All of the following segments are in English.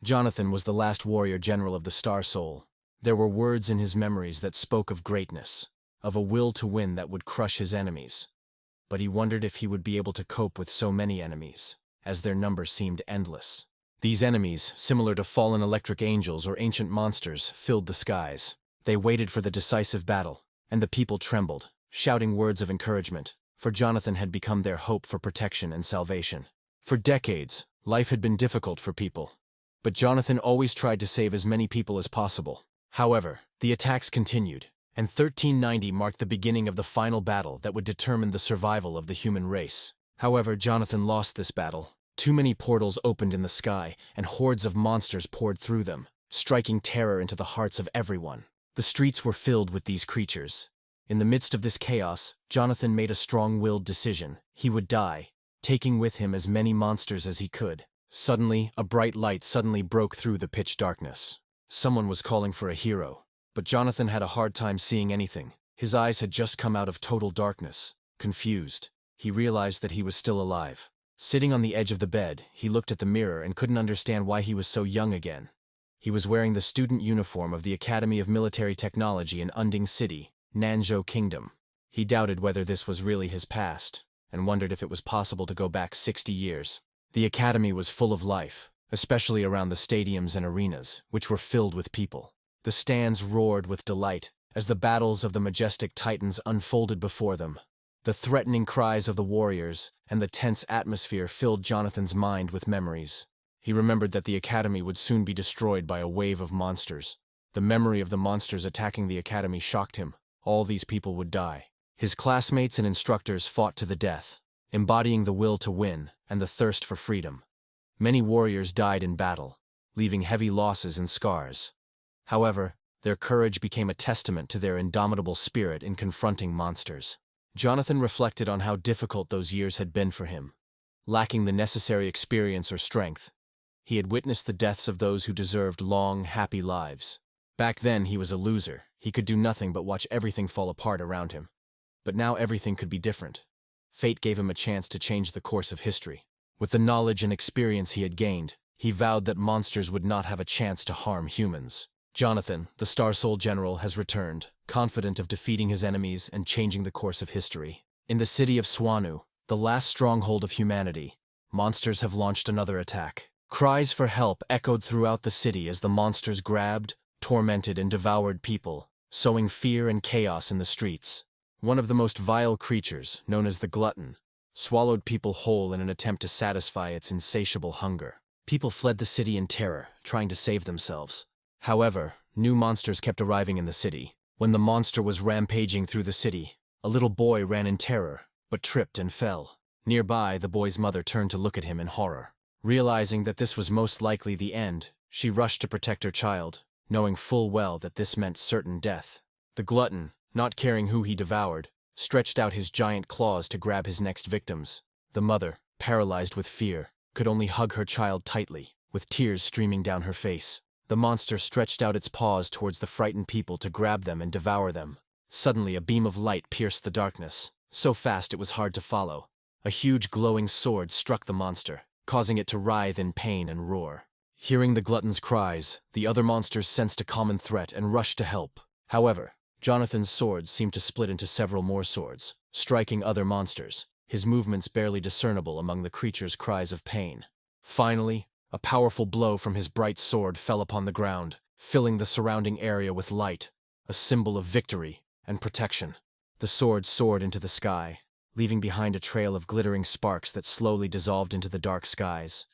Jonathan was the last warrior general of the Star Soul. There were words in his memories that spoke of greatness, of a will to win that would crush his enemies. But he wondered if he would be able to cope with so many enemies, as their number seemed endless. These enemies, similar to fallen electric angels or ancient monsters, filled the skies. They waited for the decisive battle, and the people trembled, shouting words of encouragement, for Jonathan had become their hope for protection and salvation. For decades, life had been difficult for people, but Jonathan always tried to save as many people as possible. However, the attacks continued, and 1390 marked the beginning of the final battle that would determine the survival of the human race. However, Jonathan lost this battle. Too many portals opened in the sky, and hordes of monsters poured through them, striking terror into the hearts of everyone. The streets were filled with these creatures. In the midst of this chaos, Jonathan made a strong-willed decision. He would die, taking with him as many monsters as he could. Suddenly, a bright light suddenly broke through the pitch darkness. Someone was calling for a hero, but Jonathan had a hard time seeing anything. His eyes had just come out of total darkness. Confused, he realized that he was still alive. Sitting on the edge of the bed, he looked at the mirror and couldn't understand why he was so young again. He was wearing the student uniform of the Academy of Military Technology in Unding City, Nanzhou Kingdom. He doubted whether this was really his past, and wondered if it was possible to go back 60 years. The academy was full of life, especially around the stadiums and arenas, which were filled with people. The stands roared with delight as the battles of the majestic titans unfolded before them. The threatening cries of the warriors and the tense atmosphere filled Jonathan's mind with memories. He remembered that the academy would soon be destroyed by a wave of monsters. The memory of the monsters attacking the academy shocked him. All these people would die. His classmates and instructors fought to the death, embodying the will to win and the thirst for freedom. Many warriors died in battle, leaving heavy losses and scars. However, their courage became a testament to their indomitable spirit in confronting monsters. Jonathan reflected on how difficult those years had been for him. Lacking the necessary experience or strength, he had witnessed the deaths of those who deserved long, happy lives. Back then, he was a loser. He could do nothing but watch everything fall apart around him. But now everything could be different. Fate gave him a chance to change the course of history. With the knowledge and experience he had gained, he vowed that monsters would not have a chance to harm humans. Jonathan, the Star Soul General, has returned, confident of defeating his enemies and changing the course of history. In the city of Swanu, the last stronghold of humanity, monsters have launched another attack. Cries for help echoed throughout the city as the monsters grabbed, tormented, and devoured people, sowing fear and chaos in the streets. One of the most vile creatures, known as the Glutton, swallowed people whole in an attempt to satisfy its insatiable hunger. People fled the city in terror, trying to save themselves. However, new monsters kept arriving in the city. When the monster was rampaging through the city, a little boy ran in terror, but tripped and fell. Nearby, the boy's mother turned to look at him in horror. Realizing that this was most likely the end, she rushed to protect her child, knowing full well that this meant certain death. The Glutton, not caring who he devoured, stretched out his giant claws to grab his next victims. The mother, paralyzed with fear, could only hug her child tightly, with tears streaming down her face. The monster stretched out its paws towards the frightened people to grab them and devour them. Suddenly, a beam of light pierced the darkness, so fast it was hard to follow. A huge glowing sword struck the monster, causing it to writhe in pain and roar. Hearing the Glutton's cries, the other monsters sensed a common threat and rushed to help. However, Jonathan's sword seemed to split into several more swords, striking other monsters, his movements barely discernible among the creature's cries of pain. Finally, a powerful blow from his bright sword fell upon the ground, filling the surrounding area with light, a symbol of victory and protection. The sword soared into the sky, leaving behind a trail of glittering sparks that slowly dissolved into the dark skies.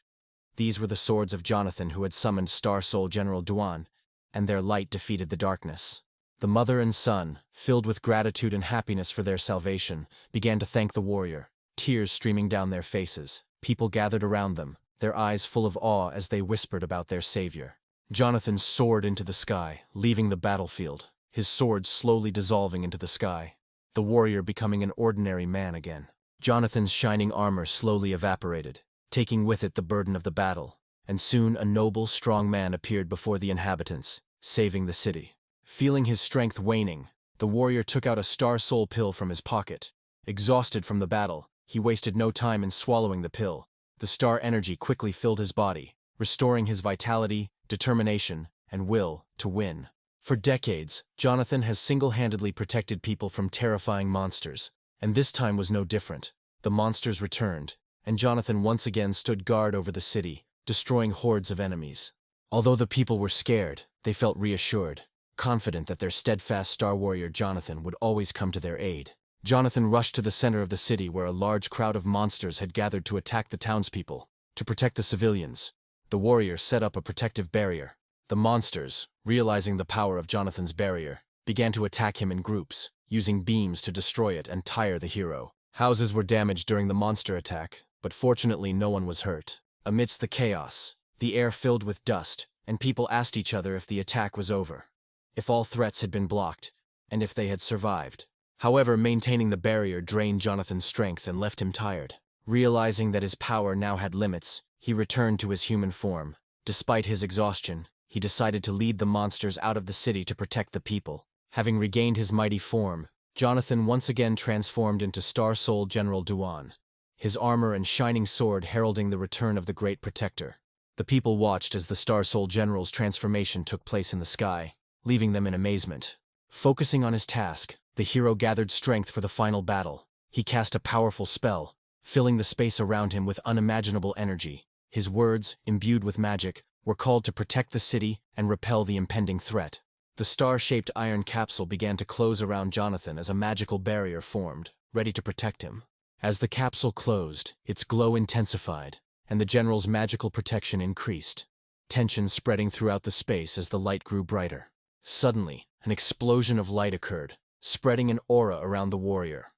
These were the swords of Jonathan, who had summoned Star Soul General Duan, and their light defeated the darkness. The mother and son, filled with gratitude and happiness for their salvation, began to thank the warrior, tears streaming down their faces. People gathered around them, their eyes full of awe as they whispered about their savior. Jonathan soared into the sky, leaving the battlefield, his sword slowly dissolving into the sky, the warrior becoming an ordinary man again. Jonathan's shining armor slowly evaporated, taking with it the burden of the battle, and soon a noble, strong man appeared before the inhabitants, saving the city. Feeling his strength waning, the warrior took out a Star Soul pill from his pocket. Exhausted from the battle, he wasted no time in swallowing the pill. The star energy quickly filled his body, restoring his vitality, determination, and will to win. For decades, Jonathan has single-handedly protected people from terrifying monsters, and this time was no different. The monsters returned, and Jonathan once again stood guard over the city, destroying hordes of enemies. Although the people were scared, they felt reassured, confident that their steadfast star warrior Jonathan would always come to their aid. Jonathan rushed to the center of the city where a large crowd of monsters had gathered to attack the townspeople. To protect the civilians, the warrior set up a protective barrier. The monsters, realizing the power of Jonathan's barrier, began to attack him in groups, using beams to destroy it and tire the hero. Houses were damaged during the monster attack, but fortunately no one was hurt. Amidst the chaos, the air filled with dust, and people asked each other if the attack was over, if all threats had been blocked, and if they had survived. However, maintaining the barrier drained Jonathan's strength and left him tired. Realizing that his power now had limits, he returned to his human form. Despite his exhaustion, he decided to lead the monsters out of the city to protect the people. Having regained his mighty form, Jonathan once again transformed into Star Soul General Duan, his armor and shining sword heralding the return of the Great Protector. The people watched as the Star Soul General's transformation took place in the sky, leaving them in amazement. Focusing on his task, the hero gathered strength for the final battle. He cast a powerful spell, filling the space around him with unimaginable energy. His words, imbued with magic, were called to protect the city and repel the impending threat. The star-shaped iron capsule began to close around Jonathan as a magical barrier formed, ready to protect him. As the capsule closed, its glow intensified, and the general's magical protection increased, tension spreading throughout the space as the light grew brighter. Suddenly, an explosion of light occurred, spreading an aura around the warrior.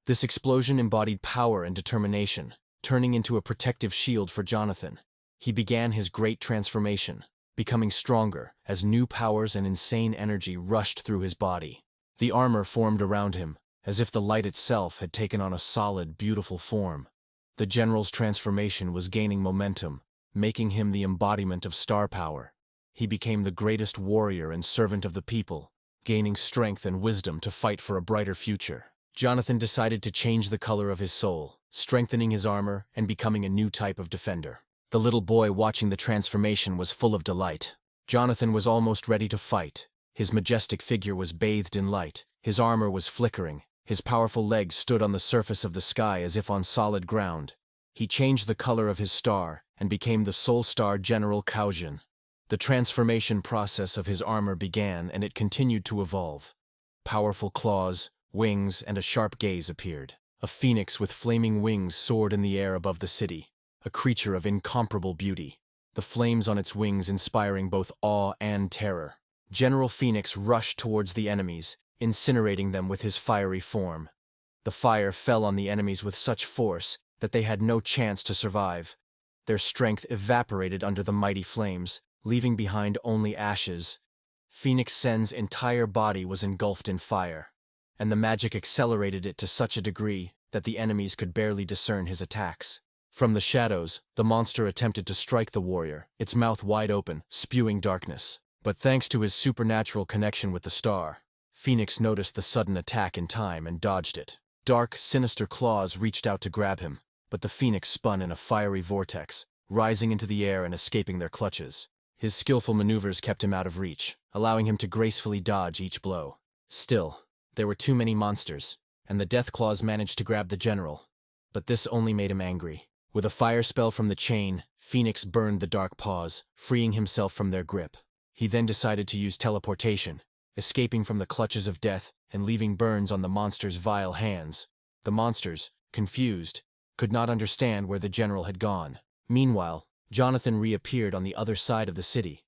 This explosion embodied power and determination, turning into a protective shield for Jonathan. He began his great transformation, becoming stronger as new powers and insane energy rushed through his body. The armor formed around him, as if the light itself had taken on a solid, beautiful form. The general's transformation was gaining momentum, making him the embodiment of star power. He became the greatest warrior and servant of the people, gaining strength and wisdom to fight for a brighter future. Jonathan decided to change the color of his soul, strengthening his armor and becoming a new type of defender. The little boy watching the transformation was full of delight. Jonathan was almost ready to fight. His majestic figure was bathed in light, his armor was flickering, his powerful legs stood on the surface of the sky as if on solid ground. He changed the color of his star and became the Soul Star General Kaujin. The transformation process of his armor began and it continued to evolve. Powerful claws, wings, and a sharp gaze appeared. A phoenix with flaming wings soared in the air above the city, a creature of incomparable beauty, the flames on its wings inspiring both awe and terror. General Phoenix rushed towards the enemies, incinerating them with his fiery form. The fire fell on the enemies with such force that they had no chance to survive. Their strength evaporated under the mighty flames, leaving behind only ashes. Phoenix Sen's entire body was engulfed in fire, and the magic accelerated it to such a degree that the enemies could barely discern his attacks. From the shadows, the monster attempted to strike the warrior, its mouth wide open, spewing darkness. But thanks to his supernatural connection with the star, Phoenix noticed the sudden attack in time and dodged it. Dark, sinister claws reached out to grab him, but the phoenix spun in a fiery vortex, rising into the air and escaping their clutches. His skillful maneuvers kept him out of reach, allowing him to gracefully dodge each blow. Still, there were too many monsters, and the death claws managed to grab the general. But this only made him angry. With a fire spell from the chain, Phoenix burned the dark paws, freeing himself from their grip. He then decided to use teleportation, escaping from the clutches of death and leaving burns on the monster's vile hands. The monsters, confused, could not understand where the general had gone. Meanwhile, Jonathan reappeared on the other side of the city,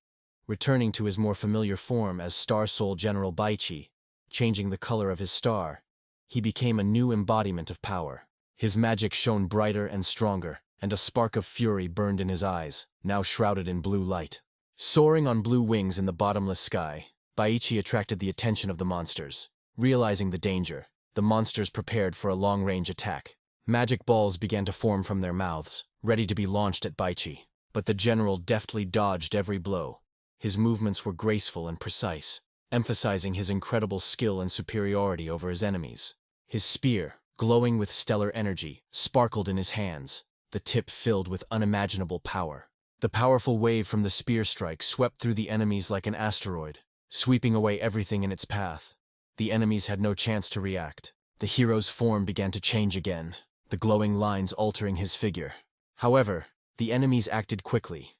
returning to his more familiar form as Star Soul General Baichi. Changing the color of his star, he became a new embodiment of power. His magic shone brighter and stronger, and a spark of fury burned in his eyes, now shrouded in blue light. Soaring on blue wings in the bottomless sky, Baichi attracted the attention of the monsters. Realizing the danger, the monsters prepared for a long-range attack. Magic balls began to form from their mouths, ready to be launched at Baichi. But the general deftly dodged every blow. His movements were graceful and precise, emphasizing his incredible skill and superiority over his enemies. His spear, glowing with stellar energy, sparkled in his hands, the tip filled with unimaginable power. The powerful wave from the spear strike swept through the enemies like an asteroid, sweeping away everything in its path. The enemies had no chance to react. The hero's form began to change again, the glowing lines altering his figure. However, the enemies acted quickly.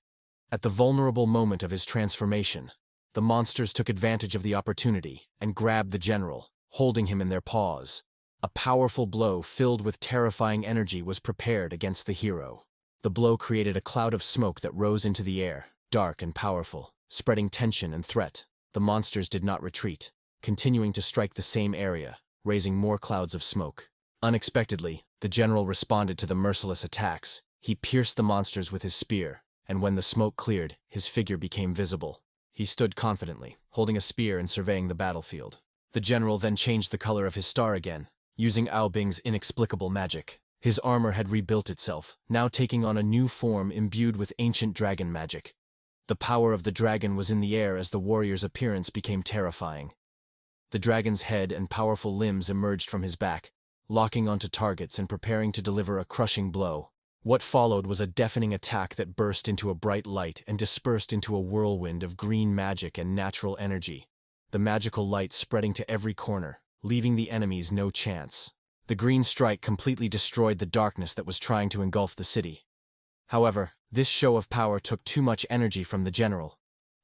At the vulnerable moment of his transformation, the monsters took advantage of the opportunity and grabbed the general, holding him in their paws. A powerful blow filled with terrifying energy was prepared against the hero. The blow created a cloud of smoke that rose into the air, dark and powerful, spreading tension and threat. The monsters did not retreat, continuing to strike the same area, raising more clouds of smoke. Unexpectedly, the general responded to the merciless attacks. He pierced the monsters with his spear, and when the smoke cleared, his figure became visible. He stood confidently, holding a spear and surveying the battlefield. The general then changed the color of his star again, using Aobing's inexplicable magic. His armor had rebuilt itself, now taking on a new form imbued with ancient dragon magic. The power of the dragon was in the air as the warrior's appearance became terrifying. The dragon's head and powerful limbs emerged from his back, locking onto targets and preparing to deliver a crushing blow. What followed was a deafening attack that burst into a bright light and dispersed into a whirlwind of green magic and natural energy, the magical light spreading to every corner, leaving the enemies no chance. The green strike completely destroyed the darkness that was trying to engulf the city. However, this show of power took too much energy from the general.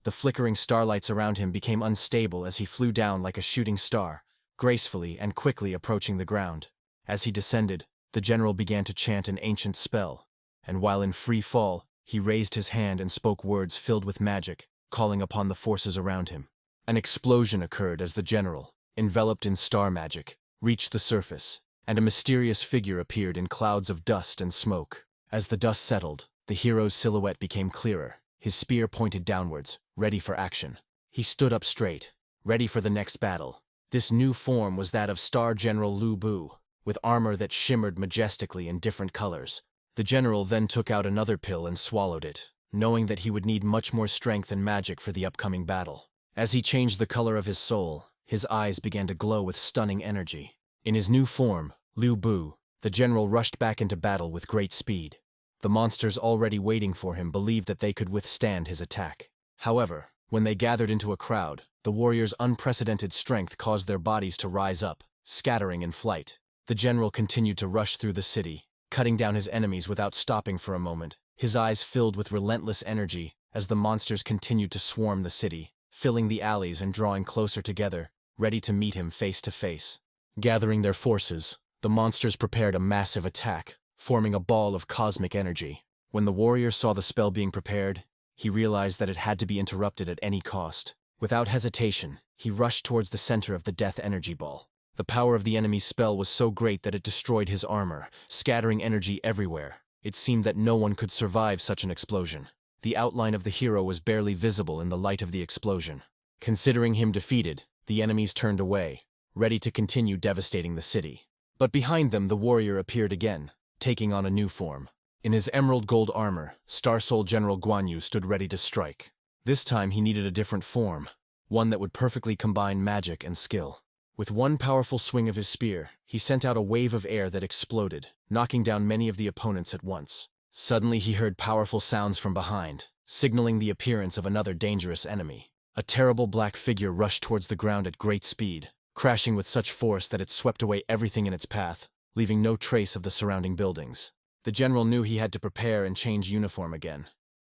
The flickering starlights around him became unstable as he flew down like a shooting star, gracefully and quickly approaching the ground. As he descended, the general began to chant an ancient spell, and while in free fall, he raised his hand and spoke words filled with magic, calling upon the forces around him. An explosion occurred as the general, enveloped in star magic, reached the surface, and a mysterious figure appeared in clouds of dust and smoke. As the dust settled, the hero's silhouette became clearer, his spear pointed downwards, ready for action. He stood up straight, ready for the next battle. This new form was that of Star General Lu Bu, with armor that shimmered majestically in different colors. The general then took out another pill and swallowed it, knowing that he would need much more strength and magic for the upcoming battle. As he changed the color of his soul, his eyes began to glow with stunning energy. In his new form, Lu Bu, the general rushed back into battle with great speed. The monsters already waiting for him believed that they could withstand his attack. However, when they gathered into a crowd, the warrior's unprecedented strength caused their bodies to rise up, scattering in flight. The general continued to rush through the city, cutting down his enemies without stopping for a moment, his eyes filled with relentless energy as the monsters continued to swarm the city, filling the alleys and drawing closer together, ready to meet him face to face. Gathering their forces, the monsters prepared a massive attack, forming a ball of cosmic energy. When the warrior saw the spell being prepared, he realized that it had to be interrupted at any cost. Without hesitation, he rushed towards the center of the death energy ball. The power of the enemy's spell was so great that it destroyed his armor, scattering energy everywhere. It seemed that no one could survive such an explosion. The outline of the hero was barely visible in the light of the explosion. Considering him defeated, the enemies turned away, ready to continue devastating the city. But behind them the warrior appeared again, taking on a new form. In his emerald gold armor, Star Soul General Guan Yu stood ready to strike. This time he needed a different form, one that would perfectly combine magic and skill. With one powerful swing of his spear, he sent out a wave of air that exploded, knocking down many of the opponents at once. Suddenly he heard powerful sounds from behind, signaling the appearance of another dangerous enemy. A terrible black figure rushed towards the ground at great speed, crashing with such force that it swept away everything in its path, leaving no trace of the surrounding buildings. The general knew he had to prepare and change uniform again,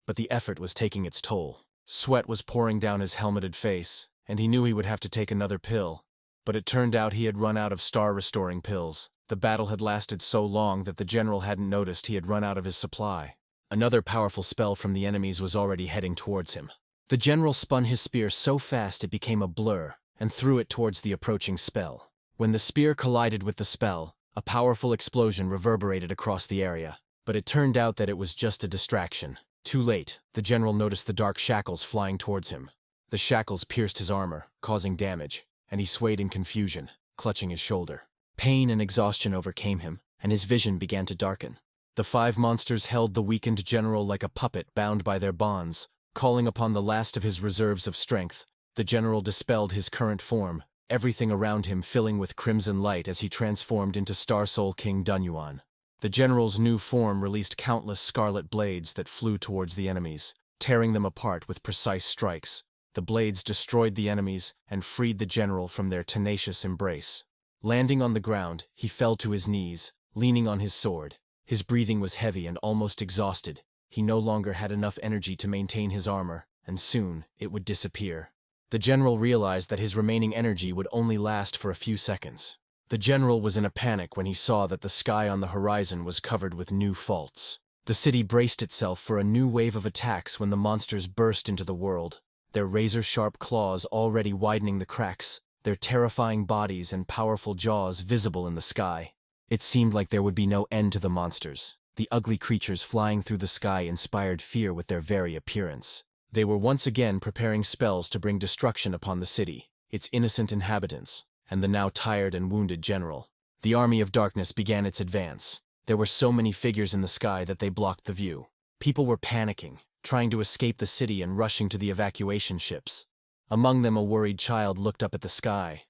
but the effort was taking its toll. Sweat was pouring down his helmeted face, and he knew he would have to take another pill. But it turned out he had run out of star-restoring pills. The battle had lasted so long that the general hadn't noticed he had run out of his supply. Another powerful spell from the enemies was already heading towards him. The general spun his spear so fast it became a blur, and threw it towards the approaching spell. When the spear collided with the spell, a powerful explosion reverberated across the area. But it turned out that it was just a distraction. Too late, the general noticed the dark shackles flying towards him. The shackles pierced his armor, causing damage, and he swayed in confusion, clutching his shoulder. Pain and exhaustion overcame him, and his vision began to darken. The 5 monsters held the weakened general like a puppet bound by their bonds, calling upon the last of his reserves of strength. The general dispelled his current form, everything around him filling with crimson light as he transformed into Star Soul King Dunyuan. The general's new form released countless scarlet blades that flew towards the enemies, tearing them apart with precise strikes. The blades destroyed the enemies and freed the general from their tenacious embrace. Landing on the ground, he fell to his knees, leaning on his sword. His breathing was heavy and almost exhausted. He no longer had enough energy to maintain his armor, and soon it would disappear. The general realized that his remaining energy would only last for a few seconds. The general was in a panic when he saw that the sky on the horizon was covered with new faults. The city braced itself for a new wave of attacks when the monsters burst into the world, their razor-sharp claws already widening the cracks, their terrifying bodies and powerful jaws visible in the sky. It seemed like there would be no end to the monsters. The ugly creatures flying through the sky inspired fear with their very appearance. They were once again preparing spells to bring destruction upon the city, its innocent inhabitants, and the now tired and wounded general. The army of darkness began its advance. There were so many figures in the sky that they blocked the view. People were panicking, trying to escape the city and rushing to the evacuation ships. Among them, a worried child looked up at the sky,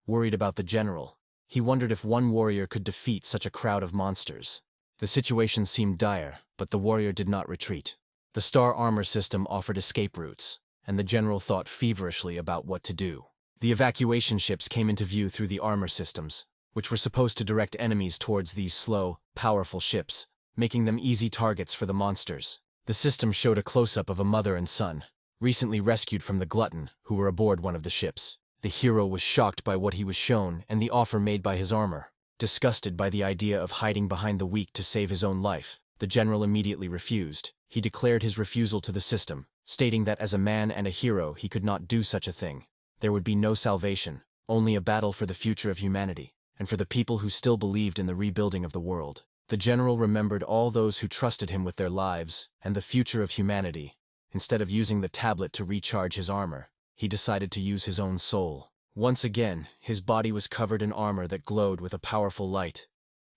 worried about the general. He wondered if one warrior could defeat such a crowd of monsters. The situation seemed dire, but the warrior did not retreat. The star armor system offered escape routes, and the general thought feverishly about what to do. The evacuation ships came into view through the armor systems, which were supposed to direct enemies towards these slow, powerful ships, making them easy targets for the monsters. The system showed a close-up of a mother and son, recently rescued from the glutton, who were aboard one of the ships. The hero was shocked by what he was shown and the offer made by his armor. Disgusted by the idea of hiding behind the weak to save his own life, the general immediately refused. He declared his refusal to the system, stating that as a man and a hero he could not do such a thing. There would be no salvation, only a battle for the future of humanity, and for the people who still believed in the rebuilding of the world. The general remembered all those who trusted him with their lives and the future of humanity. Instead of using the tablet to recharge his armor, he decided to use his own soul. Once again, his body was covered in armor that glowed with a powerful light.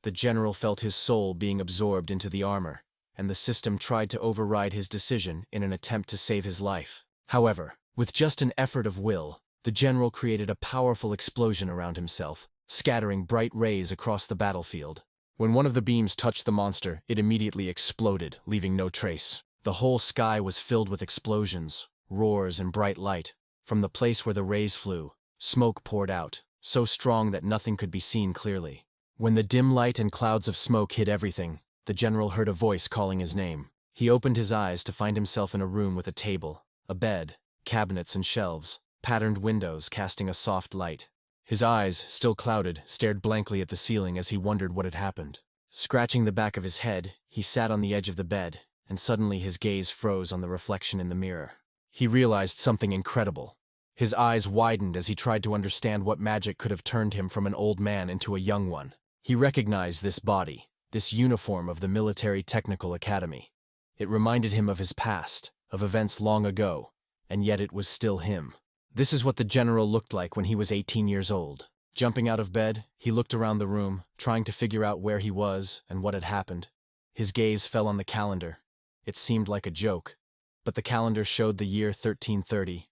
The general felt his soul being absorbed into the armor, and the system tried to override his decision in an attempt to save his life. However, with just an effort of will, the general created a powerful explosion around himself, scattering bright rays across the battlefield. When one of the beams touched the monster, it immediately exploded, leaving no trace. The whole sky was filled with explosions, roars, and bright light. From the place where the rays flew, smoke poured out, so strong that nothing could be seen clearly. When the dim light and clouds of smoke hid everything, the general heard a voice calling his name. He opened his eyes to find himself in a room with a table, a bed, cabinets and shelves, patterned windows casting a soft light. His eyes, still clouded, stared blankly at the ceiling as he wondered what had happened. Scratching the back of his head, he sat on the edge of the bed, and suddenly his gaze froze on the reflection in the mirror. He realized something incredible. His eyes widened as he tried to understand what magic could have turned him from an old man into a young one. He recognized this body, this uniform of the Military Technical Academy. It reminded him of his past, of events long ago, and yet it was still him. This is what the general looked like when he was 18 years old. Jumping out of bed, he looked around the room, trying to figure out where he was and what had happened. His gaze fell on the calendar. It seemed like a joke, but the calendar showed the year 1330.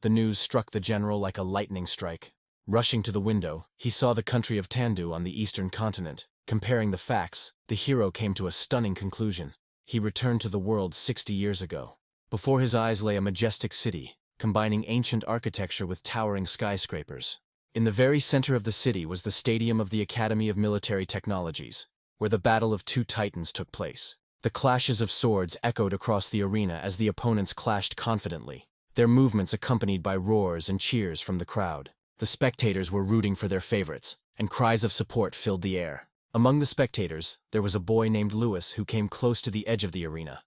The news struck the general like a lightning strike. Rushing to the window, he saw the country of Tandu on the eastern continent. Comparing the facts, the hero came to a stunning conclusion. He returned to the world 60 years ago. Before his eyes lay a majestic city, combining ancient architecture with towering skyscrapers. In the very center of the city was the stadium of the Academy of Military Technologies, where the battle of two titans took place. The clashes of swords echoed across the arena as the opponents clashed confidently, their movements accompanied by roars and cheers from the crowd. The spectators were rooting for their favorites, and cries of support filled the air. Among the spectators, there was a boy named Lewis who came close to the edge of the arena.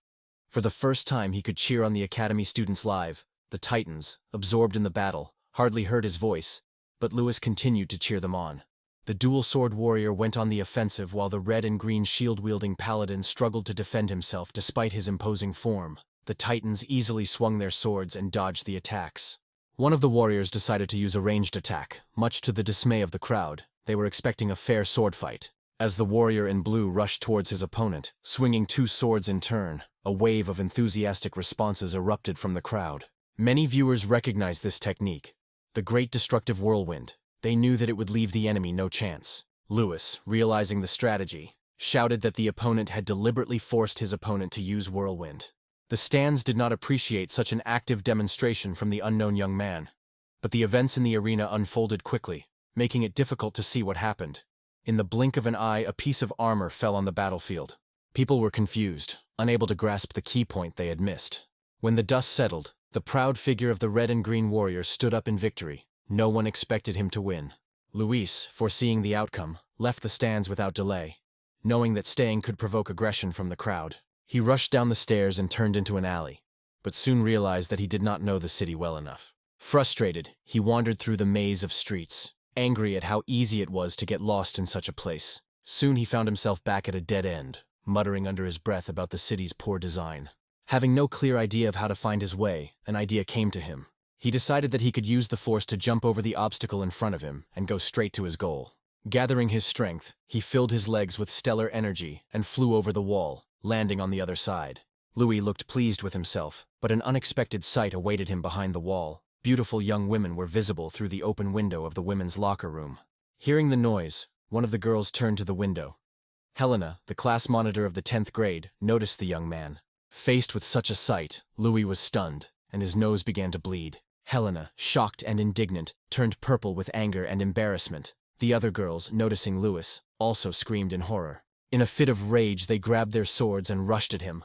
For the first time he could cheer on the Academy students live. The Titans, absorbed in the battle, hardly heard his voice, but Lewis continued to cheer them on. The dual-sword warrior went on the offensive while the red and green shield-wielding paladin struggled to defend himself despite his imposing form. The Titans easily swung their swords and dodged the attacks. One of the warriors decided to use a ranged attack, much to the dismay of the crowd. They were expecting a fair sword fight. As the warrior in blue rushed towards his opponent, swinging two swords in turn, a wave of enthusiastic responses erupted from the crowd. Many viewers recognized this technique, the Great Destructive Whirlwind. They knew that it would leave the enemy no chance. Lewis, realizing the strategy, shouted that the opponent had deliberately forced his opponent to use whirlwind. The stands did not appreciate such an active demonstration from the unknown young man, but the events in the arena unfolded quickly, making it difficult to see what happened. In the blink of an eye, a piece of armor fell on the battlefield. People were confused, unable to grasp the key point they had missed. When the dust settled, the proud figure of the red and green warrior stood up in victory. No one expected him to win. Luis, foreseeing the outcome, left the stands without delay, knowing that staying could provoke aggression from the crowd. He rushed down the stairs and turned into an alley, but soon realized that he did not know the city well enough. Frustrated, he wandered through the maze of streets, angry at how easy it was to get lost in such a place. Soon he found himself back at a dead end, muttering under his breath about the city's poor design. Having no clear idea of how to find his way, an idea came to him. He decided that he could use the force to jump over the obstacle in front of him and go straight to his goal. Gathering his strength, he filled his legs with stellar energy and flew over the wall, landing on the other side. Louis looked pleased with himself, but an unexpected sight awaited him behind the wall. Beautiful young women were visible through the open window of the women's locker room. Hearing the noise, one of the girls turned to the window. Helena, the class monitor of the 10th grade, noticed the young man. Faced with such a sight, Louis was stunned, and his nose began to bleed. Helena, shocked and indignant, turned purple with anger and embarrassment. The other girls, noticing Louis, also screamed in horror. In a fit of rage, they grabbed their swords and rushed at him.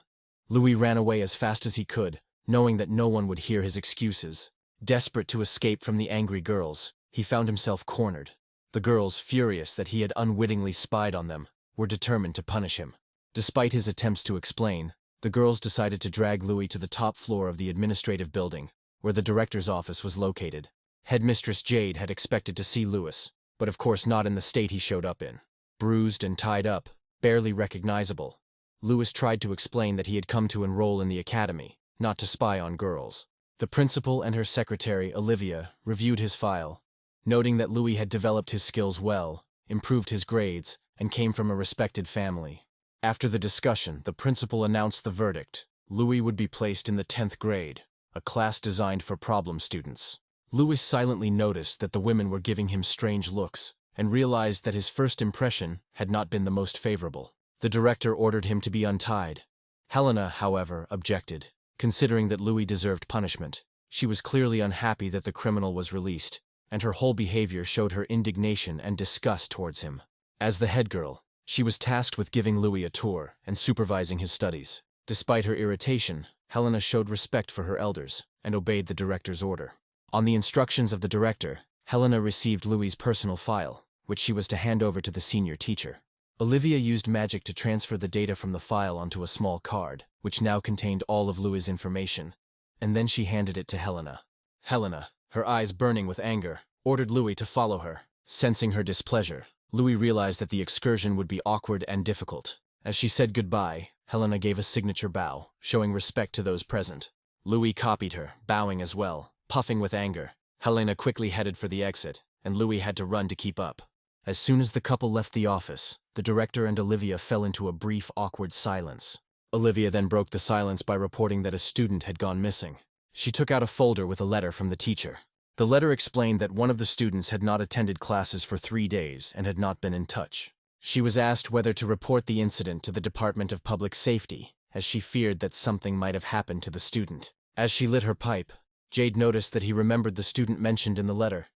Louis ran away as fast as he could, knowing that no one would hear his excuses. Desperate to escape from the angry girls, he found himself cornered. The girls, furious that he had unwittingly spied on them, were determined to punish him. Despite his attempts to explain, the girls decided to drag Louis to the top floor of the administrative building, where the director's office was located. Headmistress Jade had expected to see Louis, but of course not in the state he showed up in. Bruised and tied up, barely recognizable, Louis tried to explain that he had come to enroll in the academy, not to spy on girls. The principal and her secretary, Olivia, reviewed his file, noting that Louis had developed his skills well, improved his grades, and came from a respected family. After the discussion, the principal announced the verdict. Louis would be placed in the 10th grade, a class designed for problem students. Louis silently noticed that the women were giving him strange looks, and realized that his first impression had not been the most favorable. The director ordered him to be untied. Helena, however, objected, considering that Louis deserved punishment. She was clearly unhappy that the criminal was released, and her whole behavior showed her indignation and disgust towards him. As the head girl, she was tasked with giving Louis a tour and supervising his studies. Despite her irritation, Helena showed respect for her elders and obeyed the director's order. On the instructions of the director, Helena received Louis's personal file, which she was to hand over to the senior teacher. Olivia used magic to transfer the data from the file onto a small card, which now contained all of Louis's information, and then she handed it to Helena. Helena, her eyes burning with anger, ordered Louis to follow her. Sensing her displeasure, Louis realized that the excursion would be awkward and difficult. As she said goodbye, Helena gave a signature bow, showing respect to those present. Louis copied her, bowing as well, puffing with anger. Helena quickly headed for the exit, and Louis had to run to keep up. As soon as the couple left the office, the director and Olivia fell into a brief, awkward silence. Olivia then broke the silence by reporting that a student had gone missing. She took out a folder with a letter from the teacher. The letter explained that one of the students had not attended classes for 3 days and had not been in touch. She was asked whether to report the incident to the Department of Public Safety, as she feared that something might have happened to the student. As she lit her pipe, Jade noticed that he remembered the student mentioned in the letter.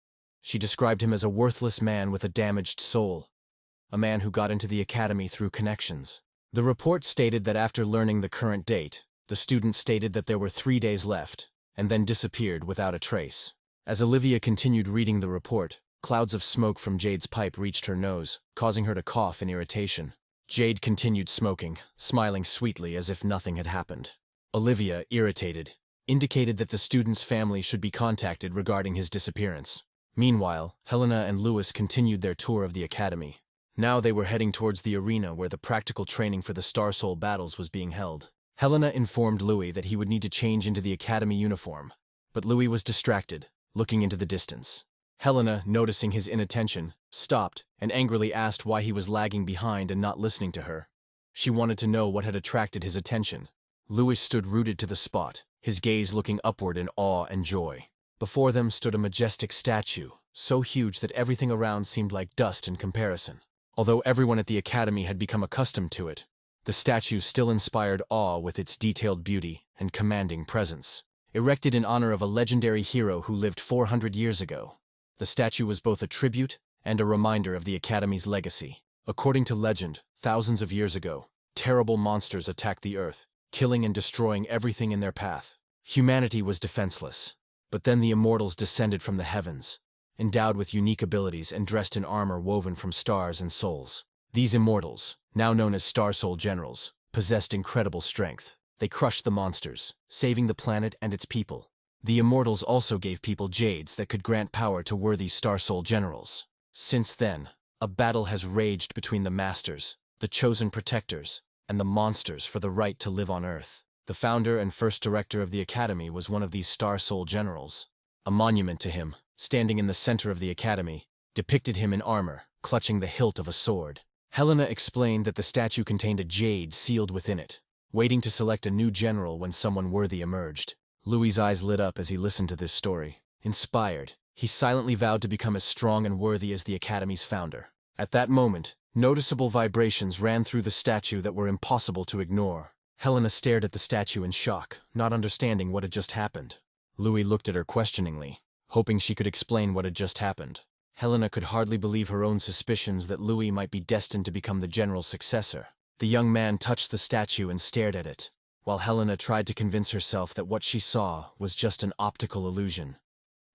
She described him as a worthless man with a damaged soul, a man who got into the academy through connections. The report stated that after learning the current date, the student stated that there were 3 days left, and then disappeared without a trace. As Olivia continued reading the report, clouds of smoke from Jade's pipe reached her nose, causing her to cough in irritation. Jade continued smoking, smiling sweetly as if nothing had happened. Olivia, irritated, indicated that the student's family should be contacted regarding his disappearance. Meanwhile, Helena and Louis continued their tour of the academy. Now they were heading towards the arena where the practical training for the Star Soul battles was being held. Helena informed Louis that he would need to change into the academy uniform, but Louis was distracted, looking into the distance. Helena, noticing his inattention, stopped and angrily asked why he was lagging behind and not listening to her. She wanted to know what had attracted his attention. Louis stood rooted to the spot, his gaze looking upward in awe and joy. Before them stood a majestic statue, so huge that everything around seemed like dust in comparison. Although everyone at the academy had become accustomed to it, the statue still inspired awe with its detailed beauty and commanding presence. Erected in honor of a legendary hero who lived 400 years ago, the statue was both a tribute and a reminder of the academy's legacy. According to legend, thousands of years ago, terrible monsters attacked the earth, killing and destroying everything in their path. Humanity was defenseless, but then the immortals descended from the heavens, endowed with unique abilities and dressed in armor woven from stars and souls. These immortals, now known as Star Soul Generals, possessed incredible strength. They crushed the monsters, saving the planet and its people. The immortals also gave people jades that could grant power to worthy Star Soul Generals. Since then, a battle has raged between the Masters, the Chosen Protectors, and the monsters for the right to live on Earth. The founder and first director of the Academy was one of these Star Soul Generals. A monument to him, standing in the center of the Academy, depicted him in armor, clutching the hilt of a sword. Helena explained that the statue contained a jade sealed within it, waiting to select a new general when someone worthy emerged. Louis's eyes lit up as he listened to this story. Inspired, he silently vowed to become as strong and worthy as the Academy's founder. At that moment, noticeable vibrations ran through the statue that were impossible to ignore. Helena stared at the statue in shock, not understanding what had just happened. Louis looked at her questioningly, hoping she could explain what had just happened. Helena could hardly believe her own suspicions that Louis might be destined to become the general's successor. The young man touched the statue and stared at it, while Helena tried to convince herself that what she saw was just an optical illusion.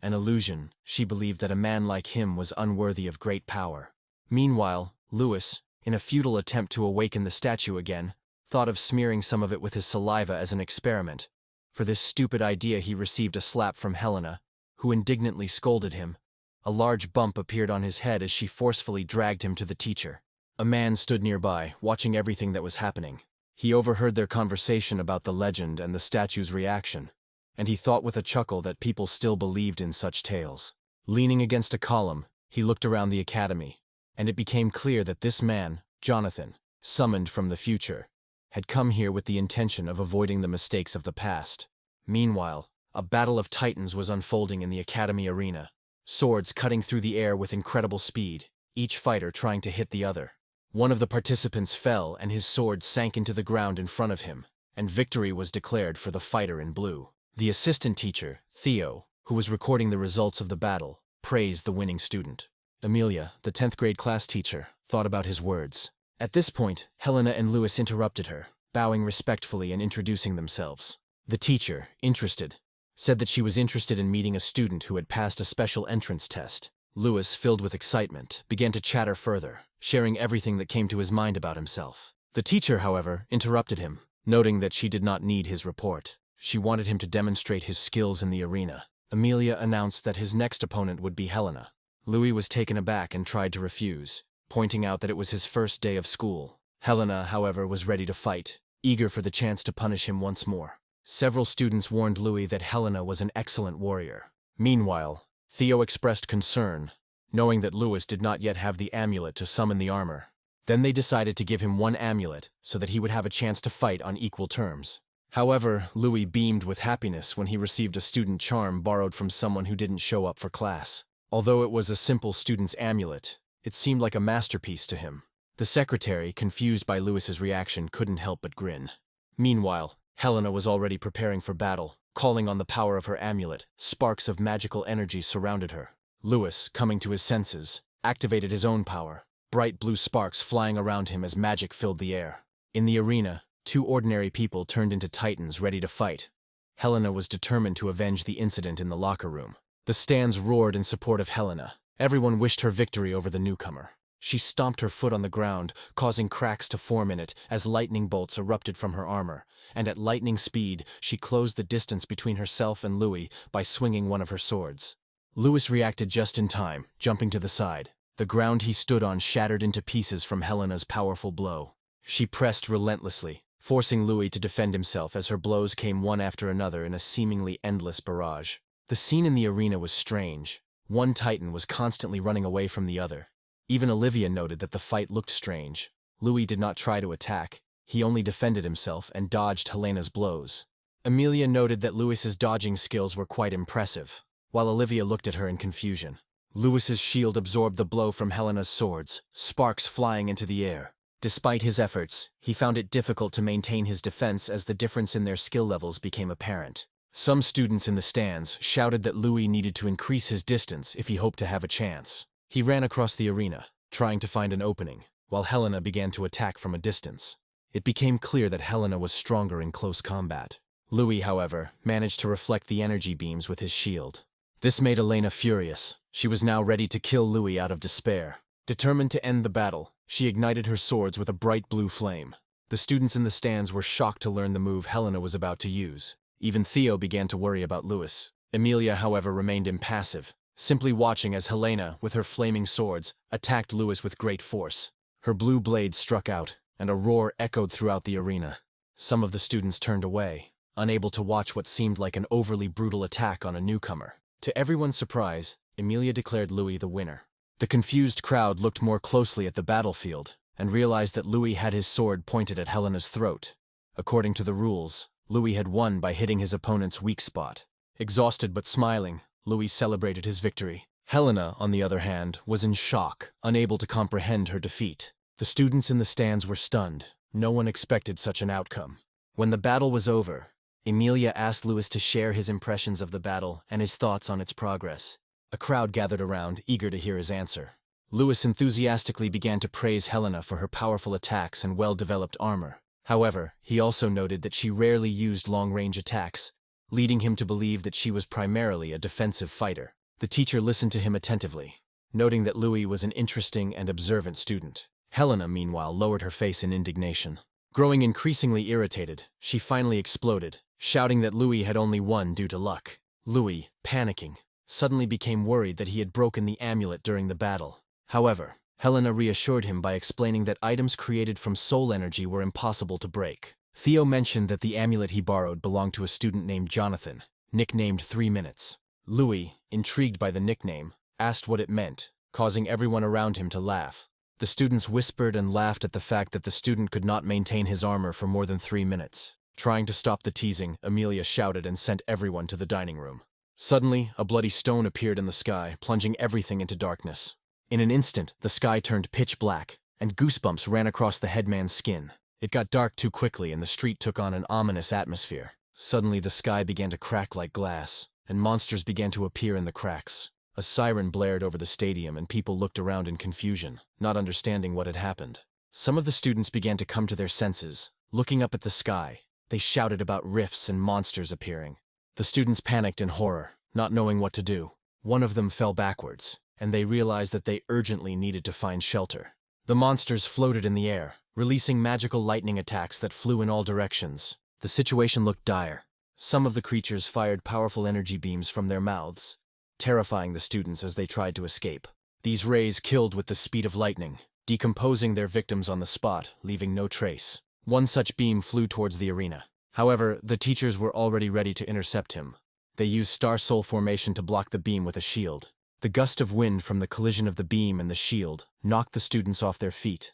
An illusion, she believed that a man like him was unworthy of great power. Meanwhile, Louis, in a futile attempt to awaken the statue again, thought of smearing some of it with his saliva as an experiment. For this stupid idea he received a slap from Helena, who indignantly scolded him. A large bump appeared on his head as she forcefully dragged him to the teacher. A man stood nearby, watching everything that was happening. He overheard their conversation about the legend and the statue's reaction, and he thought with a chuckle that people still believed in such tales. Leaning against a column, he looked around the academy, and it became clear that this man, Jonathan, summoned from the future, had come here with the intention of avoiding the mistakes of the past. Meanwhile, a battle of titans was unfolding in the academy arena, swords cutting through the air with incredible speed, each fighter trying to hit the other. One of the participants fell and his sword sank into the ground in front of him, and victory was declared for the fighter in blue. The assistant teacher, Theo, who was recording the results of the battle, praised the winning student. Amelia, the 10th grade class teacher, thought about his words. At this point, Helena and Louis interrupted her, bowing respectfully and introducing themselves. The teacher, interested, said that she was interested in meeting a student who had passed a special entrance test. Louis, filled with excitement, began to chatter further, sharing everything that came to his mind about himself. The teacher, however, interrupted him, noting that she did not need his report. She wanted him to demonstrate his skills in the arena. Amelia announced that his next opponent would be Helena. Louis was taken aback and tried to refuse, pointing out that it was his first day of school. Helena, however, was ready to fight, eager for the chance to punish him once more. Several students warned Louis that Helena was an excellent warrior. Meanwhile, Theo expressed concern, knowing that Louis did not yet have the amulet to summon the armor. Then they decided to give him one amulet so that he would have a chance to fight on equal terms. However, Louis beamed with happiness when he received a student charm borrowed from someone who didn't show up for class. Although it was a simple student's amulet, it seemed like a masterpiece to him. The secretary, confused by Louis's reaction, couldn't help but grin. Meanwhile, Helena was already preparing for battle, calling on the power of her amulet. Sparks of magical energy surrounded her. Louis, coming to his senses, activated his own power, bright blue sparks flying around him as magic filled the air. In the arena, two ordinary people turned into titans ready to fight. Helena was determined to avenge the incident in the locker room. The stands roared in support of Helena. Everyone wished her victory over the newcomer. She stomped her foot on the ground, causing cracks to form in it as lightning bolts erupted from her armor, and at lightning speed she closed the distance between herself and Louis by swinging one of her swords. Louis reacted just in time, jumping to the side. The ground he stood on shattered into pieces from Helena's powerful blow. She pressed relentlessly, forcing Louis to defend himself as her blows came one after another in a seemingly endless barrage. The scene in the arena was strange. One titan was constantly running away from the other. Even Olivia noted that the fight looked strange. Louis did not try to attack. He only defended himself and dodged Helena's blows. Amelia noted that Louis's dodging skills were quite impressive, while Olivia looked at her in confusion. Lewis's shield absorbed the blow from Helena's swords, sparks flying into the air. Despite his efforts, he found it difficult to maintain his defense as the difference in their skill levels became apparent. Some students in the stands shouted that Louis needed to increase his distance if he hoped to have a chance. He ran across the arena, trying to find an opening, while Helena began to attack from a distance. It became clear that Helena was stronger in close combat. Louis, however, managed to reflect the energy beams with his shield. This made Elena furious. She was now ready to kill Louis out of despair. Determined to end the battle, she ignited her swords with a bright blue flame. The students in the stands were shocked to learn the move Helena was about to use. Even Theo began to worry about Louis. Emilia, however, remained impassive, simply watching as Helena, with her flaming swords, attacked Louis with great force. Her blue blade struck out, and a roar echoed throughout the arena. Some of the students turned away, unable to watch what seemed like an overly brutal attack on a newcomer. To everyone's surprise, Emilia declared Louis the winner. The confused crowd looked more closely at the battlefield and realized that Louis had his sword pointed at Helena's throat. According to the rules, Louis had won by hitting his opponent's weak spot. Exhausted but smiling, Louis celebrated his victory. Helena, on the other hand, was in shock, unable to comprehend her defeat. The students in the stands were stunned. No one expected such an outcome. When the battle was over, Emilia asked Louis to share his impressions of the battle and his thoughts on its progress. A crowd gathered around, eager to hear his answer. Louis enthusiastically began to praise Helena for her powerful attacks and well-developed armor. However, he also noted that she rarely used long-range attacks, leading him to believe that she was primarily a defensive fighter. The teacher listened to him attentively, noting that Louis was an interesting and observant student. Helena, meanwhile, lowered her face in indignation. Growing increasingly irritated, she finally exploded, shouting that Louis had only won due to luck. Louis, panicking, suddenly became worried that he had broken the amulet during the battle. However, Helena reassured him by explaining that items created from soul energy were impossible to break. Theo mentioned that the amulet he borrowed belonged to a student named Jonathan, nicknamed 3 Minutes. Louis, intrigued by the nickname, asked what it meant, causing everyone around him to laugh. The students whispered and laughed at the fact that the student could not maintain his armor for more than 3 minutes. Trying to stop the teasing, Emilia shouted and sent everyone to the dining room. Suddenly, a bloody stone appeared in the sky, plunging everything into darkness. In an instant, the sky turned pitch black, and goosebumps ran across the headman's skin. It got dark too quickly, and the street took on an ominous atmosphere. Suddenly, the sky began to crack like glass, and monsters began to appear in the cracks. A siren blared over the stadium, and people looked around in confusion, not understanding what had happened. Some of the students began to come to their senses. Looking up at the sky, they shouted about rifts and monsters appearing. The students panicked in horror, not knowing what to do. One of them fell backwards, and they realized that they urgently needed to find shelter. The monsters floated in the air, releasing magical lightning attacks that flew in all directions. The situation looked dire. Some of the creatures fired powerful energy beams from their mouths, terrifying the students as they tried to escape. These rays killed with the speed of lightning, decomposing their victims on the spot, leaving no trace. One such beam flew towards the arena. However, the teachers were already ready to intercept him. They used Star Soul formation to block the beam with a shield. The gust of wind from the collision of the beam and the shield knocked the students off their feet.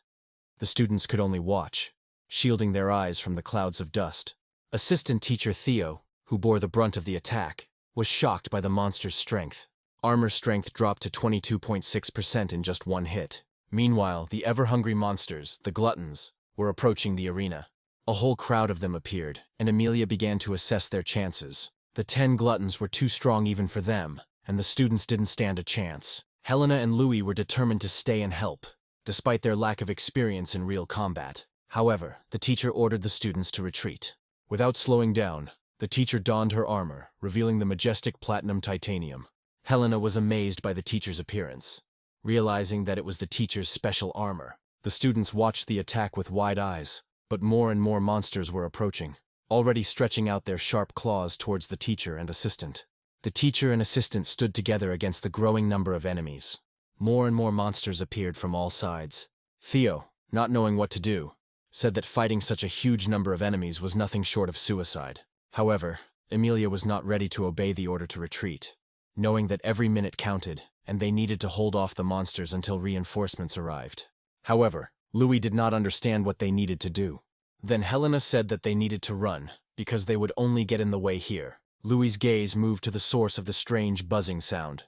The students could only watch, shielding their eyes from the clouds of dust. Assistant teacher Theo, who bore the brunt of the attack, was shocked by the monster's strength. Armor strength dropped to 22.6% in just one hit. Meanwhile, the ever-hungry monsters, the gluttons, were approaching the arena. A whole crowd of them appeared, and Emilia began to assess their chances. The 10 gluttons were too strong even for them, and the students didn't stand a chance. Helena and Louis were determined to stay and help, despite their lack of experience in real combat. However, the teacher ordered the students to retreat. Without slowing down, the teacher donned her armor, revealing the majestic platinum titanium. Helena was amazed by the teacher's appearance. Realizing that it was the teacher's special armor, the students watched the attack with wide eyes, but more and more monsters were approaching, already stretching out their sharp claws towards the teacher and assistant. The teacher and assistant stood together against the growing number of enemies. More and more monsters appeared from all sides. Theo, not knowing what to do, said that fighting such a huge number of enemies was nothing short of suicide. However, Emilia was not ready to obey the order to retreat, knowing that every minute counted, and they needed to hold off the monsters until reinforcements arrived. However, Louis did not understand what they needed to do. Then Helena said that they needed to run, because they would only get in the way here. Louis's gaze moved to the source of the strange buzzing sound.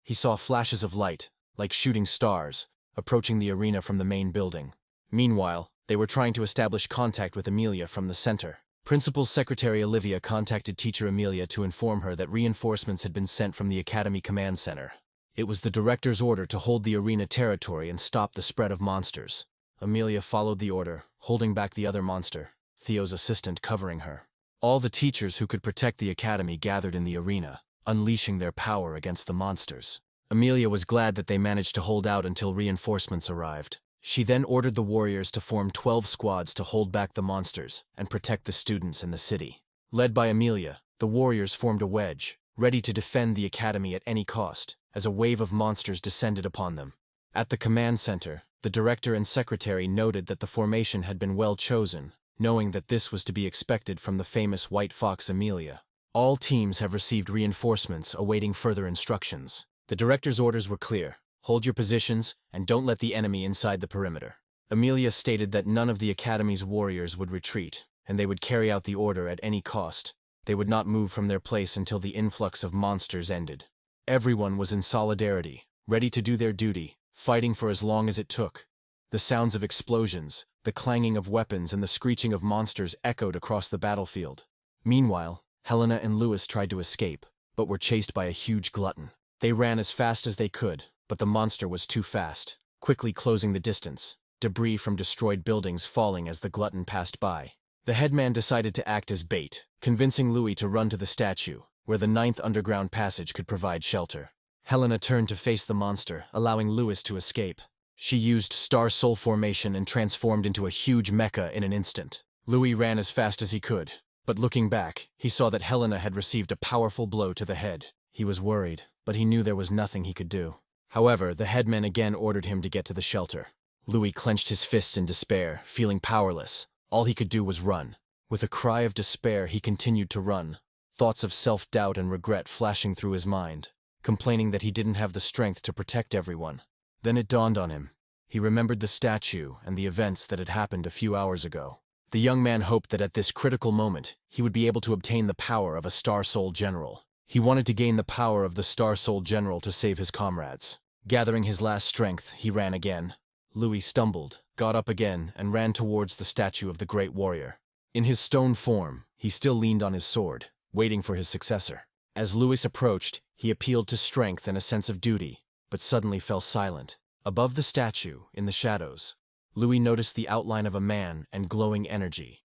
He saw flashes of light, like shooting stars, approaching the arena from the main building. Meanwhile, they were trying to establish contact with Amelia from the center. Principal's secretary Olivia contacted teacher Amelia to inform her that reinforcements had been sent from the Academy Command Center. It was the director's order to hold the arena territory and stop the spread of monsters. Amelia followed the order, holding back the other monster, Theo's assistant covering her. All the teachers who could protect the academy gathered in the arena, unleashing their power against the monsters. Amelia was glad that they managed to hold out until reinforcements arrived. She then ordered the warriors to form 12 squads to hold back the monsters and protect the students in the city. Led by Amelia, the warriors formed a wedge, ready to defend the academy at any cost, as a wave of monsters descended upon them. At the command center, the director and secretary noted that the formation had been well chosen, knowing that this was to be expected from the famous White Fox Amelia. All teams have received reinforcements awaiting further instructions. The director's orders were clear: hold your positions and don't let the enemy inside the perimeter. Amelia stated that none of the academy's warriors would retreat, and they would carry out the order at any cost. They would not move from their place until the influx of monsters ended. Everyone was in solidarity, ready to do their duty, fighting for as long as it took. The sounds of explosions, the clanging of weapons, and the screeching of monsters echoed across the battlefield. Meanwhile, Helena and Louis tried to escape, but were chased by a huge glutton. They ran as fast as they could, but the monster was too fast, quickly closing the distance, debris from destroyed buildings falling as the glutton passed by. The headman decided to act as bait, convincing Louis to run to the statue, where the 9th underground passage could provide shelter. Helena turned to face the monster, allowing Louis to escape. She used Star Soul formation and transformed into a huge mecha in an instant. Louis ran as fast as he could, but looking back, he saw that Helena had received a powerful blow to the head. He was worried, but he knew there was nothing he could do. However, the headman again ordered him to get to the shelter. Louis clenched his fists in despair, feeling powerless. All he could do was run. With a cry of despair, he continued to run, thoughts of self-doubt and regret flashing through his mind, complaining that he didn't have the strength to protect everyone. Then it dawned on him. He remembered the statue and the events that had happened a few hours ago. The young man hoped that at this critical moment, he would be able to obtain the power of a Star Soul General. He wanted to gain the power of the Star Soul General to save his comrades. Gathering his last strength, he ran again. Louis stumbled, got up again, and ran towards the statue of the great warrior. In his stone form, he still leaned on his sword, waiting for his successor. As Louis approached, he appealed to strength and a sense of duty, but suddenly fell silent. Above the statue, in the shadows, Louis noticed the outline of a man and glowing energy.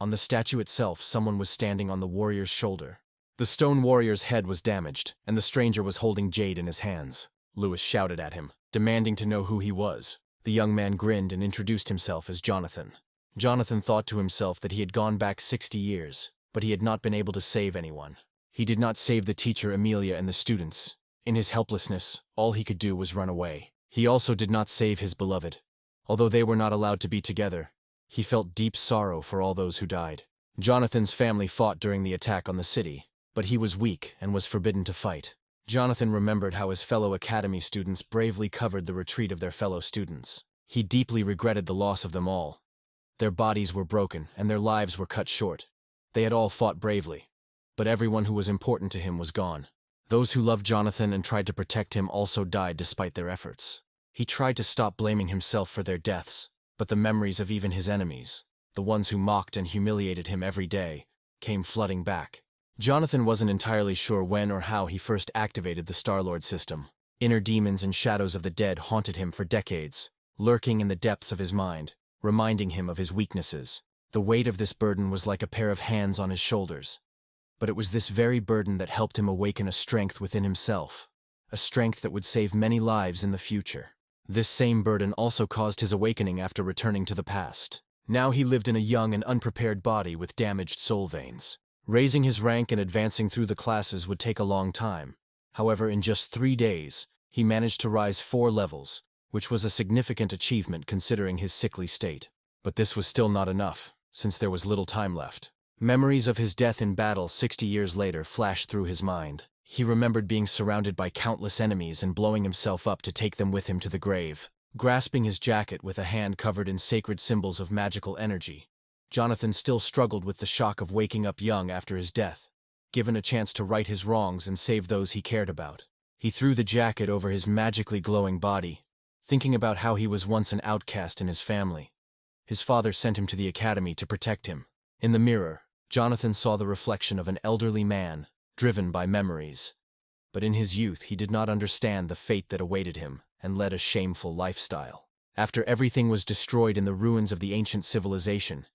On the statue itself, someone was standing on the warrior's shoulder. The stone warrior's head was damaged, and the stranger was holding jade in his hands. Louis shouted at him, demanding to know who he was. The young man grinned and introduced himself as Jonathan. Jonathan thought to himself that he had gone back 60 years, but he had not been able to save anyone. He did not save the teacher Amelia and the students. In his helplessness, all he could do was run away. He also did not save his beloved. Although they were not allowed to be together, he felt deep sorrow for all those who died. Jonathan's family fought during the attack on the city, but he was weak and was forbidden to fight. Jonathan remembered how his fellow academy students bravely covered the retreat of their fellow students. He deeply regretted the loss of them all. Their bodies were broken and their lives were cut short. They had all fought bravely, but everyone who was important to him was gone. Those who loved Jonathan and tried to protect him also died despite their efforts. He tried to stop blaming himself for their deaths, but the memories of even his enemies, the ones who mocked and humiliated him every day, came flooding back. Jonathan wasn't entirely sure when or how he first activated the Star-Lord system. Inner demons and shadows of the dead haunted him for decades, lurking in the depths of his mind, reminding him of his weaknesses. The weight of this burden was like a pair of hands on his shoulders. But it was this very burden that helped him awaken a strength within himself, a strength that would save many lives in the future. This same burden also caused his awakening after returning to the past. Now he lived in a young and unprepared body with damaged soul veins. Raising his rank and advancing through the classes would take a long time. However, in just 3 days, he managed to rise 4 levels, which was a significant achievement considering his sickly state. But this was still not enough, since there was little time left. Memories of his death in battle 60 years later flashed through his mind. He remembered being surrounded by countless enemies and blowing himself up to take them with him to the grave. Grasping his jacket with a hand covered in sacred symbols of magical energy, Jonathan still struggled with the shock of waking up young after his death, given a chance to right his wrongs and save those he cared about. He threw the jacket over his magically glowing body, thinking about how he was once an outcast in his family. His father sent him to the academy to protect him. In the mirror, Jonathan saw the reflection of an elderly man, driven by memories. But in his youth he did not understand the fate that awaited him and led a shameful lifestyle. After everything was destroyed in the ruins of the ancient civilization,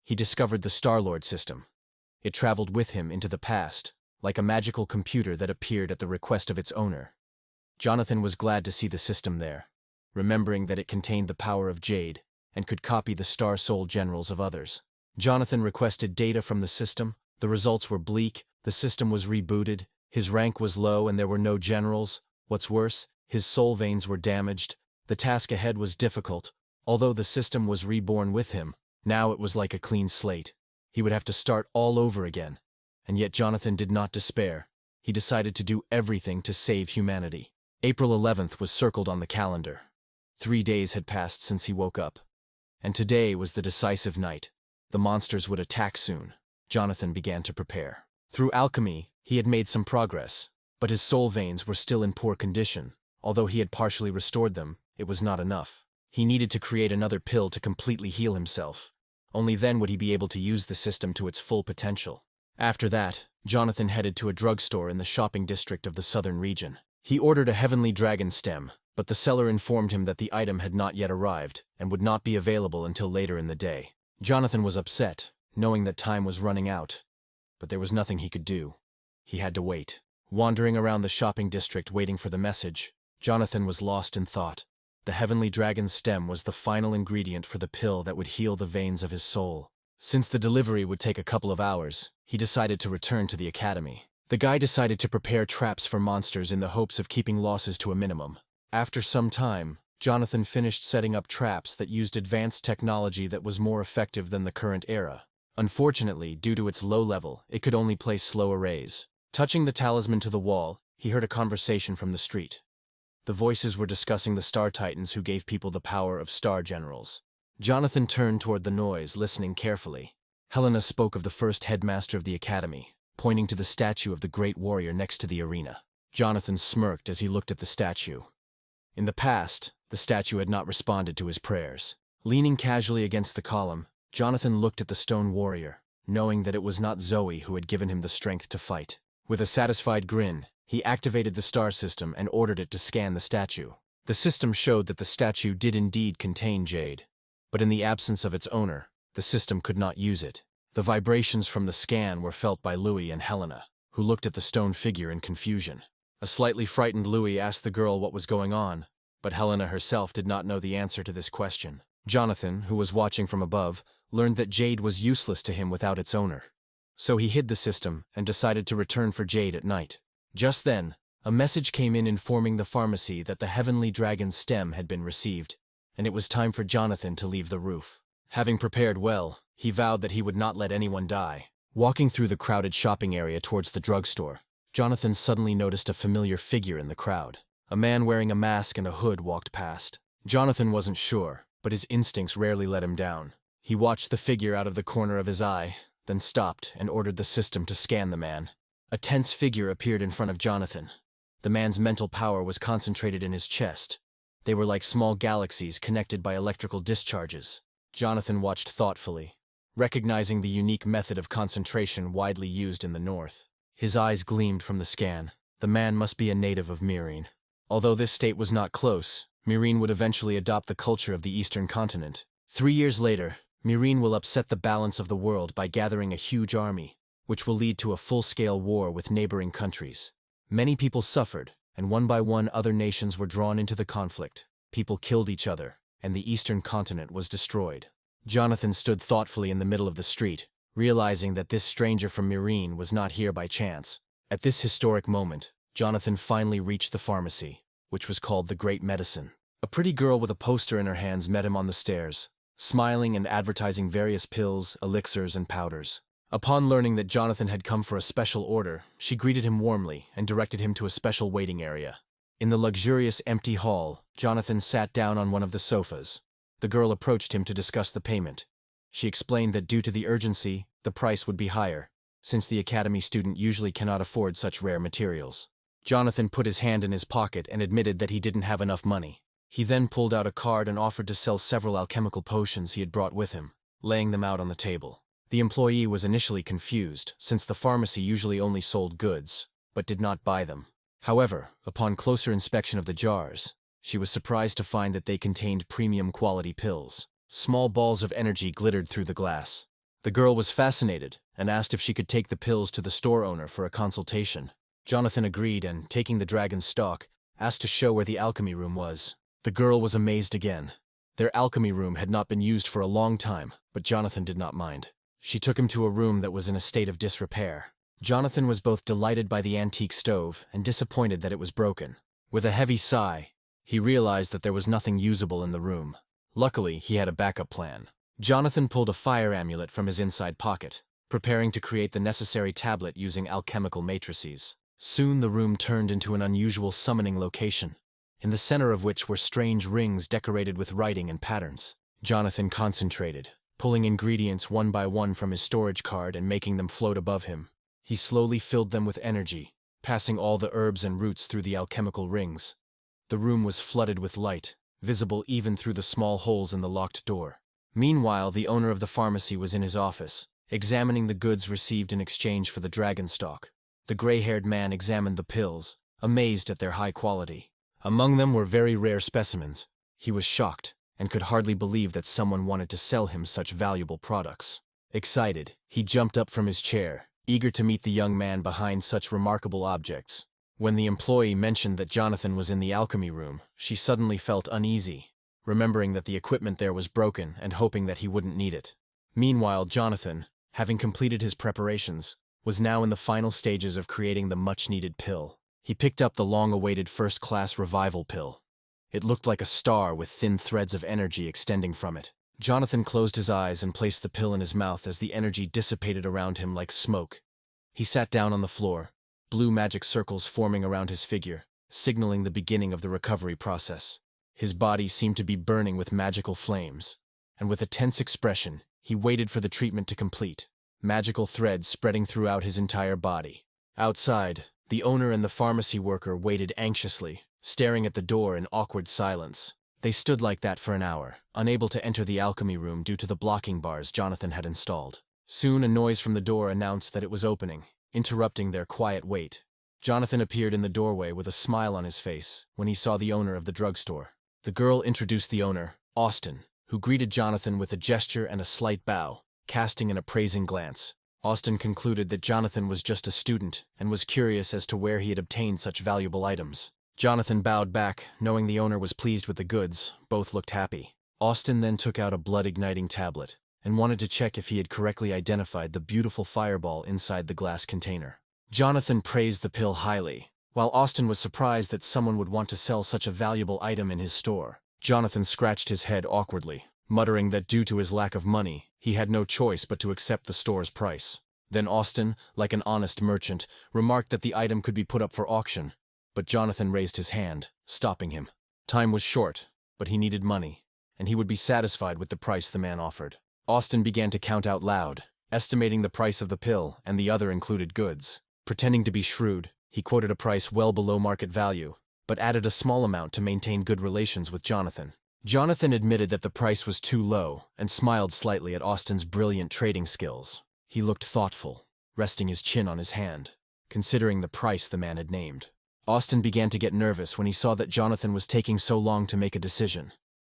he discovered the Star-Lord system. It traveled with him into the past, like a magical computer that appeared at the request of its owner. Jonathan was glad to see the system there, remembering that it contained the power of jade and could copy the Star Soul generals of others. Jonathan requested data from the system. The results were bleak, the system was rebooted, his rank was low and there were no generals. What's worse, his soul veins were damaged. The task ahead was difficult. Although the system was reborn with him, now it was like a clean slate. He would have to start all over again. And yet Jonathan did not despair. He decided to do everything to save humanity. April 11th was circled on the calendar. 3 days had passed since he woke up. And today was the decisive night. The monsters would attack soon. Jonathan began to prepare. Through alchemy, he had made some progress, but his soul veins were still in poor condition. Although he had partially restored them, it was not enough. He needed to create another pill to completely heal himself. Only then would he be able to use the system to its full potential. After that, Jonathan headed to a drugstore in the shopping district of the southern region. He ordered a heavenly dragon stem, but the seller informed him that the item had not yet arrived and would not be available until later in the day. Jonathan was upset, knowing that time was running out. But there was nothing he could do. He had to wait. Wandering around the shopping district waiting for the message, Jonathan was lost in thought. The heavenly dragon's stem was the final ingredient for the pill that would heal the veins of his soul. Since the delivery would take a couple of hours, he decided to return to the academy. The guy decided to prepare traps for monsters in the hopes of keeping losses to a minimum. After some time, Jonathan finished setting up traps that used advanced technology that was more effective than the current era. Unfortunately, due to its low level, it could only place slow arrays. Touching the talisman to the wall, he heard a conversation from the street. The voices were discussing the Star Titans who gave people the power of Star Generals. Jonathan turned toward the noise, listening carefully. Helena spoke of the first headmaster of the academy, pointing to the statue of the great warrior next to the arena. Jonathan smirked as he looked at the statue. In the past, the statue had not responded to his prayers. Leaning casually against the column, Jonathan looked at the stone warrior, knowing that it was not Zoe who had given him the strength to fight. With a satisfied grin, he activated the star system and ordered it to scan the statue. The system showed that the statue did indeed contain jade, but in the absence of its owner, the system could not use it. The vibrations from the scan were felt by Louis and Helena, who looked at the stone figure in confusion. A slightly frightened Louis asked the girl what was going on, but Helena herself did not know the answer to this question. Jonathan, who was watching from above, learned that jade was useless to him without its owner. So he hid the system and decided to return for jade at night. Just then, a message came in informing the pharmacy that the heavenly dragon's stem had been received, and it was time for Jonathan to leave the roof. Having prepared well, he vowed that he would not let anyone die. Walking through the crowded shopping area towards the drugstore, Jonathan suddenly noticed a familiar figure in the crowd. A man wearing a mask and a hood walked past. Jonathan wasn't sure, but his instincts rarely let him down. He watched the figure out of the corner of his eye, then stopped and ordered the system to scan the man. A tense figure appeared in front of Jonathan. The man's mental power was concentrated in his chest. They were like small galaxies connected by electrical discharges. Jonathan watched thoughtfully, recognizing the unique method of concentration widely used in the north. His eyes gleamed from the scan. The man must be a native of Myrene. Although this state was not close, Myrene would eventually adopt the culture of the eastern continent. 3 years later, Myrene will upset the balance of the world by gathering a huge army, which will lead to a full-scale war with neighboring countries. Many people suffered, and one by one other nations were drawn into the conflict. People killed each other, and the eastern continent was destroyed. Jonathan stood thoughtfully in the middle of the street, realizing that this stranger from Myrene was not here by chance. At this historic moment, Jonathan finally reached the pharmacy, which was called the Great Medicine. A pretty girl with a poster in her hands met him on the stairs, smiling and advertising various pills, elixirs, and powders. Upon learning that Jonathan had come for a special order, she greeted him warmly and directed him to a special waiting area. In the luxurious empty hall, Jonathan sat down on one of the sofas. The girl approached him to discuss the payment. She explained that due to the urgency, the price would be higher, since the academy student usually cannot afford such rare materials. Jonathan put his hand in his pocket and admitted that he didn't have enough money. He then pulled out a card and offered to sell several alchemical potions he had brought with him, laying them out on the table. The employee was initially confused, since the pharmacy usually only sold goods, but did not buy them. However, upon closer inspection of the jars, she was surprised to find that they contained premium quality pills. Small balls of energy glittered through the glass. The girl was fascinated and asked if she could take the pills to the store owner for a consultation. Jonathan agreed and, taking the dragon's stalk, asked to show where the alchemy room was. The girl was amazed again. Their alchemy room had not been used for a long time, but Jonathan did not mind. She took him to a room that was in a state of disrepair. Jonathan was both delighted by the antique stove and disappointed that it was broken. With a heavy sigh, he realized that there was nothing usable in the room. Luckily, he had a backup plan. Jonathan pulled a fire amulet from his inside pocket, preparing to create the necessary tablet using alchemical matrices. Soon the room turned into an unusual summoning location, in the center of which were strange rings decorated with writing and patterns. Jonathan concentrated, pulling ingredients one by one from his storage card and making them float above him. He slowly filled them with energy, passing all the herbs and roots through the alchemical rings. The room was flooded with light, visible even through the small holes in the locked door. Meanwhile, the owner of the pharmacy was in his office, examining the goods received in exchange for the dragon stalk. The gray-haired man examined the pills, amazed at their high quality. Among them were very rare specimens. He was shocked, and could hardly believe that someone wanted to sell him such valuable products. Excited, he jumped up from his chair, eager to meet the young man behind such remarkable objects. When the employee mentioned that Jonathan was in the alchemy room, she suddenly felt uneasy, remembering that the equipment there was broken and hoping that he wouldn't need it. Meanwhile, Jonathan, having completed his preparations, was now in the final stages of creating the much-needed pill. He picked up the long-awaited first-class revival pill. It looked like a star with thin threads of energy extending from it. Jonathan closed his eyes and placed the pill in his mouth as the energy dissipated around him like smoke. He sat down on the floor, blue magic circles forming around his figure, signaling the beginning of the recovery process. His body seemed to be burning with magical flames, and with a tense expression, he waited for the treatment to complete, magical threads spreading throughout his entire body. Outside, the owner and the pharmacy worker waited anxiously, staring at the door in awkward silence. They stood like that for an hour, unable to enter the alchemy room due to the blocking bars Jonathan had installed. Soon a noise from the door announced that it was opening, interrupting their quiet wait. Jonathan appeared in the doorway with a smile on his face when he saw the owner of the drugstore. The girl introduced the owner, Austin, who greeted Jonathan with a gesture and a slight bow, casting an appraising glance. Austin concluded that Jonathan was just a student and was curious as to where he had obtained such valuable items. Jonathan bowed back, knowing the owner was pleased with the goods. Both looked happy. Austin then took out a blood-igniting tablet and wanted to check if he had correctly identified the beautiful fireball inside the glass container. Jonathan praised the pill highly, while Austin was surprised that someone would want to sell such a valuable item in his store. Jonathan scratched his head awkwardly, muttering that due to his lack of money, he had no choice but to accept the store's price. Then Austin, like an honest merchant, remarked that the item could be put up for auction, but Jonathan raised his hand, stopping him. Time was short, but he needed money, and he would be satisfied with the price the man offered. Austin began to count out loud, estimating the price of the pill and the other included goods. Pretending to be shrewd, he quoted a price well below market value, but added a small amount to maintain good relations with Jonathan. Jonathan admitted that the price was too low and smiled slightly at Austin's brilliant trading skills. He looked thoughtful, resting his chin on his hand, considering the price the man had named. Austin began to get nervous when he saw that Jonathan was taking so long to make a decision,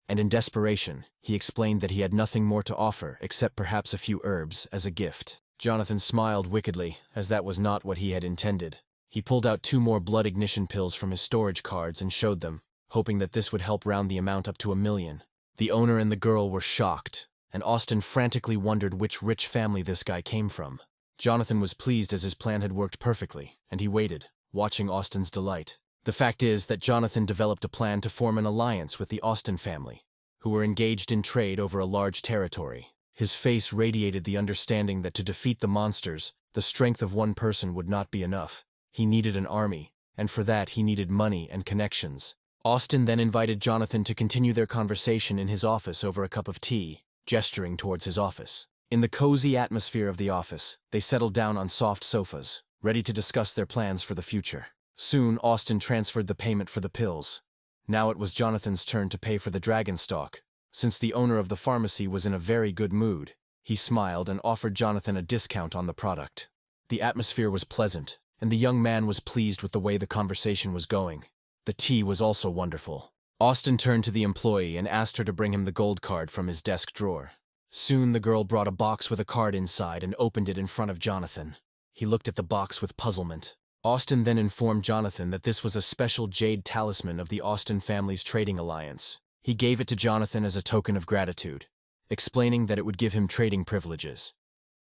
and in desperation, he explained that he had nothing more to offer except perhaps a few herbs as a gift. Jonathan smiled wickedly, as that was not what he had intended. He pulled out 2 more blood ignition pills from his storage cards and showed them, hoping that this would help round the amount up to $1 million. The owner and the girl were shocked, and Austin frantically wondered which rich family this guy came from. Jonathan was pleased as his plan had worked perfectly, and he waited, watching Austin's delight. The fact is that Jonathan developed a plan to form an alliance with the Austin family, who were engaged in trade over a large territory. His face radiated the understanding that to defeat the monsters, the strength of one person would not be enough. He needed an army, and for that he needed money and connections. Austin then invited Jonathan to continue their conversation in his office over a cup of tea, gesturing towards his office. In the cozy atmosphere of the office, they settled down on soft sofas, ready to discuss their plans for the future. Soon, Austin transferred the payment for the pills. Now it was Jonathan's turn to pay for the dragon stock. Since the owner of the pharmacy was in a very good mood, he smiled and offered Jonathan a discount on the product. The atmosphere was pleasant, and the young man was pleased with the way the conversation was going. The tea was also wonderful. Austin turned to the employee and asked her to bring him the gold card from his desk drawer. Soon the girl brought a box with a card inside and opened it in front of Jonathan. He looked at the box with puzzlement. Austin then informed Jonathan that this was a special jade talisman of the Austin family's trading alliance. He gave it to Jonathan as a token of gratitude, explaining that it would give him trading privileges.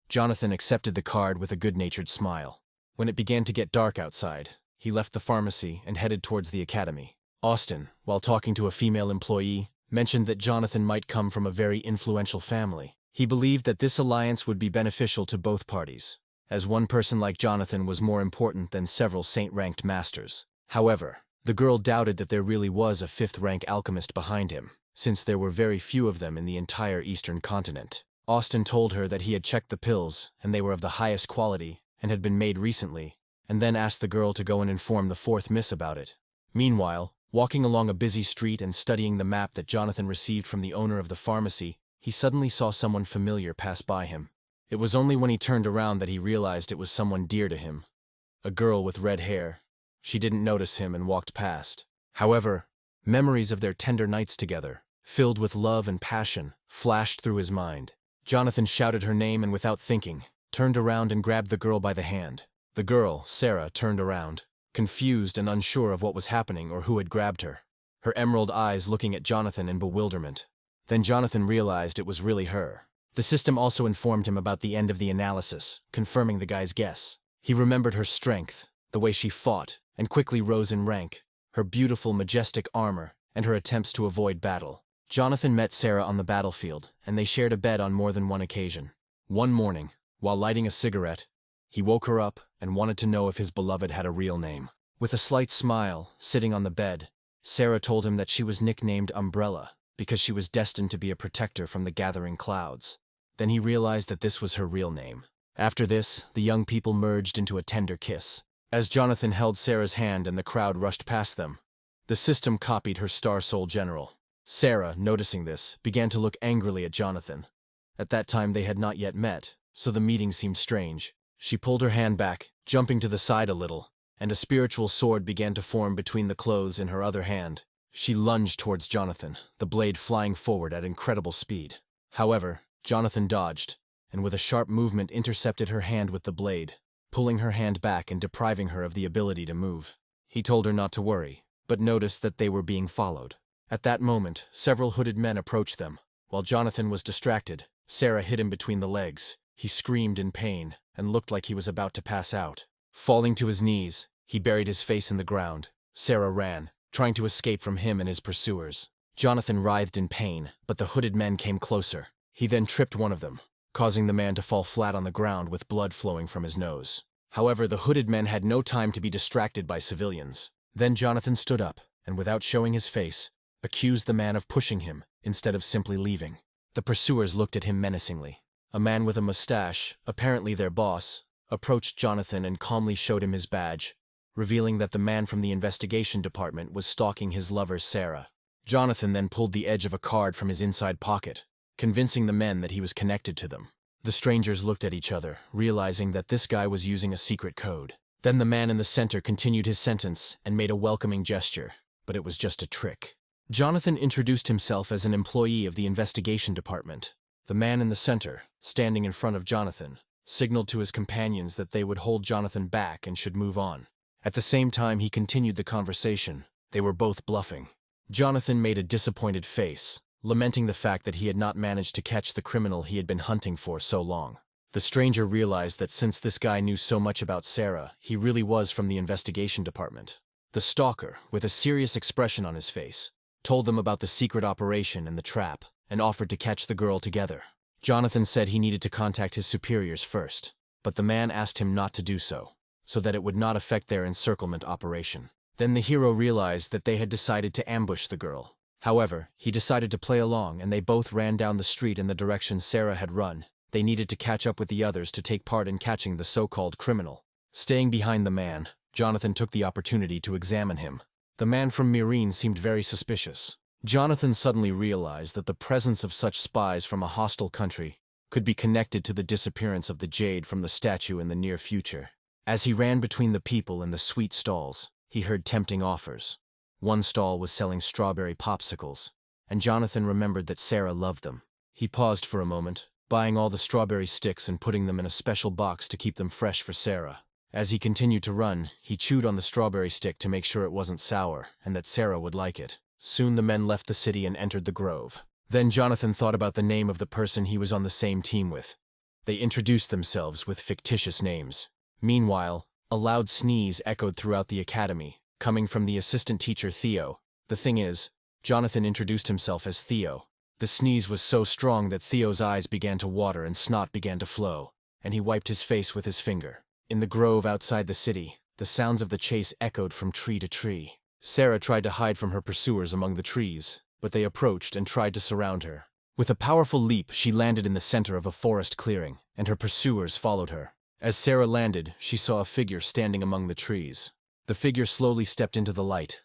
Jonathan accepted the card with a good-natured smile. When it began to get dark outside, he left the pharmacy and headed towards the academy. Austin, while talking to a female employee, mentioned that Jonathan might come from a very influential family. He believed that this alliance would be beneficial to both parties, as one person like Jonathan was more important than several saint-ranked masters. However, the girl doubted that there really was a fifth-rank alchemist behind him, since there were very few of them in the entire eastern continent. Austin told her that he had checked the pills, and they were of the highest quality, and had been made recently, and then asked the girl to go and inform the fourth miss about it. Meanwhile, walking along a busy street and studying the map that Jonathan received from the owner of the pharmacy, he suddenly saw someone familiar pass by him. It was only when he turned around that he realized it was someone dear to him. A girl with red hair. She didn't notice him and walked past. However, memories of their tender nights together, filled with love and passion, flashed through his mind. Jonathan shouted her name and without thinking, turned around and grabbed the girl by the hand. The girl, Sarah, turned around, confused and unsure of what was happening or who had grabbed her, her emerald eyes looking at Jonathan in bewilderment. Then Jonathan realized it was really her. The system also informed him about the end of the analysis, confirming the guy's guess. He remembered her strength, the way she fought, and quickly rose in rank, her beautiful, majestic armor, and her attempts to avoid battle. Jonathan met Sarah on the battlefield, and they shared a bed on more than one occasion. One morning, while lighting a cigarette, he woke her up and wanted to know if his beloved had a real name. With a slight smile, sitting on the bed, Sarah told him that she was nicknamed Umbrella because she was destined to be a protector from the gathering clouds. Then he realized that this was her real name. After this, the young people merged into a tender kiss. As Jonathan held Sarah's hand and the crowd rushed past them, the system copied her Star Soul General. Sarah, noticing this, began to look angrily at Jonathan. At that time they had not yet met, so the meeting seemed strange. She pulled her hand back, jumping to the side a little, and a spiritual sword began to form between the clothes in her other hand. She lunged towards Jonathan, the blade flying forward at incredible speed. However, Jonathan dodged, and with a sharp movement intercepted her hand with the blade, pulling her hand back and depriving her of the ability to move. He told her not to worry, but noticed that they were being followed. At that moment, several hooded men approached them. While Jonathan was distracted, Sarah hit him between the legs. He screamed in pain and looked like he was about to pass out. Falling to his knees, he buried his face in the ground. Sarah ran, trying to escape from him and his pursuers. Jonathan writhed in pain, but the hooded men came closer. He then tripped one of them, causing the man to fall flat on the ground with blood flowing from his nose. However, the hooded men had no time to be distracted by civilians. Then Jonathan stood up, and without showing his face, accused the man of pushing him instead of simply leaving. The pursuers looked at him menacingly. A man with a mustache, apparently their boss, approached Jonathan and calmly showed him his badge, revealing that the man from the investigation department was stalking his lover Sarah. Jonathan then pulled the edge of a card from his inside pocket, convincing the men that he was connected to them. The strangers looked at each other, realizing that this guy was using a secret code. Then the man in the center continued his sentence and made a welcoming gesture, but it was just a trick. Jonathan introduced himself as an employee of the investigation department. The man in the center, standing in front of Jonathan, signaled to his companions that they would hold Jonathan back and should move on. At the same time he continued the conversation. They were both bluffing. Jonathan made a disappointed face, lamenting the fact that he had not managed to catch the criminal he had been hunting for so long. The stranger realized that since this guy knew so much about Sarah, he really was from the investigation department. The stalker, with a serious expression on his face, told them about the secret operation and the trap, and offered to catch the girl together. Jonathan said he needed to contact his superiors first, but the man asked him not to do so that it would not affect their encirclement operation. Then the hero realized that they had decided to ambush the girl. However, he decided to play along and they both ran down the street in the direction Sarah had run. They needed to catch up with the others to take part in catching the so-called criminal. Staying behind the man, Jonathan took the opportunity to examine him. The man from Myrene seemed very suspicious. Jonathan suddenly realized that the presence of such spies from a hostile country could be connected to the disappearance of the jade from the statue in the near future. As he ran between the people and the sweet stalls, he heard tempting offers. One stall was selling strawberry popsicles, and Jonathan remembered that Sarah loved them. He paused for a moment, buying all the strawberry sticks and putting them in a special box to keep them fresh for Sarah. As he continued to run, he chewed on the strawberry stick to make sure it wasn't sour and that Sarah would like it. Soon the men left the city and entered the grove. Then Jonathan thought about the name of the person he was on the same team with. They introduced themselves with fictitious names. Meanwhile, a loud sneeze echoed throughout the academy, coming from the assistant teacher Theo. The thing is, Jonathan introduced himself as Theo. The sneeze was so strong that Theo's eyes began to water and snot began to flow, and he wiped his face with his finger. In the grove outside the city, the sounds of the chase echoed from tree to tree. Sarah tried to hide from her pursuers among the trees, but they approached and tried to surround her. With a powerful leap, she landed in the center of a forest clearing, and her pursuers followed her. As Sarah landed, she saw a figure standing among the trees. The figure slowly stepped into the light.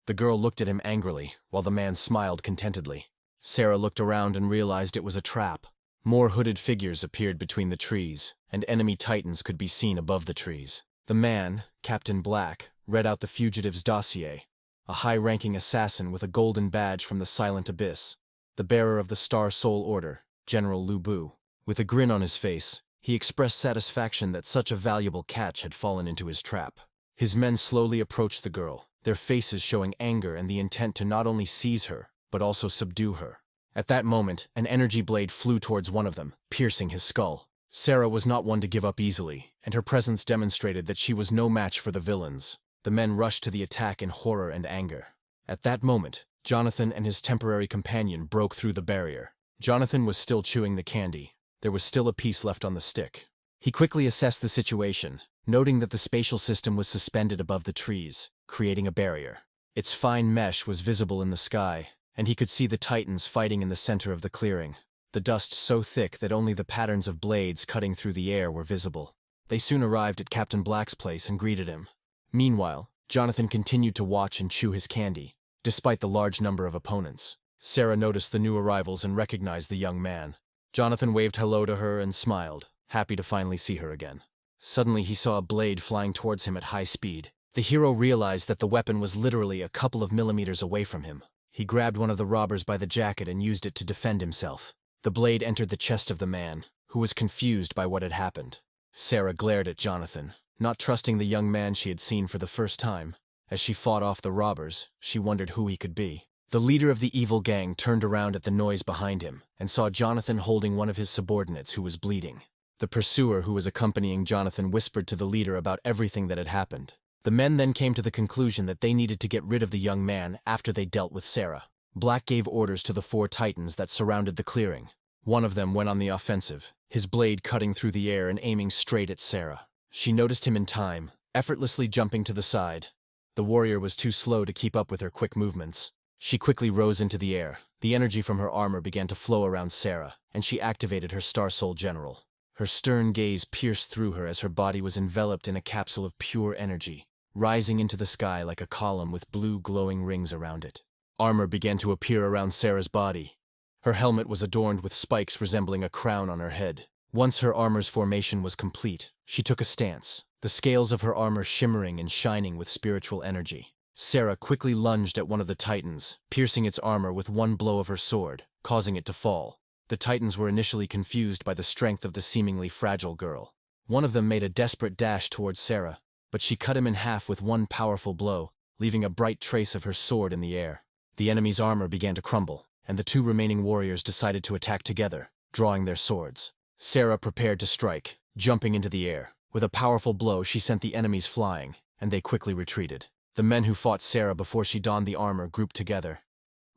The girl looked at him angrily, while the man smiled contentedly. Sarah looked around and realized it was a trap. More hooded figures appeared between the trees, and enemy titans could be seen above the trees. The man, Captain Black, read out the fugitive's dossier, a high-ranking assassin with a golden badge from the Silent Abyss, the bearer of the Star Soul Order, General Lu Bu. With a grin on his face, he expressed satisfaction that such a valuable catch had fallen into his trap. His men slowly approached the girl, their faces showing anger and the intent to not only seize her, but also subdue her. At that moment, an energy blade flew towards one of them, piercing his skull. Sarah was not one to give up easily, and her presence demonstrated that she was no match for the villains. The men rushed to the attack in horror and anger. At that moment, Jonathan and his temporary companion broke through the barrier. Jonathan was still chewing the candy. There was still a piece left on the stick. He quickly assessed the situation, noting that the spatial system was suspended above the trees, creating a barrier. Its fine mesh was visible in the sky, and he could see the titans fighting in the center of the clearing, the dust so thick that only the patterns of blades cutting through the air were visible. They soon arrived at Captain Black's place and greeted him. Meanwhile, Jonathan continued to watch and chew his candy, despite the large number of opponents. Sarah noticed the new arrivals and recognized the young man. Jonathan waved hello to her and smiled, happy to finally see her again. Suddenly he saw a blade flying towards him at high speed. The hero realized that the weapon was literally a couple of millimeters away from him. He grabbed one of the robbers by the jacket and used it to defend himself. The blade entered the chest of the man, who was confused by what had happened. Sarah glared at Jonathan, not trusting the young man she had seen for the first time. As she fought off the robbers, she wondered who he could be. The leader of the evil gang turned around at the noise behind him and saw Jonathan holding one of his subordinates who was bleeding. The pursuer who was accompanying Jonathan whispered to the leader about everything that had happened. The men then came to the conclusion that they needed to get rid of the young man after they dealt with Sarah. Black gave orders to the 4 titans that surrounded the clearing. One of them went on the offensive, his blade cutting through the air and aiming straight at Sarah. She noticed him in time, effortlessly jumping to the side. The warrior was too slow to keep up with her quick movements. She quickly rose into the air. The energy from her armor began to flow around Sarah, and she activated her Star Soul General. Her stern gaze pierced through her as her body was enveloped in a capsule of pure energy, rising into the sky like a column with blue glowing rings around it. Armor began to appear around Sarah's body. Her helmet was adorned with spikes resembling a crown on her head. Once her armor's formation was complete, she took a stance, the scales of her armor shimmering and shining with spiritual energy. Sarah quickly lunged at one of the titans, piercing its armor with one blow of her sword, causing it to fall. The titans were initially confused by the strength of the seemingly fragile girl. One of them made a desperate dash towards Sarah, but she cut him in half with one powerful blow, leaving a bright trace of her sword in the air. The enemy's armor began to crumble, and the 2 remaining warriors decided to attack together, drawing their swords. Sarah prepared to strike, jumping into the air. With a powerful blow, she sent the enemies flying, and they quickly retreated. The men who fought Sarah before she donned the armor grouped together,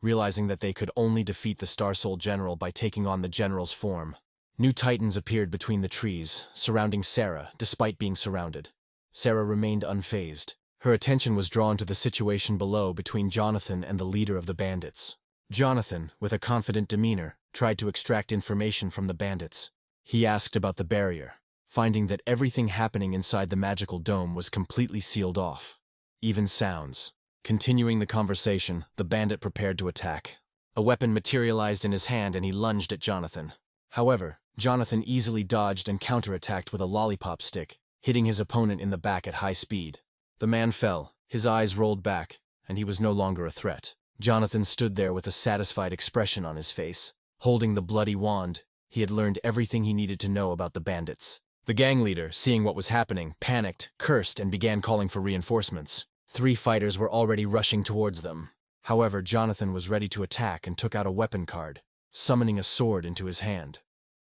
realizing that they could only defeat the Star Soul General by taking on the General's form. New titans appeared between the trees, surrounding Sarah, despite being surrounded. Sarah remained unfazed. Her attention was drawn to the situation below between Jonathan and the leader of the bandits. Jonathan, with a confident demeanor, tried to extract information from the bandits. He asked about the barrier. finding that everything happening inside the magical dome was completely sealed off. Even sounds. Continuing the conversation, the bandit prepared to attack. A weapon materialized in his hand and he lunged at Jonathan. However, Jonathan easily dodged and counterattacked with a lollipop stick, hitting his opponent in the back at high speed. The man fell, his eyes rolled back, and he was no longer a threat. Jonathan stood there with a satisfied expression on his face. Holding the bloody wand, he had learned everything he needed to know about the bandits. The gang leader, seeing what was happening, panicked, cursed, and began calling for reinforcements. 3 fighters were already rushing towards them. However, Jonathan was ready to attack and took out a weapon card, summoning a sword into his hand.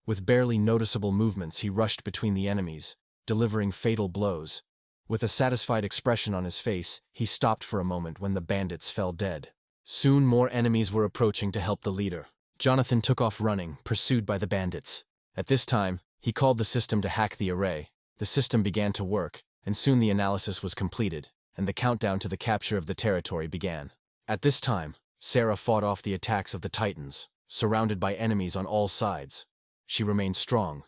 With barely noticeable movements, he rushed between the enemies, delivering fatal blows. With a satisfied expression on his face, he stopped for a moment when the bandits fell dead. Soon more enemies were approaching to help the leader. Jonathan took off running, pursued by the bandits. At this time, he called the system to hack the array. The system began to work, and soon the analysis was completed, and the countdown to the capture of the territory began. At this time, Sarah fought off the attacks of the Titans, surrounded by enemies on all sides. She remained strong,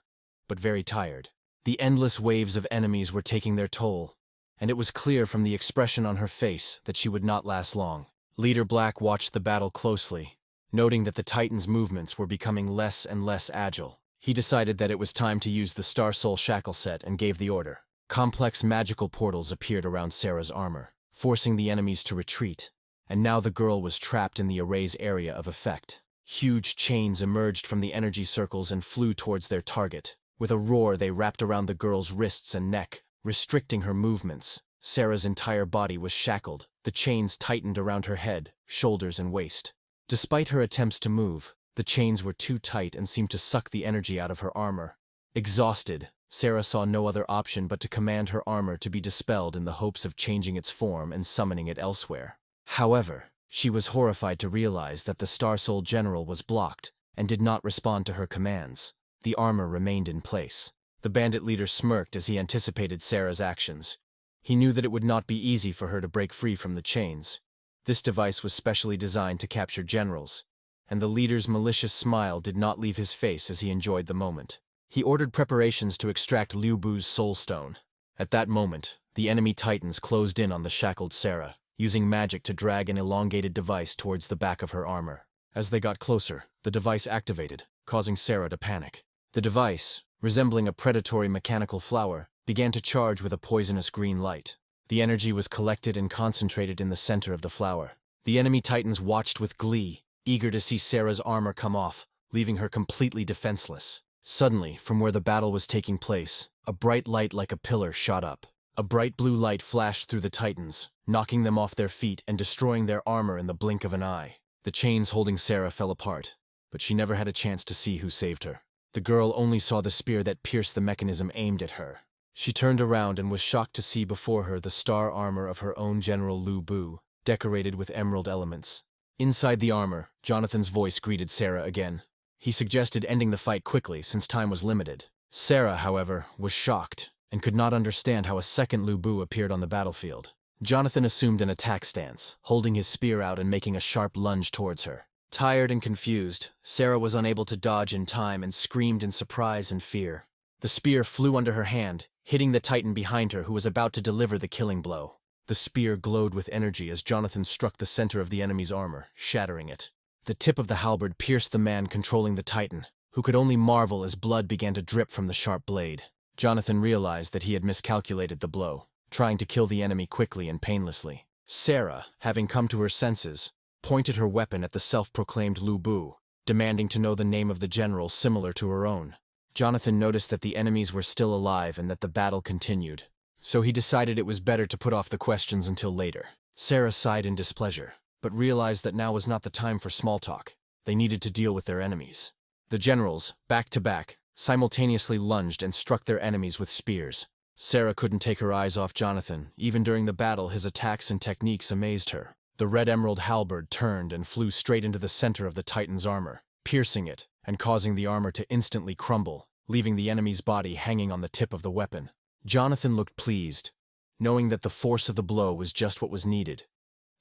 but very tired. The endless waves of enemies were taking their toll, and it was clear from the expression on her face that she would not last long. Leader Black watched the battle closely, noting that the Titans' movements were becoming less and less agile. He decided that it was time to use the Star Soul Shackle set and gave the order. Complex magical portals appeared around Sarah's armor, forcing the enemies to retreat, and now the girl was trapped in the array's area of effect. Huge chains emerged from the energy circles and flew towards their target. With a roar, they wrapped around the girl's wrists and neck, restricting her movements. Sarah's entire body was shackled. The chains tightened around her head, shoulders, and waist. Despite her attempts to move, the chains were too tight and seemed to suck the energy out of her armor. Exhausted, Sarah saw no other option but to command her armor to be dispelled in the hopes of changing its form and summoning it elsewhere. However, she was horrified to realize that the Star Soul General was blocked and did not respond to her commands. The armor remained in place. The bandit leader smirked as he anticipated Sarah's actions. He knew that it would not be easy for her to break free from the chains. This device was specially designed to capture generals, and the leader's malicious smile did not leave his face as he enjoyed the moment. He ordered preparations to extract Liu Bu's soul stone. At that moment, the enemy titans closed in on the shackled Sarah, using magic to drag an elongated device towards the back of her armor. As they got closer, the device activated, causing Sarah to panic. The device, resembling a predatory mechanical flower, began to charge with a poisonous green light. The energy was collected and concentrated in the center of the flower. The enemy titans watched with glee, eager to see Sarah's armor come off, leaving her completely defenseless. Suddenly, from where the battle was taking place, a bright light like a pillar shot up. A bright blue light flashed through the titans, knocking them off their feet and destroying their armor in the blink of an eye. The chains holding Sarah fell apart, but she never had a chance to see who saved her. The girl only saw the spear that pierced the mechanism aimed at her. She turned around and was shocked to see before her the star armor of her own General Liu Bu, decorated with emerald elements. Inside the armor, Jonathan's voice greeted Sarah again. He suggested ending the fight quickly since time was limited. Sarah, however, was shocked and could not understand how a second Liu Bu appeared on the battlefield. Jonathan assumed an attack stance, holding his spear out and making a sharp lunge towards her. Tired and confused, Sarah was unable to dodge in time and screamed in surprise and fear. The spear flew under her hand, hitting the titan behind her who was about to deliver the killing blow. The spear glowed with energy as Jonathan struck the center of the enemy's armor, shattering it. The tip of the halberd pierced the man controlling the titan, who could only marvel as blood began to drip from the sharp blade. Jonathan realized that he had miscalculated the blow, trying to kill the enemy quickly and painlessly. Sarah, having come to her senses, pointed her weapon at the self-proclaimed Liu Bu, demanding to know the name of the general similar to her own. Jonathan noticed that the enemies were still alive and that the battle continued, so he decided it was better to put off the questions until later. Sarah sighed in displeasure, but realized that now was not the time for small talk. They needed to deal with their enemies. The generals, back to back, simultaneously lunged and struck their enemies with spears. Sarah couldn't take her eyes off Jonathan. Even during the battle, his attacks and techniques amazed her. The red emerald halberd turned and flew straight into the center of the titan's armor, piercing it and causing the armor to instantly crumble, leaving the enemy's body hanging on the tip of the weapon. Jonathan looked pleased, knowing that the force of the blow was just what was needed.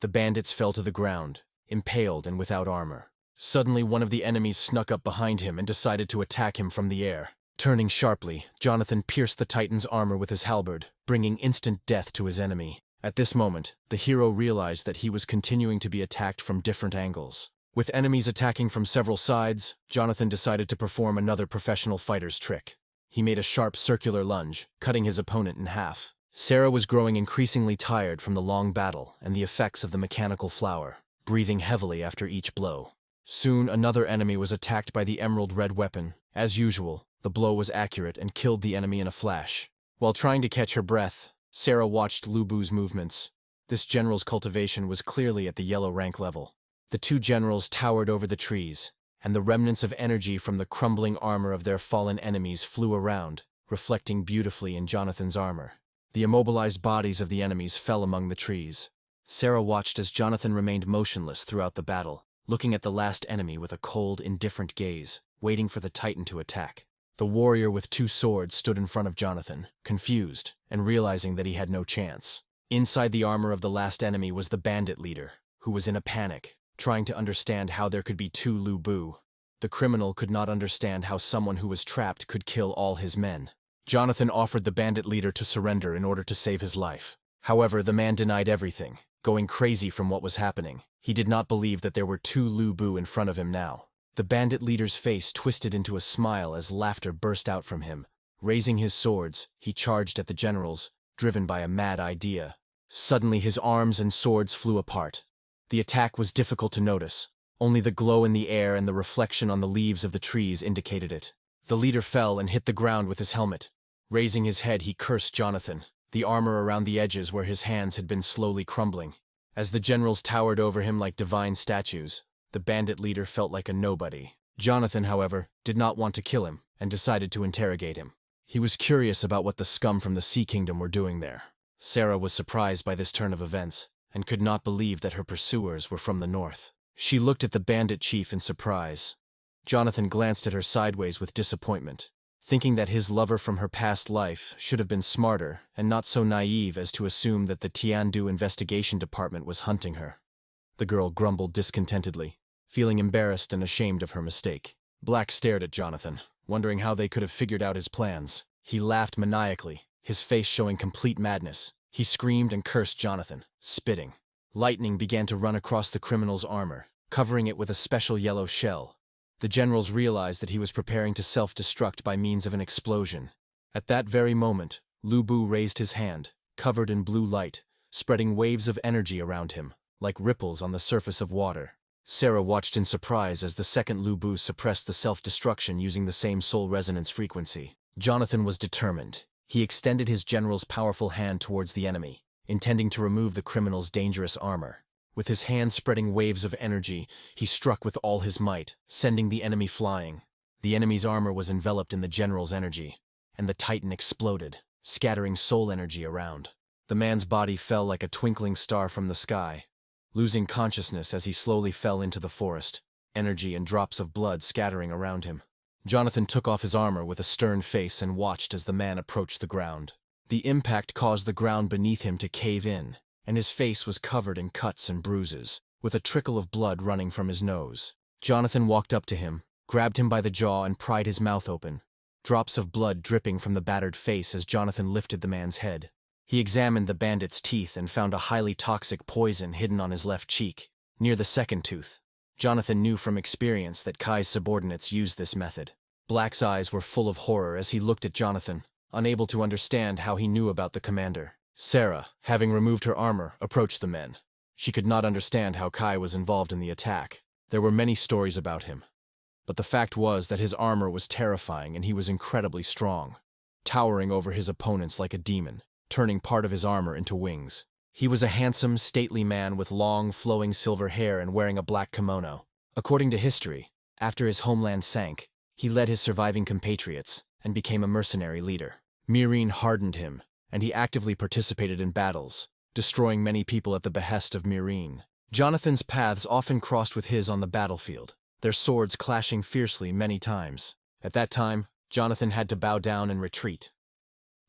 The bandits fell to the ground, impaled and without armor. Suddenly, one of the enemies snuck up behind him and decided to attack him from the air. Turning sharply, Jonathan pierced the Titan's armor with his halberd, bringing instant death to his enemy. At this moment, the hero realized that he was continuing to be attacked from different angles. With enemies attacking from several sides, Jonathan decided to perform another professional fighter's trick. He made a sharp circular lunge, cutting his opponent in half. Sarah was growing increasingly tired from the long battle and the effects of the mechanical flower, breathing heavily after each blow. Soon another enemy was attacked by the emerald red weapon. As usual, the blow was accurate and killed the enemy in a flash. While trying to catch her breath, Sarah watched Lu Bu's movements. This general's cultivation was clearly at the yellow rank level. The two generals towered over the trees, and the remnants of energy from the crumbling armor of their fallen enemies flew around, reflecting beautifully in Jonathan's armor. The immobilized bodies of the enemies fell among the trees. Sarah watched as Jonathan remained motionless throughout the battle, looking at the last enemy with a cold, indifferent gaze, waiting for the Titan to attack. The warrior with two swords stood in front of Jonathan, confused, and realizing that he had no chance. Inside the armor of the last enemy was the bandit leader, who was in a panic, trying to understand how there could be two Lu Bu. The criminal could not understand how someone who was trapped could kill all his men. Jonathan offered the bandit leader to surrender in order to save his life. However, the man denied everything, going crazy from what was happening. He did not believe that there were two Lu Bu in front of him now. The bandit leader's face twisted into a smile as laughter burst out from him. Raising his swords, he charged at the generals, driven by a mad idea. Suddenly his arms and swords flew apart. The attack was difficult to notice. Only the glow in the air and the reflection on the leaves of the trees indicated it. The leader fell and hit the ground with his helmet. Raising his head, he cursed Jonathan, the armor around the edges where his hands had been slowly crumbling. As the generals towered over him like divine statues, the bandit leader felt like a nobody. Jonathan, however, did not want to kill him and decided to interrogate him. He was curious about what the scum from the Sea Kingdom were doing there. Sarah was surprised by this turn of events and could not believe that her pursuers were from the north. She looked at the bandit chief in surprise. Jonathan glanced at her sideways with disappointment, thinking that his lover from her past life should have been smarter and not so naive as to assume that the Tiandu investigation department was hunting her. The girl grumbled discontentedly, feeling embarrassed and ashamed of her mistake. Black stared at Jonathan, wondering how they could have figured out his plans. He laughed maniacally, his face showing complete madness. He screamed and cursed Jonathan, spitting. Lightning began to run across the criminal's armor, covering it with a special yellow shell. The generals realized that he was preparing to self-destruct by means of an explosion. At that very moment, Lu Bu raised his hand, covered in blue light, spreading waves of energy around him, like ripples on the surface of water. Sarah watched in surprise as the second Lu Bu suppressed the self-destruction using the same soul resonance frequency. Jonathan was determined. He extended his general's powerful hand towards the enemy, intending to remove the criminal's dangerous armor. With his hand spreading waves of energy, he struck with all his might, sending the enemy flying. The enemy's armor was enveloped in the general's energy, and the Titan exploded, scattering soul energy around. The man's body fell like a twinkling star from the sky, losing consciousness as he slowly fell into the forest, energy and drops of blood scattering around him. Jonathan took off his armor with a stern face and watched as the man approached the ground. The impact caused the ground beneath him to cave in, and his face was covered in cuts and bruises, with a trickle of blood running from his nose. Jonathan walked up to him, grabbed him by the jaw and pried his mouth open, drops of blood dripping from the battered face as Jonathan lifted the man's head. He examined the bandit's teeth and found a highly toxic poison hidden on his left cheek, near the second tooth. Jonathan knew from experience that Kai's subordinates used this method. Black's eyes were full of horror as he looked at Jonathan, unable to understand how he knew about the commander. Sarah, having removed her armor, approached the men. She could not understand how Kai was involved in the attack. There were many stories about him, but the fact was that his armor was terrifying and he was incredibly strong, towering over his opponents like a demon, turning part of his armor into wings. He was a handsome, stately man with long, flowing silver hair and wearing a black kimono. According to history, after his homeland sank, he led his surviving compatriots and became a mercenary leader. Myrine hardened him, and he actively participated in battles, destroying many people at the behest of Myrine. Jonathan's paths often crossed with his on the battlefield, their swords clashing fiercely many times. At that time, Jonathan had to bow down and retreat.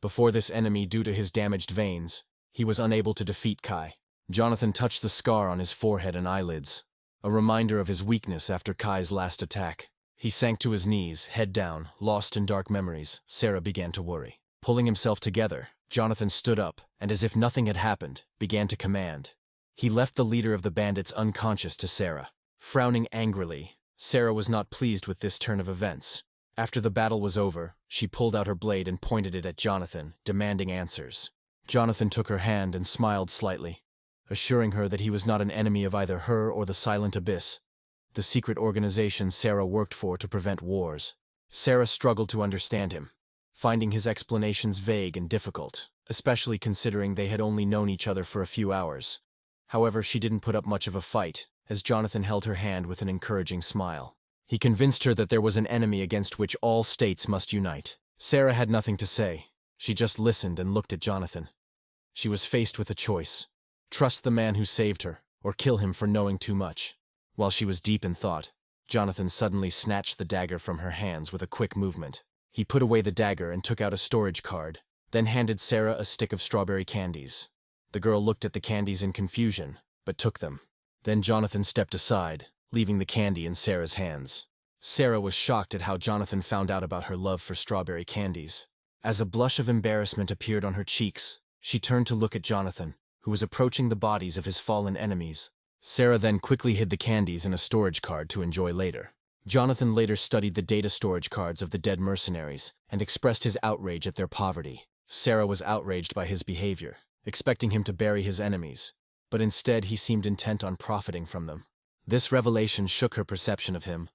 Before this enemy, due to his damaged veins, he was unable to defeat Kai. Jonathan touched the scar on his forehead and eyelids, a reminder of his weakness after Kai's last attack. He sank to his knees, head down, lost in dark memories. Sarah began to worry. Pulling himself together, Jonathan stood up, and as if nothing had happened, began to command. He left the leader of the bandits unconscious to Sarah. Frowning angrily, Sarah was not pleased with this turn of events. After the battle was over, she pulled out her blade and pointed it at Jonathan, demanding answers. Jonathan took her hand and smiled slightly, assuring her that he was not an enemy of either her or the Silent Abyss, the secret organization Sarah worked for to prevent wars. Sarah struggled to understand him, finding his explanations vague and difficult, especially considering they had only known each other for a few hours. However, she didn't put up much of a fight, as Jonathan held her hand with an encouraging smile. He convinced her that there was an enemy against which all states must unite. Sarah had nothing to say. She just listened and looked at Jonathan. She was faced with a choice: trust the man who saved her, or kill him for knowing too much. While she was deep in thought, Jonathan suddenly snatched the dagger from her hands with a quick movement. He put away the dagger and took out a storage card, then handed Sarah a stick of strawberry candies. The girl looked at the candies in confusion, but took them. Then Jonathan stepped aside, leaving the candy in Sarah's hands. Sarah was shocked at how Jonathan found out about her love for strawberry candies. As a blush of embarrassment appeared on her cheeks, she turned to look at Jonathan, who was approaching the bodies of his fallen enemies. Sarah then quickly hid the candies in a storage card to enjoy later. Jonathan later studied the data storage cards of the dead mercenaries and expressed his outrage at their poverty. Sarah was outraged by his behavior, expecting him to bury his enemies, but instead he seemed intent on profiting from them. This revelation shook her perception of him,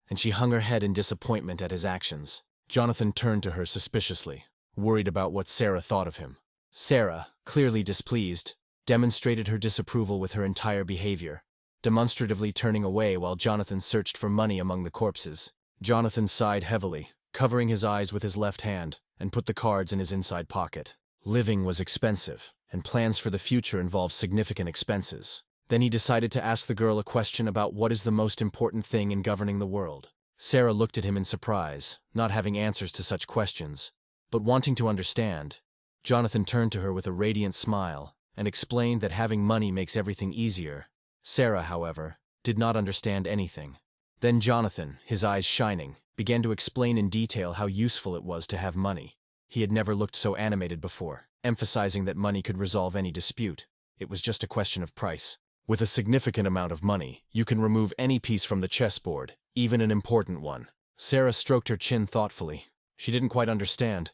and she hung her head in disappointment at his actions. Jonathan turned to her suspiciously, worried about what Sarah thought of him. Sarah, clearly displeased, demonstrated her disapproval with her entire behavior, demonstratively turning away while Jonathan searched for money among the corpses. Jonathan sighed heavily, covering his eyes with his left hand, and put the cards in his inside pocket. Living was expensive, and plans for the future involved significant expenses. Then he decided to ask the girl a question about what is the most important thing in governing the world. Sarah looked at him in surprise, not having answers to such questions, but wanting to understand. Jonathan turned to her with a radiant smile and explained that having money makes everything easier. Sarah, however, did not understand anything. Then Jonathan, his eyes shining, began to explain in detail how useful it was to have money. He had never looked so animated before, emphasizing that money could resolve any dispute. It was just a question of price. With a significant amount of money, you can remove any piece from the chessboard, even an important one. Sarah stroked her chin thoughtfully. She didn't quite understand,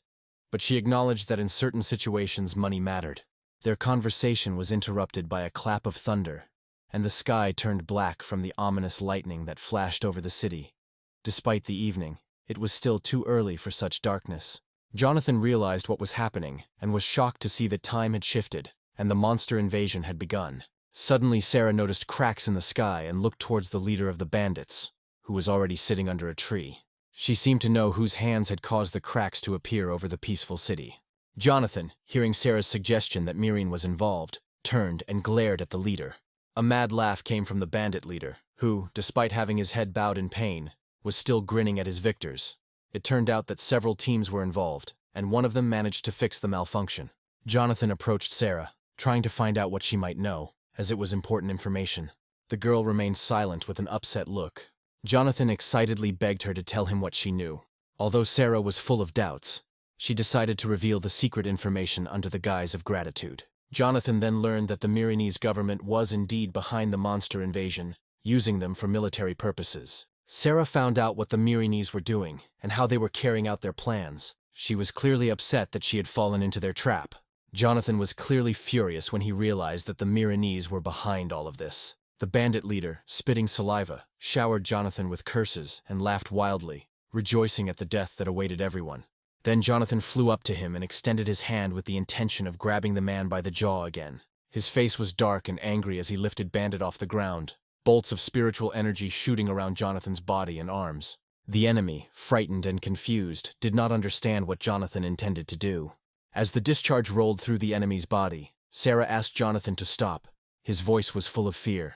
but she acknowledged that in certain situations money mattered. Their conversation was interrupted by a clap of thunder, and the sky turned black from the ominous lightning that flashed over the city. Despite the evening, it was still too early for such darkness. Jonathan realized what was happening and was shocked to see that time had shifted and the monster invasion had begun. Suddenly Sarah noticed cracks in the sky and looked towards the leader of the bandits, who was already sitting under a tree. She seemed to know whose hands had caused the cracks to appear over the peaceful city. Jonathan, hearing Sarah's suggestion that Miriam was involved, turned and glared at the leader. A mad laugh came from the bandit leader, who, despite having his head bowed in pain, was still grinning at his victors. It turned out that several teams were involved, and one of them managed to fix the malfunction. Jonathan approached Sarah, trying to find out what she might know, as it was important information. The girl remained silent with an upset look. Jonathan excitedly begged her to tell him what she knew. Although Sarah was full of doubts, she decided to reveal the secret information under the guise of gratitude. Jonathan then learned that the Milanese government was indeed behind the monster invasion, using them for military purposes. Sarah found out what the Milanese were doing and how they were carrying out their plans. She was clearly upset that she had fallen into their trap. Jonathan was clearly furious when he realized that the Milanese were behind all of this. The bandit leader, spitting saliva, showered Jonathan with curses and laughed wildly, rejoicing at the death that awaited everyone. Then Jonathan flew up to him and extended his hand with the intention of grabbing the man by the jaw again. His face was dark and angry as he lifted Bandit off the ground, bolts of spiritual energy shooting around Jonathan's body and arms. The enemy, frightened and confused, did not understand what Jonathan intended to do. As the discharge rolled through the enemy's body, Sarah asked Jonathan to stop. His voice was full of fear.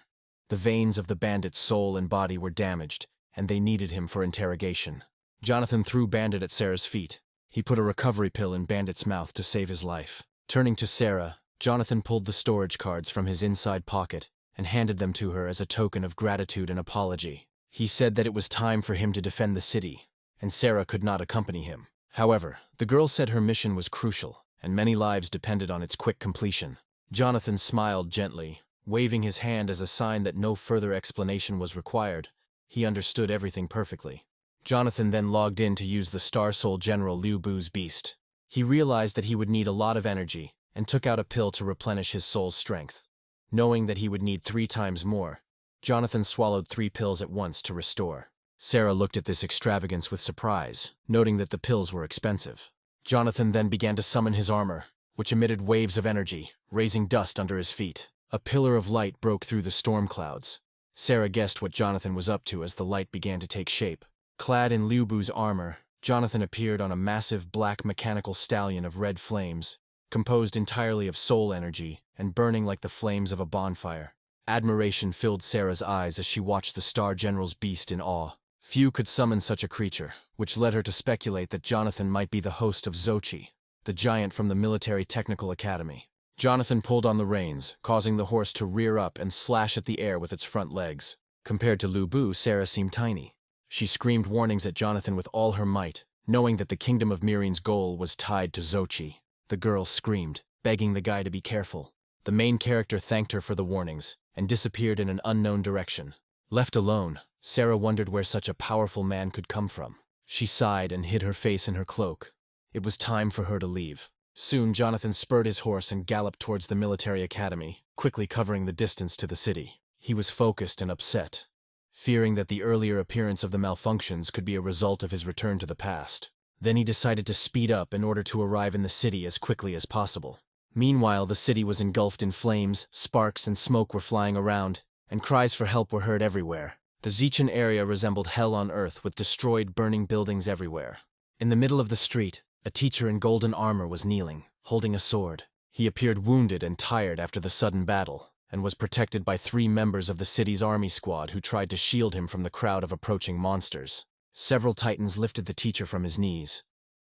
The veins of the bandit's soul and body were damaged, and they needed him for interrogation. Jonathan threw Bandit at Sarah's feet. He put a recovery pill in Bandit's mouth to save his life. Turning to Sarah, Jonathan pulled the storage cards from his inside pocket and handed them to her as a token of gratitude and apology. He said that it was time for him to defend the city, and Sarah could not accompany him. However, the girl said her mission was crucial, and many lives depended on its quick completion. Jonathan smiled gently, waving his hand as a sign that no further explanation was required. He understood everything perfectly. Jonathan then logged in to use the Star Soul General Liu Bu's beast. He realized that he would need a lot of energy, and took out a pill to replenish his soul's strength. Knowing that he would need 3 times more, Jonathan swallowed 3 pills at once to restore. Sarah looked at this extravagance with surprise, noting that the pills were expensive. Jonathan then began to summon his armor, which emitted waves of energy, raising dust under his feet. A pillar of light broke through the storm clouds. Sarah guessed what Jonathan was up to as the light began to take shape. Clad in Liu Bu's armor, Jonathan appeared on a massive black mechanical stallion of red flames, composed entirely of soul energy and burning like the flames of a bonfire. Admiration filled Sarah's eyes as she watched the Star General's beast in awe. Few could summon such a creature, which led her to speculate that Jonathan might be the host of Xochi, the giant from the Military Technical Academy. Jonathan pulled on the reins, causing the horse to rear up and slash at the air with its front legs. Compared to Liu Bu, Sarah seemed tiny. She screamed warnings at Jonathan with all her might, knowing that the kingdom of Mirine's goal was tied to Xochi. The girl screamed, begging the guy to be careful. The main character thanked her for the warnings, and disappeared in an unknown direction. Left alone, Sarah wondered where such a powerful man could come from. She sighed and hid her face in her cloak. It was time for her to leave. Soon Jonathan spurred his horse and galloped towards the military academy, quickly covering the distance to the city. He was focused and upset, fearing that the earlier appearance of the malfunctions could be a result of his return to the past. Then he decided to speed up in order to arrive in the city as quickly as possible. Meanwhile, the city was engulfed in flames, sparks and smoke were flying around, and cries for help were heard everywhere. The Xichen area resembled hell on earth with destroyed, burning buildings everywhere. In the middle of the street, a teacher in golden armor was kneeling, holding a sword. He appeared wounded and tired after the sudden battle, and was protected by 3 members of the city's army squad who tried to shield him from the crowd of approaching monsters. Several titans lifted the teacher from his knees.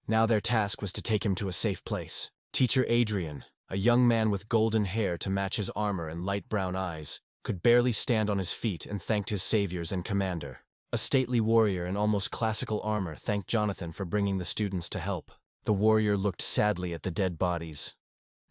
Now their task was to take him to a safe place. Teacher Adrian, a young man with golden hair to match his armor and light brown eyes, could barely stand on his feet and thanked his saviors and commander. A stately warrior in almost classical armor thanked Jonathan for bringing the students to help. The warrior looked sadly at the dead bodies,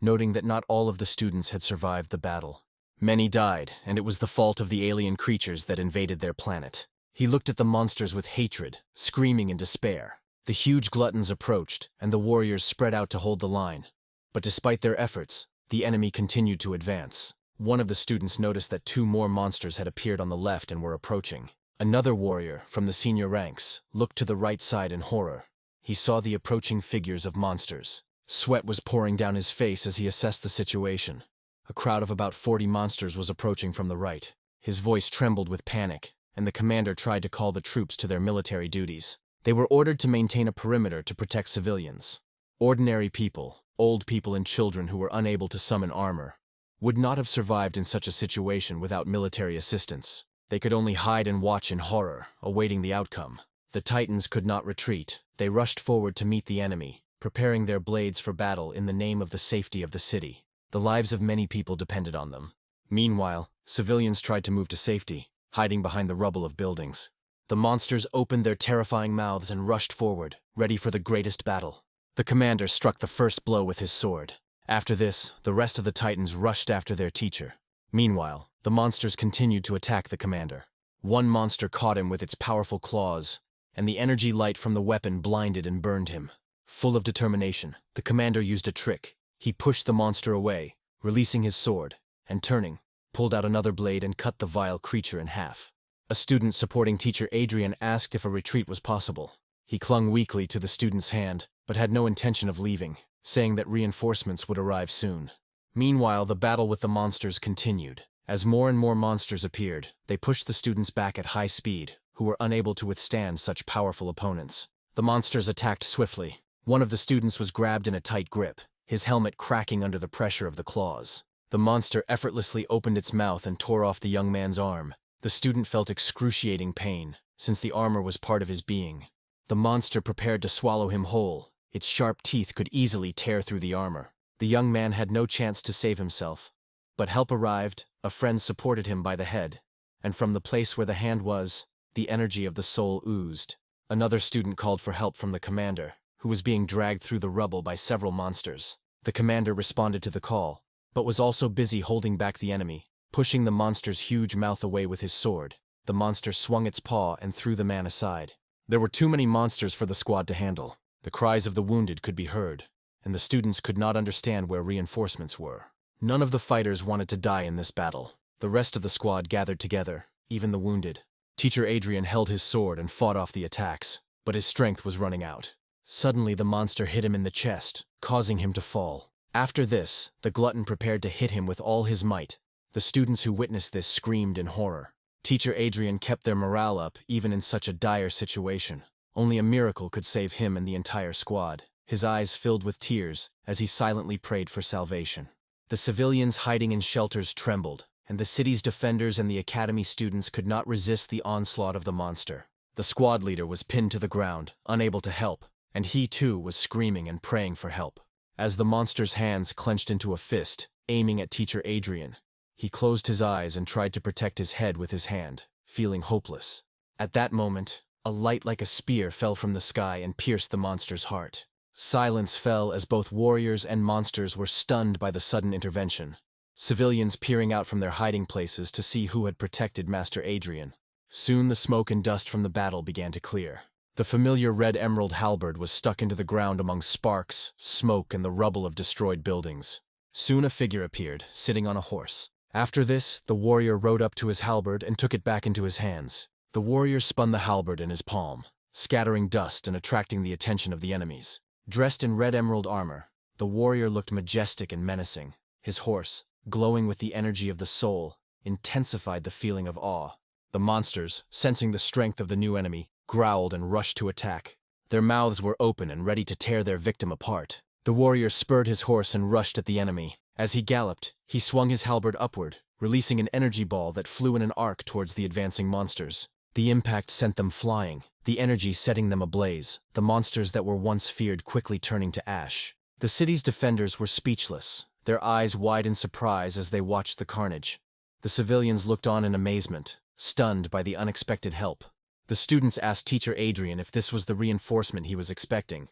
noting that not all of the students had survived the battle. Many died, and it was the fault of the alien creatures that invaded their planet. He looked at the monsters with hatred, screaming in despair. The huge gluttons approached, and the warriors spread out to hold the line. But despite their efforts, the enemy continued to advance. One of the students noticed that 2 more monsters had appeared on the left and were approaching. Another warrior, from the senior ranks, looked to the right side in horror. He saw the approaching figures of monsters. Sweat was pouring down his face as he assessed the situation. A crowd of about 40 monsters was approaching from the right. His voice trembled with panic, and the commander tried to call the troops to their military duties. They were ordered to maintain a perimeter to protect civilians. Ordinary people, old people and children who were unable to summon armor, would not have survived in such a situation without military assistance. They could only hide and watch in horror, awaiting the outcome. The Titans could not retreat. They rushed forward to meet the enemy, preparing their blades for battle in the name of the safety of the city. The lives of many people depended on them. Meanwhile, civilians tried to move to safety, hiding behind the rubble of buildings. The monsters opened their terrifying mouths and rushed forward, ready for the greatest battle. The commander struck the first blow with his sword. After this, the rest of the Titans rushed after their teacher. Meanwhile, the monsters continued to attack the commander. One monster caught him with its powerful claws, and the energy light from the weapon blinded and burned him. Full of determination, the commander used a trick. He pushed the monster away, releasing his sword, and turning, pulled out another blade and cut the vile creature in half. A student supporting teacher Adrian asked if a retreat was possible. He clung weakly to the student's hand, but had no intention of leaving, saying that reinforcements would arrive soon. Meanwhile, the battle with the monsters continued. As more and more monsters appeared, they pushed the students back at high speed, who were unable to withstand such powerful opponents. The monsters attacked swiftly. One of the students was grabbed in a tight grip, his helmet cracking under the pressure of the claws. The monster effortlessly opened its mouth and tore off the young man's arm. The student felt excruciating pain, since the armor was part of his being. The monster prepared to swallow him whole. Its sharp teeth could easily tear through the armor. The young man had no chance to save himself. But help arrived, a friend supported him by the head, and from the place where the hand was, the energy of the soul oozed. Another student called for help from the commander, who was being dragged through the rubble by several monsters. The commander responded to the call, but was also busy holding back the enemy, pushing the monster's huge mouth away with his sword. The monster swung its paw and threw the man aside. There were too many monsters for the squad to handle. The cries of the wounded could be heard, and the students could not understand where reinforcements were. None of the fighters wanted to die in this battle. The rest of the squad gathered together, even the wounded. Teacher Adrian held his sword and fought off the attacks, but his strength was running out. Suddenly the monster hit him in the chest, causing him to fall. After this, the glutton prepared to hit him with all his might. The students who witnessed this screamed in horror. Teacher Adrian kept their morale up even in such a dire situation. Only a miracle could save him and the entire squad. His eyes filled with tears as he silently prayed for salvation. The civilians hiding in shelters trembled, and the city's defenders and the academy students could not resist the onslaught of the monster. The squad leader was pinned to the ground, unable to help, and he too was screaming and praying for help. As the monster's hands clenched into a fist, aiming at Teacher Adrian, he closed his eyes and tried to protect his head with his hand, feeling hopeless. At that moment, a light like a spear fell from the sky and pierced the monster's heart. Silence fell as both warriors and monsters were stunned by the sudden intervention. Civilians peering out from their hiding places to see who had protected Master Adrian. Soon the smoke and dust from the battle began to clear. The familiar red emerald halberd was stuck into the ground among sparks, smoke, and the rubble of destroyed buildings. Soon a figure appeared, sitting on a horse. After this, the warrior rode up to his halberd and took it back into his hands. The warrior spun the halberd in his palm, scattering dust and attracting the attention of the enemies. Dressed in red emerald armor, the warrior looked majestic and menacing. His horse, glowing with the energy of the soul, intensified the feeling of awe. The monsters, sensing the strength of the new enemy, growled and rushed to attack. Their mouths were open and ready to tear their victim apart. The warrior spurred his horse and rushed at the enemy. As he galloped, he swung his halberd upward, releasing an energy ball that flew in an arc towards the advancing monsters. The impact sent them flying, the energy setting them ablaze, the monsters that were once feared quickly turning to ash. The city's defenders were speechless, their eyes wide in surprise as they watched the carnage. The civilians looked on in amazement, stunned by the unexpected help. The students asked Teacher Adrian if this was the reinforcement he was expecting,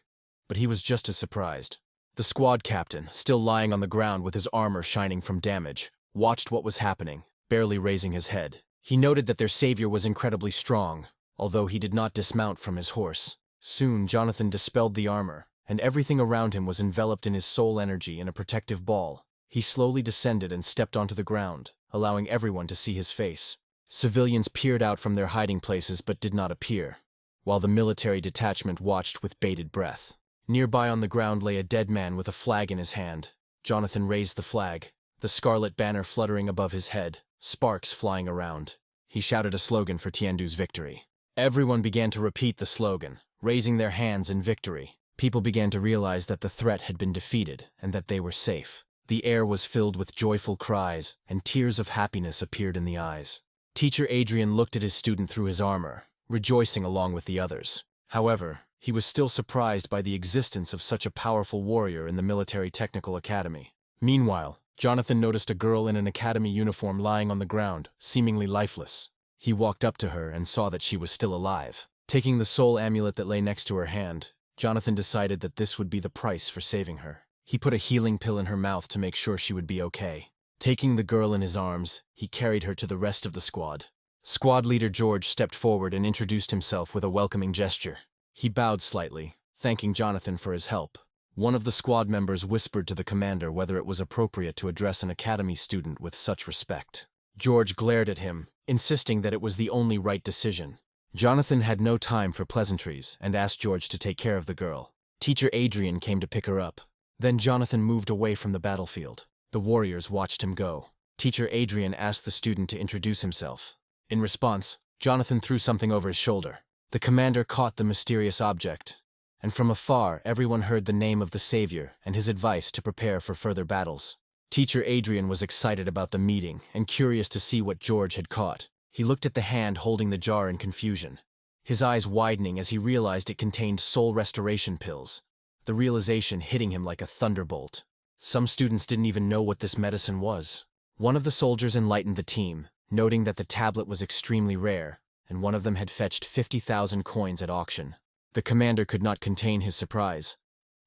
but he was just as surprised. The squad captain, still lying on the ground with his armor shining from damage, watched what was happening, barely raising his head. He noted that their savior was incredibly strong, although he did not dismount from his horse. Soon Jonathan dispelled the armor, and everything around him was enveloped in his soul energy in a protective ball. He slowly descended and stepped onto the ground, allowing everyone to see his face. Civilians peered out from their hiding places but did not appear, while the military detachment watched with bated breath. Nearby on the ground lay a dead man with a flag in his hand. Jonathan raised the flag, the scarlet banner fluttering above his head, sparks flying around. He shouted a slogan for Tiandu's victory. Everyone began to repeat the slogan, raising their hands in victory. People began to realize that the threat had been defeated and that they were safe. The air was filled with joyful cries, and tears of happiness appeared in the eyes. Teacher Adrian looked at his student through his armor, rejoicing along with the others. However, he was still surprised by the existence of such a powerful warrior in the military technical academy. Meanwhile, Jonathan noticed a girl in an academy uniform lying on the ground, seemingly lifeless. He walked up to her and saw that she was still alive. Taking the soul amulet that lay next to her hand, Jonathan decided that this would be the price for saving her. He put a healing pill in her mouth to make sure she would be okay. Taking the girl in his arms, he carried her to the rest of the squad. Squad leader George stepped forward and introduced himself with a welcoming gesture. He bowed slightly, thanking Jonathan for his help. One of the squad members whispered to the commander whether it was appropriate to address an academy student with such respect. George glared at him, insisting that it was the only right decision. Jonathan had no time for pleasantries and asked George to take care of the girl. Teacher Adrian came to pick her up. Then Jonathan moved away from the battlefield. The warriors watched him go. Teacher Adrian asked the student to introduce himself. In response, Jonathan threw something over his shoulder. The commander caught the mysterious object, and from afar everyone heard the name of the savior and his advice to prepare for further battles. Teacher Adrian was excited about the meeting and curious to see what George had caught. He looked at the hand holding the jar in confusion, his eyes widening as he realized it contained soul restoration pills, the realization hitting him like a thunderbolt. Some students didn't even know what this medicine was. One of the soldiers enlightened the team, noting that the tablet was extremely rare, and one of them had fetched 50,000 coins at auction. The commander could not contain his surprise,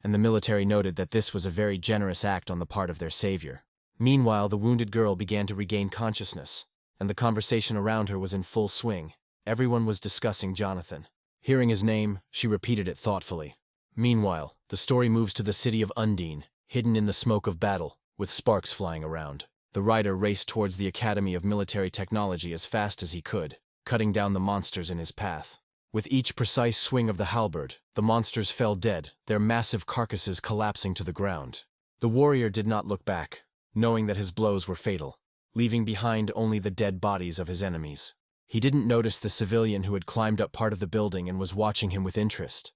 and the military noted that this was a very generous act on the part of their savior. Meanwhile, the wounded girl began to regain consciousness, and the conversation around her was in full swing. Everyone was discussing Jonathan. Hearing his name, she repeated it thoughtfully. Meanwhile, the story moves to the city of Undine, hidden in the smoke of battle, with sparks flying around. The rider raced towards the Academy of Military Technology as fast as he could, cutting down the monsters in his path. With each precise swing of the halberd, the monsters fell dead, their massive carcasses collapsing to the ground. The warrior did not look back, knowing that his blows were fatal, leaving behind only the dead bodies of his enemies. He didn't notice the civilian who had climbed up part of the building and was watching him with interest.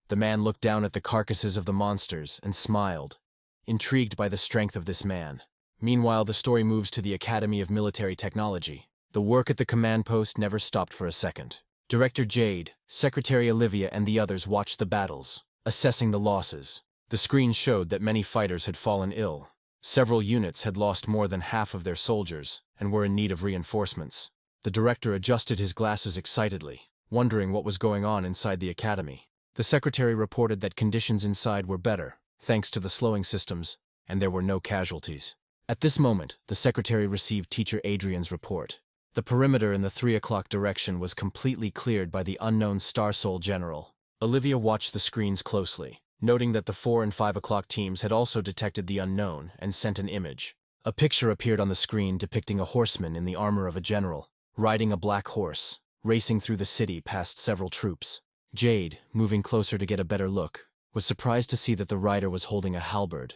The man looked down at the carcasses of the monsters and smiled, intrigued by the strength of this man. Meanwhile, the story moves to the Academy of Military Technology. The work at the command post never stopped for a second. Director Jade, Secretary Olivia, and the others watched the battles, assessing the losses. The screen showed that many fighters had fallen ill. Several units had lost more than half of their soldiers and were in need of reinforcements. The director adjusted his glasses excitedly, wondering what was going on inside the academy. The secretary reported that conditions inside were better, thanks to the slowing systems, and there were no casualties. At this moment, the secretary received Teacher Adrian's report. The perimeter in the 3 o'clock direction was completely cleared by the unknown Star Soul General. Olivia watched the screens closely, noting that the 4 and 5 o'clock teams had also detected the unknown and sent an image. A picture appeared on the screen depicting a horseman in the armor of a general, riding a black horse, racing through the city past several troops. Jade, moving closer to get a better look, was surprised to see that the rider was holding a halberd,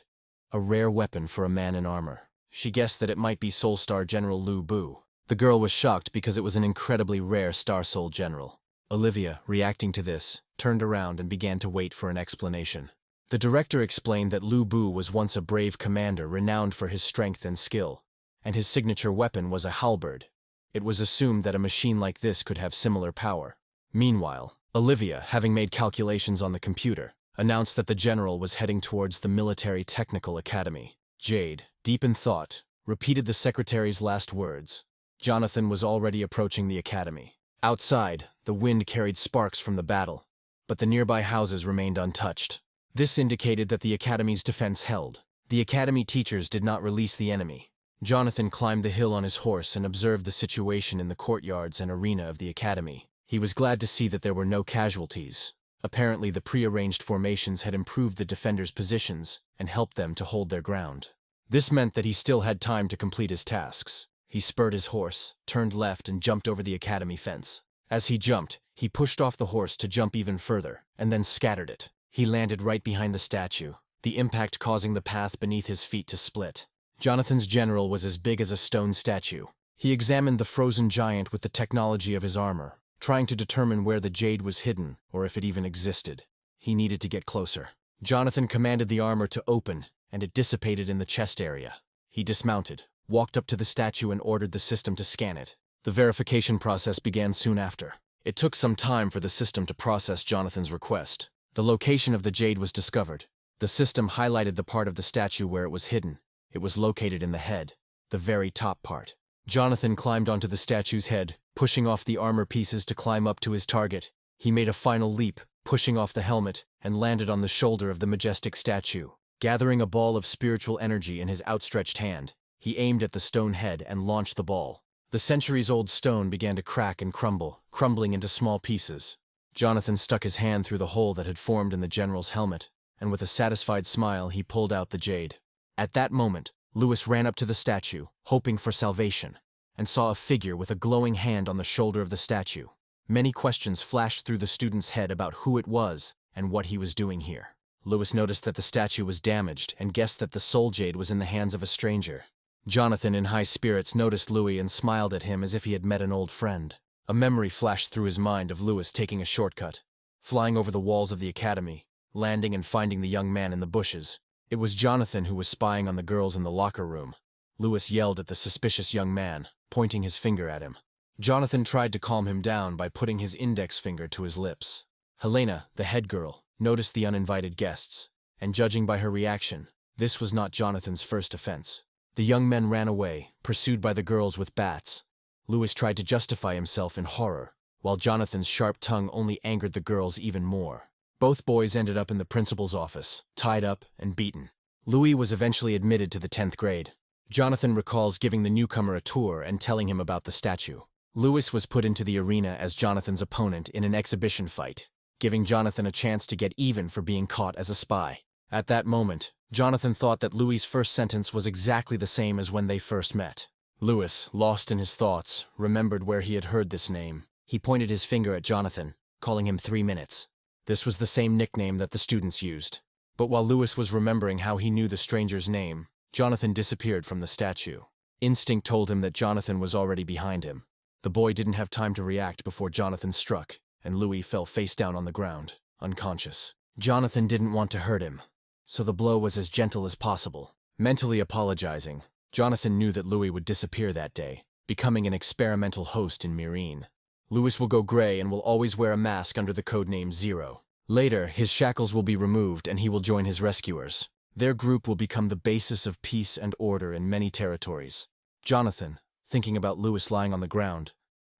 a rare weapon for a man in armor. She guessed that it might be Soul Star General Lu Bu. The girl was shocked because it was an incredibly rare Star Soul General. Olivia, reacting to this, turned around and began to wait for an explanation. The director explained that Lu Bu was once a brave commander renowned for his strength and skill, and his signature weapon was a halberd. It was assumed that a machine like this could have similar power. Meanwhile, Olivia, having made calculations on the computer, announced that the general was heading towards the Military Technical Academy. Jade, deep in thought, repeated the secretary's last words. Jonathan was already approaching the academy. Outside, the wind carried sparks from the battle, but the nearby houses remained untouched. This indicated that the academy's defense held. The academy teachers did not release the enemy. Jonathan climbed the hill on his horse and observed the situation in the courtyards and arena of the academy. He was glad to see that there were no casualties. Apparently, the pre-arranged formations had improved the defenders' positions and helped them to hold their ground. This meant that he still had time to complete his tasks. He spurred his horse, turned left, and jumped over the academy fence. As he jumped, he pushed off the horse to jump even further, and then scattered it. He landed right behind the statue, the impact causing the path beneath his feet to split. Jonathan's general was as big as a stone statue. He examined the frozen giant with the technology of his armor, trying to determine where the jade was hidden, or if it even existed. He needed to get closer. Jonathan commanded the armor to open, and it dissipated in the chest area. He dismounted, walked up to the statue, and ordered the system to scan it. The verification process began soon after. It took some time for the system to process Jonathan's request. The location of the jade was discovered. The system highlighted the part of the statue where it was hidden. It was located in the head, the very top part. Jonathan climbed onto the statue's head, pushing off the armor pieces to climb up to his target. He made a final leap, pushing off the helmet, and landed on the shoulder of the majestic statue. Gathering a ball of spiritual energy in his outstretched hand, he aimed at the stone head and launched the ball. The centuries-old stone began to crack and crumble, crumbling into small pieces. Jonathan stuck his hand through the hole that had formed in the general's helmet, and with a satisfied smile he pulled out the jade. At that moment, Lewis ran up to the statue, hoping for salvation, and saw a figure with a glowing hand on the shoulder of the statue. Many questions flashed through the student's head about who it was and what he was doing here. Lewis noticed that the statue was damaged and guessed that the soul jade was in the hands of a stranger. Jonathan, in high spirits, noticed Louis and smiled at him as if he had met an old friend. A memory flashed through his mind of Lewis taking a shortcut, flying over the walls of the academy, landing and finding the young man in the bushes. It was Jonathan who was spying on the girls in the locker room. Lewis yelled at the suspicious young man, pointing his finger at him. Jonathan tried to calm him down by putting his index finger to his lips. Helena, the head girl, noticed the uninvited guests, and judging by her reaction, this was not Jonathan's first offense. The young men ran away, pursued by the girls with bats. Lewis tried to justify himself in horror, while Jonathan's sharp tongue only angered the girls even more. Both boys ended up in the principal's office, tied up and beaten. Louis was eventually admitted to the 10th grade. Jonathan recalls giving the newcomer a tour and telling him about the statue. Louis was put into the arena as Jonathan's opponent in an exhibition fight, giving Jonathan a chance to get even for being caught as a spy. At that moment, Jonathan thought that Louis's first sentence was exactly the same as when they first met. Louis, lost in his thoughts, remembered where he had heard this name. He pointed his finger at Jonathan, calling him 3 minutes. This was the same nickname that the students used. But while Louis was remembering how he knew the stranger's name, Jonathan disappeared from the statue. Instinct told him that Jonathan was already behind him. The boy didn't have time to react before Jonathan struck, and Louis fell face down on the ground, unconscious. Jonathan didn't want to hurt him, so the blow was as gentle as possible. Mentally apologizing, Jonathan knew that Louis would disappear that day, becoming an experimental host in Myrine. Louis will go gray and will always wear a mask under the codename Zero. Later, his shackles will be removed and he will join his rescuers. Their group will become the basis of peace and order in many territories. Jonathan, thinking about Louis lying on the ground,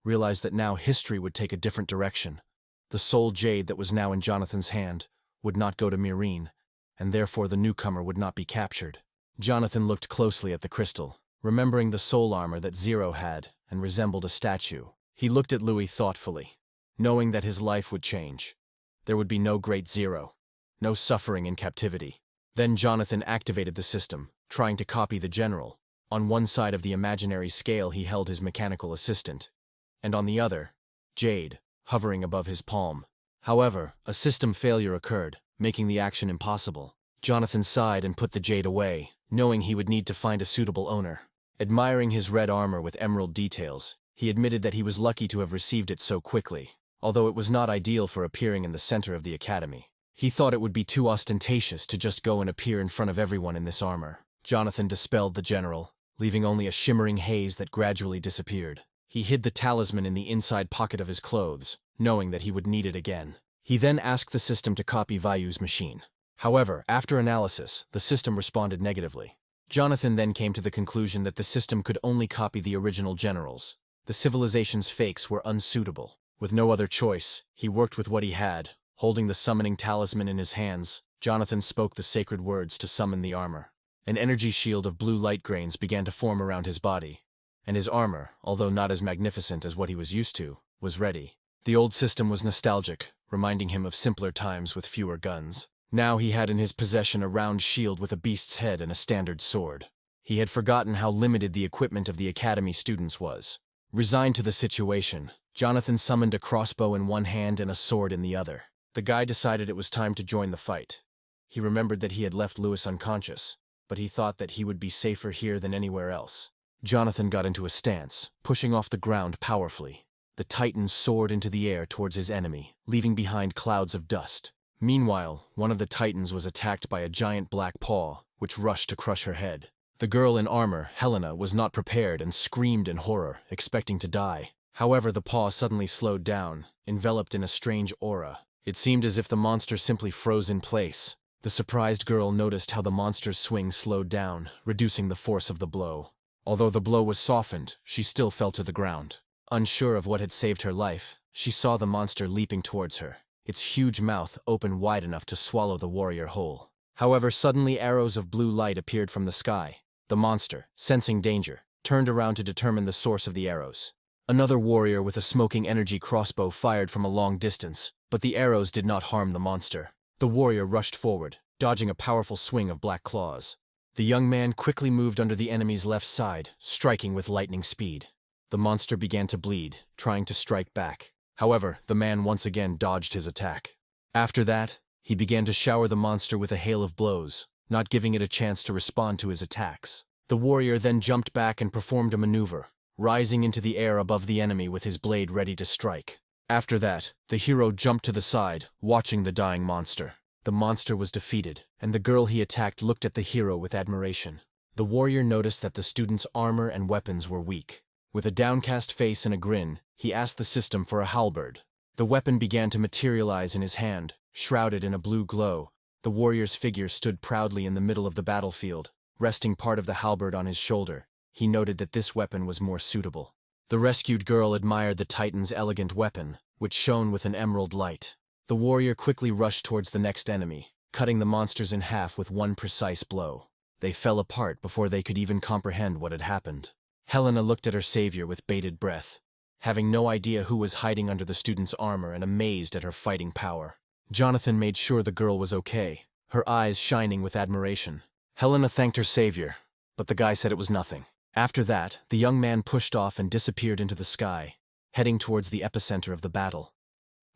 realized that now history would take a different direction. The soul jade that was now in Jonathan's hand would not go to Myrine, and therefore the newcomer would not be captured. Jonathan looked closely at the crystal, remembering the soul armor that Zero had and resembled a statue. He looked at Louis thoughtfully, knowing that his life would change. There would be no great Zero, no suffering in captivity. Then Jonathan activated the system, trying to copy the general. On one side of the imaginary scale he held his mechanical assistant, and on the other, Jade, hovering above his palm. However, a system failure occurred, making the action impossible. Jonathan sighed and put the jade away, knowing he would need to find a suitable owner. Admiring his red armor with emerald details, he admitted that he was lucky to have received it so quickly, although it was not ideal for appearing in the center of the academy. He thought it would be too ostentatious to just go and appear in front of everyone in this armor. Jonathan dispelled the general, leaving only a shimmering haze that gradually disappeared. He hid the talisman in the inside pocket of his clothes, knowing that he would need it again. He then asked the system to copy Vayu's machine. However, after analysis, the system responded negatively. Jonathan then came to the conclusion that the system could only copy the original generals. The civilization's fakes were unsuitable. With no other choice, he worked with what he had. Holding the summoning talisman in his hands, Jonathan spoke the sacred words to summon the armor. An energy shield of blue light grains began to form around his body, and his armor, although not as magnificent as what he was used to, was ready. The old system was nostalgic, reminding him of simpler times with fewer guns. Now he had in his possession a round shield with a beast's head and a standard sword. He had forgotten how limited the equipment of the academy students was. Resigned to the situation, Jonathan summoned a crossbow in one hand and a sword in the other. The guy decided it was time to join the fight. He remembered that he had left Louis unconscious, but he thought that he would be safer here than anywhere else. Jonathan got into a stance, pushing off the ground powerfully. The Titan soared into the air towards his enemy, leaving behind clouds of dust. Meanwhile, one of the Titans was attacked by a giant black paw, which rushed to crush her head. The girl in armor, Helena, was not prepared and screamed in horror, expecting to die. However, the paw suddenly slowed down, enveloped in a strange aura. It seemed as if the monster simply froze in place. The surprised girl noticed how the monster's swing slowed down, reducing the force of the blow. Although the blow was softened, she still fell to the ground. Unsure of what had saved her life, she saw the monster leaping towards her, its huge mouth open wide enough to swallow the warrior whole. However, suddenly arrows of blue light appeared from the sky. The monster, sensing danger, turned around to determine the source of the arrows. Another warrior with a smoking energy crossbow fired from a long distance, but the arrows did not harm the monster. The warrior rushed forward, dodging a powerful swing of black claws. The young man quickly moved under the enemy's left side, striking with lightning speed. The monster began to bleed, trying to strike back. However, the man once again dodged his attack. After that, he began to shower the monster with a hail of blows, not giving it a chance to respond to his attacks. The warrior then jumped back and performed a maneuver, rising into the air above the enemy with his blade ready to strike. After that, the hero jumped to the side, watching the dying monster. The monster was defeated, and the girl he attacked looked at the hero with admiration. The warrior noticed that the student's armor and weapons were weak. With a downcast face and a grin, he asked the system for a halberd. The weapon began to materialize in his hand, shrouded in a blue glow. The warrior's figure stood proudly in the middle of the battlefield, resting part of the halberd on his shoulder. He noted that this weapon was more suitable. The rescued girl admired the Titan's elegant weapon, which shone with an emerald light. The warrior quickly rushed towards the next enemy, cutting the monsters in half with one precise blow. They fell apart before they could even comprehend what had happened. Helena looked at her savior with bated breath, having no idea who was hiding under the student's armor and amazed at her fighting power. Jonathan made sure the girl was okay, her eyes shining with admiration. Helena thanked her savior, but the guy said it was nothing. After that, the young man pushed off and disappeared into the sky, heading towards the epicenter of the battle.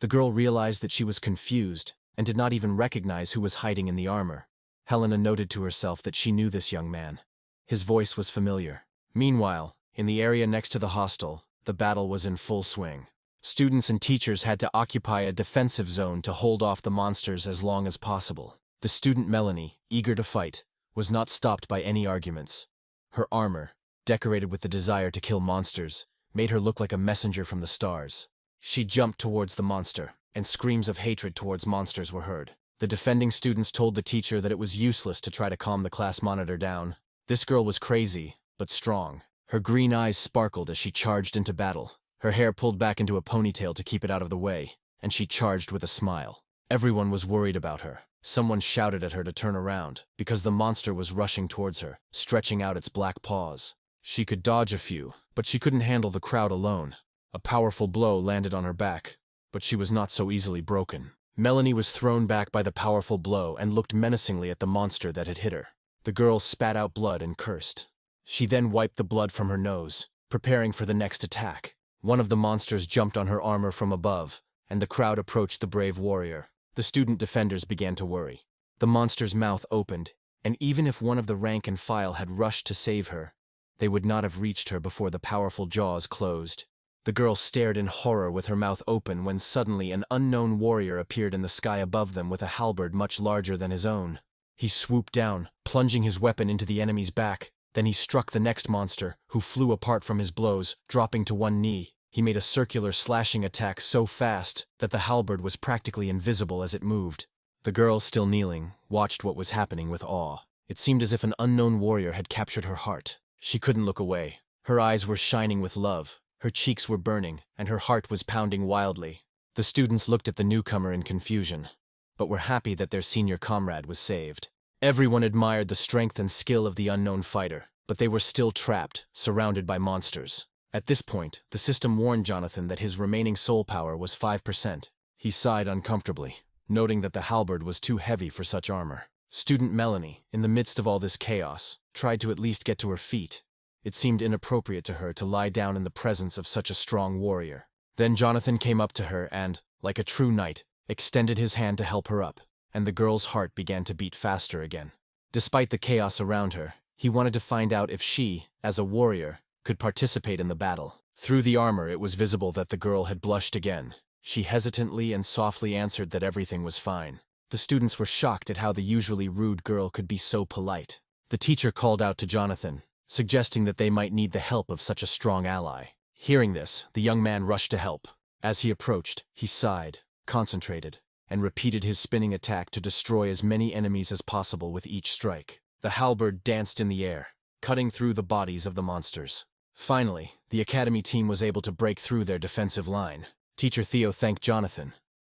The girl realized that she was confused and did not even recognize who was hiding in the armor. Helena noted to herself that she knew this young man. His voice was familiar. Meanwhile, in the area next to the hostel, the battle was in full swing. Students and teachers had to occupy a defensive zone to hold off the monsters as long as possible. The student Melanie, eager to fight, was not stopped by any arguments. Her armor, decorated with the desire to kill monsters, made her look like a messenger from the stars. She jumped towards the monster, and screams of hatred towards monsters were heard. The defending students told the teacher that it was useless to try to calm the class monitor down. This girl was crazy, but strong. Her green eyes sparkled as she charged into battle. Her hair pulled back into a ponytail to keep it out of the way, and she charged with a smile. Everyone was worried about her. Someone shouted at her to turn around, because the monster was rushing towards her, stretching out its black paws. She could dodge a few, but she couldn't handle the crowd alone. A powerful blow landed on her back, but she was not so easily broken. Melanie was thrown back by the powerful blow and looked menacingly at the monster that had hit her. The girl spat out blood and cursed. She then wiped the blood from her nose, preparing for the next attack. One of the monsters jumped on her armor from above, and the crowd approached the brave warrior. The student defenders began to worry. The monster's mouth opened, and even if one of the rank and file had rushed to save her, they would not have reached her before the powerful jaws closed. The girl stared in horror with her mouth open when suddenly an unknown warrior appeared in the sky above them with a halberd much larger than his own. He swooped down, plunging his weapon into the enemy's back. Then he struck the next monster, who flew apart from his blows, dropping to one knee. He made a circular slashing attack so fast that the halberd was practically invisible as it moved. The girl, still kneeling, watched what was happening with awe. It seemed as if an unknown warrior had captured her heart. She couldn't look away. Her eyes were shining with love. Her cheeks were burning, and her heart was pounding wildly. The students looked at the newcomer in confusion, but were happy that their senior comrade was saved. Everyone admired the strength and skill of the unknown fighter, but they were still trapped, surrounded by monsters. At this point, the system warned Jonathan that his remaining soul power was 5%. He sighed uncomfortably, noting that the halberd was too heavy for such armor. Student Melanie, in the midst of all this chaos, tried to at least get to her feet. It seemed inappropriate to her to lie down in the presence of such a strong warrior. Then Jonathan came up to her and, like a true knight, extended his hand to help her up, and the girl's heart began to beat faster again. Despite the chaos around her, he wanted to find out if she, as a warrior, could participate in the battle. Through the armor, it was visible that the girl had blushed again. She hesitantly and softly answered that everything was fine. The students were shocked at how the usually rude girl could be so polite. The teacher called out to Jonathan, suggesting that they might need the help of such a strong ally. Hearing this, the young man rushed to help. As he approached, he sighed, concentrated, and repeated his spinning attack to destroy as many enemies as possible with each strike. The halberd danced in the air, cutting through the bodies of the monsters. Finally, the academy team was able to break through their defensive line. Teacher Theo thanked Jonathan,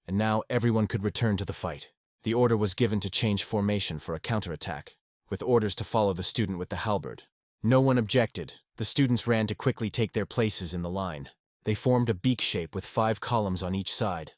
and now everyone could return to the fight. The order was given to change formation for a counterattack, with orders to follow the student with the halberd. No one objected. The students ran to quickly take their places in the line. They formed a beak shape with 5 columns on each side,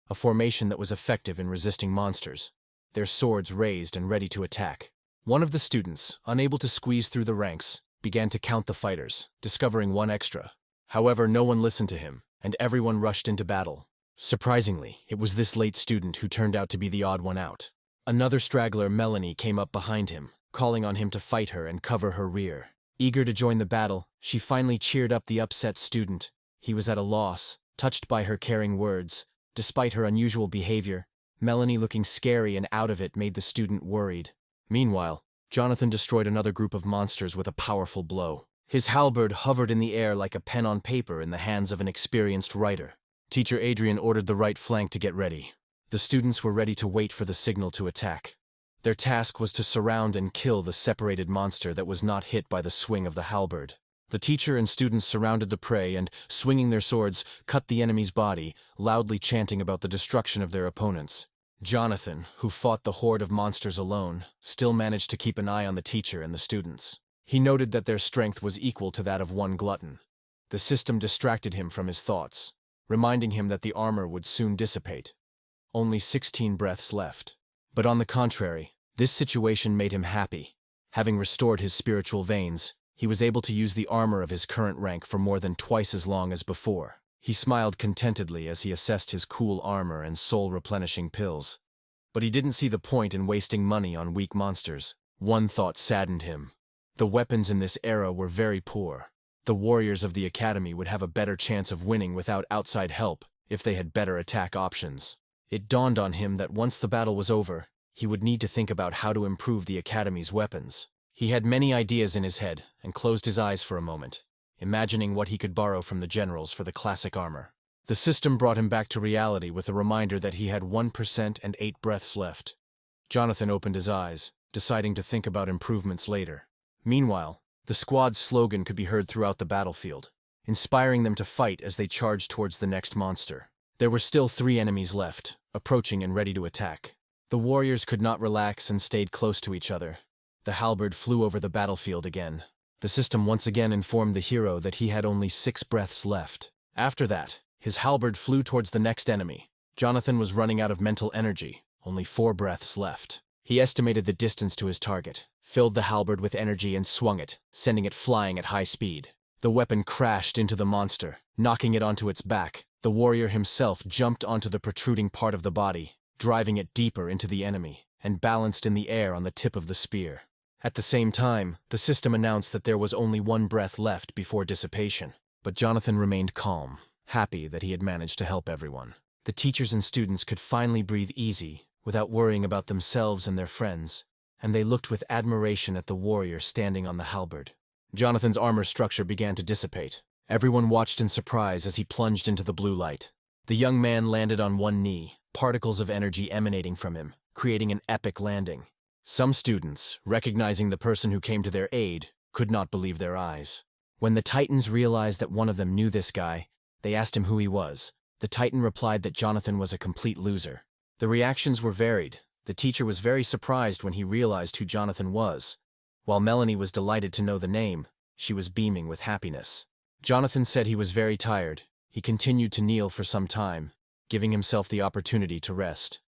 a formation that was effective in resisting monsters, their swords raised and ready to attack. One of the students, unable to squeeze through the ranks, began to count the fighters, discovering 1 extra. However, no one listened to him, and everyone rushed into battle. Surprisingly, it was this late student who turned out to be the odd one out. Another straggler, Melanie, came up behind him, calling on him to fight her and cover her rear. Eager to join the battle, she finally cheered up the upset student. He was at a loss, touched by her caring words. Despite her unusual behavior, Melanie looking scary and out of it made the student worried. Meanwhile, Jonathan destroyed another group of monsters with a powerful blow. His halberd hovered in the air like a pen on paper in the hands of an experienced writer. Teacher Adrian ordered the right flank to get ready. The students were ready to wait for the signal to attack. Their task was to surround and kill the separated monster that was not hit by the swing of the halberd. The teacher and students surrounded the prey and, swinging their swords, cut the enemy's body, loudly chanting about the destruction of their opponents. Jonathan, who fought the horde of monsters alone, still managed to keep an eye on the teacher and the students. He noted that their strength was equal to that of one glutton. The system distracted him from his thoughts, reminding him that the armor would soon dissipate. Only 16 breaths left. But on the contrary, this situation made him happy. Having restored his spiritual veins, he was able to use the armor of his current rank for more than twice as long as before. He smiled contentedly as he assessed his cool armor and soul-replenishing pills. But he didn't see the point in wasting money on weak monsters. One thought saddened him. The weapons in this era were very poor. The warriors of the academy would have a better chance of winning without outside help if they had better attack options. It dawned on him that once the battle was over, he would need to think about how to improve the academy's weapons. He had many ideas in his head and closed his eyes for a moment, imagining what he could borrow from the generals for the classic armor. The system brought him back to reality with a reminder that he had 1% and 8 breaths left. Jonathan opened his eyes, deciding to think about improvements later. Meanwhile, the squad's slogan could be heard throughout the battlefield, inspiring them to fight as they charged towards the next monster. There were still 3 enemies left, approaching and ready to attack. The warriors could not relax and stayed close to each other. The halberd flew over the battlefield again. The system once again informed the hero that he had only 6 breaths left. After that, his halberd flew towards the next enemy. Jonathan was running out of mental energy, only 4 breaths left. He estimated the distance to his target, filled the halberd with energy and swung it, sending it flying at high speed. The weapon crashed into the monster, knocking it onto its back. The warrior himself jumped onto the protruding part of the body, driving it deeper into the enemy, and balanced in the air on the tip of the spear. At the same time, the system announced that there was only 1 breath left before dissipation. But Jonathan remained calm, happy that he had managed to help everyone. The teachers and students could finally breathe easy, without worrying about themselves and their friends, and they looked with admiration at the warrior standing on the halberd. Jonathan's armor structure began to dissipate. Everyone watched in surprise as he plunged into the blue light. The young man landed on one knee, particles of energy emanating from him, creating an epic landing. Some students, recognizing the person who came to their aid, could not believe their eyes. When the Titans realized that one of them knew this guy, they asked him who he was. The Titan replied that Jonathan was a complete loser. The reactions were varied. The teacher was very surprised when he realized who Jonathan was. While Melanie was delighted to know the name, she was beaming with happiness. Jonathan said he was very tired. He continued to kneel for some time, giving himself the opportunity to rest.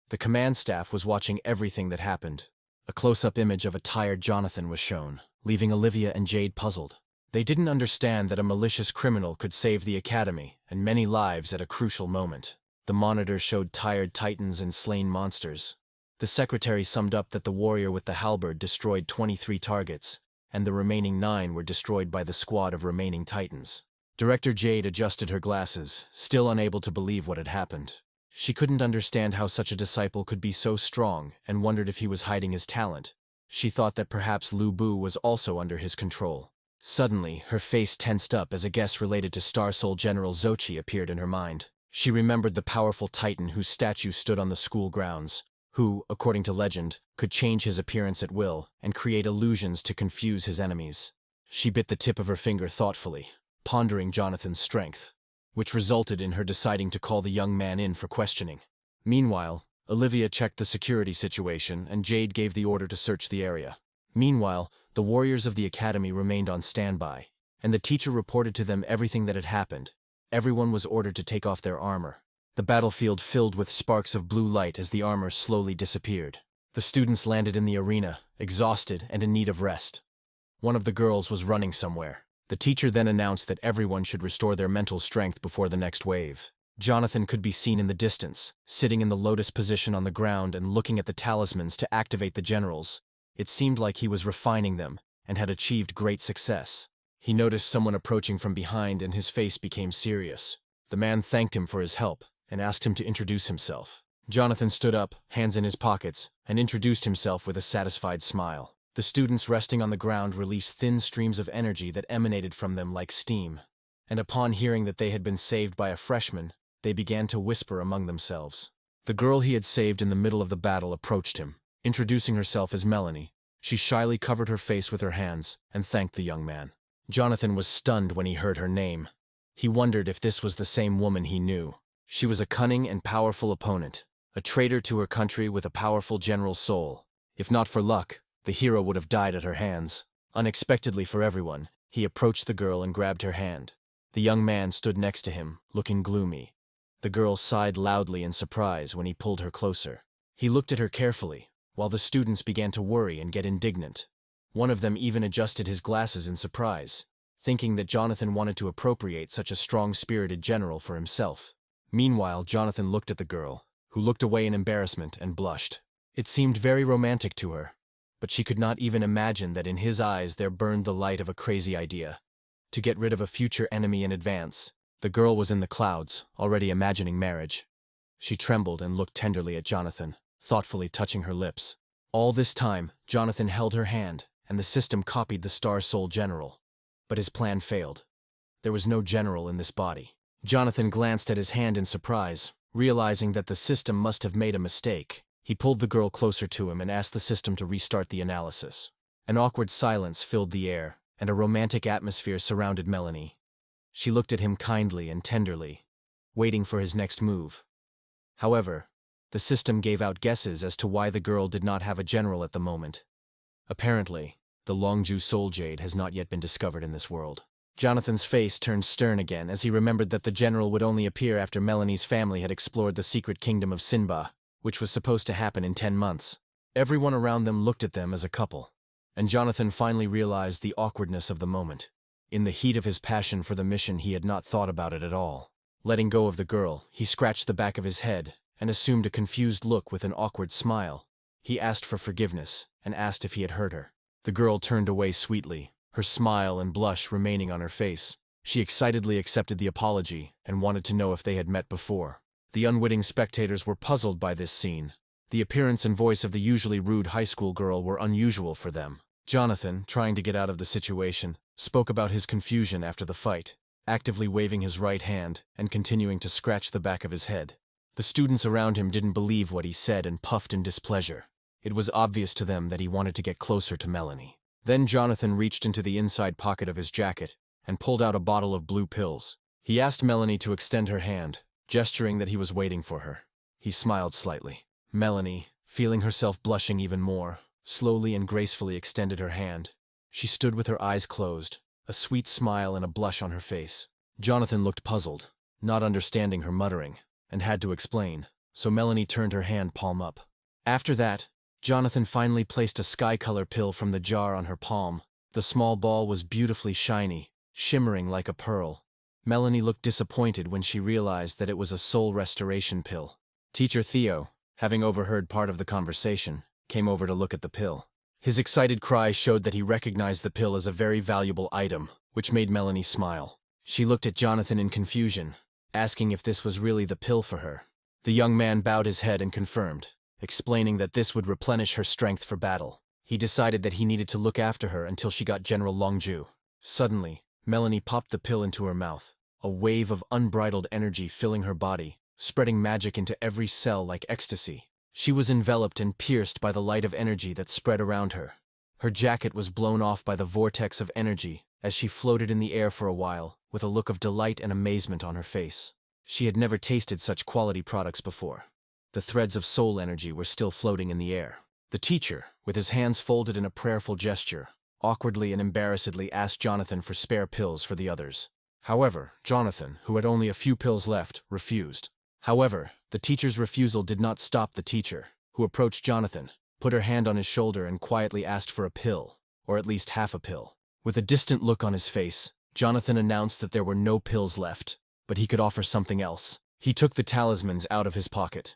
The command staff was watching everything that happened. A close-up image of a tired Jonathan was shown, leaving Olivia and Jade puzzled. They didn't understand that a malicious criminal could save the academy and many lives at a crucial moment. The monitor showed tired titans and slain monsters. The secretary summed up that the warrior with the halberd destroyed 23 targets, and the remaining 9 were destroyed by the squad of remaining titans. Director Jade adjusted her glasses, still unable to believe what had happened. She couldn't understand how such a disciple could be so strong and wondered if he was hiding his talent. She thought that perhaps Lu Bu was also under his control. Suddenly, her face tensed up as a guess related to Star Soul General Xochi appeared in her mind. She remembered the powerful titan whose statue stood on the school grounds, who, according to legend, could change his appearance at will and create illusions to confuse his enemies. She bit the tip of her finger thoughtfully, pondering Jonathan's strength, which resulted in her deciding to call the young man in for questioning. Meanwhile, Olivia checked the security situation and Jade gave the order to search the area. Meanwhile, the warriors of the academy remained on standby, and the teacher reported to them everything that had happened. Everyone was ordered to take off their armor. The battlefield filled with sparks of blue light as the armor slowly disappeared. The students landed in the arena, exhausted and in need of rest. One of the girls was running somewhere. The teacher then announced that everyone should restore their mental strength before the next wave. Jonathan could be seen in the distance, sitting in the lotus position on the ground and looking at the talismans to activate the generals. It seemed like he was refining them and had achieved great success. He noticed someone approaching from behind and his face became serious. The man thanked him for his help and asked him to introduce himself. Jonathan stood up, hands in his pockets, and introduced himself with a satisfied smile. The students resting on the ground released thin streams of energy that emanated from them like steam. And upon hearing that they had been saved by a freshman, they began to whisper among themselves. The girl he had saved in the middle of the battle approached him, introducing herself as Melanie. She shyly covered her face with her hands and thanked the young man. Jonathan was stunned when he heard her name. He wondered if this was the same woman he knew. She was a cunning and powerful opponent, a traitor to her country with a powerful general's soul. If not for luck, the hero would have died at her hands. Unexpectedly for everyone, he approached the girl and grabbed her hand. The young man stood next to him, looking gloomy. The girl sighed loudly in surprise when he pulled her closer. He looked at her carefully, while the students began to worry and get indignant. One of them even adjusted his glasses in surprise, thinking that Jonathan wanted to appropriate such a strong-spirited general for himself. Meanwhile, Jonathan looked at the girl, who looked away in embarrassment and blushed. It seemed very romantic to her, but she could not even imagine that in his eyes there burned the light of a crazy idea. To get rid of a future enemy in advance. The girl was in the clouds, already imagining marriage. She trembled and looked tenderly at Jonathan, thoughtfully touching her lips. All this time, Jonathan held her hand, and the system copied the Star Soul General. But his plan failed. There was no general in this body. Jonathan glanced at his hand in surprise, realizing that the system must have made a mistake. He pulled the girl closer to him and asked the system to restart the analysis. An awkward silence filled the air, and a romantic atmosphere surrounded Melanie. She looked at him kindly and tenderly, waiting for his next move. However, the system gave out guesses as to why the girl did not have a general at the moment. Apparently, the Longju Soul Jade has not yet been discovered in this world. Jonathan's face turned stern again as he remembered that the general would only appear after Melanie's family had explored the secret kingdom of Sinba, which was supposed to happen in 10 months. Everyone around them looked at them as a couple, and Jonathan finally realized the awkwardness of the moment. In the heat of his passion for the mission, he had not thought about it at all. Letting go of the girl, he scratched the back of his head and assumed a confused look with an awkward smile. He asked for forgiveness and asked if he had hurt her. The girl turned away sweetly, her smile and blush remaining on her face. She excitedly accepted the apology and wanted to know if they had met before. The unwitting spectators were puzzled by this scene. The appearance and voice of the usually rude high school girl were unusual for them. Jonathan, trying to get out of the situation, spoke about his confusion after the fight, actively waving his right hand and continuing to scratch the back of his head. The students around him didn't believe what he said and puffed in displeasure. It was obvious to them that he wanted to get closer to Melanie. Then Jonathan reached into the inside pocket of his jacket and pulled out a bottle of blue pills. He asked Melanie to extend her hand, gesturing that he was waiting for her. He smiled slightly. Melanie, feeling herself blushing even more, slowly and gracefully extended her hand. She stood with her eyes closed, a sweet smile and a blush on her face. Jonathan looked puzzled, not understanding her muttering, and had to explain, so Melanie turned her hand palm up. After that, Jonathan finally placed a sky-color pill from the jar on her palm. The small ball was beautifully shiny, shimmering like a pearl. Melanie looked disappointed when she realized that it was a soul restoration pill. Teacher Theo, having overheard part of the conversation, came over to look at the pill. His excited cry showed that he recognized the pill as a very valuable item, which made Melanie smile. She looked at Jonathan in confusion, asking if this was really the pill for her. The young man bowed his head and confirmed, explaining that this would replenish her strength for battle. He decided that he needed to look after her until she got General Longju. Suddenly, Melanie popped the pill into her mouth, a wave of unbridled energy filling her body, spreading magic into every cell like ecstasy. She was enveloped and pierced by the light of energy that spread around her. Her jacket was blown off by the vortex of energy as she floated in the air for a while, with a look of delight and amazement on her face. She had never tasted such quality products before. The threads of soul energy were still floating in the air. The teacher, with his hands folded in a prayerful gesture, awkwardly and embarrassedly asked Jonathan for spare pills for the others. However, Jonathan, who had only a few pills left, refused. However, the teacher's refusal did not stop the teacher, who approached Jonathan, put her hand on his shoulder and quietly asked for a pill, or at least half a pill. With a distant look on his face, Jonathan announced that there were no pills left, but he could offer something else. He took the talismans out of his pocket.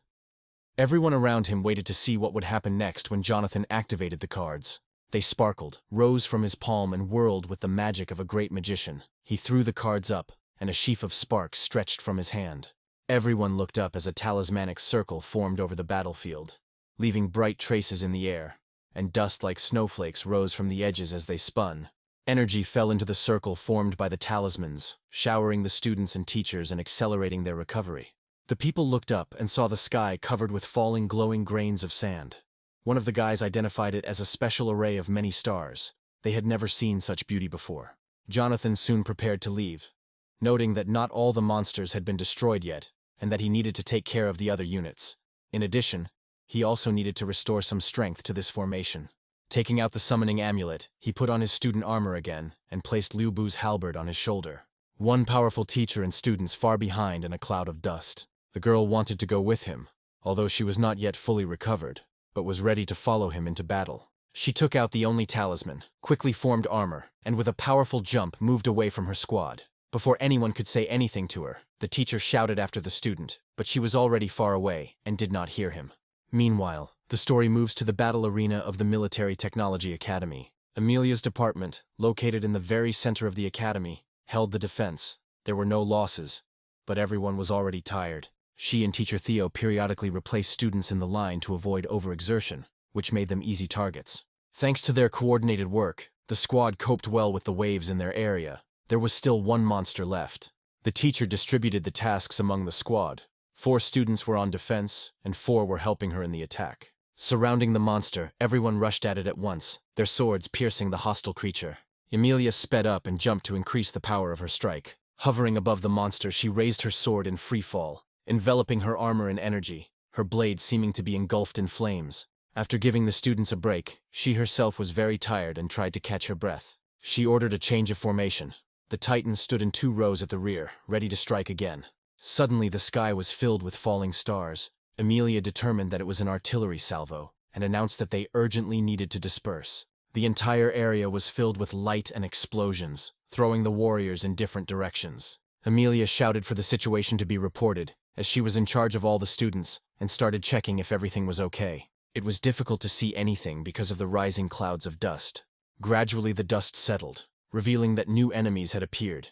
Everyone around him waited to see what would happen next when Jonathan activated the cards. They sparkled, rose from his palm and whirled with the magic of a great magician. He threw the cards up, and a sheaf of sparks stretched from his hand. Everyone looked up as a talismanic circle formed over the battlefield, leaving bright traces in the air, and dust like snowflakes rose from the edges as they spun. Energy fell into the circle formed by the talismans, showering the students and teachers and accelerating their recovery. The people looked up and saw the sky covered with falling glowing grains of sand. One of the guys identified it as a special array of many stars. They had never seen such beauty before. Jonathan soon prepared to leave, noting that not all the monsters had been destroyed yet, and that he needed to take care of the other units. In addition, he also needed to restore some strength to this formation. Taking out the summoning amulet, he put on his student armor again and placed Liu Bu's halberd on his shoulder. One powerful teacher and students far behind in a cloud of dust. The girl wanted to go with him, although she was not yet fully recovered, but was ready to follow him into battle. She took out the only talisman, quickly formed armor, and with a powerful jump moved away from her squad. Before anyone could say anything to her, the teacher shouted after the student, but she was already far away and did not hear him. Meanwhile, the story moves to the battle arena of the Military Technology Academy. Amelia's department, located in the very center of the academy, held the defense. There were no losses, but everyone was already tired. She and Teacher Theo periodically replaced students in the line to avoid overexertion, which made them easy targets. Thanks to their coordinated work, the squad coped well with the waves in their area. There was still one monster left. The teacher distributed the tasks among the squad. 4 students were on defense, and 4 were helping her in the attack. Surrounding the monster, everyone rushed at it at once, their swords piercing the hostile creature. Amelia sped up and jumped to increase the power of her strike. Hovering above the monster, she raised her sword in free fall, enveloping her armor in energy, her blade seeming to be engulfed in flames. After giving the students a break, she herself was very tired and tried to catch her breath. She ordered a change of formation. The Titans stood in 2 rows at the rear, ready to strike again. Suddenly the sky was filled with falling stars. Amelia determined that it was an artillery salvo, and announced that they urgently needed to disperse. The entire area was filled with light and explosions, throwing the warriors in different directions. Amelia shouted for the situation to be reported, as she was in charge of all the students, and started checking if everything was okay. It was difficult to see anything because of the rising clouds of dust. Gradually the dust settled, revealing that new enemies had appeared,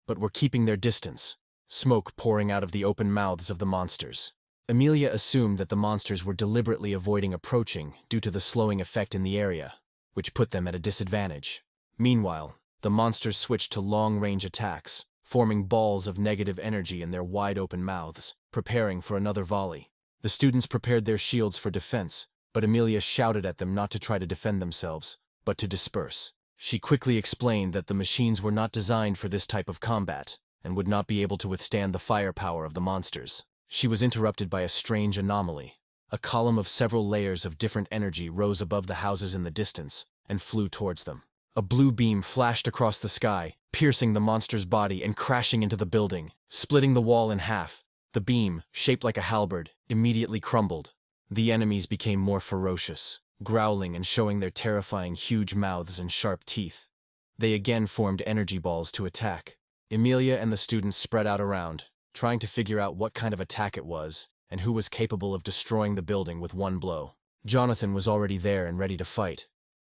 but were keeping their distance, smoke pouring out of the open mouths of the monsters. Amelia assumed that the monsters were deliberately avoiding approaching due to the slowing effect in the area, which put them at a disadvantage. Meanwhile, the monsters switched to long-range attacks, forming balls of negative energy in their wide-open mouths, preparing for another volley. The students prepared their shields for defense, but Amelia shouted at them not to try to defend themselves, but to disperse. She quickly explained that the machines were not designed for this type of combat, and would not be able to withstand the firepower of the monsters. She was interrupted by a strange anomaly. A column of several layers of different energy rose above the houses in the distance, and flew towards them. A blue beam flashed across the sky, piercing the monster's body and crashing into the building, splitting the wall in half. The beam, shaped like a halberd, immediately crumbled. The enemies became more ferocious, growling and showing their terrifying huge mouths and sharp teeth. They again formed energy balls to attack. Amelia and the students spread out around, trying to figure out what kind of attack it was, and who was capable of destroying the building with one blow. Jonathan was already there and ready to fight.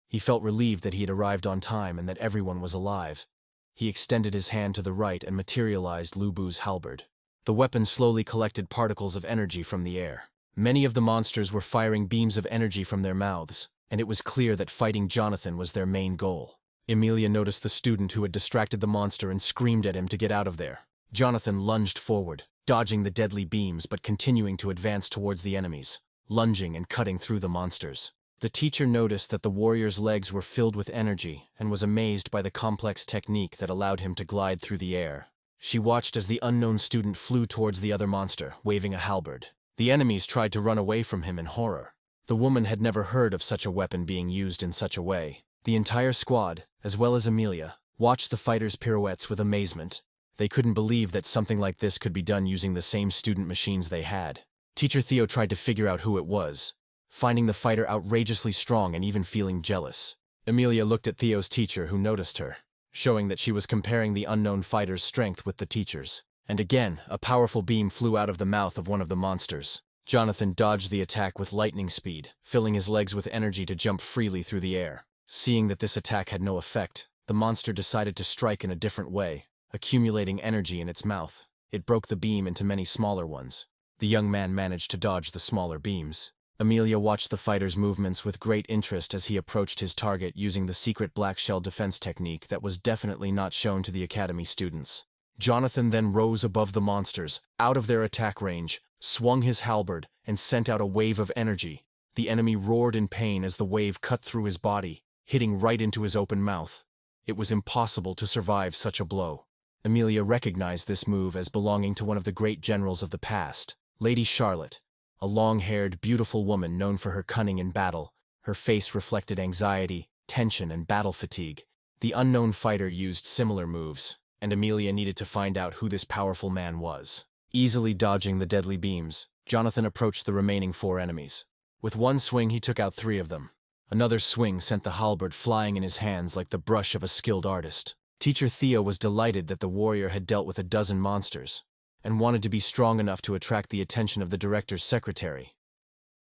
He felt relieved that he had arrived on time and that everyone was alive. He extended his hand to the right and materialized Liu Bu's halberd. The weapon slowly collected particles of energy from the air. Many of the monsters were firing beams of energy from their mouths, and it was clear that fighting Jonathan was their main goal. Amelia noticed the student who had distracted the monster and screamed at him to get out of there. Jonathan lunged forward, dodging the deadly beams but continuing to advance towards the enemies, lunging and cutting through the monsters. The teacher noticed that the warrior's legs were filled with energy and was amazed by the complex technique that allowed him to glide through the air. She watched as the unknown student flew towards the other monster, waving a halberd. The enemies tried to run away from him in horror. The woman had never heard of such a weapon being used in such a way. The entire squad, as well as Amelia, watched the fighters' pirouettes with amazement. They couldn't believe that something like this could be done using the same student machines they had. Teacher Theo tried to figure out who it was, finding the fighter outrageously strong and even feeling jealous. Amelia looked at Theo's teacher, who noticed her, showing that she was comparing the unknown fighter's strength with the teacher's. And again, a powerful beam flew out of the mouth of one of the monsters. Jonathan dodged the attack with lightning speed, filling his legs with energy to jump freely through the air. Seeing that this attack had no effect, the monster decided to strike in a different way, accumulating energy in its mouth. It broke the beam into many smaller ones. The young man managed to dodge the smaller beams. Amelia watched the fighter's movements with great interest as he approached his target using the secret black shell defense technique that was definitely not shown to the academy students. Jonathan then rose above the monsters, out of their attack range, swung his halberd, and sent out a wave of energy. The enemy roared in pain as the wave cut through his body, hitting right into his open mouth. It was impossible to survive such a blow. Emilia recognized this move as belonging to one of the great generals of the past, Lady Charlotte, a long-haired, beautiful woman known for her cunning in battle. Her face reflected anxiety, tension, and battle fatigue. The unknown fighter used similar moves, and Emilia needed to find out who this powerful man was. Easily dodging the deadly beams, Jonathan approached the remaining 4 enemies. With one swing, he took out 3 of them. Another swing sent the halberd flying in his hands like the brush of a skilled artist. Teacher Theo was delighted that the warrior had dealt with a dozen monsters, and wanted to be strong enough to attract the attention of the director's secretary.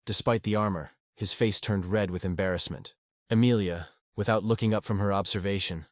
Despite the armor, his face turned red with embarrassment. Emilia, without looking up from her observation,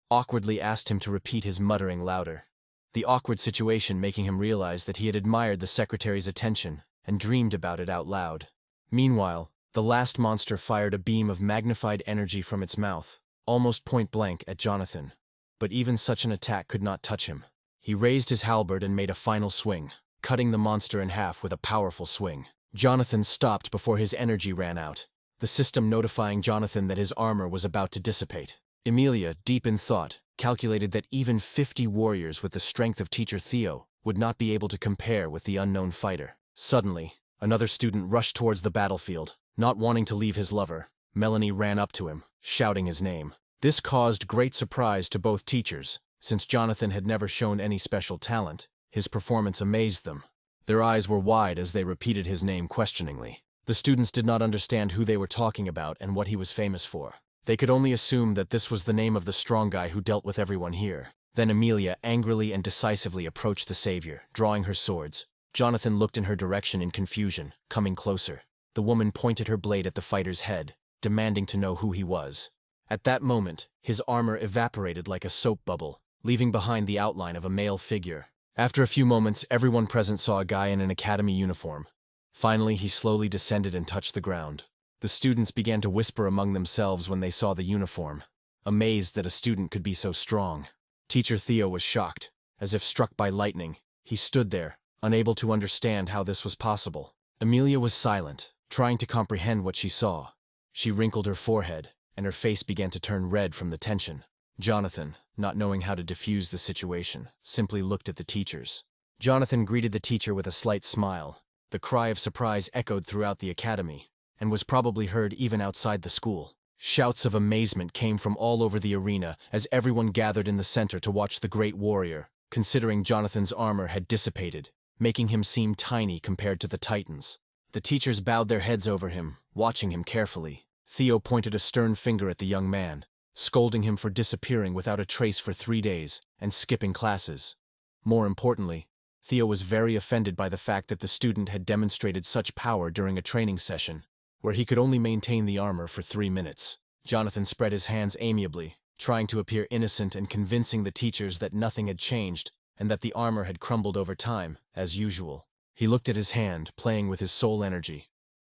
awkwardly asked him to repeat his muttering louder. The awkward situation making him realize that he had admired the secretary's attention and dreamed about it out loud. Meanwhile, the last monster fired a beam of magnified energy from its mouth, almost point blank at Jonathan. But even such an attack could not touch him. He raised his halberd and made a final swing, cutting the monster in half with a powerful swing. Jonathan stopped before his energy ran out, the system notifying Jonathan that his armor was about to dissipate. Emilia, deep in thought, calculated that even 50 warriors with the strength of Teacher Theo would not be able to compare with the unknown fighter. Suddenly, another student rushed towards the battlefield. Not wanting to leave his lover, Melanie ran up to him, shouting his name. This caused great surprise to both teachers. Since Jonathan had never shown any special talent, his performance amazed them. Their eyes were wide as they repeated his name questioningly. The students did not understand who they were talking about and what he was famous for. They could only assume that this was the name of the strong guy who dealt with everyone here. Then Emilia angrily and decisively approached the savior, drawing her swords. Jonathan looked in her direction in confusion, coming closer. The woman pointed her blade at the fighter's head, demanding to know who he was. At that moment, his armor evaporated like a soap bubble, leaving behind the outline of a male figure. After a few moments, everyone present saw a guy in an academy uniform. Finally, he slowly descended and touched the ground. The students began to whisper among themselves when they saw the uniform, amazed that a student could be so strong. Teacher Theo was shocked. As if struck by lightning, he stood there, unable to understand how this was possible. Emilia was silent, trying to comprehend what she saw. She wrinkled her forehead, and her face began to turn red from the tension. Jonathan, not knowing how to defuse the situation, simply looked at the teachers. Jonathan greeted the teacher with a slight smile. The cry of surprise echoed throughout the academy, and was probably heard even outside the school. Shouts of amazement came from all over the arena as everyone gathered in the center to watch the great warrior, considering Jonathan's armor had dissipated, making him seem tiny compared to the Titans. The teachers bowed their heads over him, watching him carefully. Theo pointed a stern finger at the young man, scolding him for disappearing without a trace for 3 days and skipping classes. More importantly, Theo was very offended by the fact that the student had demonstrated such power during a training session, where he could only maintain the armor for 3 minutes. Jonathan spread his hands amiably, trying to appear innocent and convincing the teachers that nothing had changed and that the armor had crumbled over time, as usual. He looked at his hand, playing with his soul energy,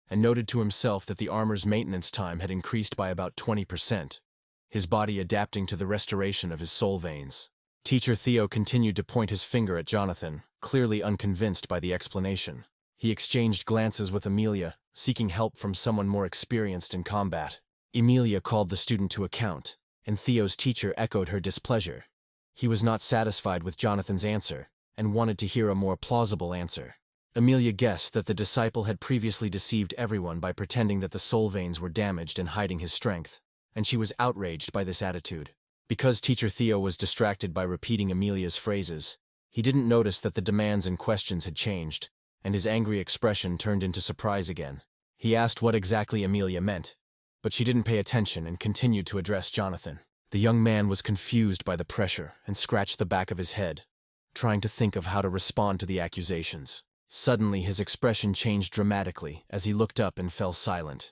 and noted to himself that the armor's maintenance time had increased by about 20%, his body adapting to the restoration of his soul veins. Teacher Theo continued to point his finger at Jonathan, clearly unconvinced by the explanation. He exchanged glances with Emilia, seeking help from someone more experienced in combat. Emilia called the student to account, and Theo's teacher echoed her displeasure. He was not satisfied with Jonathan's answer, and wanted to hear a more plausible answer. Emilia guessed that the disciple had previously deceived everyone by pretending that the soul veins were damaged and hiding his strength, and she was outraged by this attitude. Because Teacher Theo was distracted by repeating Emilia's phrases, he didn't notice that the demands and questions had changed, and his angry expression turned into surprise again. He asked what exactly Emilia meant, but she didn't pay attention and continued to address Jonathan. The young man was confused by the pressure and scratched the back of his head, trying to think of how to respond to the accusations. Suddenly, his expression changed dramatically as he looked up and fell silent.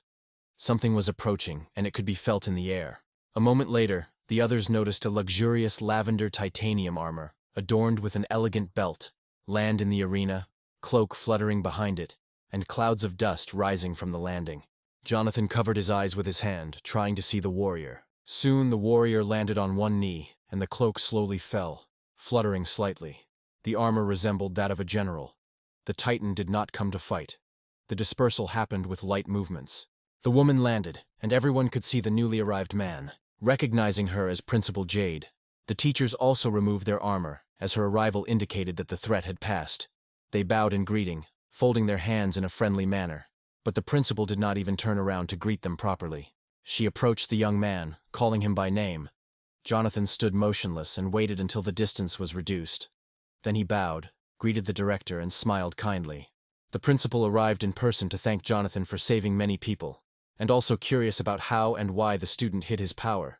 Something was approaching, and it could be felt in the air. A moment later, the others noticed a luxurious lavender titanium armor, adorned with an elegant belt, land in the arena, cloak fluttering behind it, and clouds of dust rising from the landing. Jonathan covered his eyes with his hand, trying to see the warrior. Soon the warrior landed on one knee, and the cloak slowly fell, fluttering slightly. The armor resembled that of a general. The Titan did not come to fight. The dispersal happened with light movements. The woman landed, and everyone could see the newly arrived man. Recognizing her as Principal Jade, the teachers also removed their armor, as her arrival indicated that the threat had passed. They bowed in greeting, folding their hands in a friendly manner. But the principal did not even turn around to greet them properly. She approached the young man, calling him by name. Jonathan stood motionless and waited until the distance was reduced. Then he bowed, greeted the director, and smiled kindly. The principal arrived in person to thank Jonathan for saving many people, and also curious about how and why the student hid his power.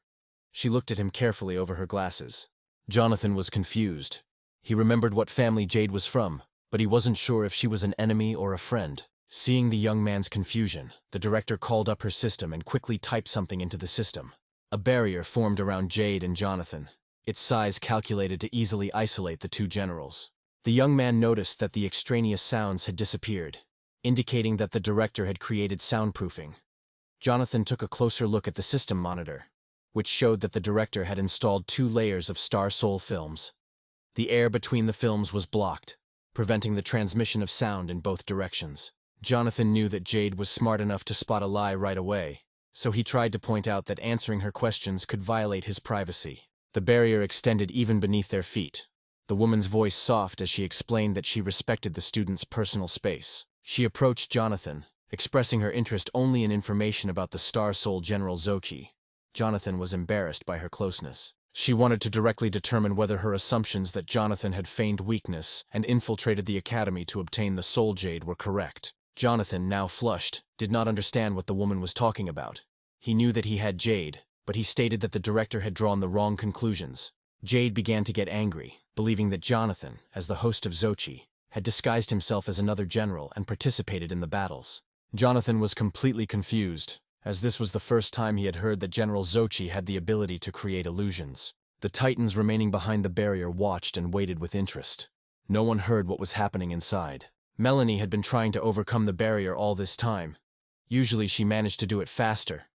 She looked at him carefully over her glasses. Jonathan was confused. He remembered what family Jade was from, but he wasn't sure if she was an enemy or a friend. Seeing the young man's confusion, the director called up her system and quickly typed something into the system. A barrier formed around Jade and Jonathan, its size calculated to easily isolate the two generals. The young man noticed that the extraneous sounds had disappeared, indicating that the director had created soundproofing. Jonathan took a closer look at the system monitor, which showed that the director had installed 2 layers of Star Soul films. The air between the films was blocked, preventing the transmission of sound in both directions. Jonathan knew that Jade was smart enough to spot a lie right away, so he tried to point out that answering her questions could violate his privacy. The barrier extended even beneath their feet, the woman's voice soft as she explained that she respected the student's personal space. She approached Jonathan, expressing her interest only in information about the Star Soul General Zochi. Jonathan was embarrassed by her closeness. She wanted to directly determine whether her assumptions that Jonathan had feigned weakness and infiltrated the academy to obtain the Soul Jade were correct. Jonathan, now flushed, did not understand what the woman was talking about. He knew that he had Jade, but he stated that the director had drawn the wrong conclusions. Jade began to get angry, believing that Jonathan, as the host of Zochi, had disguised himself as another general and participated in the battles. Jonathan was completely confused, as this was the first time he had heard that General Zochi had the ability to create illusions. The Titans remaining behind the barrier watched and waited with interest. No one heard what was happening inside. Melanie had been trying to overcome the barrier all this time. Usually she managed to do it faster,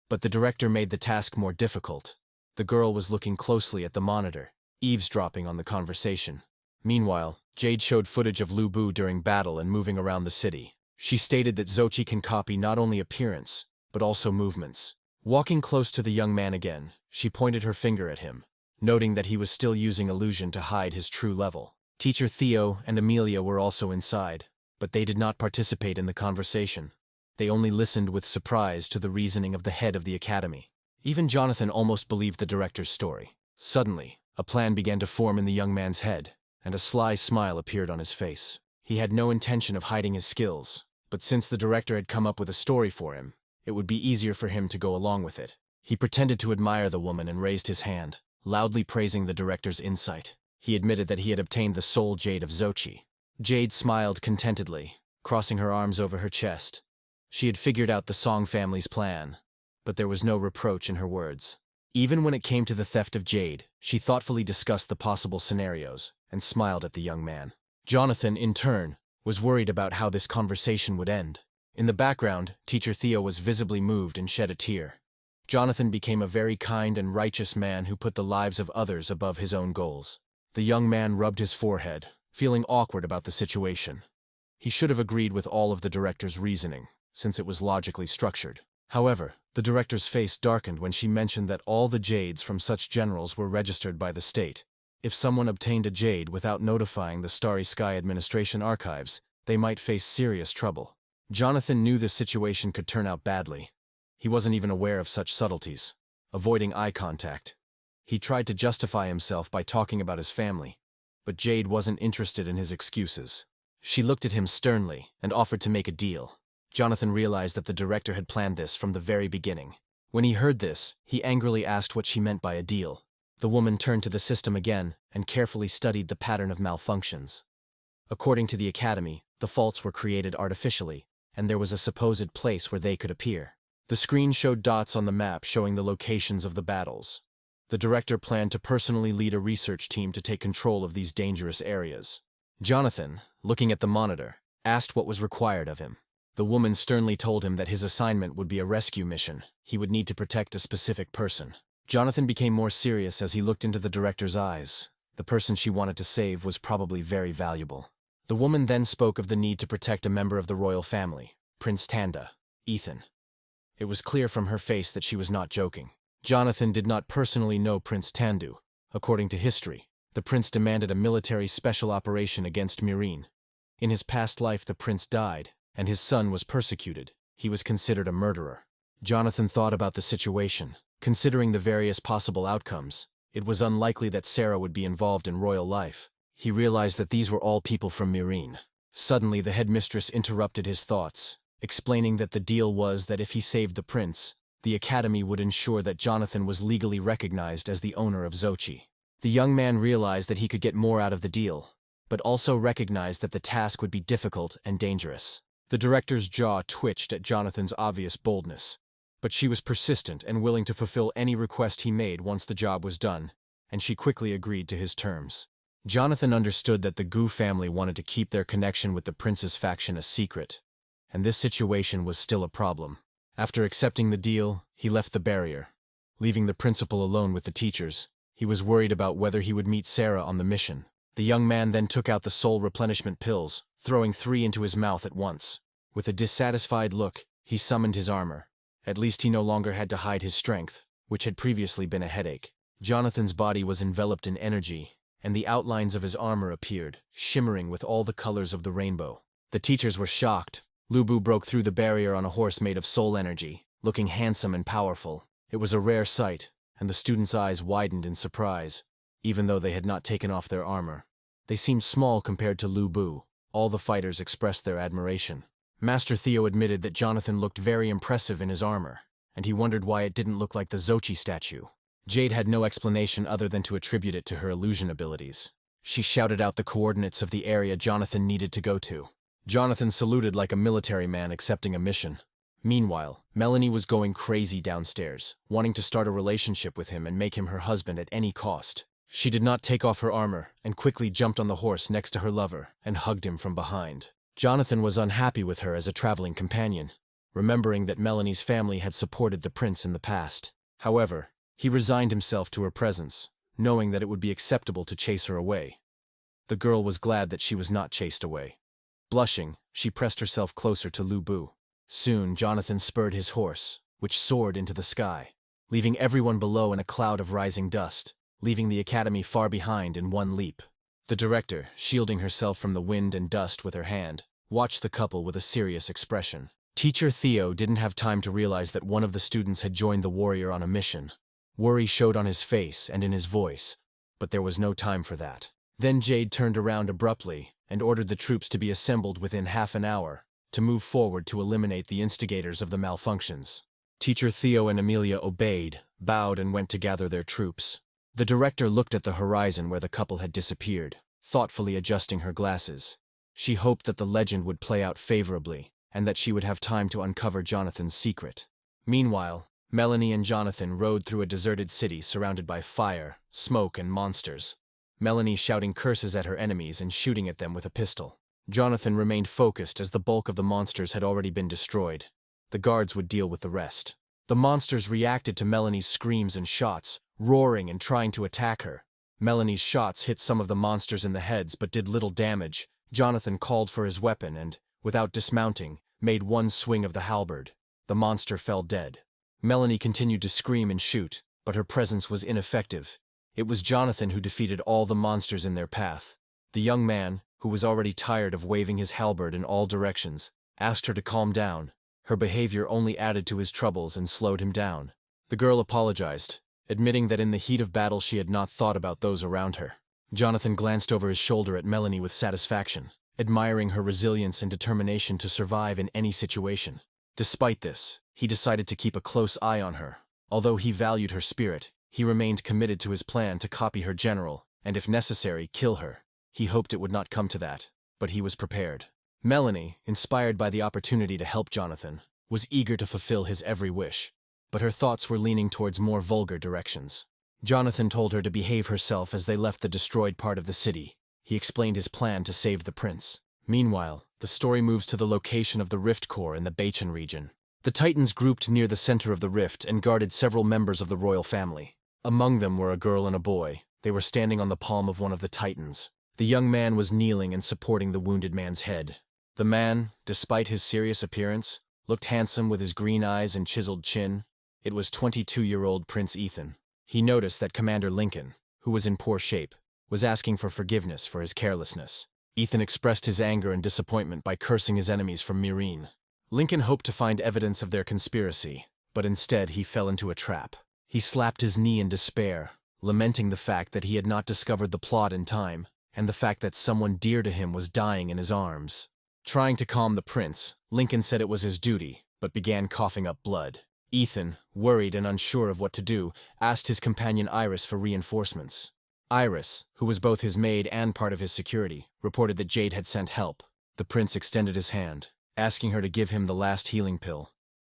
but the director made the task more difficult. The girl was looking closely at the monitor, eavesdropping on the conversation. Meanwhile, Jade showed footage of Lu Bu during battle and moving around the city. She stated that Zochi can copy not only appearance, but also movements. Walking close to the young man again, she pointed her finger at him, noting that he was still using illusion to hide his true level. Teacher Theo and Amelia were also inside, but they did not participate in the conversation. They only listened with surprise to the reasoning of the head of the academy. Even Jonathan almost believed the director's story. Suddenly, a plan began to form in the young man's head, and a sly smile appeared on his face. He had no intention of hiding his skills, but since the director had come up with a story for him, it would be easier for him to go along with it. He pretended to admire the woman and raised his hand, loudly praising the director's insight. He admitted that he had obtained the Soul Jade of Zochi. Jade smiled contentedly, crossing her arms over her chest. She had figured out the Song family's plan, but there was no reproach in her words. Even when it came to the theft of Jade, she thoughtfully discussed the possible scenarios and smiled at the young man. Jonathan, in turn, was worried about how this conversation would end. In the background, Teacher Theo was visibly moved and shed a tear. Jonathan became a very kind and righteous man who put the lives of others above his own goals. The young man rubbed his forehead, feeling awkward about the situation. He should have agreed with all of the director's reasoning, since it was logically structured. However, the director's face darkened when she mentioned that all the jades from such generals were registered by the state. If someone obtained a jade without notifying the Starry Sky Administration archives, they might face serious trouble. Jonathan knew this situation could turn out badly. He wasn't even aware of such subtleties. Avoiding eye contact, he tried to justify himself by talking about his family, but Jade wasn't interested in his excuses. She looked at him sternly and offered to make a deal. Jonathan realized that the director had planned this from the very beginning. When he heard this, he angrily asked what she meant by a deal. The woman turned to the system again and carefully studied the pattern of malfunctions. According to the academy, the faults were created artificially, and there was a supposed place where they could appear. The screen showed dots on the map showing the locations of the battles. The director planned to personally lead a research team to take control of these dangerous areas. Jonathan, looking at the monitor, asked what was required of him. The woman sternly told him that his assignment would be a rescue mission. He would need to protect a specific person. Jonathan became more serious as he looked into the director's eyes. The person she wanted to save was probably very valuable. The woman then spoke of the need to protect a member of the royal family, Prince Tanda, Ethan. It was clear from her face that she was not joking. Jonathan did not personally know Prince Tandu. According to history, the prince demanded a military special operation against Myrine. In his past life the prince died, and his son was persecuted. He was considered a murderer. Jonathan thought about the situation. Considering the various possible outcomes, it was unlikely that Sarah would be involved in royal life. He realized that these were all people from Myrine. Suddenly the headmistress interrupted his thoughts, explaining that the deal was that if he saved the prince, the academy would ensure that Jonathan was legally recognized as the owner of Xochi. The young man realized that he could get more out of the deal, but also recognized that the task would be difficult and dangerous. The director's jaw twitched at Jonathan's obvious boldness, but she was persistent and willing to fulfill any request he made once the job was done, and she quickly agreed to his terms. Jonathan understood that the Gu family wanted to keep their connection with the prince's faction a secret, and this situation was still a problem. After accepting the deal, he left the barrier. Leaving the principal alone with the teachers, he was worried about whether he would meet Sarah on the mission. The young man then took out the soul replenishment pills, throwing 3 into his mouth at once. With a dissatisfied look, he summoned his armor. At least he no longer had to hide his strength, which had previously been a headache. Jonathan's body was enveloped in energy, and the outlines of his armor appeared, shimmering with all the colors of the rainbow. The teachers were shocked. Lu Bu broke through the barrier on a horse made of soul energy, looking handsome and powerful. It was a rare sight, and the students' eyes widened in surprise, even though they had not taken off their armor. They seemed small compared to Lu Bu. All the fighters expressed their admiration. Master Theo admitted that Jonathan looked very impressive in his armor, and he wondered why it didn't look like the Xochi statue. Jade had no explanation other than to attribute it to her illusion abilities. She shouted out the coordinates of the area Jonathan needed to go to. Jonathan saluted like a military man accepting a mission. Meanwhile, Melanie was going crazy downstairs, wanting to start a relationship with him and make him her husband at any cost. She did not take off her armor and quickly jumped on the horse next to her lover and hugged him from behind. Jonathan was unhappy with her as a traveling companion, remembering that Melanie's family had supported the prince in the past. However, he resigned himself to her presence, knowing that it would be acceptable to chase her away. The girl was glad that she was not chased away. Blushing, she pressed herself closer to Lu Bu. Soon, Jonathan spurred his horse, which soared into the sky, leaving everyone below in a cloud of rising dust, leaving the academy far behind in one leap. The director, shielding herself from the wind and dust with her hand, watched the couple with a serious expression. Teacher Theo didn't have time to realize that one of the students had joined the warrior on a mission. Worry showed on his face and in his voice, but there was no time for that. Then Jade turned around abruptly and ordered the troops to be assembled within half an hour, to move forward to eliminate the instigators of the malfunctions. Teacher Theo and Amelia obeyed, bowed and went to gather their troops. The director looked at the horizon where the couple had disappeared, thoughtfully adjusting her glasses. She hoped that the legend would play out favorably, and that she would have time to uncover Jonathan's secret. Meanwhile, Melanie and Jonathan rode through a deserted city surrounded by fire, smoke, and monsters. Melanie shouting curses at her enemies and shooting at them with a pistol. Jonathan remained focused as the bulk of the monsters had already been destroyed. The guards would deal with the rest. The monsters reacted to Melanie's screams and shots, roaring and trying to attack her. Melanie's shots hit some of the monsters in the heads but did little damage. Jonathan called for his weapon and, without dismounting, made one swing of the halberd. The monster fell dead. Melanie continued to scream and shoot, but her presence was ineffective. It was Jonathan who defeated all the monsters in their path. The young man, who was already tired of waving his halberd in all directions, asked her to calm down. Her behavior only added to his troubles and slowed him down. The girl apologized, admitting that in the heat of battle she had not thought about those around her. Jonathan glanced over his shoulder at Melanie with satisfaction, admiring her resilience and determination to survive in any situation. Despite this, he decided to keep a close eye on her. Although he valued her spirit, he remained committed to his plan to copy her general, and if necessary, kill her. He hoped it would not come to that, but he was prepared. Melanie, inspired by the opportunity to help Jonathan, was eager to fulfill his every wish, but her thoughts were leaning towards more vulgar directions. Jonathan told her to behave herself as they left the destroyed part of the city. He explained his plan to save the prince. Meanwhile, the story moves to the location of the Rift Core in the Bachan region. The Titans grouped near the center of the rift and guarded several members of the royal family. Among them were a girl and a boy. They were standing on the palm of one of the Titans. The young man was kneeling and supporting the wounded man's head. The man, despite his serious appearance, looked handsome with his green eyes and chiseled chin. It was 22-year-old Prince Ethan. He noticed that Commander Lincoln, who was in poor shape, was asking for forgiveness for his carelessness. Ethan expressed his anger and disappointment by cursing his enemies from Mirene. Lincoln hoped to find evidence of their conspiracy, but instead he fell into a trap. He slapped his knee in despair, lamenting the fact that he had not discovered the plot in time, and the fact that someone dear to him was dying in his arms. Trying to calm the prince, Lincoln said it was his duty, but began coughing up blood. Ethan, worried and unsure of what to do, asked his companion Iris for reinforcements. Iris, who was both his maid and part of his security, reported that Jade had sent help. The prince extended his hand, asking her to give him the last healing pill.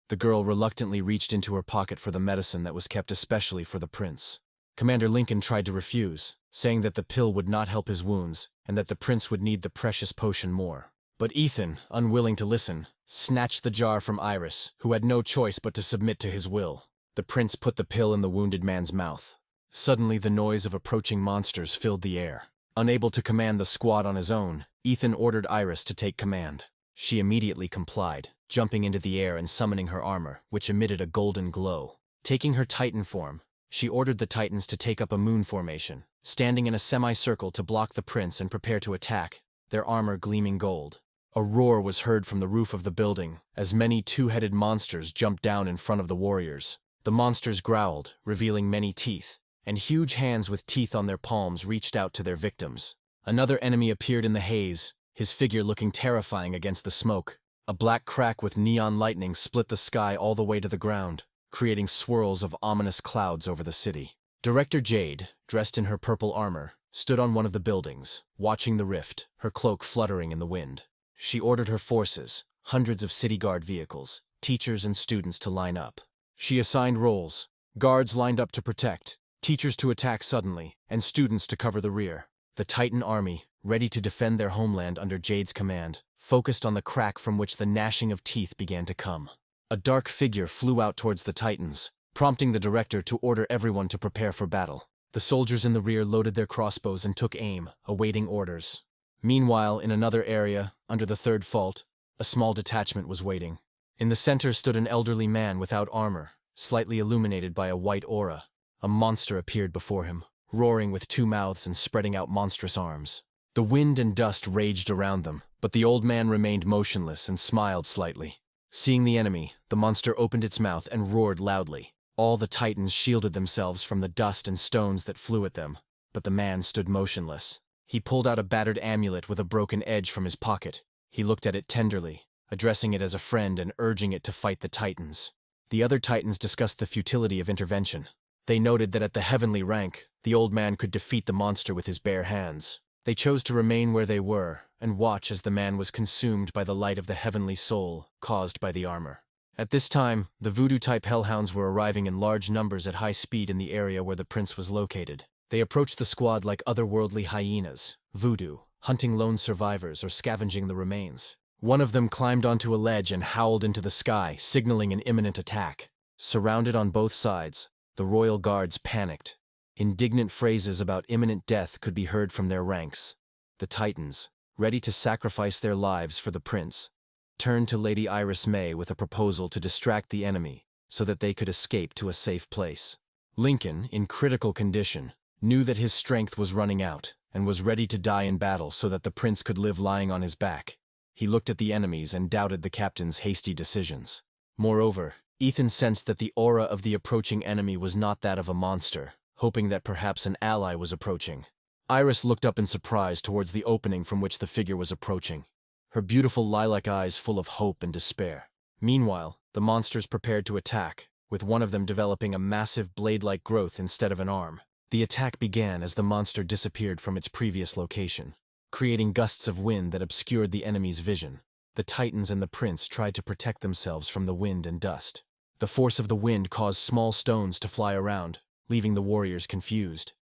The girl reluctantly reached into her pocket for the medicine that was kept especially for the prince. Commander Lincoln tried to refuse, saying that the pill would not help his wounds and that the prince would need the precious potion more. But Ethan, unwilling to listen, snatched the jar from Iris, who had no choice but to submit to his will. The prince put the pill in the wounded man's mouth. Suddenly, the noise of approaching monsters filled the air. Unable to command the squad on his own, Ethan ordered Iris to take command. She immediately complied, jumping into the air and summoning her armor, which emitted a golden glow. Taking her Titan form, she ordered the Titans to take up a moon formation, standing in a semicircle to block the prince and prepare to attack, their armor gleaming gold. A roar was heard from the roof of the building, as many two-headed monsters jumped down in front of the warriors. The monsters growled, revealing many teeth, and huge hands with teeth on their palms reached out to their victims. Another enemy appeared in the haze, his figure looking terrifying against the smoke. A black crack with neon lightning split the sky all the way to the ground, creating swirls of ominous clouds over the city. Director Jade, dressed in her purple armor, stood on one of the buildings, watching the rift, her cloak fluttering in the wind. She ordered her forces, hundreds of city guard vehicles, teachers and students to line up. She assigned roles: guards lined up to protect, teachers to attack suddenly, and students to cover the rear. The Titan army, ready to defend their homeland under Jade's command, focused on the crack from which the gnashing of teeth began to come. A dark figure flew out towards the Titans, prompting the director to order everyone to prepare for battle. The soldiers in the rear loaded their crossbows and took aim, awaiting orders. Meanwhile, in another area, under the third fault, a small detachment was waiting. In the center stood an elderly man without armor, slightly illuminated by a white aura. A monster appeared before him, roaring with two mouths and spreading out monstrous arms. The wind and dust raged around them, but the old man remained motionless and smiled slightly. Seeing the enemy, the monster opened its mouth and roared loudly. All the Titans shielded themselves from the dust and stones that flew at them, but the man stood motionless. He pulled out a battered amulet with a broken edge from his pocket. He looked at it tenderly, addressing it as a friend and urging it to fight the Titans. The other Titans discussed the futility of intervention. They noted that at the heavenly rank, the old man could defeat the monster with his bare hands. They chose to remain where they were and watch as the man was consumed by the light of the heavenly soul caused by the armor. At this time, the voodoo-type hellhounds were arriving in large numbers at high speed in the area where the prince was located. They approached the squad like otherworldly hyenas, voodoo, hunting lone survivors or scavenging the remains. One of them climbed onto a ledge and howled into the sky, signaling an imminent attack. Surrounded on both sides, the royal guards panicked. Indignant phrases about imminent death could be heard from their ranks. The Titans, ready to sacrifice their lives for the prince, turned to Lady Iris May with a proposal to distract the enemy so that they could escape to a safe place. Lincoln, in critical condition, knew that his strength was running out and was ready to die in battle so that the prince could live lying on his back. He looked at the enemies and doubted the captain's hasty decisions. Moreover, Ethan sensed that the aura of the approaching enemy was not that of a monster, hoping that perhaps an ally was approaching. Iris looked up in surprise towards the opening from which the figure was approaching, her beautiful lilac eyes full of hope and despair. Meanwhile, the monsters prepared to attack, with one of them developing a massive blade-like growth instead of an arm. The attack began as the monster disappeared from its previous location, creating gusts of wind that obscured the enemy's vision. The Titans and the prince tried to protect themselves from the wind and dust. The force of the wind caused small stones to fly around, leaving the warriors confused.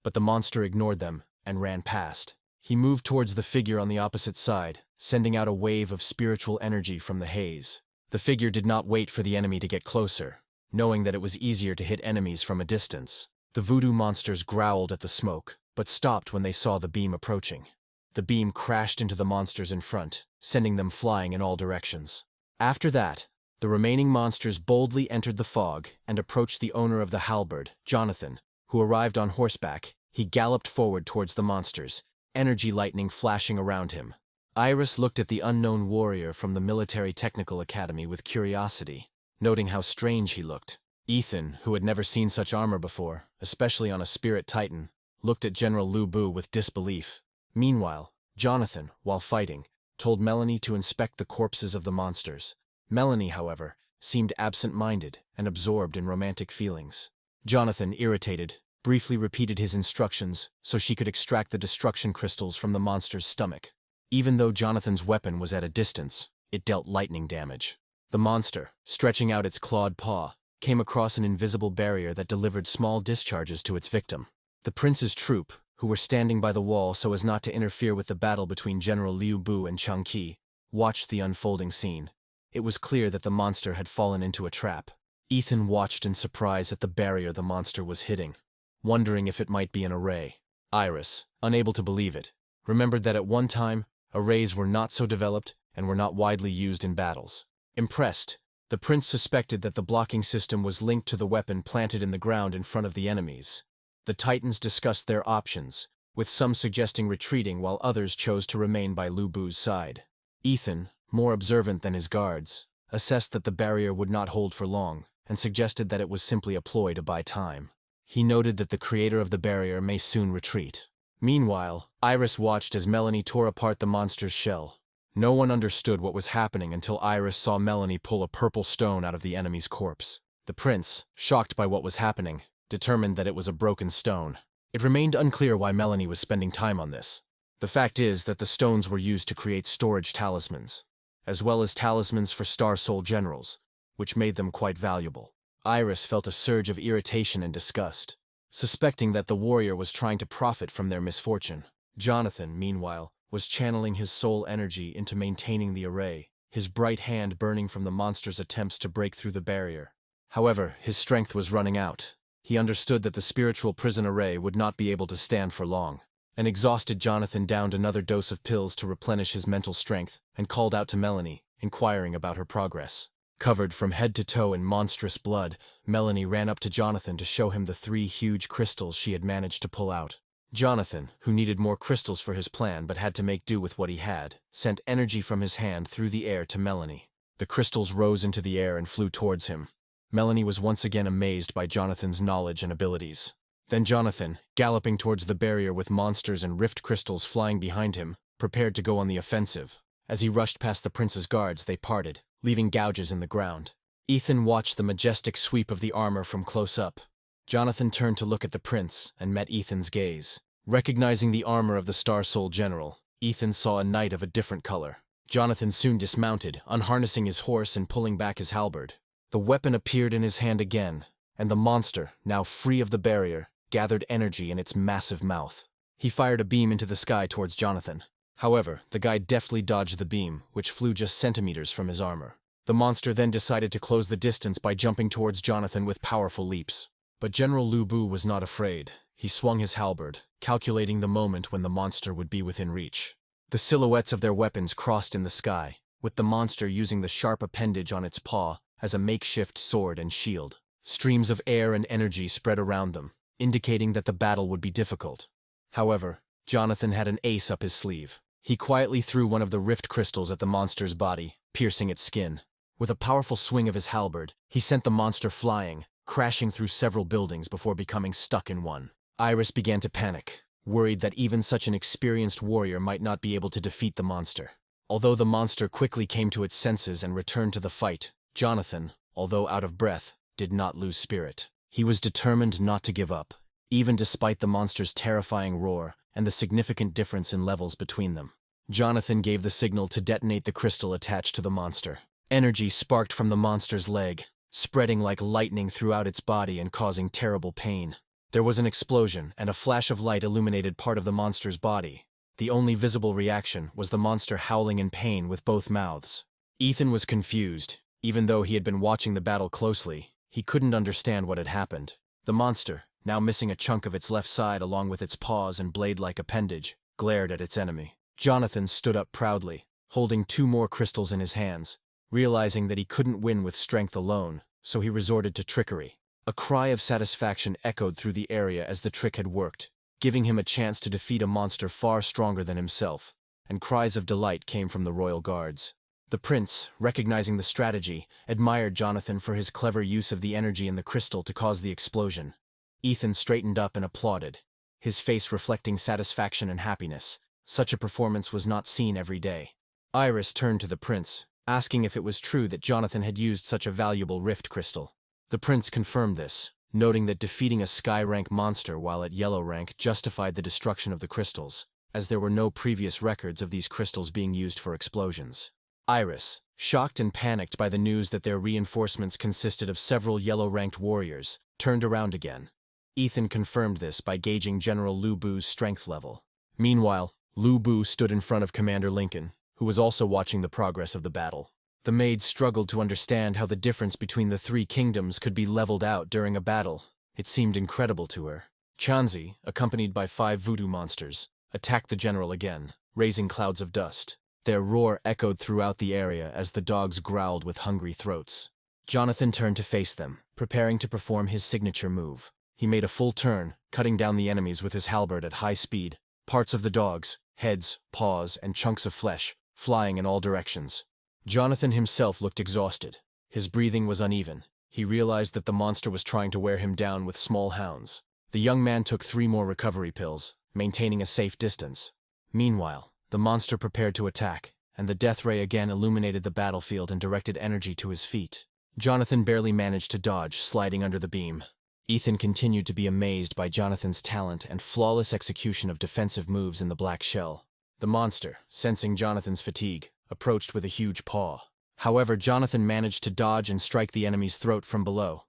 But the monster ignored them and ran past. He moved towards the figure on the opposite side, sending out a wave of spiritual energy from the haze. The figure did not wait for the enemy to get closer, knowing that it was easier to hit enemies from a distance. The voodoo monsters growled at the smoke, but stopped when they saw the beam approaching. The beam crashed into the monsters in front, sending them flying in all directions. After that, The remaining monsters boldly entered the fog and approached the owner of the halberd, Jonathan, who arrived on horseback. He galloped forward towards the monsters, energy lightning flashing around him. Iris looked at the unknown warrior from the Military Technical Academy with curiosity, noting how strange he looked. Ethan, who had never seen such armor before, especially on a spirit titan, looked at General Lu Bu with disbelief. Meanwhile, Jonathan, while fighting, told Melanie to inspect the corpses of the monsters. Melanie, however, seemed absent-minded and absorbed in romantic feelings. Jonathan, irritated, briefly repeated his instructions so she could extract the destruction crystals from the monster's stomach. Even though Jonathan's weapon was at a distance, it dealt lightning damage. The monster, stretching out its clawed paw, came across an invisible barrier that delivered small discharges to its victim. The prince's troop, who were standing by the wall so as not to interfere with the battle between General Liu Bu and Chang Qi, watched the unfolding scene. It was clear that the monster had fallen into a trap. Ethan watched in surprise at the barrier the monster was hitting, wondering if it might be an array. Iris, unable to believe it, remembered that at one time, arrays were not so developed and were not widely used in battles. Impressed, the prince suspected that the blocking system was linked to the weapon planted in the ground in front of the enemies. The Titans discussed their options, with some suggesting retreating while others chose to remain by Lu Bu's side. Ethan, more observant than his guards, assessed that the barrier would not hold for long, and suggested that it was simply a ploy to buy time. He noted that the creator of the barrier may soon retreat. Meanwhile, Iris watched as Melanie tore apart the monster's shell. No one understood what was happening until Iris saw Melanie pull a purple stone out of the enemy's corpse. The prince, shocked by what was happening, determined that it was a broken stone. It remained unclear why Melanie was spending time on this. The fact is that the stones were used to create storage talismans, as well as talismans for Star Soul generals, which made them quite valuable. Iris felt a surge of irritation and disgust, suspecting that the warrior was trying to profit from their misfortune. Jonathan, meanwhile, was channeling his soul energy into maintaining the array, his bright hand burning from the monster's attempts to break through the barrier. However, his strength was running out. He understood that the spiritual prison array would not be able to stand for long. An exhausted Jonathan downed another dose of pills to replenish his mental strength and called out to Melanie, inquiring about her progress. Covered from head to toe in monstrous blood, Melanie ran up to Jonathan to show him the 3 huge crystals she had managed to pull out. Jonathan, who needed more crystals for his plan but had to make do with what he had, sent energy from his hand through the air to Melanie. The crystals rose into the air and flew towards him. Melanie was once again amazed by Jonathan's knowledge and abilities. Then Jonathan, galloping towards the barrier with monsters and rift crystals flying behind him, prepared to go on the offensive. As he rushed past the prince's guards, they parted, leaving gouges in the ground. Ethan watched the majestic sweep of the armor from close up. Jonathan turned to look at the prince and met Ethan's gaze. Recognizing the armor of the Star Soul general, Ethan saw a knight of a different color. Jonathan soon dismounted, unharnessing his horse and pulling back his halberd. The weapon appeared in his hand again, and the monster, now free of the barrier, gathered energy in its massive mouth. He fired a beam into the sky towards Jonathan. However, the guy deftly dodged the beam, which flew just centimeters from his armor. The monster then decided to close the distance by jumping towards Jonathan with powerful leaps. But General Lu Bu was not afraid. He swung his halberd, calculating the moment when the monster would be within reach. The silhouettes of their weapons crossed in the sky, with the monster using the sharp appendage on its paw as a makeshift sword and shield. Streams of air and energy spread around them, indicating that the battle would be difficult. However, Jonathan had an ace up his sleeve. He quietly threw one of the rift crystals at the monster's body, piercing its skin. With a powerful swing of his halberd, he sent the monster flying, crashing through several buildings before becoming stuck in one. Iris began to panic, worried that even such an experienced warrior might not be able to defeat the monster. Although the monster quickly came to its senses and returned to the fight, Jonathan, although out of breath, did not lose spirit. He was determined not to give up, even despite the monster's terrifying roar and the significant difference in levels between them. Jonathan gave the signal to detonate the crystal attached to the monster. Energy sparked from the monster's leg, spreading like lightning throughout its body and causing terrible pain. There was an explosion, and a flash of light illuminated part of the monster's body. The only visible reaction was the monster howling in pain with both mouths. Ethan was confused. Even though he had been watching the battle closely, he couldn't understand what had happened. The monster, now missing a chunk of its left side along with its paws and blade-like appendage, glared at its enemy. Jonathan stood up proudly, holding 2 more crystals in his hands, realizing that he couldn't win with strength alone, so he resorted to trickery. A cry of satisfaction echoed through the area as the trick had worked, giving him a chance to defeat a monster far stronger than himself, and cries of delight came from the royal guards. The prince, recognizing the strategy, admired Jonathan for his clever use of the energy in the crystal to cause the explosion. Ethan straightened up and applauded, his face reflecting satisfaction and happiness. Such a performance was not seen every day. Iris turned to the prince, asking if it was true that Jonathan had used such a valuable rift crystal. The prince confirmed this, noting that defeating a sky rank monster while at yellow rank justified the destruction of the crystals, as there were no previous records of these crystals being used for explosions. Iris, shocked and panicked by the news that their reinforcements consisted of several yellow-ranked warriors, turned around again. Ethan confirmed this by gauging General Lu Bu's strength level. Meanwhile, Lu Bu stood in front of Commander Lincoln, who was also watching the progress of the battle. The maid struggled to understand how the difference between the three kingdoms could be leveled out during a battle. It seemed incredible to her. Chanzi, accompanied by 5 voodoo monsters, attacked the general again, raising clouds of dust. Their roar echoed throughout the area as the dogs growled with hungry throats. Jonathan turned to face them, preparing to perform his signature move. He made a full turn, cutting down the enemies with his halberd at high speed, parts of the dogs, heads, paws, and chunks of flesh, flying in all directions. Jonathan himself looked exhausted. His breathing was uneven. He realized that the monster was trying to wear him down with small hounds. The young man took 3 more recovery pills, maintaining a safe distance. Meanwhile, the monster prepared to attack, and the death ray again illuminated the battlefield and directed energy to his feet. Jonathan barely managed to dodge, sliding under the beam. Ethan continued to be amazed by Jonathan's talent and flawless execution of defensive moves in the black shell. The monster, sensing Jonathan's fatigue, approached with a huge paw. However, Jonathan managed to dodge and strike the enemy's throat from below.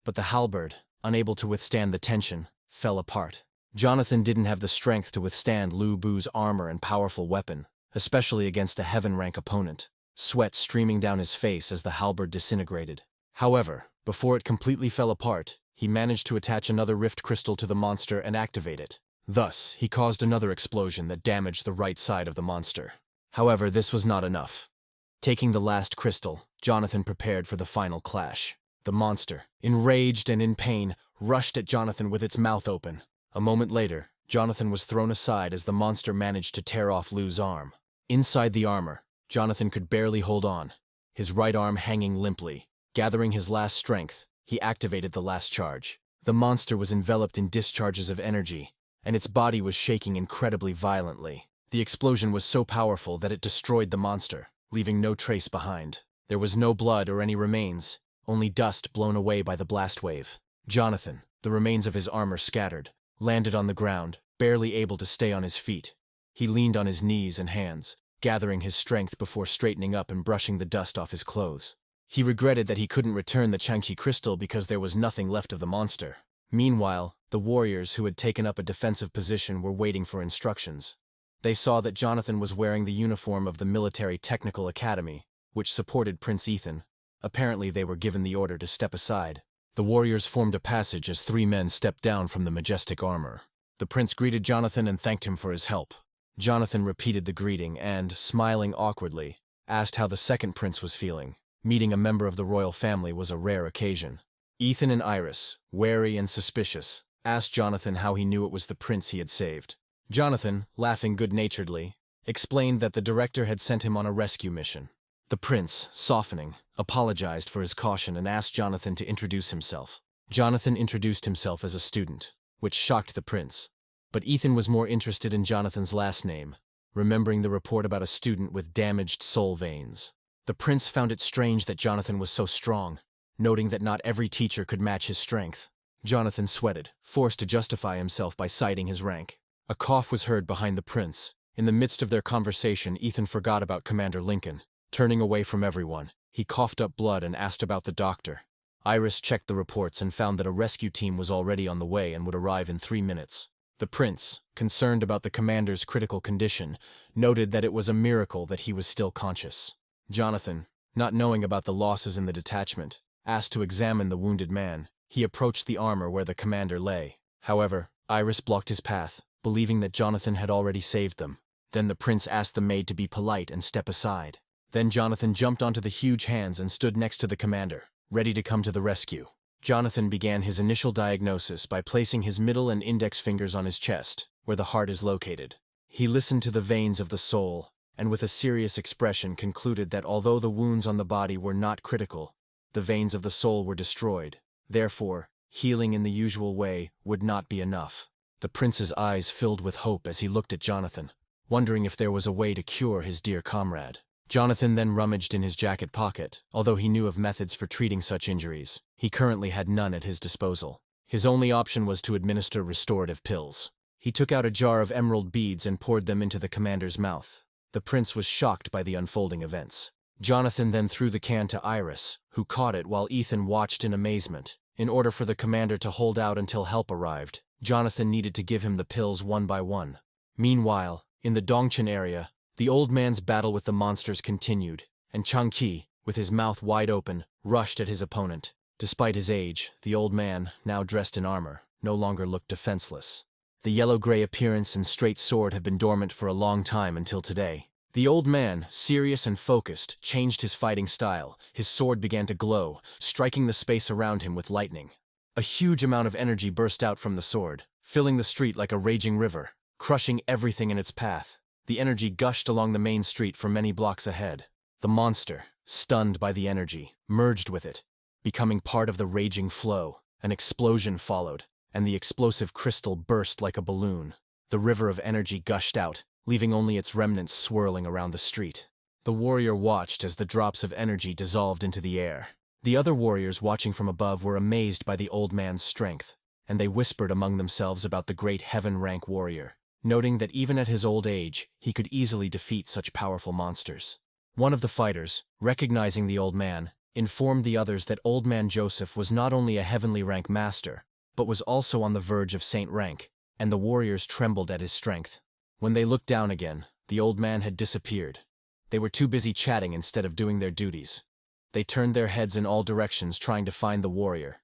But the halberd, unable to withstand the tension, fell apart. Jonathan didn't have the strength to withstand Lu Bu's armor and powerful weapon, especially against a heaven-rank opponent, sweat streaming down his face as the halberd disintegrated. However, before it completely fell apart, he managed to attach another rift crystal to the monster and activate it. Thus, he caused another explosion that damaged the right side of the monster. However, this was not enough. Taking the last crystal, Jonathan prepared for the final clash. The monster, enraged and in pain, rushed at Jonathan with its mouth open. A moment later, Jonathan was thrown aside as the monster managed to tear off Lu's arm. Inside the armor, Jonathan could barely hold on, his right arm hanging limply. Gathering his last strength, he activated the last charge. The monster was enveloped in discharges of energy, and its body was shaking incredibly violently. The explosion was so powerful that it destroyed the monster, leaving no trace behind. There was no blood or any remains, only dust blown away by the blast wave. Jonathan, the remains of his armor scattered, landed on the ground, barely able to stay on his feet. He leaned on his knees and hands, gathering his strength before straightening up and brushing the dust off his clothes. He regretted that he couldn't return the Changqi crystal because there was nothing left of the monster. Meanwhile, the warriors who had taken up a defensive position were waiting for instructions. They saw that Jonathan was wearing the uniform of the Military Technical Academy, which supported Prince Ethan. Apparently they were given the order to step aside. The warriors formed a passage as 3 men stepped down from the majestic armor. The prince greeted Jonathan and thanked him for his help. Jonathan repeated the greeting and, smiling awkwardly, asked how the second prince was feeling. Meeting a member of the royal family was a rare occasion. Ethan and Iris, wary and suspicious, asked Jonathan how he knew it was the prince he had saved. Jonathan, laughing good-naturedly, explained that the director had sent him on a rescue mission. The prince, softening, apologized for his caution and asked Jonathan to introduce himself. Jonathan introduced himself as a student, which shocked the prince. But Ethan was more interested in Jonathan's last name, remembering the report about a student with damaged soul veins. The prince found it strange that Jonathan was so strong, noting that not every teacher could match his strength. Jonathan sweated, forced to justify himself by citing his rank. A cough was heard behind the prince. In the midst of their conversation, Ethan forgot about Commander Lincoln. Turning away from everyone, he coughed up blood and asked about the doctor. Iris checked the reports and found that a rescue team was already on the way and would arrive in 3 minutes. The prince, concerned about the commander's critical condition, noted that it was a miracle that he was still conscious. Jonathan, not knowing about the losses in the detachment, asked to examine the wounded man. He approached the armor where the commander lay. However, Iris blocked his path, believing that Jonathan had already saved them. Then the prince asked the maid to be polite and step aside. Then Jonathan jumped onto the huge hands and stood next to the commander, ready to come to the rescue. Jonathan began his initial diagnosis by placing his middle and index fingers on his chest, where the heart is located. He listened to the veins of the soul, and with a serious expression concluded that although the wounds on the body were not critical, the veins of the soul were destroyed. Therefore, healing in the usual way would not be enough. The prince's eyes filled with hope as he looked at Jonathan, wondering if there was a way to cure his dear comrade. Jonathan then rummaged in his jacket pocket. Although he knew of methods for treating such injuries, he currently had none at his disposal. His only option was to administer restorative pills. He took out a jar of emerald beads and poured them into the commander's mouth. The prince was shocked by the unfolding events. Jonathan then threw the can to Iris, who caught it while Ethan watched in amazement. In order for the commander to hold out until help arrived, Jonathan needed to give him the pills one by one. Meanwhile, in the Dongchen area, the old man's battle with the monsters continued, and Changqi, with his mouth wide open, rushed at his opponent. Despite his age, the old man, now dressed in armor, no longer looked defenseless. The yellow-gray appearance and straight sword have been dormant for a long time until today. The old man, serious and focused, changed his fighting style. His sword began to glow, striking the space around him with lightning. A huge amount of energy burst out from the sword, filling the street like a raging river, crushing everything in its path. The energy gushed along the main street for many blocks ahead. The monster, stunned by the energy, merged with it, becoming part of the raging flow. An explosion followed, and the explosive crystal burst like a balloon. The river of energy gushed out, leaving only its remnants swirling around the street. The warrior watched as the drops of energy dissolved into the air. The other warriors watching from above were amazed by the old man's strength, and they whispered among themselves about the great heaven-rank warrior, noting that even at his old age, he could easily defeat such powerful monsters. One of the fighters, recognizing the old man, informed the others that Old Man Joseph was not only a heavenly rank master, but was also on the verge of saint rank, and the warriors trembled at his strength. When they looked down again, the old man had disappeared. They were too busy chatting instead of doing their duties. They turned their heads in all directions trying to find the warrior,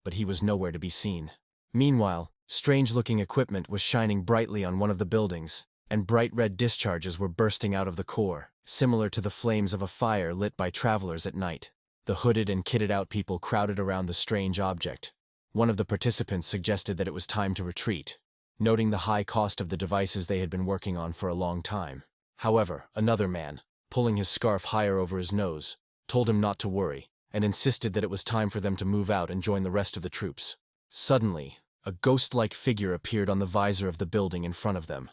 but he was nowhere to be seen. Meanwhile, strange-looking equipment was shining brightly on one of the buildings, and bright red discharges were bursting out of the core, similar to the flames of a fire lit by travelers at night. The hooded and kitted-out people crowded around the strange object. One of the participants suggested that it was time to retreat, noting the high cost of the devices they had been working on for a long time. However, another man, pulling his scarf higher over his nose, told him not to worry, and insisted that it was time for them to move out and join the rest of the troops. Suddenly, a ghost-like figure appeared on the visor of the building in front of them,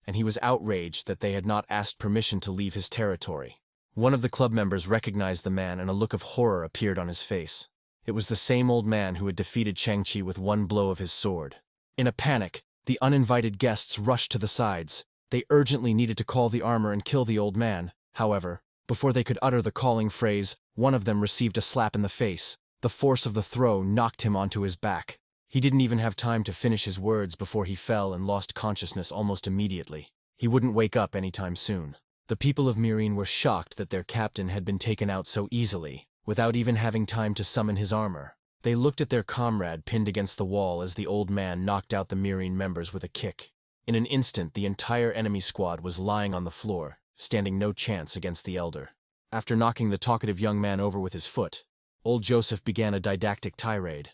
and he was outraged that they had not asked permission to leave his territory. One of the club members recognized the man, and a look of horror appeared on his face. It was the same old man who had defeated Changqi with one blow of his sword. In a panic, the uninvited guests rushed to the sides. They urgently needed to call the armor and kill the old man. However, before they could utter the calling phrase, one of them received a slap in the face. The force of the throw knocked him onto his back. He didn't even have time to finish his words before he fell and lost consciousness almost immediately. He wouldn't wake up anytime soon. The people of Myrine were shocked that their captain had been taken out so easily, without even having time to summon his armor. They looked at their comrade pinned against the wall as the old man knocked out the Myrine members with a kick. In an instant, the entire enemy squad was lying on the floor, standing no chance against the elder. After knocking the talkative young man over with his foot, old Joseph began a didactic tirade,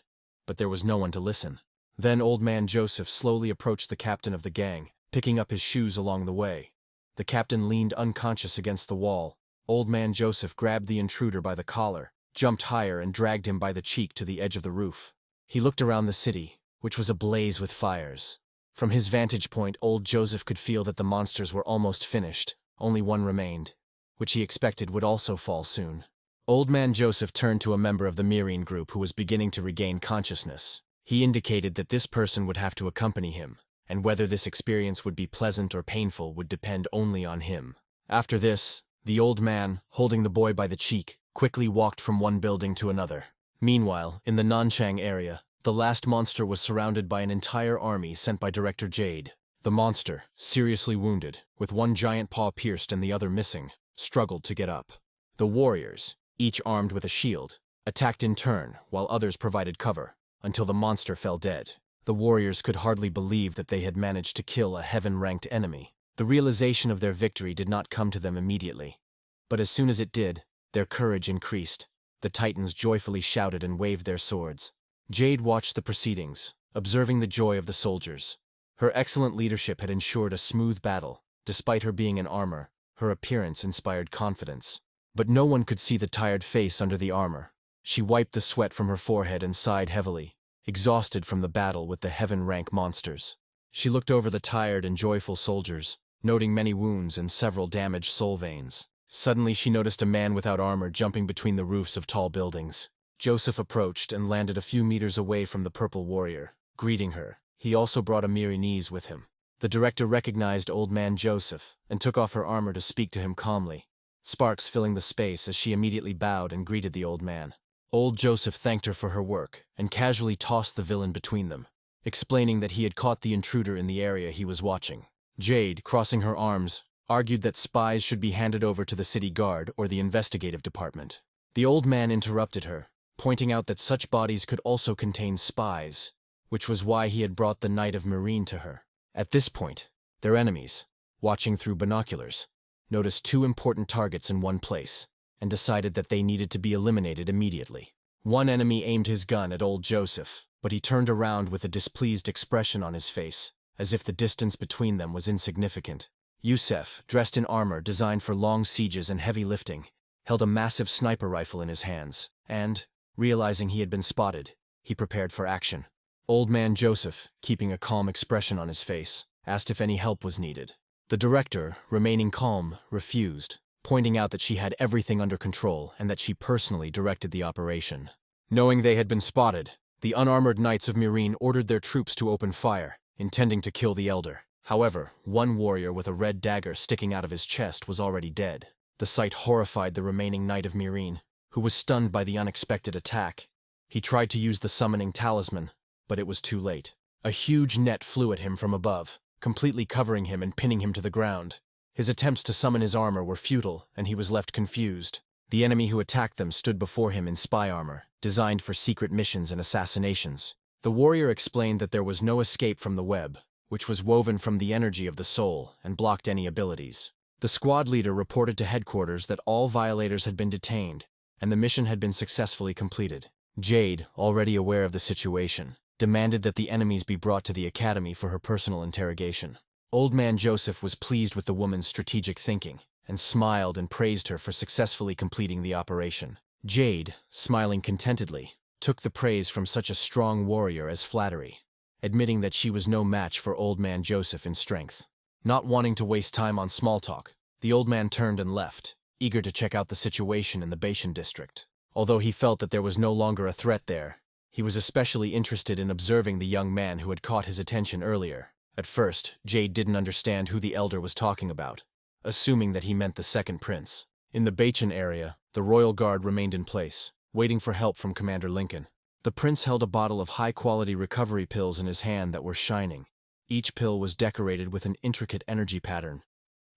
but there was no one to listen. Then Old Man Joseph slowly approached the captain of the gang, picking up his shoes along the way. The captain leaned unconscious against the wall. Old Man Joseph grabbed the intruder by the collar, jumped higher and dragged him by the cheek to the edge of the roof. He looked around the city, which was ablaze with fires. From his vantage point, old Joseph could feel that the monsters were almost finished. Only one remained, which he expected would also fall soon. Old Man Joseph turned to a member of the Myrine group who was beginning to regain consciousness. He indicated that this person would have to accompany him, and whether this experience would be pleasant or painful would depend only on him. After this, the old man, holding the boy by the cheek, quickly walked from one building to another. Meanwhile, in the Nanchang area, the last monster was surrounded by an entire army sent by Director Jade. The monster, seriously wounded, with one giant paw pierced and the other missing, struggled to get up. The warriors, each armed with a shield, attacked in turn while others provided cover, until the monster fell dead. The warriors could hardly believe that they had managed to kill a heaven-ranked enemy. The realization of their victory did not come to them immediately. But as soon as it did, their courage increased. The Titans joyfully shouted and waved their swords. Jade watched the proceedings, observing the joy of the soldiers. Her excellent leadership had ensured a smooth battle. Despite her being in armor, her appearance inspired confidence. But no one could see the tired face under the armor. She wiped the sweat from her forehead and sighed heavily, exhausted from the battle with the heaven-rank monsters. She looked over the tired and joyful soldiers, noting many wounds and several damaged soul veins. Suddenly she noticed a man without armor jumping between the roofs of tall buildings. Joseph approached and landed a few meters away from the purple warrior, greeting her. He also brought a Milanese with him. The director recognized Old Man Joseph and took off her armor to speak to him calmly, sparks filling the space as she immediately bowed and greeted the old man. Old Joseph thanked her for her work and casually tossed the villain between them, explaining that he had caught the intruder in the area he was watching. Jade, crossing her arms, argued that spies should be handed over to the city guard or the investigative department. The old man interrupted her, pointing out that such bodies could also contain spies, which was why he had brought the Knight of Marine to her. At this point, their enemies, watching through binoculars, noticed two important targets in one place and decided that they needed to be eliminated immediately. One enemy aimed his gun at old Joseph, but he turned around with a displeased expression on his face, as if the distance between them was insignificant. Yusef, dressed in armor designed for long sieges and heavy lifting, held a massive sniper rifle in his hands, and, realizing he had been spotted, he prepared for action. Old Man Joseph, keeping a calm expression on his face, asked if any help was needed. The director, remaining calm, refused, pointing out that she had everything under control and that she personally directed the operation. Knowing they had been spotted, the unarmored Knights of Marine ordered their troops to open fire, intending to kill the elder. However, one warrior with a red dagger sticking out of his chest was already dead. The sight horrified the remaining Knight of Marine, who was stunned by the unexpected attack. He tried to use the summoning talisman, but it was too late. A huge net flew at him from above, completely covering him and pinning him to the ground. His attempts to summon his armor were futile, and he was left confused. The enemy who attacked them stood before him in spy armor, designed for secret missions and assassinations. The warrior explained that there was no escape from the web, which was woven from the energy of the soul and blocked any abilities. The squad leader reported to headquarters that all violators had been detained, and the mission had been successfully completed. Jade, already aware of the situation, demanded that the enemies be brought to the academy for her personal interrogation. Old Man Joseph was pleased with the woman's strategic thinking, and smiled and praised her for successfully completing the operation. Jade, smiling contentedly, took the praise from such a strong warrior as flattery, admitting that she was no match for Old Man Joseph in strength. Not wanting to waste time on small talk, the old man turned and left, eager to check out the situation in the Bashan district. Although he felt that there was no longer a threat there, he was especially interested in observing the young man who had caught his attention earlier. At first, Jade didn't understand who the elder was talking about, assuming that he meant the second prince. In the Bashan area, the royal guard remained in place, waiting for help from Commander Lincoln. The prince held a bottle of high-quality recovery pills in his hand that were shining. Each pill was decorated with an intricate energy pattern.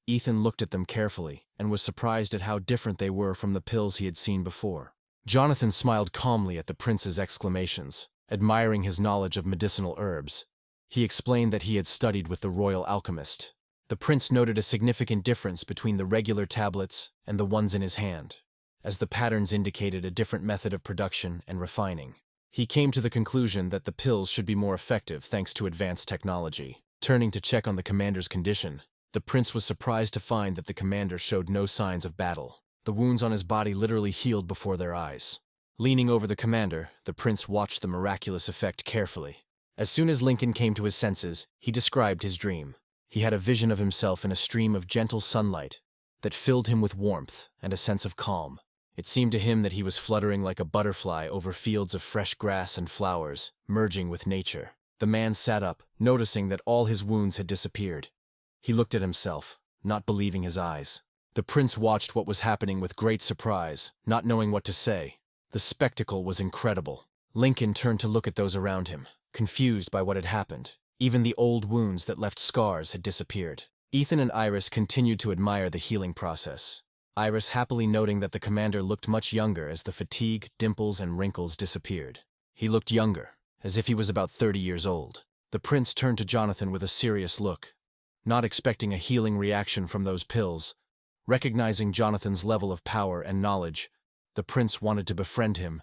Ethan looked at them carefully and was surprised at how different they were from the pills he had seen before. Jonathan smiled calmly at the prince's exclamations, admiring his knowledge of medicinal herbs. He explained that he had studied with the royal alchemist. The prince noted a significant difference between the regular tablets and the ones in his hand, as the patterns indicated a different method of production and refining. He came to the conclusion that the pills should be more effective thanks to advanced technology. Turning to check on the commander's condition, the prince was surprised to find that the commander showed no signs of battle. The wounds on his body literally healed before their eyes. Leaning over the commander, the prince watched the miraculous effect carefully. As soon as Lincoln came to his senses, he described his dream. He had a vision of himself in a stream of gentle sunlight that filled him with warmth and a sense of calm. It seemed to him that he was fluttering like a butterfly over fields of fresh grass and flowers, merging with nature. The man sat up, noticing that all his wounds had disappeared. He looked at himself, not believing his eyes. The prince watched what was happening with great surprise, not knowing what to say. The spectacle was incredible. Lincoln turned to look at those around him, confused by what had happened. Even the old wounds that left scars had disappeared. Ethan and Iris continued to admire the healing process. Iris happily noting that the commander looked much younger as the fatigue, dimples, and wrinkles disappeared. He looked younger, as if he was about 30 years old. The prince turned to Jonathan with a serious look. Not expecting a healing reaction from those pills, Recognizing Jonathan's level of power and knowledge, the prince wanted to befriend him.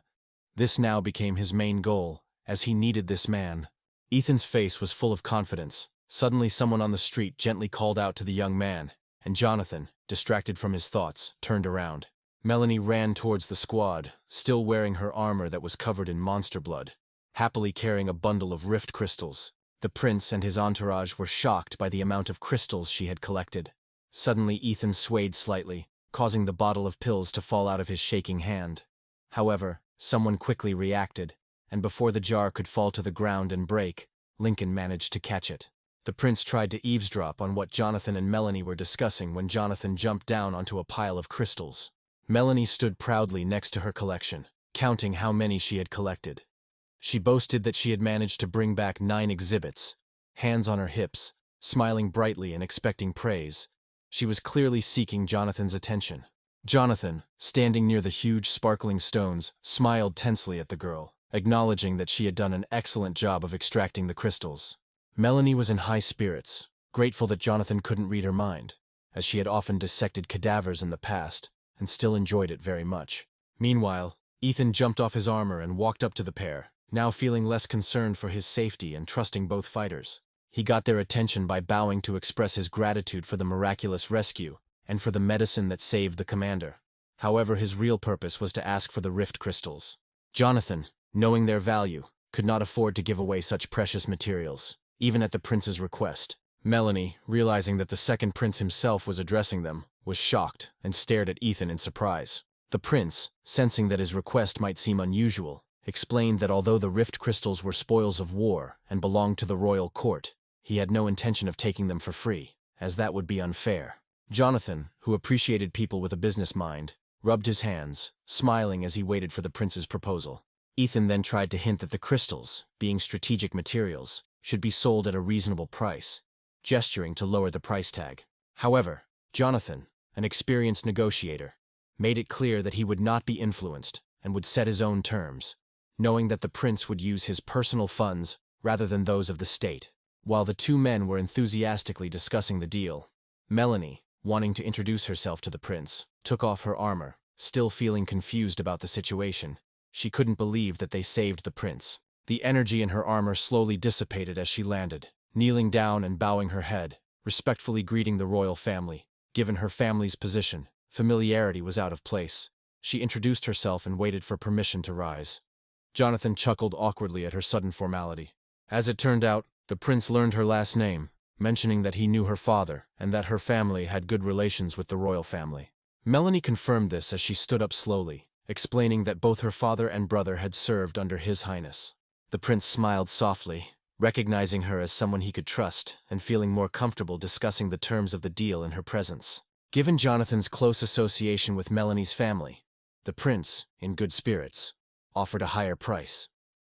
This now became his main goal, as he needed this man. Ethan's face was full of confidence. Suddenly someone on the street gently called out to the young man, and Jonathan, distracted from his thoughts, turned around. Melanie ran towards the squad, still wearing her armor that was covered in monster blood, happily carrying a bundle of rift crystals. The prince and his entourage were shocked by the amount of crystals she had collected. Suddenly Ethan swayed slightly, causing the bottle of pills to fall out of his shaking hand. However, someone quickly reacted, and before the jar could fall to the ground and break, Lincoln managed to catch it. The prince tried to eavesdrop on what Jonathan and Melanie were discussing when Jonathan jumped down onto a pile of crystals. Melanie stood proudly next to her collection, counting how many she had collected. She boasted that she had managed to bring back 9 exhibits, hands on her hips, smiling brightly and expecting praise. She was clearly seeking Jonathan's attention. Jonathan, standing near the huge sparkling stones, smiled tensely at the girl, acknowledging that she had done an excellent job of extracting the crystals. Melanie was in high spirits, grateful that Jonathan couldn't read her mind, as she had often dissected cadavers in the past, and still enjoyed it very much. Meanwhile, Ethan jumped off his armor and walked up to the pair, now feeling less concerned for his safety and trusting both fighters. He got their attention by bowing to express his gratitude for the miraculous rescue and for the medicine that saved the commander. However, his real purpose was to ask for the rift crystals. Jonathan, knowing their value, could not afford to give away such precious materials, even at the prince's request. Melanie, realizing that the second prince himself was addressing them, was shocked and stared at Ethan in surprise. The prince, sensing that his request might seem unusual, explained that although the rift crystals were spoils of war and belonged to the royal court, he had no intention of taking them for free, as that would be unfair. Jonathan, who appreciated people with a business mind, rubbed his hands, smiling as he waited for the prince's proposal. Ethan then tried to hint that the crystals, being strategic materials, should be sold at a reasonable price, gesturing to lower the price tag. However, Jonathan, an experienced negotiator, made it clear that he would not be influenced and would set his own terms, knowing that the prince would use his personal funds rather than those of the state. While the two men were enthusiastically discussing the deal, Melanie, wanting to introduce herself to the prince, took off her armor, still feeling confused about the situation. She couldn't believe that they saved the prince. The energy in her armor slowly dissipated as she landed, kneeling down and bowing her head, respectfully greeting the royal family. Given her family's position, familiarity was out of place. She introduced herself and waited for permission to rise. Jonathan chuckled awkwardly at her sudden formality. As it turned out, the prince learned her last name, mentioning that he knew her father and that her family had good relations with the royal family. Melanie confirmed this as she stood up slowly, explaining that both her father and brother had served under His Highness. The prince smiled softly, recognizing her as someone he could trust and feeling more comfortable discussing the terms of the deal in her presence. Given Jonathan's close association with Melanie's family, the prince, in good spirits, offered a higher price.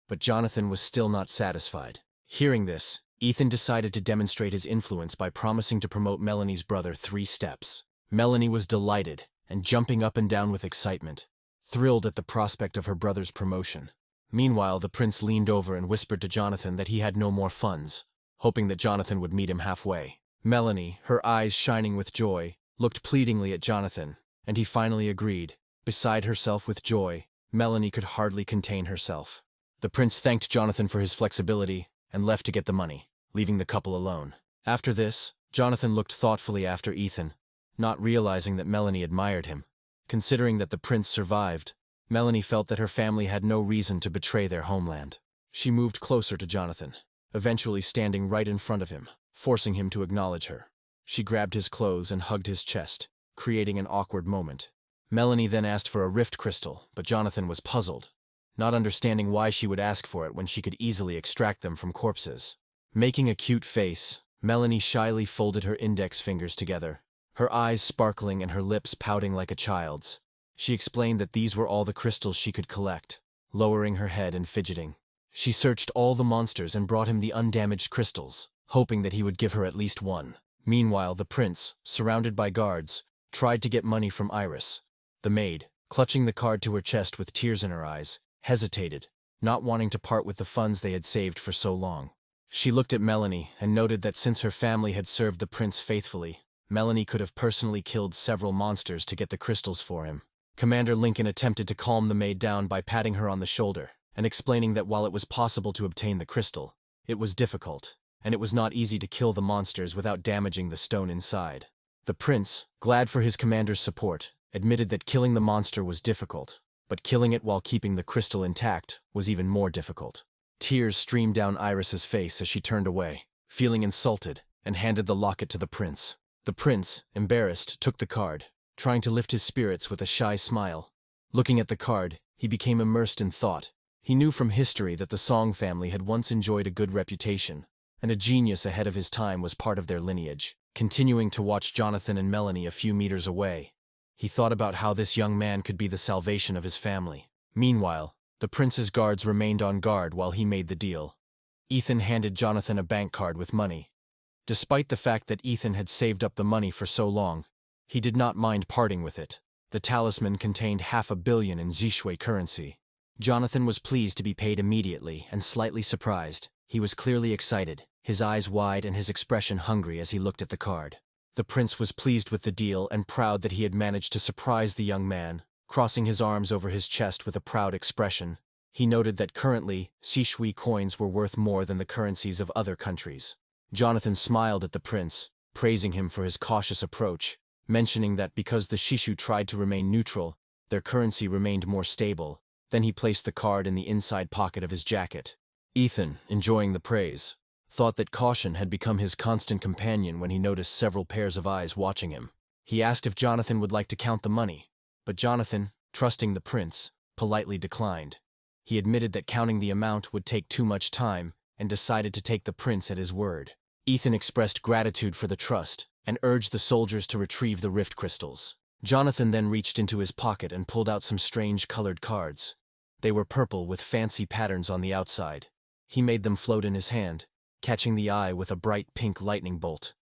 But Jonathan was still not satisfied. Hearing this, Ethan decided to demonstrate his influence by promising to promote Melanie's brother 3 steps. Melanie was delighted and jumping up and down with excitement, thrilled at the prospect of her brother's promotion. Meanwhile, the prince leaned over and whispered to Jonathan that he had no more funds, hoping that Jonathan would meet him halfway. Melanie, her eyes shining with joy, looked pleadingly at Jonathan, and he finally agreed. Beside herself with joy, Melanie could hardly contain herself. The prince thanked Jonathan for his flexibility and left to get the money, leaving the couple alone. After this, Jonathan looked thoughtfully after Ethan, not realizing that Melanie admired him. Considering that the prince survived, Melanie felt that her family had no reason to betray their homeland. She moved closer to Jonathan, eventually standing right in front of him, forcing him to acknowledge her. She grabbed his clothes and hugged his chest, creating an awkward moment. Melanie then asked for a rift crystal, but Jonathan was puzzled, not understanding why she would ask for it when she could easily extract them from corpses. Making a cute face, Melanie shyly folded her index fingers together, her eyes sparkling and her lips pouting like a child's. She explained that these were all the crystals she could collect, lowering her head and fidgeting. She searched all the monsters and brought him the undamaged crystals, hoping that he would give her at least one. Meanwhile, the prince, surrounded by guards, tried to get money from Iris. The maid, clutching the card to her chest with tears in her eyes, hesitated, not wanting to part with the funds they had saved for so long. She looked at Melanie and noted that since her family had served the prince faithfully, Melanie could have personally killed several monsters to get the crystals for him. Commander Lincoln attempted to calm the maid down by patting her on the shoulder and explaining that while it was possible to obtain the crystal, it was difficult, and it was not easy to kill the monsters without damaging the stone inside. The prince, glad for his commander's support, admitted that killing the monster was difficult, but killing it while keeping the crystal intact was even more difficult. Tears streamed down Iris's face as she turned away, feeling insulted, and handed the locket to the prince. The prince, embarrassed, took the card, trying to lift his spirits with a shy smile. Looking at the card, he became immersed in thought. He knew from history that the Song family had once enjoyed a good reputation, and a genius ahead of his time was part of their lineage. Continuing to watch Jonathan and Melanie a few meters away, he thought about how this young man could be the salvation of his family. Meanwhile, the prince's guards remained on guard while he made the deal. Ethan handed Jonathan a bank card with money. Despite the fact that Ethan had saved up the money for so long, he did not mind parting with it. The talisman contained $500 million in Zishui currency. Jonathan was pleased to be paid immediately and slightly surprised. He was clearly excited, his eyes wide and his expression hungry as he looked at the card. The prince was pleased with the deal and proud that he had managed to surprise the young man. Crossing his arms over his chest with a proud expression, he noted that currently, Zishui coins were worth more than the currencies of other countries. Jonathan smiled at the prince, praising him for his cautious approach, mentioning that because the Shishu tried to remain neutral, their currency remained more stable. Then he placed the card in the inside pocket of his jacket. Ethan, enjoying the praise, thought that caution had become his constant companion when he noticed several pairs of eyes watching him. He asked if Jonathan would like to count the money, but Jonathan, trusting the prince, politely declined. He admitted that counting the amount would take too much time and decided to take the prince at his word. Ethan expressed gratitude for the trust and urged the soldiers to retrieve the rift crystals. Jonathan then reached into his pocket and pulled out some strange colored cards. They were purple with fancy patterns on the outside. He made them float in his hand, catching the eye with a bright pink lightning bolt.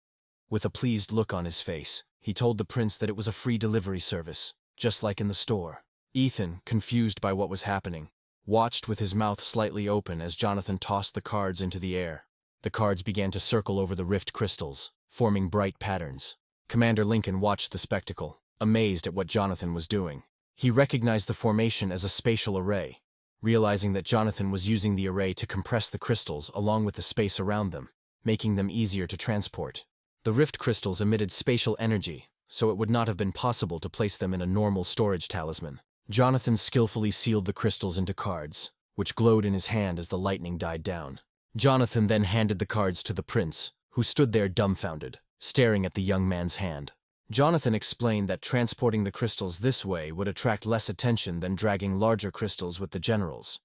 With a pleased look on his face, he told the prince that it was a free delivery service, just like in the store. Ethan, confused by what was happening, watched with his mouth slightly open as Jonathan tossed the cards into the air. The cards began to circle over the rift crystals, forming bright patterns. Commander Lincoln watched the spectacle, amazed at what Jonathan was doing. He recognized the formation as a spatial array, realizing that Jonathan was using the array to compress the crystals along with the space around them, making them easier to transport. The rift crystals emitted spatial energy, so it would not have been possible to place them in a normal storage talisman. Jonathan skillfully sealed the crystals into cards, which glowed in his hand as the lightning died down. Jonathan then handed the cards to the prince, who stood there dumbfounded, staring at the young man's hand. Jonathan explained that transporting the crystals this way would attract less attention than dragging larger crystals with the generals.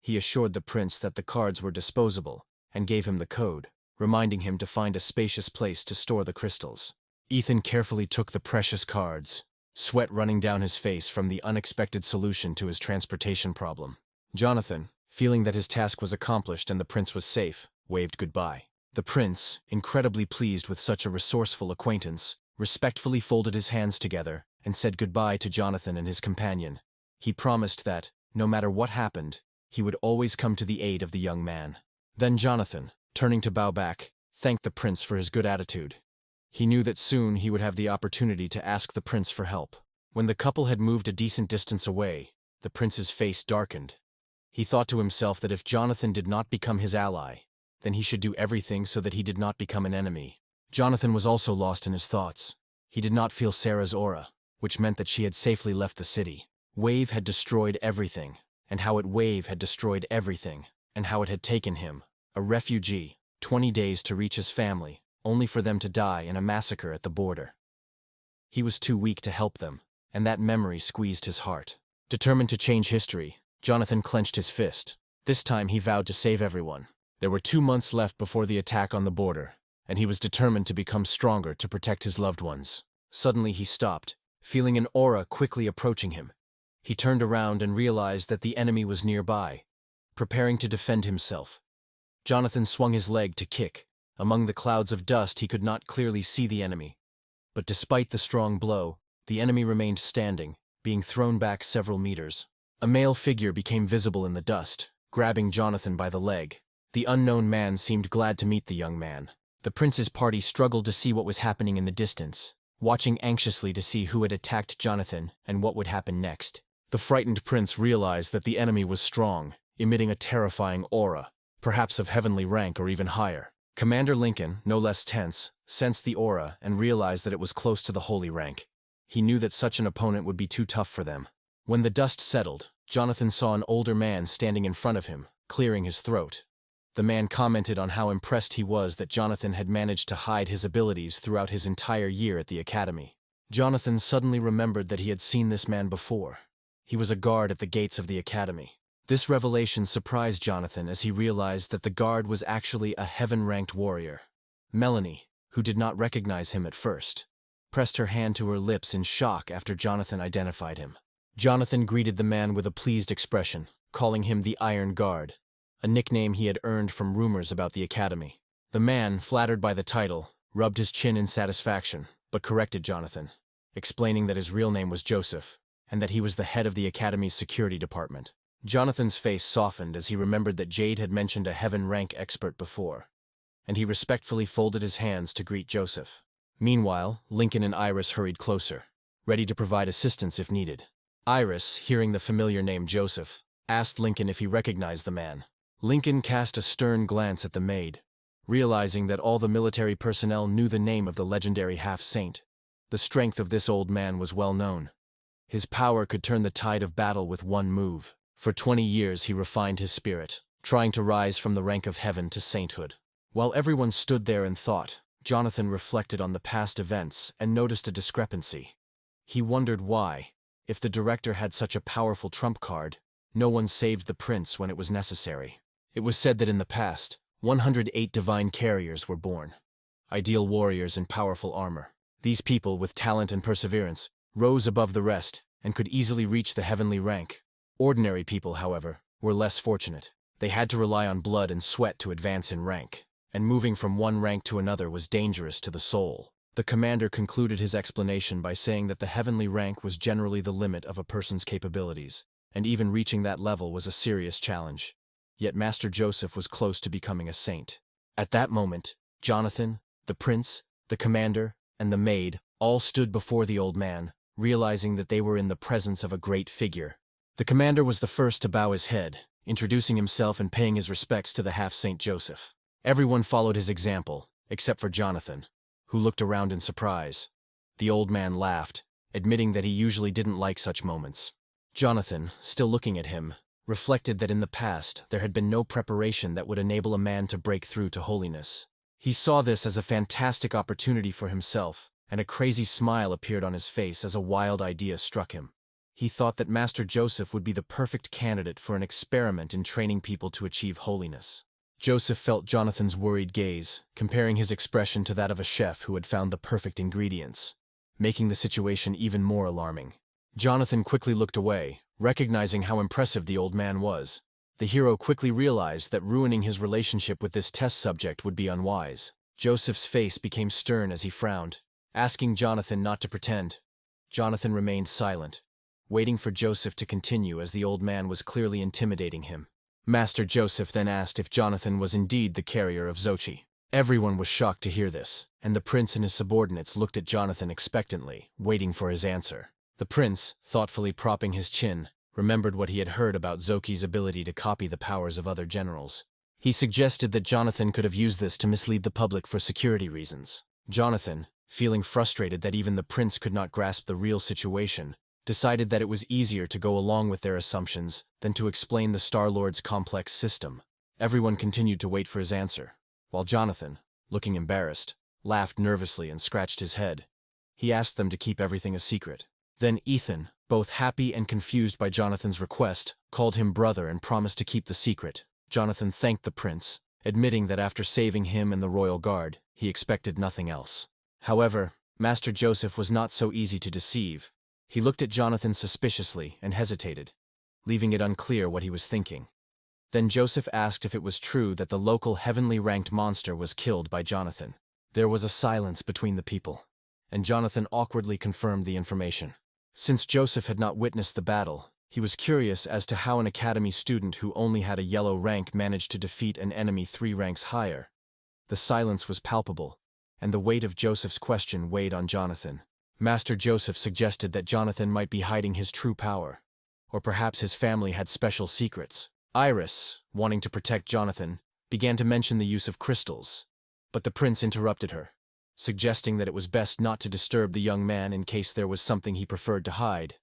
He assured the prince that the cards were disposable, and gave him the code, reminding him to find a spacious place to store the crystals. Ethan carefully took the precious cards, sweat running down his face from the unexpected solution to his transportation problem. Jonathan, feeling that his task was accomplished and the prince was safe, waved goodbye. The prince, incredibly pleased with such a resourceful acquaintance, respectfully folded his hands together and said goodbye to Jonathan and his companion. He promised that, no matter what happened, he would always come to the aid of the young man. Then Jonathan, turning to bow back, thanked the prince for his good attitude. He knew that soon he would have the opportunity to ask the prince for help. When the couple had moved a decent distance away, the prince's face darkened. He thought to himself that if Jonathan did not become his ally, then he should do everything so that he did not become an enemy. Jonathan was also lost in his thoughts. He did not feel Sarah's aura, which meant that she had safely left the city. Wave had destroyed everything, and how Wave had destroyed everything, and how it had taken him, a refugee, 20 days to reach his family, only for them to die in a massacre at the border. He was too weak to help them, and that memory squeezed his heart. Determined to change history, Jonathan clenched his fist. This time he vowed to save everyone. There were 2 months left before the attack on the border, and he was determined to become stronger to protect his loved ones. Suddenly he stopped, feeling an aura quickly approaching him. He turned around and realized that the enemy was nearby, preparing to defend himself. Jonathan swung his leg to kick. Among the clouds of dust he could not clearly see the enemy. But despite the strong blow, the enemy remained standing, being thrown back several meters. A male figure became visible in the dust, grabbing Jonathan by the leg. The unknown man seemed glad to meet the young man. The prince's party struggled to see what was happening in the distance, watching anxiously to see who had attacked Jonathan and what would happen next. The frightened prince realized that the enemy was strong, emitting a terrifying aura, perhaps of heavenly rank or even higher. Commander Lincoln, no less tense, sensed the aura and realized that it was close to the holy rank. He knew that such an opponent would be too tough for them. When the dust settled, Jonathan saw an older man standing in front of him, clearing his throat. The man commented on how impressed he was that Jonathan had managed to hide his abilities throughout his entire year at the academy. Jonathan suddenly remembered that he had seen this man before. He was a guard at the gates of the academy. This revelation surprised Jonathan as he realized that the guard was actually a heaven-ranked warrior. Melanie, who did not recognize him at first, pressed her hand to her lips in shock after Jonathan identified him. Jonathan greeted the man with a pleased expression, calling him the Iron Guard, a nickname he had earned from rumors about the academy. The man, flattered by the title, rubbed his chin in satisfaction, but corrected Jonathan, explaining that his real name was Joseph, and that he was the head of the academy's security department. Jonathan's face softened as he remembered that Jade had mentioned a heaven-rank expert before, and he respectfully folded his hands to greet Joseph. Meanwhile, Lincoln and Iris hurried closer, ready to provide assistance if needed. Iris, hearing the familiar name Joseph, asked Lincoln if he recognized the man. Lincoln cast a stern glance at the maid, realizing that all the military personnel knew the name of the legendary half-saint. The strength of this old man was well known. His power could turn the tide of battle with one move. For 20 years he refined his spirit, trying to rise from the rank of heaven to sainthood. While everyone stood there and thought, Jonathan reflected on the past events and noticed a discrepancy. He wondered why, if the director had such a powerful trump card, no one saved the prince when it was necessary. It was said that in the past, 108 divine carriers were born, ideal warriors in powerful armor. These people, with talent and perseverance, rose above the rest and could easily reach the heavenly rank. Ordinary people, however, were less fortunate. They had to rely on blood and sweat to advance in rank, and moving from one rank to another was dangerous to the soul. The commander concluded his explanation by saying that the heavenly rank was generally the limit of a person's capabilities, and even reaching that level was a serious challenge. Yet Master Joseph was close to becoming a saint. At that moment, Jonathan, the prince, the commander, and the maid all stood before the old man, realizing that they were in the presence of a great figure. The commander was the first to bow his head, introducing himself and paying his respects to the half-Saint Joseph. Everyone followed his example, except for Jonathan, who looked around in surprise. The old man laughed, admitting that he usually didn't like such moments. Jonathan, still looking at him, reflected that in the past there had been no preparation that would enable a man to break through to holiness. He saw this as a fantastic opportunity for himself, and a crazy smile appeared on his face as a wild idea struck him. He thought that Master Joseph would be the perfect candidate for an experiment in training people to achieve holiness. Joseph felt Jonathan's worried gaze, comparing his expression to that of a chef who had found the perfect ingredients, making the situation even more alarming. Jonathan quickly looked away, recognizing how impressive the old man was. The hero quickly realized that ruining his relationship with this test subject would be unwise. Joseph's face became stern as he frowned, asking Jonathan not to pretend. Jonathan remained silent, waiting for Joseph to continue as the old man was clearly intimidating him. Master Joseph then asked if Jonathan was indeed the carrier of Xochi. Everyone was shocked to hear this, and the prince and his subordinates looked at Jonathan expectantly, waiting for his answer. The prince, thoughtfully propping his chin, remembered what he had heard about Xochi's ability to copy the powers of other generals. He suggested that Jonathan could have used this to mislead the public for security reasons. Jonathan, feeling frustrated that even the prince could not grasp the real situation, decided that it was easier to go along with their assumptions than to explain the Star-Lord's complex system. Everyone continued to wait for his answer, while Jonathan, looking embarrassed, laughed nervously and scratched his head. He asked them to keep everything a secret. Then Ethan, both happy and confused by Jonathan's request, called him brother and promised to keep the secret. Jonathan thanked the prince, admitting that after saving him and the royal guard, he expected nothing else. However, Master Joseph was not so easy to deceive. He looked at Jonathan suspiciously and hesitated, leaving it unclear what he was thinking. Then Joseph asked if it was true that the local heavenly ranked monster was killed by Jonathan. There was a silence between the people, and Jonathan awkwardly confirmed the information. Since Joseph had not witnessed the battle, he was curious as to how an academy student who only had a yellow rank managed to defeat an enemy 3 ranks higher. The silence was palpable, and the weight of Joseph's question weighed on Jonathan. Master Joseph suggested that Jonathan might be hiding his true power, or perhaps his family had special secrets. Iris, wanting to protect Jonathan, began to mention the use of crystals, but the prince interrupted her, suggesting that it was best not to disturb the young man in case there was something he preferred to hide.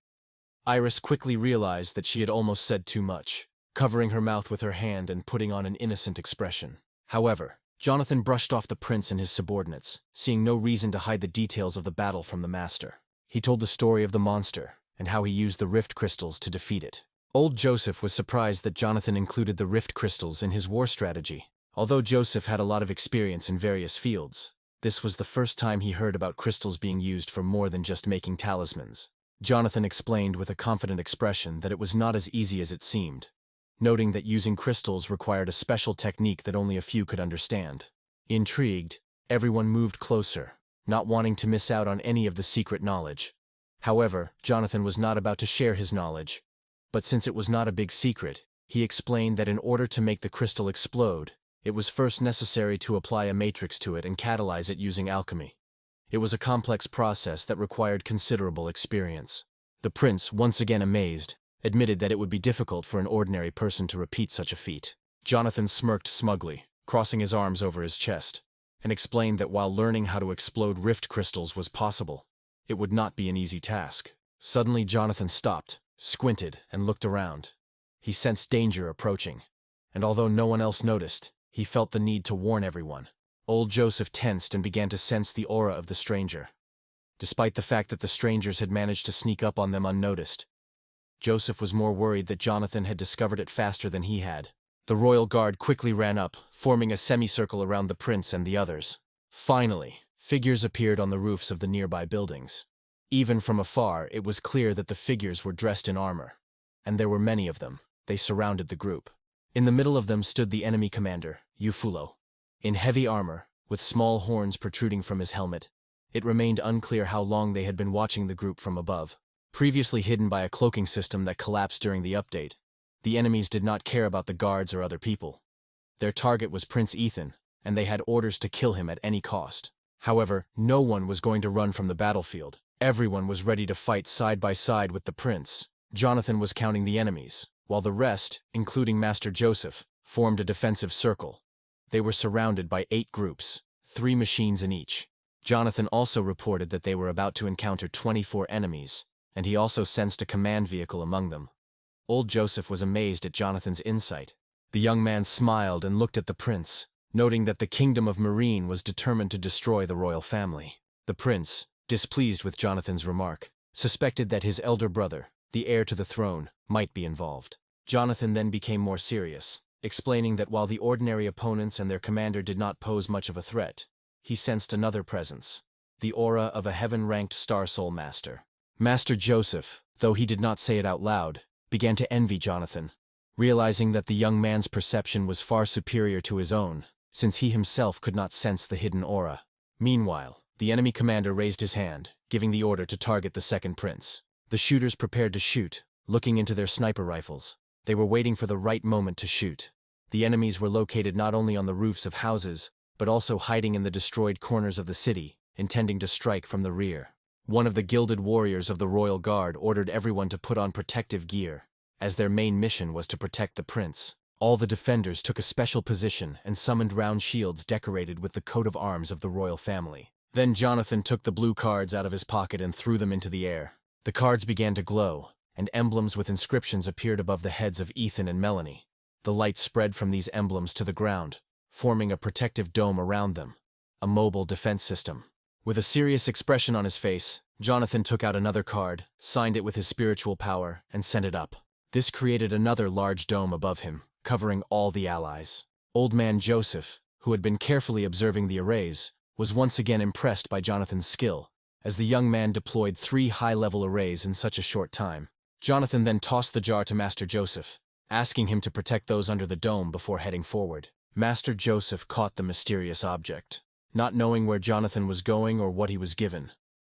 Iris quickly realized that she had almost said too much, covering her mouth with her hand and putting on an innocent expression. However, Jonathan brushed off the prince and his subordinates, seeing no reason to hide the details of the battle from the master. He told the story of the monster and how he used the rift crystals to defeat it. Old Joseph was surprised that Jonathan included the rift crystals in his war strategy. Although Joseph had a lot of experience in various fields, this was the first time he heard about crystals being used for more than just making talismans. Jonathan explained with a confident expression that it was not as easy as it seemed, noting that using crystals required a special technique that only a few could understand. Intrigued, everyone moved closer, not wanting to miss out on any of the secret knowledge. However, Jonathan was not about to share his knowledge, but since it was not a big secret, he explained that in order to make the crystal explode, it was first necessary to apply a matrix to it and catalyze it using alchemy. It was a complex process that required considerable experience. The prince, once again amazed, admitted that it would be difficult for an ordinary person to repeat such a feat. Jonathan smirked smugly, crossing his arms over his chest, and explained that while learning how to explode rift crystals was possible, it would not be an easy task. Suddenly Jonathan stopped, squinted, and looked around. He sensed danger approaching, and although no one else noticed, he felt the need to warn everyone. Old Joseph tensed and began to sense the aura of the stranger. Despite the fact that the strangers had managed to sneak up on them unnoticed, Joseph was more worried that Jonathan had discovered it faster than he had. The royal guard quickly ran up, forming a semicircle around the prince and the others. Finally, figures appeared on the roofs of the nearby buildings. Even from afar, it was clear that the figures were dressed in armor, and there were many of them. They surrounded the group. In the middle of them stood the enemy commander, Yahello. In heavy armor, with small horns protruding from his helmet, it remained unclear how long they had been watching the group from above. Previously hidden by a cloaking system that collapsed during the update, the enemies did not care about the guards or other people. Their target was Prince Ethan, and they had orders to kill him at any cost. However, no one was going to run from the battlefield. Everyone was ready to fight side by side with the prince. Jonathan was counting the enemies, while the rest, including Master Joseph, formed a defensive circle. They were surrounded by 8 groups, 3 machines in each. Jonathan also reported that they were about to encounter 24 enemies, and he also sensed a command vehicle among them. Old Joseph was amazed at Jonathan's insight. The young man smiled and looked at the prince, noting that the kingdom of Marine was determined to destroy the royal family. The prince, displeased with Jonathan's remark, suspected that his elder brother, the heir to the throne, might be involved. Jonathan then became more serious, explaining that while the ordinary opponents and their commander did not pose much of a threat, he sensed another presence, the aura of a heaven-ranked Star Soul Master. Master Joseph, though he did not say it out loud, began to envy Jonathan, realizing that the young man's perception was far superior to his own, since he himself could not sense the hidden aura. Meanwhile, the enemy commander raised his hand, giving the order to target the second prince. The shooters prepared to shoot, looking into their sniper rifles. They were waiting for the right moment to shoot. The enemies were located not only on the roofs of houses, but also hiding in the destroyed corners of the city, intending to strike from the rear. One of the gilded warriors of the royal guard ordered everyone to put on protective gear, as their main mission was to protect the prince. All the defenders took a special position and summoned round shields decorated with the coat of arms of the royal family. Then Jonathan took the blue cards out of his pocket and threw them into the air. The cards began to glow, and emblems with inscriptions appeared above the heads of Ethan and Melanie. The light spread from these emblems to the ground, forming a protective dome around them, a mobile defense system. With a serious expression on his face, Jonathan took out another card, signed it with his spiritual power, and sent it up. This created another large dome above him, covering all the allies. Old man Joseph, who had been carefully observing the arrays, was once again impressed by Jonathan's skill, as the young man deployed 3 high-level arrays in such a short time. Jonathan then tossed the jar to Master Joseph, asking him to protect those under the dome before heading forward. Master Joseph caught the mysterious object, not knowing where Jonathan was going or what he was given.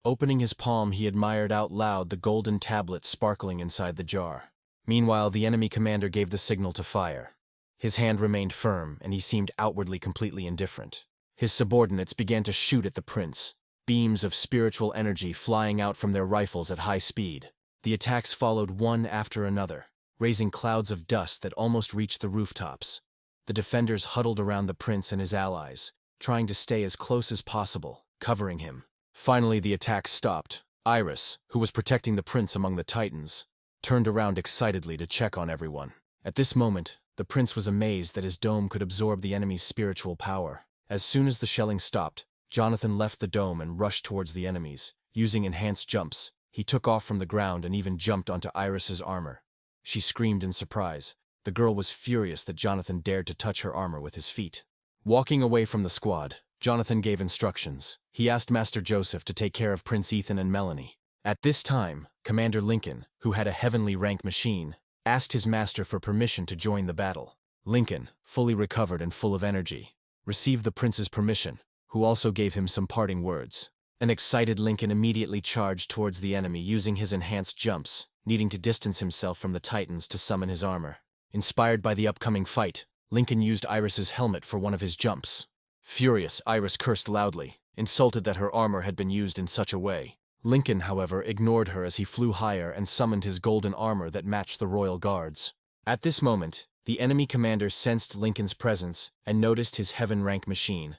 Opening his palm, he admired out loud the golden tablet sparkling inside the jar. Meanwhile, the enemy commander gave the signal to fire. His hand remained firm, and he seemed outwardly completely indifferent. His subordinates began to shoot at the prince, beams of spiritual energy flying out from their rifles at high speed. The attacks followed one after another, raising clouds of dust that almost reached the rooftops. The defenders huddled around the prince and his allies, trying to stay as close as possible, covering him. Finally, the attacks stopped. Iris, who was protecting the prince among the titans, turned around excitedly to check on everyone. At this moment, the prince was amazed that his dome could absorb the enemy's spiritual power. As soon as the shelling stopped, Jonathan left the dome and rushed towards the enemies. Using enhanced jumps, he took off from the ground and even jumped onto Iris's armor. She screamed in surprise. The girl was furious that Jonathan dared to touch her armor with his feet. Walking away from the squad, Jonathan gave instructions. He asked Master Joseph to take care of Prince Ethan and Melanie. At this time, Commander Lincoln, who had a heavenly rank machine, asked his master for permission to join the battle. Lincoln, fully recovered and full of energy, received the prince's permission, who also gave him some parting words. An excited Lincoln immediately charged towards the enemy using his enhanced jumps, needing to distance himself from the titans to summon his armor. Inspired by the upcoming fight, Lincoln used Iris's helmet for one of his jumps. Furious, Iris cursed loudly, insulted that her armor had been used in such a way. Lincoln, however, ignored her as he flew higher and summoned his golden armor that matched the royal guards. At this moment, the enemy commander sensed Lincoln's presence and noticed his heaven rank machine.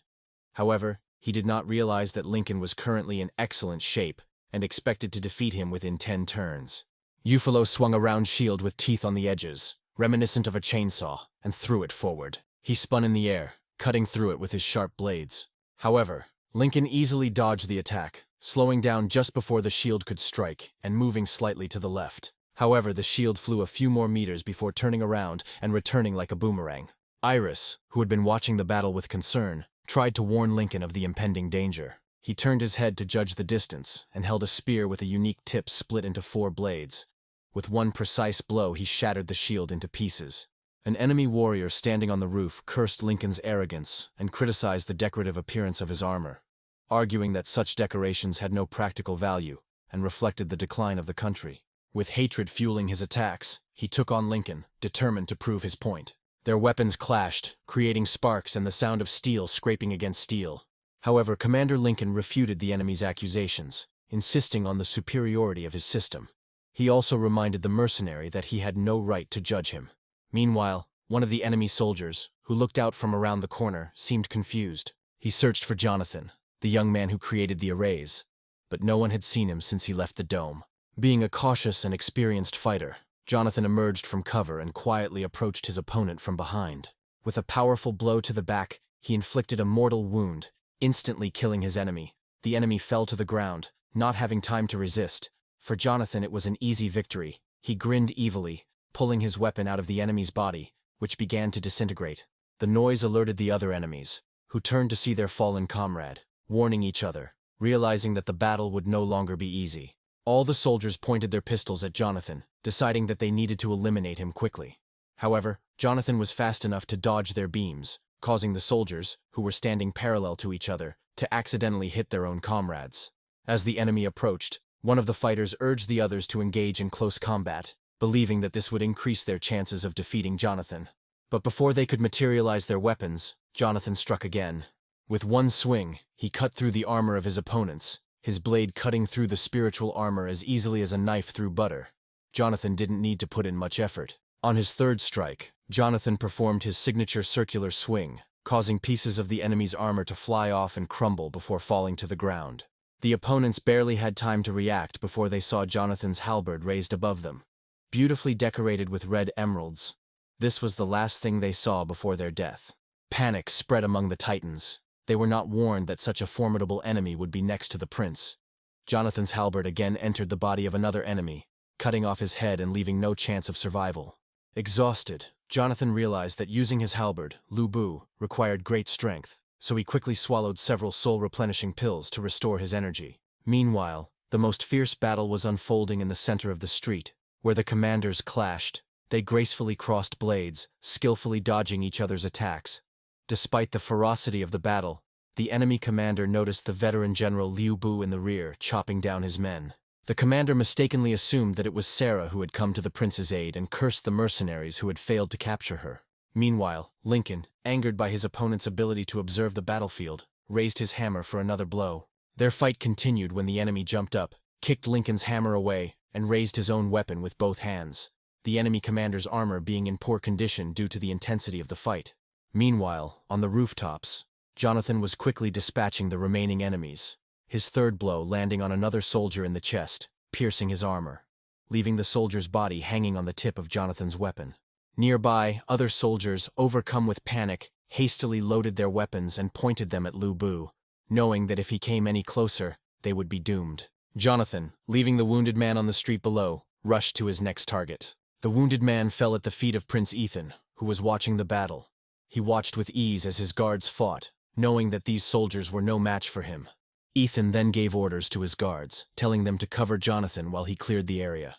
However, he did not realize that Lincoln was currently in excellent shape and expected to defeat him within 10 turns. Yahello swung a round shield with teeth on the edges, reminiscent of a chainsaw, and threw it forward. He spun in the air, cutting through it with his sharp blades. However, Lincoln easily dodged the attack, slowing down just before the shield could strike and moving slightly to the left. However, the shield flew a few more meters before turning around and returning like a boomerang. Iris, who had been watching the battle with concern, tried to warn Lincoln of the impending danger. He turned his head to judge the distance and held a spear with a unique tip split into 4 blades. With one precise blow, he shattered the shield into pieces. An enemy warrior standing on the roof cursed Lincoln's arrogance and criticized the decorative appearance of his armor, arguing that such decorations had no practical value and reflected the decline of the country. With hatred fueling his attacks, he took on Lincoln, determined to prove his point. Their weapons clashed, creating sparks and the sound of steel scraping against steel. However, Commander Lincoln refuted the enemy's accusations, insisting on the superiority of his system. He also reminded the mercenary that he had no right to judge him. Meanwhile, one of the enemy soldiers, who looked out from around the corner, seemed confused. He searched for Jonathan, the young man who created the arrays, but no one had seen him since he left the dome. Being a cautious and experienced fighter, Jonathan emerged from cover and quietly approached his opponent from behind. With a powerful blow to the back, he inflicted a mortal wound, instantly killing his enemy. The enemy fell to the ground, not having time to resist. For Jonathan, it was an easy victory. He grinned evilly, pulling his weapon out of the enemy's body, which began to disintegrate. The noise alerted the other enemies, who turned to see their fallen comrade, warning each other, realizing that the battle would no longer be easy. All the soldiers pointed their pistols at Jonathan, deciding that they needed to eliminate him quickly. However, Jonathan was fast enough to dodge their beams, causing the soldiers, who were standing parallel to each other, to accidentally hit their own comrades. As the enemy approached, one of the fighters urged the others to engage in close combat, believing that this would increase their chances of defeating Jonathan. But before they could materialize their weapons, Jonathan struck again. With one swing, he cut through the armor of his opponents, his blade cutting through the spiritual armor as easily as a knife through butter. Jonathan didn't need to put in much effort. On his third strike, Jonathan performed his signature circular swing, causing pieces of the enemy's armor to fly off and crumble before falling to the ground. The opponents barely had time to react before they saw Jonathan's halberd raised above them, beautifully decorated with red emeralds. This was the last thing they saw before their death. Panic spread among the titans. They were not warned that such a formidable enemy would be next to the prince. Jonathan's halberd again entered the body of another enemy, cutting off his head and leaving no chance of survival. Exhausted, Jonathan realized that using his halberd, Lu Bu, required great strength, so he quickly swallowed several soul-replenishing pills to restore his energy. Meanwhile, the most fierce battle was unfolding in the center of the street, where the commanders clashed. They gracefully crossed blades, skillfully dodging each other's attacks. Despite the ferocity of the battle, the enemy commander noticed the veteran General Liu Bu in the rear, chopping down his men. The commander mistakenly assumed that it was Sarah who had come to the prince's aid and cursed the mercenaries who had failed to capture her. Meanwhile, Lincoln, angered by his opponent's ability to observe the battlefield, raised his hammer for another blow. Their fight continued when the enemy jumped up, kicked Lincoln's hammer away, and raised his own weapon with both hands, the enemy commander's armor being in poor condition due to the intensity of the fight. Meanwhile, on the rooftops, Jonathan was quickly dispatching the remaining enemies, his third blow landing on another soldier in the chest, piercing his armor, leaving the soldier's body hanging on the tip of Jonathan's weapon. Nearby, other soldiers, overcome with panic, hastily loaded their weapons and pointed them at Lu Bu, knowing that if he came any closer, they would be doomed. Jonathan, leaving the wounded man on the street below, rushed to his next target. The wounded man fell at the feet of Prince Ethan, who was watching the battle. He watched with ease as his guards fought, knowing that these soldiers were no match for him. Ethan then gave orders to his guards, telling them to cover Jonathan while he cleared the area.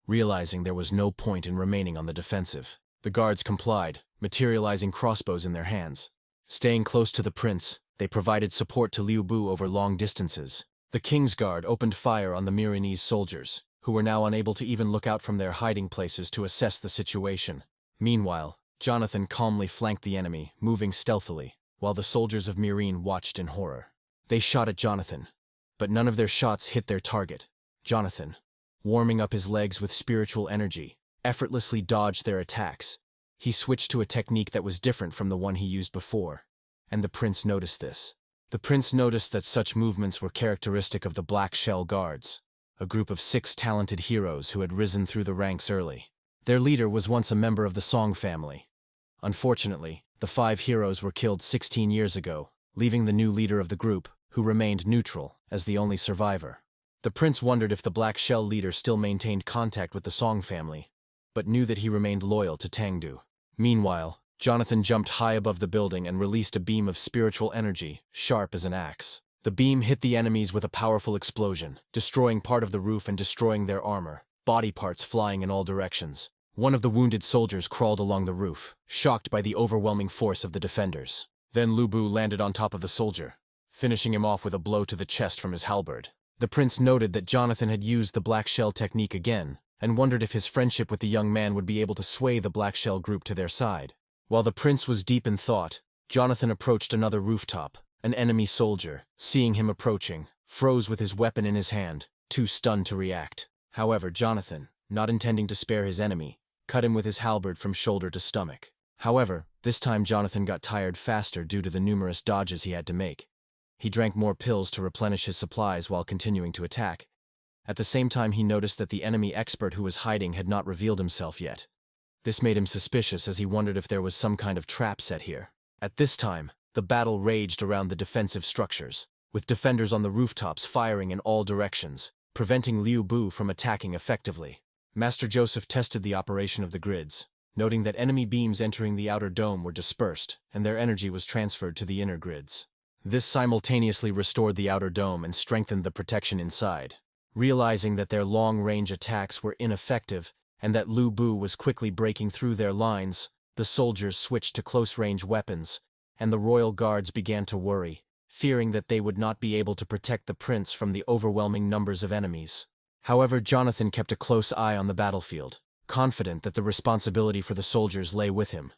Realizing there was no point in remaining on the defensive, the guards complied, materializing crossbows in their hands. Staying close to the prince, they provided support to Liu Bu over long distances. The King's Guard opened fire on the Milanese soldiers, who were now unable to even look out from their hiding places to assess the situation. Meanwhile, Jonathan calmly flanked the enemy, moving stealthily, while the soldiers of Mirin watched in horror. They shot at Jonathan, but none of their shots hit their target. Jonathan, warming up his legs with spiritual energy, effortlessly dodged their attacks. He switched to a technique that was different from the one he used before, and the prince noticed this. The prince noticed that such movements were characteristic of the Black Shell Guards, a group of 6 talented heroes who had risen through the ranks early. Their leader was once a member of the Song family. Unfortunately, the 5 heroes were killed 16 years ago, leaving the new leader of the group, who remained neutral, as the only survivor. The prince wondered if the Black Shell leader still maintained contact with the Song family, but knew that he remained loyal to Tangdu. Meanwhile, Jonathan jumped high above the building and released a beam of spiritual energy, sharp as an axe. The beam hit the enemies with a powerful explosion, destroying part of the roof and destroying their armor, body parts flying in all directions. One of the wounded soldiers crawled along the roof, shocked by the overwhelming force of the defenders. Then Lu Bu landed on top of the soldier, finishing him off with a blow to the chest from his halberd. The prince noted that Jonathan had used the Black Shell technique again, and wondered if his friendship with the young man would be able to sway the Black Shell group to their side. While the prince was deep in thought, Jonathan approached another rooftop. An enemy soldier, seeing him approaching, froze with his weapon in his hand, too stunned to react. However, Jonathan, not intending to spare his enemy, cut him with his halberd from shoulder to stomach. However, this time Jonathan got tired faster due to the numerous dodges he had to make. He drank more pills to replenish his supplies while continuing to attack. At the same time, he noticed that the enemy expert who was hiding had not revealed himself yet. This made him suspicious as he wondered if there was some kind of trap set here. At this time, the battle raged around the defensive structures, with defenders on the rooftops firing in all directions, preventing Liu Bu from attacking effectively. Master Joseph tested the operation of the grids, noting that enemy beams entering the outer dome were dispersed, and their energy was transferred to the inner grids. This simultaneously restored the outer dome and strengthened the protection inside. Realizing that their long-range attacks were ineffective, and that Lu Bu was quickly breaking through their lines, the soldiers switched to close-range weapons, and the royal guards began to worry, fearing that they would not be able to protect the prince from the overwhelming numbers of enemies. However, Jonathan kept a close eye on the battlefield, confident that the responsibility for the soldiers lay with him.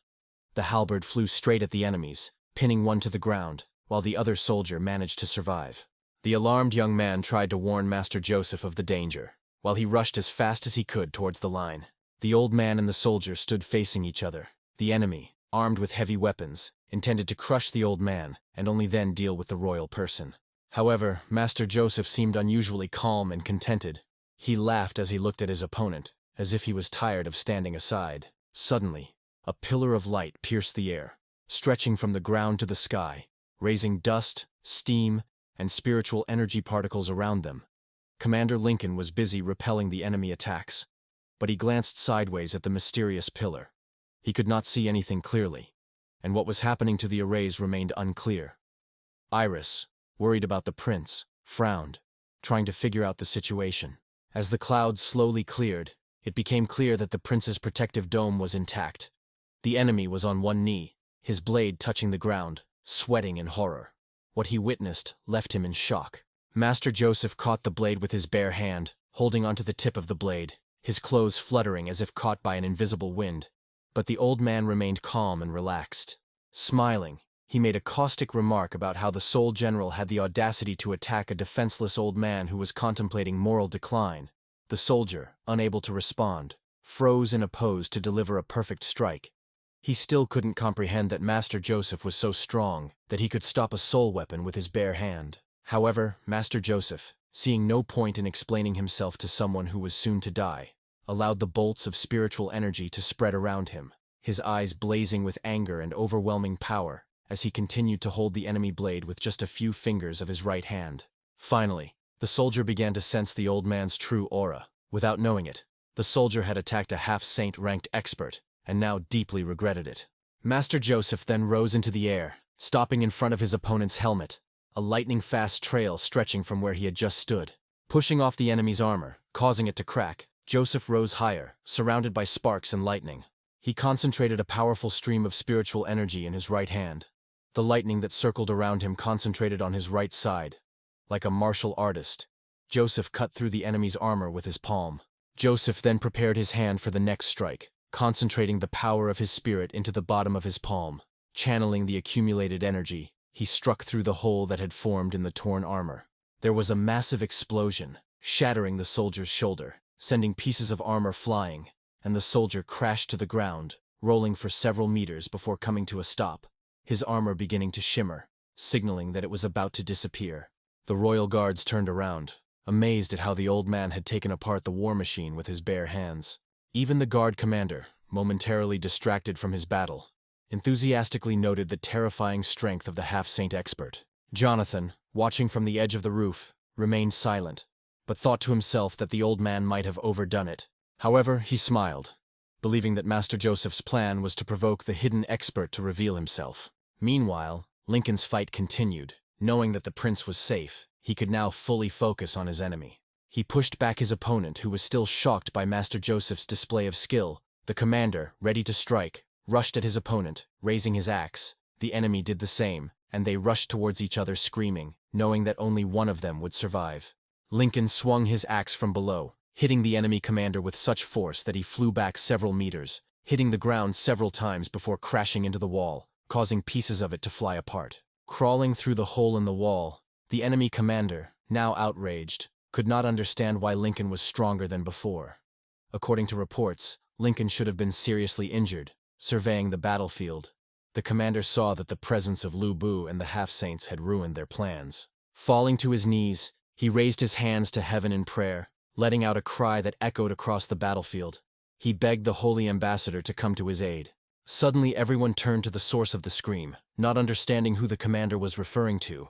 The halberd flew straight at the enemies, pinning one to the ground, while the other soldier managed to survive. The alarmed young man tried to warn Master Joseph of the danger, while he rushed as fast as he could towards the line. The old man and the soldier stood facing each other. The enemy, armed with heavy weapons, intended to crush the old man and only then deal with the royal person. However, Master Joseph seemed unusually calm and contented. He laughed as he looked at his opponent, as if he was tired of standing aside. Suddenly, a pillar of light pierced the air, stretching from the ground to the sky, raising dust, steam, and spiritual energy particles around them. Commander Lincoln was busy repelling the enemy attacks, but he glanced sideways at the mysterious pillar. He could not see anything clearly, and what was happening to the arrays remained unclear. Iris, worried about the prince, frowned, trying to figure out the situation. As the clouds slowly cleared, it became clear that the prince's protective dome was intact. The enemy was on one knee, his blade touching the ground, sweating in horror. What he witnessed left him in shock. Master Joseph caught the blade with his bare hand, holding onto the tip of the blade, his clothes fluttering as if caught by an invisible wind. But the old man remained calm and relaxed. Smiling, He made a caustic remark about how the Soul General had the audacity to attack a defenseless old man who was contemplating moral decline. The soldier, unable to respond, froze in a pose to deliver a perfect strike. He still couldn't comprehend that Master Joseph was so strong that he could stop a soul weapon with his bare hand. However, Master Joseph, seeing no point in explaining himself to someone who was soon to die, allowed the bolts of spiritual energy to spread around him, his eyes blazing with anger and overwhelming power, as he continued to hold the enemy blade with just a few fingers of his right hand. Finally, the soldier began to sense the old man's true aura. Without knowing it, the soldier had attacked a half-saint-ranked expert, and now deeply regretted it. Master Joseph then rose into the air, stopping in front of his opponent's helmet, a lightning-fast trail stretching from where he had just stood. Pushing off the enemy's armor, causing it to crack, Joseph rose higher, surrounded by sparks and lightning. He concentrated a powerful stream of spiritual energy in his right hand. The lightning that circled around him concentrated on his right side. Like a martial artist, Joseph cut through the enemy's armor with his palm. Joseph then prepared his hand for the next strike, concentrating the power of his spirit into the bottom of his palm. Channeling the accumulated energy, he struck through the hole that had formed in the torn armor. There was a massive explosion, shattering the soldier's shoulder, sending pieces of armor flying, and the soldier crashed to the ground, rolling for several meters before coming to a stop, his armor beginning to shimmer, signaling that it was about to disappear. The royal guards turned around, amazed at how the old man had taken apart the war machine with his bare hands. Even the guard commander, momentarily distracted from his battle, enthusiastically noted the terrifying strength of the half-saint expert. Jonathan, watching from the edge of the roof, remained silent, but thought to himself that the old man might have overdone it. However, he smiled, believing that Master Joseph's plan was to provoke the hidden expert to reveal himself. Meanwhile, Lincoln's fight continued. Knowing that the prince was safe, he could now fully focus on his enemy. He pushed back his opponent, who was still shocked by Master Joseph's display of skill. The commander, ready to strike, rushed at his opponent, raising his axe. The enemy did the same, and they rushed towards each other screaming, knowing that only one of them would survive. Lincoln swung his axe from below, hitting the enemy commander with such force that he flew back several meters, hitting the ground several times before crashing into the wall, causing pieces of it to fly apart. Crawling through the hole in the wall, the enemy commander, now outraged, could not understand why Lincoln was stronger than before. According to reports, Lincoln should have been seriously injured. Surveying the battlefield, the commander saw that the presence of Lu Bu and the half-saints had ruined their plans. Falling to his knees, he raised his hands to heaven in prayer, letting out a cry that echoed across the battlefield. He begged the holy ambassador to come to his aid. Suddenly everyone turned to the source of the scream, not understanding who the commander was referring to.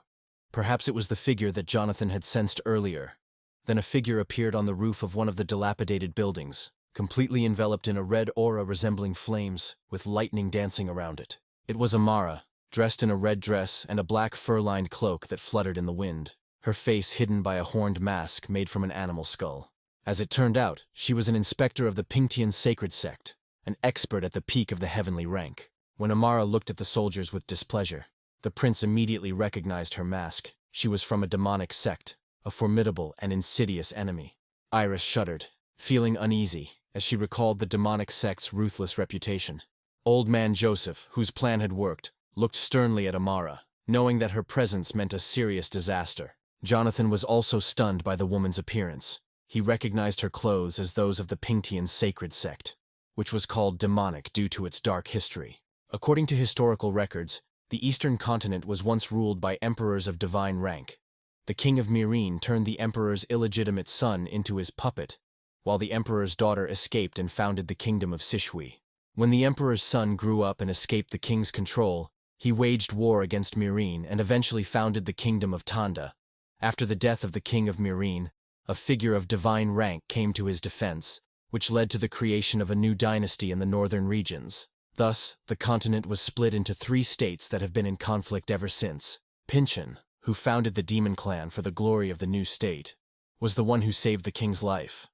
Perhaps it was the figure that Jonathan had sensed earlier. Then a figure appeared on the roof of one of the dilapidated buildings, completely enveloped in a red aura resembling flames, with lightning dancing around it. It was Amara, dressed in a red dress and a black fur-lined cloak that fluttered in the wind, her face hidden by a horned mask made from an animal skull. As it turned out, she was an inspector of the Pingtian sacred sect, an expert at the peak of the heavenly rank. When Amara looked at the soldiers with displeasure, the prince immediately recognized her mask. She was from a demonic sect, a formidable and insidious enemy. Iris shuddered, feeling uneasy, as she recalled the demonic sect's ruthless reputation. Old man Joseph, whose plan had worked, looked sternly at Amara, knowing that her presence meant a serious disaster. Jonathan was also stunned by the woman's appearance. He recognized her clothes as those of the Pingtian sacred sect, which was called demonic due to its dark history. According to historical records, the eastern continent was once ruled by emperors of divine rank. The king of Myrene turned the emperor's illegitimate son into his puppet, while the emperor's daughter escaped and founded the kingdom of Sishui. When the emperor's son grew up and escaped the king's control, he waged war against Myrene and eventually founded the kingdom of Tanda. After the death of the king of Myrene, a figure of divine rank came to his defense, which led to the creation of a new dynasty in the northern regions. Thus, the continent was split into 3 states that have been in conflict ever since. Pinchin, who founded the demon clan for the glory of the new state, was the one who saved the king's life.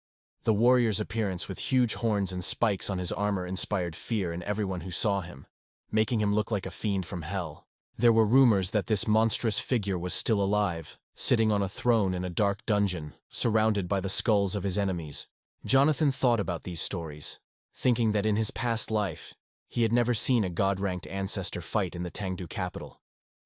The warrior's appearance with huge horns and spikes on his armor inspired fear in everyone who saw him, making him look like a fiend from hell. There were rumors that this monstrous figure was still alive, sitting on a throne in a dark dungeon, surrounded by the skulls of his enemies. Jonathan thought about these stories, thinking that in his past life, He had never seen a god-ranked ancestor fight in the Tangdu capital.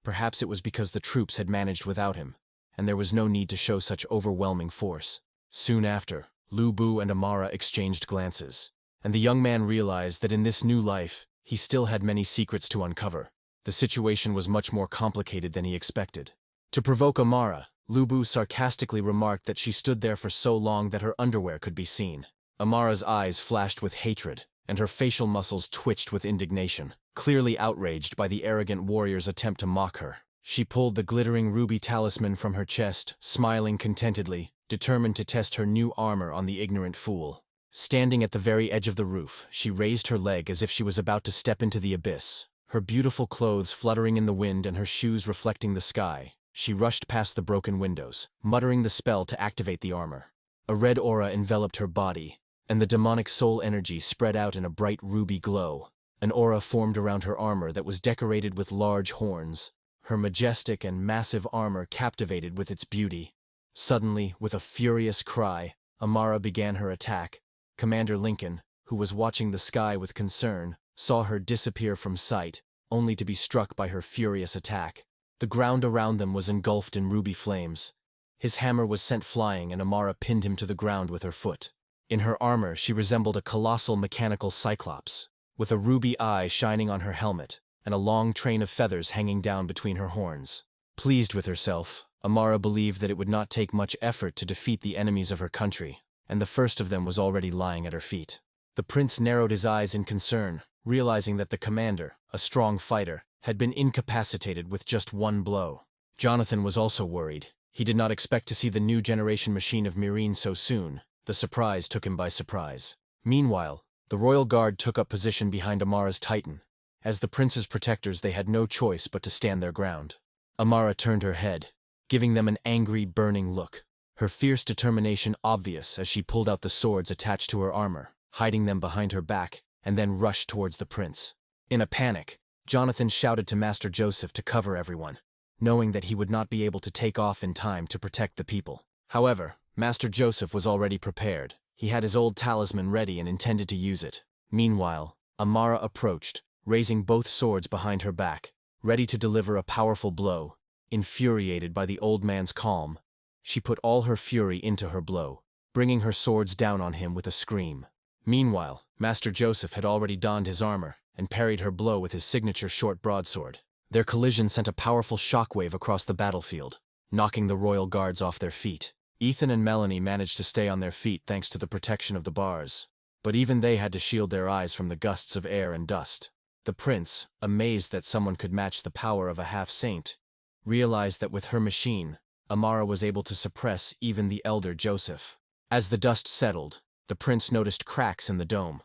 Perhaps it was because the troops had managed without him, and there was no need to show such overwhelming force. Soon after, Lu Bu and Amara exchanged glances, and the young man realized that in this new life, he still had many secrets to uncover. The situation was much more complicated than he expected. To provoke Amara, Lu Bu sarcastically remarked that she stood there for so long that her underwear could be seen. Amara's eyes flashed with hatred, and her facial muscles twitched with indignation, clearly outraged by the arrogant warrior's attempt to mock her. She pulled the glittering ruby talisman from her chest, smiling contentedly, determined to test her new armor on the ignorant fool. Standing at the very edge of the roof, she raised her leg as if she was about to step into the abyss. Her beautiful clothes fluttering in the wind and her shoes reflecting the sky, she rushed past the broken windows, muttering the spell to activate the armor. A red aura enveloped her body, and the demonic soul energy spread out in a bright ruby glow. An aura formed around her armor that was decorated with large horns. Her majestic and massive armor captivated with its beauty. Suddenly, with a furious cry, Amara began her attack. Commander Lincoln, who was watching the sky with concern, saw her disappear from sight, only to be struck by her furious attack. The ground around them was engulfed in ruby flames. His hammer was sent flying and Amara pinned him to the ground with her foot. In her armor, she resembled a colossal mechanical cyclops, with a ruby eye shining on her helmet, and a long train of feathers hanging down between her horns. Pleased with herself, Amara believed that it would not take much effort to defeat the enemies of her country, and the first of them was already lying at her feet. The prince narrowed his eyes in concern, realizing that the commander, a strong fighter, had been incapacitated with just one blow. Jonathan was also worried. He did not expect to see the new generation machine of Myrine so soon. The surprise took him by surprise. Meanwhile, the royal guard took up position behind Amara's titan. As the prince's protectors, they had no choice but to stand their ground. Amara turned her head, giving them an angry, burning look, her fierce determination obvious as she pulled out the swords attached to her armor, hiding them behind her back, and then rushed towards the prince. In a panic, Jonathan shouted to Master Joseph to cover everyone, knowing that he would not be able to take off in time to protect the people. However, Master Joseph was already prepared. He had his old talisman ready and intended to use it. Meanwhile, Amara approached, raising both swords behind her back, ready to deliver a powerful blow. Infuriated by the old man's calm, she put all her fury into her blow, bringing her swords down on him with a scream. Meanwhile, Master Joseph had already donned his armor and parried her blow with his signature short broadsword. Their collision sent a powerful shockwave across the battlefield, knocking the royal guards off their feet. Ethan and Melanie managed to stay on their feet thanks to the protection of the bars, but even they had to shield their eyes from the gusts of air and dust. The prince, amazed that someone could match the power of a half-saint, realized that with her machine, Amara was able to suppress even the elder Joseph. As the dust settled, the prince noticed cracks in the dome,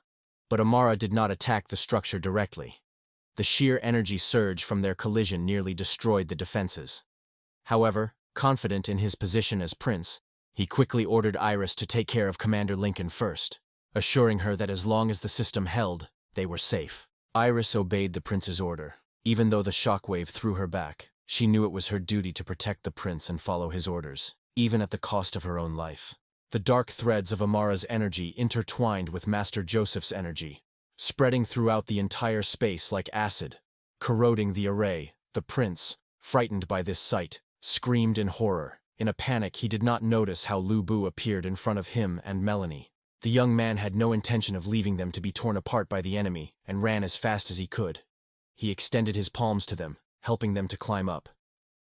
but Amara did not attack the structure directly. The sheer energy surge from their collision nearly destroyed the defenses. However, confident in his position as prince, he quickly ordered Iris to take care of Commander Lincoln first, assuring her that as long as the system held, they were safe. Iris obeyed the prince's order. Even though the shockwave threw her back, she knew it was her duty to protect the prince and follow his orders, even at the cost of her own life. The dark threads of Amara's energy intertwined with Master Joseph's energy, spreading throughout the entire space like acid, corroding the array. The prince, frightened by this sight, screamed in horror. In a panic, he did not notice how Lu Bu appeared in front of him and Melanie. The young man had no intention of leaving them to be torn apart by the enemy and ran as fast as he could. He extended his palms to them, helping them to climb up.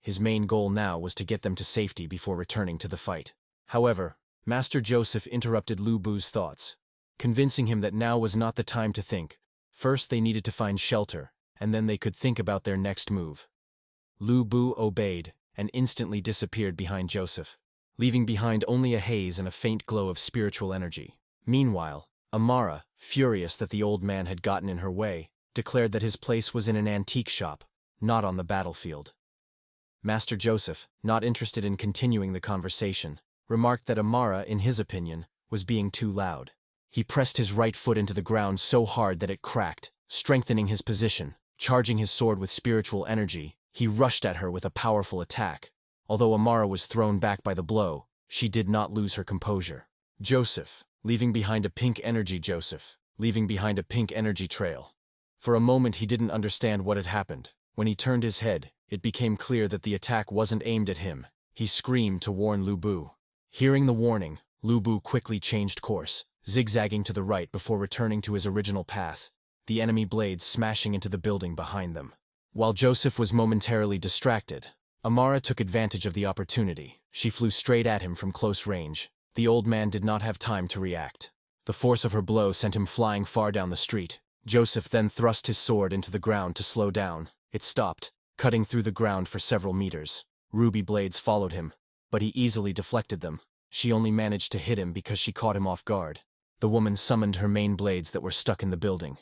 His main goal now was to get them to safety before returning to the fight. However, Master Joseph interrupted Lu Bu's thoughts, convincing him that now was not the time to think. First they needed to find shelter, and then they could think about their next move. Lu Bu obeyed, and instantly disappeared behind Joseph, leaving behind only a haze and a faint glow of spiritual energy. Meanwhile, Amara, furious that the old man had gotten in her way, declared that his place was in an antique shop, not on the battlefield. Master Joseph, not interested in continuing the conversation, remarked that Amara, in his opinion, was being too loud. He pressed his right foot into the ground so hard that it cracked, strengthening his position. Charging his sword with spiritual energy, he rushed at her with a powerful attack. Although Amara was thrown back by the blow, she did not lose her composure. Joseph, leaving behind a pink energy trail. For a moment he didn't understand what had happened. When he turned his head, it became clear that the attack wasn't aimed at him. He screamed to warn Lu Bu. Hearing the warning, Lu Bu quickly changed course, zigzagging to the right before returning to his original path, the enemy blades smashing into the building behind them. While Joseph was momentarily distracted, Amara took advantage of the opportunity. She flew straight at him from close range. The old man did not have time to react. The force of her blow sent him flying far down the street. Joseph then thrust his sword into the ground to slow down. It stopped, cutting through the ground for several meters. Ruby blades followed him, but he easily deflected them. She only managed to hit him because she caught him off guard. The woman summoned her main blades that were stuck in the building.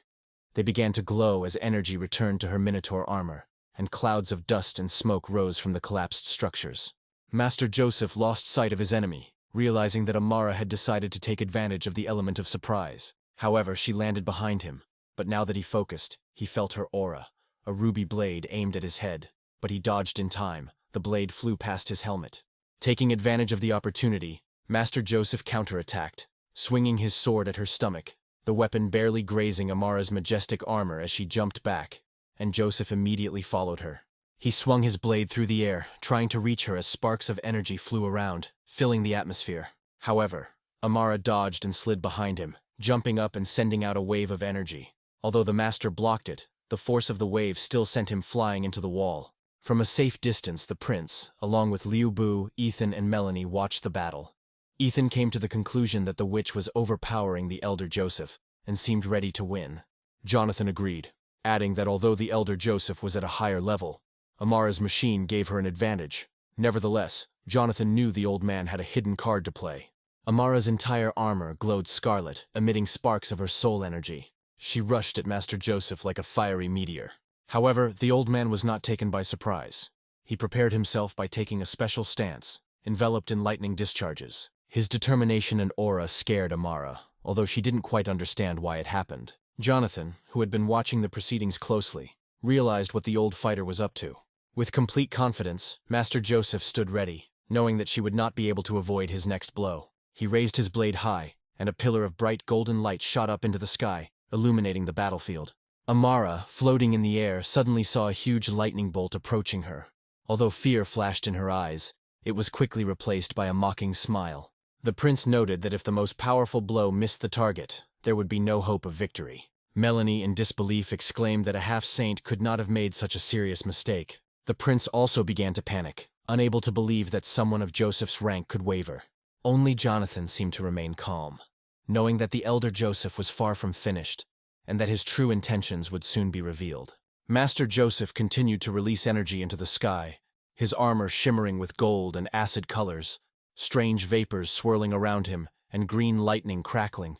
They began to glow as energy returned to her minotaur armor, and clouds of dust and smoke rose from the collapsed structures. Master Joseph lost sight of his enemy, realizing that Amara had decided to take advantage of the element of surprise. However, she landed behind him, but now that he focused, he felt her aura. A ruby blade aimed at his head, but he dodged in time. The blade flew past his helmet. Taking advantage of the opportunity, Master Joseph counterattacked, swinging his sword at her stomach, the weapon barely grazing Amara's majestic armor as she jumped back, and Joseph immediately followed her. He swung his blade through the air, trying to reach her as sparks of energy flew around, filling the atmosphere. However, Amara dodged and slid behind him, jumping up and sending out a wave of energy. Although the master blocked it, the force of the wave still sent him flying into the wall. From a safe distance, the prince, along with Liu Bu, Ethan, and Melanie, watched the battle. Ethan came to the conclusion that the witch was overpowering the elder Joseph, and seemed ready to win. Jonathan agreed, adding that although the elder Joseph was at a higher level, Amara's machine gave her an advantage. Nevertheless, Jonathan knew the old man had a hidden card to play. Amara's entire armor glowed scarlet, emitting sparks of her soul energy. She rushed at Master Joseph like a fiery meteor. However, the old man was not taken by surprise. He prepared himself by taking a special stance, enveloped in lightning discharges. His determination and aura scared Amara, although she didn't quite understand why it happened. Jonathan, who had been watching the proceedings closely, realized what the old fighter was up to. With complete confidence, Master Joseph stood ready, knowing that she would not be able to avoid his next blow. He raised his blade high, and a pillar of bright golden light shot up into the sky, illuminating the battlefield. Amara, floating in the air, suddenly saw a huge lightning bolt approaching her. Although fear flashed in her eyes, it was quickly replaced by a mocking smile. The prince noted that if the most powerful blow missed the target, there would be no hope of victory. Melanie, in disbelief, exclaimed that a half-saint could not have made such a serious mistake. The prince also began to panic, unable to believe that someone of Joseph's rank could waver. Only Jonathan seemed to remain calm, knowing that the elder Joseph was far from finished, and that his true intentions would soon be revealed. Master Joseph continued to release energy into the sky, his armor shimmering with gold and acid colors, strange vapors swirling around him, and green lightning crackling.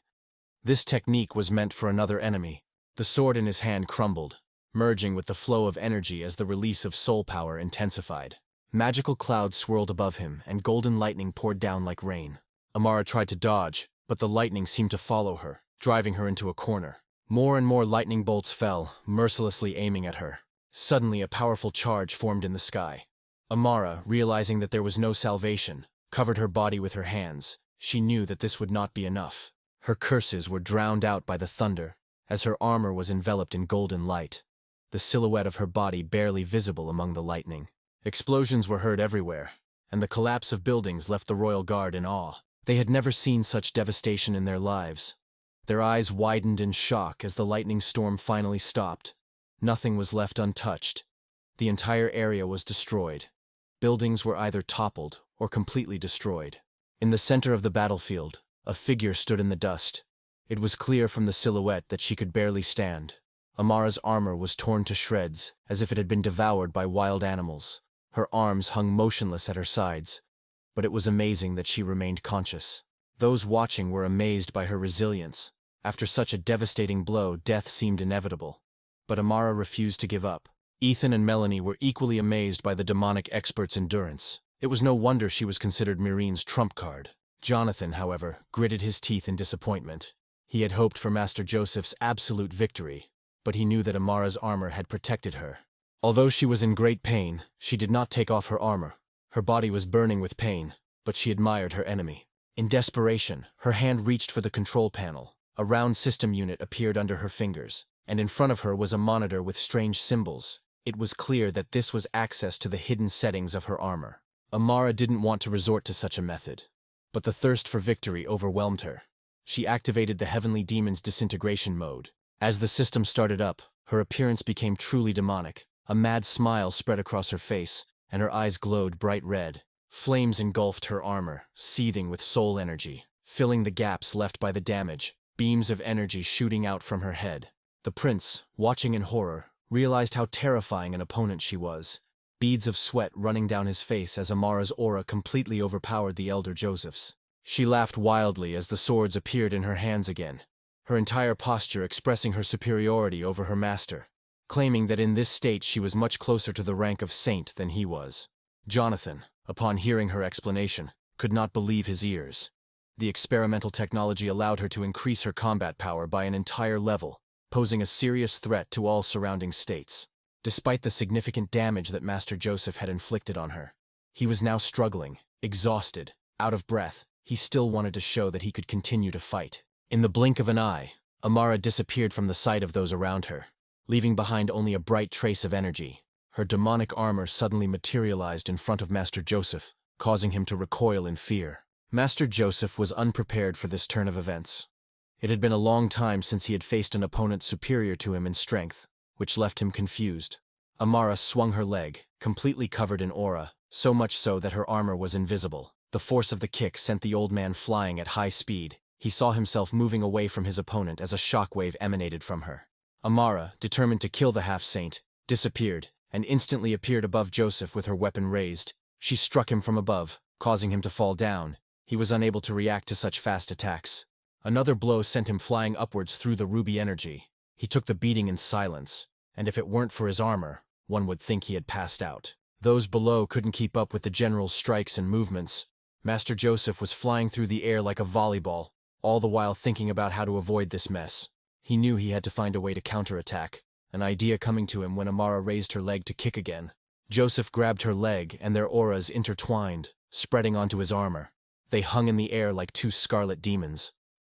This technique was meant for another enemy. The sword in his hand crumbled, merging with the flow of energy as the release of soul power intensified. Magical clouds swirled above him, and golden lightning poured down like rain. Amara tried to dodge, but the lightning seemed to follow her, driving her into a corner. More and more lightning bolts fell, mercilessly aiming at her. Suddenly, a powerful charge formed in the sky. Amara, realizing that there was no salvation, covered her body with her hands. She knew that this would not be enough. Her curses were drowned out by the thunder, as her armor was enveloped in golden light, the silhouette of her body barely visible among the lightning. Explosions were heard everywhere, and the collapse of buildings left the royal guard in awe. They had never seen such devastation in their lives. Their eyes widened in shock as the lightning storm finally stopped. Nothing was left untouched. The entire area was destroyed. Buildings were either toppled or completely destroyed. In the center of the battlefield, a figure stood in the dust. It was clear from the silhouette that she could barely stand. Amara's armor was torn to shreds, as if it had been devoured by wild animals. Her arms hung motionless at her sides, but it was amazing that she remained conscious. Those watching were amazed by her resilience. After such a devastating blow, death seemed inevitable. But Amara refused to give up. Ethan and Melanie were equally amazed by the demonic expert's endurance. It was no wonder she was considered Myreen's trump card. Jonathan, however, gritted his teeth in disappointment. He had hoped for Master Joseph's absolute victory, but he knew that Amara's armor had protected her. Although she was in great pain, she did not take off her armor. Her body was burning with pain, but she admired her enemy. In desperation, her hand reached for the control panel. A round system unit appeared under her fingers. and in front of her was a monitor with strange symbols. It was clear that this was access to the hidden settings of her armor. Amara didn't want to resort to such a method, but the thirst for victory overwhelmed her. She activated the Heavenly Demon's disintegration mode. As the system started up, her appearance became truly demonic. A mad smile spread across her face, and her eyes glowed bright red. Flames engulfed her armor, seething with soul energy, filling the gaps left by the damage, beams of energy shooting out from her head. The prince, watching in horror, realized how terrifying an opponent she was. Beads of sweat running down his face as Amara's aura completely overpowered the elder Joseph's. She laughed wildly as the swords appeared in her hands again, her entire posture expressing her superiority over her master, claiming that in this state she was much closer to the rank of saint than he was. Jonathan, upon hearing her explanation, could not believe his ears. The experimental technology allowed her to increase her combat power by an entire level, posing a serious threat to all surrounding states. Despite the significant damage that Master Joseph had inflicted on her, he was now struggling, exhausted, out of breath. He still wanted to show that he could continue to fight. In the blink of an eye, Amara disappeared from the sight of those around her, leaving behind only a bright trace of energy. Her demonic armor suddenly materialized in front of Master Joseph, causing him to recoil in fear. Master Joseph was unprepared for this turn of events. It had been a long time since he had faced an opponent superior to him in strength, which left him confused. Amara swung her leg, completely covered in aura, so much so that her armor was invisible. The force of the kick sent the old man flying at high speed. He saw himself moving away from his opponent as a shockwave emanated from her. Amara, determined to kill the half-saint, disappeared, and instantly appeared above Joseph with her weapon raised. She struck him from above, causing him to fall down. He was unable to react to such fast attacks. Another blow sent him flying upwards through the ruby energy. He took the beating in silence, and if it weren't for his armor, one would think he had passed out. Those below couldn't keep up with the general's strikes and movements. Master Joseph was flying through the air like a volleyball, all the while thinking about how to avoid this mess. He knew he had to find a way to counterattack, an idea coming to him when Amara raised her leg to kick again. Joseph grabbed her leg and their auras intertwined, spreading onto his armor. They hung in the air like two scarlet demons.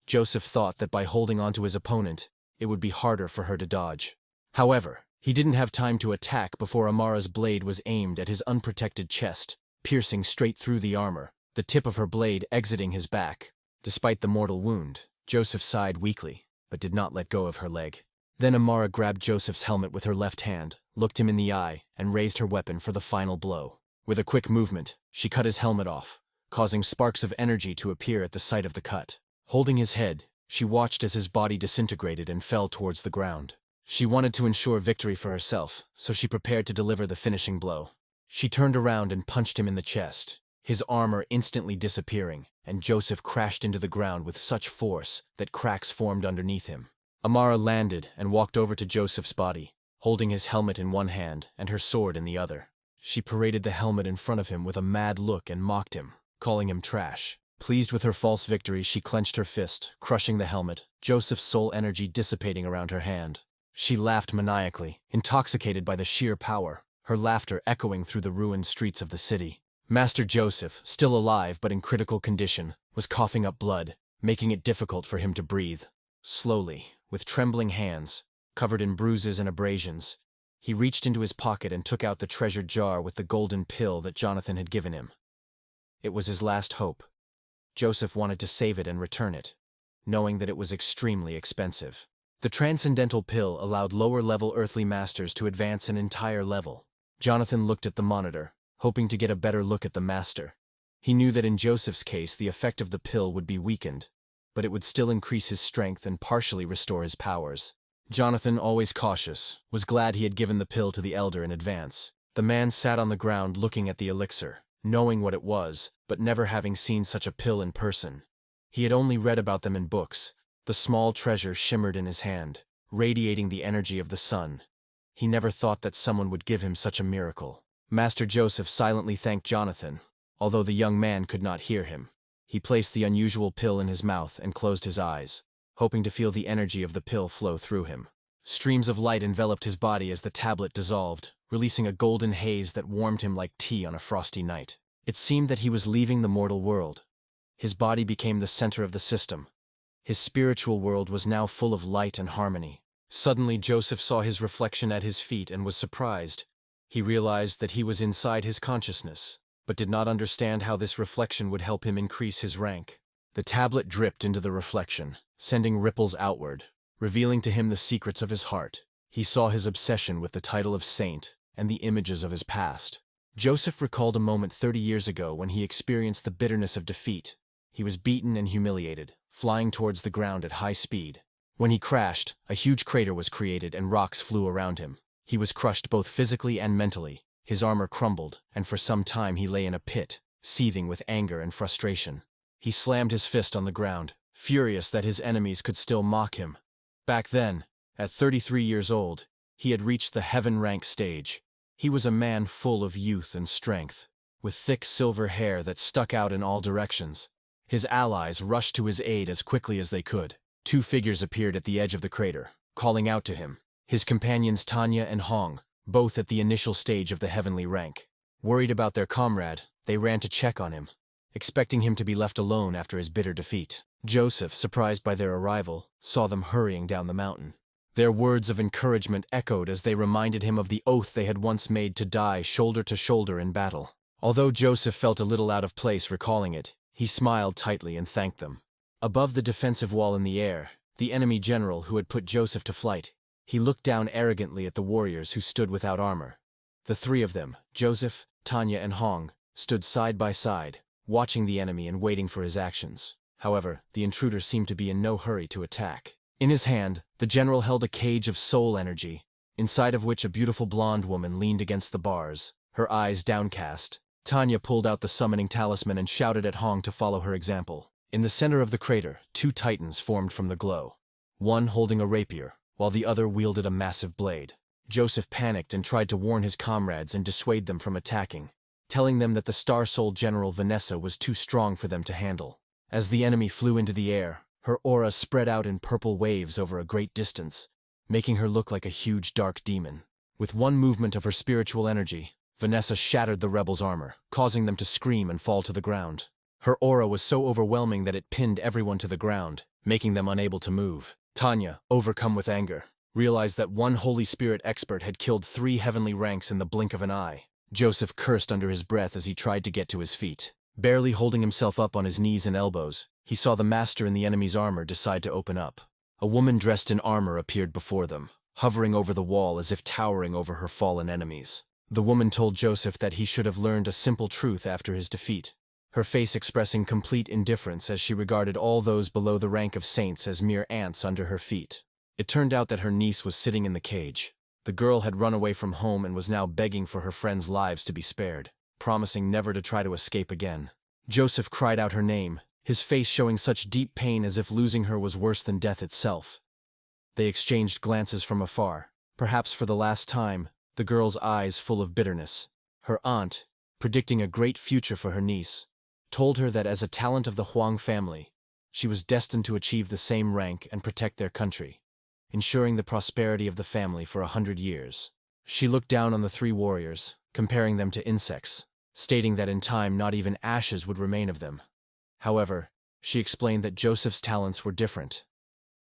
Joseph thought that by holding onto his opponent, it would be harder for her to dodge. However, he didn't have time to attack before Amara's blade was aimed at his unprotected chest, piercing straight through the armor, the tip of her blade exiting his back. Despite the mortal wound, Joseph sighed weakly, but did not let go of her leg. Then Amara grabbed Joseph's helmet with her left hand, looked him in the eye, and raised her weapon for the final blow. With a quick movement, she cut his helmet off, causing sparks of energy to appear at the site of the cut. Holding his head, she watched as his body disintegrated and fell towards the ground. She wanted to ensure victory for herself, so she prepared to deliver the finishing blow. She turned around and punched him in the chest, his armor instantly disappearing, and Joseph crashed into the ground with such force that cracks formed underneath him. Amara landed and walked over to Joseph's body, holding his helmet in one hand and her sword in the other. She paraded the helmet in front of him with a mad look and mocked him, calling him trash. Pleased with her false victory, she clenched her fist, crushing the helmet, Joseph's soul energy dissipating around her hand. She laughed maniacally, intoxicated by the sheer power, her laughter echoing through the ruined streets of the city. Master Joseph, still alive but in critical condition, was coughing up blood, making it difficult for him to breathe. Slowly, with trembling hands, covered in bruises and abrasions, he reached into his pocket and took out the treasured jar with the golden pill that Jonathan had given him. It was his last hope. Joseph wanted to save it and return it, knowing that it was extremely expensive. The transcendental pill allowed lower-level earthly masters to advance an entire level. Jonathan looked at the monitor, hoping to get a better look at the master. He knew that in Joseph's case the effect of the pill would be weakened, but it would still increase his strength and partially restore his powers. Jonathan, always cautious, was glad he had given the pill to the elder in advance. The man sat on the ground looking at the elixir, knowing what it was, but never having seen such a pill in person. He had only read about them in books. The small treasure shimmered in his hand, radiating the energy of the sun. He never thought that someone would give him such a miracle. Master Joseph silently thanked Jonathan, although the young man could not hear him. He placed the unusual pill in his mouth and closed his eyes, hoping to feel the energy of the pill flow through him. Streams of light enveloped his body as the tablet dissolved, releasing a golden haze that warmed him like tea on a frosty night. It seemed that he was leaving the mortal world. His body became the center of the system. His spiritual world was now full of light and harmony. Suddenly Joseph saw his reflection at his feet and was surprised. He realized that he was inside his consciousness, but did not understand how this reflection would help him increase his rank. The tablet dripped into the reflection, sending ripples outward, revealing to him the secrets of his heart. He saw his obsession with the title of saint and the images of his past. Joseph recalled a moment 30 years ago when he experienced the bitterness of defeat. He was beaten and humiliated, flying towards the ground at high speed. When he crashed, a huge crater was created and rocks flew around him. He was crushed both physically and mentally. His armor crumbled, and for some time he lay in a pit, seething with anger and frustration. He slammed his fist on the ground, furious that his enemies could still mock him. Back then, at 33 years old, he had reached the heaven-rank stage. He was a man full of youth and strength, with thick silver hair that stuck out in all directions. His allies rushed to his aid as quickly as they could. 2 figures appeared at the edge of the crater, calling out to him. His companions Tanya and Hong, both at the initial stage of the heavenly rank. Worried about their comrade, they ran to check on him, expecting him to be left alone after his bitter defeat. Joseph, surprised by their arrival, saw them hurrying down the mountain. Their words of encouragement echoed as they reminded him of the oath they had once made to die shoulder to shoulder in battle. Although Joseph felt a little out of place recalling it, he smiled tightly and thanked them. Above the defensive wall in the air, the enemy general who had put Joseph to flight, he looked down arrogantly at the warriors who stood without armor. The 3 of them, Joseph, Tanya and Hong, stood side by side, watching the enemy and waiting for his actions. However, the intruder seemed to be in no hurry to attack. In his hand, the general held a cage of soul energy, inside of which a beautiful blonde woman leaned against the bars, her eyes downcast. Tanya pulled out the summoning talisman and shouted at Hong to follow her example. In the center of the crater, 2 titans formed from the glow, one holding a rapier, while the other wielded a massive blade. Joseph panicked and tried to warn his comrades and dissuade them from attacking, telling them that the Star Soul General Vanessa was too strong for them to handle. As the enemy flew into the air, her aura spread out in purple waves over a great distance, making her look like a huge dark demon. With one movement of her spiritual energy, Vanessa shattered the rebels' armor, causing them to scream and fall to the ground. Her aura was so overwhelming that it pinned everyone to the ground, making them unable to move. Tanya, overcome with anger, realized that one Holy Spirit expert had killed 3 heavenly ranks in the blink of an eye. Joseph cursed under his breath as he tried to get to his feet. Barely holding himself up on his knees and elbows, he saw the master in the enemy's armor decide to open up. A woman dressed in armor appeared before them, hovering over the wall as if towering over her fallen enemies. The woman told Joseph that he should have learned a simple truth after his defeat, her face expressing complete indifference as she regarded all those below the rank of saints as mere ants under her feet. It turned out that her niece was sitting in the cage. The girl had run away from home and was now begging for her friends' lives to be spared, promising never to try to escape again. Joseph cried out her name, his face showing such deep pain as if losing her was worse than death itself. They exchanged glances from afar, perhaps for the last time, the girl's eyes full of bitterness. Her aunt, predicting a great future for her niece, told her that as a talent of the Huang family, she was destined to achieve the same rank and protect their country, ensuring the prosperity of the family for 100 years. She looked down on the 3 warriors, comparing them to insects, stating that in time not even ashes would remain of them. However, she explained that Joseph's talents were different.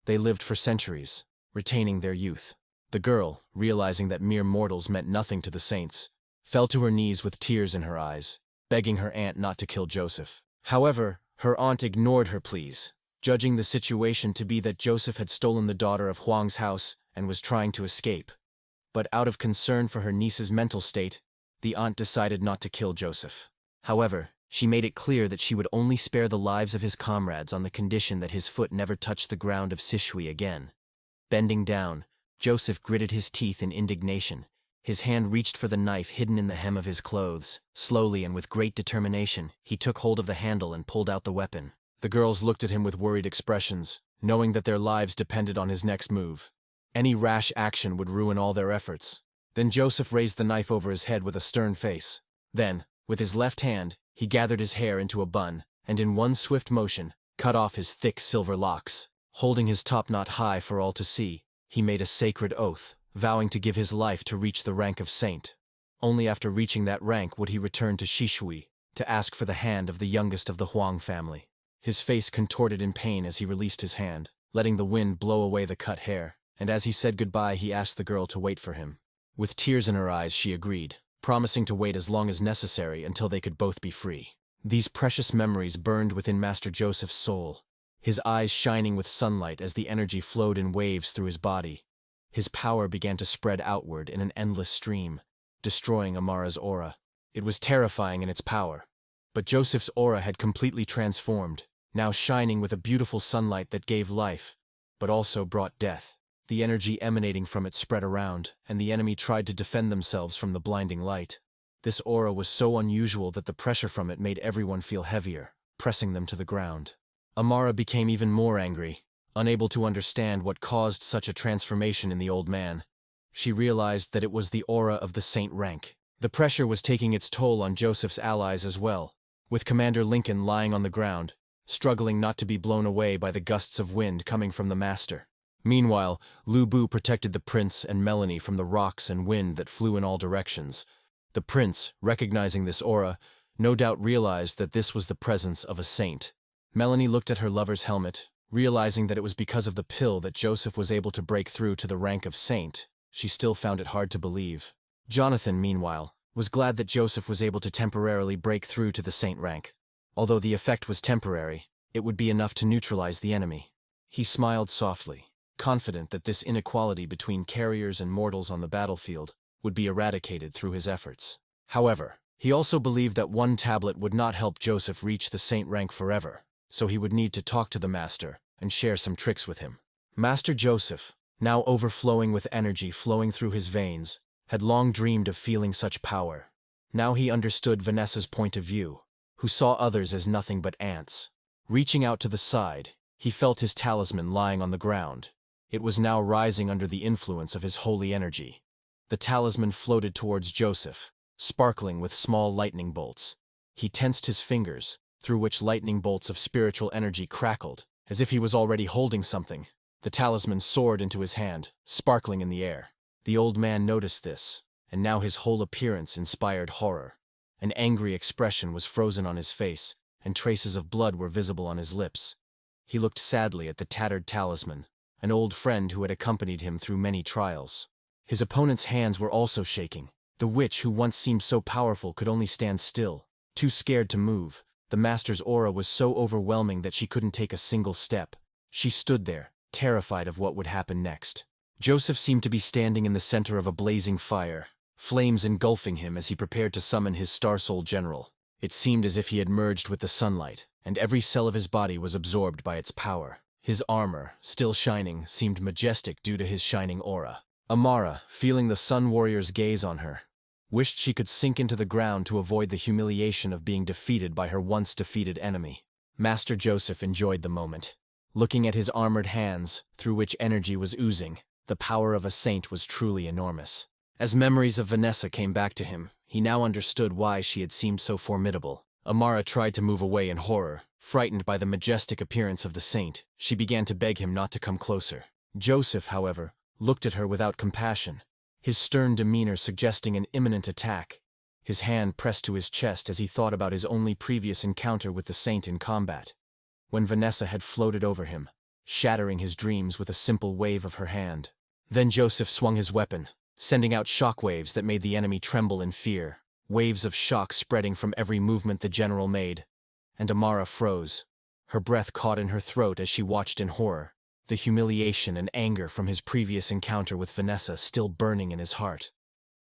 They lived for centuries, retaining their youth. The girl, realizing that mere mortals meant nothing to the saints, fell to her knees with tears in her eyes, begging her aunt not to kill Joseph. However, her aunt ignored her pleas, judging the situation to be that Joseph had stolen the daughter of Huang's house and was trying to escape. But out of concern for her niece's mental state, the aunt decided not to kill Joseph. However, she made it clear that she would only spare the lives of his comrades on the condition that his foot never touched the ground of Sishui again. Bending down, Joseph gritted his teeth in indignation. His hand reached for the knife hidden in the hem of his clothes. Slowly and with great determination, he took hold of the handle and pulled out the weapon. The girls looked at him with worried expressions, knowing that their lives depended on his next move. Any rash action would ruin all their efforts. Then Joseph raised the knife over his head with a stern face. Then, with his left hand, he gathered his hair into a bun, and in one swift motion, cut off his thick silver locks. Holding his top knot high for all to see, he made a sacred oath, vowing to give his life to reach the rank of saint. Only after reaching that rank would he return to Shishui to ask for the hand of the youngest of the Huang family. His face contorted in pain as he released his hand, letting the wind blow away the cut hair, and as he said goodbye he asked the girl to wait for him. With tears in her eyes she agreed, promising to wait as long as necessary until they could both be free. These precious memories burned within Master Joseph's soul, his eyes shining with sunlight as the energy flowed in waves through his body. His power began to spread outward in an endless stream, destroying Amara's aura. It was terrifying in its power. But Joseph's aura had completely transformed, now shining with a beautiful sunlight that gave life, but also brought death. The energy emanating from it spread around, and the enemy tried to defend themselves from the blinding light. This aura was so unusual that the pressure from it made everyone feel heavier, pressing them to the ground. Amara became even more angry, unable to understand what caused such a transformation in the old man. She realized that it was the aura of the saint rank. The pressure was taking its toll on Joseph's allies as well, with Commander Lincoln lying on the ground, struggling not to be blown away by the gusts of wind coming from the master. Meanwhile, Lu Bu protected the prince and Melanie from the rocks and wind that flew in all directions. The prince, recognizing this aura, no doubt realized that this was the presence of a saint. Melanie looked at her lover's helmet, realizing that it was because of the pill that Joseph was able to break through to the rank of saint. She still found it hard to believe. Jonathan, meanwhile, was glad that Joseph was able to temporarily break through to the saint rank. Although the effect was temporary, it would be enough to neutralize the enemy. He smiled softly, confident that this inequality between carriers and mortals on the battlefield would be eradicated through his efforts. However, he also believed that one tablet would not help Joseph reach the saint rank forever, so he would need to talk to the master and share some tricks with him. Master Joseph, now overflowing with energy flowing through his veins, had long dreamed of feeling such power. Now he understood Vanessa's point of view, who saw others as nothing but ants. Reaching out to the side, he felt his talisman lying on the ground. It was now rising under the influence of his holy energy. The talisman floated towards Joseph, sparkling with small lightning bolts. He tensed his fingers, through which lightning bolts of spiritual energy crackled, as if he was already holding something. The talisman soared into his hand, sparkling in the air. The old man noticed this, and now his whole appearance inspired horror. An angry expression was frozen on his face, and traces of blood were visible on his lips. He looked sadly at the tattered talisman, an old friend who had accompanied him through many trials. His opponent's hands were also shaking. The witch who once seemed so powerful could only stand still, too scared to move. The master's aura was so overwhelming that she couldn't take a single step. She stood there, terrified of what would happen next. Joseph seemed to be standing in the center of a blazing fire, flames engulfing him as he prepared to summon his Star Soul General. It seemed as if he had merged with the sunlight, and every cell of his body was absorbed by its power. His armor, still shining, seemed majestic due to his shining aura. Amara, feeling the Sun Warrior's gaze on her, wished she could sink into the ground to avoid the humiliation of being defeated by her once defeated enemy. Master Joseph enjoyed the moment. Looking at his armored hands, through which energy was oozing, the power of a saint was truly enormous. As memories of Vanessa came back to him, he now understood why she had seemed so formidable. Amara tried to move away in horror. Frightened by the majestic appearance of the saint, she began to beg him not to come closer. Joseph, however, looked at her without compassion, his stern demeanor suggesting an imminent attack. His hand pressed to his chest as he thought about his only previous encounter with the saint in combat, when Vanessa had floated over him, shattering his dreams with a simple wave of her hand. Then Joseph swung his weapon, sending out shockwaves that made the enemy tremble in fear, waves of shock spreading from every movement the general made. And Amara froze. Her breath caught in her throat as she watched in horror, the humiliation and anger from his previous encounter with Vanessa still burning in his heart.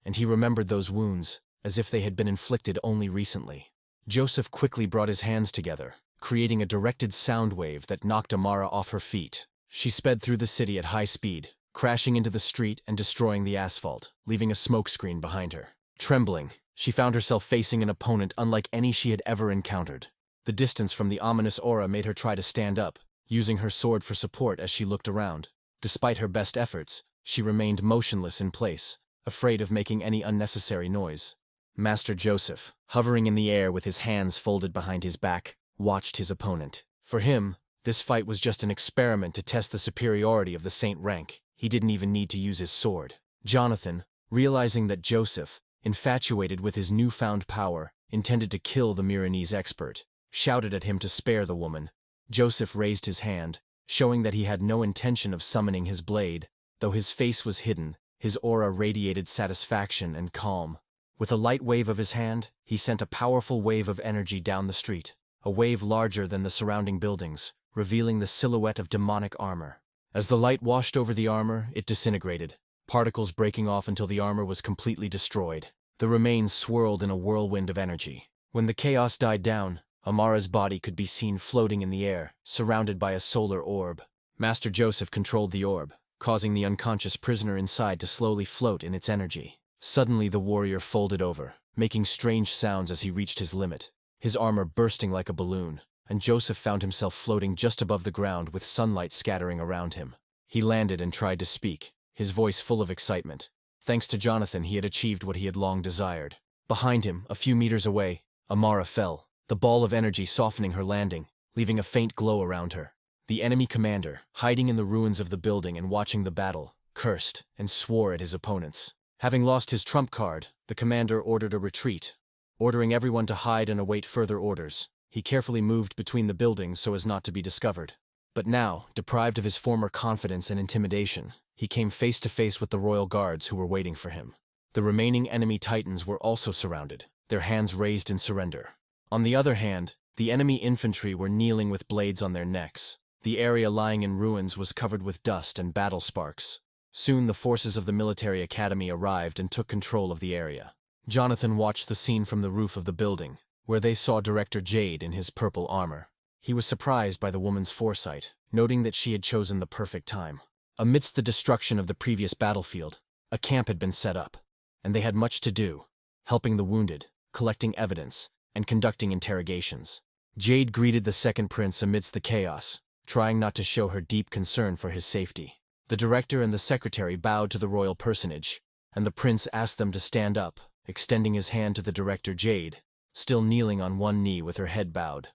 And he remembered those wounds, as if they had been inflicted only recently. Joseph quickly brought his hands together, creating a directed sound wave that knocked Amara off her feet. She sped through the city at high speed, crashing into the street and destroying the asphalt, leaving a smokescreen behind her. Trembling, she found herself facing an opponent unlike any she had ever encountered. The distance from the ominous aura made her try to stand up, using her sword for support as she looked around. Despite her best efforts, she remained motionless in place, afraid of making any unnecessary noise. Master Joseph, hovering in the air with his hands folded behind his back, watched his opponent. For him, this fight was just an experiment to test the superiority of the saint rank. He didn't even need to use his sword. Jonathan, realizing that Joseph, infatuated with his newfound power, intended to kill the Milanese expert, shouted at him to spare the woman. Joseph raised his hand, showing that he had no intention of summoning his blade. Though his face was hidden, his aura radiated satisfaction and calm. With a light wave of his hand, he sent a powerful wave of energy down the street, a wave larger than the surrounding buildings, revealing the silhouette of demonic armor. As the light washed over the armor, it disintegrated, particles breaking off until the armor was completely destroyed. The remains swirled in a whirlwind of energy. When the chaos died down, Amara's body could be seen floating in the air, surrounded by a solar orb. Master Joseph controlled the orb, causing the unconscious prisoner inside to slowly float in its energy. Suddenly the warrior folded over, making strange sounds as he reached his limit, his armor bursting like a balloon, and Joseph found himself floating just above the ground with sunlight scattering around him. He landed and tried to speak, his voice full of excitement. Thanks to Jonathan, he had achieved what he had long desired. Behind him, a few meters away, Amara fell, the ball of energy softening her landing, leaving a faint glow around her. The enemy commander, hiding in the ruins of the building and watching the battle, cursed and swore at his opponents. Having lost his trump card, the commander ordered a retreat. Ordering everyone to hide and await further orders, he carefully moved between the buildings so as not to be discovered. But now, deprived of his former confidence and intimidation, he came face to face with the royal guards who were waiting for him. The remaining enemy titans were also surrounded, their hands raised in surrender. On the other hand, the enemy infantry were kneeling with blades on their necks. The area lying in ruins was covered with dust and battle sparks. Soon the forces of the military academy arrived and took control of the area. Jonathan watched the scene from the roof of the building, where they saw Director Jade in his purple armor. He was surprised by the woman's foresight, noting that she had chosen the perfect time. Amidst the destruction of the previous battlefield, a camp had been set up, and they had much to do, helping the wounded, collecting evidence, and conducting interrogations. Jade greeted the second prince amidst the chaos, trying not to show her deep concern for his safety. The director and the secretary bowed to the royal personage, and the prince asked them to stand up, extending his hand to the director Jade, still kneeling on one knee with her head bowed,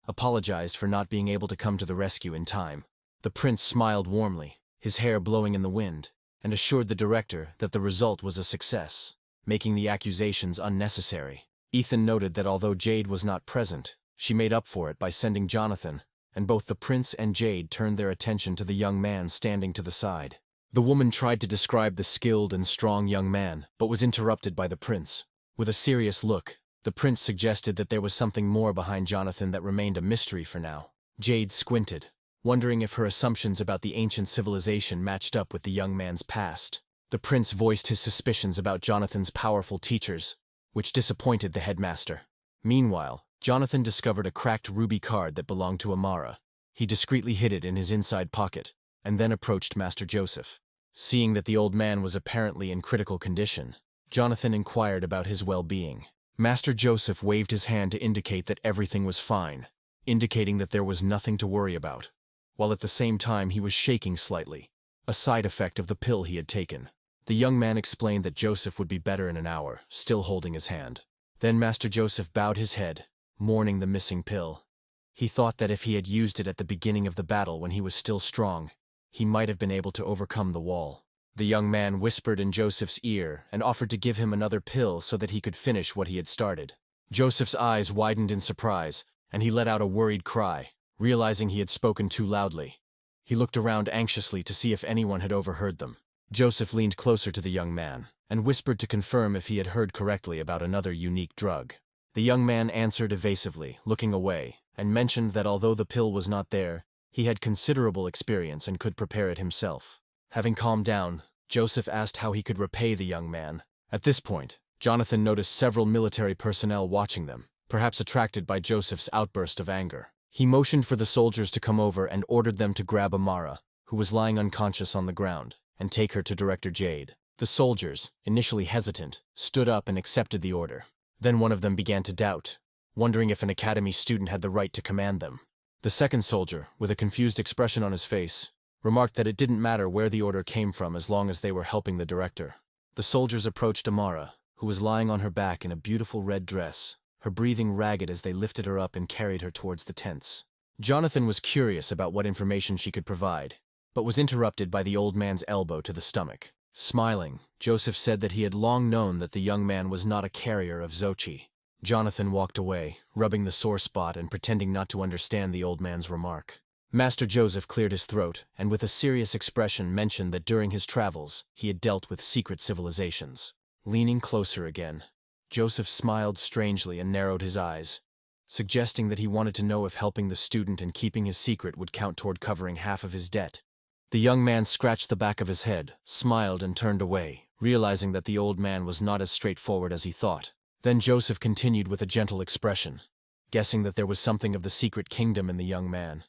apologized for not being able to come to the rescue in time. The prince smiled warmly, his hair blowing in the wind, and assured the director that the result was a success, making the accusations unnecessary. Ethan noted that although Jade was not present, she made up for it by sending Jonathan, and both the prince and Jade turned their attention to the young man standing to the side. The woman tried to describe the skilled and strong young man, but was interrupted by the prince. With a serious look, the prince suggested that there was something more behind Jonathan that remained a mystery for now. Jade squinted, wondering if her assumptions about the ancient civilization matched up with the young man's past. The prince voiced his suspicions about Jonathan's powerful teachers, which disappointed the headmaster. Meanwhile, Jonathan discovered a cracked ruby card that belonged to Amara. He discreetly hid it in his inside pocket, and then approached Master Joseph. Seeing that the old man was apparently in critical condition, Jonathan inquired about his well-being. Master Joseph waved his hand to indicate that everything was fine, indicating that there was nothing to worry about, while at the same time he was shaking slightly, a side effect of the pill he had taken. The young man explained that Joseph would be better in an hour, still holding his hand. Then Master Joseph bowed his head, mourning the missing pill. He thought that if he had used it at the beginning of the battle when he was still strong, he might have been able to overcome the wall. The young man whispered in Joseph's ear and offered to give him another pill so that he could finish what he had started. Joseph's eyes widened in surprise, and he let out a worried cry, realizing he had spoken too loudly. He looked around anxiously to see if anyone had overheard them. Joseph leaned closer to the young man and whispered to confirm if he had heard correctly about another unique drug. The young man answered evasively, looking away, and mentioned that although the pill was not there, he had considerable experience and could prepare it himself. Having calmed down, Joseph asked how he could repay the young man. At this point, Jonathan noticed several military personnel watching them, perhaps attracted by Joseph's outburst of anger. He motioned for the soldiers to come over and ordered them to grab Amara, who was lying unconscious on the ground, and take her to Director Jade. The soldiers, initially hesitant, stood up and accepted the order. Then one of them began to doubt, wondering if an academy student had the right to command them. The second soldier, with a confused expression on his face, remarked that it didn't matter where the order came from as long as they were helping the director. The soldiers approached Amara, who was lying on her back in a beautiful red dress, her breathing ragged as they lifted her up and carried her towards the tents. Jonathan was curious about what information she could provide, but was interrupted by the old man's elbow to the stomach. Smiling, Joseph said that he had long known that the young man was not a carrier of Xochi. Jonathan walked away, rubbing the sore spot and pretending not to understand the old man's remark. Master Joseph cleared his throat and with a serious expression mentioned that during his travels, he had dealt with secret civilizations. Leaning closer again, Joseph smiled strangely and narrowed his eyes, suggesting that he wanted to know if helping the student and keeping his secret would count toward covering half of his debt. The young man scratched the back of his head, smiled and turned away, realizing that the old man was not as straightforward as he thought. Then Joseph continued with a gentle expression, guessing that there was something of the secret kingdom in the young man.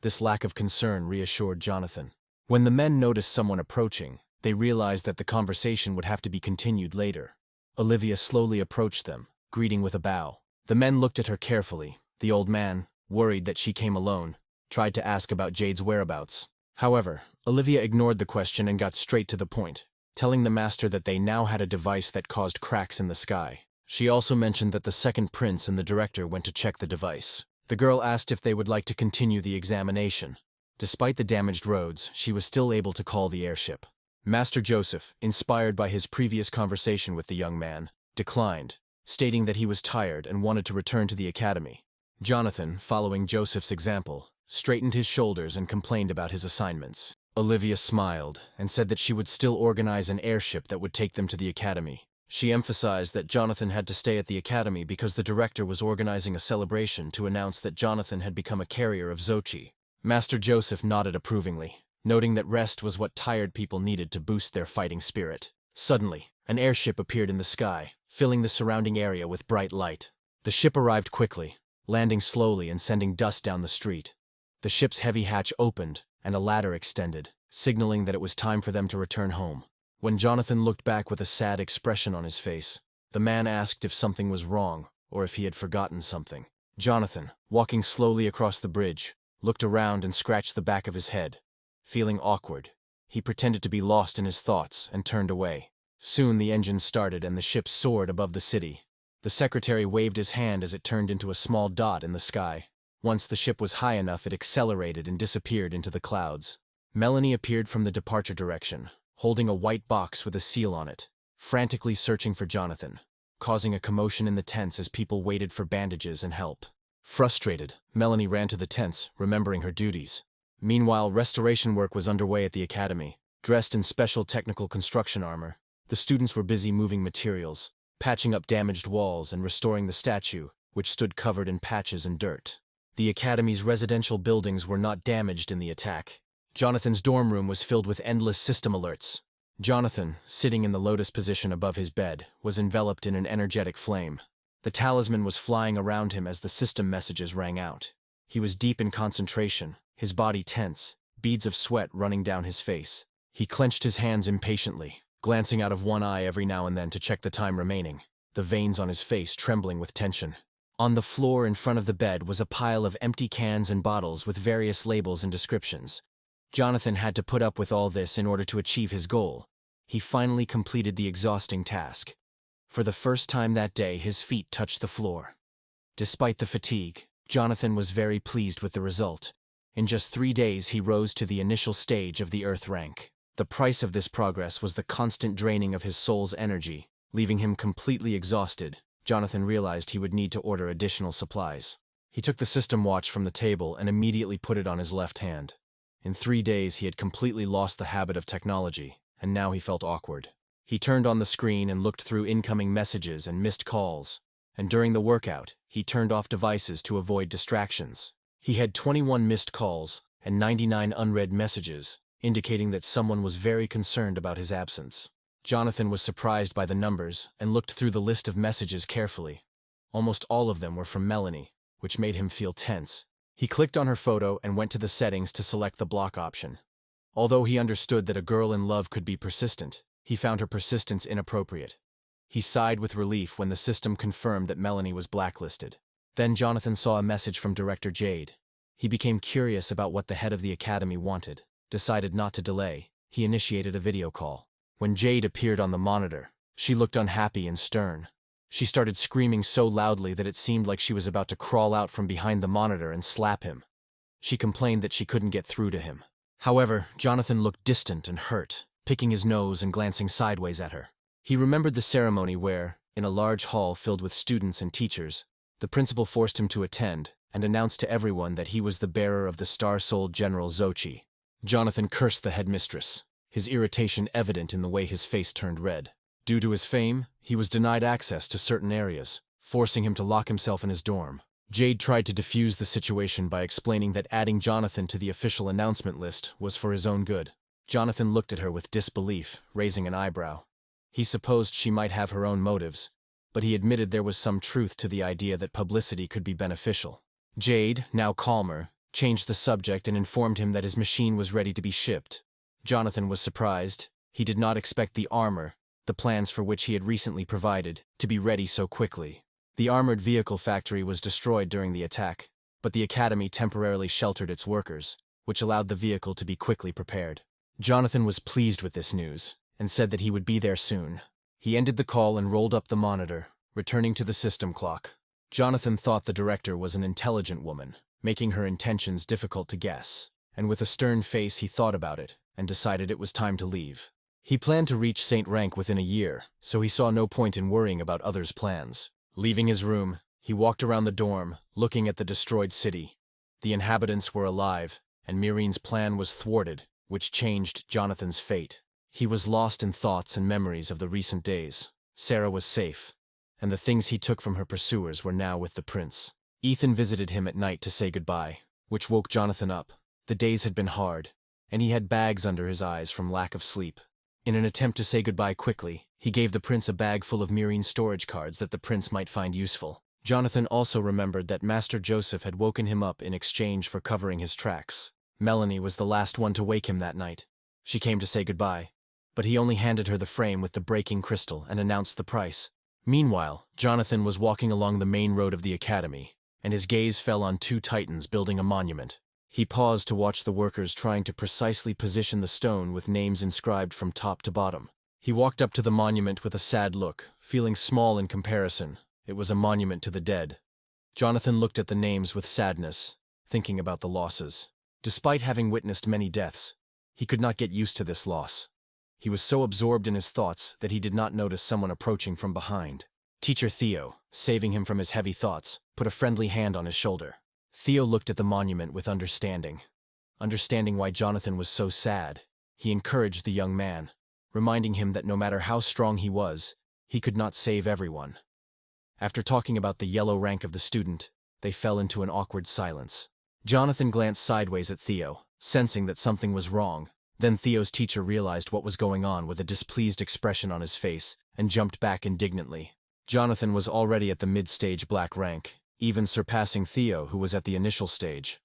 This lack of concern reassured Jonathan. When the men noticed someone approaching, they realized that the conversation would have to be continued later. Olivia slowly approached them, greeting with a bow. The men looked at her carefully. The old man, worried that she came alone, tried to ask about Jade's whereabouts. However, Olivia ignored the question and got straight to the point, telling the master that they now had a device that caused cracks in the sky. She also mentioned that the second prince and the director went to check the device. The girl asked if they would like to continue the examination. Despite the damaged roads, she was still able to call the airship. Master Joseph, inspired by his previous conversation with the young man, declined, stating that he was tired and wanted to return to the academy. Jonathan, following Joseph's example, straightened his shoulders and complained about his assignments. Olivia smiled and said that she would still organize an airship that would take them to the academy. She emphasized that Jonathan had to stay at the academy because the director was organizing a celebration to announce that Jonathan had become a carrier of Xochi. Master Joseph nodded approvingly, noting that rest was what tired people needed to boost their fighting spirit. Suddenly, an airship appeared in the sky, filling the surrounding area with bright light. The ship arrived quickly, landing slowly and sending dust down the street. The ship's heavy hatch opened, and a ladder extended, signaling that it was time for them to return home. When Jonathan looked back with a sad expression on his face, the man asked if something was wrong or if he had forgotten something. Jonathan, walking slowly across the bridge, looked around and scratched the back of his head. Feeling awkward, he pretended to be lost in his thoughts and turned away. Soon the engine started and the ship soared above the city. The secretary waved his hand as it turned into a small dot in the sky. Once the ship was high enough, it accelerated and disappeared into the clouds. Melanie appeared from the departure direction, holding a white box with a seal on it, frantically searching for Jonathan, causing a commotion in the tents as people waited for bandages and help. Frustrated, Melanie ran to the tents, remembering her duties. Meanwhile, restoration work was underway at the academy. Dressed in special technical construction armor, the students were busy moving materials, patching up damaged walls and restoring the statue, which stood covered in patches and dirt. The academy's residential buildings were not damaged in the attack. Jonathan's dorm room was filled with endless system alerts. Jonathan, sitting in the lotus position above his bed, was enveloped in an energetic flame. The talisman was flying around him as the system messages rang out. He was deep in concentration, his body tense, beads of sweat running down his face. He clenched his hands impatiently, glancing out of one eye every now and then to check the time remaining, the veins on his face trembling with tension. On the floor in front of the bed was a pile of empty cans and bottles with various labels and descriptions. Jonathan had to put up with all this in order to achieve his goal. He finally completed the exhausting task. For the first time that day, his feet touched the floor. Despite the fatigue, Jonathan was very pleased with the result. In just 3 days, he rose to the initial stage of the Earth rank. The price of this progress was the constant draining of his soul's energy, leaving him completely exhausted. Jonathan realized he would need to order additional supplies. He took the system watch from the table and immediately put it on his left hand. In 3 days, he had completely lost the habit of technology, and now he felt awkward. He turned on the screen and looked through incoming messages and missed calls, and during the workout, he turned off devices to avoid distractions. He had 21 missed calls and 99 unread messages, indicating that someone was very concerned about his absence. Jonathan was surprised by the numbers and looked through the list of messages carefully. Almost all of them were from Melanie, which made him feel tense. He clicked on her photo and went to the settings to select the block option. Although he understood that a girl in love could be persistent, he found her persistence inappropriate. He sighed with relief when the system confirmed that Melanie was blacklisted. Then Jonathan saw a message from Director Jade. He became curious about what the head of the academy wanted. Decided not to delay, he initiated a video call. When Jade appeared on the monitor, she looked unhappy and stern. She started screaming so loudly that it seemed like she was about to crawl out from behind the monitor and slap him. She complained that she couldn't get through to him. However, Jonathan looked distant and hurt, picking his nose and glancing sideways at her. He remembered the ceremony where, in a large hall filled with students and teachers, the principal forced him to attend, and announced to everyone that he was the bearer of the star-souled General Zochi. Jonathan cursed the headmistress, his irritation evident in the way his face turned red. Due to his fame, he was denied access to certain areas, forcing him to lock himself in his dorm. Jade tried to defuse the situation by explaining that adding Jonathan to the official announcement list was for his own good. Jonathan looked at her with disbelief, raising an eyebrow. He supposed she might have her own motives, but he admitted there was some truth to the idea that publicity could be beneficial. Jade, now calmer, changed the subject and informed him that his machine was ready to be shipped. Jonathan was surprised. He did not expect the armor, the plans for which he had recently provided, to be ready so quickly. The armored vehicle factory was destroyed during the attack, but the academy temporarily sheltered its workers, which allowed the vehicle to be quickly prepared. Jonathan was pleased with this news, and said that he would be there soon. He ended the call and rolled up the monitor, returning to the system clock. Jonathan thought the director was an intelligent woman, making her intentions difficult to guess, and with a stern face he thought about it, and decided it was time to leave. He planned to reach Saint Rank within a year, so he saw no point in worrying about others' plans. Leaving his room, he walked around the dorm, looking at the destroyed city. The inhabitants were alive, and Mirine's plan was thwarted, which changed Jonathan's fate. He was lost in thoughts and memories of the recent days. Sarah was safe, and the things he took from her pursuers were now with the prince. Ethan visited him at night to say goodbye, which woke Jonathan up. The days had been hard, and he had bags under his eyes from lack of sleep. In an attempt to say goodbye quickly, he gave the prince a bag full of Mirine's storage cards that the prince might find useful. Jonathan also remembered that Master Joseph had woken him up in exchange for covering his tracks. Melanie was the last one to wake him that night. She came to say goodbye, but he only handed her the frame with the breaking crystal and announced the price. Meanwhile, Jonathan was walking along the main road of the academy, and his gaze fell on two titans building a monument. He paused to watch the workers trying to precisely position the stone with names inscribed from top to bottom. He walked up to the monument with a sad look, feeling small in comparison. It was a monument to the dead. Jonathan looked at the names with sadness, thinking about the losses. Despite having witnessed many deaths, he could not get used to this loss. He was so absorbed in his thoughts that he did not notice someone approaching from behind. Teacher Theo, saving him from his heavy thoughts, put a friendly hand on his shoulder. Theo looked at the monument with understanding. Understanding why Jonathan was so sad, he encouraged the young man, reminding him that no matter how strong he was, he could not save everyone. After talking about the yellow rank of the student, they fell into an awkward silence. Jonathan glanced sideways at Theo, sensing that something was wrong. Then Theo's teacher realized what was going on with a displeased expression on his face and jumped back indignantly. Jonathan was already at the mid-stage black rank, even surpassing Theo, who was at the initial stage.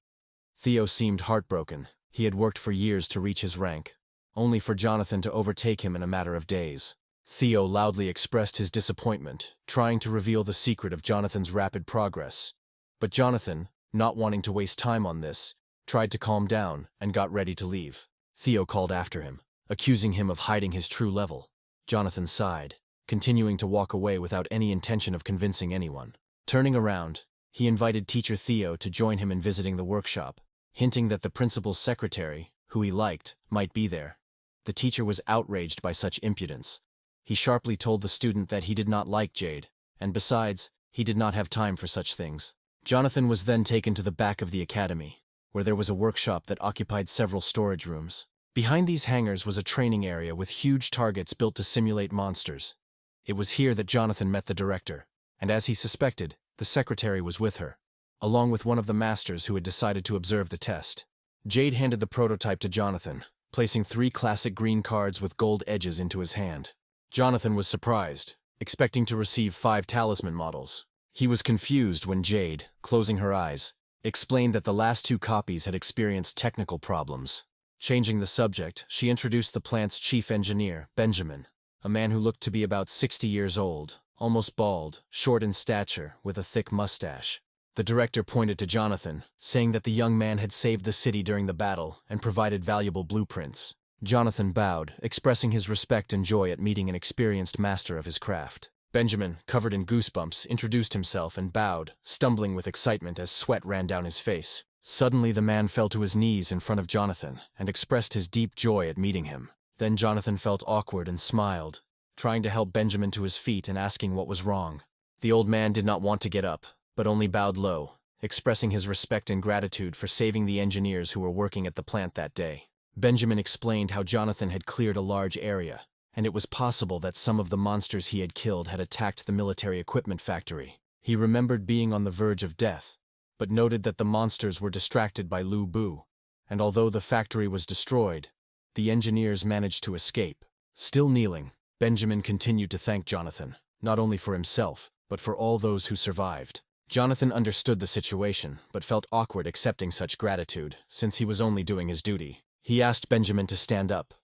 Theo seemed heartbroken. He had worked for years to reach his rank, only for Jonathan to overtake him in a matter of days. Theo loudly expressed his disappointment, trying to reveal the secret of Jonathan's rapid progress. But Jonathan, not wanting to waste time on this, tried to calm down and got ready to leave. Theo called after him, accusing him of hiding his true level. Jonathan sighed, continuing to walk away without any intention of convincing anyone. Turning around, he invited Teacher Theo to join him in visiting the workshop, hinting that the principal's secretary, who he liked, might be there. The teacher was outraged by such impudence. He sharply told the student that he did not like Jade, and besides, he did not have time for such things. Jonathan was then taken to the back of the academy, where there was a workshop that occupied several storage rooms. Behind these hangars was a training area with huge targets built to simulate monsters. It was here that Jonathan met the director, and as he suspected, the secretary was with her, along with one of the masters who had decided to observe the test. Jade handed the prototype to Jonathan, placing 3 classic green cards with gold edges into his hand. Jonathan was surprised, expecting to receive 5 talisman models. He was confused when Jade, closing her eyes, explained that the last 2 copies had experienced technical problems. Changing the subject, she introduced the plant's chief engineer, Benjamin, a man who looked to be about 60 years old, almost bald, short in stature, with a thick mustache. The director pointed to Jonathan, saying that the young man had saved the city during the battle and provided valuable blueprints. Jonathan bowed, expressing his respect and joy at meeting an experienced master of his craft. Benjamin, covered in goosebumps, introduced himself and bowed, stumbling with excitement as sweat ran down his face. Suddenly the man fell to his knees in front of Jonathan and expressed his deep joy at meeting him. Then Jonathan felt awkward and smiled, trying to help Benjamin to his feet and asking what was wrong. The old man did not want to get up, but only bowed low, expressing his respect and gratitude for saving the engineers who were working at the plant that day. Benjamin explained how Jonathan had cleared a large area, and it was possible that some of the monsters he had killed had attacked the military equipment factory. He remembered being on the verge of death, but noted that the monsters were distracted by Lu Bu, and although the factory was destroyed, the engineers managed to escape. Still kneeling, Benjamin continued to thank Jonathan, not only for himself, but for all those who survived. Jonathan understood the situation, but felt awkward accepting such gratitude, since he was only doing his duty. He asked Benjamin to stand up.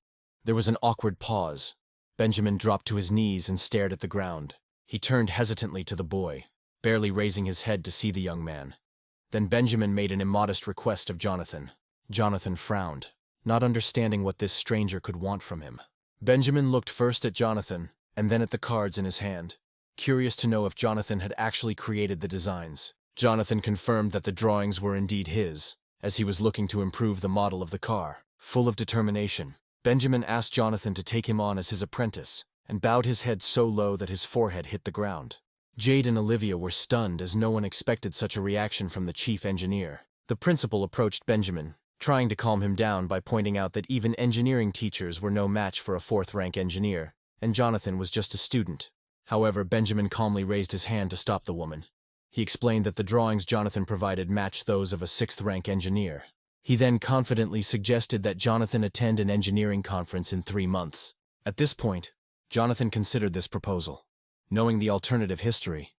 There was an awkward pause. Benjamin dropped to his knees and stared at the ground. He turned hesitantly to the boy, barely raising his head to see the young man. Then Benjamin made an immodest request of Jonathan. Jonathan frowned, not understanding what this stranger could want from him. Benjamin looked first at Jonathan, and then at the cards in his hand, curious to know if Jonathan had actually created the designs. Jonathan confirmed that the drawings were indeed his, as he was looking to improve the model of the car. Full of determination, Benjamin asked Jonathan to take him on as his apprentice, and bowed his head so low that his forehead hit the ground. Jade and Olivia were stunned as no one expected such a reaction from the chief engineer. The principal approached Benjamin, trying to calm him down by pointing out that even engineering teachers were no match for a fourth-rank engineer, and Jonathan was just a student. However, Benjamin calmly raised his hand to stop the woman. He explained that the drawings Jonathan provided matched those of a sixth-rank engineer. He then confidently suggested that Jonathan attend an engineering conference in 3 months. At this point, Jonathan considered this proposal. Knowing the alternative history,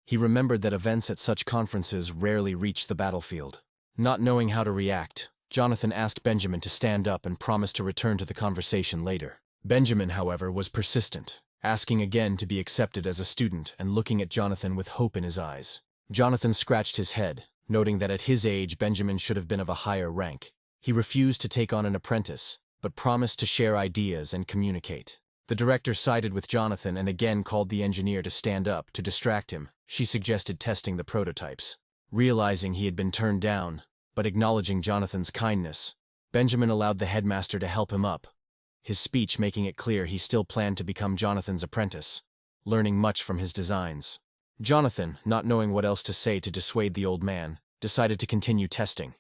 he remembered that events at such conferences rarely reached the battlefield. Not knowing how to react, Jonathan asked Benjamin to stand up and promised to return to the conversation later. Benjamin, however, was persistent, asking again to be accepted as a student and looking at Jonathan with hope in his eyes. Jonathan scratched his head, noting that at his age Benjamin should have been of a higher rank. He refused to take on an apprentice, but promised to share ideas and communicate. The director sided with Jonathan and again called the engineer to stand up. To distract him, she suggested testing the prototypes. Realizing he had been turned down, but acknowledging Jonathan's kindness, Benjamin allowed the headmaster to help him up, his speech making it clear he still planned to become Jonathan's apprentice, learning much from his designs. Jonathan, not knowing what else to say to dissuade the old man, decided to continue testing.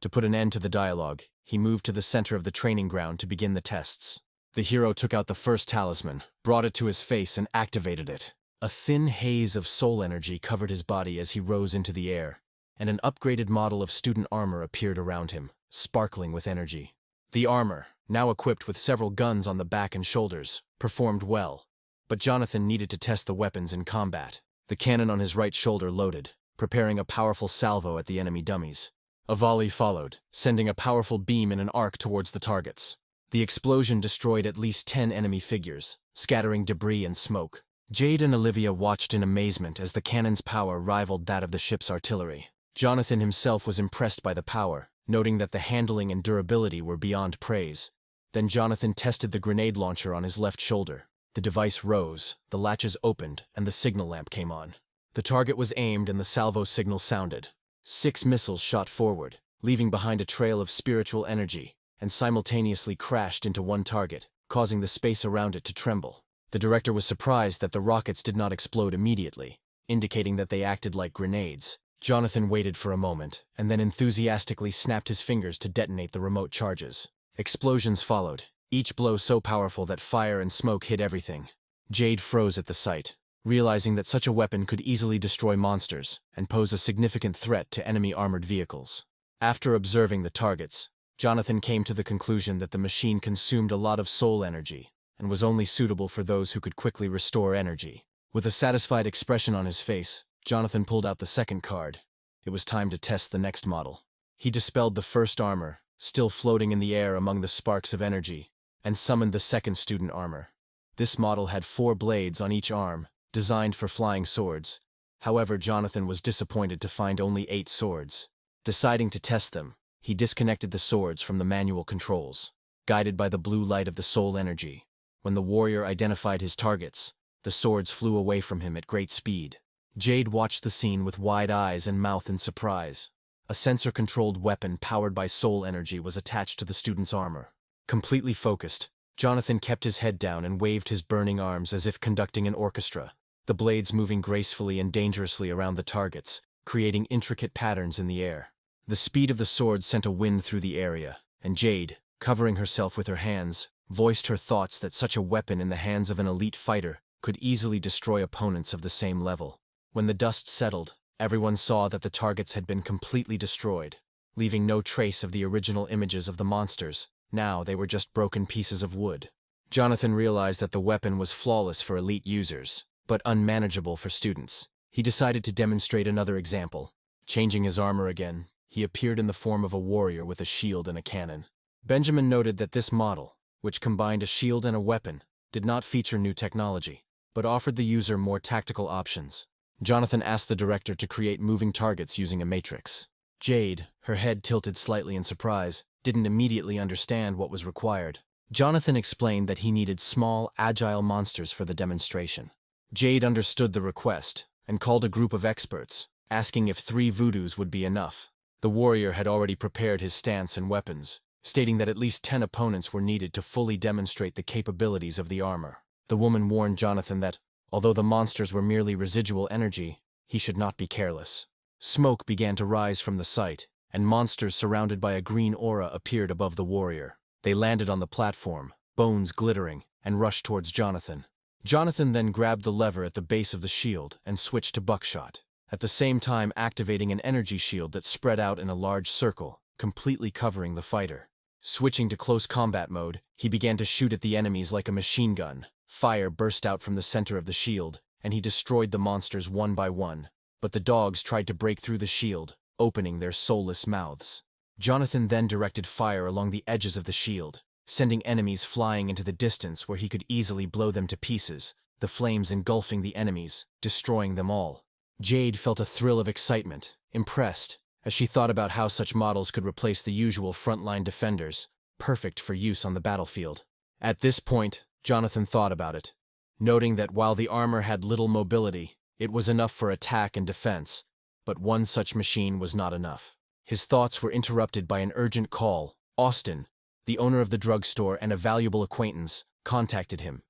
To put an end to the dialogue, he moved to the center of the training ground to begin the tests. The hero took out the first talisman, brought it to his face and activated it. A thin haze of soul energy covered his body as he rose into the air, and an upgraded model of student armor appeared around him, sparkling with energy. The armor, now equipped with several guns on the back and shoulders, performed well, but Jonathan needed to test the weapons in combat. The cannon on his right shoulder loaded, preparing a powerful salvo at the enemy dummies. A volley followed, sending a powerful beam in an arc towards the targets. The explosion destroyed at least 10 enemy figures, scattering debris and smoke. Jade and Olivia watched in amazement as the cannon's power rivaled that of the ship's artillery. Jonathan himself was impressed by the power, noting that the handling and durability were beyond praise. Then Jonathan tested the grenade launcher on his left shoulder. The device rose, the latches opened, and the signal lamp came on. The target was aimed and the salvo signal sounded. 6 missiles shot forward, leaving behind a trail of spiritual energy, and simultaneously crashed into one target, causing the space around it to tremble. The director was surprised that the rockets did not explode immediately, indicating that they acted like grenades. Jonathan waited for a moment, and then enthusiastically snapped his fingers to detonate the remote charges. Explosions followed, each blow so powerful that fire and smoke hit everything. Jade froze at the sight, realizing that such a weapon could easily destroy monsters and pose a significant threat to enemy armored vehicles. After observing the targets, Jonathan came to the conclusion that the machine consumed a lot of soul energy and was only suitable for those who could quickly restore energy. With a satisfied expression on his face, Jonathan pulled out the second card. It was time to test the next model. He dispelled the first armor, still floating in the air among the sparks of energy, and summoned the second student armor. This model had 4 blades on each arm, designed for flying swords. However, Jonathan was disappointed to find only 8 swords. Deciding to test them, he disconnected the swords from the manual controls. Guided by the blue light of the soul energy, when the warrior identified his targets, the swords flew away from him at great speed. Jade watched the scene with wide eyes and mouth in surprise. A sensor-controlled weapon powered by soul energy was attached to the student's armor. Completely focused, Jonathan kept his head down and waved his burning arms as if conducting an orchestra, the blades moving gracefully and dangerously around the targets, creating intricate patterns in the air. The speed of the sword sent a wind through the area, and Jade, covering herself with her hands, voiced her thoughts that such a weapon in the hands of an elite fighter could easily destroy opponents of the same level. When the dust settled, everyone saw that the targets had been completely destroyed, leaving no trace of the original images of the monsters. Now they were just broken pieces of wood. Jonathan realized that the weapon was flawless for elite users, but unmanageable for students. He decided to demonstrate another example. Changing his armor again, he appeared in the form of a warrior with a shield and a cannon. Benjamin noted that this model, which combined a shield and a weapon, did not feature new technology, but offered the user more tactical options. Jonathan asked the director to create moving targets using a matrix. Jade, her head tilted slightly in surprise, didn't immediately understand what was required. Jonathan explained that he needed small, agile monsters for the demonstration. Jade understood the request and called a group of experts, asking if 3 voodoos would be enough. The warrior had already prepared his stance and weapons, stating that at least 10 opponents were needed to fully demonstrate the capabilities of the armor. The woman warned Jonathan that, although the monsters were merely residual energy, he should not be careless. Smoke began to rise from the site, and monsters surrounded by a green aura appeared above the warrior. They landed on the platform, bones glittering, and rushed towards Jonathan. Jonathan then grabbed the lever at the base of the shield and switched to buckshot, at the same time activating an energy shield that spread out in a large circle, completely covering the fighter. Switching to close combat mode, he began to shoot at the enemies like a machine gun. Fire burst out from the center of the shield, and he destroyed the monsters one by one. But the dogs tried to break through the shield, opening their soulless mouths. Jonathan then directed fire along the edges of the shield, sending enemies flying into the distance where he could easily blow them to pieces, the flames engulfing the enemies, destroying them all. Jade felt a thrill of excitement, impressed, as she thought about how such models could replace the usual frontline defenders, perfect for use on the battlefield. At this point, Jonathan thought about it, noting that while the armor had little mobility, it was enough for attack and defense, but one such machine was not enough. His thoughts were interrupted by an urgent call. Austin, the owner of the drugstore and a valuable acquaintance, contacted him.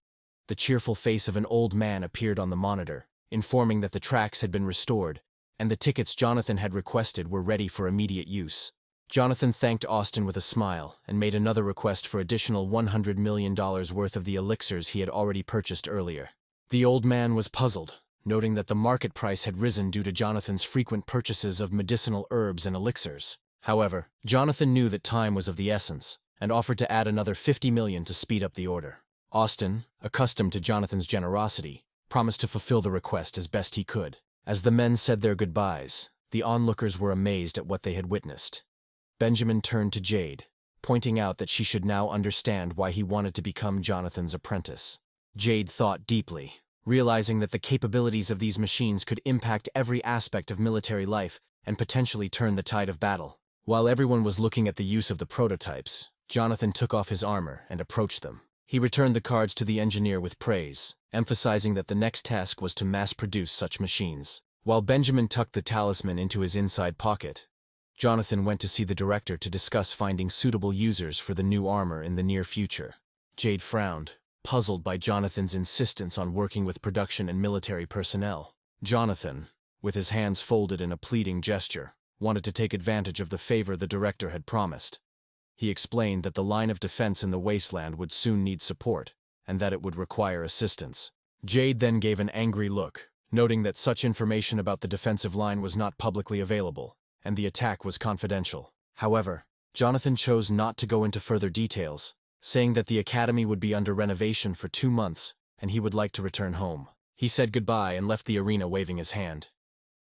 The cheerful face of an old man appeared on the monitor, informing that the tracks had been restored, and the tickets Jonathan had requested were ready for immediate use. Jonathan thanked Austin with a smile and made another request for additional $100 million worth of the elixirs he had already purchased earlier. The old man was puzzled, noting that the market price had risen due to Jonathan's frequent purchases of medicinal herbs and elixirs. However, Jonathan knew that time was of the essence, and offered to add another $50 million to speed up the order. Austin, accustomed to Jonathan's generosity, promised to fulfill the request as best he could. As the men said their goodbyes, the onlookers were amazed at what they had witnessed. Benjamin turned to Jade, pointing out that she should now understand why he wanted to become Jonathan's apprentice. Jade thought deeply, realizing that the capabilities of these machines could impact every aspect of military life and potentially turn the tide of battle. While everyone was looking at the use of the prototypes, Jonathan took off his armor and approached them. He returned the cards to the engineer with praise, emphasizing that the next task was to mass-produce such machines. While Benjamin tucked the talisman into his inside pocket, Jonathan went to see the director to discuss finding suitable users for the new armor in the near future. Jade frowned, puzzled by Jonathan's insistence on working with production and military personnel. Jonathan, with his hands folded in a pleading gesture, wanted to take advantage of the favor the director had promised. He explained that the line of defense in the wasteland would soon need support, and that it would require assistance. Jade then gave an angry look, noting that such information about the defensive line was not publicly available, and the attack was confidential. However, Jonathan chose not to go into further details, saying that the academy would be under renovation for 2 months, and he would like to return home. He said goodbye and left the arena waving his hand.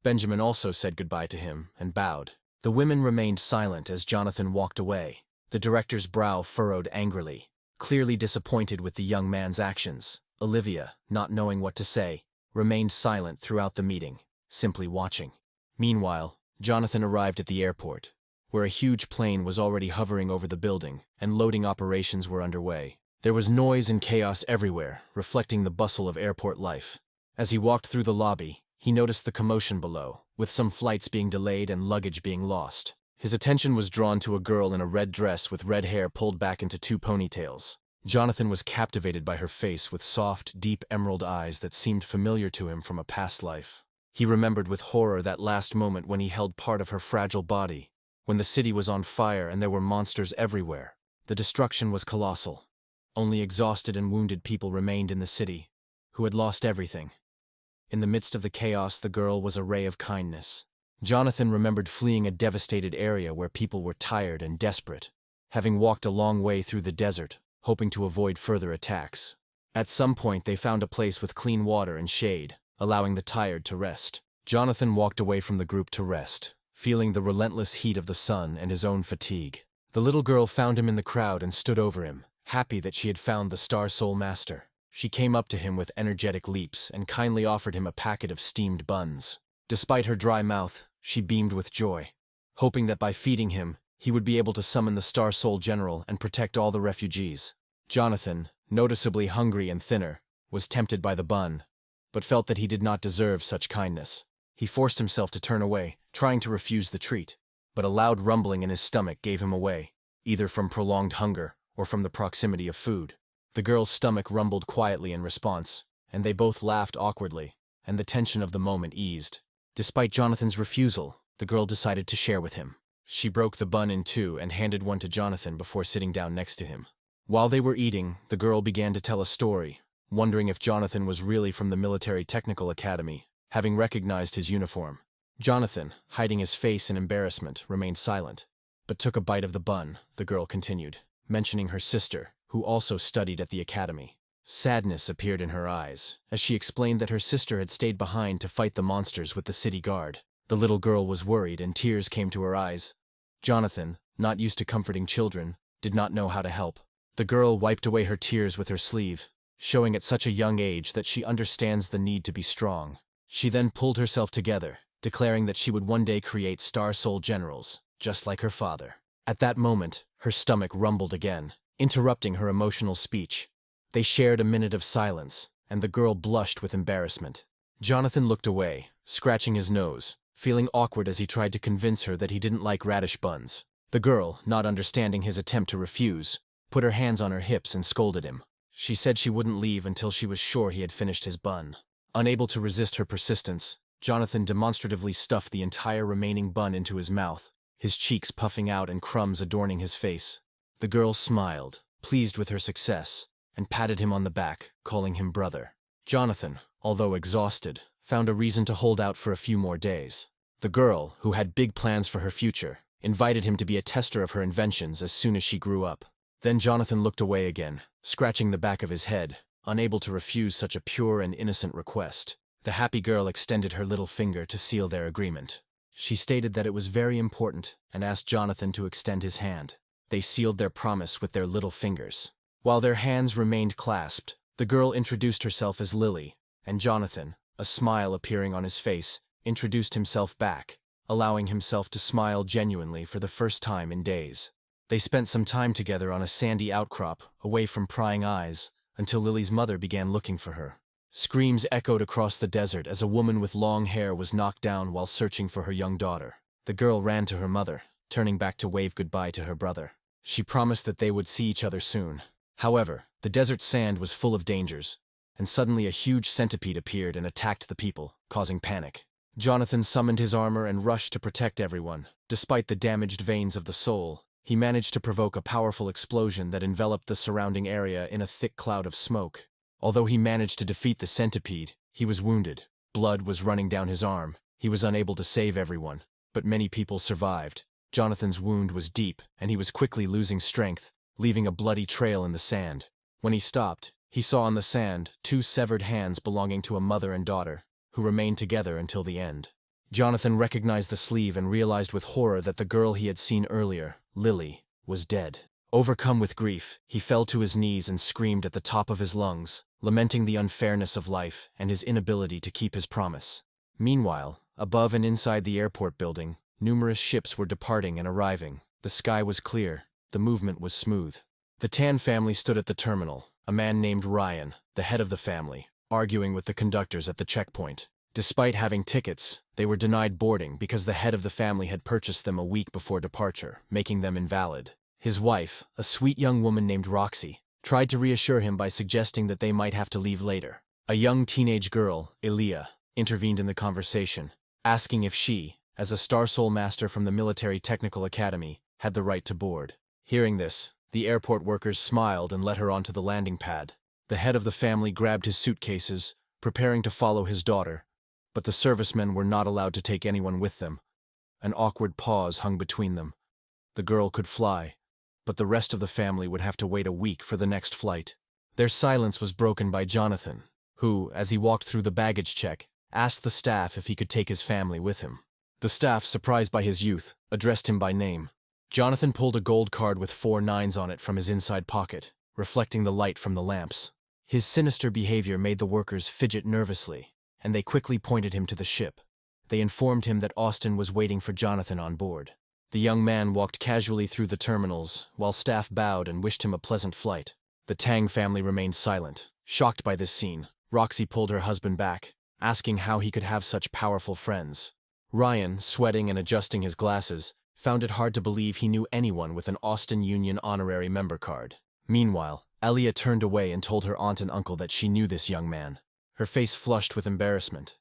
Benjamin also said goodbye to him and bowed. The women remained silent as Jonathan walked away. The director's brow furrowed angrily, clearly disappointed with the young man's actions. Olivia, not knowing what to say, remained silent throughout the meeting, simply watching. Meanwhile, Jonathan arrived at the airport, where a huge plane was already hovering over the building, and loading operations were underway. There was noise and chaos everywhere, reflecting the bustle of airport life. As he walked through the lobby, he noticed the commotion below, with some flights being delayed and luggage being lost. His attention was drawn to a girl in a red dress with red hair pulled back into 2 ponytails. Jonathan was captivated by her face with soft, deep emerald eyes that seemed familiar to him from a past life. He remembered with horror that last moment when he held part of her fragile body, when the city was on fire and there were monsters everywhere. The destruction was colossal. Only exhausted and wounded people remained in the city, who had lost everything. In the midst of the chaos, the girl was a ray of kindness. Jonathan remembered fleeing a devastated area where people were tired and desperate, having walked a long way through the desert, hoping to avoid further attacks. At some point, they found a place with clean water and shade, allowing the tired to rest. Jonathan walked away from the group to rest, feeling the relentless heat of the sun and his own fatigue. The little girl found him in the crowd and stood over him, happy that she had found the Star Soul Master. She came up to him with energetic leaps and kindly offered him a packet of steamed buns. Despite her dry mouth, she beamed with joy, hoping that by feeding him, he would be able to summon the Star Soul General and protect all the refugees. Jonathan, noticeably hungry and thinner, was tempted by the bun, but felt that he did not deserve such kindness. He forced himself to turn away, trying to refuse the treat, but a loud rumbling in his stomach gave him away, either from prolonged hunger or from the proximity of food. The girl's stomach rumbled quietly in response, and they both laughed awkwardly, and the tension of the moment eased. Despite Jonathan's refusal, the girl decided to share with him. She broke the bun in two and handed one to Jonathan before sitting down next to him. While they were eating, the girl began to tell a story, wondering if Jonathan was really from the Military Technical Academy, having recognized his uniform. Jonathan, hiding his face in embarrassment, remained silent, but took a bite of the bun. The girl continued, mentioning her sister, who also studied at the academy. Sadness appeared in her eyes, as she explained that her sister had stayed behind to fight the monsters with the city guard. The little girl was worried and tears came to her eyes. Jonathan, not used to comforting children, did not know how to help. The girl wiped away her tears with her sleeve, showing at such a young age that she understands the need to be strong. She then pulled herself together, declaring that she would one day create Star Soul Generals, just like her father. At that moment, her stomach rumbled again, interrupting her emotional speech. They shared a minute of silence, and the girl blushed with embarrassment. Jonathan looked away, scratching his nose, feeling awkward as he tried to convince her that he didn't like radish buns. The girl, not understanding his attempt to refuse, put her hands on her hips and scolded him. She said she wouldn't leave until she was sure he had finished his bun. Unable to resist her persistence, Jonathan demonstratively stuffed the entire remaining bun into his mouth, his cheeks puffing out and crumbs adorning his face. The girl smiled, pleased with her success, and patted him on the back, calling him brother. Jonathan, although exhausted, found a reason to hold out for a few more days. The girl, who had big plans for her future, invited him to be a tester of her inventions as soon as she grew up. Then Jonathan looked away again, scratching the back of his head, unable to refuse such a pure and innocent request. The happy girl extended her little finger to seal their agreement. She stated that it was very important and asked Jonathan to extend his hand. They sealed their promise with their little fingers. While their hands remained clasped, the girl introduced herself as Lily, and Jonathan, a smile appearing on his face, introduced himself back, allowing himself to smile genuinely for the first time in days. They spent some time together on a sandy outcrop, away from prying eyes, until Lily's mother began looking for her. Screams echoed across the desert as a woman with long hair was knocked down while searching for her young daughter. The girl ran to her mother, turning back to wave goodbye to her brother. She promised that they would see each other soon. However, the desert sand was full of dangers, and suddenly a huge centipede appeared and attacked the people, causing panic. Jonathan summoned his armor and rushed to protect everyone. Despite the damaged veins of the soul, he managed to provoke a powerful explosion that enveloped the surrounding area in a thick cloud of smoke. Although he managed to defeat the centipede, he was wounded. Blood was running down his arm. He was unable to save everyone, but many people survived. Jonathan's wound was deep, and he was quickly losing strength, leaving a bloody trail in the sand. When he stopped, he saw on the sand 2 severed hands belonging to a mother and daughter, who remained together until the end. Jonathan recognized the sleeve and realized with horror that the girl he had seen earlier, Lily, was dead. Overcome with grief, he fell to his knees and screamed at the top of his lungs, lamenting the unfairness of life and his inability to keep his promise. Meanwhile, above and inside the airport building, numerous ships were departing and arriving. The sky was clear, the movement was smooth. The Tan family stood at the terminal, a man named Ryan, the head of the family, arguing with the conductors at the checkpoint. Despite having tickets, they were denied boarding because the head of the family had purchased them a week before departure, making them invalid. His wife, a sweet young woman named Roxy, tried to reassure him by suggesting that they might have to leave later. A young teenage girl, Elia, intervened in the conversation, asking if she, as a Star Soul Master from the Military Technical Academy, had the right to board. Hearing this, the airport workers smiled and let her onto the landing pad. The head of the family grabbed his suitcases, preparing to follow his daughter, but the servicemen were not allowed to take anyone with them. An awkward pause hung between them. The girl could fly, but the rest of the family would have to wait a week for the next flight. Their silence was broken by Jonathan, who, as he walked through the baggage check, asked the staff if he could take his family with him. The staff, surprised by his youth, addressed him by name. Jonathan pulled a gold card with 4 9s on it from his inside pocket, reflecting the light from the lamps. His sinister behavior made the workers fidget nervously, and they quickly pointed him to the ship. They informed him that Austin was waiting for Jonathan on board. The young man walked casually through the terminals, while staff bowed and wished him a pleasant flight. The Tang family remained silent. Shocked by this scene, Roxy pulled her husband back, asking how he could have such powerful friends. Ryan, sweating and adjusting his glasses, found it hard to believe he knew anyone with an Austin Union honorary member card. Meanwhile, Elia turned away and told her aunt and uncle that she knew this young man. Her face flushed with embarrassment.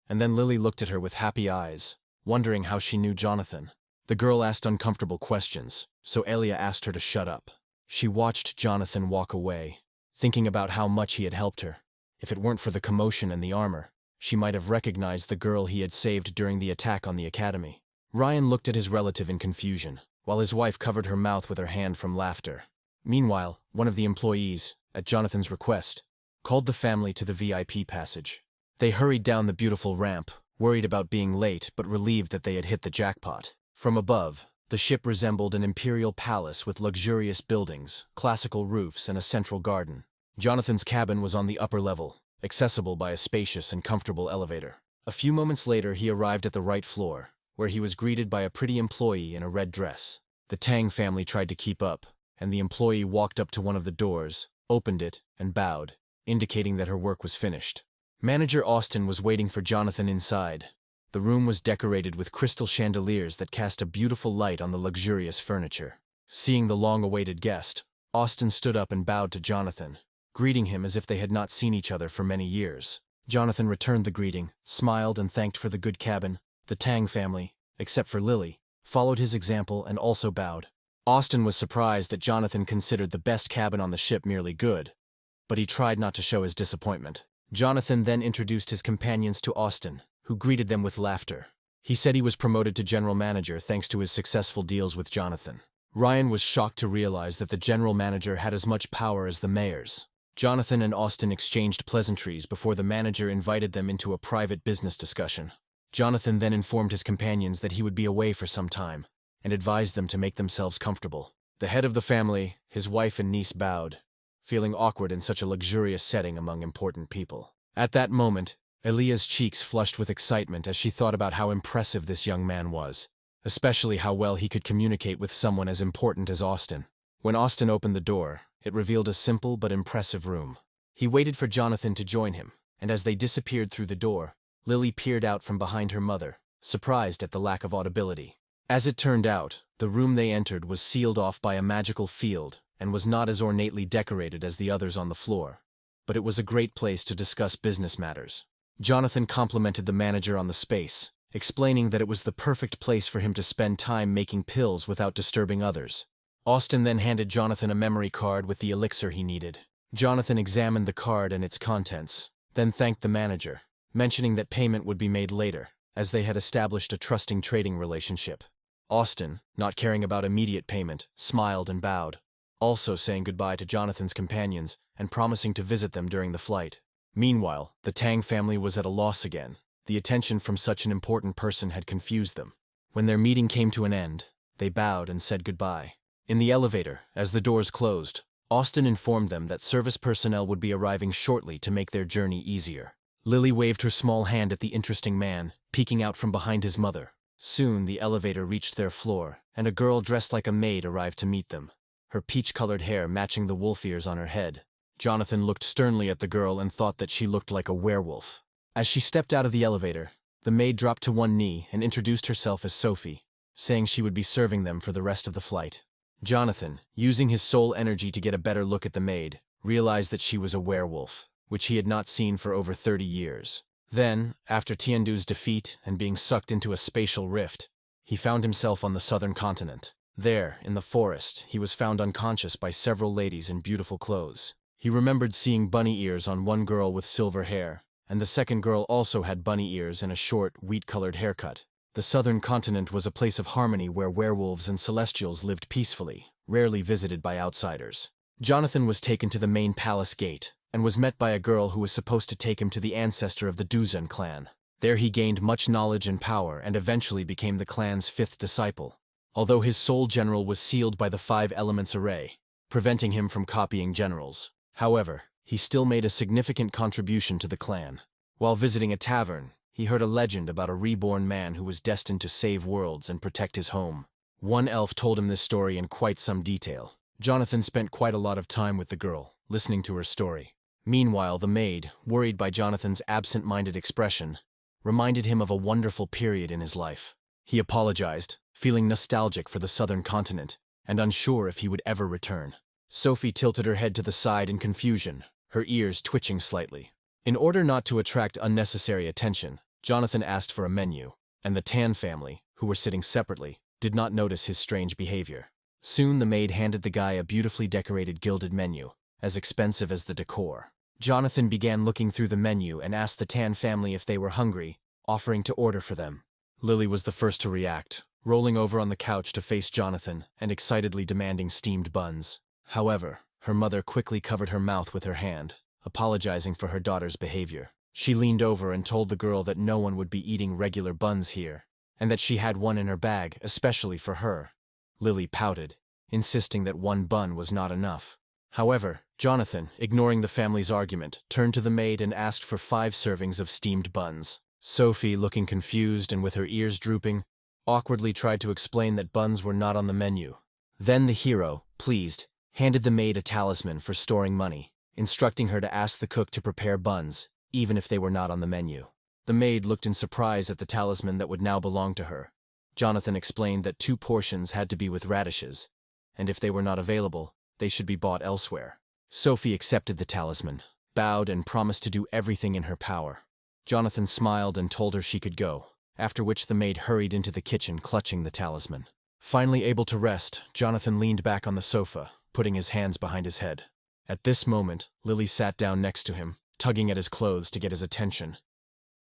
And then Lily looked at her with happy eyes, wondering how she knew Jonathan. The girl asked uncomfortable questions, so Elia asked her to shut up. She watched Jonathan walk away, thinking about how much he had helped her. If it weren't for the commotion and the armor, she might have recognized the girl he had saved during the attack on the academy. Ryan looked at his relative in confusion, while his wife covered her mouth with her hand from laughter. Meanwhile, one of the employees, at Jonathan's request, called the family to the VIP passage. They hurried down the beautiful ramp, worried about being late but relieved that they had hit the jackpot. From above, the ship resembled an imperial palace with luxurious buildings, classical roofs, and a central garden. Jonathan's cabin was on the upper level, accessible by a spacious and comfortable elevator. A few moments later, he arrived at the right floor, where he was greeted by a pretty employee in a red dress. The Tang family tried to keep up, and the employee walked up to one of the doors, opened it, and bowed, indicating that her work was finished. Manager Austin was waiting for Jonathan inside. The room was decorated with crystal chandeliers that cast a beautiful light on the luxurious furniture. Seeing the long-awaited guest, Austin stood up and bowed to Jonathan, greeting him as if they had not seen each other for many years. Jonathan returned the greeting, smiled and thanked for the good cabin. The Tang family, except for Lily, followed his example and also bowed. Austin was surprised that Jonathan considered the best cabin on the ship merely good, but he tried not to show his disappointment. Jonathan then introduced his companions to Austin, who greeted them with laughter. He said he was promoted to general manager thanks to his successful deals with Jonathan. Ryan was shocked to realize that the general manager had as much power as the mayors. Jonathan and Austin exchanged pleasantries before the manager invited them into a private business discussion. Jonathan then informed his companions that he would be away for some time, and advised them to make themselves comfortable. The head of the family, his wife and niece bowed, feeling awkward in such a luxurious setting among important people. At that moment, Elia's cheeks flushed with excitement as she thought about how impressive this young man was, especially how well he could communicate with someone as important as Austin. When Austin opened the door, it revealed a simple but impressive room. He waited for Jonathan to join him, and as they disappeared through the door, Lily peered out from behind her mother, surprised at the lack of audibility. As it turned out, the room they entered was sealed off by a magical field and was not as ornately decorated as the others on the floor, but it was a great place to discuss business matters. Jonathan complimented the manager on the space, explaining that it was the perfect place for him to spend time making pills without disturbing others. Austin then handed Jonathan a memory card with the elixir he needed. Jonathan examined the card and its contents, then thanked the manager, mentioning that payment would be made later, as they had established a trusting trading relationship. Austin, not caring about immediate payment, smiled and bowed, also saying goodbye to Jonathan's companions and promising to visit them during the flight. Meanwhile, the Tang family was at a loss again. The attention from such an important person had confused them. When their meeting came to an end, they bowed and said goodbye. In the elevator, as the doors closed, Austin informed them that service personnel would be arriving shortly to make their journey easier. Lily waved her small hand at the interesting man, peeking out from behind his mother. Soon the elevator reached their floor, and a girl dressed like a maid arrived to meet them, her peach-colored hair matching the wolf ears on her head. Jonathan looked sternly at the girl and thought that she looked like a werewolf. As she stepped out of the elevator, the maid dropped to one knee and introduced herself as Sophie, saying she would be serving them for the rest of the flight. Jonathan, using his soul energy to get a better look at the maid, realized that she was a werewolf, which he had not seen for over 30 years. Then, after Tiandu's defeat and being sucked into a spatial rift, he found himself on the southern continent. There, in the forest, he was found unconscious by several ladies in beautiful clothes. He remembered seeing bunny ears on one girl with silver hair, and the second girl also had bunny ears and a short, wheat-colored haircut. The southern continent was a place of harmony where werewolves and celestials lived peacefully, rarely visited by outsiders. Jonathan was taken to the main palace gate, and was met by a girl who was supposed to take him to the ancestor of the Dronzer clan. There he gained much knowledge and power and eventually became the clan's 5th disciple, although his soul general was sealed by the 5 elements array, preventing him from copying generals. However, he still made a significant contribution to the clan. While visiting a tavern, he heard a legend about a reborn man who was destined to save worlds and protect his home. One elf told him this story in quite some detail. Jonathan spent quite a lot of time with the girl, listening to her story. Meanwhile, the maid, worried by Jonathan's absent-minded expression, reminded him of a wonderful period in his life. He apologized, feeling nostalgic for the southern continent, and unsure if he would ever return. Sophie tilted her head to the side in confusion, her ears twitching slightly. In order not to attract unnecessary attention, Jonathan asked for a menu, and the Tan family, who were sitting separately, did not notice his strange behavior. Soon the maid handed the guy a beautifully decorated gilded menu, as expensive as the decor. Jonathan began looking through the menu and asked the Tan family if they were hungry, offering to order for them. Lily was the first to react, rolling over on the couch to face Jonathan and excitedly demanding steamed buns. However, her mother quickly covered her mouth with her hand, apologizing for her daughter's behavior. She leaned over and told the girl that no one would be eating regular buns here, and that she had one in her bag, especially for her. Lily pouted, insisting that 1 bun was not enough. However, Jonathan, ignoring the family's argument, turned to the maid and asked for 5 servings of steamed buns. Sophie, looking confused and with her ears drooping, awkwardly tried to explain that buns were not on the menu. Then the hero, pleased, handed the maid a talisman for storing money, instructing her to ask the cook to prepare buns, even if they were not on the menu. The maid looked in surprise at the talisman that would now belong to her. Jonathan explained that 2 portions had to be with radishes, and if they were not available, they should be bought elsewhere. Sophie accepted the talisman, bowed and promised to do everything in her power. Jonathan smiled and told her she could go, after which the maid hurried into the kitchen clutching the talisman. Finally able to rest, Jonathan leaned back on the sofa, putting his hands behind his head. At this moment, Lily sat down next to him, tugging at his clothes to get his attention.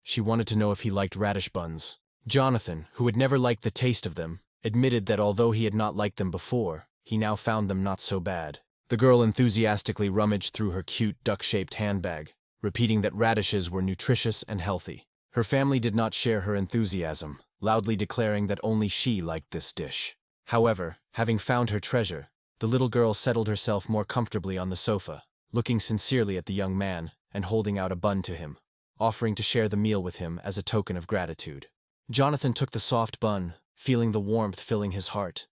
She wanted to know if he liked radish buns. Jonathan, who had never liked the taste of them, admitted that although he had not liked them before, he now found them not so bad. The girl enthusiastically rummaged through her cute duck-shaped handbag, repeating that radishes were nutritious and healthy. Her family did not share her enthusiasm, loudly declaring that only she liked this dish. However, having found her treasure, the little girl settled herself more comfortably on the sofa, looking sincerely at the young man and holding out a bun to him, offering to share the meal with him as a token of gratitude. Jonathan took the soft bun, feeling the warmth filling his heart.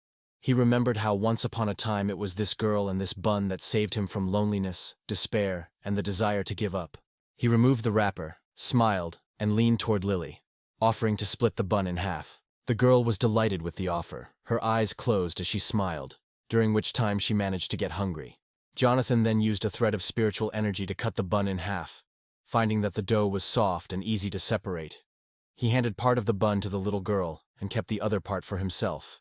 He remembered how once upon a time it was this girl and this bun that saved him from loneliness, despair, and the desire to give up. He removed the wrapper, smiled, and leaned toward Lily, offering to split the bun in half. The girl was delighted with the offer, her eyes closed as she smiled, during which time she managed to get hungry. Jonathan then used a thread of spiritual energy to cut the bun in half, finding that the dough was soft and easy to separate. He handed part of the bun to the little girl and kept the other part for himself.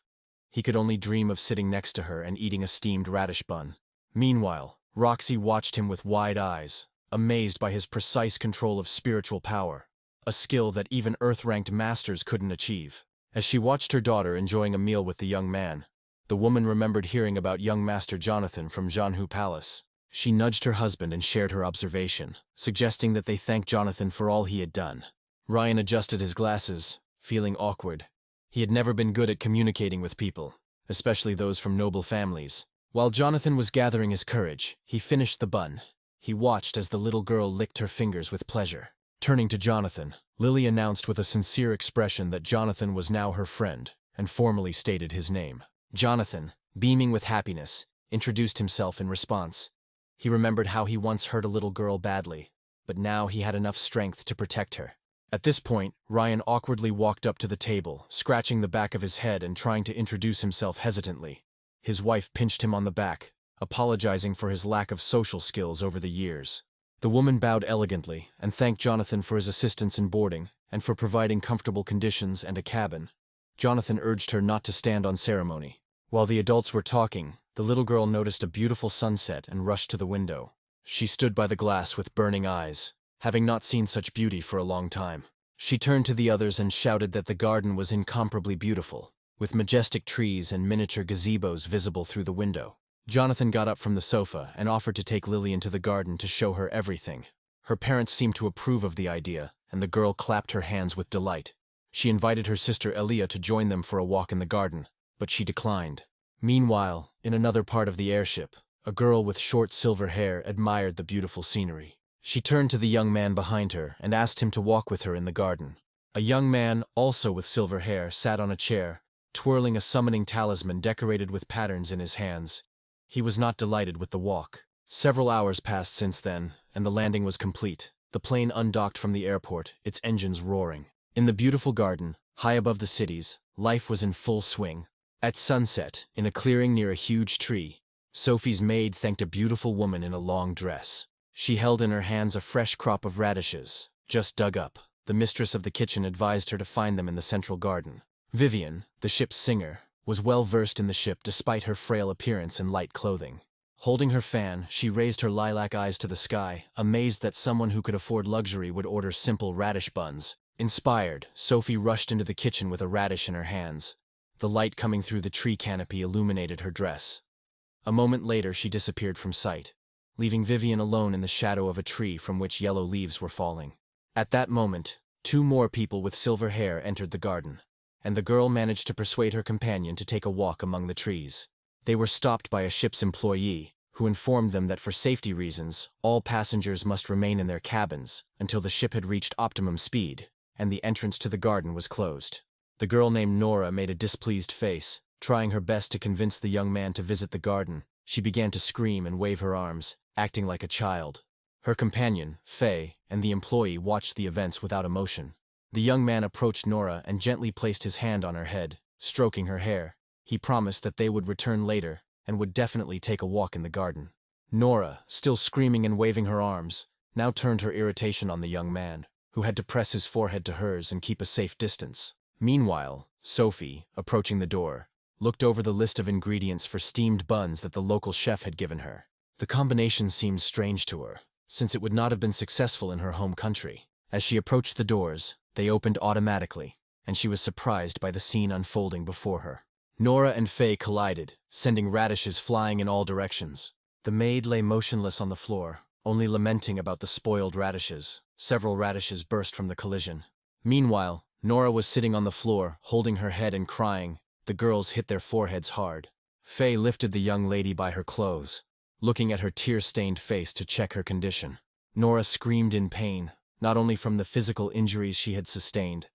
He could only dream of sitting next to her and eating a steamed radish bun. Meanwhile, Roxy watched him with wide eyes, amazed by his precise control of spiritual power, a skill that even Earth-ranked masters couldn't achieve. As she watched her daughter enjoying a meal with the young man, the woman remembered hearing about young Master Jonathan from Jianhu Palace. She nudged her husband and shared her observation, suggesting that they thank Jonathan for all he had done. Ryan adjusted his glasses, feeling awkward. He had never been good at communicating with people, especially those from noble families. While Jonathan was gathering his courage, he finished the bun. He watched as the little girl licked her fingers with pleasure. Turning to Jonathan, Lily announced with a sincere expression that Jonathan was now her friend, and formally stated his name. Jonathan, beaming with happiness, introduced himself in response. He remembered how he once hurt a little girl badly, but now he had enough strength to protect her. At this point, Ryan awkwardly walked up to the table, scratching the back of his head and trying to introduce himself hesitantly. His wife pinched him on the back, apologizing for his lack of social skills over the years. The woman bowed elegantly and thanked Jonathan for his assistance in boarding and for providing comfortable conditions and a cabin. Jonathan urged her not to stand on ceremony. While the adults were talking, the little girl noticed a beautiful sunset and rushed to the window. She stood by the glass with burning eyes, having not seen such beauty for a long time. She turned to the others and shouted that the garden was incomparably beautiful, with majestic trees and miniature gazebos visible through the window. Jonathan got up from the sofa and offered to take Lily into the garden to show her everything. Her parents seemed to approve of the idea, and the girl clapped her hands with delight. She invited her sister Elia to join them for a walk in the garden, but she declined. Meanwhile, in another part of the airship, a girl with short silver hair admired the beautiful scenery. She turned to the young man behind her and asked him to walk with her in the garden. A young man, also with silver hair, sat on a chair, twirling a summoning talisman decorated with patterns in his hands. He was not delighted with the walk. Several hours passed since then, and the landing was complete. The plane undocked from the airport, its engines roaring. In the beautiful garden, high above the cities, life was in full swing. At sunset, in a clearing near a huge tree, Sophie's maid thanked a beautiful woman in a long dress. She held in her hands a fresh crop of radishes, just dug up. The mistress of the kitchen advised her to find them in the central garden. Vivian, the ship's singer, was well versed in the ship despite her frail appearance and light clothing. Holding her fan, she raised her lilac eyes to the sky, amazed that someone who could afford luxury would order simple radish buns. Inspired, Sophie rushed into the kitchen with a radish in her hands. The light coming through the tree canopy illuminated her dress. A moment later she disappeared from sight, leaving Vivian alone in the shadow of a tree from which yellow leaves were falling. At that moment, 2 more people with silver hair entered the garden, and the girl managed to persuade her companion to take a walk among the trees. They were stopped by a ship's employee, who informed them that for safety reasons, all passengers must remain in their cabins until the ship had reached optimum speed, and the entrance to the garden was closed. The girl named Nora made a displeased face, trying her best to convince the young man to visit the garden. She began to scream and wave her arms, acting like a child. Her companion, Faye, and the employee watched the events without emotion. The young man approached Nora and gently placed his hand on her head, stroking her hair. He promised that they would return later and would definitely take a walk in the garden. Nora, still screaming and waving her arms, now turned her irritation on the young man, who had to press his forehead to hers and keep a safe distance. Meanwhile, Sophie, approaching the door, looked over the list of ingredients for steamed buns that the local chef had given her. The combination seemed strange to her, since it would not have been successful in her home country. As she approached the doors, they opened automatically, and she was surprised by the scene unfolding before her. Nora and Faye collided, sending radishes flying in all directions. The maid lay motionless on the floor, only lamenting about the spoiled radishes. Several radishes burst from the collision. Meanwhile, Nora was sitting on the floor, holding her head and crying. The girls hit their foreheads hard. Faye lifted the young lady by her clothes, looking at her tear-stained face to check her condition. Nora screamed in pain, not only from the physical injuries she had sustained,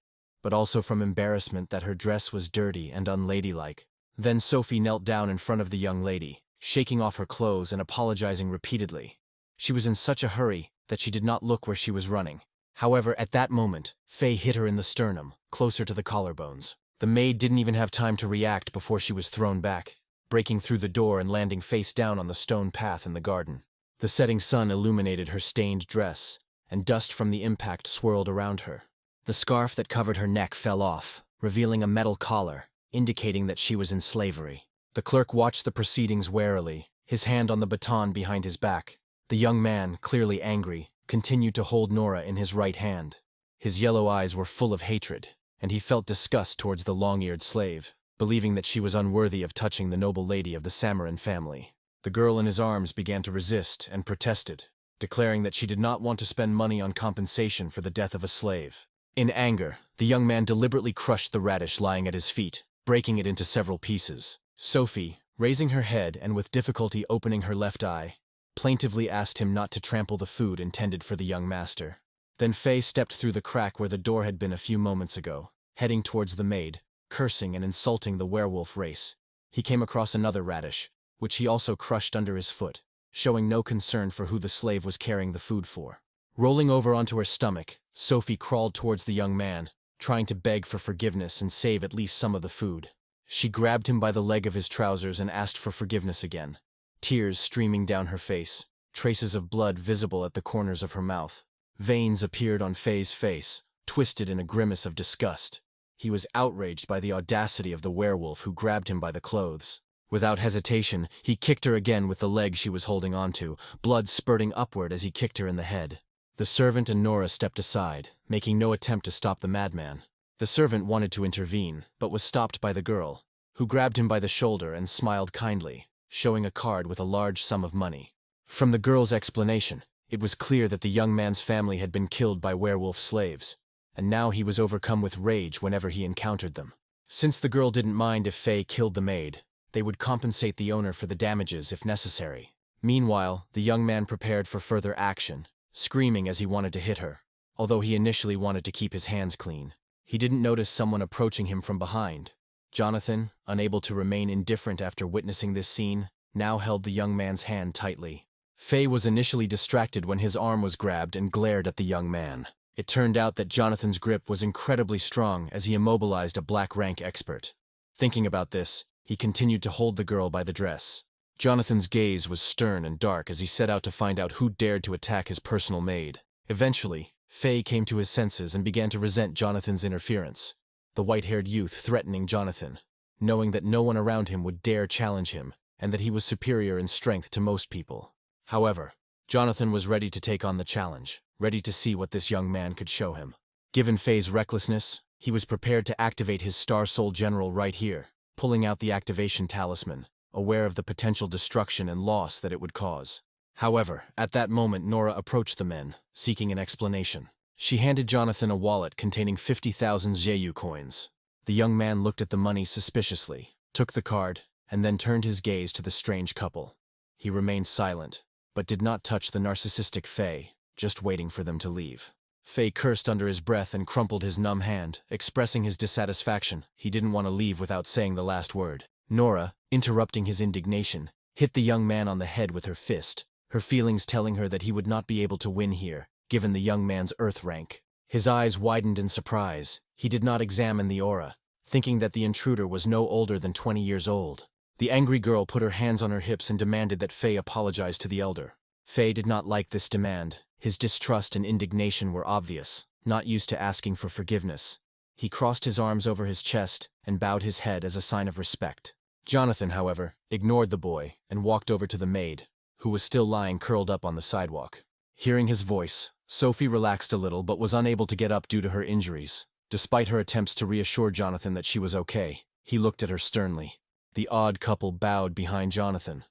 but also from embarrassment that her dress was dirty and unladylike. Then Sophie knelt down in front of the young lady, shaking off her clothes and apologizing repeatedly. She was in such a hurry that she did not look where she was running. However, at that moment, Faye hit her in the sternum, closer to the collarbones. The maid didn't even have time to react before she was thrown back, breaking through the door and landing face down on the stone path in the garden. The setting sun illuminated her stained dress, and dust from the impact swirled around her. The scarf that covered her neck fell off, revealing a metal collar, indicating that she was in slavery. The clerk watched the proceedings warily, his hand on the baton behind his back. The young man, clearly angry, continued to hold Nora in his right hand. His yellow eyes were full of hatred, and he felt disgust towards the long-eared slave, believing that she was unworthy of touching the noble lady of the Samarin family. The girl in his arms began to resist and protested, declaring that she did not want to spend money on compensation for the death of a slave. In anger, the young man deliberately crushed the radish lying at his feet, breaking it into several pieces. Sophie, raising her head and with difficulty opening her left eye, plaintively asked him not to trample the food intended for the young master. Then Faye stepped through the crack where the door had been a few moments ago, heading towards the maid, cursing and insulting the werewolf race. He came across another radish, which he also crushed under his foot, showing no concern for who the slave was carrying the food for. Rolling over onto her stomach, Sophie crawled towards the young man, trying to beg for forgiveness and save at least some of the food. She grabbed him by the leg of his trousers and asked for forgiveness again, tears streaming down her face. traces of blood visible at the corners of her mouth. Veins appeared on Faye's face, twisted in a grimace of disgust. He was outraged by the audacity of the werewolf who grabbed him by the clothes. Without hesitation, he kicked her again with the leg she was holding onto, blood spurting upward as he kicked her in the head. The servant and Nora stepped aside, making no attempt to stop the madman. The servant wanted to intervene, but was stopped by the girl, who grabbed him by the shoulder and smiled kindly, showing a card with a large sum of money. From the girl's explanation, it was clear that the young man's family had been killed by werewolf slaves, and now he was overcome with rage whenever he encountered them. Since the girl didn't mind if Faye killed the maid, they would compensate the owner for the damages if necessary. Meanwhile, the young man prepared for further action, screaming as he wanted to hit her, although he initially wanted to keep his hands clean. He didn't notice someone approaching him from behind. Jonathan, unable to remain indifferent after witnessing this scene, now held the young man's hand tightly. Faye was initially distracted when his arm was grabbed and glared at the young man. It turned out that Jonathan's grip was incredibly strong as he immobilized a black rank expert. Thinking about this, he continued to hold the girl by the dress. Jonathan's gaze was stern and dark as he set out to find out who dared to attack his personal maid. Eventually, Faye came to his senses and began to resent Jonathan's interference, the white-haired youth threatening Jonathan, knowing that no one around him would dare challenge him and that he was superior in strength to most people. However, Jonathan was ready to take on the challenge, ready to see what this young man could show him. Given Faye's recklessness, he was prepared to activate his Star Soul General right here, pulling out the activation talisman, aware of the potential destruction and loss that it would cause. However, at that moment Nora approached the men, seeking an explanation. She handed Jonathan a wallet containing 50,000 Yahello coins. The young man looked at the money suspiciously, took the card, and then turned his gaze to the strange couple. He remained silent, but did not touch the narcissistic Faye, just waiting for them to leave. Faye cursed under his breath and crumpled his numb hand, expressing his dissatisfaction. He didn't want to leave without saying the last word. Nora, interrupting his indignation, hit the young man on the head with her fist, her feelings telling her that he would not be able to win here, given the young man's earth rank. His eyes widened in surprise. He did not examine the aura, thinking that the intruder was no older than 20 years old. The angry girl put her hands on her hips and demanded that Faye apologize to the elder. Faye did not like this demand. His distrust and indignation were obvious, not used to asking for forgiveness. He crossed his arms over his chest and bowed his head as a sign of respect. Jonathan, however, ignored the boy and walked over to the maid, who was still lying curled up on the sidewalk. Hearing his voice, Sophie relaxed a little but was unable to get up due to her injuries. Despite her attempts to reassure Jonathan that she was okay, he looked at her sternly. The odd couple bowed behind Jonathan,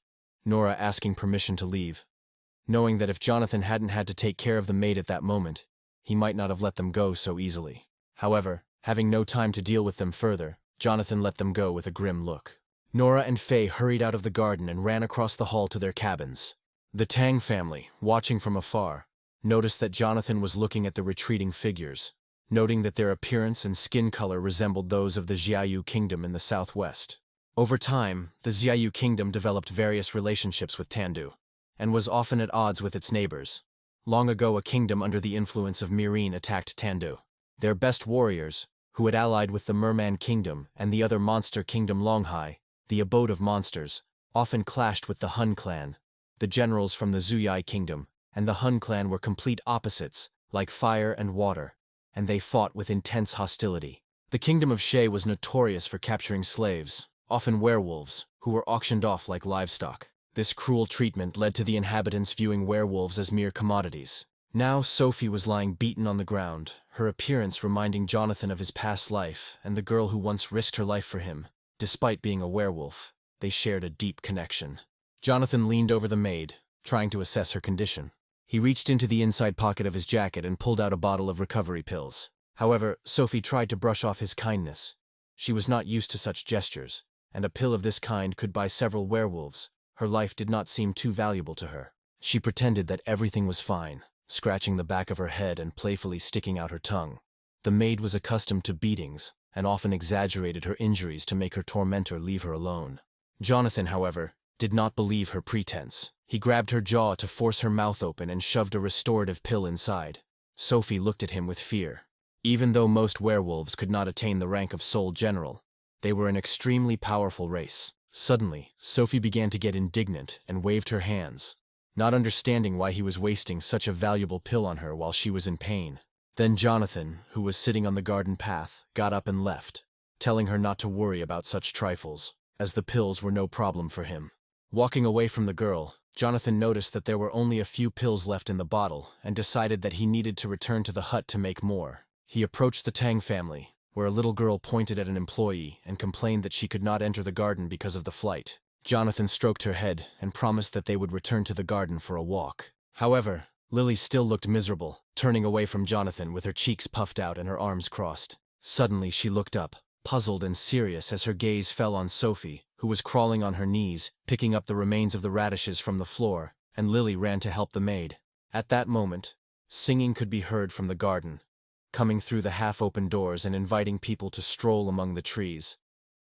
Nora asking permission to leave. Knowing that if Jonathan hadn't had to take care of the maid at that moment, he might not have let them go so easily. However, having no time to deal with them further, Jonathan let them go with a grim look. Nora and Faye hurried out of the garden and ran across the hall to their cabins. The Tang family, watching from afar, noticed that Jonathan was looking at the retreating figures, noting that their appearance and skin color resembled those of the Yahello kingdom in the southwest. Over time, the Yahello kingdom developed various relationships with Tandu, and was often at odds with its neighbors. Long ago, a kingdom under the influence of Mirin attacked Tandu. Their best warriors, who had allied with the Merman kingdom and the other monster kingdom Longhai, the abode of monsters, often clashed with the Hun clan. The generals from the Zuyai kingdom and the Hun clan were complete opposites, like fire and water, and they fought with intense hostility. The kingdom of She was notorious for capturing slaves, often werewolves, who were auctioned off like livestock. This cruel treatment led to the inhabitants viewing werewolves as mere commodities. Now Sophie was lying beaten on the ground, her appearance reminding Jonathan of his past life and the girl who once risked her life for him. Despite being a werewolf, they shared a deep connection. Jonathan leaned over the maid, trying to assess her condition. He reached into the inside pocket of his jacket and pulled out a bottle of recovery pills. However, Sophie tried to brush off his kindness. She was not used to such gestures, and a pill of this kind could buy several werewolves. Her life did not seem too valuable to her. She pretended that everything was fine, scratching the back of her head and playfully sticking out her tongue. The maid was accustomed to beatings, and often exaggerated her injuries to make her tormentor leave her alone. Jonathan, however, did not believe her pretense. He grabbed her jaw to force her mouth open and shoved a restorative pill inside. Sophie looked at him with fear. Even though most werewolves could not attain the rank of Soul General, they were an extremely powerful race. Suddenly, Sophie began to get indignant and waved her hands. not understanding why he was wasting such a valuable pill on her while she was in pain. Then Jonathan, who was sitting on the garden path, got up and left, telling her not to worry about such trifles, as the pills were no problem for him. Walking away from the girl, Jonathan noticed that there were only a few pills left in the bottle and decided that he needed to return to the hut to make more. He approached the Tang family, where a little girl pointed at an employee and complained that she could not enter the garden because of the flight. Jonathan stroked her head and promised that they would return to the garden for a walk. However, Lily still looked miserable, turning away from Jonathan with her cheeks puffed out and her arms crossed. Suddenly she looked up, puzzled and serious as her gaze fell on Sophie, who was crawling on her knees, picking up the remains of the radishes from the floor, and Lily ran to help the maid. At that moment, singing could be heard from the garden, coming through the half-open doors and inviting people to stroll among the trees.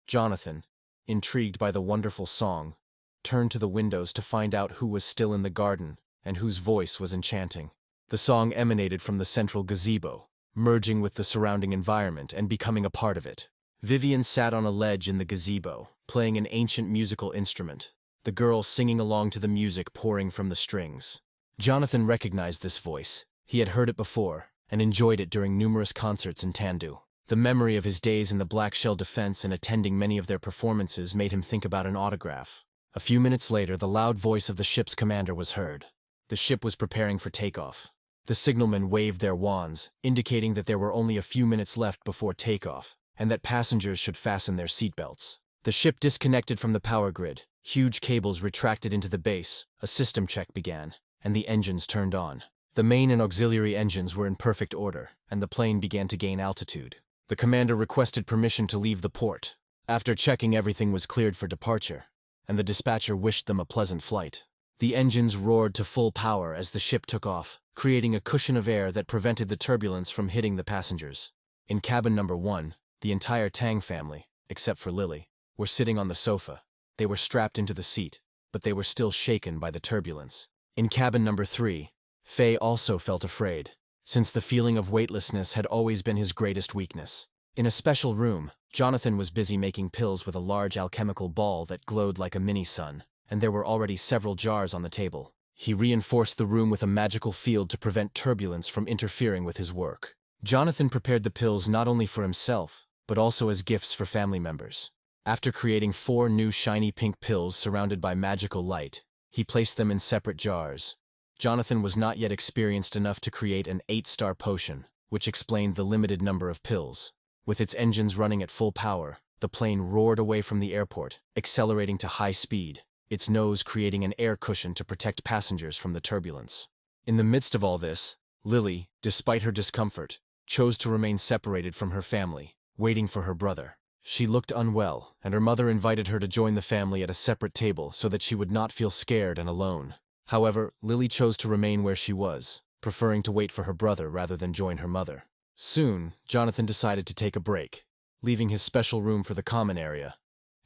Jonathan, intrigued by the wonderful song, turned to the windows to find out who was still in the garden and whose voice was enchanting. The song emanated from the central gazebo, merging with the surrounding environment and becoming a part of it. Vivian sat on a ledge in the gazebo, playing an ancient musical instrument, the girl singing along to the music pouring from the strings. Jonathan recognized this voice. He had heard it before, and enjoyed it during numerous concerts in Tandu. The memory of his days in the Black Shell Defense and attending many of their performances made him think about an autograph. A few minutes later, the loud voice of the ship's commander was heard. The ship was preparing for takeoff. The signalmen waved their wands, indicating that there were only a few minutes left before takeoff, and that passengers should fasten their seatbelts. The ship disconnected from the power grid, huge cables retracted into the base, a system check began, and the engines turned on. The main and auxiliary engines were in perfect order, and the plane began to gain altitude. The commander requested permission to leave the port. After checking, everything was cleared for departure, and the dispatcher wished them a pleasant flight. The engines roared to full power as the ship took off, creating a cushion of air that prevented the turbulence from hitting the passengers. In cabin number 1, the entire Tang family, except for Lily, were sitting on the sofa. They were strapped into the seat, but they were still shaken by the turbulence. In cabin number 3, Faye also felt afraid, since the feeling of weightlessness had always been his greatest weakness. In a special room, Jonathan was busy making pills with a large alchemical ball that glowed like a mini-sun, and there were already several jars on the table. He reinforced the room with a magical field to prevent turbulence from interfering with his work. Jonathan prepared the pills not only for himself, but also as gifts for family members. After creating 4 new shiny pink pills surrounded by magical light, he placed them in separate jars. Jonathan was not yet experienced enough to create an 8-star potion, which explained the limited number of pills. With its engines running at full power, the plane roared away from the airport, accelerating to high speed, its nose creating an air cushion to protect passengers from the turbulence. In the midst of all this, Lily, despite her discomfort, chose to remain separated from her family, waiting for her brother. She looked unwell, and her mother invited her to join the family at a separate table so that she would not feel scared and alone. However, Lily chose to remain where she was, preferring to wait for her brother rather than join her mother. Soon, Jonathan decided to take a break, leaving his special room for the common area,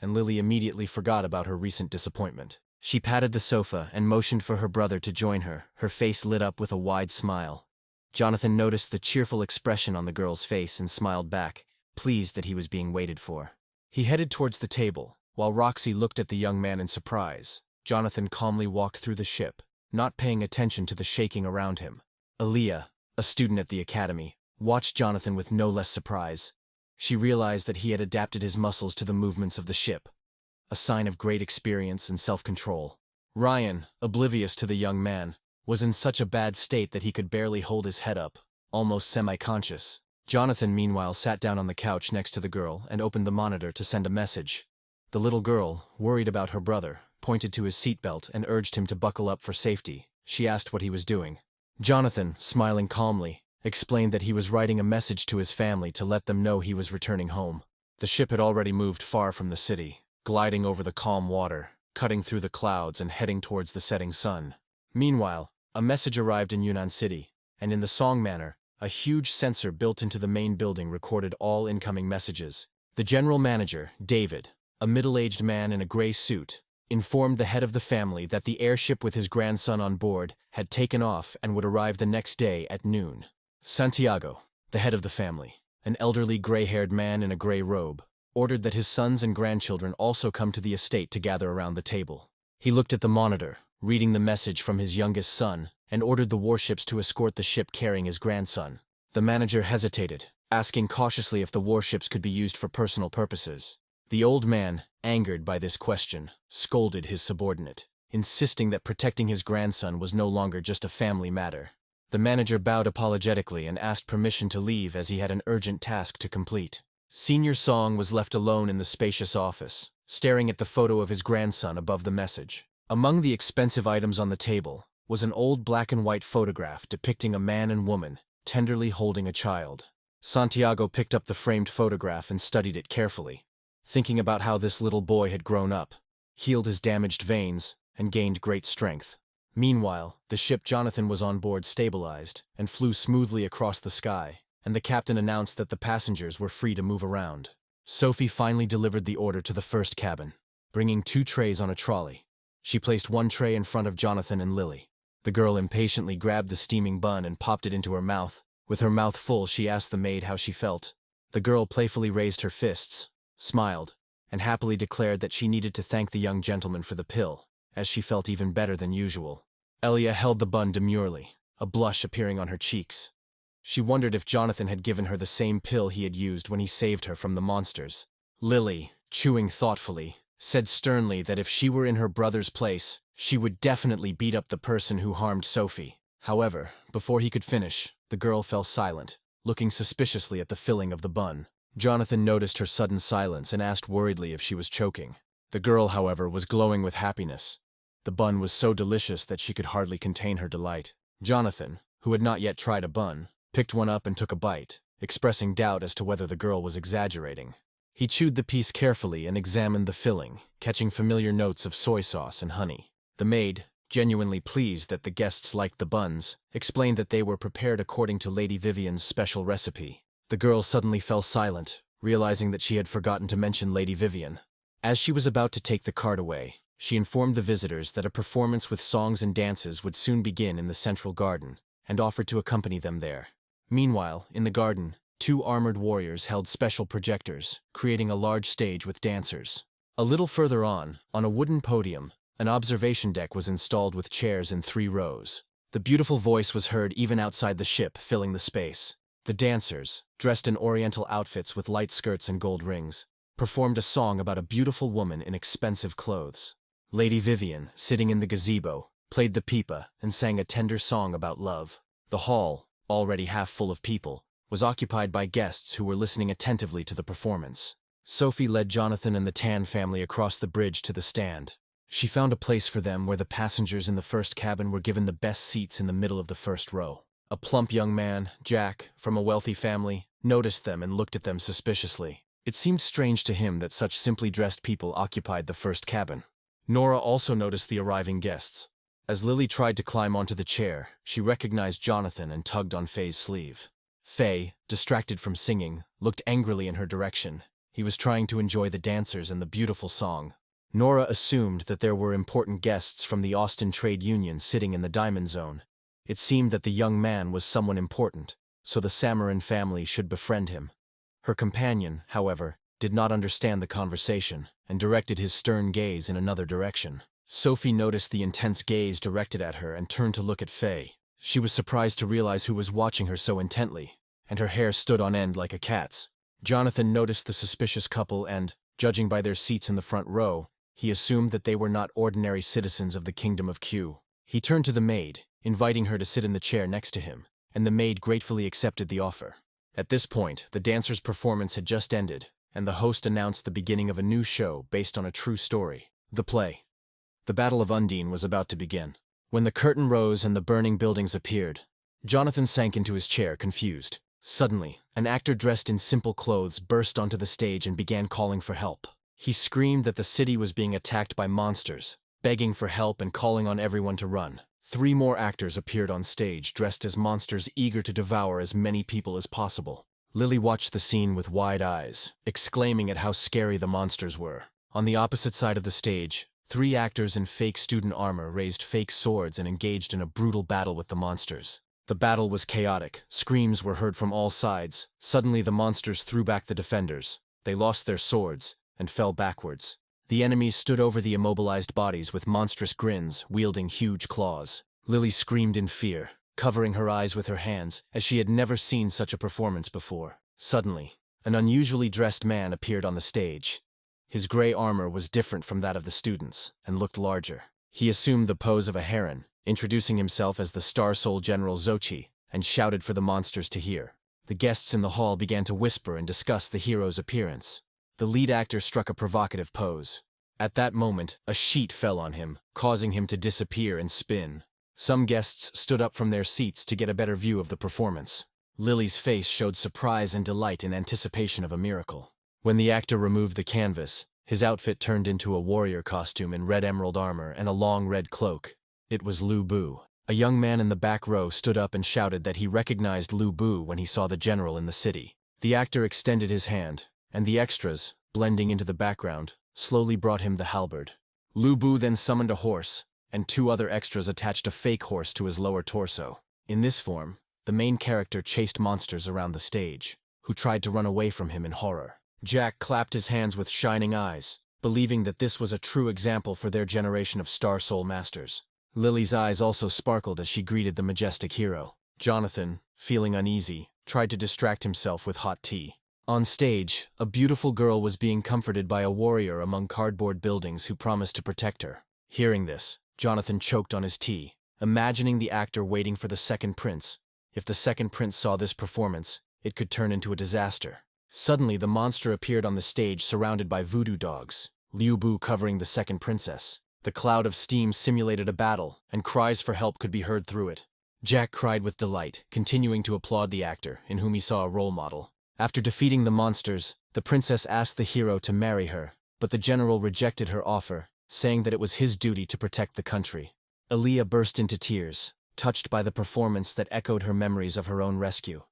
and Lily immediately forgot about her recent disappointment. She patted the sofa and motioned for her brother to join her, her face lit up with a wide smile. Jonathan noticed the cheerful expression on the girl's face and smiled back, pleased that he was being waited for. He headed towards the table, while Roxy looked at the young man in surprise. Jonathan calmly walked through the ship, not paying attention to the shaking around him. Aaliyah, a student at the academy, watched Jonathan with no less surprise. She realized that he had adapted his muscles to the movements of the ship, a sign of great experience and self-control. Ryan, oblivious to the young man, was in such a bad state that he could barely hold his head up, almost semi-conscious. Jonathan, meanwhile, sat down on the couch next to the girl and opened the monitor to send a message. The little girl, worried about her brother, pointed to his seatbelt and urged him to buckle up for safety. She asked what he was doing. Jonathan, smiling calmly, explained that he was writing a message to his family to let them know he was returning home. The ship had already moved far from the city, gliding over the calm water, cutting through the clouds and heading towards the setting sun. Meanwhile, a message arrived in Yunnan City, and in the Song Manor, a huge sensor built into the main building recorded all incoming messages. The general manager, David, a middle-aged man in a gray suit, informed the head of the family that the airship with his grandson on board had taken off and would arrive the next day at noon. Santiago, the head of the family, an elderly gray-haired man in a gray robe, ordered that his sons and grandchildren also come to the estate to gather around the table. He looked at the monitor, reading the message from his youngest son, and ordered the warships to escort the ship carrying his grandson. The manager hesitated, asking cautiously if the warships could be used for personal purposes. The old man, angered by this question, scolded his subordinate, insisting that protecting his grandson was no longer just a family matter. The manager bowed apologetically and asked permission to leave as he had an urgent task to complete. Senior Song was left alone in the spacious office, staring at the photo of his grandson above the message. Among the expensive items on the table was an old black and white photograph depicting a man and woman tenderly holding a child. Santiago picked up the framed photograph and studied it carefully, thinking about how this little boy had grown up, healed his damaged veins, and gained great strength. Meanwhile, the ship Jonathan was on board stabilized and flew smoothly across the sky, and the captain announced that the passengers were free to move around. Sophie finally delivered the order to the first cabin, bringing 2 trays on a trolley. She placed 1 tray in front of Jonathan and Lily. The girl impatiently grabbed the steaming bun and popped it into her mouth. With her mouth full, she asked the maid how she felt. The girl playfully raised her fists, smiled, and happily declared that she needed to thank the young gentleman for the pill, as she felt even better than usual. Elia held the bun demurely, a blush appearing on her cheeks. She wondered if Jonathan had given her the same pill he had used when he saved her from the monsters. Lily, chewing thoughtfully, said sternly that if she were in her brother's place, she would definitely beat up the person who harmed Sophie. However, before he could finish, the girl fell silent, looking suspiciously at the filling of the bun. Jonathan noticed her sudden silence and asked worriedly if she was choking. The girl, however, was glowing with happiness. The bun was so delicious that she could hardly contain her delight. Jonathan, who had not yet tried a bun, picked one up and took a bite, expressing doubt as to whether the girl was exaggerating. He chewed the piece carefully and examined the filling, catching familiar notes of soy sauce and honey. The maid, genuinely pleased that the guests liked the buns, explained that they were prepared according to Lady Vivian's special recipe. The girl suddenly fell silent, realizing that she had forgotten to mention Lady Vivian. As she was about to take the card away, she informed the visitors that a performance with songs and dances would soon begin in the central garden, and offered to accompany them there. Meanwhile, in the garden, 2 armored warriors held special projectors, creating a large stage with dancers. A little further on a wooden podium, an observation deck was installed with chairs in 3 rows. The beautiful voice was heard even outside the ship, filling the space. The dancers, dressed in oriental outfits with light skirts and gold rings, performed a song about a beautiful woman in expensive clothes. Lady Vivian, sitting in the gazebo, played the pipa and sang a tender song about love. The hall, already half full of people, was occupied by guests who were listening attentively to the performance. Sophie led Jonathan and the Tan family across the bridge to the stand. She found a place for them where the passengers in the first cabin were given the best seats in the middle of the first row. A plump young man, Jack, from a wealthy family, noticed them and looked at them suspiciously. It seemed strange to him that such simply dressed people occupied the first cabin. Nora also noticed the arriving guests. As Lily tried to climb onto the chair, she recognized Jonathan and tugged on Faye's sleeve. Faye, distracted from singing, looked angrily in her direction. He was trying to enjoy the dancers and the beautiful song. Nora assumed that there were important guests from the Austin Trade Union sitting in the Diamond Zone. It seemed that the young man was someone important, so the Samarin family should befriend him. Her companion, however, did not understand the conversation and directed his stern gaze in another direction. Sophie noticed the intense gaze directed at her and turned to look at Faye. She was surprised to realize who was watching her so intently, and her hair stood on end like a cat's. Jonathan noticed the suspicious couple and, judging by their seats in the front row, he assumed that they were not ordinary citizens of the Kingdom of Q. He turned to the maid, inviting her to sit in the chair next to him, and the maid gratefully accepted the offer. At this point, the dancers' performance had just ended, and the host announced the beginning of a new show based on a true story, the play. The Battle of Undine was about to begin. When the curtain rose and the burning buildings appeared, Jonathan sank into his chair, confused. Suddenly, an actor dressed in simple clothes burst onto the stage and began calling for help. He screamed that the city was being attacked by monsters, begging for help and calling on everyone to run. 3 more actors appeared on stage, dressed as monsters eager to devour as many people as possible. Lily watched the scene with wide eyes, exclaiming at how scary the monsters were. On the opposite side of the stage, 3 actors in fake student armor raised fake swords and engaged in a brutal battle with the monsters. The battle was chaotic. Screams were heard from all sides. Suddenly the monsters threw back the defenders. They lost their swords and fell backwards. The enemies stood over the immobilized bodies with monstrous grins, wielding huge claws. Lily screamed in fear, covering her eyes with her hands, as she had never seen such a performance before. Suddenly, an unusually dressed man appeared on the stage. His gray armor was different from that of the students, and looked larger. He assumed the pose of a heron, introducing himself as the Star Soul General Xochi, and shouted for the monsters to hear. The guests in the hall began to whisper and discuss the hero's appearance. The lead actor struck a provocative pose. At that moment, a sheet fell on him, causing him to disappear and spin. Some guests stood up from their seats to get a better view of the performance. Lily's face showed surprise and delight in anticipation of a miracle. When the actor removed the canvas, his outfit turned into a warrior costume in red emerald armor and a long red cloak. It was Lu Bu. A young man in the back row stood up and shouted that he recognized Lu Bu when he saw the general in the city. The actor extended his hand, and the extras, blending into the background, slowly brought him the halberd. Lu Bu then summoned a horse, and 2 other extras attached a fake horse to his lower torso. In this form, the main character chased monsters around the stage, who tried to run away from him in horror. Jack clapped his hands with shining eyes, believing that this was a true example for their generation of Star Soul Masters. Lily's eyes also sparkled as she greeted the majestic hero. Jonathan, feeling uneasy, tried to distract himself with hot tea. On stage, a beautiful girl was being comforted by a warrior among cardboard buildings who promised to protect her. Hearing this, Jonathan choked on his tea, imagining the actor waiting for the second prince. If the second prince saw this performance, it could turn into a disaster. Suddenly, the monster appeared on the stage surrounded by voodoo dogs, Liu Bu covering the second princess. The cloud of steam simulated a battle, and cries for help could be heard through it. Jack cried with delight, continuing to applaud the actor, in whom he saw a role model. After defeating the monsters, the princess asked the hero to marry her, but the general rejected her offer, saying that it was his duty to protect the country. Aaliyah burst into tears, touched by the performance that echoed her memories of her own rescue.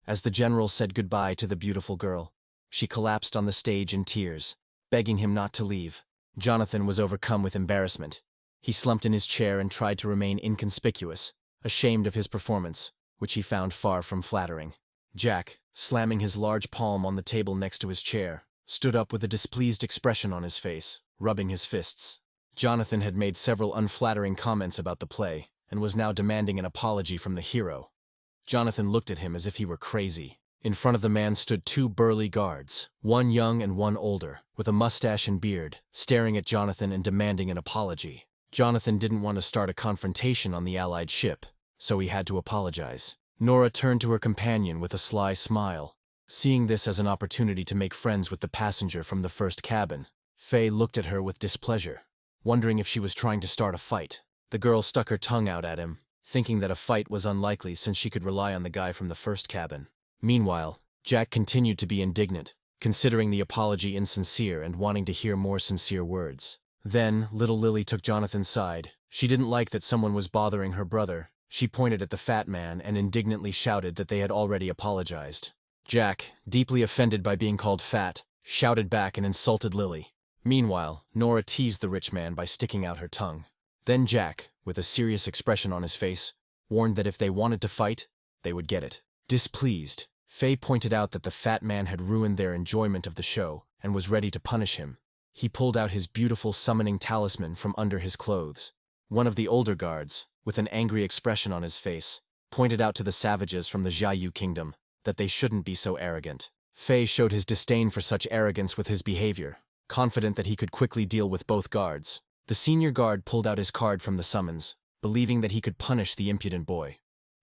As the general said goodbye to the beautiful girl, she collapsed on the stage in tears, begging him not to leave. Jonathan was overcome with embarrassment. He slumped in his chair and tried to remain inconspicuous, ashamed of his performance, which he found far from flattering. Jack, slamming his large palm on the table next to his chair, stood up with a displeased expression on his face, rubbing his fists. Jonathan had made several unflattering comments about the play, and was now demanding an apology from the hero. Jonathan looked at him as if he were crazy. In front of the man stood 2 burly guards, one young and one older, with a mustache and beard, staring at Jonathan and demanding an apology. Jonathan didn't want to start a confrontation on the Allied ship, so he had to apologize. Nora turned to her companion with a sly smile, seeing this as an opportunity to make friends with the passenger from the first cabin. Faye looked at her with displeasure, wondering if she was trying to start a fight. The girl stuck her tongue out at him, thinking that a fight was unlikely since she could rely on the guy from the first cabin. Meanwhile, Jack continued to be indignant, considering the apology insincere and wanting to hear more sincere words. Then, little Lily took Jonathan's side. She didn't like that someone was bothering her brother. She pointed at the fat man and indignantly shouted that they had already apologized. Jack, deeply offended by being called fat, shouted back and insulted Lily. Meanwhile, Nora teased the rich man by sticking out her tongue. Then Jack, with a serious expression on his face, warned that if they wanted to fight, they would get it. Displeased, Faye pointed out that the fat man had ruined their enjoyment of the show and was ready to punish him. He pulled out his beautiful summoning talisman from under his clothes. One of the older guards, with an angry expression on his face, pointed out to the savages from the Jiayu kingdom that they shouldn't be so arrogant. Faye showed his disdain for such arrogance with his behavior, confident that he could quickly deal with both guards. The senior guard pulled out his card from the summons, believing that he could punish the impudent boy.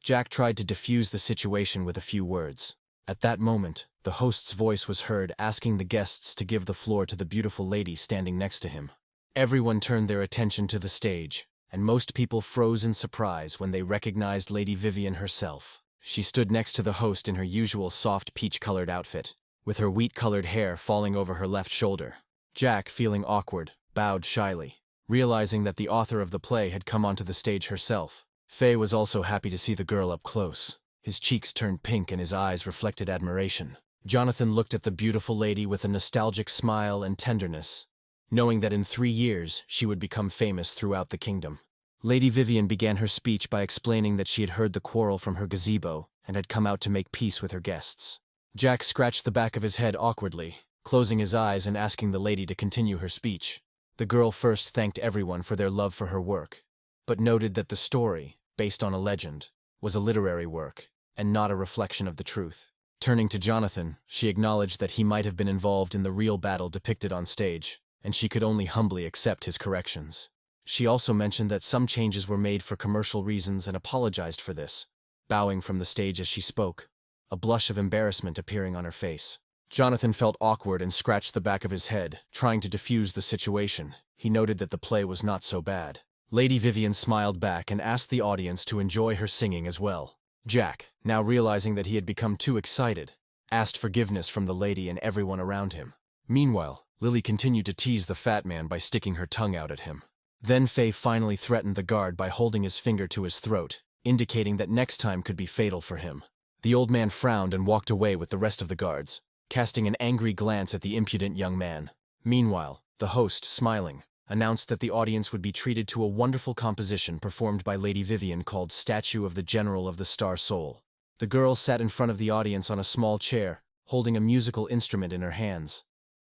Jack tried to defuse the situation with a few words. At that moment, the host's voice was heard asking the guests to give the floor to the beautiful lady standing next to him. Everyone turned their attention to the stage, and most people froze in surprise when they recognized Lady Vivian herself. She stood next to the host in her usual soft peach-colored outfit, with her wheat-colored hair falling over her left shoulder. Jack, feeling awkward, bowed shyly, realizing that the author of the play had come onto the stage herself. Faye was also happy to see the girl up close. His cheeks turned pink and his eyes reflected admiration. Jonathan looked at the beautiful lady with a nostalgic smile and tenderness, knowing that in 3 years she would become famous throughout the kingdom. Lady Vivian began her speech by explaining that she had heard the quarrel from her gazebo and had come out to make peace with her guests. Jack scratched the back of his head awkwardly, closing his eyes and asking the lady to continue her speech. The girl first thanked everyone for their love for her work, but noted that the story, based on a legend, was a literary work, and not a reflection of the truth. Turning to Jonathan, she acknowledged that he might have been involved in the real battle depicted on stage, and she could only humbly accept his corrections. She also mentioned that some changes were made for commercial reasons and apologized for this, bowing from the stage as she spoke, a blush of embarrassment appearing on her face. Jonathan felt awkward and scratched the back of his head, trying to defuse the situation. He noted that the play was not so bad. Lady Vivian smiled back and asked the audience to enjoy her singing as well. Jack, now realizing that he had become too excited, asked forgiveness from the lady and everyone around him. Meanwhile, Lily continued to tease the fat man by sticking her tongue out at him. Then Faye finally threatened the guard by holding his finger to his throat, indicating that next time could be fatal for him. The old man frowned and walked away with the rest of the guards, casting an angry glance at the impudent young man. Meanwhile, the host, smiling, announced that the audience would be treated to a wonderful composition performed by Lady Vivian called Statue of the General of the Star Soul. The girl sat in front of the audience on a small chair, holding a musical instrument in her hands.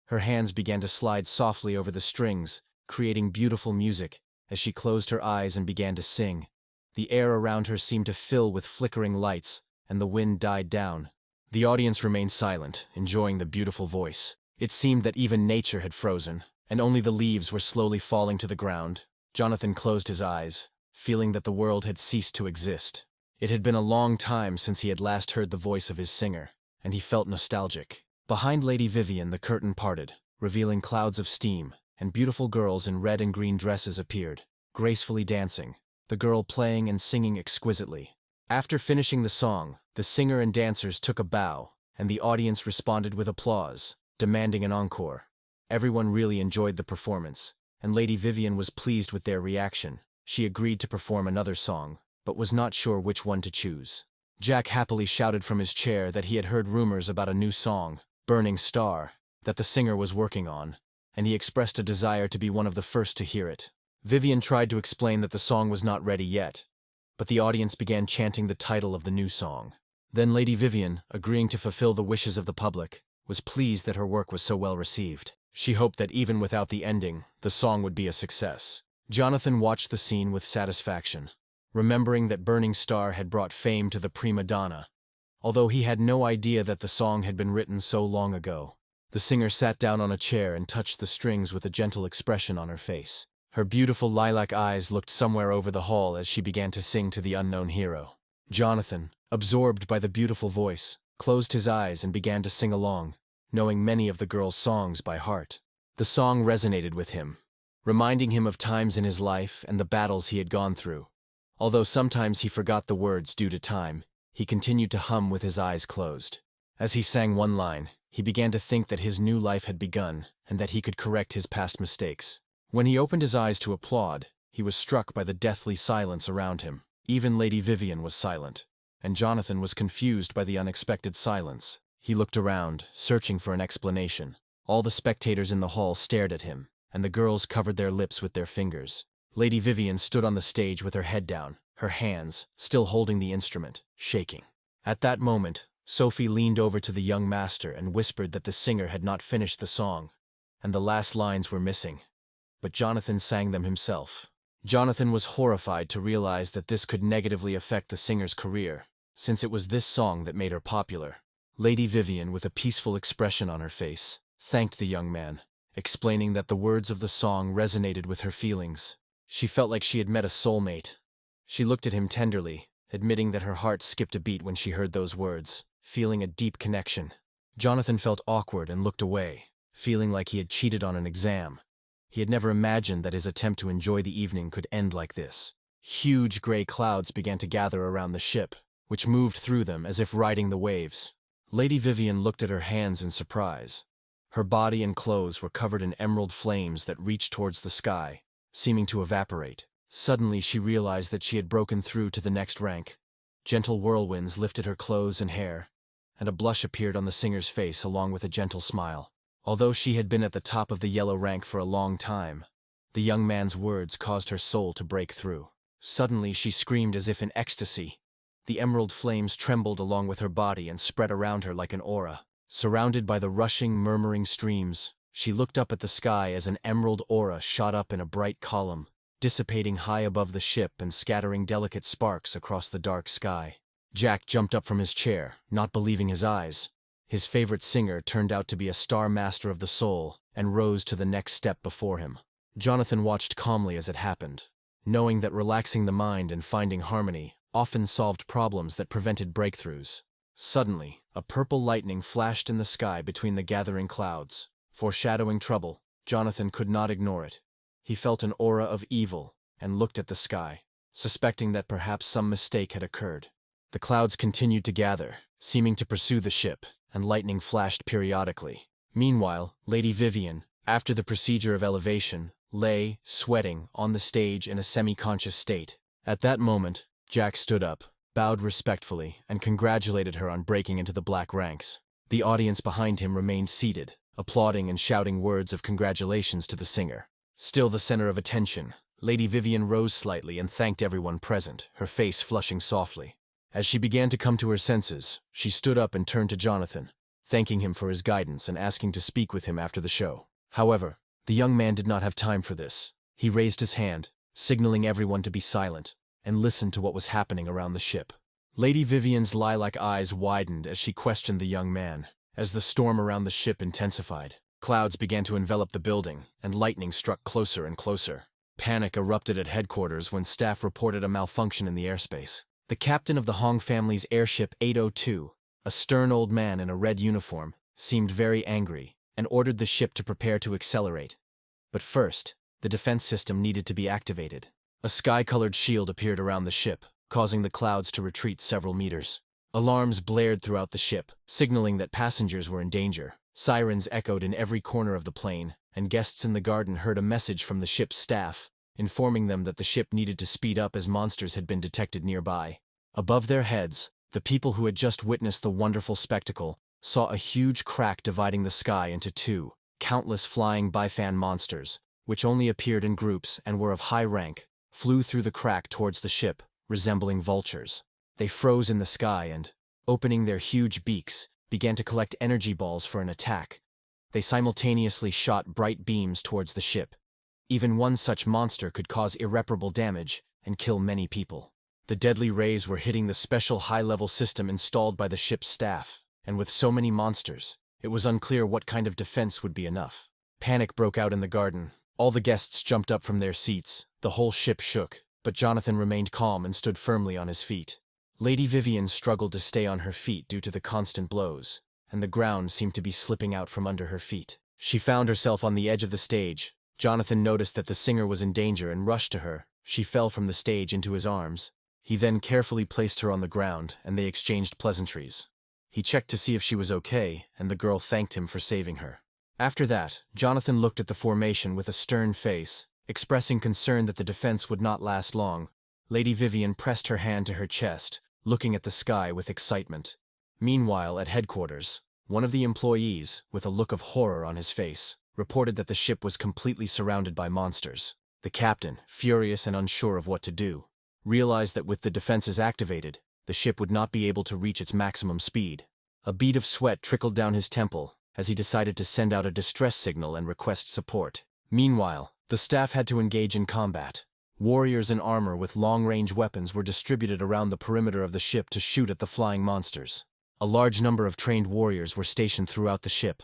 Her hands began to slide softly over the strings, creating beautiful music, as she closed her eyes and began to sing. The air around her seemed to fill with flickering lights, and the wind died down. The audience remained silent, enjoying the beautiful voice. It seemed that even nature had frozen, and only the leaves were slowly falling to the ground. Jonathan closed his eyes, feeling that the world had ceased to exist. It had been a long time since he had last heard the voice of his singer, and he felt nostalgic. Behind Lady Vivian, the curtain parted, revealing clouds of steam, and beautiful girls in red and green dresses appeared, gracefully dancing, the girl playing and singing exquisitely. After finishing the song, the singer and dancers took a bow, and the audience responded with applause, demanding an encore. Everyone really enjoyed the performance, and Lady Vivian was pleased with their reaction. She agreed to perform another song, but was not sure which one to choose. Jack happily shouted from his chair that he had heard rumors about a new song, Burning Star, that the singer was working on, and he expressed a desire to be one of the first to hear it. Vivian tried to explain that the song was not ready yet, but the audience began chanting the title of the new song. Then Lady Vivian, agreeing to fulfill the wishes of the public, was pleased that her work was so well received. She hoped that even without the ending, the song would be a success. Jonathan watched the scene with satisfaction, remembering that Burning Star had brought fame to the prima donna, although he had no idea that the song had been written so long ago. The singer sat down on a chair and touched the strings with a gentle expression on her face. Her beautiful lilac eyes looked somewhere over the hall as she began to sing to the unknown hero. Jonathan, absorbed by the beautiful voice, closed his eyes and began to sing along, knowing many of the girl's songs by heart. The song resonated with him, reminding him of times in his life and the battles he had gone through. Although sometimes he forgot the words due to time, he continued to hum with his eyes closed. As he sang one line, he began to think that his new life had begun and that he could correct his past mistakes. When he opened his eyes to applaud, he was struck by the deathly silence around him. Even Lady Vivian was silent, and Jonathan was confused by the unexpected silence. He looked around, searching for an explanation. All the spectators in the hall stared at him, and the girls covered their lips with their fingers. Lady Vivian stood on the stage with her head down, her hands, still holding the instrument, shaking. At that moment, Sophie leaned over to the young master and whispered that the singer had not finished the song, and the last lines were missing. But Jonathan sang them himself. Jonathan was horrified to realize that this could negatively affect the singer's career, since it was this song that made her popular. Lady Vivian, with a peaceful expression on her face, thanked the young man, explaining that the words of the song resonated with her feelings. She felt like she had met a soulmate. She looked at him tenderly, admitting that her heart skipped a beat when she heard those words, feeling a deep connection. Jonathan felt awkward and looked away, feeling like he had cheated on an exam. He had never imagined that his attempt to enjoy the evening could end like this. Huge gray clouds began to gather around the ship, which moved through them as if riding the waves. Lady Vivian looked at her hands in surprise. Her body and clothes were covered in emerald flames that reached towards the sky, seeming to evaporate. Suddenly she realized that she had broken through to the next rank. Gentle whirlwinds lifted her clothes and hair, and a blush appeared on the singer's face along with a gentle smile. Although she had been at the top of the yellow rank for a long time, the young man's words caused her soul to break through. Suddenly she screamed as if in ecstasy. The emerald flames trembled along with her body and spread around her like an aura. Surrounded by the rushing, murmuring streams, She looked up at the sky as an emerald aura shot up in a bright column, dissipating high above the ship and scattering delicate sparks across the dark sky. Jack jumped up from his chair, not believing his eyes. His favorite singer turned out to be a star master of the soul and rose to the next step before him. Jonathan watched calmly as it happened, knowing that relaxing the mind and finding harmony often solved problems that prevented breakthroughs. Suddenly, a purple lightning flashed in the sky between the gathering clouds. Foreshadowing trouble, Jonathan could not ignore it. He felt an aura of evil and looked at the sky, suspecting that perhaps some mistake had occurred. The clouds continued to gather, seeming to pursue the ship, and lightning flashed periodically. Meanwhile, Lady Vivian, after the procedure of elevation, lay, sweating, on the stage in a semi-conscious state. At that moment, Jack stood up, bowed respectfully, and congratulated her on breaking into the black ranks. The audience behind him remained seated, applauding and shouting words of congratulations to the singer. Still the center of attention, Lady Vivian rose slightly and thanked everyone present, her face flushing softly. As she began to come to her senses, she stood up and turned to Jonathan, thanking him for his guidance and asking to speak with him after the show. However, the young man did not have time for this. He raised his hand, signaling everyone to be silent, and listened to what was happening around the ship. Lady Vivian's lilac eyes widened as she questioned the young man. As the storm around the ship intensified, clouds began to envelop the building, and lightning struck closer and closer. Panic erupted at headquarters when staff reported a malfunction in the airspace. The captain of the Hong family's airship 802, a stern old man in a red uniform, seemed very angry and ordered the ship to prepare to accelerate. But first, the defense system needed to be activated. A sky-colored shield appeared around the ship, causing the clouds to retreat several meters. Alarms blared throughout the ship, signaling that passengers were in danger. Sirens echoed in every corner of the plane, and guests in the garden heard a message from the ship's staff, informing them that the ship needed to speed up as monsters had been detected nearby. Above their heads, the people who had just witnessed the wonderful spectacle saw a huge crack dividing the sky into two. Countless flying bifan monsters, which only appeared in groups and were of high rank, flew through the crack towards the ship, resembling vultures. They froze in the sky and, opening their huge beaks, began to collect energy balls for an attack. They simultaneously shot bright beams towards the ship. Even one such monster could cause irreparable damage and kill many people. The deadly rays were hitting the special high-level system installed by the ship's staff, and with so many monsters, it was unclear what kind of defense would be enough. Panic broke out in the garden. All the guests jumped up from their seats. The whole ship shook, but Jonathan remained calm and stood firmly on his feet. Lady Vivian struggled to stay on her feet due to the constant blows, and the ground seemed to be slipping out from under her feet. She found herself on the edge of the stage. Jonathan noticed that the singer was in danger and rushed to her. She fell from the stage into his arms. He then carefully placed her on the ground, and they exchanged pleasantries. He checked to see if she was okay, and the girl thanked him for saving her. After that, Jonathan looked at the formation with a stern face, expressing concern that the defense would not last long. Lady Vivian pressed her hand to her chest, looking at the sky with excitement. Meanwhile, at headquarters, one of the employees, with a look of horror on his face, reported that the ship was completely surrounded by monsters. The captain, furious and unsure of what to do, realized that with the defenses activated, the ship would not be able to reach its maximum speed. A bead of sweat trickled down his temple as he decided to send out a distress signal and request support. Meanwhile, the staff had to engage in combat. Warriors in armor with long-range weapons were distributed around the perimeter of the ship to shoot at the flying monsters. A large number of trained warriors were stationed throughout the ship,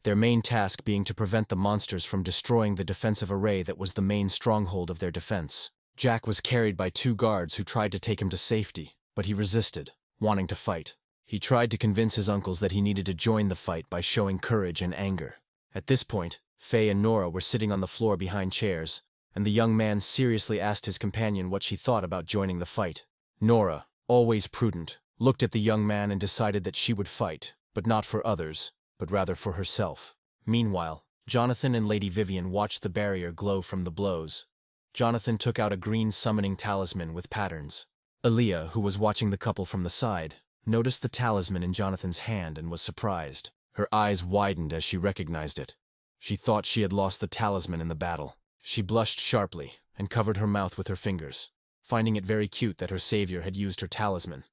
their main task being to prevent the monsters from destroying the defensive array that was the main stronghold of their defense. Jack was carried by two guards who tried to take him to safety, but he resisted, wanting to fight. He tried to convince his uncles that he needed to join the fight by showing courage and anger. At this point, Faye and Nora were sitting on the floor behind chairs, and the young man seriously asked his companion what she thought about joining the fight. Nora, always prudent, looked at the young man and decided that she would fight, but not for others, but rather for herself. Meanwhile, Jonathan and Lady Vivian watched the barrier glow from the blows. Jonathan took out a green summoning talisman with patterns. Aaliyah, who was watching the couple from the side, noticed the talisman in Jonathan's hand and was surprised. Her eyes widened as she recognized it. She thought she had lost the talisman in the battle. She blushed sharply and covered her mouth with her fingers, finding it very cute that her savior had used her talisman.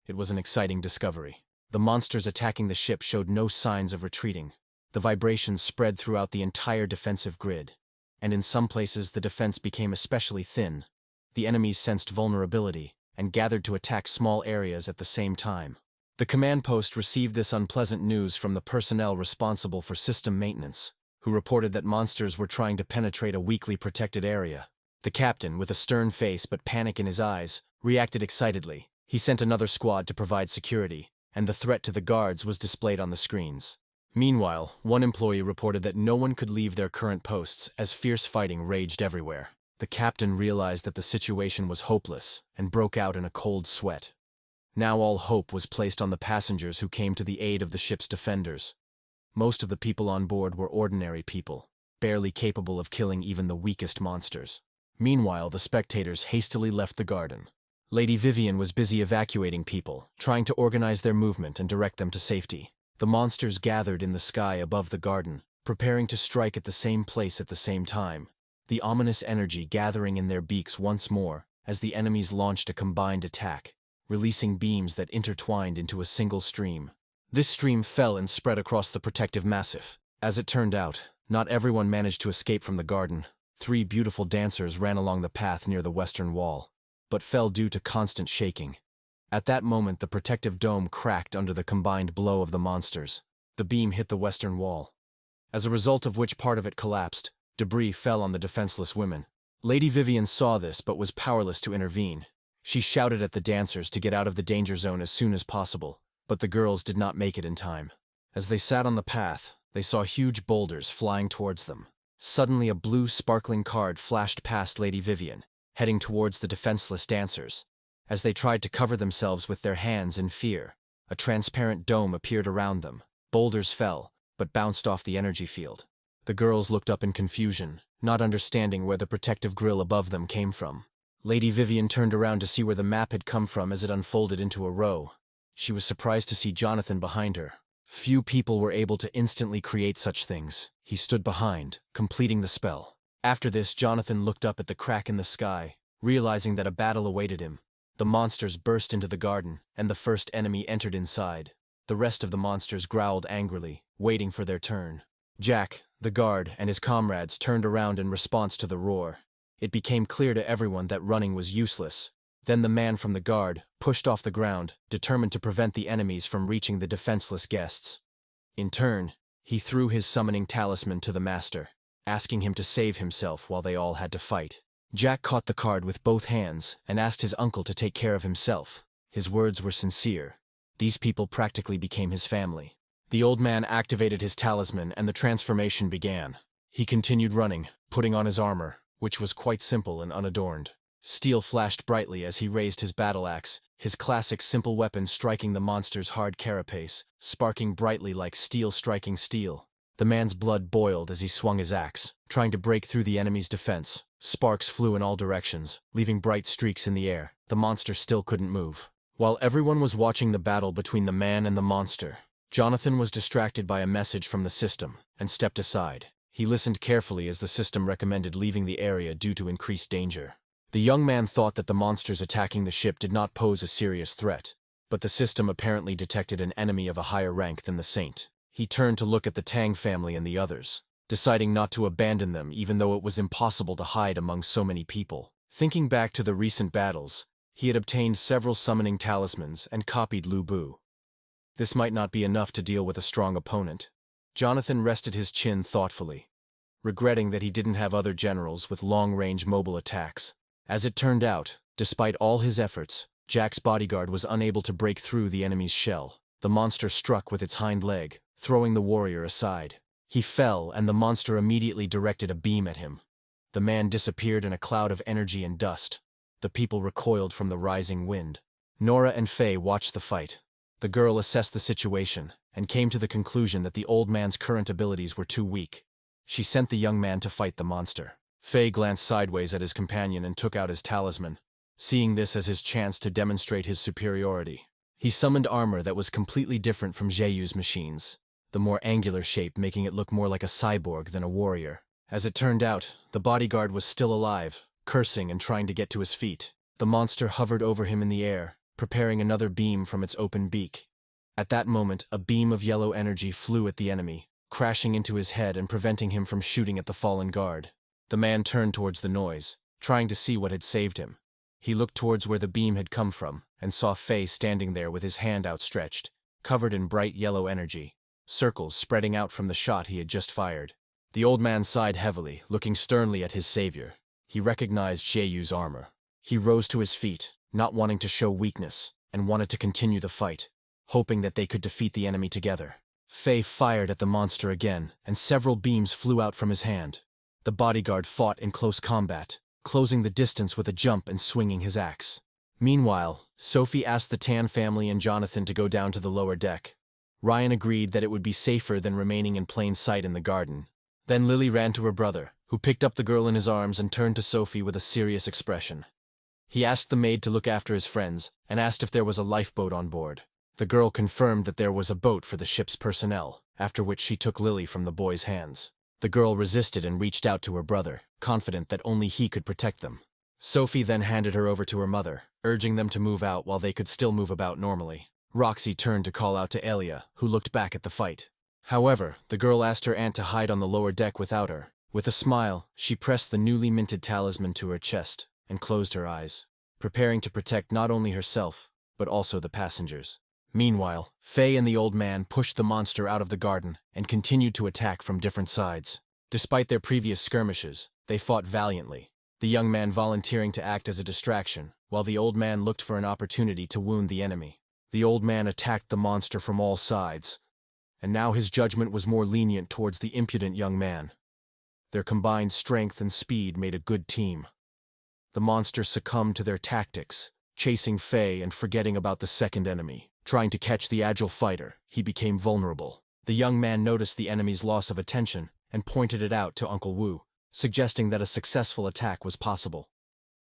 It was an exciting discovery. The monsters attacking the ship showed no signs of retreating. The vibrations spread throughout the entire defensive grid, and in some places the defense became especially thin. The enemies sensed vulnerability and gathered to attack small areas at the same time. The command post received this unpleasant news from the personnel responsible for system maintenance, who reported that monsters were trying to penetrate a weakly protected area. The captain, with a stern face but panic in his eyes, reacted excitedly. He sent another squad to provide security, and the threat to the guards was displayed on the screens. Meanwhile, one employee reported that no one could leave their current posts as fierce fighting raged everywhere. The captain realized that the situation was hopeless and broke out in a cold sweat. Now all hope was placed on the passengers who came to the aid of the ship's defenders. Most of the people on board were ordinary people, barely capable of killing even the weakest monsters. Meanwhile, the spectators hastily left the garden. Lady Vivian was busy evacuating people, trying to organize their movement and direct them to safety. The monsters gathered in the sky above the garden, preparing to strike at the same place at the same time, the ominous energy gathering in their beaks once more as the enemies launched a combined attack, releasing beams that intertwined into a single stream. This stream fell and spread across the protective massif. As it turned out, not everyone managed to escape from the garden. 3 beautiful dancers ran along the path near the western wall, but fell due to constant shaking. At that moment, the protective dome cracked under the combined blow of the monsters. The beam hit the western wall, as a result of which part of it collapsed. Debris fell on the defenseless women. Lady Vivian saw this but was powerless to intervene. She shouted at the dancers to get out of the danger zone as soon as possible, but the girls did not make it in time. As they sat on the path, they saw huge boulders flying towards them. Suddenly a blue sparkling card flashed past Lady Vivian, heading towards the defenseless dancers. As they tried to cover themselves with their hands in fear, a transparent dome appeared around them. Boulders fell, but bounced off the energy field. The girls looked up in confusion, not understanding where the protective grill above them came from. Lady Vivian turned around to see where the map had come from as it unfolded into a row. She was surprised to see Jonathan behind her. Few people were able to instantly create such things. He stood behind, completing the spell. After this, Jonathan looked up at the crack in the sky, realizing that a battle awaited him. The monsters burst into the garden, and the first enemy entered inside. The rest of the monsters growled angrily, waiting for their turn. Jack, the guard, and his comrades turned around in response to the roar. It became clear to everyone that running was useless. Then the man from the guard pushed off the ground, determined to prevent the enemies from reaching the defenseless guests. In turn, he threw his summoning talisman to the master, asking him to save himself while they all had to fight. Jack caught the card with both hands and asked his uncle to take care of himself. His words were sincere. These people practically became his family. The old man activated his talisman and the transformation began. He continued running, putting on his armor, which was quite simple and unadorned. Steel flashed brightly as he raised his battle axe, his classic simple weapon striking the monster's hard carapace, sparking brightly like steel striking steel. The man's blood boiled as he swung his axe, trying to break through the enemy's defense. Sparks flew in all directions, leaving bright streaks in the air. The monster still couldn't move. While everyone was watching the battle between the man and the monster, Jonathan was distracted by a message from the system and stepped aside. He listened carefully as the system recommended leaving the area due to increased danger. The young man thought that the monsters attacking the ship did not pose a serious threat, but the system apparently detected an enemy of a higher rank than the Saint. He turned to look at the Tang family and the others, deciding not to abandon them even though it was impossible to hide among so many people. Thinking back to the recent battles, he had obtained several summoning talismans and copied Lu Bu. This might not be enough to deal with a strong opponent. Jonathan rested his chin thoughtfully, regretting that he didn't have other generals with long-range mobile attacks. As it turned out, despite all his efforts, Jack's bodyguard was unable to break through the enemy's shell. The monster struck with its hind leg, throwing the warrior aside. He fell, and the monster immediately directed a beam at him. The man disappeared in a cloud of energy and dust. The people recoiled from the rising wind. Nora and Faye watched the fight. The girl assessed the situation and came to the conclusion that the old man's current abilities were too weak. She sent the young man to fight the monster. Faye glanced sideways at his companion and took out his talisman, seeing this as his chance to demonstrate his superiority. He summoned armor that was completely different from Jaeyu's machines, the more angular shape making it look more like a cyborg than a warrior. As it turned out, the bodyguard was still alive, cursing and trying to get to his feet. The monster hovered over him in the air, preparing another beam from its open beak. At that moment, a beam of yellow energy flew at the enemy, crashing into his head and preventing him from shooting at the fallen guard. The man turned towards the noise, trying to see what had saved him. He looked towards where the beam had come from, and saw Fei standing there with his hand outstretched, covered in bright yellow energy, circles spreading out from the shot he had just fired. The old man sighed heavily, looking sternly at his savior. He recognized Xieyu's armor. He rose to his feet, not wanting to show weakness, and wanted to continue the fight, hoping that they could defeat the enemy together. Fei fired at the monster again, and several beams flew out from his hand. The bodyguard fought in close combat, closing the distance with a jump and swinging his axe. Meanwhile, Sophie asked the Tan family and Jonathan to go down to the lower deck. Ryan agreed that it would be safer than remaining in plain sight in the garden. Then Lily ran to her brother, who picked up the girl in his arms and turned to Sophie with a serious expression. He asked the maid to look after his friends, and asked if there was a lifeboat on board. The girl confirmed that there was a boat for the ship's personnel, after which she took Lily from the boy's hands. The girl resisted and reached out to her brother, confident that only he could protect them. Sophie then handed her over to her mother, urging them to move out while they could still move about normally. Roxy turned to call out to Elia, who looked back at the fight. However, the girl asked her aunt to hide on the lower deck without her. With a smile, she pressed the newly minted talisman to her chest and closed her eyes, preparing to protect not only herself, but also the passengers. Meanwhile, Fei and the old man pushed the monster out of the garden and continued to attack from different sides. Despite their previous skirmishes, they fought valiantly, the young man volunteering to act as a distraction, while the old man looked for an opportunity to wound the enemy. The old man attacked the monster from all sides, and now his judgment was more lenient towards the impudent young man. Their combined strength and speed made a good team. The monster succumbed to their tactics, chasing Fei and forgetting about the second enemy. Trying to catch the agile fighter, he became vulnerable. The young man noticed the enemy's loss of attention and pointed it out to Uncle Wu, suggesting that a successful attack was possible.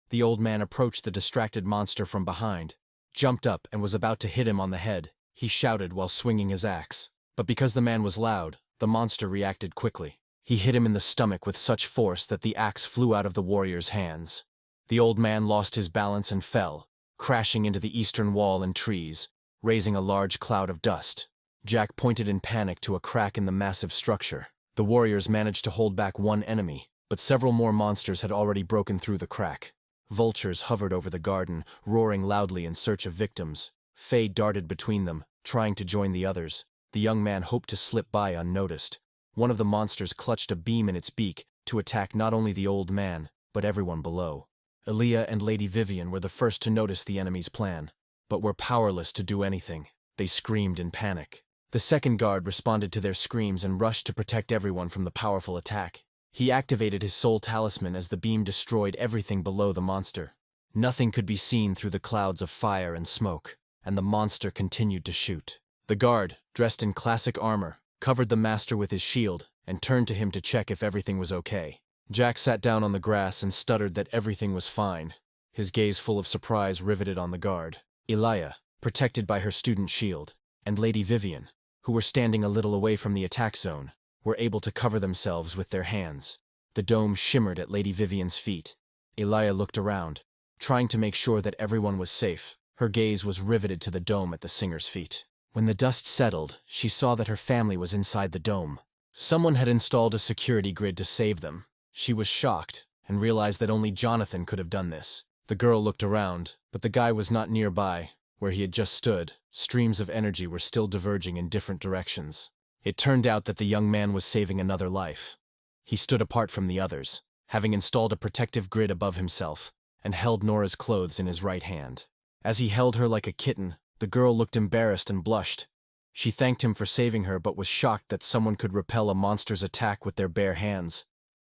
The old man approached the distracted monster from behind, jumped up and was about to hit him on the head. He shouted while swinging his axe. But because the man was loud, the monster reacted quickly. He hit him in the stomach with such force that the axe flew out of the warrior's hands. The old man lost his balance and fell, crashing into the eastern wall and trees, raising a large cloud of dust. Jack pointed in panic to a crack in the massive structure. The warriors managed to hold back one enemy, but several more monsters had already broken through the crack. Vultures hovered over the garden, roaring loudly in search of victims. Fei darted between them, trying to join the others. The young man hoped to slip by unnoticed. One of the monsters clutched a beam in its beak to attack not only the old man, but everyone below. Elia and Lady Vivian were the first to notice the enemy's plan, but were powerless to do anything. They screamed in panic. The second guard responded to their screams and rushed to protect everyone from the powerful attack. He activated his soul talisman as the beam destroyed everything below the monster. Nothing could be seen through the clouds of fire and smoke, and the monster continued to shoot. The guard, dressed in classic armor, covered the master with his shield and turned to him to check if everything was okay. Jack sat down on the grass and stuttered that everything was fine, his gaze full of surprise riveted on the guard. Elia, protected by her student shield, and Lady Vivian, who were standing a little away from the attack zone, were able to cover themselves with their hands. The dome shimmered at Lady Vivian's feet. Elia looked around, trying to make sure that everyone was safe. Her gaze was riveted to the dome at the singer's feet. When the dust settled, she saw that her family was inside the dome. Someone had installed a security grid to save them. She was shocked and realized that only Jonathan could have done this. The girl looked around, but the guy was not nearby. Where he had just stood, streams of energy were still diverging in different directions. It turned out that the young man was saving another life. He stood apart from the others, having installed a protective grid above himself, and held Nora's clothes in his right hand. As he held her like a kitten, the girl looked embarrassed and blushed. She thanked him for saving her but was shocked that someone could repel a monster's attack with their bare hands.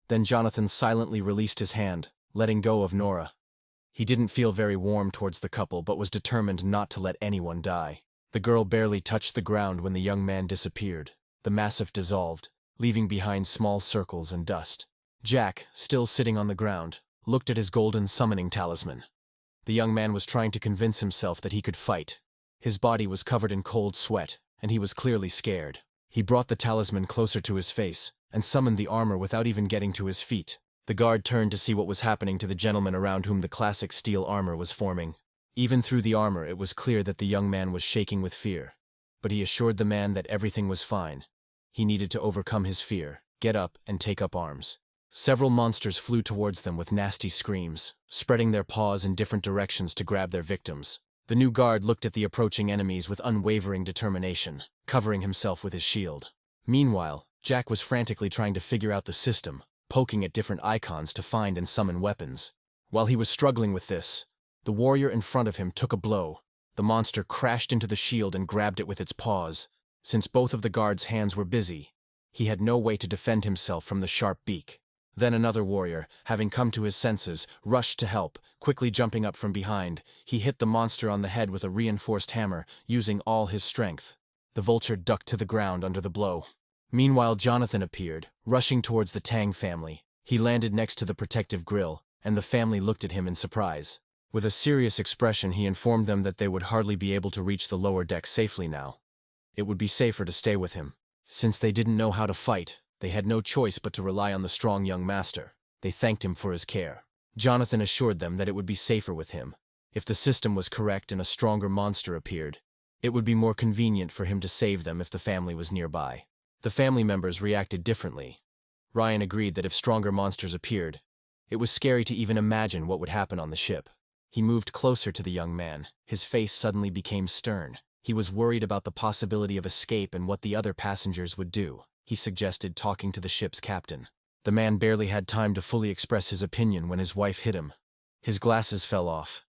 Then Jonathan silently released his hand, letting go of Nora. He didn't feel very warm towards the couple but was determined not to let anyone die. The girl barely touched the ground when the young man disappeared. The massif dissolved, leaving behind small circles and dust. Jack, still sitting on the ground, looked at his golden summoning talisman. The young man was trying to convince himself that he could fight. His body was covered in cold sweat, and he was clearly scared. He brought the talisman closer to his face and summoned the armor without even getting to his feet. The guard turned to see what was happening to the gentleman around whom the classic steel armor was forming. Even through the armor, it was clear that the young man was shaking with fear. But he assured the man that everything was fine. He needed to overcome his fear, get up, and take up arms. Several monsters flew towards them with nasty screams, spreading their paws in different directions to grab their victims. The new guard looked at the approaching enemies with unwavering determination, covering himself with his shield. Meanwhile, Jack was frantically trying to figure out the system, poking at different icons to find and summon weapons. While he was struggling with this, the warrior in front of him took a blow. The monster crashed into the shield and grabbed it with its paws. Since both of the guard's hands were busy, he had no way to defend himself from the sharp beak. Then another warrior, having come to his senses, rushed to help. Quickly jumping up from behind, he hit the monster on the head with a reinforced hammer, using all his strength. The vulture ducked to the ground under the blow. Meanwhile, Jonathan appeared, rushing towards the Tang family. He landed next to the protective grill, and the family looked at him in surprise. With a serious expression, he informed them that they would hardly be able to reach the lower deck safely now. It would be safer to stay with him. Since they didn't know how to fight, they had no choice but to rely on the strong young master. They thanked him for his care. Jonathan assured them that it would be safer with him. If the system was correct and a stronger monster appeared, it would be more convenient for him to save them if the family was nearby. The family members reacted differently. Ryan agreed that if stronger monsters appeared, it was scary to even imagine what would happen on the ship. He moved closer to the young man. His face suddenly became stern. He was worried about the possibility of escape and what the other passengers would do. He suggested talking to the ship's captain. The man barely had time to fully express his opinion when his wife hit him. His glasses fell off,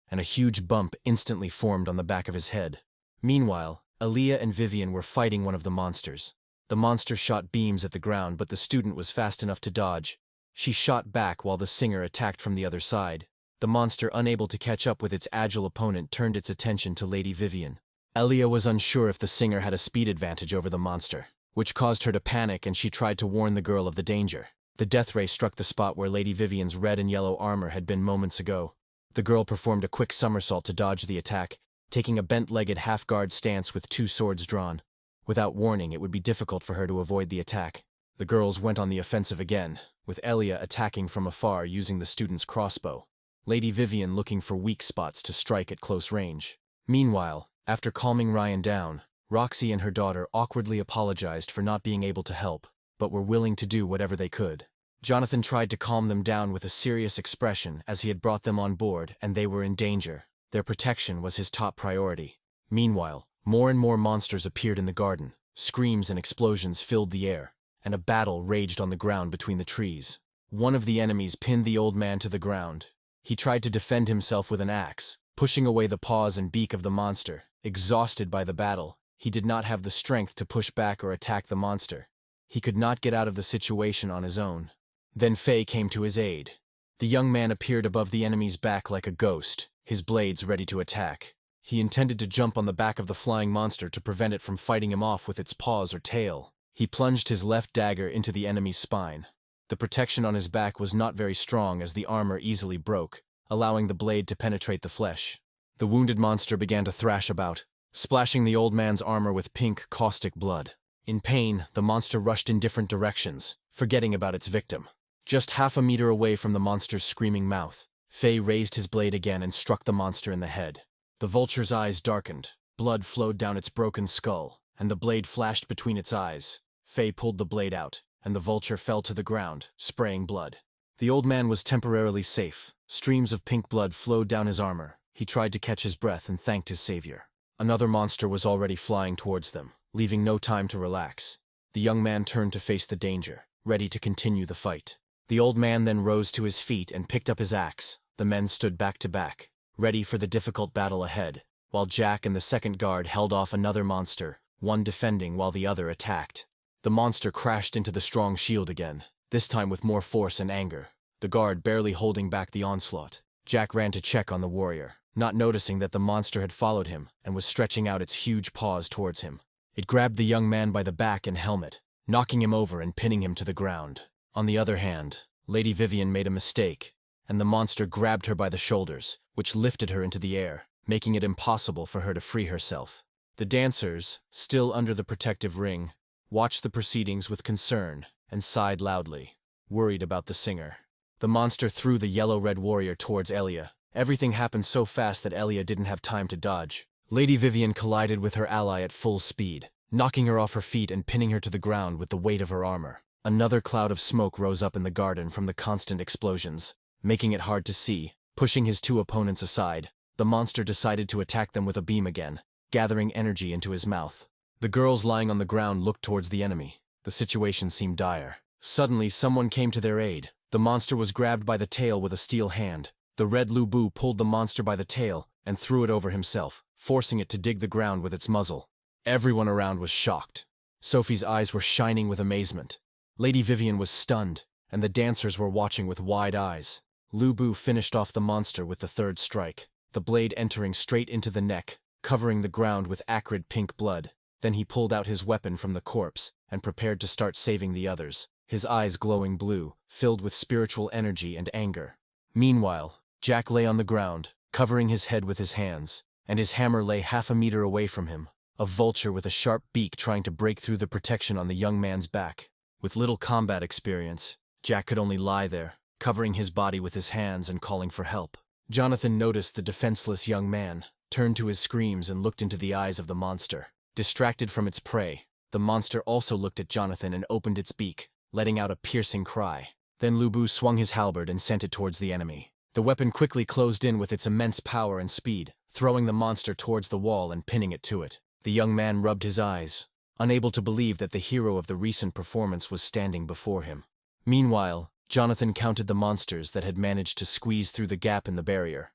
and a huge bump instantly formed on the back of his head. Meanwhile, Aaliyah and Vivian were fighting one of the monsters. The monster shot beams at the ground, but the student was fast enough to dodge. She shot back while the singer attacked from the other side. The monster, unable to catch up with its agile opponent, turned its attention to Lady Vivian. Aaliyah was unsure if the singer had a speed advantage over the monster, which caused her to panic, and she tried to warn the girl of the danger. The death ray struck the spot where Lady Vivian's red and yellow armor had been moments ago. The girl performed a quick somersault to dodge the attack, taking a bent-legged half-guard stance with two swords drawn. Without warning, it would be difficult for her to avoid the attack. The girls went on the offensive again, with Elia attacking from afar using the student's crossbow. Lady Vivian looking for weak spots to strike at close range. Meanwhile, after calming Ryan down, Roxy and her daughter awkwardly apologized for not being able to help, but were willing to do whatever they could. Jonathan tried to calm them down with a serious expression, as he had brought them on board and they were in danger. Their protection was his top priority. Meanwhile, more and more monsters appeared in the garden. Screams and explosions filled the air, and a battle raged on the ground between the trees. One of the enemies pinned the old man to the ground. He tried to defend himself with an axe, pushing away the paws and beak of the monster. Exhausted by the battle, he did not have the strength to push back or attack the monster. He could not get out of the situation on his own. Then Faye came to his aid. The young man appeared above the enemy's back like a ghost, his blades ready to attack. He intended to jump on the back of the flying monster to prevent it from fighting him off with its paws or tail. He plunged his left dagger into the enemy's spine. The protection on his back was not very strong, as the armor easily broke, allowing the blade to penetrate the flesh. The wounded monster began to thrash about, splashing the old man's armor with pink, caustic blood. In pain, the monster rushed in different directions, forgetting about its victim. Just half a meter away from the monster's screaming mouth, Faye raised his blade again and struck the monster in the head. The vulture's eyes darkened, blood flowed down its broken skull, and the blade flashed between its eyes. Faye pulled the blade out, and the vulture fell to the ground, spraying blood. The old man was temporarily safe. Streams of pink blood flowed down his armor. He tried to catch his breath and thanked his savior. Another monster was already flying towards them, leaving no time to relax. The young man turned to face the danger, ready to continue the fight. The old man then rose to his feet and picked up his axe. The men stood back to back, ready for the difficult battle ahead, while Jack and the second guard held off another monster, one defending while the other attacked. The monster crashed into the strong shield again, this time with more force and anger, the guard barely holding back the onslaught. Jack ran to check on the warrior, not noticing that the monster had followed him and was stretching out its huge paws towards him. It grabbed the young man by the back and helmet, knocking him over and pinning him to the ground. On the other hand, Lady Vivian made a mistake, and the monster grabbed her by the shoulders, which lifted her into the air, making it impossible for her to free herself. The dancers, still under the protective ring, watched the proceedings with concern and sighed loudly, worried about the singer. The monster threw the yellow-red warrior towards Elia. Everything happened so fast that Elia didn't have time to dodge. Lady Vivian collided with her ally at full speed. knocking her off her feet and pinning her to the ground with the weight of her armor. Another cloud of smoke rose up in the garden from the constant explosions, making it hard to see. Pushing his two opponents aside, the monster decided to attack them with a beam again, gathering energy into his mouth. The girls lying on the ground looked towards the enemy. The situation seemed dire. Suddenly, someone came to their aid. The monster was grabbed by the tail with a steel hand. The red Lu Bu pulled the monster by the tail and threw it over himself, forcing it to dig the ground with its muzzle. Everyone around was shocked. Sophie's eyes were shining with amazement. Lady Vivian was stunned, and the dancers were watching with wide eyes. Lu Bu finished off the monster with the third strike, the blade entering straight into the neck, covering the ground with acrid pink blood. Then he pulled out his weapon from the corpse and prepared to start saving the others, his eyes glowing blue, filled with spiritual energy and anger. Meanwhile, Jack lay on the ground, covering his head with his hands, and his hammer lay half a meter away from him, a vulture with a sharp beak trying to break through the protection on the young man's back. With little combat experience, Jack could only lie there, covering his body with his hands and calling for help. Jonathan noticed the defenseless young man, turned to his screams and looked into the eyes of the monster. Distracted from its prey, the monster also looked at Jonathan and opened its beak, letting out a piercing cry. Then Lu Bu swung his halberd and sent it towards the enemy. The weapon quickly closed in with its immense power and speed, throwing the monster towards the wall and pinning it to it. The young man rubbed his eyes, unable to believe that the hero of the recent performance was standing before him. Meanwhile, Jonathan counted the monsters that had managed to squeeze through the gap in the barrier.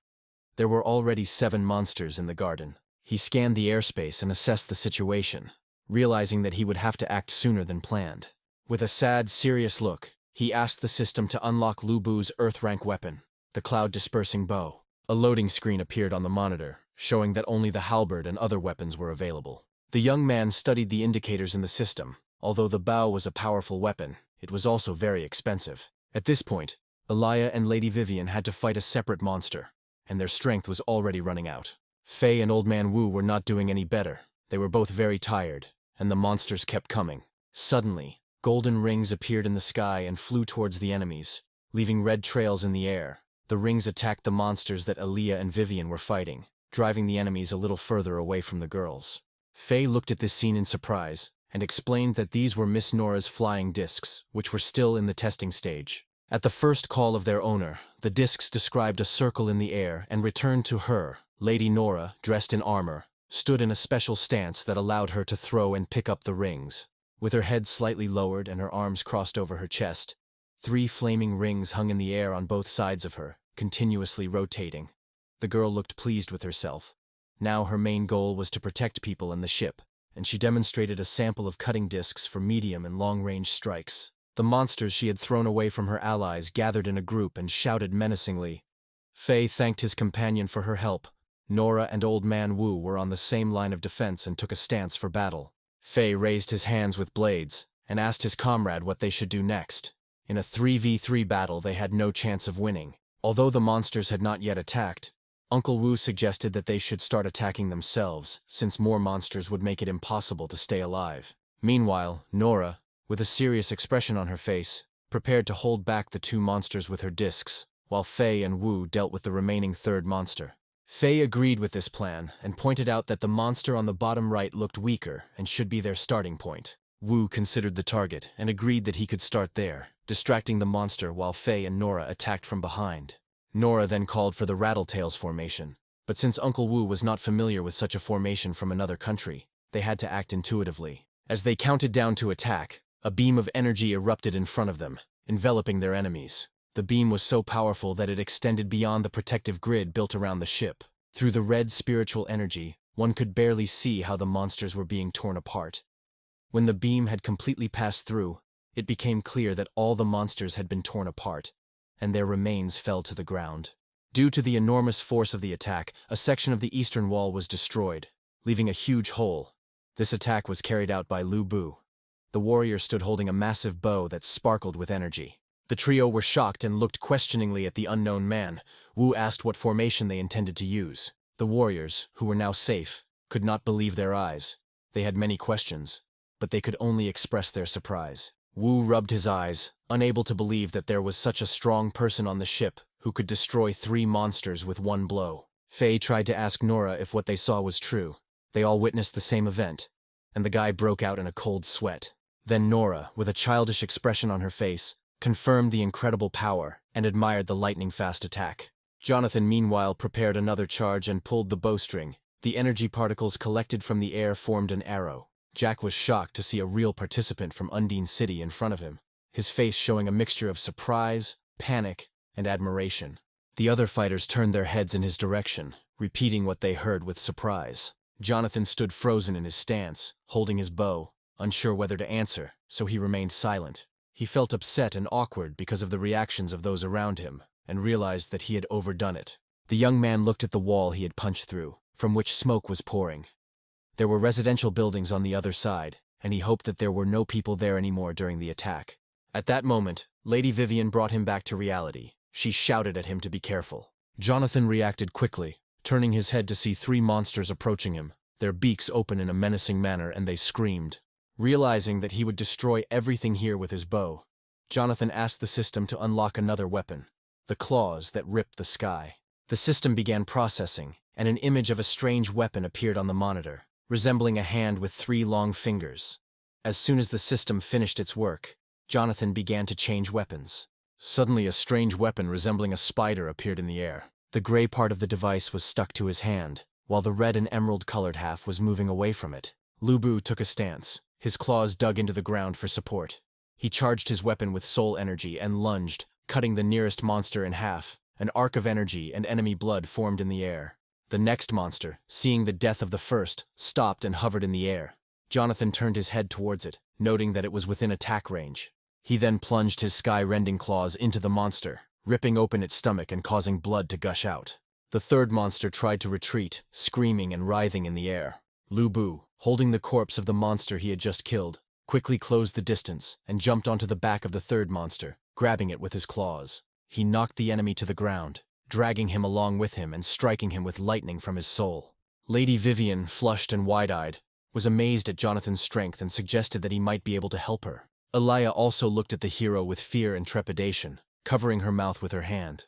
There were already 7 monsters in the garden. He scanned the airspace and assessed the situation, realizing that he would have to act sooner than planned. With a sad, serious look, he asked the system to unlock Lu Bu's Earth-rank weapon, the cloud-dispersing bow. A loading screen appeared on the monitor, showing that only the halberd and other weapons were available. The young man studied the indicators in the system. Although the bow was a powerful weapon, it was also very expensive. At this point, Elia and Lady Vivian had to fight a separate monster, and their strength was already running out. Faye and Old Man Wu were not doing any better. They were both very tired, and the monsters kept coming. Suddenly, golden rings appeared in the sky and flew towards the enemies, leaving red trails in the air. The rings attacked the monsters that Elia and Vivian were fighting, driving the enemies a little further away from the girls. Faye looked at this scene in surprise, and explained that these were Miss Nora's flying discs, which were still in the testing stage. At the first call of their owner, the discs described a circle in the air and returned to her. Lady Nora, dressed in armor, stood in a special stance that allowed her to throw and pick up the rings. With her head slightly lowered and her arms crossed over her chest, 3 flaming rings hung in the air on both sides of her, continuously rotating. The girl looked pleased with herself. Now her main goal was to protect people and the ship, and she demonstrated a sample of cutting discs for medium and long-range strikes. The monsters she had thrown away from her allies gathered in a group and shouted menacingly. Faye thanked his companion for her help. Nora and Old Man Wu were on the same line of defense and took a stance for battle. Faye raised his hands with blades and asked his comrade what they should do next. In a 3v3 battle, they had no chance of winning. Although the monsters had not yet attacked, Uncle Wu suggested that they should start attacking themselves, since more monsters would make it impossible to stay alive. Meanwhile, Nora, with a serious expression on her face, prepared to hold back the 2 monsters with her discs, while Faye and Wu dealt with the remaining 3rd monster. Faye agreed with this plan and pointed out that the monster on the bottom right looked weaker and should be their starting point. Wu considered the target and agreed that he could start there, distracting the monster while Faye and Nora attacked from behind. Nora then called for the Rattletails formation, but since Uncle Wu was not familiar with such a formation from another country, they had to act intuitively. As they counted down to attack, a beam of energy erupted in front of them, enveloping their enemies. The beam was so powerful that it extended beyond the protective grid built around the ship. Through the red spiritual energy, one could barely see how the monsters were being torn apart. When the beam had completely passed through, it became clear that all the monsters had been torn apart, and their remains fell to the ground. Due to the enormous force of the attack, a section of the eastern wall was destroyed, leaving a huge hole. This attack was carried out by Lu Bu. The warrior stood holding a massive bow that sparkled with energy. The trio were shocked and looked questioningly at the unknown man. Wu asked what formation they intended to use. The warriors, who were now safe, could not believe their eyes. They had many questions, but they could only express their surprise. Wu rubbed his eyes, unable to believe that there was such a strong person on the ship who could destroy 3 monsters with one blow. Faye tried to ask Nora if what they saw was true. They all witnessed the same event, and the guy broke out in a cold sweat. Then Nora, with a childish expression on her face, confirmed the incredible power and admired the lightning-fast attack. Jonathan meanwhile prepared another charge and pulled the bowstring. The energy particles collected from the air formed an arrow. Jack was shocked to see a real participant from Undine City in front of him, his face showing a mixture of surprise, panic, and admiration. The other fighters turned their heads in his direction, repeating what they heard with surprise. Jonathan stood frozen in his stance, holding his bow, unsure whether to answer, so he remained silent. He felt upset and awkward because of the reactions of those around him, and realized that he had overdone it. The young man looked at the wall he had punched through, from which smoke was pouring. There were residential buildings on the other side, and he hoped that there were no people there anymore during the attack. At that moment, Lady Vivian brought him back to reality. She shouted at him to be careful. Jonathan reacted quickly, turning his head to see 3 monsters approaching him, their beaks open in a menacing manner, and they screamed. Realizing that he would destroy everything here with his bow, Jonathan asked the system to unlock another weapon, the claws that ripped the sky. The system began processing, and an image of a strange weapon appeared on the monitor, resembling a hand with 3 long fingers. As soon as the system finished its work, Jonathan began to change weapons. Suddenly a strange weapon resembling a spider appeared in the air. The gray part of the device was stuck to his hand, while the red and emerald-colored half was moving away from it. Lu Bu took a stance, his claws dug into the ground for support. He charged his weapon with soul energy and lunged, cutting the nearest monster in half. An arc of energy and enemy blood formed in the air. The next monster, seeing the death of the first, stopped and hovered in the air. Jonathan turned his head towards it, noting that it was within attack range. He then plunged his sky-rending claws into the monster, ripping open its stomach and causing blood to gush out. The third monster tried to retreat, screaming and writhing in the air. Lu Bu, holding the corpse of the monster he had just killed, quickly closed the distance and jumped onto the back of the third monster, grabbing it with his claws. He knocked the enemy to the ground, dragging him along with him and striking him with lightning from his soul. Lady Vivian, flushed and wide-eyed, was amazed at Jonathan's strength and suggested that he might be able to help her. Elia also looked at the hero with fear and trepidation, covering her mouth with her hand.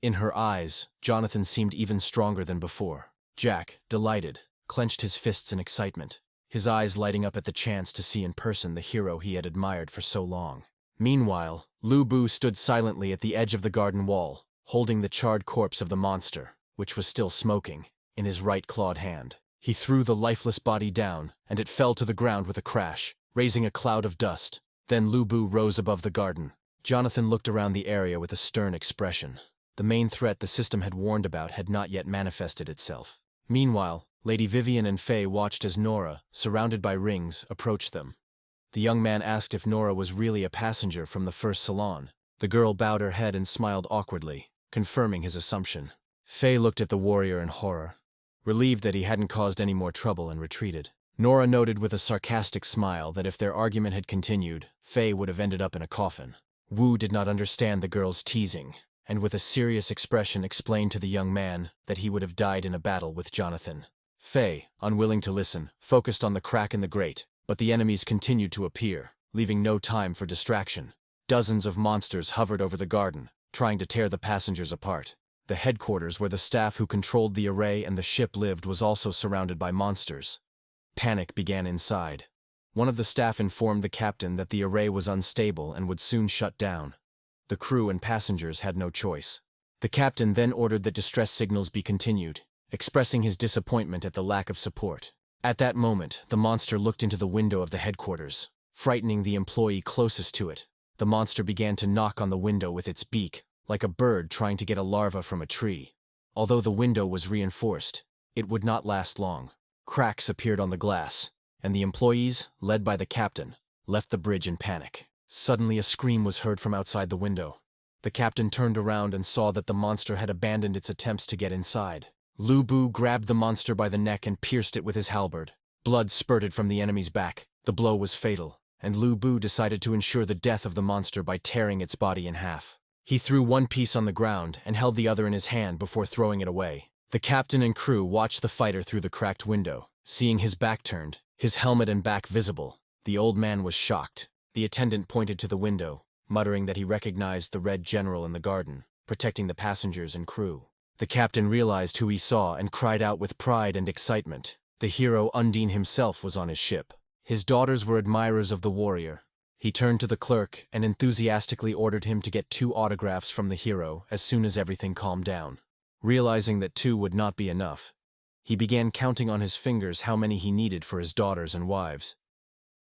In her eyes, Jonathan seemed even stronger than before. Jack, delighted, clenched his fists in excitement, his eyes lighting up at the chance to see in person the hero he had admired for so long. Meanwhile, Lu Bu stood silently at the edge of the garden wall, holding the charred corpse of the monster, which was still smoking, in his right clawed hand. He threw the lifeless body down, and it fell to the ground with a crash, raising a cloud of dust. Then Lu Bu rose above the garden. Jonathan looked around the area with a stern expression. The main threat the system had warned about had not yet manifested itself. Meanwhile, Lady Vivian and Faye watched as Nora, surrounded by rings, approached them. The young man asked if Nora was really a passenger from the first salon. The girl bowed her head and smiled awkwardly, confirming his assumption. Faye looked at the warrior in horror, relieved that he hadn't caused any more trouble, and retreated. Nora noted with a sarcastic smile that if their argument had continued, Faye would have ended up in a coffin. Wu did not understand the girl's teasing, and with a serious expression explained to the young man that he would have died in a battle with Jonathan. Faye, unwilling to listen, focused on the crack in the grate, but the enemies continued to appear, leaving no time for distraction. Dozens of monsters hovered over the garden, trying to tear the passengers apart. The headquarters where the staff who controlled the array and the ship lived was also surrounded by monsters. Panic began inside. One of the staff informed the captain that the array was unstable and would soon shut down. The crew and passengers had no choice. The captain then ordered that distress signals be continued, expressing his disappointment at the lack of support. At that moment, the monster looked into the window of the headquarters, frightening the employee closest to it. The monster began to knock on the window with its beak, like a bird trying to get a larva from a tree. Although the window was reinforced, it would not last long. Cracks appeared on the glass, and the employees, led by the captain, left the bridge in panic. Suddenly a scream was heard from outside the window. The captain turned around and saw that the monster had abandoned its attempts to get inside. Lu Bu grabbed the monster by the neck and pierced it with his halberd. Blood spurted from the enemy's back. The blow was fatal, and Lu Bu decided to ensure the death of the monster by tearing its body in half. He threw one piece on the ground and held the other in his hand before throwing it away. The captain and crew watched the fighter through the cracked window. Seeing his back turned, his helmet and back visible, the old man was shocked. The attendant pointed to the window, muttering that he recognized the Red General in the garden, protecting the passengers and crew. The captain realized who he saw and cried out with pride and excitement. The hero Undine himself was on his ship. His daughters were admirers of the warrior. He turned to the clerk and enthusiastically ordered him to get 2 autographs from the hero as soon as everything calmed down. Realizing that 2 would not be enough, he began counting on his fingers how many he needed for his daughters and wives.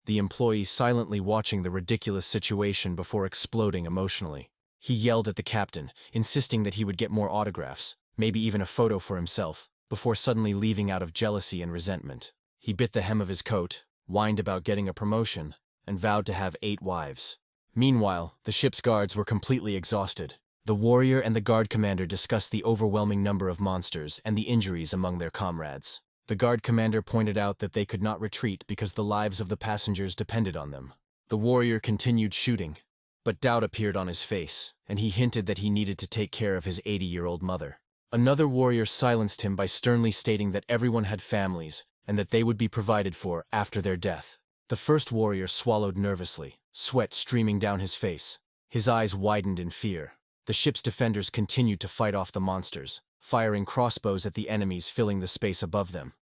The employee silently watching the ridiculous situation before exploding emotionally. He yelled at the captain, insisting that he would get more autographs, maybe even a photo for himself, before suddenly leaving out of jealousy and resentment. He bit the hem of his coat, whined about getting a promotion, and vowed to have 8 wives. Meanwhile, the ship's guards were completely exhausted. The warrior and the guard commander discussed the overwhelming number of monsters and the injuries among their comrades. The guard commander pointed out that they could not retreat because the lives of the passengers depended on them. The warrior continued shooting, but doubt appeared on his face, and he hinted that he needed to take care of his 80-year-old mother. Another warrior silenced him by sternly stating that everyone had families and that they would be provided for after their death. The first warrior swallowed nervously, sweat streaming down his face. His eyes widened in fear. The ship's defenders continued to fight off the monsters, firing crossbows at the enemies filling the space above them.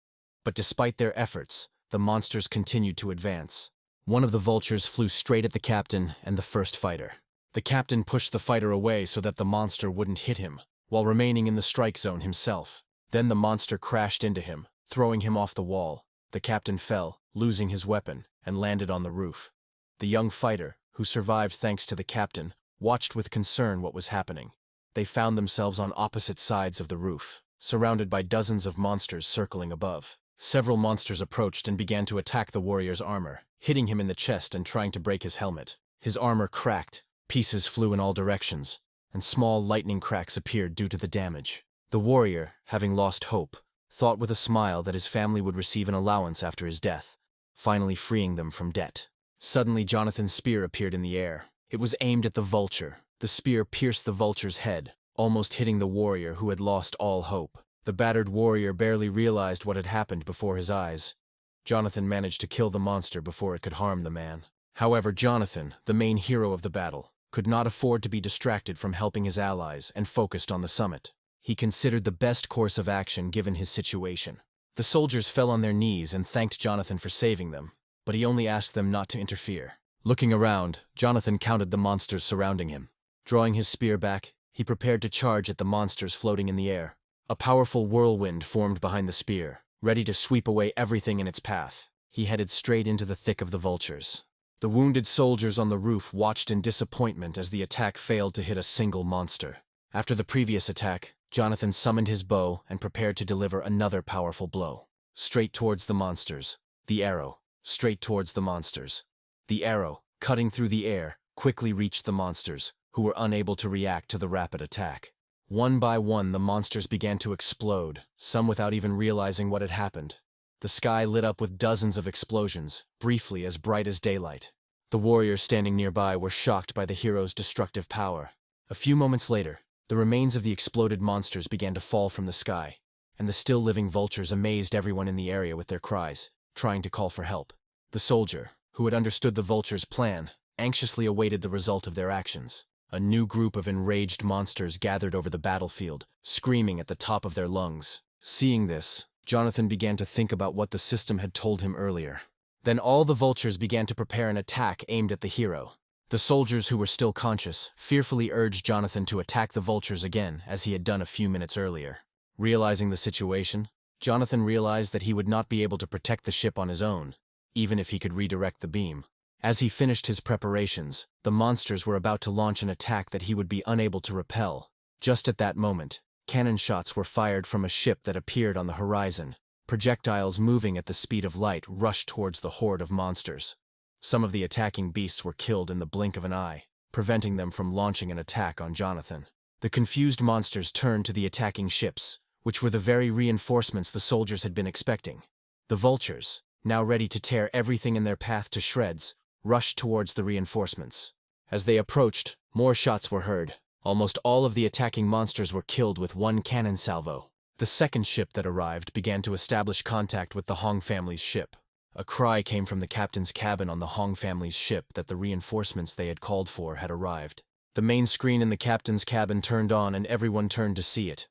But despite their efforts, the monsters continued to advance. One of the vultures flew straight at the captain and the first fighter. The captain pushed the fighter away so that the monster wouldn't hit him, while remaining in the strike zone himself. Then the monster crashed into him, throwing him off the wall. The captain fell, losing his weapon, and landed on the roof. The young fighter, who survived thanks to the captain, watched with concern what was happening. They found themselves on opposite sides of the roof, surrounded by dozens of monsters circling above. Several monsters approached and began to attack the warrior's armor, hitting him in the chest and trying to break his helmet. His armor cracked, pieces flew in all directions, and small lightning cracks appeared due to the damage. The warrior, having lost hope, thought with a smile that his family would receive an allowance after his death, finally freeing them from debt. Suddenly Jonathan's spear appeared in the air. It was aimed at the vulture. The spear pierced the vulture's head, almost hitting the warrior who had lost all hope. The battered warrior barely realized what had happened before his eyes. Jonathan managed to kill the monster before it could harm the man. However, Jonathan, the main hero of the battle, could not afford to be distracted from helping his allies and focused on the summit. He considered the best course of action given his situation. The soldiers fell on their knees and thanked Jonathan for saving them, but he only asked them not to interfere. Looking around, Jonathan counted the monsters surrounding him. Drawing his spear back, he prepared to charge at the monsters floating in the air. A powerful whirlwind formed behind the spear, ready to sweep away everything in its path. He headed straight into the thick of the vultures. The wounded soldiers on the roof watched in disappointment as the attack failed to hit a single monster. After the previous attack, Jonathan summoned his bow and prepared to deliver another powerful blow. Straight towards the monsters. The arrow. Straight towards the monsters. The arrow, cutting through the air, quickly reached the monsters, who were unable to react to the rapid attack. One by one, the monsters began to explode, some without even realizing what had happened. The sky lit up with dozens of explosions, briefly as bright as daylight. The warriors standing nearby were shocked by the hero's destructive power. A few moments later, the remains of the exploded monsters began to fall from the sky, and the still living vultures amazed everyone in the area with their cries, trying to call for help. The soldier, who had understood the vultures' plan, anxiously awaited the result of their actions. A new group of enraged monsters gathered over the battlefield, screaming at the top of their lungs. Seeing this, Jonathan began to think about what the system had told him earlier. Then all the vultures began to prepare an attack aimed at the hero. The soldiers who were still conscious fearfully urged Jonathan to attack the vultures again, as he had done a few minutes earlier. Realizing the situation, Jonathan realized that he would not be able to protect the ship on his own, even if he could redirect the beam. As he finished his preparations, the monsters were about to launch an attack that he would be unable to repel. Just at that moment, cannon shots were fired from a ship that appeared on the horizon. Projectiles moving at the speed of light rushed towards the horde of monsters. Some of the attacking beasts were killed in the blink of an eye, preventing them from launching an attack on Jonathan. The confused monsters turned to the attacking ships, which were the very reinforcements the soldiers had been expecting. The vultures, now ready to tear everything in their path to shreds, rushed towards the reinforcements. As they approached, more shots were heard. Almost all of the attacking monsters were killed with one cannon salvo. The second ship that arrived began to establish contact with the Hong family's ship. A cry came from the captain's cabin on the Hong family's ship that the reinforcements they had called for had arrived. The main screen in the captain's cabin turned on and everyone turned to see it.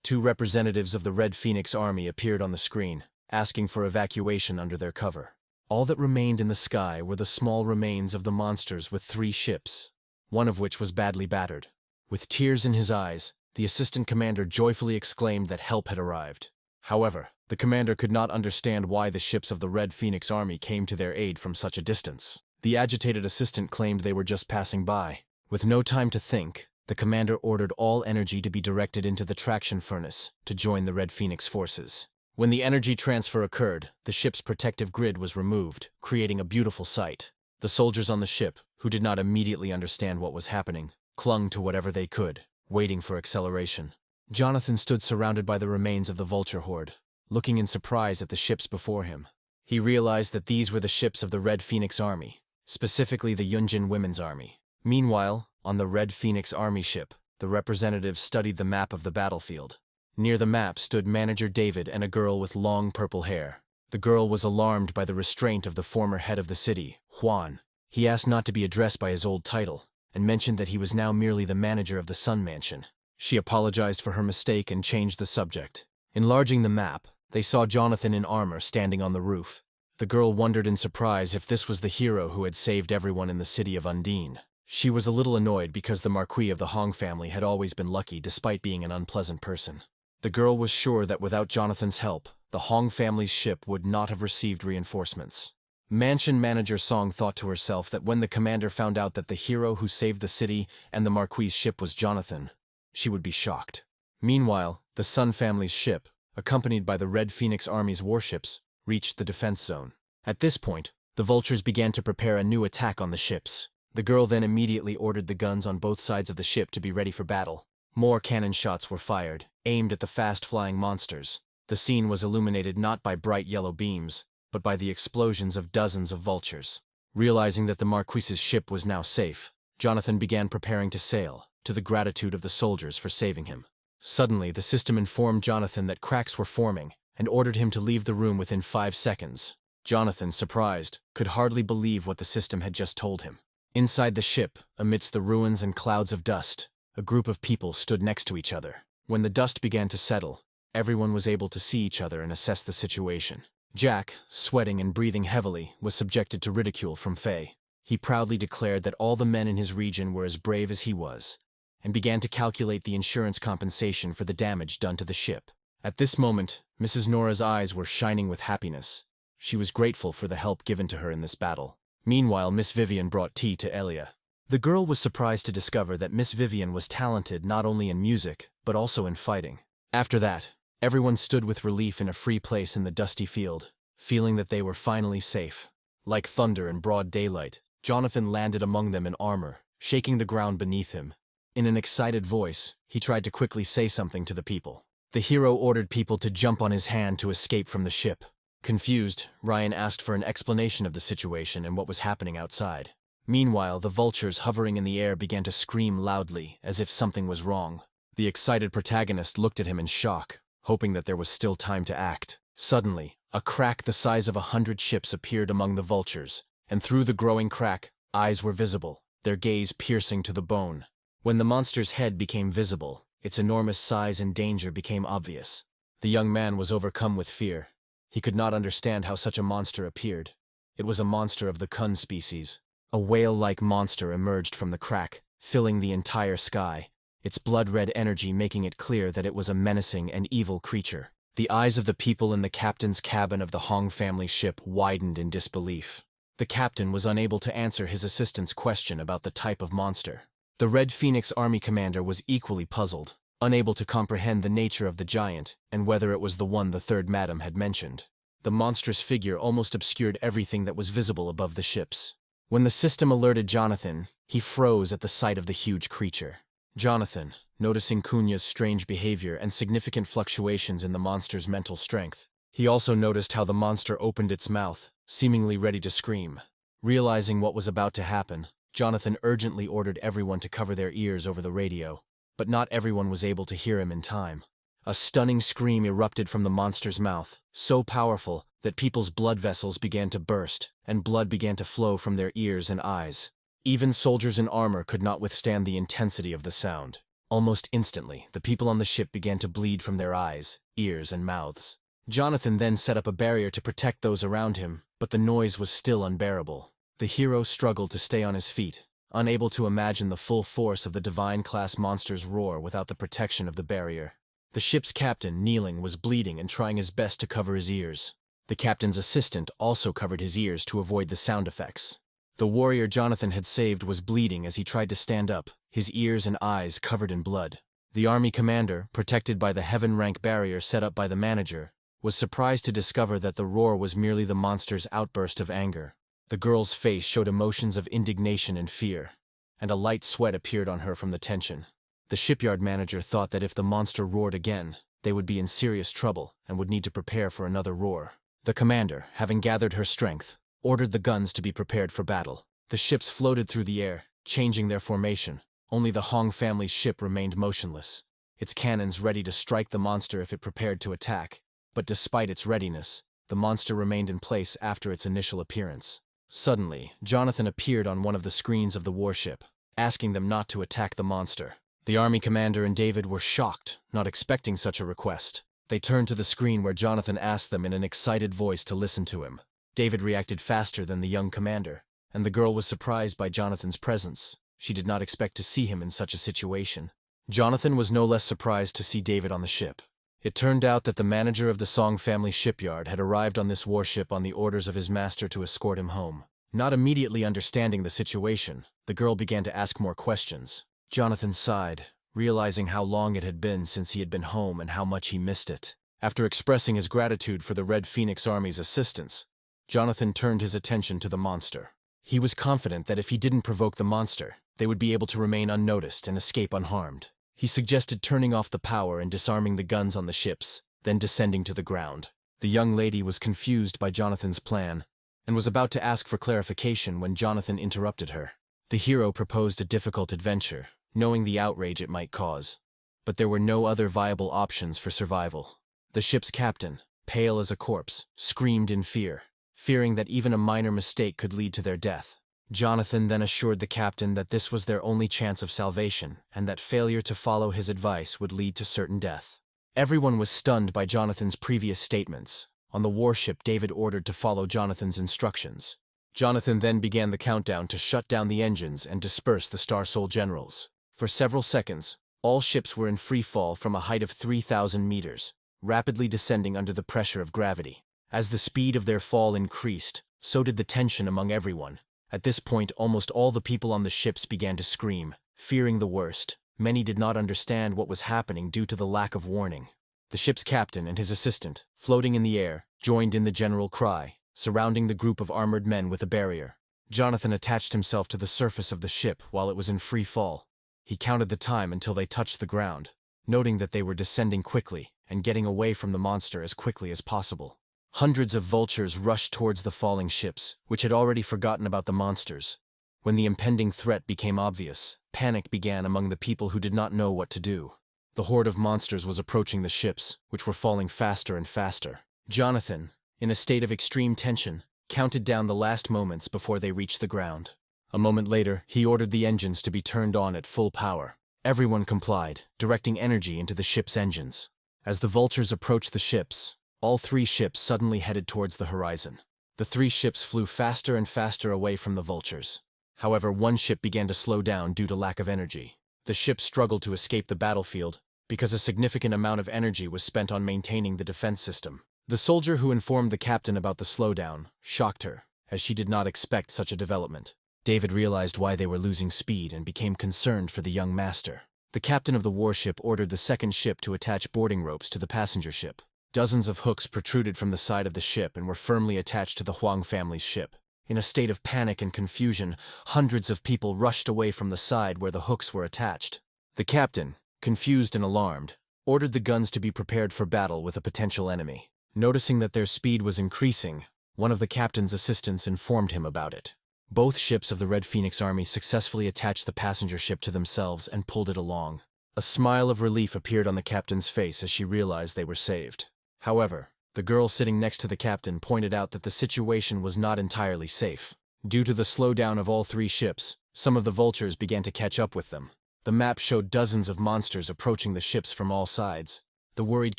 2 representatives of the Red Phoenix Army appeared on the screen, asking for evacuation under their cover. All that remained in the sky were the small remains of the monsters with 3 ships, one of which was badly battered. With tears in his eyes, the assistant commander joyfully exclaimed that help had arrived. However, the commander could not understand why the ships of the Red Phoenix Army came to their aid from such a distance. The agitated assistant claimed they were just passing by. With no time to think, the commander ordered all energy to be directed into the traction furnace to join the Red Phoenix forces. When the energy transfer occurred, the ship's protective grid was removed, creating a beautiful sight. The soldiers on the ship, who did not immediately understand what was happening, clung to whatever they could, waiting for acceleration. Jonathan stood surrounded by the remains of the vulture horde, looking in surprise at the ships before him. He realized that these were the ships of the Red Phoenix Army, specifically the Yunjin Women's Army. Meanwhile, on the Red Phoenix Army ship, the representatives studied the map of the battlefield. Near the map stood Manager David and a girl with long purple hair. The girl was alarmed by the restraint of the former head of the city, Juan. He asked not to be addressed by his old title, and mentioned that he was now merely the manager of the Sun Mansion. She apologized for her mistake and changed the subject. Enlarging the map, they saw Jonathan in armor standing on the roof. The girl wondered in surprise if this was the hero who had saved everyone in the city of Undine. She was a little annoyed because the Marquis of the Hong family had always been lucky despite being an unpleasant person. The girl was sure that without Jonathan's help, the Hong family's ship would not have received reinforcements. Mansion manager Song thought to herself that when the commander found out that the hero who saved the city and the Marquis's ship was Jonathan, she would be shocked. Meanwhile, the Sun family's ship, accompanied by the Red Phoenix Army's warships, reached the defense zone. At this point, the vultures began to prepare a new attack on the ships. The girl then immediately ordered the guns on both sides of the ship to be ready for battle. More cannon shots were fired, aimed at the fast-flying monsters. The scene was illuminated not by bright yellow beams, but by the explosions of dozens of vultures. Realizing that the Marquis's ship was now safe, Jonathan began preparing to sail, to the gratitude of the soldiers for saving him. Suddenly, the system informed Jonathan that cracks were forming, and ordered him to leave the room within 5 seconds. Jonathan, surprised, could hardly believe what the system had just told him. Inside the ship, amidst the ruins and clouds of dust, a group of people stood next to each other. When the dust began to settle, everyone was able to see each other and assess the situation. Jack, sweating and breathing heavily, was subjected to ridicule from Faye. He proudly declared that all the men in his region were as brave as he was, and began to calculate the insurance compensation for the damage done to the ship. At this moment, Mrs. Nora's eyes were shining with happiness. She was grateful for the help given to her in this battle. Meanwhile, Miss Vivian brought tea to Elia. The girl was surprised to discover that Miss Vivian was talented not only in music, but also in fighting. After that, everyone stood with relief in a free place in the dusty field, feeling that they were finally safe. Like thunder in broad daylight, Jonathan landed among them in armor, shaking the ground beneath him. In an excited voice, he tried to quickly say something to the people. The hero ordered people to jump on his hand to escape from the ship. Confused, Ryan asked for an explanation of the situation and what was happening outside. Meanwhile, the vultures hovering in the air began to scream loudly, as if something was wrong. The excited protagonist looked at him in shock, hoping that there was still time to act. Suddenly, a crack the size of 100 ships appeared among the vultures, and through the growing crack, eyes were visible, their gaze piercing to the bone. When the monster's head became visible, its enormous size and danger became obvious. The young man was overcome with fear. He could not understand how such a monster appeared. It was a monster of the Kun species. A whale-like monster emerged from the crack, filling the entire sky, its blood-red energy making it clear that it was a menacing and evil creature. The eyes of the people in the captain's cabin of the Hong family ship widened in disbelief. The captain was unable to answer his assistant's question about the type of monster. The Red Phoenix Army commander was equally puzzled, unable to comprehend the nature of the giant and whether it was the one the third madam had mentioned. The monstrous figure almost obscured everything that was visible above the ships. When the system alerted Jonathan, he froze at the sight of the huge creature. Jonathan, noticing Cunha's strange behavior and significant fluctuations in the monster's mental strength. He also noticed how the monster opened its mouth, seemingly ready to scream. Realizing what was about to happen, Jonathan urgently ordered everyone to cover their ears over the radio, but not everyone was able to hear him in time. A stunning scream erupted from the monster's mouth, so powerful that people's blood vessels began to burst, and blood began to flow from their ears and eyes. Even soldiers in armor could not withstand the intensity of the sound. Almost instantly, the people on the ship began to bleed from their eyes, ears, and mouths. Jonathan then set up a barrier to protect those around him, but the noise was still unbearable. The hero struggled to stay on his feet, unable to imagine the full force of the divine-class monster's roar without the protection of the barrier. The ship's captain, kneeling, was bleeding and trying his best to cover his ears. The captain's assistant also covered his ears to avoid the sound effects. The warrior Jonathan had saved was bleeding as he tried to stand up, his ears and eyes covered in blood. The army commander, protected by the heaven-rank barrier set up by the manager, was surprised to discover that the roar was merely the monster's outburst of anger. The girl's face showed emotions of indignation and fear, and a light sweat appeared on her from the tension. The shipyard manager thought that if the monster roared again, they would be in serious trouble and would need to prepare for another roar. The commander, having gathered her strength, ordered the guns to be prepared for battle. The ships floated through the air, changing their formation. Only the Hong family's ship remained motionless, its cannons ready to strike the monster if it prepared to attack. But despite its readiness, the monster remained in place after its initial appearance. Suddenly, Jonathan appeared on one of the screens of the warship, asking them not to attack the monster. The army commander and David were shocked, not expecting such a request. They turned to the screen where Jonathan asked them in an excited voice to listen to him. David reacted faster than the young commander, and the girl was surprised by Jonathan's presence. She did not expect to see him in such a situation. Jonathan was no less surprised to see David on the ship. It turned out that the manager of the Song family shipyard had arrived on this warship on the orders of his master to escort him home. Not immediately understanding the situation, the girl began to ask more questions. Jonathan sighed, realizing how long it had been since he had been home and how much he missed it. After expressing his gratitude for the Red Phoenix Army's assistance, Jonathan turned his attention to the monster. He was confident that if he didn't provoke the monster, they would be able to remain unnoticed and escape unharmed. He suggested turning off the power and disarming the guns on the ships, then descending to the ground. The young lady was confused by Jonathan's plan, and was about to ask for clarification when Jonathan interrupted her. The hero proposed a difficult adventure, knowing the outrage it might cause. But there were no other viable options for survival. The ship's captain, pale as a corpse, screamed in fear, fearing that even a minor mistake could lead to their death. Jonathan then assured the captain that this was their only chance of salvation, and that failure to follow his advice would lead to certain death. Everyone was stunned by Jonathan's previous statements. On the warship, David ordered to follow Jonathan's instructions. Jonathan then began the countdown to shut down the engines and disperse the Star Soul generals. For several seconds, all ships were in free fall from a height of 3,000 meters, rapidly descending under the pressure of gravity. As the speed of their fall increased, so did the tension among everyone. At this point, almost all the people on the ships began to scream, fearing the worst. Many did not understand what was happening due to the lack of warning. The ship's captain and his assistant, floating in the air, joined in the general cry, surrounding the group of armored men with a barrier. Jonathan attached himself to the surface of the ship while it was in free fall. He counted the time until they touched the ground, noting that they were descending quickly and getting away from the monster as quickly as possible. Hundreds of vultures rushed towards the falling ships, which had already forgotten about the monsters. When the impending threat became obvious, panic began among the people who did not know what to do. The horde of monsters was approaching the ships, which were falling faster and faster. Jonathan, in a state of extreme tension, counted down the last moments before they reached the ground. A moment later, he ordered the engines to be turned on at full power. Everyone complied, directing energy into the ship's engines. As the vultures approached the ships, all three ships suddenly headed towards the horizon. The three ships flew faster and faster away from the vultures. However, one ship began to slow down due to lack of energy. The ship struggled to escape the battlefield because a significant amount of energy was spent on maintaining the defense system. The soldier who informed the captain about the slowdown shocked her, as she did not expect such a development. David realized why they were losing speed and became concerned for the young master. The captain of the warship ordered the second ship to attach boarding ropes to the passenger ship. Dozens of hooks protruded from the side of the ship and were firmly attached to the Huang family's ship. In a state of panic and confusion, hundreds of people rushed away from the side where the hooks were attached. The captain, confused and alarmed, ordered the guns to be prepared for battle with a potential enemy. Noticing that their speed was increasing, one of the captain's assistants informed him about it. Both ships of the Red Phoenix Army successfully attached the passenger ship to themselves and pulled it along. A smile of relief appeared on the captain's face as she realized they were saved. However, the girl sitting next to the captain pointed out that the situation was not entirely safe. Due to the slowdown of all three ships, some of the vultures began to catch up with them. The map showed dozens of monsters approaching the ships from all sides. The worried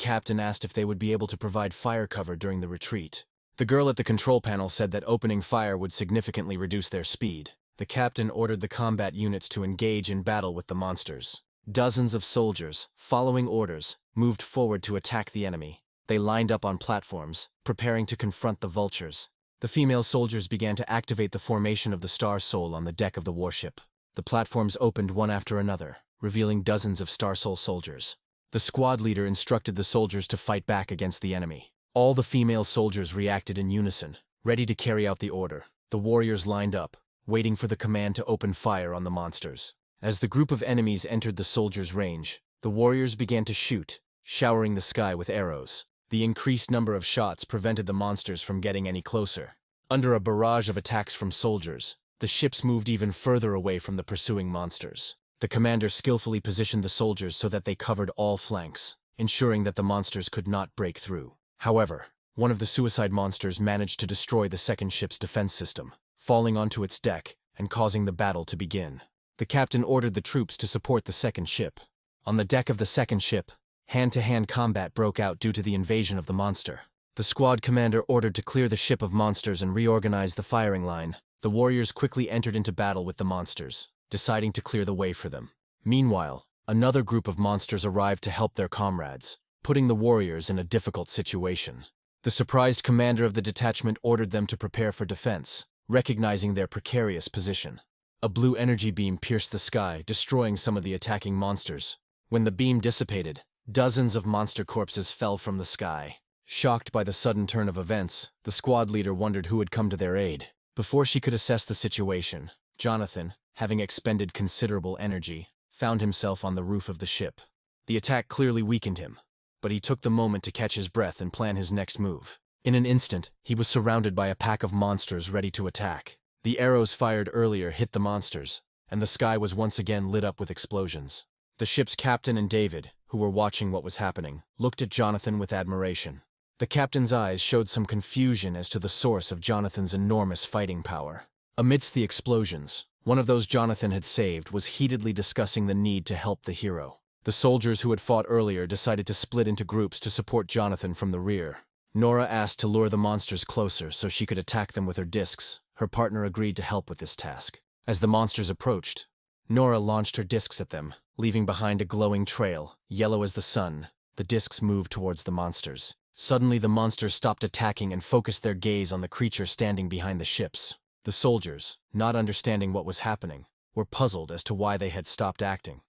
captain asked if they would be able to provide fire cover during the retreat. The girl at the control panel said that opening fire would significantly reduce their speed. The captain ordered the combat units to engage in battle with the monsters. Dozens of soldiers, following orders, moved forward to attack the enemy. They lined up on platforms, preparing to confront the vultures. The female soldiers began to activate the formation of the Star Soul on the deck of the warship. The platforms opened one after another, revealing dozens of Star Soul soldiers. The squad leader instructed the soldiers to fight back against the enemy. All the female soldiers reacted in unison, ready to carry out the order. The warriors lined up, waiting for the command to open fire on the monsters. As the group of enemies entered the soldiers' range, the warriors began to shoot, showering the sky with arrows. The increased number of shots prevented the monsters from getting any closer. Under a barrage of attacks from soldiers, the ships moved even further away from the pursuing monsters. The commander skillfully positioned the soldiers so that they covered all flanks, ensuring that the monsters could not break through. However, one of the suicide monsters managed to destroy the second ship's defense system, falling onto its deck and causing the battle to begin. The captain ordered the troops to support the second ship. On the deck of the second ship, hand-to-hand combat broke out due to the invasion of the monster. The squad commander ordered to clear the ship of monsters and reorganize the firing line. The warriors quickly entered into battle with the monsters, deciding to clear the way for them. Meanwhile, another group of monsters arrived to help their comrades, putting the warriors in a difficult situation. The surprised commander of the detachment ordered them to prepare for defense, recognizing their precarious position. A blue energy beam pierced the sky, destroying some of the attacking monsters. When the beam dissipated, dozens of monster corpses fell from the sky. Shocked by the sudden turn of events, the squad leader wondered who had come to their aid. Before she could assess the situation, Jonathan, having expended considerable energy, found himself on the roof of the ship. The attack clearly weakened him, but he took the moment to catch his breath and plan his next move. In an instant, he was surrounded by a pack of monsters ready to attack. The arrows fired earlier hit the monsters, and the sky was once again lit up with explosions. The ship's captain and David, who were watching what was happening, looked at Jonathan with admiration. The captain's eyes showed some confusion as to the source of Jonathan's enormous fighting power. Amidst the explosions, one of those Jonathan had saved was heatedly discussing the need to help the hero. The soldiers who had fought earlier decided to split into groups to support Jonathan from the rear. Nora asked to lure the monsters closer so she could attack them with her discs. Her partner agreed to help with this task. As the monsters approached, Nora launched her discs at them, leaving behind a glowing trail, yellow as the sun. The discs moved towards the monsters. Suddenly the monsters stopped attacking and focused their gaze on the creature standing behind the ships. The soldiers, not understanding what was happening, were puzzled as to why they had stopped acting.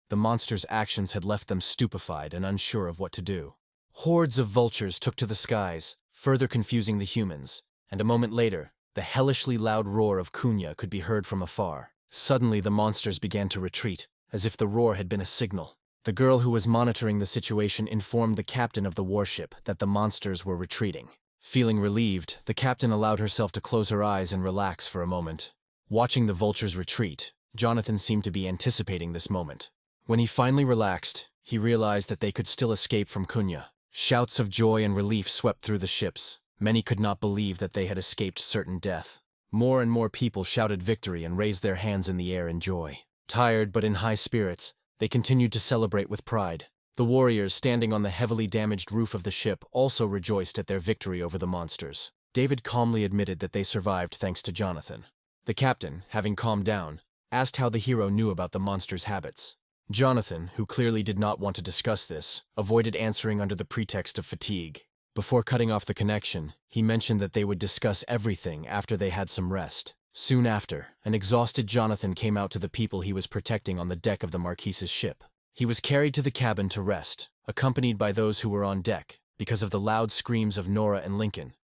The monsters' actions had left them stupefied and unsure of what to do. Hordes of vultures took to the skies, further confusing the humans, and a moment later, the hellishly loud roar of Kunya could be heard from afar. Suddenly the monsters began to retreat, as if the roar had been a signal. The girl who was monitoring the situation informed the captain of the warship that the monsters were retreating. Feeling relieved, the captain allowed herself to close her eyes and relax for a moment. Watching the vultures retreat, Jonathan seemed to be anticipating this moment. When he finally relaxed, he realized that they could still escape from Kunya. Shouts of joy and relief swept through the ships. Many could not believe that they had escaped certain death. More and more people shouted victory and raised their hands in the air in joy. Tired but in high spirits, they continued to celebrate with pride. The warriors standing on the heavily damaged roof of the ship also rejoiced at their victory over the monsters. David calmly admitted that they survived thanks to Jonathan. The captain, having calmed down, asked how the hero knew about the monsters' habits. Jonathan, who clearly did not want to discuss this, avoided answering under the pretext of fatigue. Before cutting off the connection, he mentioned that they would discuss everything after they had some rest. Soon after, an exhausted Jonathan came out to the people he was protecting on the deck of the Marquise's ship. He was carried to the cabin to rest, accompanied by those who were on deck, because of the loud screams of Nora and Lincoln.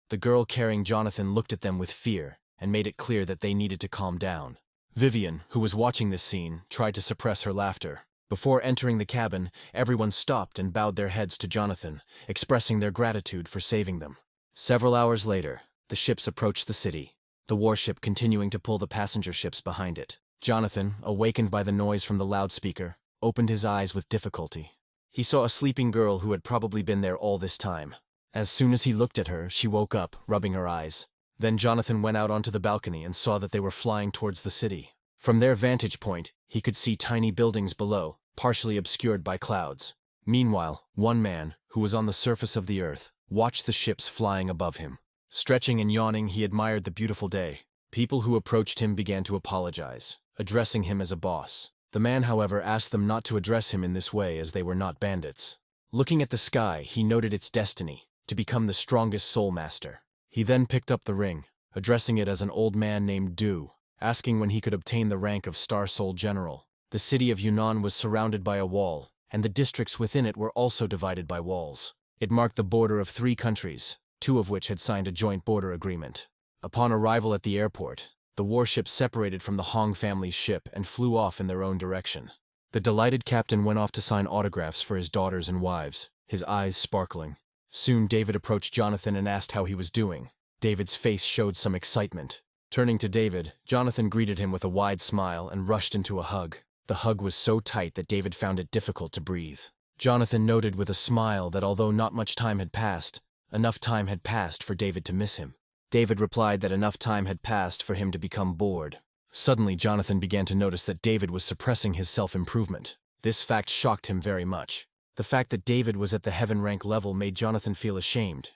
The girl carrying Jonathan looked at them with fear and made it clear that they needed to calm down. Vivian, who was watching this scene, tried to suppress her laughter. Before entering the cabin, everyone stopped and bowed their heads to Jonathan, expressing their gratitude for saving them. Several hours later, the ships approached the city, the warship continuing to pull the passenger ships behind it. Jonathan, awakened by the noise from the loudspeaker, opened his eyes with difficulty. He saw a sleeping girl who had probably been there all this time. As soon as he looked at her, she woke up, rubbing her eyes. Then Jonathan went out onto the balcony and saw that they were flying towards the city. From their vantage point, he could see tiny buildings below, partially obscured by clouds. Meanwhile, one man, who was on the surface of the earth, watched the ships flying above him. Stretching and yawning, he admired the beautiful day. People who approached him began to apologize, addressing him as a boss. The man, however, asked them not to address him in this way as they were not bandits. Looking at the sky, he noted its destiny, to become the strongest soul master. He then picked up the ring, addressing it as an old man named Du, asking when he could obtain the rank of Star Soul General. The city of Yunnan was surrounded by a wall, and the districts within it were also divided by walls. It marked the border of 3 countries, 2 of which had signed a joint border agreement. Upon arrival at the airport, the warships separated from the Hong family's ship and flew off in their own direction. The delighted captain went off to sign autographs for his daughters and wives, his eyes sparkling. Soon David approached Jonathan and asked how he was doing. David's face showed some excitement. Turning to David, Jonathan greeted him with a wide smile and rushed into a hug. The hug was so tight that David found it difficult to breathe. Jonathan noted with a smile that although not much time had passed, enough time had passed for David to miss him. David replied that enough time had passed for him to become bored. Suddenly, Jonathan began to notice that David was suppressing his self-improvement. This fact shocked him very much. The fact that David was at the heaven rank level made Jonathan feel ashamed,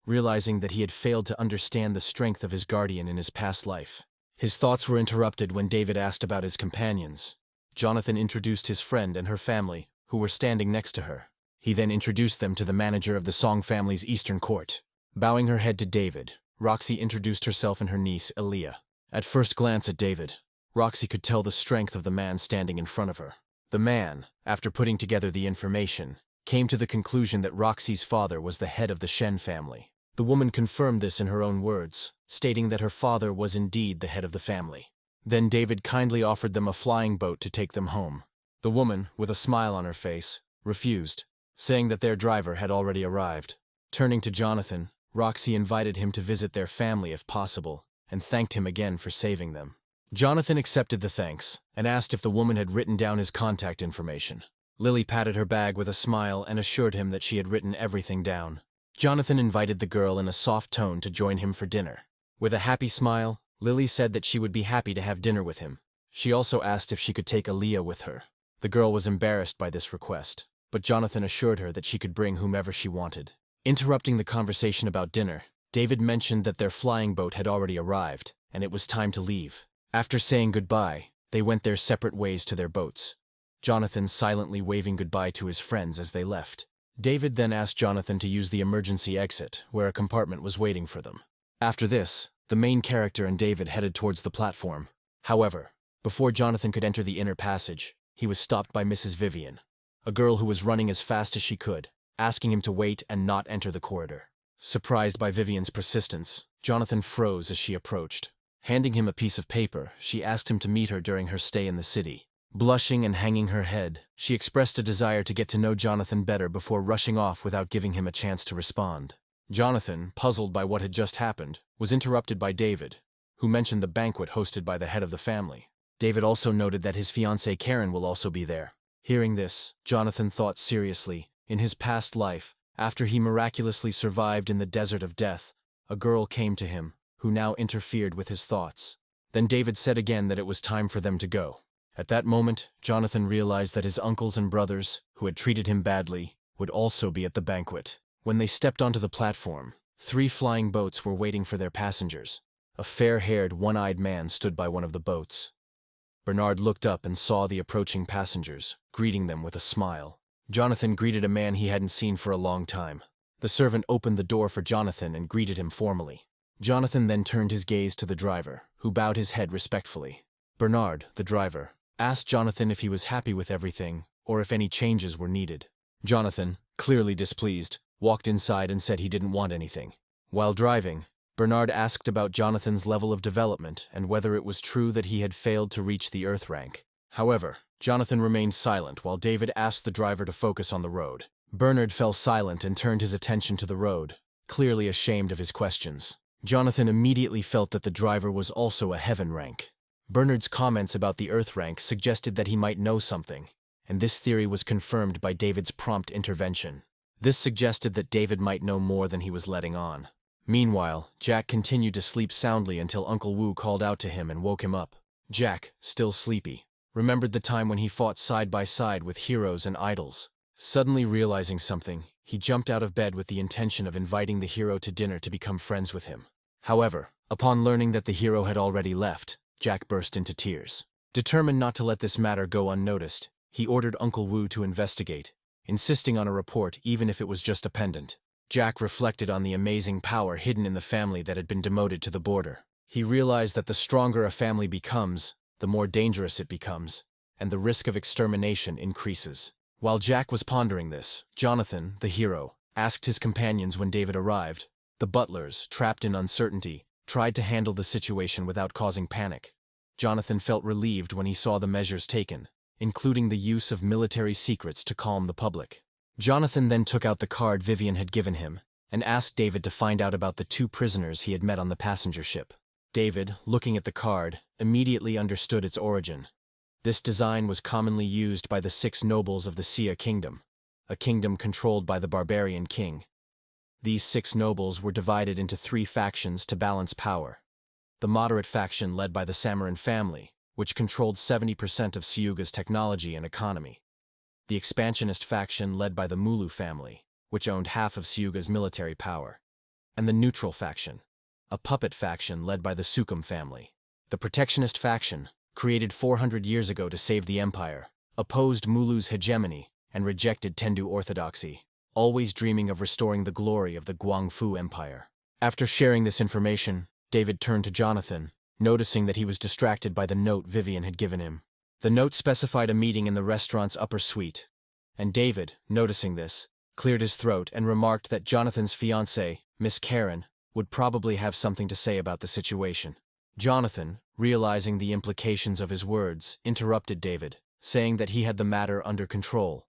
realizing that he had failed to understand the strength of his guardian in his past life. His thoughts were interrupted when David asked about his companions. Jonathan introduced his friend and her family, who were standing next to her. He then introduced them to the manager of the Song family's Eastern Court. Bowing her head to David, Roxy introduced herself and her niece, Elia. At first glance at David, Roxy could tell the strength of the man standing in front of her. The man, after putting together the information, came to the conclusion that Roxy's father was the head of the Shen family. The woman confirmed this in her own words, stating that her father was indeed the head of the family. Then David kindly offered them a flying boat to take them home. The woman, with a smile on her face, refused, saying that their driver had already arrived. Turning to Jonathan, Roxy invited him to visit their family if possible, and thanked him again for saving them. Jonathan accepted the thanks, and asked if the woman had written down his contact information. Lily patted her bag with a smile and assured him that she had written everything down. Jonathan invited the girl in a soft tone to join him for dinner. With a happy smile, Lily said that she would be happy to have dinner with him. She also asked if she could take Aaliyah with her. The girl was embarrassed by this request, but Jonathan assured her that she could bring whomever she wanted. Interrupting the conversation about dinner, David mentioned that their flying boat had already arrived, and it was time to leave. After saying goodbye, they went their separate ways to their boats, Jonathan silently waving goodbye to his friends as they left. David then asked Jonathan to use the emergency exit, where a compartment was waiting for them. After this, the main character and David headed towards the platform. However, before Jonathan could enter the inner passage, he was stopped by Mrs. Vivian, a girl who was running as fast as she could, asking him to wait and not enter the corridor. Surprised by Vivian's persistence, Jonathan froze as she approached. Handing him a piece of paper, she asked him to meet her during her stay in the city. Blushing and hanging her head, she expressed a desire to get to know Jonathan better before rushing off without giving him a chance to respond. Jonathan, puzzled by what had just happened, was interrupted by David, who mentioned the banquet hosted by the head of the family. David also noted that his fiancée Karen will also be there. Hearing this, Jonathan thought seriously. In his past life, after he miraculously survived in the desert of death, a girl came to him, who now interfered with his thoughts. Then David said again that it was time for them to go. At that moment, Jonathan realized that his uncles and brothers, who had treated him badly, would also be at the banquet. When they stepped onto the platform, 3 flying boats were waiting for their passengers. A fair-haired, one-eyed man stood by one of the boats. Bernard looked up and saw the approaching passengers, greeting them with a smile. Jonathan greeted a man he hadn't seen for a long time. The servant opened the door for Jonathan and greeted him formally. Jonathan then turned his gaze to the driver, who bowed his head respectfully. Bernard, the driver, asked Jonathan if he was happy with everything, or if any changes were needed. Jonathan, clearly displeased, walked inside and said he didn't want anything. While driving, Bernard asked about Jonathan's level of development and whether it was true that he had failed to reach the Earth rank. However, Jonathan remained silent while David asked the driver to focus on the road. Bernard fell silent and turned his attention to the road, clearly ashamed of his questions. Jonathan immediately felt that the driver was also a heaven rank. Bernard's comments about the Earth rank suggested that he might know something, and this theory was confirmed by David's prompt intervention. This suggested that David might know more than he was letting on. Meanwhile, Jack continued to sleep soundly until Uncle Wu called out to him and woke him up. Jack, still sleepy, remembered the time when he fought side by side with heroes and idols. Suddenly realizing something, He jumped out of bed with the intention of inviting the hero to dinner to become friends with him. However, upon learning that the hero had already left, Jack burst into tears. Determined not to let this matter go unnoticed, he ordered Uncle Wu to investigate, insisting on a report even if it was just a pendant. Jack reflected on the amazing power hidden in the family that had been demoted to the border. He realized that the stronger a family becomes, the more dangerous it becomes, and the risk of extermination increases. While Jack was pondering this, Jonathan, the hero, asked his companions when David arrived. The butlers, trapped in uncertainty, tried to handle the situation without causing panic. Jonathan felt relieved when he saw the measures taken, including the use of military secrets to calm the public. Jonathan then took out the card Vivian had given him and asked David to find out about the 2 prisoners he had met on the passenger ship. David, looking at the card, immediately understood its origin. This design was commonly used by the 6 nobles of the Sia kingdom, a kingdom controlled by the barbarian king. These 6 nobles were divided into 3 factions to balance power. The moderate faction led by the Samaran family, which controlled 70% of Siuga's technology and economy. The expansionist faction led by the Mulu family, which owned half of Siuga's military power. And the neutral faction, a puppet faction led by the Sukum family. The protectionist faction, created 400 years ago to save the empire, opposed Mulu's hegemony and rejected Tendu orthodoxy, always dreaming of restoring the glory of the Guangfu Empire. After sharing this information, David turned to Jonathan, noticing that he was distracted by the note Vivian had given him. The note specified a meeting in the restaurant's upper suite, and David, noticing this, cleared his throat and remarked that Jonathan's fiancée, Miss Karen, would probably have something to say about the situation. Jonathan, realizing the implications of his words, interrupted David, saying that he had the matter under control.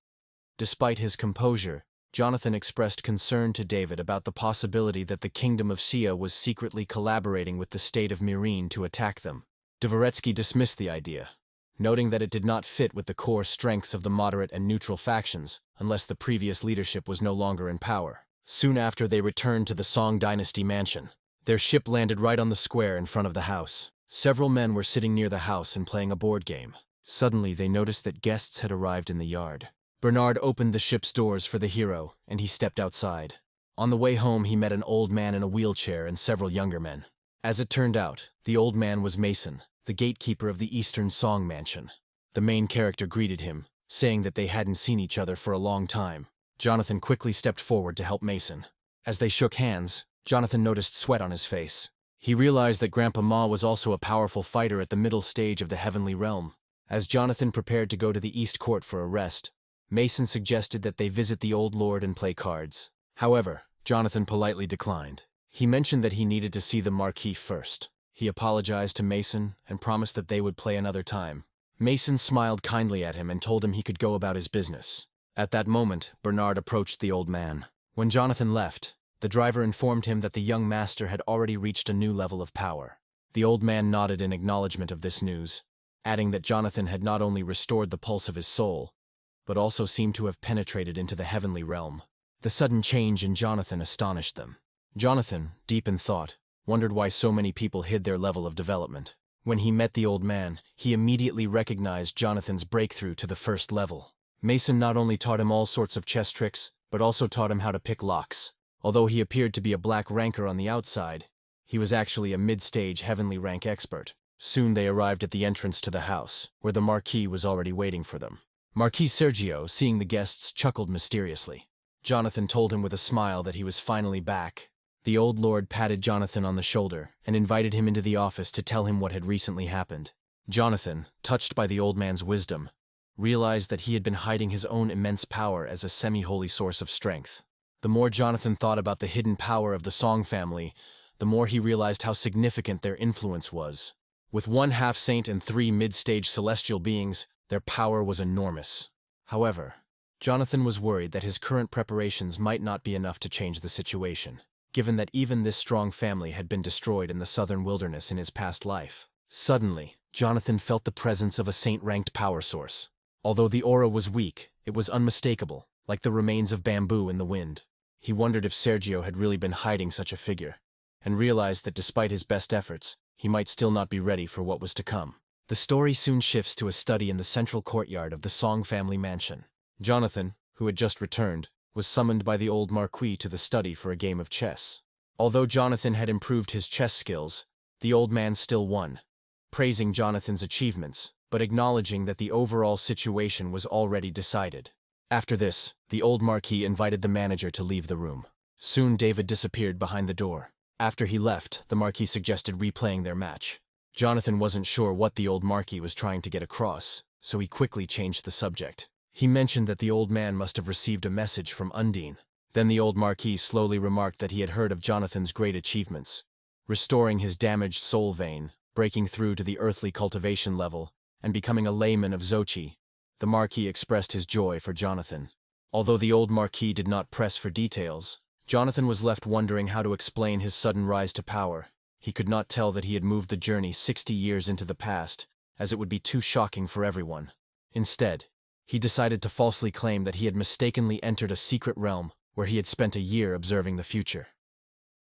Despite his composure, Jonathan expressed concern to David about the possibility that the Kingdom of Sia was secretly collaborating with the state of Myrene to attack them. Dvoretsky dismissed the idea, noting that it did not fit with the core strengths of the moderate and neutral factions unless the previous leadership was no longer in power. Soon after they returned to the Song Dynasty mansion. Their ship landed right on the square in front of the house. Several men were sitting near the house and playing a board game. Suddenly, they noticed that guests had arrived in the yard. Bernard opened the ship's doors for the hero, and he stepped outside. On the way home, he met an old man in a wheelchair and several younger men. As it turned out, the old man was Mason, the gatekeeper of the Eastern Song Mansion. The main character greeted him, saying that they hadn't seen each other for a long time. Jonathan quickly stepped forward to help Mason. As they shook hands, Jonathan noticed sweat on his face. He realized that Grandpa Ma was also a powerful fighter at the middle stage of the Heavenly Realm. As Jonathan prepared to go to the East Court for a rest, Mason suggested that they visit the Old Lord and play cards. However, Jonathan politely declined. He mentioned that he needed to see the Marquis first. He apologized to Mason and promised that they would play another time. Mason smiled kindly at him and told him he could go about his business. At that moment, Bernard approached the old man. When Jonathan left, the driver informed him that the young master had already reached a new level of power. The old man nodded in acknowledgement of this news, adding that Jonathan had not only restored the pulse of his soul, but also seemed to have penetrated into the heavenly realm. The sudden change in Jonathan astonished them. Jonathan, deep in thought, wondered why so many people hid their level of development. When he met the old man, he immediately recognized Jonathan's breakthrough to the first level. Mason not only taught him all sorts of chess tricks, but also taught him how to pick locks. Although he appeared to be a black ranker on the outside, he was actually a mid-stage heavenly rank expert. Soon they arrived at the entrance to the house, where the Marquis was already waiting for them. Marquis Sergio, seeing the guests, chuckled mysteriously. Jonathan told him with a smile that he was finally back. The old lord patted Jonathan on the shoulder and invited him into the office to tell him what had recently happened. Jonathan, touched by the old man's wisdom, realized that he had been hiding his own immense power as a semi-holy source of strength. The more Jonathan thought about the hidden power of the Song family, the more he realized how significant their influence was. With 1 half-saint and 3 mid-stage celestial beings, their power was enormous. However, Jonathan was worried that his current preparations might not be enough to change the situation, given that even this strong family had been destroyed in the southern wilderness in his past life. Suddenly, Jonathan felt the presence of a saint-ranked power source. Although the aura was weak, it was unmistakable, like the remains of bamboo in the wind. He wondered if Sergio had really been hiding such a figure, and realized that despite his best efforts, he might still not be ready for what was to come. The story soon shifts to a study in the central courtyard of the Song family mansion. Jonathan, who had just returned, was summoned by the old Marquis to the study for a game of chess. Although Jonathan had improved his chess skills, the old man still won, praising Jonathan's achievements, but acknowledging that the overall situation was already decided. After this, the old Marquis invited the manager to leave the room. Soon David disappeared behind the door. After he left, the Marquis suggested replaying their match. Jonathan wasn't sure what the old Marquis was trying to get across, so he quickly changed the subject. He mentioned that the old man must have received a message from Undine. Then the old Marquis slowly remarked that he had heard of Jonathan's great achievements, restoring his damaged soul vein, breaking through to the earthly cultivation level, and becoming a layman of Xochi. The Marquis expressed his joy for Jonathan. Although the old Marquis did not press for details, Jonathan was left wondering how to explain his sudden rise to power. He could not tell that he had moved the journey 60 years into the past, as it would be too shocking for everyone. Instead, he decided to falsely claim that he had mistakenly entered a secret realm where he had spent a year observing the future.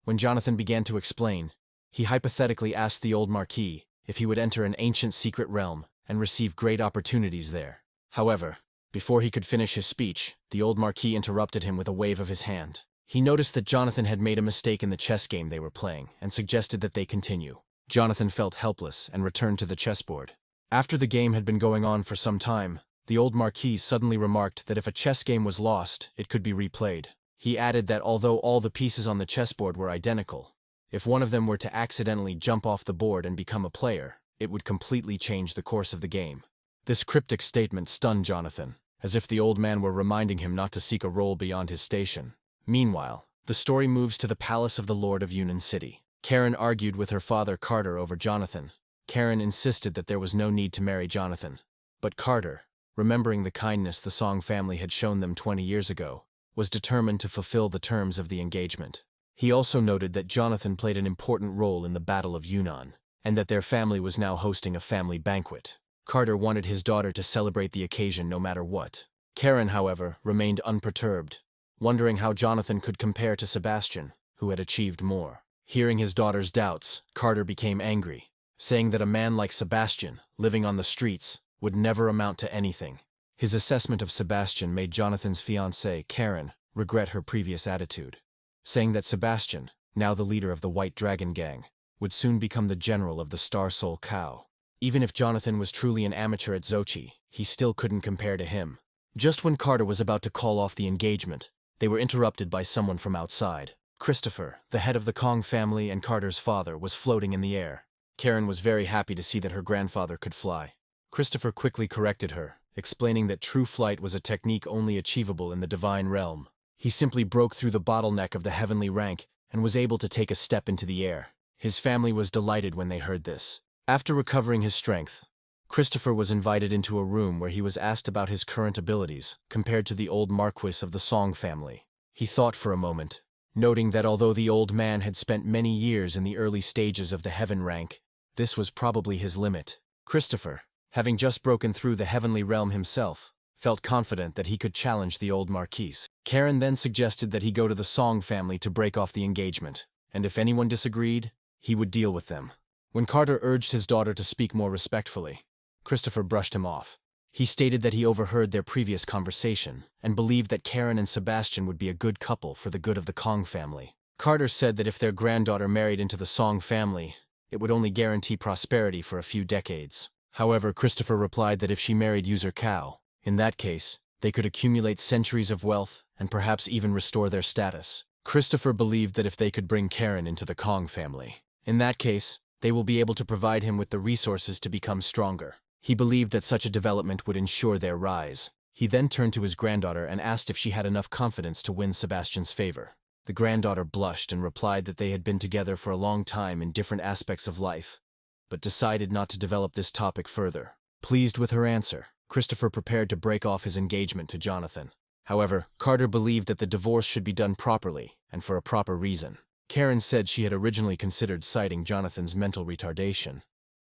When Jonathan began to explain, he hypothetically asked the old Marquis if he would enter an ancient secret realm and receive great opportunities there. However, before he could finish his speech, the old Marquis interrupted him with a wave of his hand. He noticed that Jonathan had made a mistake in the chess game they were playing and suggested that they continue. Jonathan felt helpless and returned to the chessboard. After the game had been going on for some time, the old Marquis suddenly remarked that if a chess game was lost, it could be replayed. He added that although all the pieces on the chessboard were identical, if one of them were to accidentally jump off the board and become a player, it would completely change the course of the game. This cryptic statement stunned Jonathan, as if the old man were reminding him not to seek a role beyond his station. Meanwhile, the story moves to the palace of the Lord of Yunnan City. Karen argued with her father Carter over Jonathan. Karen insisted that there was no need to marry Jonathan. But Carter, remembering the kindness the Song family had shown them 20 years ago, was determined to fulfill the terms of the engagement. He also noted that Jonathan played an important role in the Battle of Yunnan, and that their family was now hosting a family banquet. Carter wanted his daughter to celebrate the occasion no matter what. Karen, however, remained unperturbed, wondering how Jonathan could compare to Sebastian, who had achieved more. Hearing his daughter's doubts, Carter became angry, saying that a man like Sebastian, living on the streets, would never amount to anything. His assessment of Sebastian made Jonathan's fiancée, Karen, regret her previous attitude, saying that Sebastian, now the leader of the White Dragon Gang, would soon become the general of the Star Soul Cow. Even if Jonathan was truly an amateur at Xochi, he still couldn't compare to him. Just when Carter was about to call off the engagement, they were interrupted by someone from outside. Christopher, the head of the Kong family and Carter's father, was floating in the air. Karen was very happy to see that her grandfather could fly. Christopher quickly corrected her, explaining that true flight was a technique only achievable in the divine realm. He simply broke through the bottleneck of the heavenly rank and was able to take a step into the air. His family was delighted when they heard this. After recovering his strength, Christopher was invited into a room where he was asked about his current abilities compared to the old Marquis of the Song family. He thought for a moment, noting that although the old man had spent many years in the early stages of the heaven rank, this was probably his limit. Christopher, having just broken through the heavenly realm himself, felt confident that he could challenge the old Marquis. Karen then suggested that he go to the Song family to break off the engagement, and if anyone disagreed, he would deal with them. When Carter urged his daughter to speak more respectfully, Christopher brushed him off. He stated that he overheard their previous conversation and believed that Karen and Sebastian would be a good couple for the good of the Kong family. Carter said that if their granddaughter married into the Song family, it would only guarantee prosperity for a few decades. However, Christopher replied that if she married User Cow, in that case, they could accumulate centuries of wealth and perhaps even restore their status. Christopher believed that if they could bring Karen into the Kong family, in that case, they will be able to provide him with the resources to become stronger. He believed that such a development would ensure their rise. He then turned to his granddaughter and asked if she had enough confidence to win Sebastian's favor. The granddaughter blushed and replied that they had been together for a long time in different aspects of life, but decided not to develop this topic further. Pleased with her answer, Christopher prepared to break off his engagement to Jonathan. However, Carter believed that the divorce should be done properly and for a proper reason. Karen said she had originally considered citing Jonathan's mental retardation,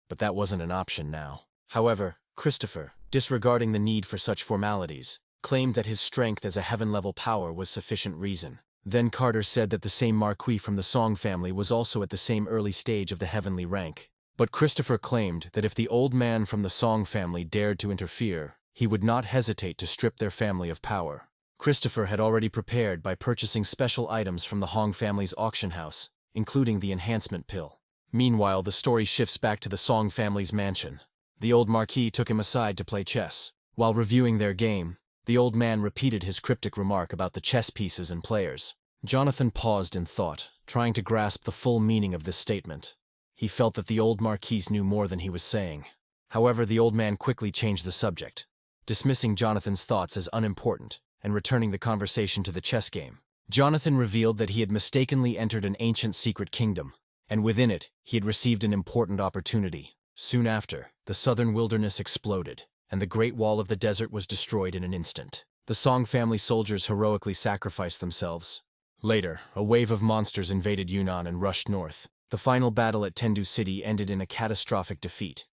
but that wasn't an option now. However, Christopher, disregarding the need for such formalities, claimed that his strength as a heaven-level power was sufficient reason. Then Carter said that the same Marquis from the Song family was also at the same early stage of the heavenly rank. But Christopher claimed that if the old man from the Song family dared to interfere, he would not hesitate to strip their family of power. Christopher had already prepared by purchasing special items from the Hong family's auction house, including the enhancement pill. Meanwhile, the story shifts back to the Song family's mansion. The old Marquis took him aside to play chess. While reviewing their game, the old man repeated his cryptic remark about the chess pieces and players. Jonathan paused in thought, trying to grasp the full meaning of this statement. He felt that the old Marquis knew more than he was saying. However, the old man quickly changed the subject, dismissing Jonathan's thoughts as unimportant and returning the conversation to the chess game. Jonathan revealed that he had mistakenly entered an ancient secret kingdom, and within it, he had received an important opportunity. Soon after, the southern wilderness exploded, and the Great Wall of the desert was destroyed in an instant. The Song family soldiers heroically sacrificed themselves. Later, a wave of monsters invaded Yunnan and rushed north. The final battle at Tendu City ended in a catastrophic defeat,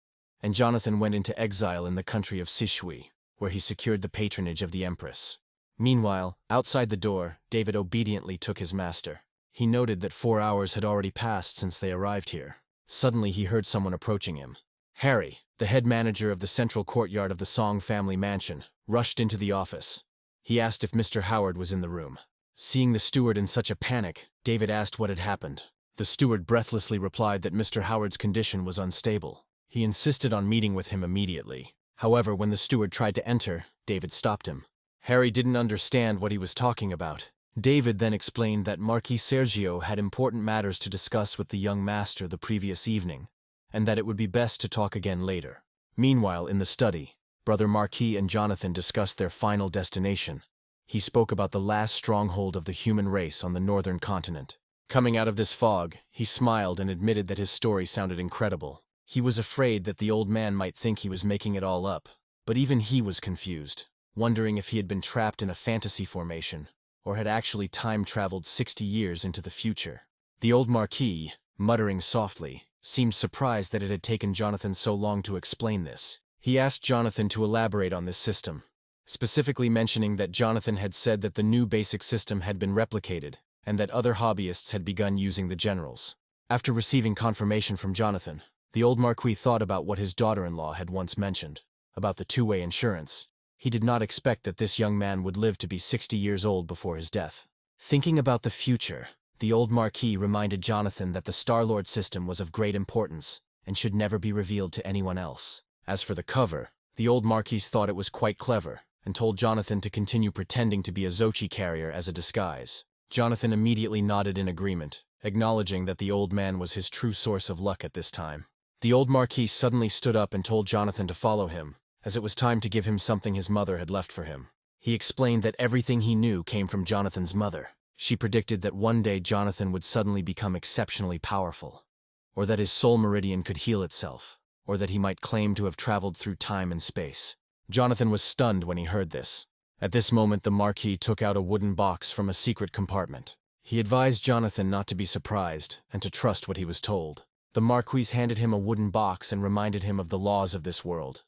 and Jonathan went into exile in the country of Sishui, where he secured the patronage of the Empress. Meanwhile, outside the door, David obediently took his master. He noted that 4 hours had already passed since they arrived here. Suddenly he heard someone approaching him. Harry, the head manager of the central courtyard of the Song family mansion, rushed into the office. He asked if Mr. Howard was in the room. Seeing the steward in such a panic, David asked what had happened. The steward breathlessly replied that Mr. Howard's condition was unstable. He insisted on meeting with him immediately. However, when the steward tried to enter, David stopped him. Harry didn't understand what he was talking about. David then explained that Marquis Sergio had important matters to discuss with the young master the previous evening, and that it would be best to talk again later. Meanwhile, in the study, Brother Marquis and Jonathan discussed their final destination. He spoke about the last stronghold of the human race on the northern continent. Coming out of this fog, he smiled and admitted that his story sounded incredible. He was afraid that the old man might think he was making it all up, but even he was confused, wondering if he had been trapped in a fantasy formation, or had actually time-traveled 60 years into the future. The old Marquis, muttering softly, seemed surprised that it had taken Jonathan so long to explain this. He asked Jonathan to elaborate on this system, specifically mentioning that Jonathan had said that the new basic system had been replicated, and that other hobbyists had begun using the generals. After receiving confirmation from Jonathan, the old Marquis thought about what his daughter-in-law had once mentioned, about the two-way insurance. He did not expect that this young man would live to be 60 years old before his death. Thinking about the future, the old Marquis reminded Jonathan that the Star-Lord system was of great importance and should never be revealed to anyone else. As for the cover, the old Marquis thought it was quite clever and told Jonathan to continue pretending to be a Xochi carrier as a disguise. Jonathan immediately nodded in agreement, acknowledging that the old man was his true source of luck at this time. The old Marquis suddenly stood up and told Jonathan to follow him, as it was time to give him something his mother had left for him. He explained that everything he knew came from Jonathan's mother. She predicted that one day Jonathan would suddenly become exceptionally powerful, or that his soul meridian could heal itself, or that he might claim to have traveled through time and space. Jonathan was stunned when he heard this. At this moment, the Marquis took out a wooden box from a secret compartment. He advised Jonathan not to be surprised and to trust what he was told. The Marquis handed him a wooden box and reminded him of the laws of this world,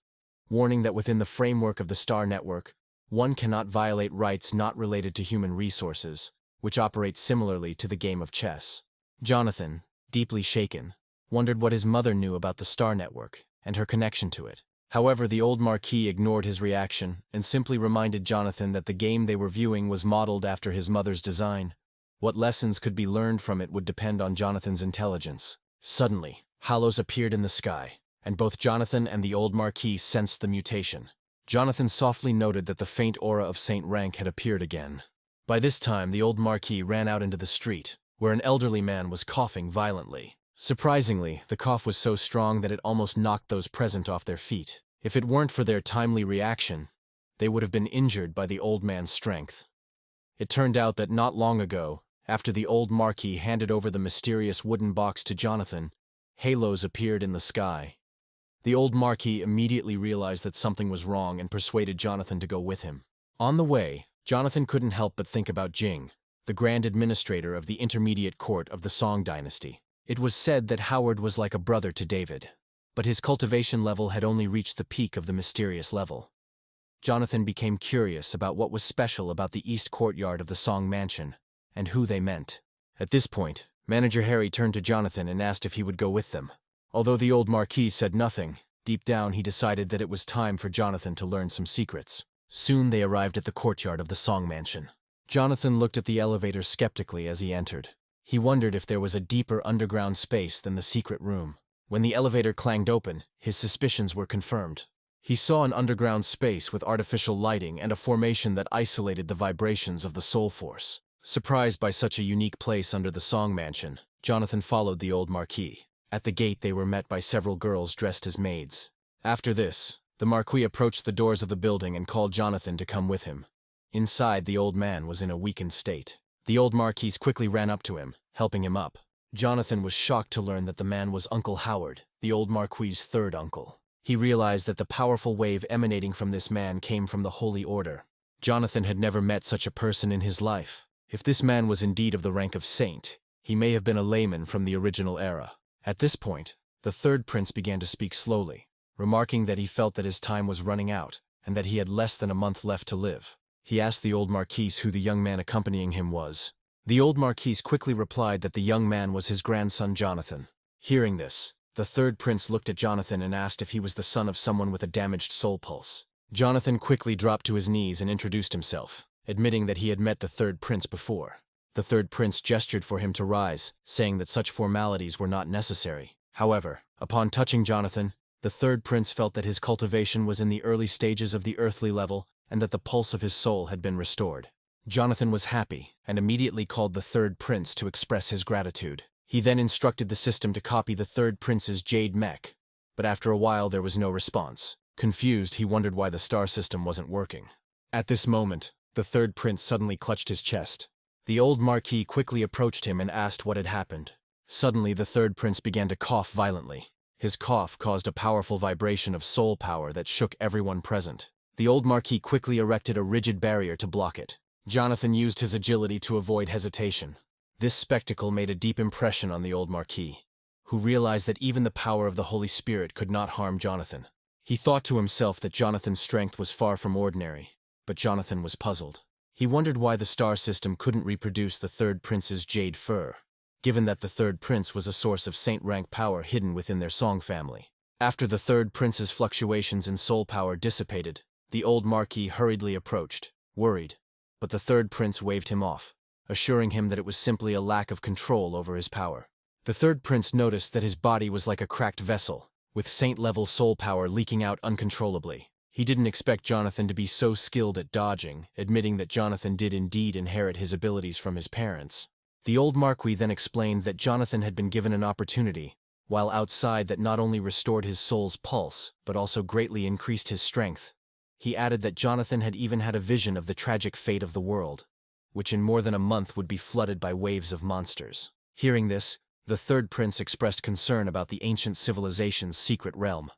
warning that within the framework of the Star Network, one cannot violate rights not related to human resources, which operates similarly to the game of chess. Jonathan, deeply shaken, wondered what his mother knew about the Star Network and her connection to it. However, the old Marquis ignored his reaction and simply reminded Jonathan that the game they were viewing was modeled after his mother's design. What lessons could be learned from it would depend on Jonathan's intelligence. Suddenly, halos appeared in the sky, and both Jonathan and the old Marquis sensed the mutation. Jonathan softly noted that the faint aura of Saint Rank had appeared again. By this time, the old Marquis ran out into the street, where an elderly man was coughing violently. Surprisingly, the cough was so strong that it almost knocked those present off their feet. If it weren't for their timely reaction, they would have been injured by the old man's strength. It turned out that not long ago, after the old Marquis handed over the mysterious wooden box to Jonathan, halos appeared in the sky. The old Marquis immediately realized that something was wrong and persuaded Jonathan to go with him. On the way, Jonathan couldn't help but think about Jing, the Grand Administrator of the Intermediate Court of the Song Dynasty. It was said that Howard was like a brother to David, but his cultivation level had only reached the peak of the mysterious level. Jonathan became curious about what was special about the East Courtyard of the Song Mansion, and who they meant. At this point, Manager Harry turned to Jonathan and asked if he would go with them. Although the old Marquis said nothing, deep down he decided that it was time for Jonathan to learn some secrets. Soon they arrived at the courtyard of the Song Mansion. Jonathan looked at the elevator skeptically as he entered. He wondered if there was a deeper underground space than the secret room. When the elevator clanged open, his suspicions were confirmed. He saw an underground space with artificial lighting and a formation that isolated the vibrations of the soul force. Surprised by such a unique place under the Song Mansion, Jonathan followed the old marquis. At the gate they were met by several girls dressed as maids. After this, the marquis approached the doors of the building and called Jonathan to come with him. Inside, the old man was in a weakened state. The old marquis quickly ran up to him, helping him up. Jonathan was shocked to learn that the man was Uncle Howard, the old marquis's third uncle. He realized that the powerful wave emanating from this man came from the Holy Order. Jonathan had never met such a person in his life. If this man was indeed of the rank of saint, he may have been a layman from the original era. At this point, the third prince began to speak slowly, remarking that he felt that his time was running out and that he had less than a month left to live. He asked the old marquis who the young man accompanying him was. The old marquis quickly replied that the young man was his grandson Jonathan. Hearing this, the third prince looked at Jonathan and asked if he was the son of someone with a damaged soul pulse. Jonathan quickly dropped to his knees and introduced himself, admitting that he had met the third prince before. The third prince gestured for him to rise, saying that such formalities were not necessary. However, upon touching Jonathan, the third prince felt that his cultivation was in the early stages of the earthly level and that the pulse of his soul had been restored. Jonathan was happy and immediately called the third prince to express his gratitude. He then instructed the system to copy the third prince's jade mech, but after a while there was no response. Confused, he wondered why the star system wasn't working. At this moment, the third prince suddenly clutched his chest. The old marquis quickly approached him and asked what had happened. Suddenly, the third prince began to cough violently. His cough caused a powerful vibration of soul power that shook everyone present. The old marquis quickly erected a rigid barrier to block it. Jonathan used his agility to avoid hesitation. This spectacle made a deep impression on the old marquis, who realized that even the power of the Holy Spirit could not harm Jonathan. He thought to himself that Jonathan's strength was far from ordinary, but Jonathan was puzzled. He wondered why the star system couldn't reproduce the third prince's jade fur, given that the third prince was a source of saint-rank power hidden within their song family. After the third prince's fluctuations in soul power dissipated, the old marquis hurriedly approached, worried, but the third prince waved him off, assuring him that it was simply a lack of control over his power. The third prince noticed that his body was like a cracked vessel, with saint-level soul power leaking out uncontrollably. He didn't expect Jonathan to be so skilled at dodging, admitting that Jonathan did indeed inherit his abilities from his parents. The old marquis then explained that Jonathan had been given an opportunity, while outside, that not only restored his soul's pulse, but also greatly increased his strength. He added that Jonathan had even had a vision of the tragic fate of the world, which in more than a month would be flooded by waves of monsters. Hearing this, the third prince expressed concern about the ancient civilization's secret realm,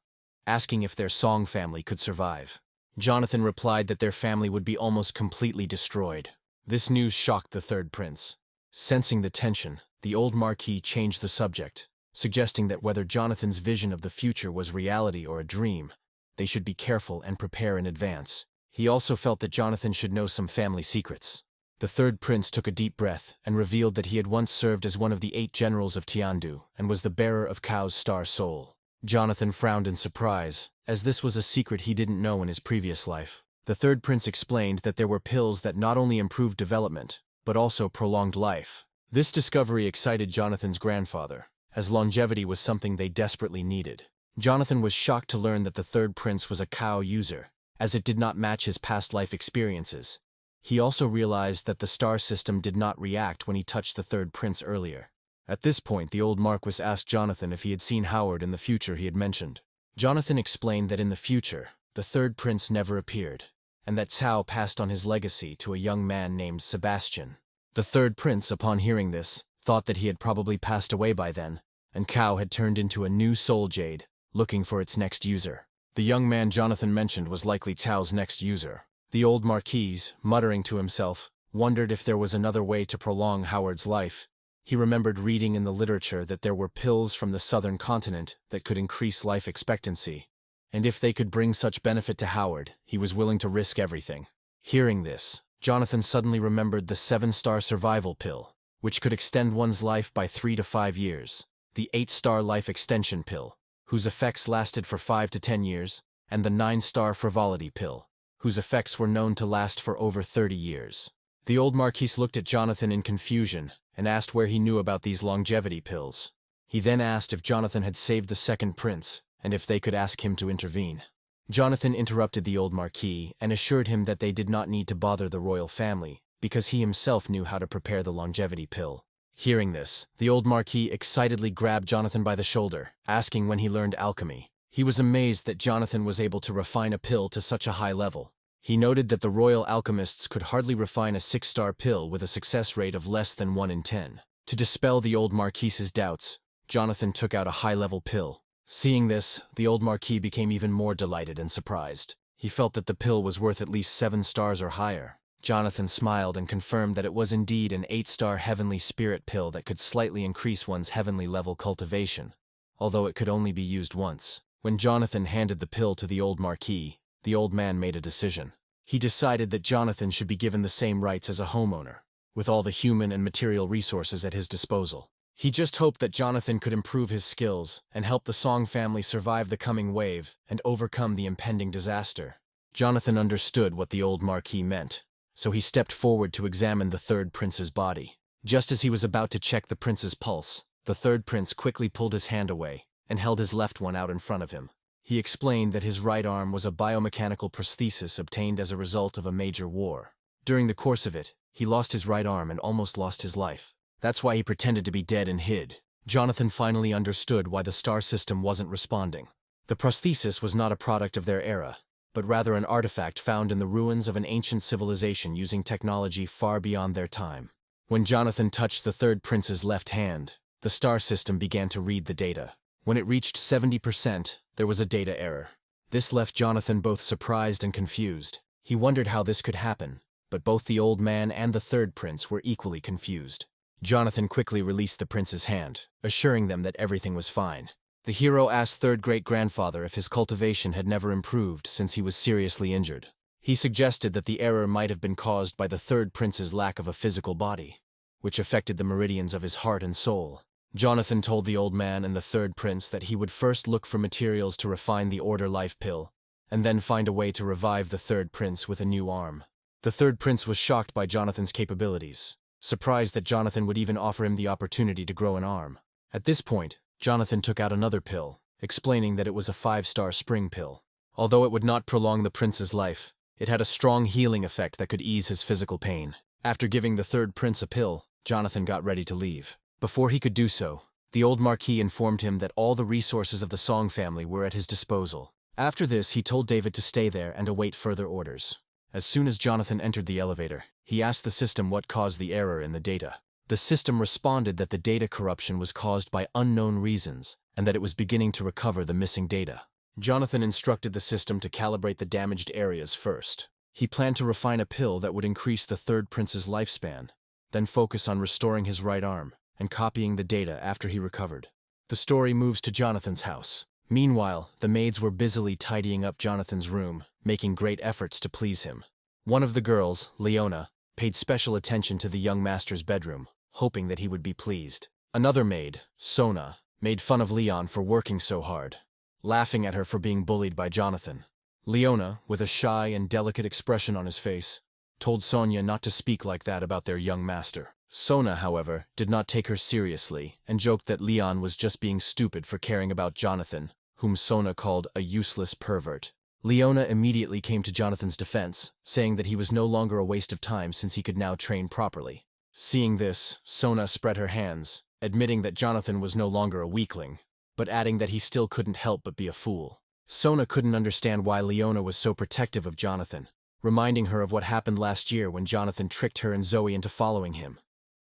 asking if their song family could survive. Jonathan replied that their family would be almost completely destroyed. This news shocked the third prince. Sensing the tension, the old marquis changed the subject, suggesting that whether Jonathan's vision of the future was reality or a dream, they should be careful and prepare in advance. He also felt that Jonathan should know some family secrets. The third prince took a deep breath and revealed that he had once served as one of the 8 generals of Tiandu and was the bearer of Kao's star soul. Jonathan frowned in surprise, as this was a secret he didn't know in his previous life. The third prince explained that there were pills that not only improved development, but also prolonged life. This discovery excited Jonathan's grandfather, as longevity was something they desperately needed. Jonathan was shocked to learn that the third prince was a Kao user, as it did not match his past life experiences. He also realized that the star system did not react when he touched the third prince earlier. At this point, the old Marquis asked Jonathan if he had seen Howard in the future he had mentioned. Jonathan explained that in the future, the third prince never appeared, and that Cao passed on his legacy to a young man named Sebastian. The third prince, upon hearing this, thought that he had probably passed away by then, and Cao had turned into a new soul jade, looking for its next user. The young man Jonathan mentioned was likely Cao's next user. The old Marquis, muttering to himself, wondered if there was another way to prolong Howard's life. He remembered reading in the literature that there were pills from the southern continent that could increase life expectancy, and if they could bring such benefit to Howard, he was willing to risk everything. Hearing this, Jonathan suddenly remembered the 7-star survival pill, which could extend one's life by 3 to 5 years, the 8-star life extension pill, whose effects lasted for 5 to 10 years, and the 9-star frivolity pill, whose effects were known to last for over 30 years. The old Marquis looked at Jonathan in confusion and asked where he knew about these longevity pills. He then asked if Jonathan had saved the second prince and if they could ask him to intervene. Jonathan interrupted the old Marquis and assured him that they did not need to bother the royal family because he himself knew how to prepare the longevity pill. Hearing this, the old Marquis excitedly grabbed Jonathan by the shoulder, asking when he learned alchemy. He was amazed that Jonathan was able to refine a pill to such a high level. He noted that the royal alchemists could hardly refine a 6-star pill with a success rate of less than 1 in 10. To dispel the old Marquis's doubts, Jonathan took out a high-level pill. Seeing this, the old Marquis became even more delighted and surprised. He felt that the pill was worth at least 7 stars or higher. Jonathan smiled and confirmed that it was indeed an 8-star heavenly spirit pill that could slightly increase one's heavenly level cultivation, although it could only be used once. When Jonathan handed the pill to the old Marquis, the old man made a decision. He decided that Jonathan should be given the same rights as a homeowner, with all the human and material resources at his disposal. He just hoped that Jonathan could improve his skills and help the Song family survive the coming wave and overcome the impending disaster. Jonathan understood what the old Marquis meant, so he stepped forward to examine the third prince's body. Just as he was about to check the prince's pulse, the third prince quickly pulled his hand away and held his left one out in front of him. He explained that his right arm was a biomechanical prosthesis obtained as a result of a major war. During the course of it, he lost his right arm and almost lost his life. That's why he pretended to be dead and hid. Jonathan finally understood why the star system wasn't responding. The prosthesis was not a product of their era, but rather an artifact found in the ruins of an ancient civilization using technology far beyond their time. When Jonathan touched the third prince's left hand, the star system began to read the data. When it reached 70%, there was a data error. This left Jonathan both surprised and confused. He wondered how this could happen, but both the old man and the third prince were equally confused. Jonathan quickly released the prince's hand, assuring them that everything was fine. The hero asked third great-grandfather if his cultivation had never improved since he was seriously injured. He suggested that the error might have been caused by the third prince's lack of a physical body, which affected the meridians of his heart and soul. Jonathan told the old man and the third prince that he would first look for materials to refine the Order Life Pill, and then find a way to revive the third prince with a new arm. The third prince was shocked by Jonathan's capabilities, surprised that Jonathan would even offer him the opportunity to grow an arm. At this point, Jonathan took out another pill, explaining that it was a 5-star spring pill. Although it would not prolong the prince's life, it had a strong healing effect that could ease his physical pain. After giving the third prince a pill, Jonathan got ready to leave. Before he could do so, the old Marquis informed him that all the resources of the Song family were at his disposal. After this, he told David to stay there and await further orders. As soon as Jonathan entered the elevator, he asked the system what caused the error in the data. The system responded that the data corruption was caused by unknown reasons and that it was beginning to recover the missing data. Jonathan instructed the system to calibrate the damaged areas first. He planned to refine a pill that would increase the third prince's lifespan, then focus on restoring his right arm and copying the data after he recovered. The story moves to Jonathan's house. Meanwhile, the maids were busily tidying up Jonathan's room, making great efforts to please him. One of the girls, Leona, paid special attention to the young master's bedroom, hoping that he would be pleased. Another maid, Sona, made fun of Leon for working so hard, laughing at her for being bullied by Jonathan. Leona, with a shy and delicate expression on his face, told Sonia not to speak like that about their young master. Sona, however, did not take her seriously and joked that Leon was just being stupid for caring about Jonathan, whom Sona called a useless pervert. Leona immediately came to Jonathan's defense, saying that he was no longer a waste of time since he could now train properly. Seeing this, Sona spread her hands, admitting that Jonathan was no longer a weakling, but adding that he still couldn't help but be a fool. Sona couldn't understand why Leona was so protective of Jonathan, reminding her of what happened last year when Jonathan tricked her and Zoe into following him.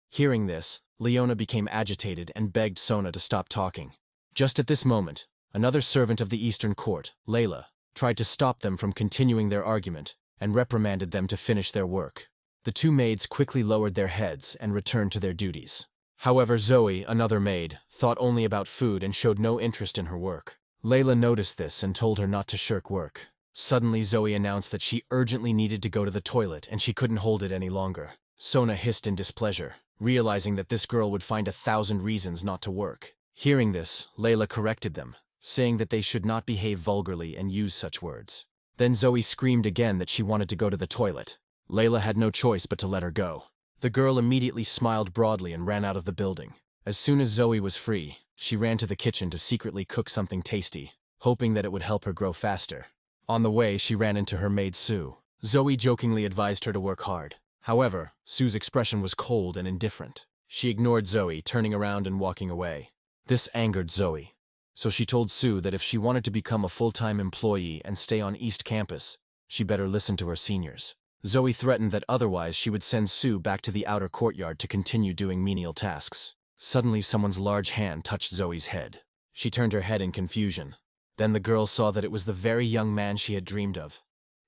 Hearing this, Leona became agitated and begged Sona to stop talking. Just at this moment, another servant of the Eastern Court, Layla, tried to stop them from continuing their argument and reprimanded them to finish their work. The two maids quickly lowered their heads and returned to their duties. However, Zoe, another maid, thought only about food and showed no interest in her work. Layla noticed this and told her not to shirk work. Suddenly, Zoe announced that she urgently needed to go to the toilet and she couldn't hold it any longer. Sona hissed in displeasure, realizing that this girl would find 1,000 reasons not to work. Hearing this, Layla corrected them, saying that they should not behave vulgarly and use such words. Then Zoe screamed again that she wanted to go to the toilet. Layla had no choice but to let her go. The girl immediately smiled broadly and ran out of the building. As soon as Zoe was free, she ran to the kitchen to secretly cook something tasty, hoping that it would help her grow faster. On the way, she ran into her maid Sue. Zoe jokingly advised her to work hard. However, Sue's expression was cold and indifferent. She ignored Zoe, turning around and walking away. This angered Zoe. So she told Sue that if she wanted to become a full-time employee and stay on East Campus, she better listen to her seniors. Zoe threatened that otherwise she would send Sue back to the outer courtyard to continue doing menial tasks. Suddenly, someone's large hand touched Zoe's head. She turned her head in confusion. Then the girl saw that it was the very young man she had dreamed of.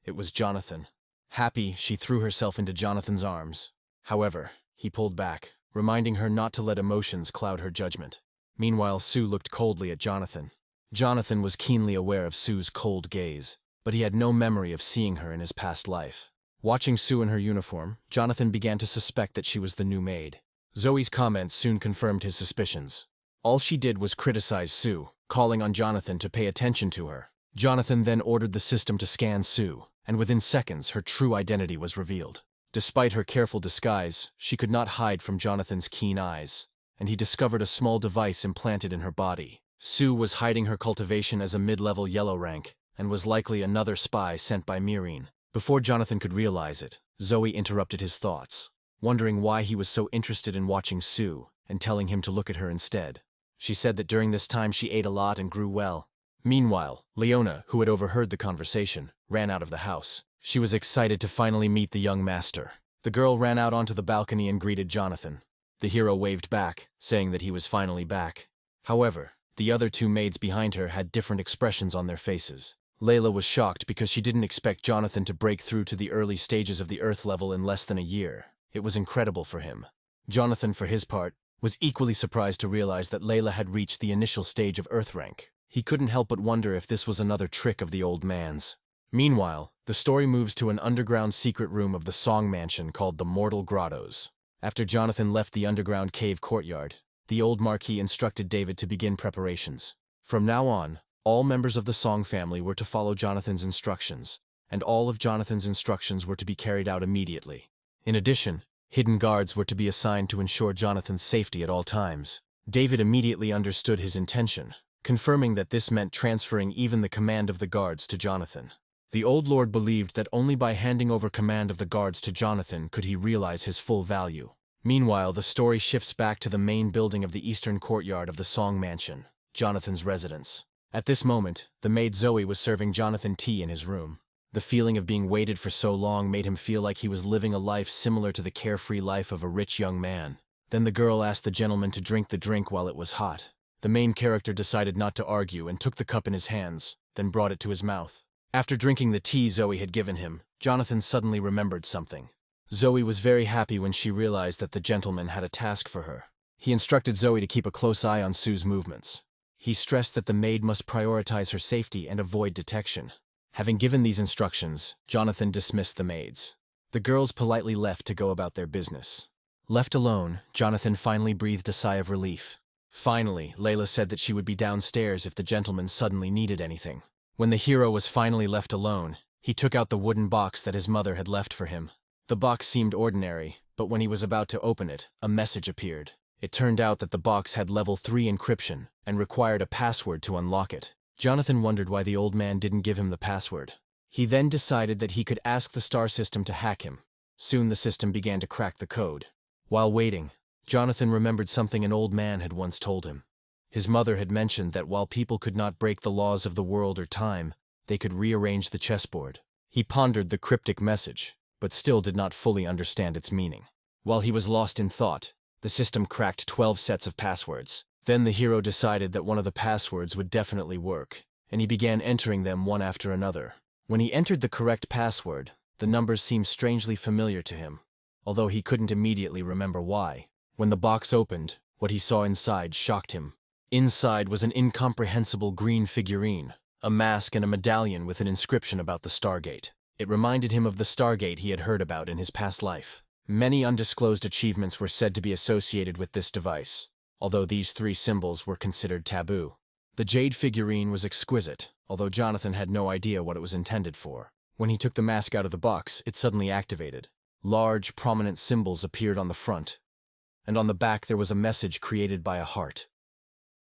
It was Jonathan. Happy, she threw herself into Jonathan's arms. However, he pulled back, reminding her not to let emotions cloud her judgment. Meanwhile, Sue looked coldly at Jonathan. Jonathan was keenly aware of Sue's cold gaze, but he had no memory of seeing her in his past life. Watching Sue in her uniform, Jonathan began to suspect that she was the new maid. Zoe's comments soon confirmed his suspicions. All she did was criticize Sue, calling on Jonathan to pay attention to her. Jonathan then ordered the system to scan Sue, and within seconds her true identity was revealed. Despite her careful disguise, she could not hide from Jonathan's keen eyes, and he discovered a small device implanted in her body. Sue was hiding her cultivation as a mid-level yellow rank, and was likely another spy sent by Myrene. Before Jonathan could realize it, Zoe interrupted his thoughts, wondering why he was so interested in watching Sue, and telling him to look at her instead. She said that during this time she ate a lot and grew well. Meanwhile, Leona, who had overheard the conversation, ran out of the house. She was excited to finally meet the young master. The girl ran out onto the balcony and greeted Jonathan. The hero waved back, saying that he was finally back. However, the other two maids behind her had different expressions on their faces. Layla was shocked because she didn't expect Jonathan to break through to the early stages of the Earth level in less than a year. It was incredible for him. Jonathan, for his part, was equally surprised to realize that Layla had reached the initial stage of Earth rank. He couldn't help but wonder if this was another trick of the old man's. Meanwhile, the story moves to an underground secret room of the Song Mansion called the Mortal Grottos. After Jonathan left the underground cave courtyard, the old Marquis instructed David to begin preparations. From now on, all members of the Song family were to follow Jonathan's instructions, and all of Jonathan's instructions were to be carried out immediately. In addition, hidden guards were to be assigned to ensure Jonathan's safety at all times. David immediately understood his intention, confirming that this meant transferring even the command of the guards to Jonathan. The old lord believed that only by handing over command of the guards to Jonathan could he realize his full value. Meanwhile, the story shifts back to the main building of the eastern courtyard of the Song Mansion, Jonathan's residence. At this moment, the maid Zoe was serving Jonathan tea in his room. The feeling of being waited for so long made him feel like he was living a life similar to the carefree life of a rich young man. Then the girl asked the gentleman to drink the drink while it was hot. The main character decided not to argue and took the cup in his hands, then brought it to his mouth. After drinking the tea Zoe had given him, Jonathan suddenly remembered something. Zoe was very happy when she realized that the gentleman had a task for her. He instructed Zoe to keep a close eye on Sue's movements. He stressed that the maid must prioritize her safety and avoid detection. Having given these instructions, Jonathan dismissed the maids. The girls politely left to go about their business. Left alone, Jonathan finally breathed a sigh of relief. Finally, Layla said that she would be downstairs if the gentleman suddenly needed anything. When the hero was finally left alone, he took out the wooden box that his mother had left for him. The box seemed ordinary, but when he was about to open it, a message appeared. It turned out that the box had level 3 encryption and required a password to unlock it. Jonathan wondered why the old man didn't give him the password. He then decided that he could ask the star system to hack him. Soon the system began to crack the code. While waiting, Jonathan remembered something an old man had once told him. His mother had mentioned that while people could not break the laws of the world or time, they could rearrange the chessboard. He pondered the cryptic message, but still did not fully understand its meaning. While he was lost in thought, the system cracked 12 sets of passwords. Then the hero decided that one of the passwords would definitely work, and he began entering them one after another. When he entered the correct password, the numbers seemed strangely familiar to him, although he couldn't immediately remember why. When the box opened, what he saw inside shocked him. Inside was an incomprehensible green figurine, a mask and a medallion with an inscription about the Stargate. It reminded him of the Stargate he had heard about in his past life. Many undisclosed achievements were said to be associated with this device, although these 3 symbols were considered taboo. The jade figurine was exquisite, although Jonathan had no idea what it was intended for. When he took the mask out of the box, it suddenly activated. Large, prominent symbols appeared on the front, and on the back there was a message created by a heart.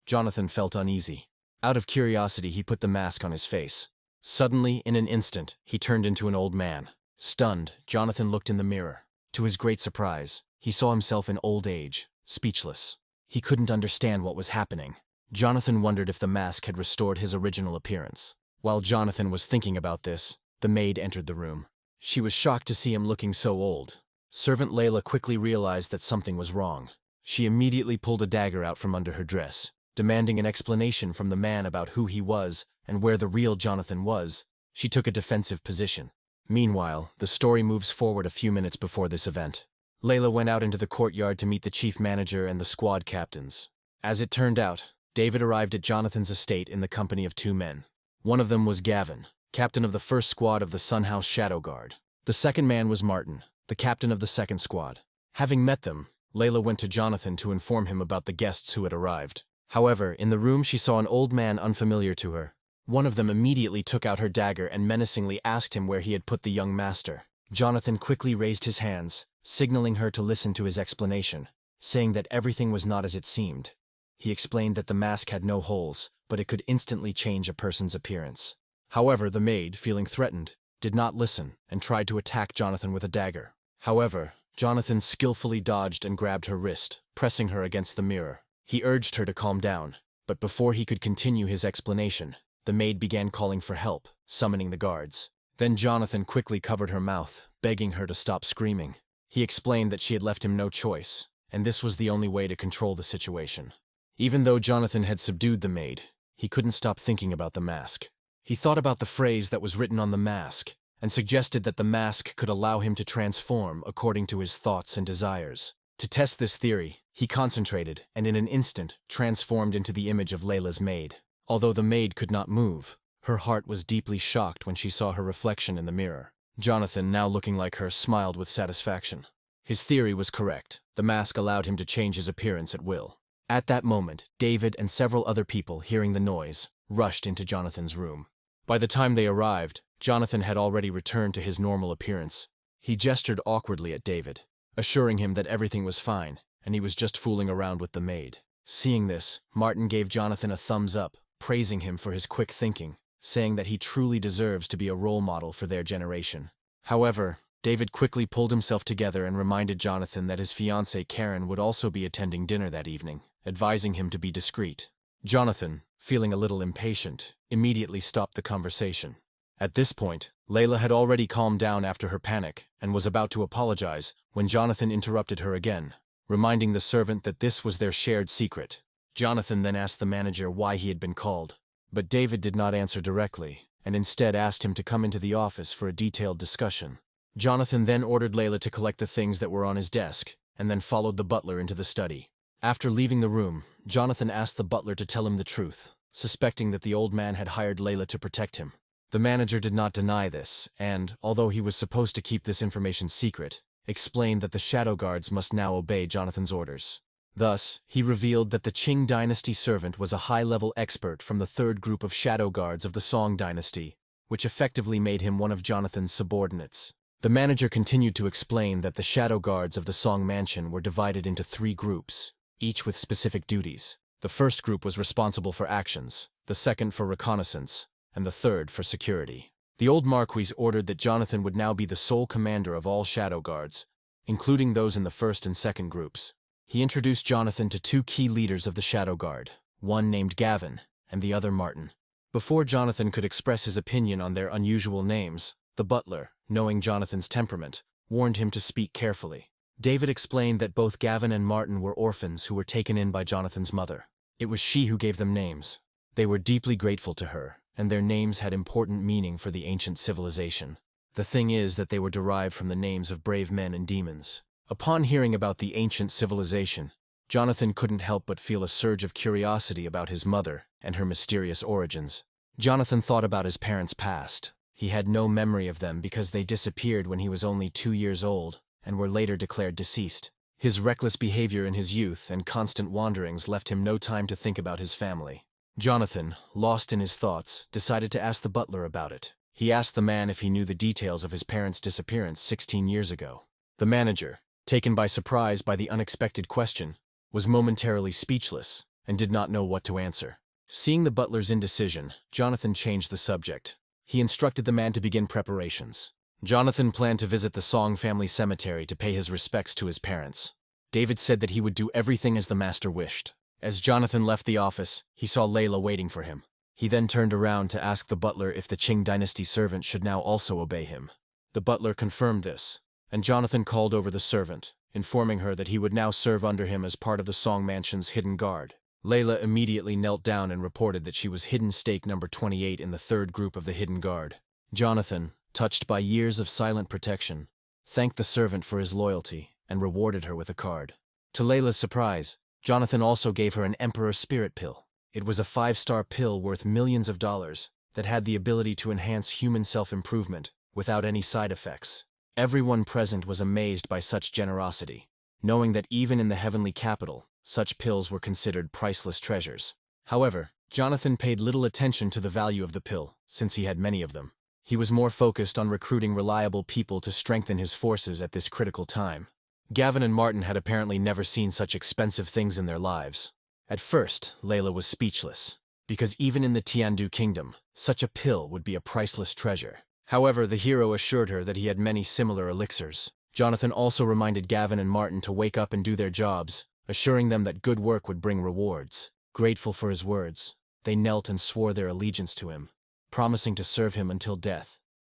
Jonathan felt uneasy. Out of curiosity, he put the mask on his face. Suddenly, in an instant, he turned into an old man. Stunned, Jonathan looked in the mirror. To his great surprise, he saw himself in old age, speechless. He couldn't understand what was happening. Jonathan wondered if the mask had restored his original appearance. While Jonathan was thinking about this, the maid entered the room. She was shocked to see him looking so old. Servant Layla quickly realized that something was wrong. She immediately pulled a dagger out from under her dress. Demanding an explanation from the man about who he was and where the real Jonathan was, she took a defensive position. Meanwhile, the story moves forward a few minutes before this event. Layla went out into the courtyard to meet the chief manager and the squad captains. As it turned out, David arrived at Jonathan's estate in the company of 2 men. One of them was Gavin, captain of the first squad of the Sunhouse Shadow Guard. The second man was Martin, the captain of the second squad. Having met them, Layla went to Jonathan to inform him about the guests who had arrived. However, in the room she saw an old man unfamiliar to her. One of them immediately took out her dagger and menacingly asked him where he had put the young master. Jonathan quickly raised his hands, signaling her to listen to his explanation, saying that everything was not as it seemed. He explained that the mask had no holes, but it could instantly change a person's appearance. However, the maid, feeling threatened, did not listen and tried to attack Jonathan with a dagger. However, Jonathan skillfully dodged and grabbed her wrist, pressing her against the mirror. He urged her to calm down, but before he could continue his explanation, the maid began calling for help, summoning the guards. Then Jonathan quickly covered her mouth, begging her to stop screaming. He explained that she had left him no choice, and this was the only way to control the situation. Even though Jonathan had subdued the maid, he couldn't stop thinking about the mask. He thought about the phrase that was written on the mask, and suggested that the mask could allow him to transform according to his thoughts and desires. To test this theory, he concentrated and in an instant transformed into the image of Layla's maid. Although the maid could not move, her heart was deeply shocked when she saw her reflection in the mirror. Jonathan, now looking like her, smiled with satisfaction. His theory was correct. The mask allowed him to change his appearance at will. At that moment, David and several other people, hearing the noise, rushed into Jonathan's room. By the time they arrived, Jonathan had already returned to his normal appearance. He gestured awkwardly at David, assuring him that everything was fine, and he was just fooling around with the maid. Seeing this, Martin gave Jonathan a thumbs up, praising him for his quick thinking, saying that he truly deserves to be a role model for their generation. However, David quickly pulled himself together and reminded Jonathan that his fiancée Karen would also be attending dinner that evening, advising him to be discreet. Jonathan, feeling a little impatient, immediately stopped the conversation. At this point, Layla had already calmed down after her panic and was about to apologize when Jonathan interrupted her again, reminding the servant that this was their shared secret. Jonathan then asked the manager why he had been called, but David did not answer directly and instead asked him to come into the office for a detailed discussion. Jonathan then ordered Layla to collect the things that were on his desk and then followed the butler into the study. After leaving the room, Jonathan asked the butler to tell him the truth, suspecting that the old man had hired Layla to protect him. The manager did not deny this and, although he was supposed to keep this information secret, explained that the Shadow Guards must now obey Jonathan's orders. Thus, he revealed that the Qing dynasty servant was a high-level expert from the third group of Shadow Guards of the Song dynasty, which effectively made him one of Jonathan's subordinates. The manager continued to explain that the Shadow Guards of the Song mansion were divided into 3 groups, each with specific duties. The first group was responsible for actions, the second for reconnaissance, and the third for security. The old Marquis ordered that Jonathan would now be the sole commander of all Shadow Guards, including those in the first and second groups. He introduced Jonathan to 2 key leaders of the Shadow Guard, one named Gavin and the other Martin. Before Jonathan could express his opinion on their unusual names, the butler, knowing Jonathan's temperament, warned him to speak carefully. David explained that both Gavin and Martin were orphans who were taken in by Jonathan's mother. It was she who gave them names. They were deeply grateful to her, and their names had important meaning for the ancient civilization. The thing is that they were derived from the names of brave men and demons. Upon hearing about the ancient civilization, Jonathan couldn't help but feel a surge of curiosity about his mother and her mysterious origins. Jonathan thought about his parents' past. He had no memory of them because they disappeared when he was only 2 years old and were later declared deceased. His reckless behavior in his youth and constant wanderings left him no time to think about his family. Jonathan, lost in his thoughts, decided to ask the butler about it. He asked the man if he knew the details of his parents' disappearance 16 years ago. The manager, taken by surprise by the unexpected question, was momentarily speechless and did not know what to answer. Seeing the butler's indecision, Jonathan changed the subject. He instructed the man to begin preparations. Jonathan planned to visit the Song family cemetery to pay his respects to his parents. David said that he would do everything as the master wished. As Jonathan left the office, he saw Layla waiting for him. He then turned around to ask the butler if the Qing dynasty servant should now also obey him. The butler confirmed this, and Jonathan called over the servant, informing her that he would now serve under him as part of the Song mansion's hidden guard. Layla immediately knelt down and reported that she was hidden stake number 28 in the third group of the hidden guard. Jonathan, touched by years of silent protection, thanked the servant for his loyalty and rewarded her with a card. To Layla's surprise, Jonathan also gave her an Emperor Spirit pill. It was a 5-star pill worth millions of dollars that had the ability to enhance human self-improvement without any side effects. Everyone present was amazed by such generosity, knowing that even in the heavenly capital, such pills were considered priceless treasures. However, Jonathan paid little attention to the value of the pill, since he had many of them. He was more focused on recruiting reliable people to strengthen his forces at this critical time. Gavin and Martin had apparently never seen such expensive things in their lives. At first, Layla was speechless, because even in the Tiandu kingdom, such a pill would be a priceless treasure. However, the hero assured her that he had many similar elixirs. Jonathan also reminded Gavin and Martin to wake up and do their jobs, assuring them that good work would bring rewards. Grateful for his words, they knelt and swore their allegiance to him, promising to serve him until death.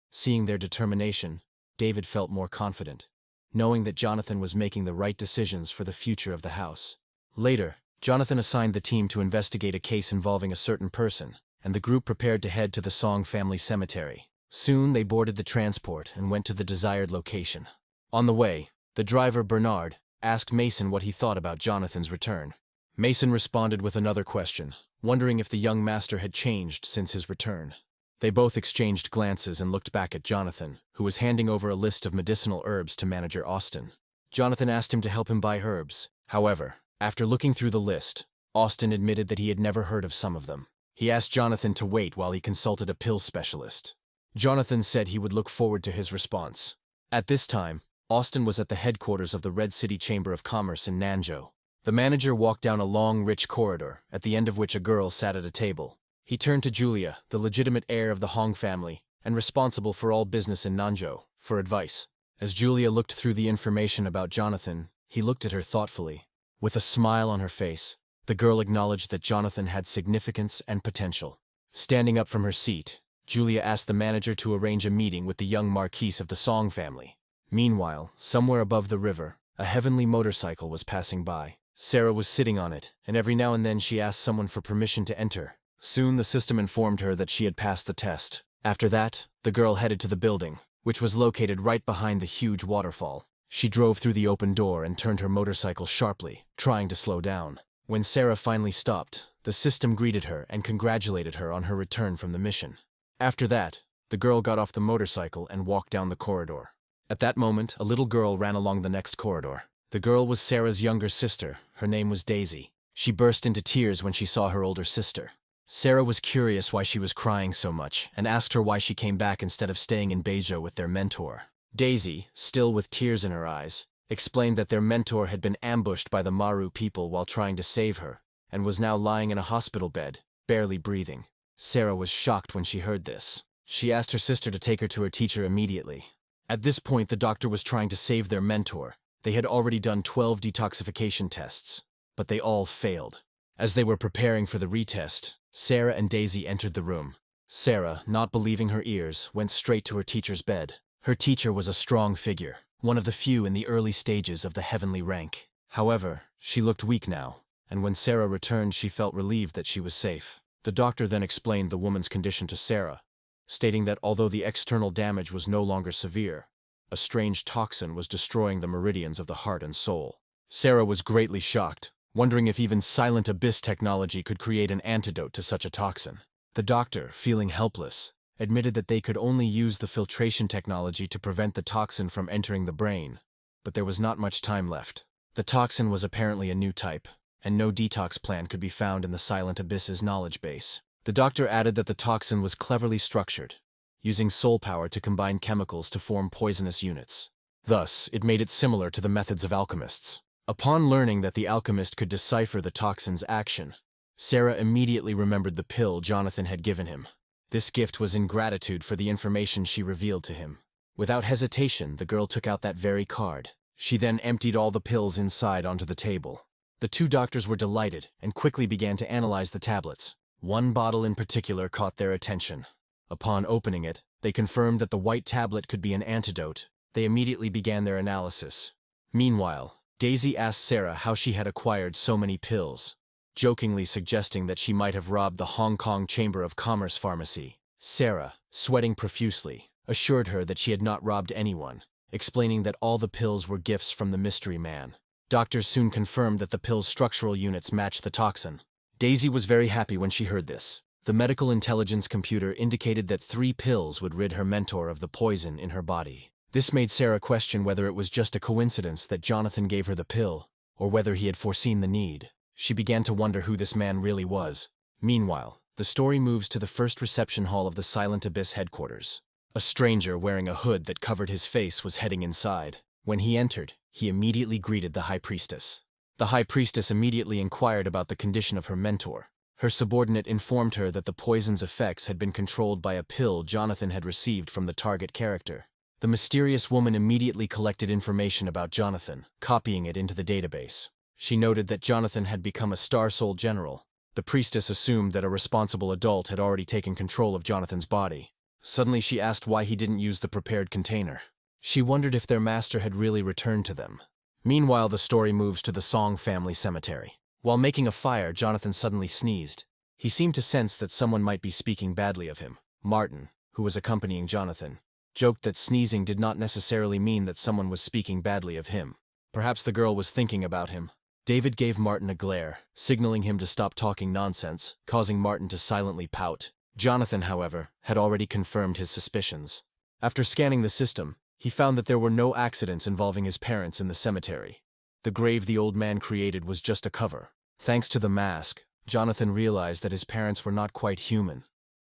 Seeing their determination, David felt more confident, knowing that Jonathan was making the right decisions for the future of the house. Later, Jonathan assigned the team to investigate a case involving a certain person, and the group prepared to head to the Song family cemetery. Soon they boarded the transport and went to the desired location. On the way, the driver, Bernard, asked Mason what he thought about Jonathan's return. Mason responded with another question, wondering if the young master had changed since his return. They both exchanged glances and looked back at Jonathan, who was handing over a list of medicinal herbs to manager Austin. Jonathan asked him to help him buy herbs. However, after looking through the list, Austin admitted that he had never heard of some of them. He asked Jonathan to wait while he consulted a pill specialist. Jonathan said he would look forward to his response. At this time, Austin was at the headquarters of the Red City Chamber of Commerce in Nanzhou. The manager walked down a long, rich corridor, at the end of which a girl sat at a table. He turned to Julia, the legitimate heir of the Hong family, and responsible for all business in Nanzhou, for advice. As Julia looked through the information about Jonathan, he looked at her thoughtfully. With a smile on her face, the girl acknowledged that Jonathan had significance and potential. Standing up from her seat, Julia asked the manager to arrange a meeting with the young Marquise of the Song family. Meanwhile, somewhere above the river, a heavenly motorcycle was passing by. Sarah was sitting on it, and every now and then she asked someone for permission to enter. Soon the system informed her that she had passed the test. After that, the girl headed to the building, which was located right behind the huge waterfall. She drove through the open door and turned her motorcycle sharply, trying to slow down. When Sarah finally stopped, the system greeted her and congratulated her on her return from the mission. After that, the girl got off the motorcycle and walked down the corridor. At that moment, a little girl ran along the next corridor. The girl was Sarah's younger sister. Her name was Daisy. She burst into tears when she saw her older sister. Sarah was curious why she was crying so much and asked her why she came back instead of staying in Beizhou with their mentor. Daisy, still with tears in her eyes, explained that their mentor had been ambushed by the Maru people while trying to save her, and was now lying in a hospital bed, barely breathing. Sarah was shocked when she heard this. She asked her sister to take her to her teacher immediately. At this point, the doctor was trying to save their mentor. They had already done 12 detoxification tests, but they all failed. As they were preparing for the retest, Sarah and Daisy entered the room. Sarah, not believing her ears, went straight to her teacher's bed. Her teacher was a strong figure, one of the few in the early stages of the heavenly rank. However, she looked weak now, and when Sarah returned, she felt relieved that she was safe. The doctor then explained the woman's condition to Sarah, stating that although the external damage was no longer severe, a strange toxin was destroying the meridians of the heart and soul. Sarah was greatly shocked, wondering if even Silent Abyss technology could create an antidote to such a toxin. The doctor, feeling helpless, admitted that they could only use the filtration technology to prevent the toxin from entering the brain, but there was not much time left. The toxin was apparently a new type, and no detox plan could be found in the Silent Abyss's knowledge base. The doctor added that the toxin was cleverly structured, using soul power to combine chemicals to form poisonous units. Thus, it made it similar to the methods of alchemists. Upon learning that the alchemist could decipher the toxin's action, Sarah immediately remembered the pill Jonathan had given him. This gift was in gratitude for the information she revealed to him. Without hesitation, the girl took out that very card. She then emptied all the pills inside onto the table. The two doctors were delighted and quickly began to analyze the tablets. One bottle in particular caught their attention. Upon opening it, they confirmed that the white tablet could be an antidote. They immediately began their analysis. Meanwhile, Daisy asked Sarah how she had acquired so many pills, jokingly suggesting that she might have robbed the Hong Kong Chamber of Commerce pharmacy. Sarah, sweating profusely, assured her that she had not robbed anyone, explaining that all the pills were gifts from the mystery man. Doctors soon confirmed that the pill's structural units matched the toxin. Daisy was very happy when she heard this. The medical intelligence computer indicated that 3 pills would rid her mentor of the poison in her body. This made Sarah question whether it was just a coincidence that Jonathan gave her the pill, or whether he had foreseen the need. She began to wonder who this man really was. Meanwhile, the story moves to the first reception hall of the Silent Abyss headquarters. A stranger wearing a hood that covered his face was heading inside. When he entered, he immediately greeted the High Priestess. The High Priestess immediately inquired about the condition of her mentor. Her subordinate informed her that the poison's effects had been controlled by a pill Jonathan had received from the target character. The mysterious woman immediately collected information about Jonathan, copying it into the database. She noted that Jonathan had become a Star Soul General. The priestess assumed that a responsible adult had already taken control of Jonathan's body. Suddenly she asked why he didn't use the prepared container. She wondered if their master had really returned to them. Meanwhile, the story moves to the Song family cemetery. While making a fire, Jonathan suddenly sneezed. He seemed to sense that someone might be speaking badly of him. Martin, who was accompanying Jonathan, joked that sneezing did not necessarily mean that someone was speaking badly of him. Perhaps the girl was thinking about him. David gave Martin a glare, signaling him to stop talking nonsense, causing Martin to silently pout. Jonathan, however, had already confirmed his suspicions. After scanning the system, he found that there were no accidents involving his parents in the cemetery. The grave the old man created was just a cover. Thanks to the mask, Jonathan realized that his parents were not quite human,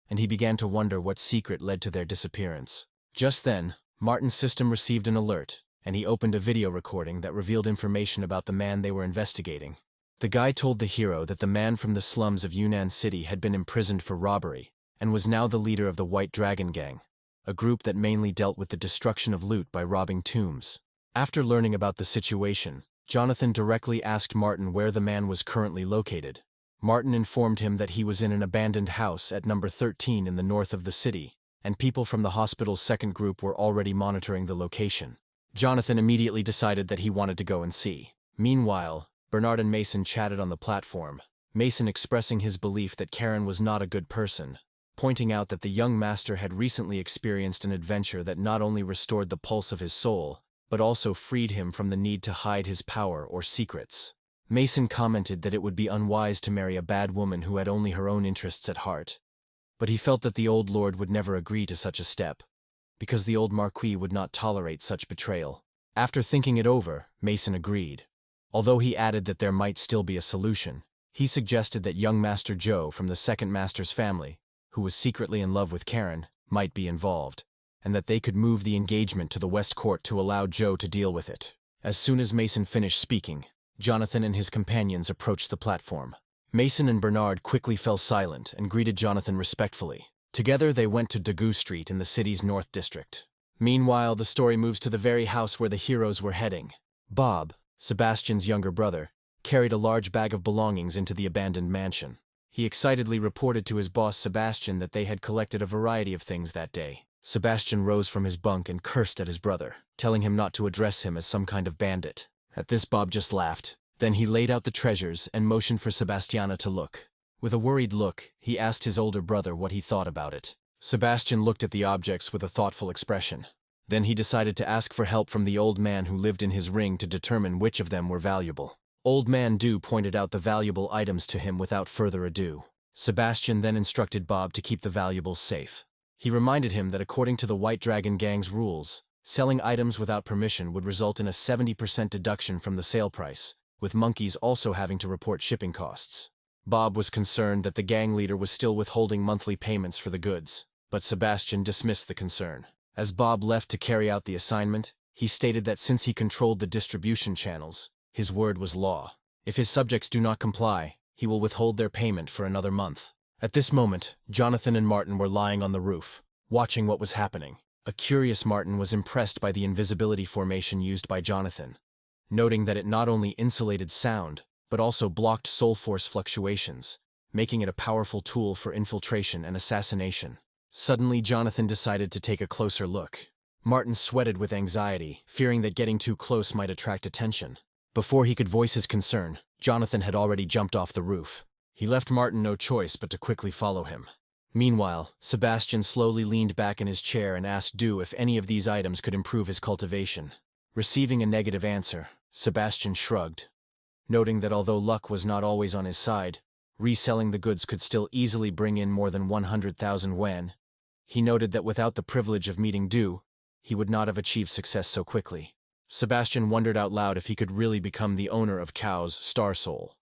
and he began to wonder what secret led to their disappearance. Just then, Martin's system received an alert, and he opened a video recording that revealed information about the man they were investigating. The guy told the hero that the man from the slums of Yunnan City had been imprisoned for robbery, and was now the leader of the White Dragon Gang, a group that mainly dealt with the destruction of loot by robbing tombs. After learning about the situation, Jonathan directly asked Martin where the man was currently located. Martin informed him that he was in an abandoned house at number 13 in the north of the city, and people from the hospital's second group were already monitoring the location. Jonathan immediately decided that he wanted to go and see. Meanwhile, Bernard and Mason chatted on the platform, Mason expressing his belief that Karen was not a good person, pointing out that the young master had recently experienced an adventure that not only restored the pulse of his soul, but also freed him from the need to hide his power or secrets. Mason commented that it would be unwise to marry a bad woman who had only her own interests at heart. But he felt that the old lord would never agree to such a step, because the old marquis would not tolerate such betrayal. After thinking it over, Mason agreed. Although he added that there might still be a solution, he suggested that young Master Joe from the second master's family, who was secretly in love with Karen, might be involved, and that they could move the engagement to the West Court to allow Joe to deal with it. As soon as Mason finished speaking, Jonathan and his companions approached the platform. Mason and Bernard quickly fell silent and greeted Jonathan respectfully. Together they went to Dagu Street in the city's North District. Meanwhile, the story moves to the very house where the heroes were heading. Bob, Sebastian's younger brother, carried a large bag of belongings into the abandoned mansion. He excitedly reported to his boss Sebastian that they had collected a variety of things that day. Sebastian rose from his bunk and cursed at his brother, telling him not to address him as some kind of bandit. At this, Bob just laughed. Then he laid out the treasures and motioned for Sebastiana to look. With a worried look, he asked his older brother what he thought about it. Sebastian looked at the objects with a thoughtful expression. Then he decided to ask for help from the old man who lived in his ring to determine which of them were valuable. Old Man Du pointed out the valuable items to him without further ado. Sebastian then instructed Bob to keep the valuables safe. He reminded him that according to the White Dragon Gang's rules, selling items without permission would result in a 70% deduction from the sale price, with monkeys also having to report shipping costs. Bob was concerned that the gang leader was still withholding monthly payments for the goods, but Sebastian dismissed the concern. As Bob left to carry out the assignment, he stated that since he controlled the distribution channels, his word was law. If his subjects do not comply, he will withhold their payment for another month. At this moment, Jonathan and Martin were lying on the roof, watching what was happening. A curious Martin was impressed by the invisibility formation used by Jonathan, noting that it not only insulated sound, but also blocked soul force fluctuations, making it a powerful tool for infiltration and assassination. Suddenly, Jonathan decided to take a closer look. Martin sweated with anxiety, fearing that getting too close might attract attention. Before he could voice his concern, Jonathan had already jumped off the roof. He left Martin no choice but to quickly follow him. Meanwhile, Sebastian slowly leaned back in his chair and asked Du if any of these items could improve his cultivation. Receiving a negative answer, Sebastian shrugged, noting that although luck was not always on his side, reselling the goods could still easily bring in more than 100,000 yuan. He noted that without the privilege of meeting Du, he would not have achieved success so quickly. Sebastian wondered out loud if he could really become the owner of Chao's Star Soul.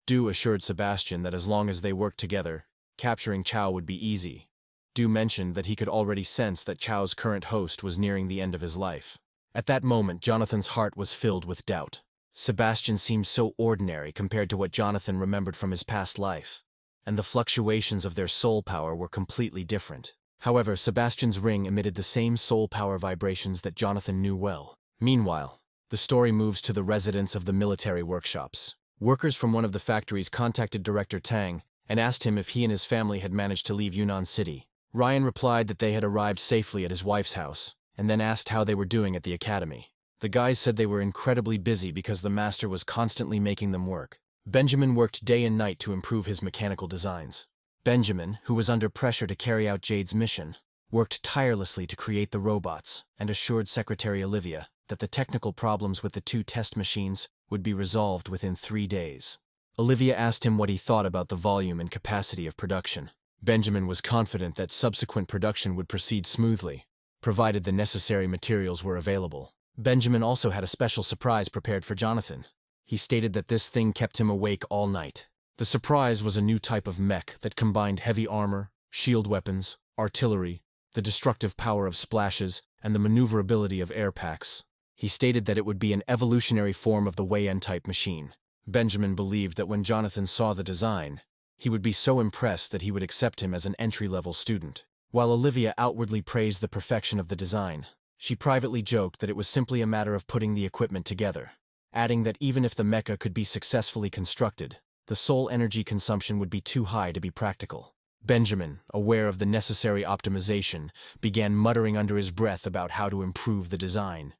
Du assured Sebastian that as long as they worked together, capturing Chao would be easy. Du mentioned that he could already sense that Chao's current host was nearing the end of his life. At that moment, Jonathan's heart was filled with doubt. Sebastian seemed so ordinary compared to what Jonathan remembered from his past life, and the fluctuations of their soul power were completely different. However, Sebastian's ring emitted the same soul power vibrations that Jonathan knew well. Meanwhile, the story moves to the residence of the military workshops. Workers from one of the factories contacted Director Tang and asked him if he and his family had managed to leave Yunnan City. Ryan replied that they had arrived safely at his wife's house, and then asked how they were doing at the academy. The guys said they were incredibly busy because the master was constantly making them work. Benjamin worked day and night to improve his mechanical designs. Benjamin, who was under pressure to carry out Jade's mission, worked tirelessly to create the robots and assured Secretary Olivia that the technical problems with the 2 test machines would be resolved within 3 days. Olivia asked him what he thought about the volume and capacity of production. Benjamin was confident that subsequent production would proceed smoothly, provided the necessary materials were available. Benjamin also had a special surprise prepared for Jonathan. He stated that this thing kept him awake all night. The surprise was a new type of mech that combined heavy armor, shield weapons, artillery, the destructive power of splashes, and the maneuverability of air packs. He stated that it would be an evolutionary form of the Wei-En-type machine. Benjamin believed that when Jonathan saw the design, he would be so impressed that he would accept him as an entry-level student. While Olivia outwardly praised the perfection of the design, she privately joked that it was simply a matter of putting the equipment together, adding that even if the mecha could be successfully constructed, the soul energy consumption would be too high to be practical. Benjamin, aware of the necessary optimization, began muttering under his breath about how to improve the design.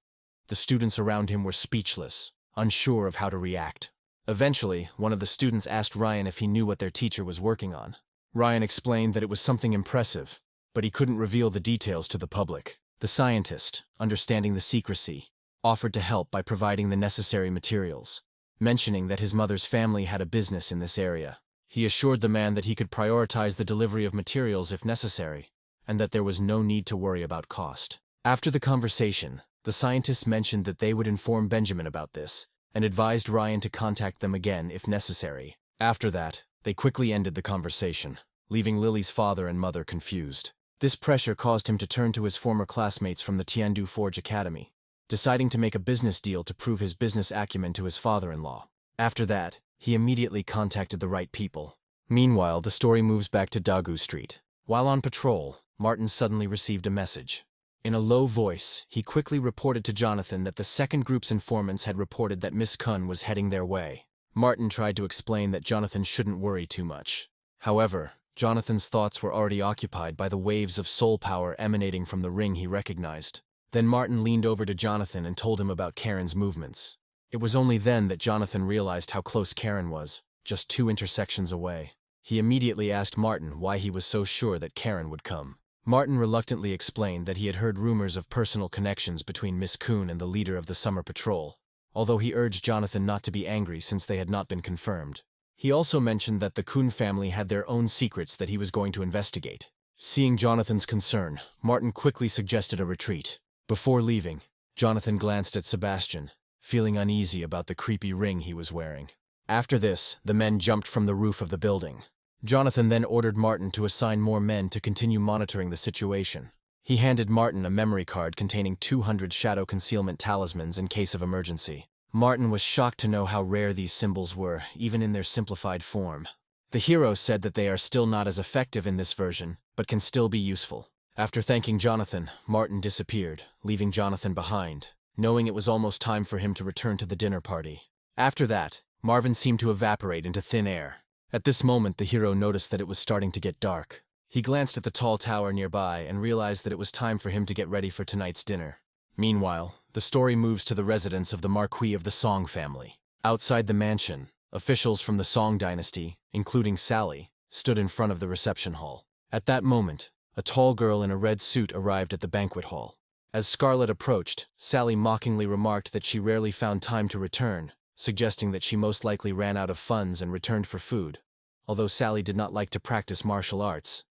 The students around him were speechless, unsure of how to react. Eventually, one of the students asked Ryan if he knew what their teacher was working on. Ryan explained that it was something impressive, but he couldn't reveal the details to the public. The scientist, understanding the secrecy, offered to help by providing the necessary materials, mentioning that his mother's family had a business in this area. He assured the man that he could prioritize the delivery of materials if necessary, and that there was no need to worry about cost. After the conversation, the scientist mentioned that they would inform Benjamin about this, and advised Ryan to contact them again if necessary. After that, they quickly ended the conversation, leaving Lily's father and mother confused. This pressure caused him to turn to his former classmates from the Tiandu Forge Academy, deciding to make a business deal to prove his business acumen to his father-in-law. After that, he immediately contacted the right people. Meanwhile, the story moves back to Dagu Street. While on patrol, Martin suddenly received a message. In a low voice, he quickly reported to Jonathan that the second group's informants had reported that Miss Kun was heading their way. Martin tried to explain that Jonathan shouldn't worry too much. However, Jonathan's thoughts were already occupied by the waves of soul power emanating from the ring he recognized. Then Martin leaned over to Jonathan and told him about Karen's movements. It was only then that Jonathan realized how close Karen was, just 2 intersections away. He immediately asked Martin why he was so sure that Karen would come. Martin reluctantly explained that he had heard rumors of personal connections between Miss Kun and the leader of the summer patrol, although he urged Jonathan not to be angry since they had not been confirmed. He also mentioned that the Kun family had their own secrets that he was going to investigate. Seeing Jonathan's concern, Martin quickly suggested a retreat. Before leaving, Jonathan glanced at Sebastian, feeling uneasy about the creepy ring he was wearing. After this, the men jumped from the roof of the building. Jonathan then ordered Martin to assign more men to continue monitoring the situation. He handed Martin a memory card containing 200 shadow concealment talismans in case of emergency. Martin was shocked to know how rare these symbols were, even in their simplified form. The hero said that they are still not as effective in this version, but can still be useful. After thanking Jonathan, Martin disappeared, leaving Jonathan behind, knowing it was almost time for him to return to the dinner party. After that, Marvin seemed to evaporate into thin air. At this moment, the hero noticed that it was starting to get dark. He glanced at the tall tower nearby and realized that it was time for him to get ready for tonight's dinner. Meanwhile, the story moves to the residence of the Marquis of the Song family. Outside the mansion, officials from the Song dynasty, including Sally, stood in front of the reception hall. At that moment, a tall girl in a red suit arrived at the banquet hall. As Scarlet approached, Sally mockingly remarked that she rarely found time to return, suggesting that she most likely ran out of funds and returned for food. Although Sally did not like to practice martial arts,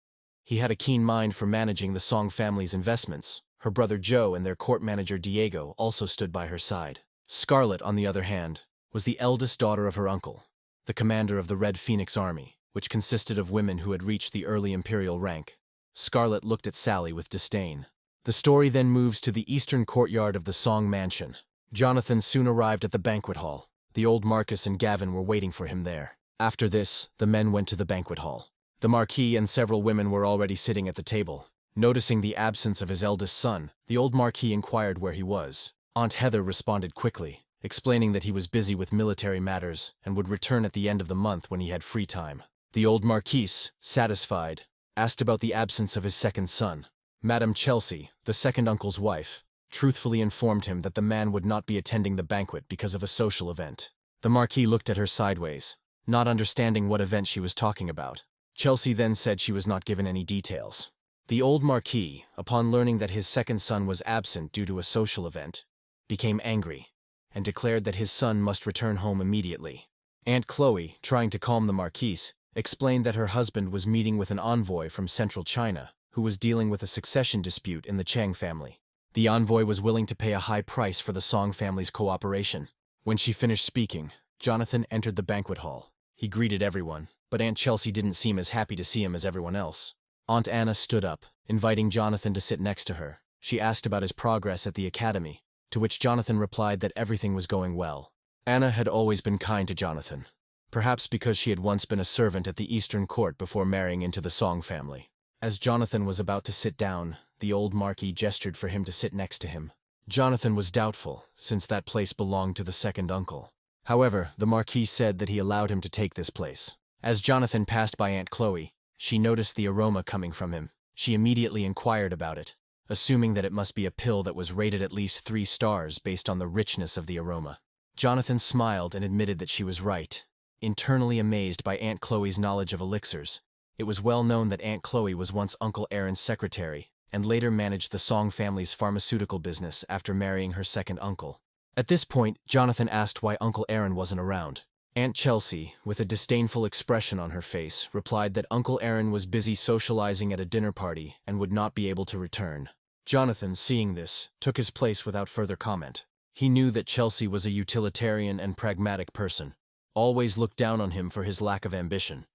he had a keen mind for managing the Song family's investments. Her brother Joe and their court manager Diego also stood by her side. Scarlet, on the other hand, was the eldest daughter of her uncle, the commander of the Red Phoenix Army, which consisted of women who had reached the early imperial rank. Scarlet looked at Sally with disdain. The story then moves to the eastern courtyard of the Song mansion. Jonathan soon arrived at the banquet hall. The old Marcus and Gavin were waiting for him there. After this, the men went to the banquet hall. The Marquis and several women were already sitting at the table. Noticing the absence of his eldest son, the old Marquis inquired where he was. Aunt Heather responded quickly, explaining that he was busy with military matters and would return at the end of the month when he had free time. The old Marquise, satisfied, asked about the absence of his second son. Madame Chelsea, the second uncle's wife, truthfully informed him that the man would not be attending the banquet because of a social event. The Marquis looked at her sideways, not understanding what event she was talking about. Chelsea then said she was not given any details. The old Marquis, upon learning that his second son was absent due to a social event, became angry and declared that his son must return home immediately. Aunt Chloe, trying to calm the Marquise, explained that her husband was meeting with an envoy from central China who was dealing with a succession dispute in the Chang family. The envoy was willing to pay a high price for the Song family's cooperation. When she finished speaking, Jonathan entered the banquet hall. He greeted everyone, but Aunt Chelsea didn't seem as happy to see him as everyone else. Aunt Anna stood up, inviting Jonathan to sit next to her. She asked about his progress at the academy, to which Jonathan replied that everything was going well. Anna had always been kind to Jonathan, perhaps because she had once been a servant at the Eastern Court before marrying into the Song family. As Jonathan was about to sit down, the old Marquis gestured for him to sit next to him. Jonathan was doubtful, since that place belonged to the second uncle. However, the Marquis said that he allowed him to take this place. As Jonathan passed by Aunt Chloe, she noticed the aroma coming from him. She immediately inquired about it, assuming that it must be a pill that was rated at least 3 stars based on the richness of the aroma. Jonathan smiled and admitted that she was right. Internally amazed by Aunt Chloe's knowledge of elixirs, it was well known that Aunt Chloe was once Uncle Aaron's secretary and later managed the Song family's pharmaceutical business after marrying her second uncle. At this point, Jonathan asked why Uncle Aaron wasn't around. Aunt Chelsea, with a disdainful expression on her face, replied that Uncle Aaron was busy socializing at a dinner party and would not be able to return. Jonathan, seeing this, took his place without further comment. He knew that Chelsea was a utilitarian and pragmatic person, always looked down on him for his lack of ambition.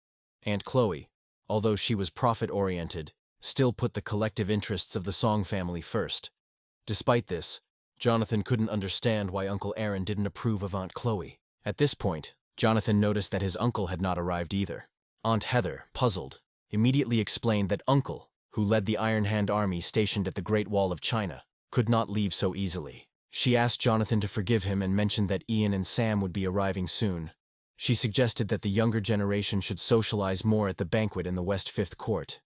Aunt Chloe, although she was profit-oriented, still put the collective interests of the Song family first. Despite this, Jonathan couldn't understand why Uncle Aaron didn't approve of Aunt Chloe. At this point, Jonathan noticed that his uncle had not arrived either. Aunt Heather, puzzled, immediately explained that Uncle, who led the Iron Hand army stationed at the Great Wall of China, could not leave so easily. She asked Jonathan to forgive him and mentioned that Ian and Sam would be arriving soon. She suggested that the younger generation should socialize more at the banquet in the West Fifth Court.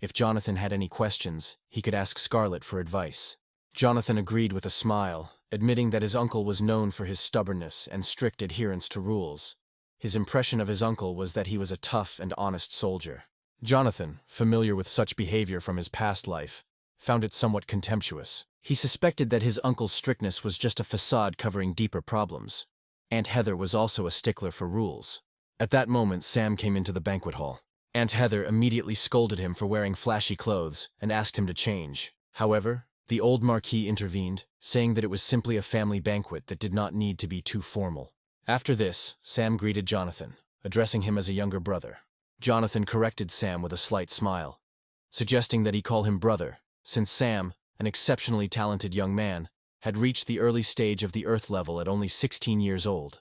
If Jonathan had any questions, he could ask Scarlet for advice. Jonathan agreed with a smile, admitting that his uncle was known for his stubbornness and strict adherence to rules. His impression of his uncle was that he was a tough and honest soldier. Jonathan, familiar with such behavior from his past life, found it somewhat contemptuous. He suspected that his uncle's strictness was just a facade covering deeper problems. Aunt Heather was also a stickler for rules. At that moment, Sam came into the banquet hall. Aunt Heather immediately scolded him for wearing flashy clothes and asked him to change. However, The old Marquis intervened, saying that it was simply a family banquet that did not need to be too formal. After this, Sam greeted Jonathan, addressing him as a younger brother. Jonathan corrected Sam with a slight smile, suggesting that he call him brother, since Sam, an exceptionally talented young man, had reached the early stage of the Earth level at only 16 years old,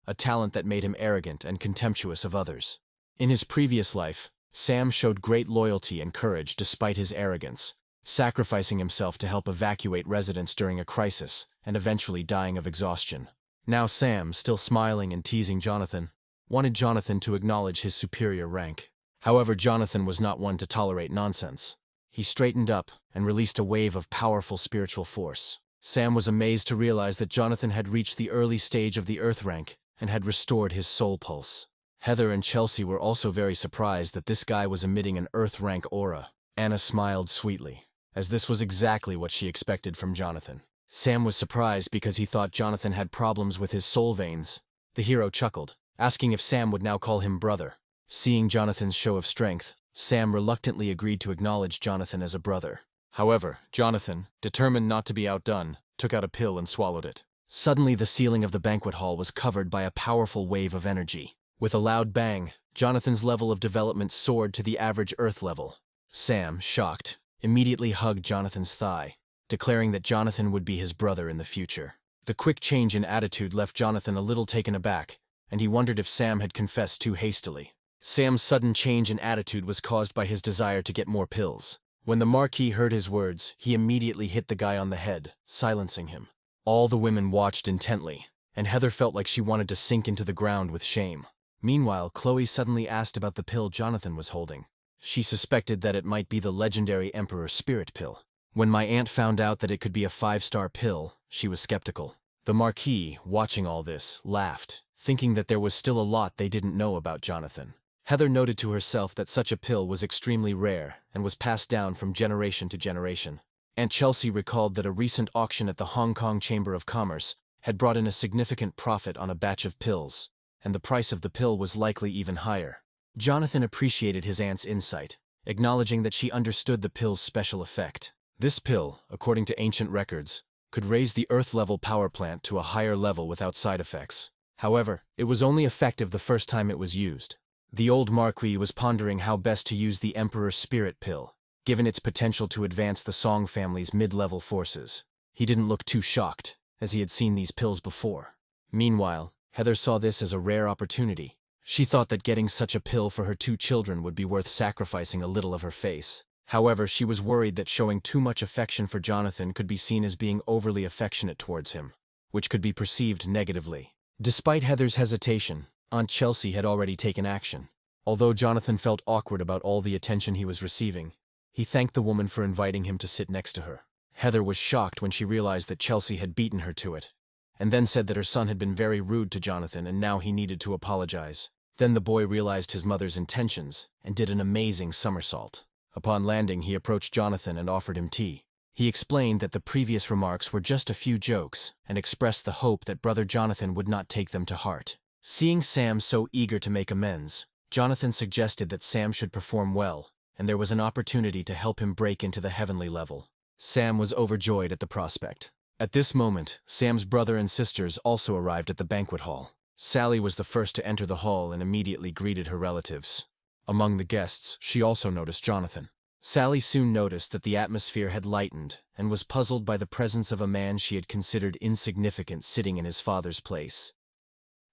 a talent that made him arrogant and contemptuous of others. In his previous life, Sam showed great loyalty and courage despite his arrogance, sacrificing himself to help evacuate residents during a crisis and eventually dying of exhaustion. Now Sam, still smiling and teasing Jonathan, wanted Jonathan to acknowledge his superior rank. However, Jonathan was not one to tolerate nonsense. He straightened up and released a wave of powerful spiritual force. Sam was amazed to realize that Jonathan had reached the early stage of the Earth rank and had restored his soul pulse. Heather and Chelsea were also very surprised that this guy was emitting an Earth rank aura. Anna smiled sweetly, as this was exactly what she expected from Jonathan. Sam was surprised because he thought Jonathan had problems with his soul veins. The hero chuckled, asking if Sam would now call him brother. Seeing Jonathan's show of strength, Sam reluctantly agreed to acknowledge Jonathan as a brother. However, Jonathan, determined not to be outdone, took out a pill and swallowed it. Suddenly, the ceiling of the banquet hall was covered by a powerful wave of energy. With a loud bang, Jonathan's level of development soared to the average Earth level. Sam, shocked, immediately hugged Jonathan's thigh, declaring that Jonathan would be his brother in the future. The quick change in attitude left Jonathan a little taken aback, and he wondered if Sam had confessed too hastily. Sam's sudden change in attitude was caused by his desire to get more pills. When the Marquis heard his words, he immediately hit the guy on the head, silencing him. All the women watched intently, and Heather felt like she wanted to sink into the ground with shame. Meanwhile, Chloe suddenly asked about the pill Jonathan was holding. She suspected that it might be the legendary Emperor Spirit pill. When my aunt found out that it could be a 5-star pill, she was skeptical. The Marquis, watching all this, laughed, thinking that there was still a lot they didn't know about Jonathan. Heather noted to herself that such a pill was extremely rare and was passed down from generation to generation. Aunt Chelsea recalled that a recent auction at the Hong Kong Chamber of Commerce had brought in a significant profit on a batch of pills, and the price of the pill was likely even higher. Jonathan appreciated his aunt's insight, acknowledging that she understood the pill's special effect. This pill, according to ancient records, could raise the Earth-level power plant to a higher level without side effects. However, it was only effective the first time it was used. The old Marquis was pondering how best to use the Emperor's Spirit pill, given its potential to advance the Song family's mid-level forces. He didn't look too shocked, as he had seen these pills before. Meanwhile, Heather saw this as a rare opportunity. She thought that getting such a pill for her 2 children would be worth sacrificing a little of her face. However, she was worried that showing too much affection for Jonathan could be seen as being overly affectionate towards him, which could be perceived negatively. Despite Heather's hesitation, Aunt Chelsea had already taken action. Although Jonathan felt awkward about all the attention he was receiving, he thanked the woman for inviting him to sit next to her. Heather was shocked when she realized that Chelsea had beaten her to it, and then said that her son had been very rude to Jonathan and now he needed to apologize. Then the boy realized his mother's intentions and did an amazing somersault. Upon landing, he approached Jonathan and offered him tea. He explained that the previous remarks were just a few jokes and expressed the hope that brother Jonathan would not take them to heart. Seeing Sam so eager to make amends, Jonathan suggested that Sam should perform well, and there was an opportunity to help him break into the heavenly level. Sam was overjoyed at the prospect. At this moment, Sam's brother and sisters also arrived at the banquet hall. Sally was the first to enter the hall and immediately greeted her relatives. Among the guests, she also noticed Jonathan. Sally soon noticed that the atmosphere had lightened and was puzzled by the presence of a man she had considered insignificant sitting in his father's place.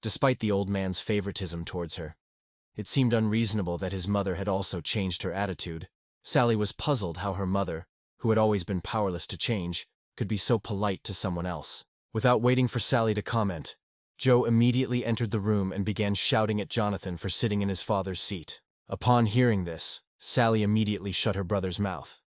Despite the old man's favoritism towards her, it seemed unreasonable that his mother had also changed her attitude. Sally was puzzled how her mother, who had always been powerless to change, could be so polite to someone else. Without waiting for Sally to comment, Joe immediately entered the room and began shouting at Jonathan for sitting in his father's seat. Upon hearing this, Sally immediately shut her brother's mouth.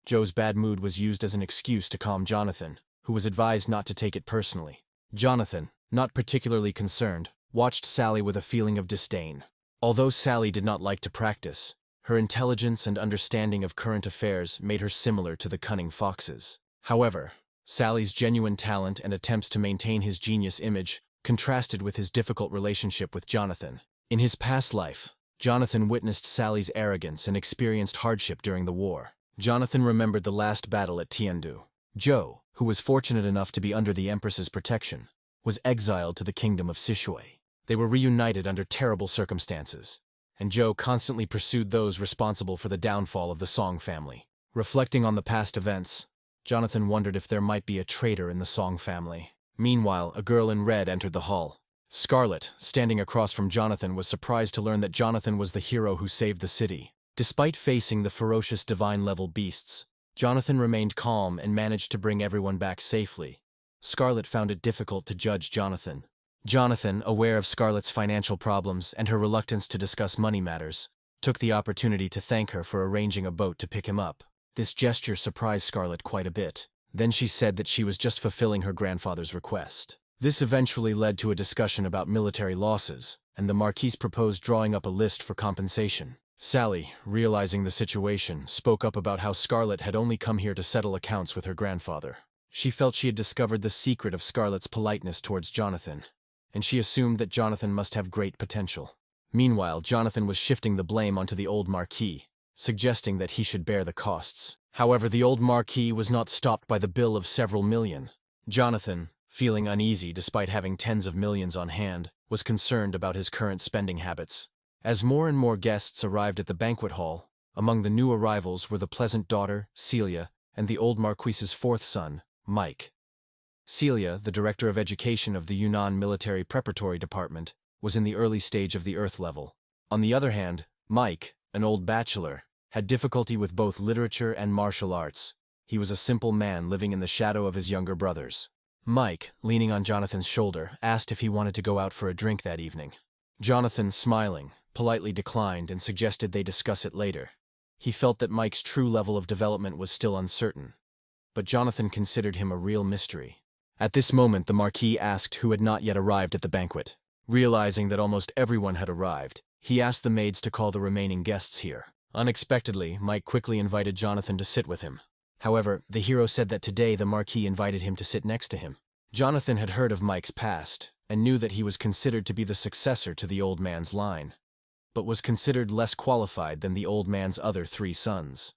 Joe's bad mood was used as an excuse to calm Jonathan, who was advised not to take it personally. Jonathan, not particularly concerned, watched Sally with a feeling of disdain. Although Sally did not like to practice, her intelligence and understanding of current affairs made her similar to the cunning foxes. However, Sally's genuine talent and attempts to maintain his genius image contrasted with his difficult relationship with Jonathan. In his past life, Jonathan witnessed Sally's arrogance and experienced hardship during the war. Jonathan remembered the last battle at Tiandu. Joe, who was fortunate enough to be under the Empress's protection, was exiled to the kingdom of Sishui. They were reunited under terrible circumstances, and Joe constantly pursued those responsible for the downfall of the Song family. Reflecting on the past events, Jonathan wondered if there might be a traitor in the Song family. Meanwhile, a girl in red entered the hall. Scarlet, standing across from Jonathan, was surprised to learn that Jonathan was the hero who saved the city. Despite facing the ferocious divine-level beasts, Jonathan remained calm and managed to bring everyone back safely. Scarlet found it difficult to judge Jonathan. Jonathan, aware of Scarlet's financial problems and her reluctance to discuss money matters, took the opportunity to thank her for arranging a boat to pick him up. This gesture surprised Scarlet quite a bit. Then she said that she was just fulfilling her grandfather's request. This eventually led to a discussion about military losses, and the Marquise proposed drawing up a list for compensation. Sally, realizing the situation, spoke up about how Scarlet had only come here to settle accounts with her grandfather. She felt she had discovered the secret of Scarlet's politeness towards Jonathan, and she assumed that Jonathan must have great potential. Meanwhile, Jonathan was shifting the blame onto the old Marquis, suggesting that he should bear the costs. However, the old Marquis was not stopped by the bill of several million. Jonathan, feeling uneasy despite having tens of millions on hand, was concerned about his current spending habits. As more and more guests arrived at the banquet hall, among the new arrivals were the pleasant daughter, Celia, and the old Marquis's fourth son, Mike. Celia, the director of education of the Yunnan Military Preparatory Department, was in the early stage of the Earth level. On the other hand, Mike, an old bachelor, had difficulty with both literature and martial arts. He was a simple man living in the shadow of his younger brothers. Mike, leaning on Jonathan's shoulder, asked if he wanted to go out for a drink that evening. Jonathan, smiling, politely declined and suggested they discuss it later. He felt that Mike's true level of development was still uncertain, but Jonathan considered him a real mystery. At this moment, the Marquis asked who had not yet arrived at the banquet. Realizing that almost everyone had arrived, he asked the maids to call the remaining guests here. Unexpectedly, Mike quickly invited Jonathan to sit with him. However, the hero said that today the Marquis invited him to sit next to him. Jonathan had heard of Mike's past, and knew that he was considered to be the successor to the old man's line, but was considered less qualified than the old man's other three sons.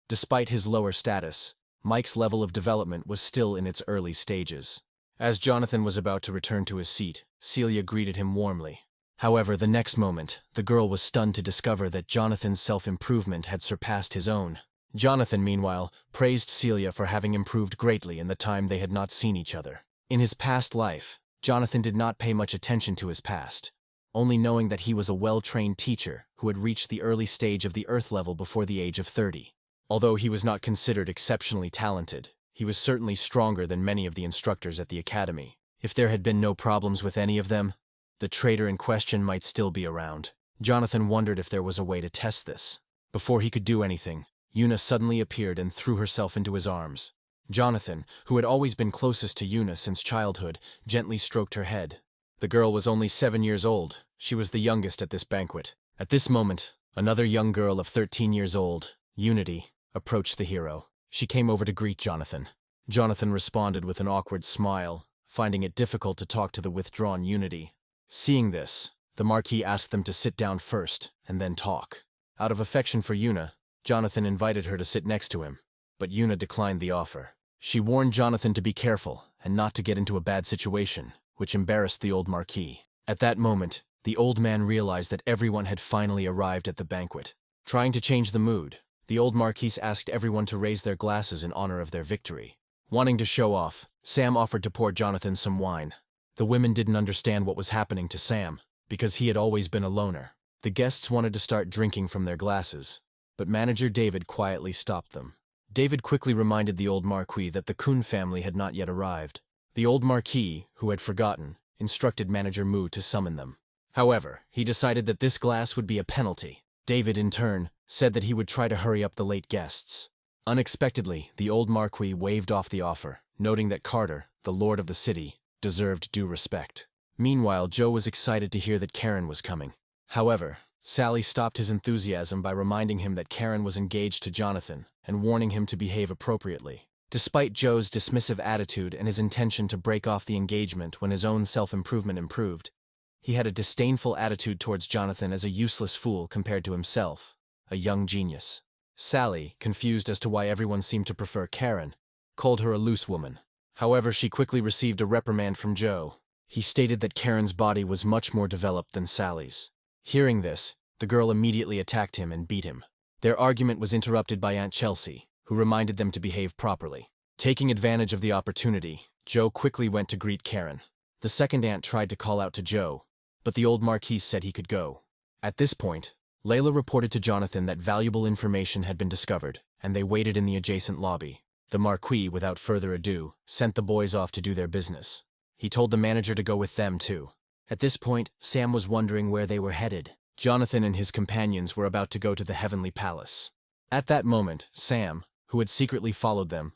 Despite his lower status, Mike's level of development was still in its early stages. As Jonathan was about to return to his seat, Celia greeted him warmly. However, the next moment, the girl was stunned to discover that Jonathan's self-improvement had surpassed his own. Jonathan, meanwhile, praised Celia for having improved greatly in the time they had not seen each other. In his past life, Jonathan did not pay much attention to his past, only knowing that he was a well-trained teacher who had reached the early stage of the Earth level before the age of 30. Although he was not considered exceptionally talented, he was certainly stronger than many of the instructors at the academy. If there had been no problems with any of them, the traitor in question might still be around. Jonathan wondered if there was a way to test this. Before he could do anything, Yuna suddenly appeared and threw herself into his arms. Jonathan, who had always been closest to Yuna since childhood, gently stroked her head. The girl was only 7 years old. She was the youngest at this banquet. At this moment, another young girl of 13 years old, Unity, approached the hero. She came over to greet Jonathan. Jonathan responded with an awkward smile, finding it difficult to talk to the withdrawn Unity. Seeing this, the Marquis asked them to sit down first and then talk. Out of affection for Yuna, Jonathan invited her to sit next to him, but Yuna declined the offer. She warned Jonathan to be careful and not to get into a bad situation, which embarrassed the old Marquis. At that moment, the old man realized that everyone had finally arrived at the banquet. Trying to change the mood, the old Marquis asked everyone to raise their glasses in honor of their victory. Wanting to show off, Sam offered to pour Jonathan some wine. The women didn't understand what was happening to Sam, because he had always been a loner. The guests wanted to start drinking from their glasses, but manager David quietly stopped them. David quickly reminded the old Marquis that the Kun family had not yet arrived. The old Marquis, who had forgotten, instructed manager Mu to summon them. However, he decided that this glass would be a penalty. David, in turn, said that he would try to hurry up the late guests. Unexpectedly, the old Marquis waved off the offer, noting that Carter, the lord of the city, deserved due respect. Meanwhile, Joe was excited to hear that Karen was coming. However, Sally stopped his enthusiasm by reminding him that Karen was engaged to Jonathan and warning him to behave appropriately. Despite Joe's dismissive attitude and his intention to break off the engagement when his own self-improvement improved, he had a disdainful attitude towards Jonathan as a useless fool compared to himself, a young genius. Sally, confused as to why everyone seemed to prefer Karen, called her a loose woman. However, she quickly received a reprimand from Joe. He stated that Karen's body was much more developed than Sally's. Hearing this, the girl immediately attacked him and beat him. Their argument was interrupted by Aunt Chelsea, who reminded them to behave properly. Taking advantage of the opportunity, Joe quickly went to greet Karen. The second aunt tried to call out to Joe, but the old Marquis said he could go. At this point, Layla reported to Jonathan that valuable information had been discovered, and they waited in the adjacent lobby. The Marquis, without further ado, sent the boys off to do their business. He told the manager to go with them too. At this point, Sam was wondering where they were headed. Jonathan and his companions were about to go to the Heavenly Palace. At that moment, Sam, who had secretly followed them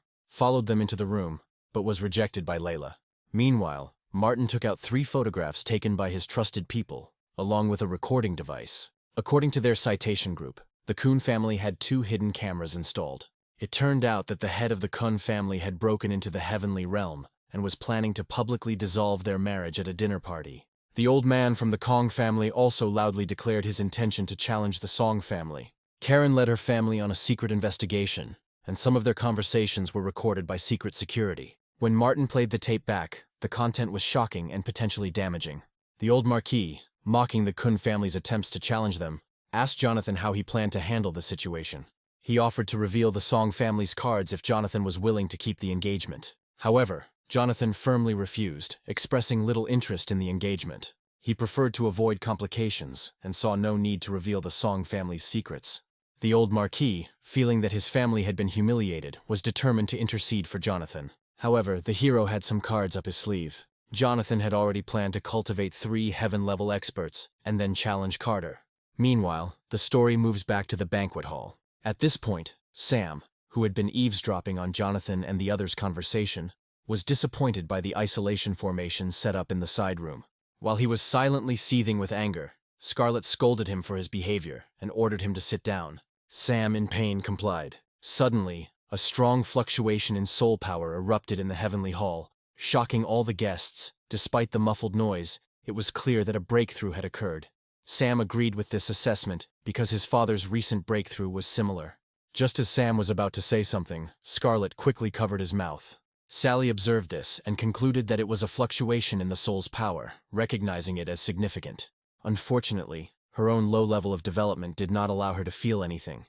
into the room, but was rejected by Layla. Meanwhile, Martin took out 3 photographs taken by his trusted people, along with a recording device. According to their citation group, the Kun family had 2 hidden cameras installed. It turned out that the head of the Kun family had broken into the heavenly realm and was planning to publicly dissolve their marriage at a dinner party. The old man from the Kong family also loudly declared his intention to challenge the Song family. Karen led her family on a secret investigation, and some of their conversations were recorded by secret security. When Martin played the tape back, the content was shocking and potentially damaging. The old Marquis, mocking the Kun family's attempts to challenge them, asked Jonathan how he planned to handle the situation. He offered to reveal the Song family's cards if Jonathan was willing to keep the engagement. However, Jonathan firmly refused, expressing little interest in the engagement. He preferred to avoid complications and saw no need to reveal the Song family's secrets. The old Marquis, feeling that his family had been humiliated, was determined to intercede for Jonathan. However, the hero had some cards up his sleeve. Jonathan had already planned to cultivate 3 heaven-level experts and then challenge Carter. Meanwhile, the story moves back to the banquet hall. At this point, Sam, who had been eavesdropping on Jonathan and the others' conversation, was disappointed by the isolation formation set up in the side room. While he was silently seething with anger, Scarlet scolded him for his behavior and ordered him to sit down. Sam, in pain, complied. Suddenly, a strong fluctuation in soul power erupted in the heavenly hall, shocking all the guests. Despite the muffled noise, it was clear that a breakthrough had occurred. Sam agreed with this assessment because his father's recent breakthrough was similar. Just as Sam was about to say something, Scarlet quickly covered his mouth. Sally observed this and concluded that it was a fluctuation in the soul's power, recognizing it as significant. Unfortunately, her own low level of development did not allow her to feel anything,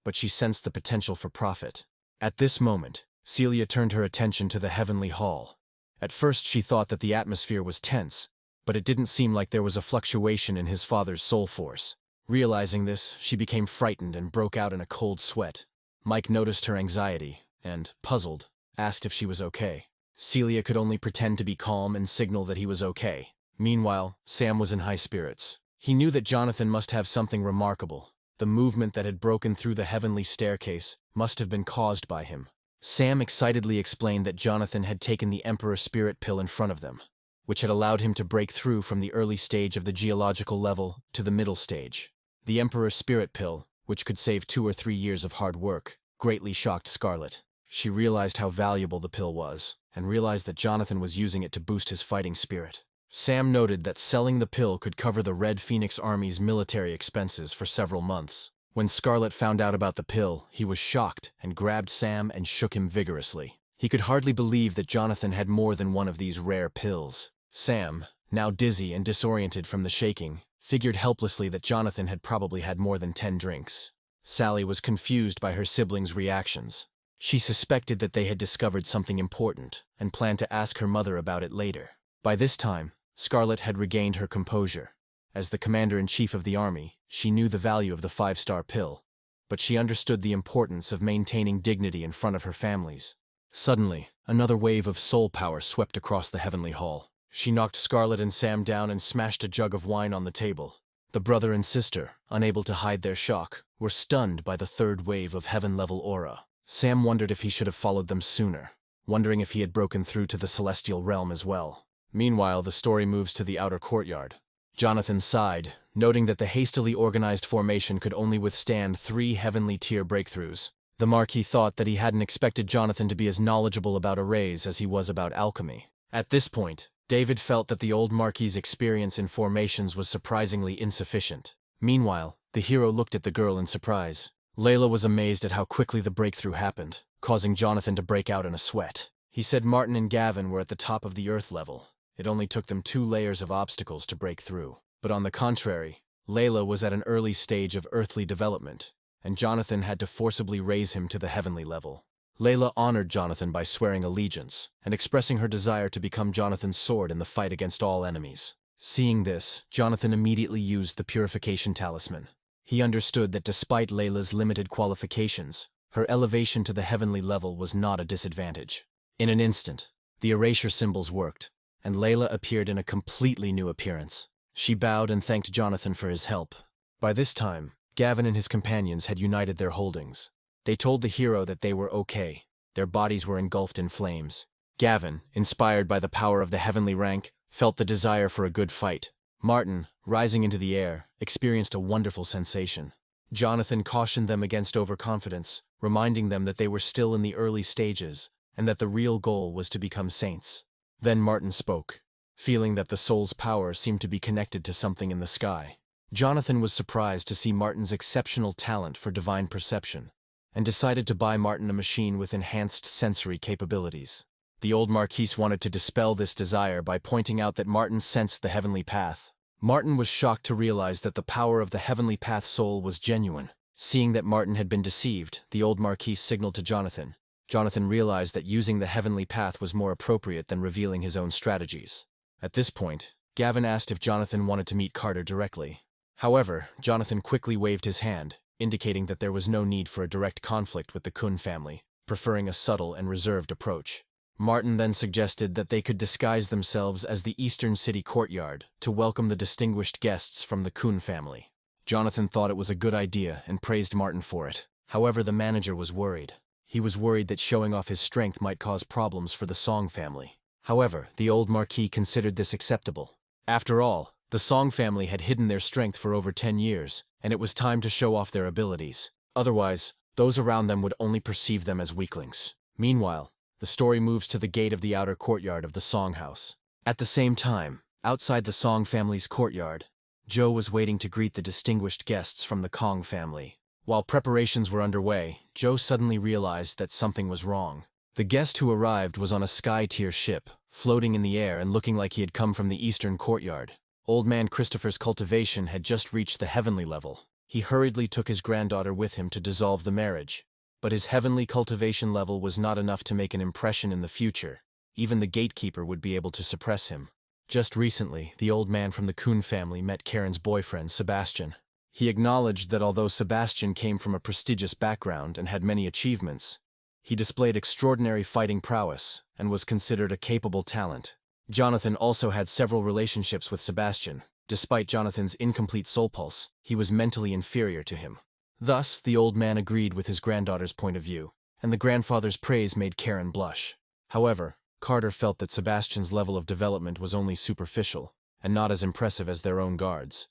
but she sensed the potential for profit. At this moment, Celia turned her attention to the heavenly hall. At first she thought that the atmosphere was tense, but it didn't seem like there was a fluctuation in his father's soul force. Realizing this, she became frightened and broke out in a cold sweat. Mike noticed her anxiety and, puzzled, asked if she was okay. Celia could only pretend to be calm and signal that he was okay. Meanwhile, Sam was in high spirits. He knew that Jonathan must have something remarkable. The movement that had broken through the heavenly staircase must have been caused by him. Sam excitedly explained that Jonathan had taken the Emperor Spirit Pill in front of them, which had allowed him to break through from the early stage of the geological level to the middle stage. The Emperor Spirit Pill, which could save 2 or 3 years of hard work, greatly shocked Scarlet. She realized how valuable the pill was, and realized that Jonathan was using it to boost his fighting spirit. Sam noted that selling the pill could cover the Red Phoenix Army's military expenses for several months. When Scarlet found out about the pill, he was shocked and grabbed Sam and shook him vigorously. He could hardly believe that Jonathan had more than one of these rare pills. Sam, now dizzy and disoriented from the shaking, figured helplessly that Jonathan had probably had more than 10 drinks. Sally was confused by her siblings' reactions. She suspected that they had discovered something important and planned to ask her mother about it later. By this time, Scarlet had regained her composure. As the commander-in-chief of the army, she knew the value of the 5-star pill, but she understood the importance of maintaining dignity in front of her families. Suddenly, another wave of soul power swept across the heavenly hall. She knocked Scarlet and Sam down and smashed a jug of wine on the table. The brother and sister, unable to hide their shock, were stunned by the 3rd wave of heaven-level aura. Sam wondered if he should have followed them sooner, wondering if he had broken through to the celestial realm as well. Meanwhile, the story moves to the outer courtyard. Jonathan sighed, noting that the hastily organized formation could only withstand 3 heavenly tier breakthroughs. The Marquis thought that he hadn't expected Jonathan to be as knowledgeable about arrays as he was about alchemy. At this point, David felt that the old Marquis's experience in formations was surprisingly insufficient. Meanwhile, the hero looked at the girl in surprise. Layla was amazed at how quickly the breakthrough happened. causing Jonathan to break out in a sweat. He said Martin and Gavin were at the top of the Earth level. It only took them 2 layers of obstacles to break through. But on the contrary, Layla was at an early stage of earthly development, and Jonathan had to forcibly raise him to the heavenly level. Layla honored Jonathan by swearing allegiance and expressing her desire to become Jonathan's sword in the fight against all enemies. Seeing this, Jonathan immediately used the purification talisman. He understood that despite Layla's limited qualifications, her elevation to the heavenly level was not a disadvantage. In an instant, the erasure symbols worked, and Layla appeared in a completely new appearance. She bowed and thanked Jonathan for his help. By this time, Gavin and his companions had united their holdings. They told the hero that they were okay. Their bodies were engulfed in flames. Gavin, inspired by the power of the heavenly rank, felt the desire for a good fight. Martin, rising into the air, experienced a wonderful sensation. Jonathan cautioned them against overconfidence, reminding them that they were still in the early stages, and that the real goal was to become saints. Then Martin spoke, feeling that the soul's power seemed to be connected to something in the sky. Jonathan was surprised to see Martin's exceptional talent for divine perception, and decided to buy Martin a machine with enhanced sensory capabilities. The old Marquise wanted to dispel this desire by pointing out that Martin sensed the heavenly path. Martin was shocked to realize that the power of the heavenly path soul was genuine. Seeing that Martin had been deceived, the old Marquise signaled to Jonathan. Jonathan realized that using the heavenly path was more appropriate than revealing his own strategies. At this point, Gavin asked if Jonathan wanted to meet Carter directly. However, Jonathan quickly waved his hand, indicating that there was no need for a direct conflict with the Kun family, preferring a subtle and reserved approach. Martin then suggested that they could disguise themselves as the Eastern City courtyard to welcome the distinguished guests from the Kun family. Jonathan thought it was a good idea and praised Martin for it. However, the manager was worried. He was worried that showing off his strength might cause problems for the Song family. However, the old Marquis considered this acceptable. After all, the Song family had hidden their strength for over 10 years, and it was time to show off their abilities. Otherwise, those around them would only perceive them as weaklings. Meanwhile, the story moves to the gate of the outer courtyard of the Song house. At the same time, outside the Song family's courtyard, Joe was waiting to greet the distinguished guests from the Kong family. While preparations were underway, Joe suddenly realized that something was wrong. The guest who arrived was on a sky-tier ship, floating in the air and looking like he had come from the eastern courtyard. Old man Christopher's cultivation had just reached the heavenly level. He hurriedly took his granddaughter with him to dissolve the marriage. But his heavenly cultivation level was not enough to make an impression in the future. Even the gatekeeper would be able to suppress him. Just recently, the old man from the Kun family met Karen's boyfriend, Sebastian. He acknowledged that although Sebastian came from a prestigious background and had many achievements, he displayed extraordinary fighting prowess and was considered a capable talent. Jonathan also had several relationships with Sebastian. Despite Jonathan's incomplete soul pulse, he was mentally inferior to him. Thus, the old man agreed with his granddaughter's point of view, and the grandfather's praise made Karen blush. However, Carter felt that Sebastian's level of development was only superficial, and not as impressive as their own guards.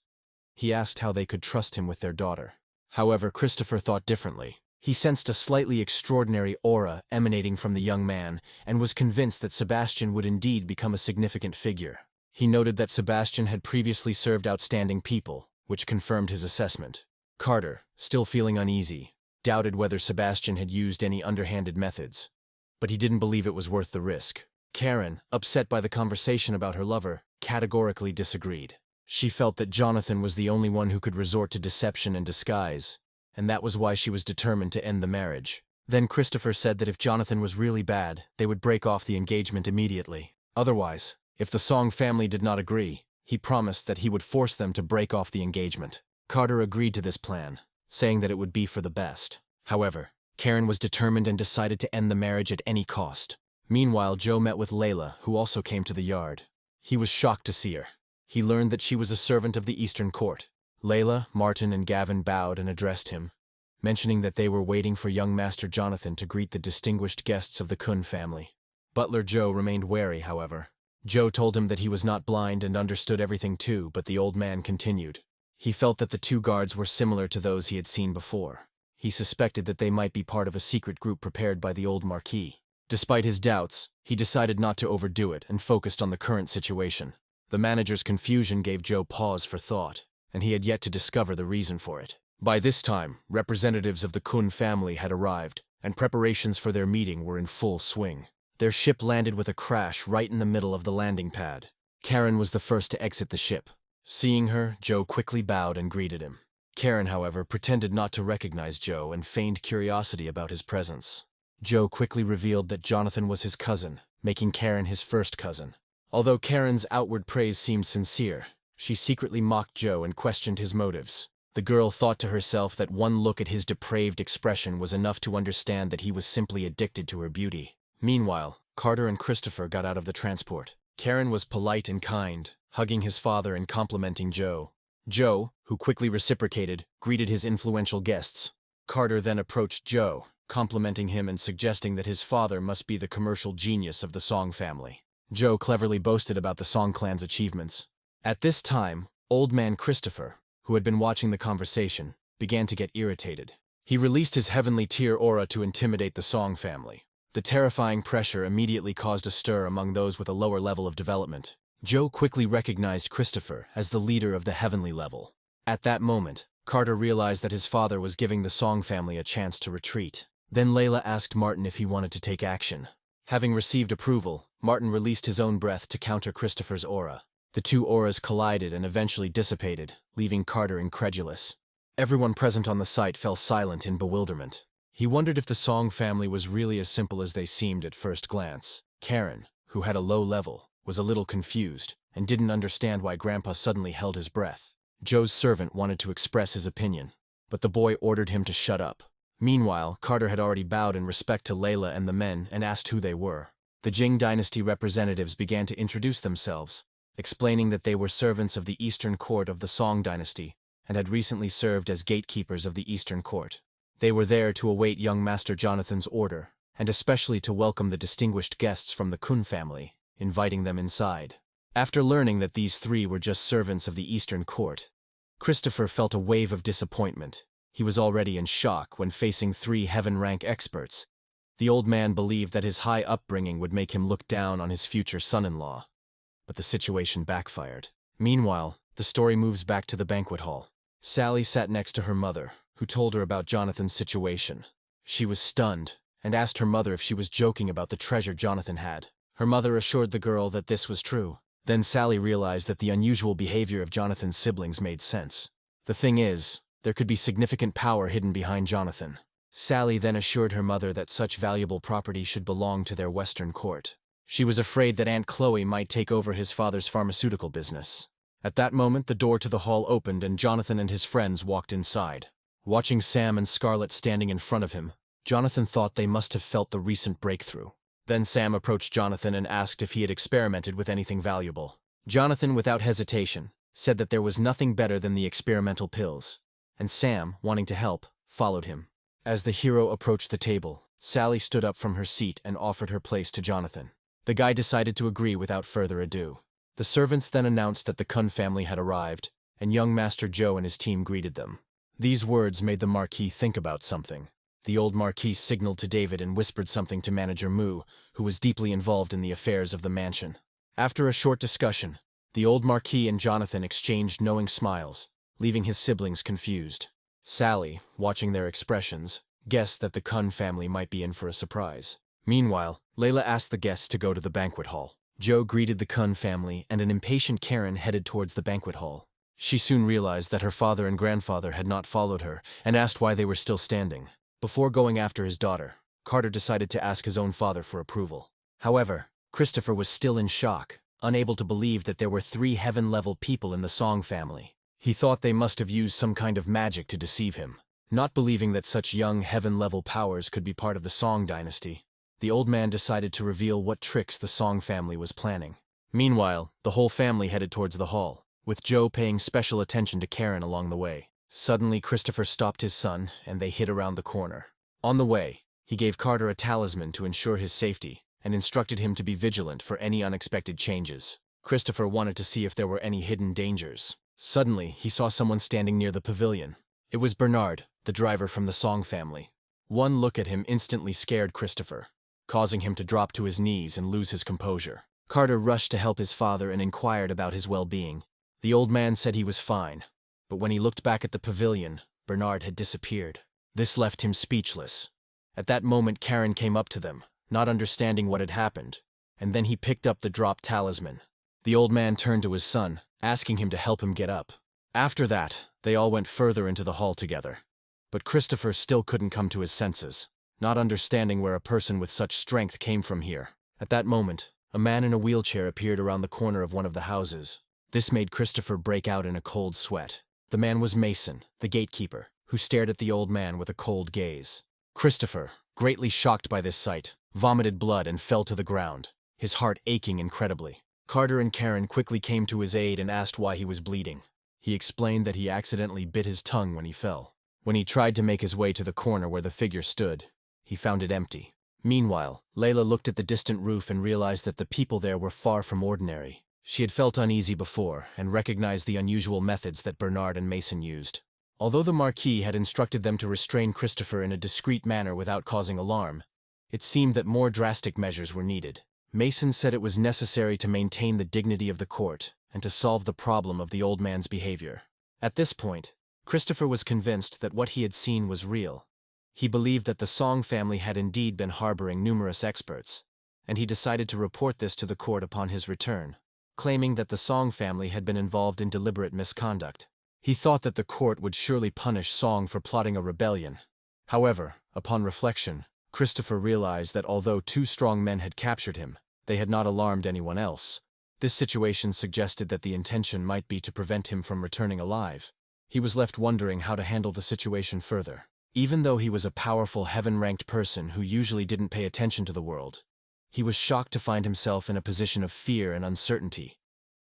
He asked how they could trust him with their daughter. However, Christopher thought differently. He sensed a slightly extraordinary aura emanating from the young man, and was convinced that Sebastian would indeed become a significant figure. He noted that Sebastian had previously served outstanding people, which confirmed his assessment. Carter, still feeling uneasy, doubted whether Sebastian had used any underhanded methods, but he didn't believe it was worth the risk. Karen, upset by the conversation about her lover, categorically disagreed. She felt that Jonathan was the only one who could resort to deception and disguise, and that was why she was determined to end the marriage. Then Christopher said that if Jonathan was really bad, they would break off the engagement immediately. Otherwise, if the Song family did not agree, he promised that he would force them to break off the engagement. Carter agreed to this plan, saying that it would be for the best. However, Karen was determined and decided to end the marriage at any cost. Meanwhile, Joe met with Layla, who also came to the yard. He was shocked to see her. He learned that she was a servant of the Eastern Court. Layla, Martin, and Gavin bowed and addressed him, mentioning that they were waiting for young Master Jonathan to greet the distinguished guests of the Kun family. Butler Joe remained wary, however. Joe told him that he was not blind and understood everything too, but the old man continued. He felt that the two guards were similar to those he had seen before. He suspected that they might be part of a secret group prepared by the old Marquis. Despite his doubts, he decided not to overdo it and focused on the current situation. The manager's confusion gave Joe pause for thought, and he had yet to discover the reason for it. By this time, representatives of the Kun family had arrived, and preparations for their meeting were in full swing. Their ship landed with a crash right in the middle of the landing pad. Karen was the first to exit the ship. Seeing her, Joe quickly bowed and greeted him. Karen, however, pretended not to recognize Joe and feigned curiosity about his presence. Joe quickly revealed that Jonathan was his cousin, making Karen his first cousin. Although Karen's outward praise seemed sincere, she secretly mocked Joe and questioned his motives. The girl thought to herself that one look at his depraved expression was enough to understand that he was simply addicted to her beauty. Meanwhile, Carter and Christopher got out of the transport. Karen was polite and kind, hugging his father and complimenting Joe. Joe, who quickly reciprocated, greeted his influential guests. Carter then approached Joe, complimenting him and suggesting that his father must be the commercial genius of the Song family. Joe cleverly boasted about the Song clan's achievements. At this time, old man Christopher, who had been watching the conversation, began to get irritated. He released his heavenly tier aura to intimidate the Song family. The terrifying pressure immediately caused a stir among those with a lower level of development. Joe quickly recognized Christopher as the leader of the heavenly level. At that moment, Carter realized that his father was giving the Song family a chance to retreat. Then Layla asked Martin if he wanted to take action. Having received approval, Martin released his own breath to counter Christopher's aura. The two auras collided and eventually dissipated, leaving Carter incredulous. Everyone present on the site fell silent in bewilderment. He wondered if the Song family was really as simple as they seemed at first glance. Karen, who had a low level, was a little confused and didn't understand why Grandpa suddenly held his breath. Joe's servant wanted to express his opinion, but the boy ordered him to shut up. Meanwhile, Carter had already bowed in respect to Layla and the men and asked who they were. The Jing dynasty representatives began to introduce themselves, explaining that they were servants of the Eastern Court of the Song dynasty and had recently served as gatekeepers of the Eastern Court. They were there to await young Master Jonathan's order, and especially to welcome the distinguished guests from the Kun family, inviting them inside. After learning that these three were just servants of the Eastern Court, Christopher felt a wave of disappointment. He was already in shock when facing three heaven-rank experts. The old man believed that his high upbringing would make him look down on his future son-in-law. But the situation backfired. Meanwhile, the story moves back to the banquet hall. Sally sat next to her mother, who told her about Jonathan's situation. She was stunned and asked her mother if she was joking about the treasure Jonathan had. Her mother assured the girl that this was true. Then Sally realized that the unusual behavior of Jonathan's siblings made sense. The thing is, there could be significant power hidden behind Jonathan. Sally then assured her mother that such valuable property should belong to their Western court. She was afraid that Aunt Chloe might take over his father's pharmaceutical business. At that moment, the door to the hall opened and Jonathan and his friends walked inside. Watching Sam and Scarlett standing in front of him, Jonathan thought they must have felt the recent breakthrough. Then Sam approached Jonathan and asked if he had experimented with anything valuable. Jonathan, without hesitation, said that there was nothing better than the experimental pills, and Sam, wanting to help, followed him. As the hero approached the table, Sally stood up from her seat and offered her place to Jonathan. The guy decided to agree without further ado. The servants then announced that the Kun family had arrived, and young Master Joe and his team greeted them. These words made the Marquis think about something. The old Marquis signaled to David and whispered something to Manager Mu, who was deeply involved in the affairs of the mansion. After a short discussion, the old Marquis and Jonathan exchanged knowing smiles, leaving his siblings confused. Sally, watching their expressions, guessed that the Kun family might be in for a surprise. Meanwhile, Layla asked the guests to go to the banquet hall. Joe greeted the Kun family, and an impatient Karen headed towards the banquet hall. She soon realized that her father and grandfather had not followed her, and asked why they were still standing. Before going after his daughter, Carter decided to ask his own father for approval. However, Christopher was still in shock, unable to believe that there were three heaven-level people in the Song family. He thought they must have used some kind of magic to deceive him. Not believing that such young heaven-level powers could be part of the Song dynasty, the old man decided to reveal what tricks the Song family was planning. Meanwhile, the whole family headed towards the hall, with Joe paying special attention to Karen along the way. Suddenly, Christopher stopped his son, and they hid around the corner. On the way, he gave Carter a talisman to ensure his safety, and instructed him to be vigilant for any unexpected changes. Christopher wanted to see if there were any hidden dangers. Suddenly, he saw someone standing near the pavilion. It was Bernard, the driver from the Song family. One look at him instantly scared Christopher, causing him to drop to his knees and lose his composure. Carter rushed to help his father and inquired about his well-being. The old man said he was fine, but when he looked back at the pavilion, Bernard had disappeared. This left him speechless. At that moment Karen came up to them, not understanding what had happened, and then he picked up the dropped talisman. The old man turned to his son, asking him to help him get up. After that, they all went further into the hall together. But Christopher still couldn't come to his senses, not understanding where a person with such strength came from here. At that moment, a man in a wheelchair appeared around the corner of one of the houses. This made Christopher break out in a cold sweat. The man was Mason, the gatekeeper, who stared at the old man with a cold gaze. Christopher, greatly shocked by this sight, vomited blood and fell to the ground, his heart aching incredibly. Carter and Karen quickly came to his aid and asked why he was bleeding. He explained that he accidentally bit his tongue when he fell. When he tried to make his way to the corner where the figure stood, he found it empty. Meanwhile, Layla looked at the distant roof and realized that the people there were far from ordinary. She had felt uneasy before and recognized the unusual methods that Bernard and Mason used. Although the Marquis had instructed them to restrain Christopher in a discreet manner without causing alarm, it seemed that more drastic measures were needed. Mason said it was necessary to maintain the dignity of the court and to solve the problem of the old man's behavior. At this point, Christopher was convinced that what he had seen was real. He believed that the Song family had indeed been harboring numerous experts, and he decided to report this to the court upon his return, claiming that the Song family had been involved in deliberate misconduct. He thought that the court would surely punish Song for plotting a rebellion. However, upon reflection, Christopher realized that although two strong men had captured him, they had not alarmed anyone else. This situation suggested that the intention might be to prevent him from returning alive. He was left wondering how to handle the situation further. Even though he was a powerful heaven-ranked person who usually didn't pay attention to the world, he was shocked to find himself in a position of fear and uncertainty.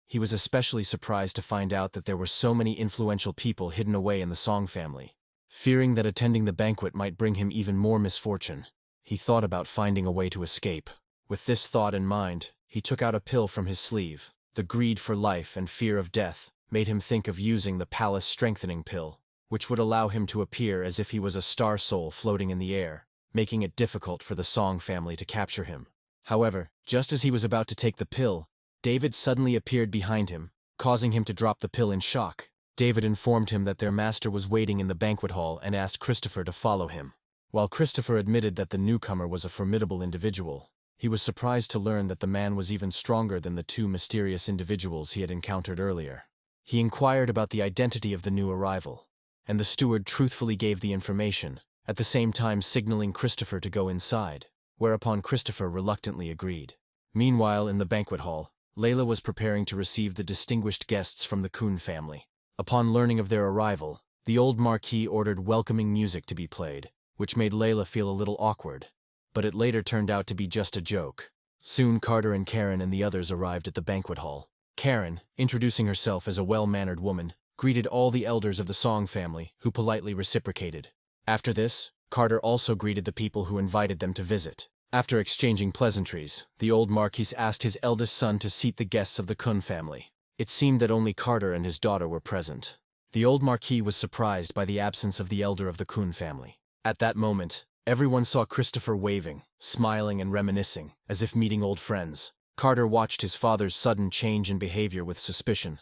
He was especially surprised to find out that there were so many influential people hidden away in the Song family. Fearing that attending the banquet might bring him even more misfortune, he thought about finding a way to escape. With this thought in mind, he took out a pill from his sleeve. The greed for life and fear of death made him think of using the palace strengthening pill, which would allow him to appear as if he was a star soul floating in the air, making it difficult for the Song family to capture him. However, just as he was about to take the pill, David suddenly appeared behind him, causing him to drop the pill in shock. David informed him that their master was waiting in the banquet hall and asked Christopher to follow him. While Christopher admitted that the newcomer was a formidable individual, he was surprised to learn that the man was even stronger than the two mysterious individuals he had encountered earlier. He inquired about the identity of the new arrival, and the steward truthfully gave the information, at the same time signaling Christopher to go inside, whereupon Christopher reluctantly agreed. Meanwhile, in the banquet hall, Layla was preparing to receive the distinguished guests from the Kun family. Upon learning of their arrival, the old Marquis ordered welcoming music to be played, which made Layla feel a little awkward, but it later turned out to be just a joke. Soon Carter and Karen and the others arrived at the banquet hall. Karen, introducing herself as a well-mannered woman, greeted all the elders of the Song family, who politely reciprocated. After this, Carter also greeted the people who invited them to visit. After exchanging pleasantries, the old Marquis asked his eldest son to seat the guests of the Kun family. It seemed that only Carter and his daughter were present. The old Marquis was surprised by the absence of the elder of the Kun family. At that moment, everyone saw Christopher waving, smiling and reminiscing, as if meeting old friends. Carter watched his father's sudden change in behavior with suspicion.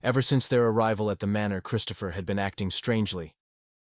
Ever since their arrival at the manor, Christopher had been acting strangely.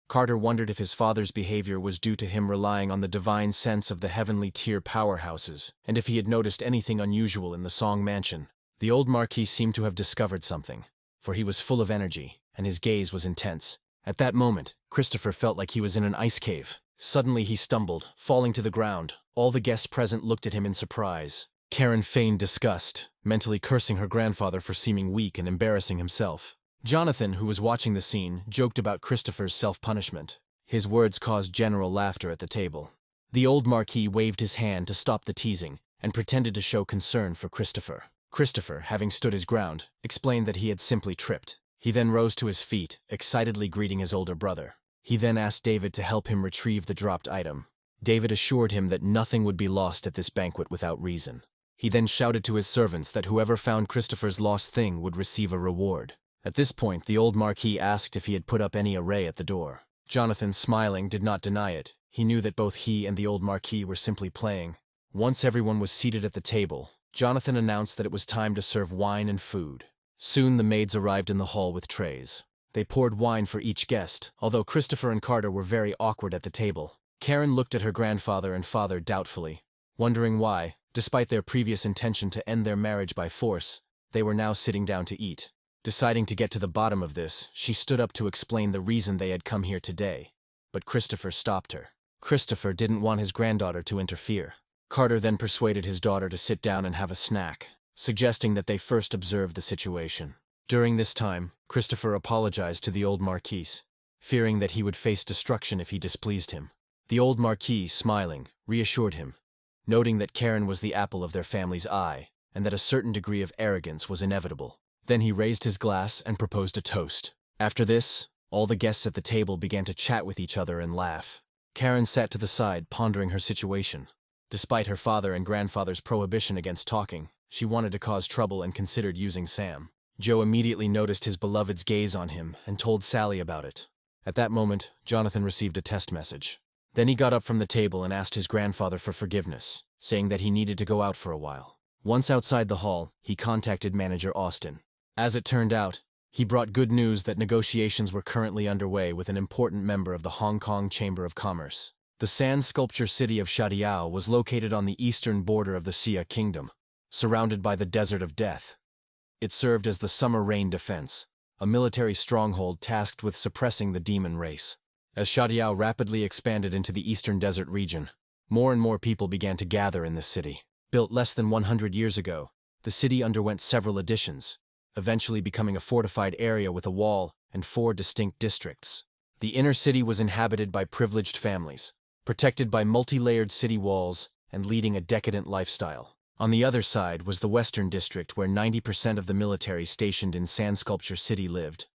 Carter wondered if his father's behavior was due to him relying on the divine sense of the heavenly tier powerhouses, and if he had noticed anything unusual in the Song mansion. The old Marquis seemed to have discovered something, for he was full of energy, and his gaze was intense. At that moment, Christopher felt like he was in an ice cave. Suddenly he stumbled, falling to the ground. All the guests present looked at him in surprise. Karen feigned disgust, mentally cursing her grandfather for seeming weak and embarrassing himself. Jonathan, who was watching the scene, joked about Christopher's self-punishment. His words caused general laughter at the table. The old Marquis waved his hand to stop the teasing and pretended to show concern for Christopher. Christopher, having stood his ground, explained that he had simply tripped. He then rose to his feet, excitedly greeting his older brother. He then asked David to help him retrieve the dropped item. David assured him that nothing would be lost at this banquet without reason. He then shouted to his servants that whoever found Christopher's lost thing would receive a reward. At this point, the old Marquis asked if he had put up any array at the door. Jonathan, smiling, did not deny it. He knew that both he and the old Marquis were simply playing. Once everyone was seated at the table, Jonathan announced that it was time to serve wine and food. Soon the maids arrived in the hall with trays. They poured wine for each guest, although Christopher and Carter were very awkward at the table. Karen looked at her grandfather and father doubtfully, wondering why, despite their previous intention to end their marriage by force, they were now sitting down to eat. Deciding to get to the bottom of this, she stood up to explain the reason they had come here today. But Christopher stopped her. Christopher didn't want his granddaughter to interfere. Carter then persuaded his daughter to sit down and have a snack, suggesting that they first observe the situation. During this time, Christopher apologized to the old Marquise, fearing that he would face destruction if he displeased him. The old Marquis, smiling, reassured him, noting that Karen was the apple of their family's eye, and that a certain degree of arrogance was inevitable. Then he raised his glass and proposed a toast. After this, all the guests at the table began to chat with each other and laugh. Karen sat to the side, pondering her situation. Despite her father and grandfather's prohibition against talking, she wanted to cause trouble and considered using Sam. Joe immediately noticed his beloved's gaze on him and told Sally about it. At that moment, Jonathan received a test message. Then he got up from the table and asked his grandfather for forgiveness, saying that he needed to go out for a while. Once outside the hall, he contacted manager Austin. As it turned out, he brought good news that negotiations were currently underway with an important member of the Hong Kong Chamber of Commerce. The sand sculpture city of Shadiao was located on the eastern border of the Xia Kingdom, surrounded by the Desert of Death. It served as the Summer Rain Defense, a military stronghold tasked with suppressing the demon race. As Shadiao rapidly expanded into the eastern desert region, more and more people began to gather in this city. Built less than 100 years ago, the city underwent several additions, eventually becoming a fortified area with a wall and 4 distinct districts. The inner city was inhabited by privileged families, protected by multi-layered city walls and leading a decadent lifestyle. On the other side was the western district where 90% of the military stationed in Sand Sculpture City lived.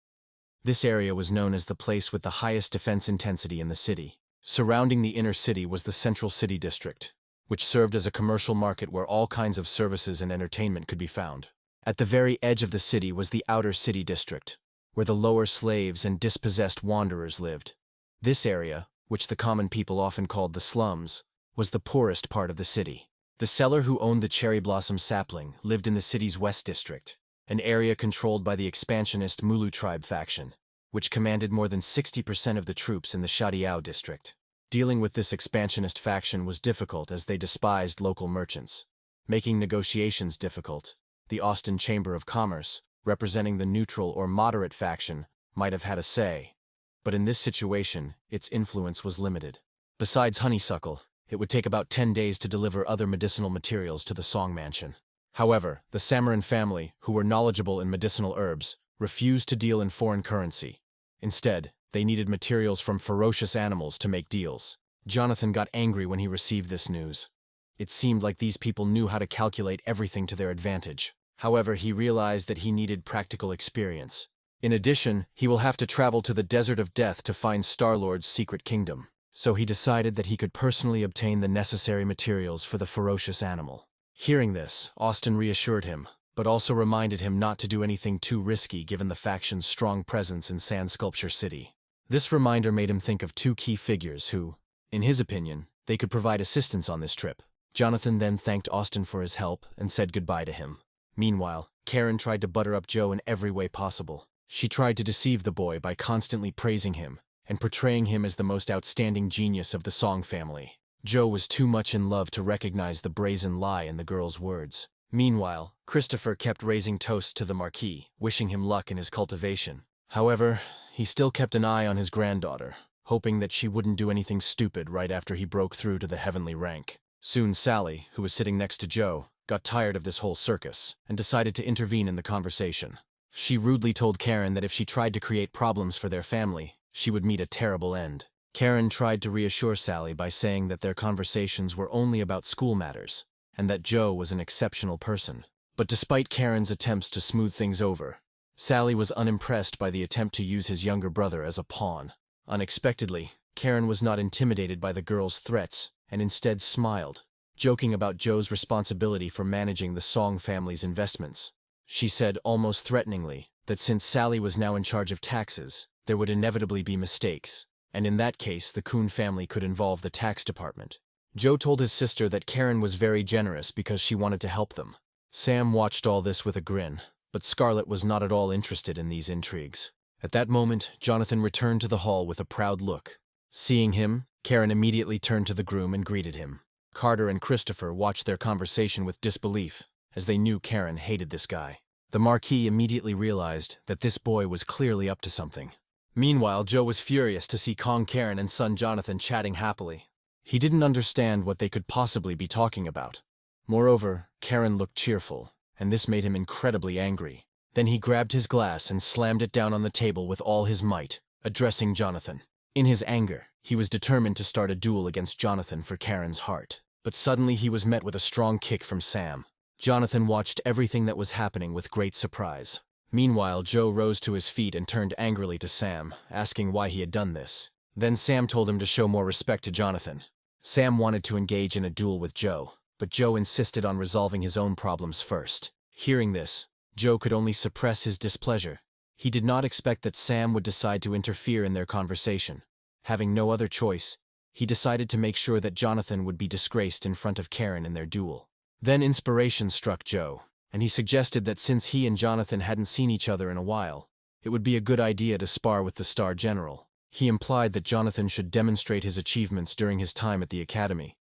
This area was known as the place with the highest defense intensity in the city. Surrounding the inner city was the Central City District, which served as a commercial market where all kinds of services and entertainment could be found. At the very edge of the city was the Outer City District, where the lower slaves and dispossessed wanderers lived. This area, which the common people often called the slums, was the poorest part of the city. The seller who owned the cherry blossom sapling lived in the city's West District, an area controlled by the expansionist Mulu tribe faction, which commanded more than 60% of the troops in the Shadiao district. Dealing with this expansionist faction was difficult as they despised local merchants, making negotiations difficult. The Austin Chamber of Commerce, representing the neutral or moderate faction, might have had a say, but in this situation, its influence was limited. Besides honeysuckle, it would take about 10 days to deliver other medicinal materials to the Song Mansion. However, the Samarin family, who were knowledgeable in medicinal herbs, refused to deal in foreign currency. Instead, they needed materials from ferocious animals to make deals. Jonathan got angry when he received this news. It seemed like these people knew how to calculate everything to their advantage. However, he realized that he needed practical experience. In addition, he will have to travel to the Desert of Death to find Star-Lord's secret kingdom. So he decided that he could personally obtain the necessary materials for the ferocious animal. Hearing this, Austin reassured him, but also reminded him not to do anything too risky given the faction's strong presence in Sand Sculpture City. This reminder made him think of 2 key figures who, in his opinion, they could provide assistance on this trip. Jonathan then thanked Austin for his help and said goodbye to him. Meanwhile, Karen tried to butter up Joe in every way possible. She tried to deceive the boy by constantly praising him and portraying him as the most outstanding genius of the Song family. Joe was too much in love to recognize the brazen lie in the girl's words. Meanwhile, Christopher kept raising toasts to the Marquis, wishing him luck in his cultivation. However, he still kept an eye on his granddaughter, hoping that she wouldn't do anything stupid right after he broke through to the heavenly rank. Soon Sally, who was sitting next to Joe, got tired of this whole circus and decided to intervene in the conversation. She rudely told Karen that if she tried to create problems for their family, she would meet a terrible end. Karen tried to reassure Sally by saying that their conversations were only about school matters, and that Joe was an exceptional person. But despite Karen's attempts to smooth things over, Sally was unimpressed by the attempt to use his younger brother as a pawn. Unexpectedly, Karen was not intimidated by the girl's threats, and instead smiled, joking about Joe's responsibility for managing the Song family's investments. She said almost threateningly that since Sally was now in charge of taxes, there would inevitably be mistakes, and in that case the Kuhn family could involve the tax department. Joe told his sister that Karen was very generous because she wanted to help them. Sam watched all this with a grin, but Scarlett was not at all interested in these intrigues. At that moment, Jonathan returned to the hall with a proud look. Seeing him, Karen immediately turned to the groom and greeted him. Carter and Christopher watched their conversation with disbelief, as they knew Karen hated this guy. The Marquis immediately realized that this boy was clearly up to something. Meanwhile, Joe was furious to see Kong Karen and son Jonathan chatting happily. He didn't understand what they could possibly be talking about. Moreover, Karen looked cheerful, and this made him incredibly angry. Then he grabbed his glass and slammed it down on the table with all his might, addressing Jonathan. In his anger, he was determined to start a duel against Jonathan for Karen's heart. But suddenly he was met with a strong kick from Sam. Jonathan watched everything that was happening with great surprise. Meanwhile, Joe rose to his feet and turned angrily to Sam, asking why he had done this. Then Sam told him to show more respect to Jonathan. Sam wanted to engage in a duel with Joe, but Joe insisted on resolving his own problems first. Hearing this, Joe could only suppress his displeasure. He did not expect that Sam would decide to interfere in their conversation. Having no other choice, he decided to make sure that Jonathan would be disgraced in front of Karen in their duel. Then inspiration struck Joe, and he suggested that since he and Jonathan hadn't seen each other in a while, it would be a good idea to spar with the Star General. He implied that Jonathan should demonstrate his achievements during his time at the academy.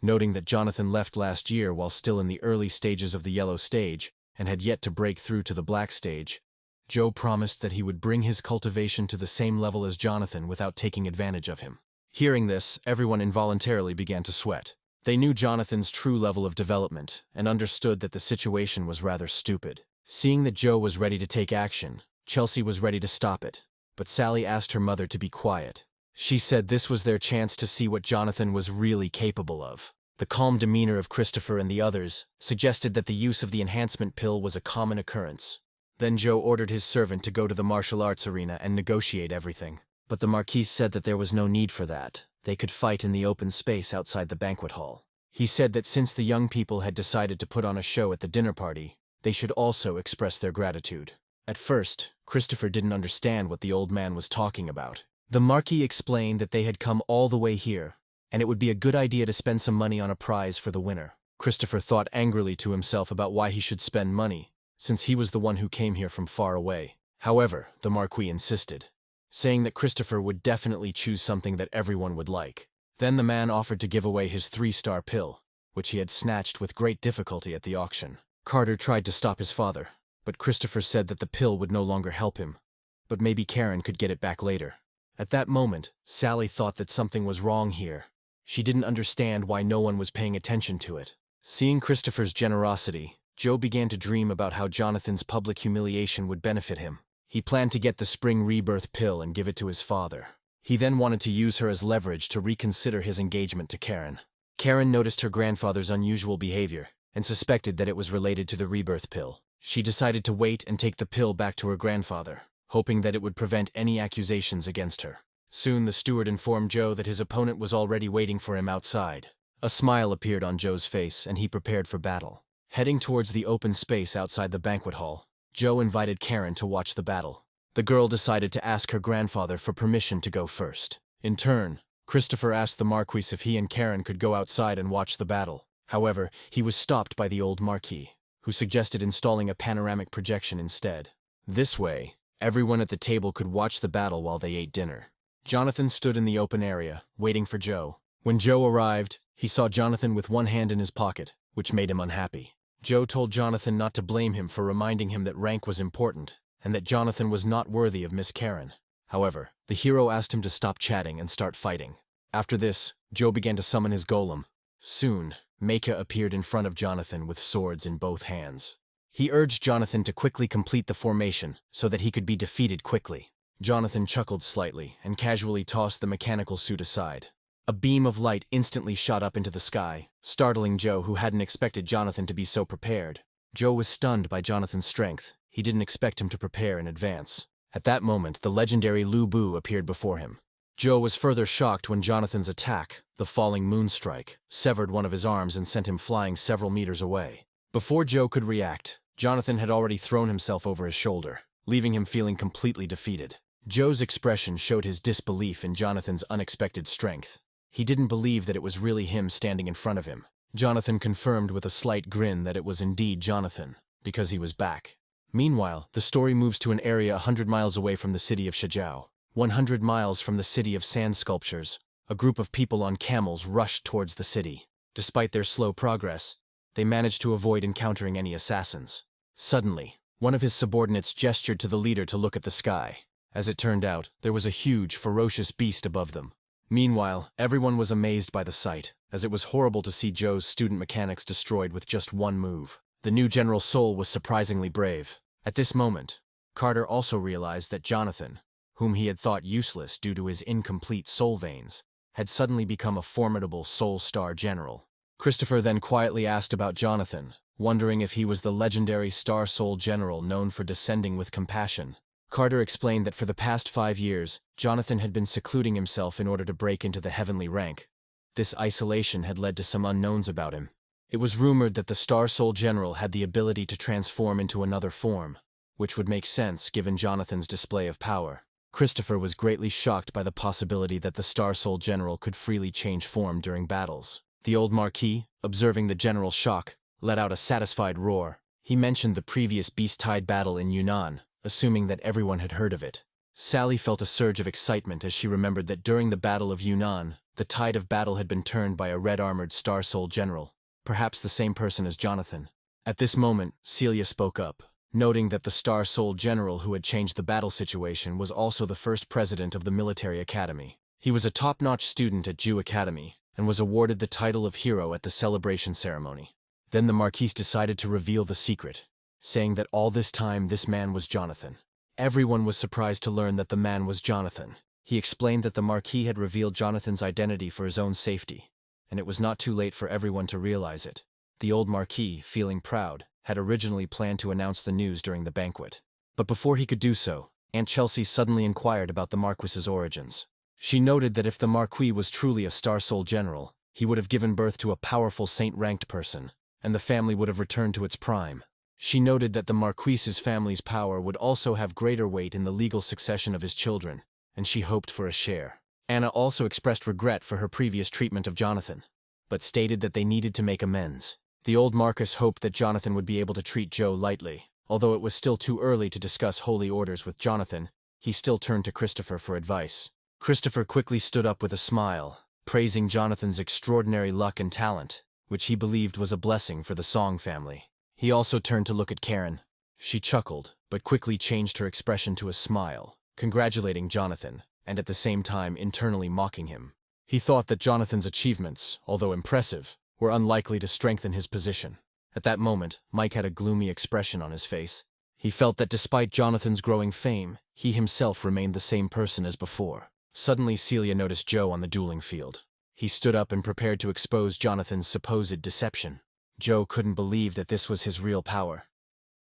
Noting that Jonathan left last year while still in the early stages of the yellow stage and had yet to break through to the black stage, Joe promised that he would bring his cultivation to the same level as Jonathan without taking advantage of him. Hearing this, everyone involuntarily began to sweat. They knew Jonathan's true level of development and understood that the situation was rather stupid. Seeing that Joe was ready to take action, Chelsea was ready to stop it, but Sally asked her mother to be quiet. She said this was their chance to see what Jonathan was really capable of. The calm demeanor of Christopher and the others suggested that the use of the enhancement pill was a common occurrence. Then Joe ordered his servant to go to the martial arts arena and negotiate everything. But the Marquis said that there was no need for that. They could fight in the open space outside the banquet hall. He said that since the young people had decided to put on a show at the dinner party, they should also express their gratitude. At first, Christopher didn't understand what the old man was talking about. The Marquis explained that they had come all the way here, and it would be a good idea to spend some money on a prize for the winner. Christopher thought angrily to himself about why he should spend money, since he was the one who came here from far away. However, the Marquis insisted, saying that Christopher would definitely choose something that everyone would like. Then the man offered to give away his 3-star pill, which he had snatched with great difficulty at the auction. Carter tried to stop his father, but Christopher said that the pill would no longer help him, but maybe Karen could get it back later. At that moment, Sally thought that something was wrong here. She didn't understand why no one was paying attention to it. Seeing Christopher's generosity, Joe began to dream about how Jonathan's public humiliation would benefit him. He planned to get the spring rebirth pill and give it to his father. He then wanted to use her as leverage to reconsider his engagement to Karen. Karen noticed her grandfather's unusual behavior and suspected that it was related to the rebirth pill. She decided to wait and take the pill back to her grandfather, hoping that it would prevent any accusations against her. Soon the steward informed Joe that his opponent was already waiting for him outside. A smile appeared on Joe's face and he prepared for battle. Heading towards the open space outside the banquet hall, Joe invited Karen to watch the battle. The girl decided to ask her grandfather for permission to go first. In turn, Christopher asked the Marquis if he and Karen could go outside and watch the battle. However, he was stopped by the old Marquis, who suggested installing a panoramic projection instead. This way, everyone at the table could watch the battle while they ate dinner. Jonathan stood in the open area, waiting for Joe. When Joe arrived, he saw Jonathan with one hand in his pocket, which made him unhappy. Joe told Jonathan not to blame him for reminding him that rank was important, and that Jonathan was not worthy of Miss Karen. However, the hero asked him to stop chatting and start fighting. After this, Joe began to summon his golem. Soon, Manga appeared in front of Jonathan with swords in both hands. He urged Jonathan to quickly complete the formation so that he could be defeated quickly. Jonathan chuckled slightly and casually tossed the mechanical suit aside. A beam of light instantly shot up into the sky, startling Joe, who hadn't expected Jonathan to be so prepared. Joe was stunned by Jonathan's strength. He didn't expect him to prepare in advance. At that moment, the legendary Lu Bu appeared before him. Joe was further shocked when Jonathan's attack, the falling moonstrike, severed one of his arms and sent him flying several meters away. Before Joe could react, Jonathan had already thrown himself over his shoulder, leaving him feeling completely defeated. Joe's expression showed his disbelief in Jonathan's unexpected strength. He didn't believe that it was really him standing in front of him. Jonathan confirmed with a slight grin that it was indeed Jonathan, because he was back. Meanwhile, the story moves to an area 100 miles away from the city of Shijiao, 100 miles from the city of sand sculptures, A group of people on camels rushed towards the city. Despite their slow progress, they managed to avoid encountering any assassins. Suddenly, one of his subordinates gestured to the leader to look at the sky. As it turned out, there was a huge, ferocious beast above them. Meanwhile, everyone was amazed by the sight, as it was horrible to see Joe's student mechanics destroyed with just one move. The new General Soul was surprisingly brave. At this moment, Carter also realized that Jonathan, whom he had thought useless due to his incomplete soul veins, had suddenly become a formidable Soul Star General. Christopher then quietly asked about Jonathan, wondering if he was the legendary Star Soul General known for descending with compassion. Carter explained that for the past 5 years, Jonathan had been secluding himself in order to break into the heavenly rank. This isolation had led to some unknowns about him. It was rumored that the Star Soul General had the ability to transform into another form, which would make sense given Jonathan's display of power. Christopher was greatly shocked by the possibility that the Star Soul General could freely change form during battles. The old Marquis, observing the general's shock, let out a satisfied roar. He mentioned the previous beast-tide battle in Yunnan, assuming that everyone had heard of it. Sally felt a surge of excitement as she remembered that during the Battle of Yunnan, the tide of battle had been turned by a red-armored Star Soul General, perhaps the same person as Jonathan. At this moment, Celia spoke up, noting that the Star Soul General who had changed the battle situation was also the first president of the military academy. He was a top-notch student at Jew Academy, and was awarded the title of hero at the celebration ceremony. Then the Marquise decided to reveal the secret, saying that all this time this man was Jonathan. Everyone was surprised to learn that the man was Jonathan. He explained that the Marquis had revealed Jonathan's identity for his own safety, and it was not too late for everyone to realize it. The old Marquis, feeling proud, had originally planned to announce the news during the banquet. But before he could do so, Aunt Chelsea suddenly inquired about the Marquis's origins. She noted that if the Marquis was truly a Star Soul General, he would have given birth to a powerful saint-ranked person, and the family would have returned to its prime. She noted that the Marquis's family's power would also have greater weight in the legal succession of his children, and she hoped for a share. Anna also expressed regret for her previous treatment of Jonathan, but stated that they needed to make amends. The old Marquis hoped that Jonathan would be able to treat Joe lightly. Although it was still too early to discuss holy orders with Jonathan, he still turned to Christopher for advice. Christopher quickly stood up with a smile, praising Jonathan's extraordinary luck and talent, which he believed was a blessing for the Song family. He also turned to look at Karen. She chuckled, but quickly changed her expression to a smile, congratulating Jonathan, and at the same time internally mocking him. He thought that Jonathan's achievements, although impressive, were unlikely to strengthen his position. At that moment, Mike had a gloomy expression on his face. He felt that despite Jonathan's growing fame, he himself remained the same person as before. Suddenly, Celia noticed Joe on the dueling field. He stood up and prepared to expose Jonathan's supposed deception. Joe couldn't believe that this was his real power.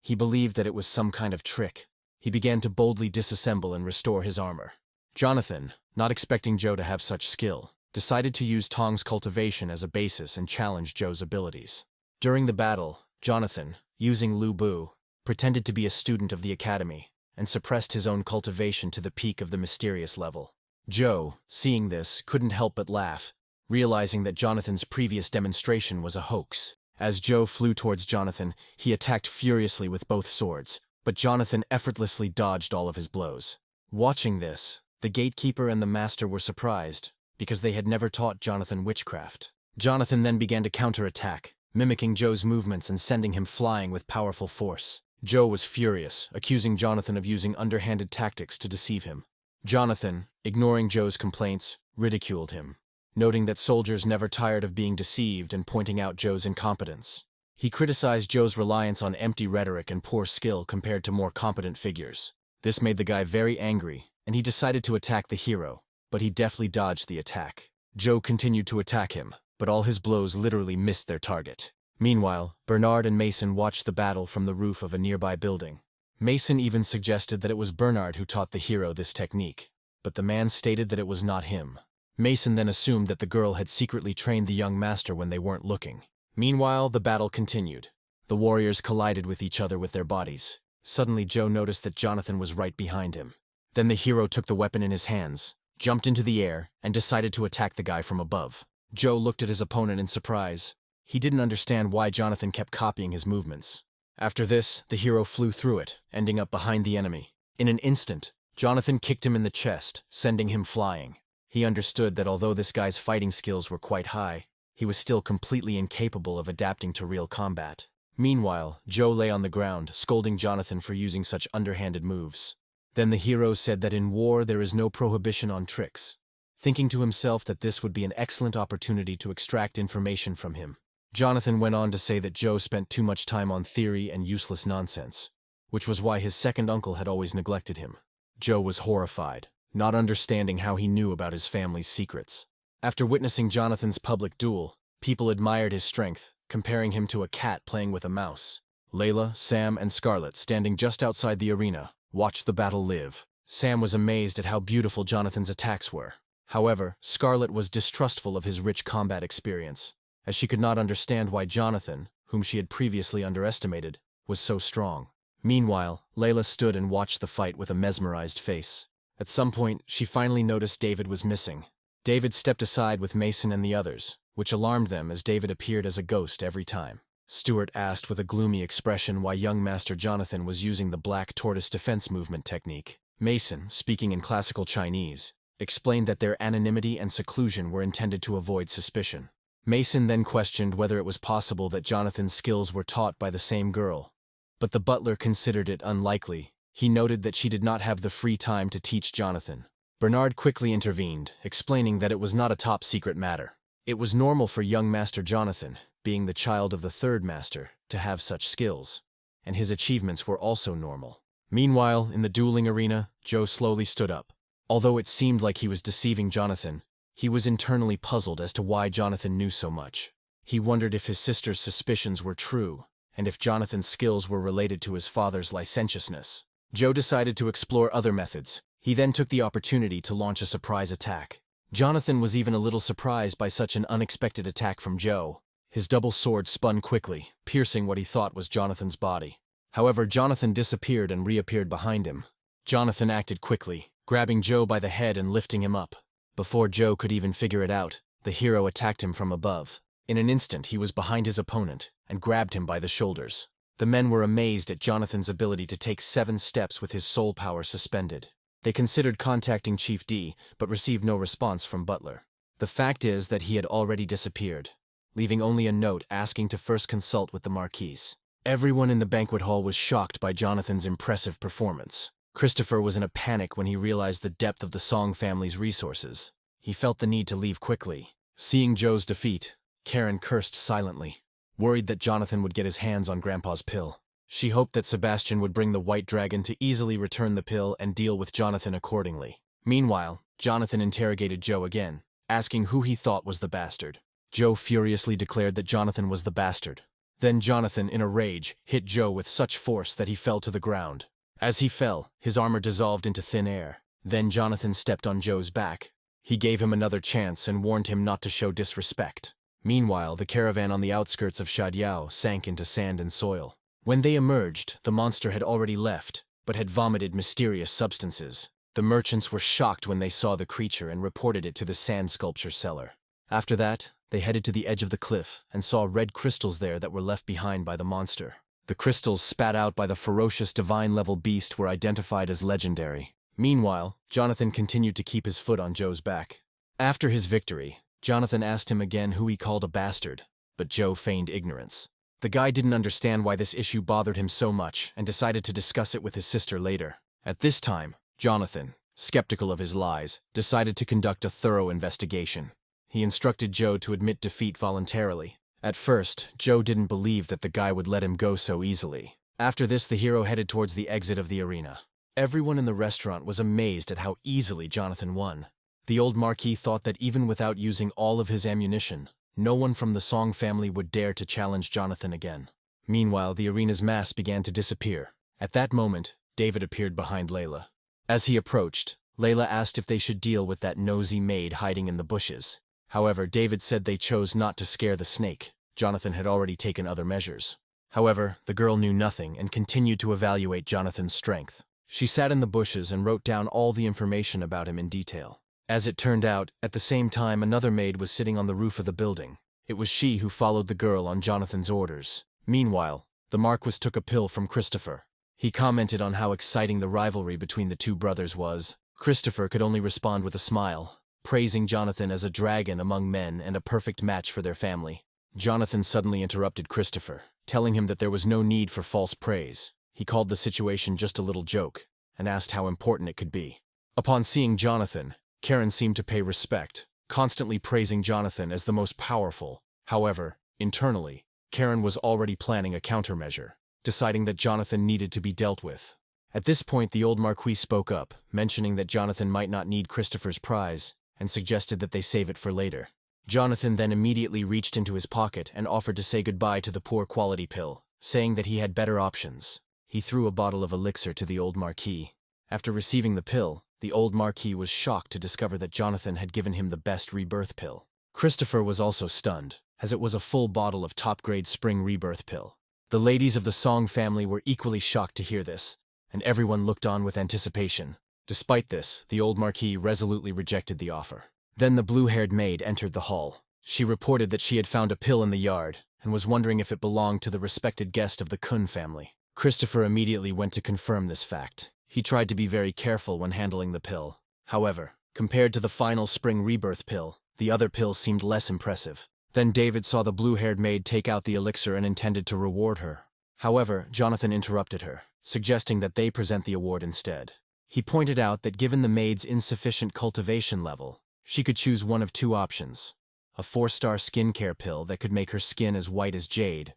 He believed that it was some kind of trick. He began to boldly disassemble and restore his armor. Jonathan, not expecting Joe to have such skill, decided to use Tong's cultivation as a basis and challenge Joe's abilities. During the battle, Jonathan, using Lu Bu, pretended to be a student of the academy and suppressed his own cultivation to the peak of the mysterious level. Joe, seeing this, couldn't help but laugh, realizing that Jonathan's previous demonstration was a hoax. As Joe flew towards Jonathan, he attacked furiously with both swords, but Jonathan effortlessly dodged all of his blows. Watching this, the gatekeeper and the master were surprised, because they had never taught Jonathan witchcraft. Jonathan then began to counterattack, mimicking Joe's movements and sending him flying with powerful force. Joe was furious, accusing Jonathan of using underhanded tactics to deceive him. Jonathan, ignoring Joe's complaints, ridiculed him, noting that soldiers never tired of being deceived and pointing out Joe's incompetence. He criticized Joe's reliance on empty rhetoric and poor skill compared to more competent figures. This made the guy very angry, and he decided to attack the hero, but he deftly dodged the attack. Joe continued to attack him, but all his blows literally missed their target. Meanwhile, Bernard and Mason watched the battle from the roof of a nearby building. Mason even suggested that it was Bernard who taught the hero this technique, but the man stated that it was not him. Mason then assumed that the girl had secretly trained the young master when they weren't looking. Meanwhile, the battle continued. The warriors collided with each other with their bodies. Suddenly, Joe noticed that Jonathan was right behind him. Then the hero took the weapon in his hands, jumped into the air, and decided to attack the guy from above. Joe looked at his opponent in surprise. He didn't understand why Jonathan kept copying his movements. After this, the hero flew through it, ending up behind the enemy. In an instant, Jonathan kicked him in the chest, sending him flying. He understood that although this guy's fighting skills were quite high, he was still completely incapable of adapting to real combat. Meanwhile, Joe lay on the ground, scolding Jonathan for using such underhanded moves. Then the hero said that in war there is no prohibition on tricks, thinking to himself that this would be an excellent opportunity to extract information from him. Jonathan went on to say that Joe spent too much time on theory and useless nonsense, which was why his second uncle had always neglected him. Joe was horrified, not understanding how he knew about his family's secrets. After witnessing Jonathan's public duel, people admired his strength, comparing him to a cat playing with a mouse. Layla, Sam, and Scarlet, standing just outside the arena, watched the battle live. Sam was amazed at how beautiful Jonathan's attacks were. However, Scarlet was distrustful of his rich combat experience, as she could not understand why Jonathan, whom she had previously underestimated, was so strong. Meanwhile, Layla stood and watched the fight with a mesmerized face. At some point, she finally noticed David was missing. David stepped aside with Mason and the others, which alarmed them as David appeared as a ghost every time. Stuart asked with a gloomy expression why young Master Jonathan was using the Black Tortoise defense movement technique. Mason, speaking in classical Chinese, explained that their anonymity and seclusion were intended to avoid suspicion. Mason then questioned whether it was possible that Jonathan's skills were taught by the same girl, but the butler considered it unlikely. He noted that she did not have the free time to teach Jonathan. Bernard quickly intervened, explaining that it was not a top-secret matter. It was normal for young Master Jonathan, being the child of the third master, to have such skills, and his achievements were also normal. Meanwhile, in the dueling arena, Joe slowly stood up. Although it seemed like he was deceiving Jonathan, he was internally puzzled as to why Jonathan knew so much. He wondered if his sister's suspicions were true, and if Jonathan's skills were related to his father's licentiousness. Joe decided to explore other methods. He then took the opportunity to launch a surprise attack. Jonathan was even a little surprised by such an unexpected attack from Joe. His double sword spun quickly, piercing what he thought was Jonathan's body. However, Jonathan disappeared and reappeared behind him. Jonathan acted quickly, grabbing Joe by the head and lifting him up. Before Joe could even figure it out, the hero attacked him from above. In an instant, he was behind his opponent and grabbed him by the shoulders. The men were amazed at Jonathan's ability to take 7 steps with his soul power suspended. They considered contacting Chief D, but received no response from Butler. The fact is that he had already disappeared, leaving only a note asking to first consult with the Marquise. Everyone in the banquet hall was shocked by Jonathan's impressive performance. Christopher was in a panic when he realized the depth of the Song family's resources. He felt the need to leave quickly. Seeing Joe's defeat, Karen cursed silently, worried that Jonathan would get his hands on Grandpa's pill. She hoped that Sebastian would bring the White Dragon to easily return the pill and deal with Jonathan accordingly. Meanwhile, Jonathan interrogated Joe again, asking who he thought was the bastard. Joe furiously declared that Jonathan was the bastard. Then Jonathan, in a rage, hit Joe with such force that he fell to the ground. As he fell, his armor dissolved into thin air. Then Jonathan stepped on Joe's back. He gave him another chance and warned him not to show disrespect. Meanwhile, the caravan on the outskirts of Shadyao sank into sand and soil. When they emerged, the monster had already left, but had vomited mysterious substances. The merchants were shocked when they saw the creature and reported it to the sand sculpture seller. After that, they headed to the edge of the cliff and saw red crystals there that were left behind by the monster. The crystals spat out by the ferocious divine-level beast were identified as legendary. Meanwhile, Jonathan continued to keep his foot on Joe's back. After his victory, Jonathan asked him again who he called a bastard, but Joe feigned ignorance. The guy didn't understand why this issue bothered him so much and decided to discuss it with his sister later. At this time, Jonathan, skeptical of his lies, decided to conduct a thorough investigation. He instructed Joe to admit defeat voluntarily. At first, Joe didn't believe that the guy would let him go so easily. After this, the hero headed towards the exit of the arena. Everyone in the restaurant was amazed at how easily Jonathan won. The old Marquis thought that even without using all of his ammunition, no one from the Song family would dare to challenge Jonathan again. Meanwhile, the arena's mass began to disappear. At that moment, David appeared behind Layla. As he approached, Layla asked if they should deal with that nosy maid hiding in the bushes. However, David said they chose not to scare the snake. Jonathan had already taken other measures. However, the girl knew nothing and continued to evaluate Jonathan's strength. She sat in the bushes and wrote down all the information about him in detail. As it turned out, at the same time another maid was sitting on the roof of the building. It was she who followed the girl on Jonathan's orders. Meanwhile, the Marquis took a pill from Christopher. He commented on how exciting the rivalry between the two brothers was. Christopher could only respond with a smile. praising Jonathan as a dragon among men and a perfect match for their family. Jonathan suddenly interrupted Christopher, telling him that there was no need for false praise. He called the situation just a little joke, and asked how important it could be. Upon seeing Jonathan, Karen seemed to pay respect, constantly praising Jonathan as the most powerful. However, internally, Karen was already planning a countermeasure, deciding that Jonathan needed to be dealt with. At this point, the old Marquis spoke up, mentioning that Jonathan might not need Christopher's prize, and suggested that they save it for later. Jonathan then immediately reached into his pocket and offered to say goodbye to the poor quality pill, saying that he had better options. He threw a bottle of elixir to the old Marquis. After receiving the pill, the old Marquis was shocked to discover that Jonathan had given him the best rebirth pill. Christopher was also stunned, as it was a full bottle of top-grade spring rebirth pill. The ladies of the Song family were equally shocked to hear this, and everyone looked on with anticipation. Despite this, the old Marquis resolutely rejected the offer. Then the blue-haired maid entered the hall. She reported that she had found a pill in the yard, and was wondering if it belonged to the respected guest of the Kun family. Christopher immediately went to confirm this fact. He tried to be very careful when handling the pill. However, compared to the final spring rebirth pill, the other pill seemed less impressive. Then David saw the blue-haired maid take out the elixir and intended to reward her. However, Jonathan interrupted her, suggesting that they present the award instead. He pointed out that given the maid's insufficient cultivation level, she could choose one of two options: a 4-star skincare pill that could make her skin as white as jade,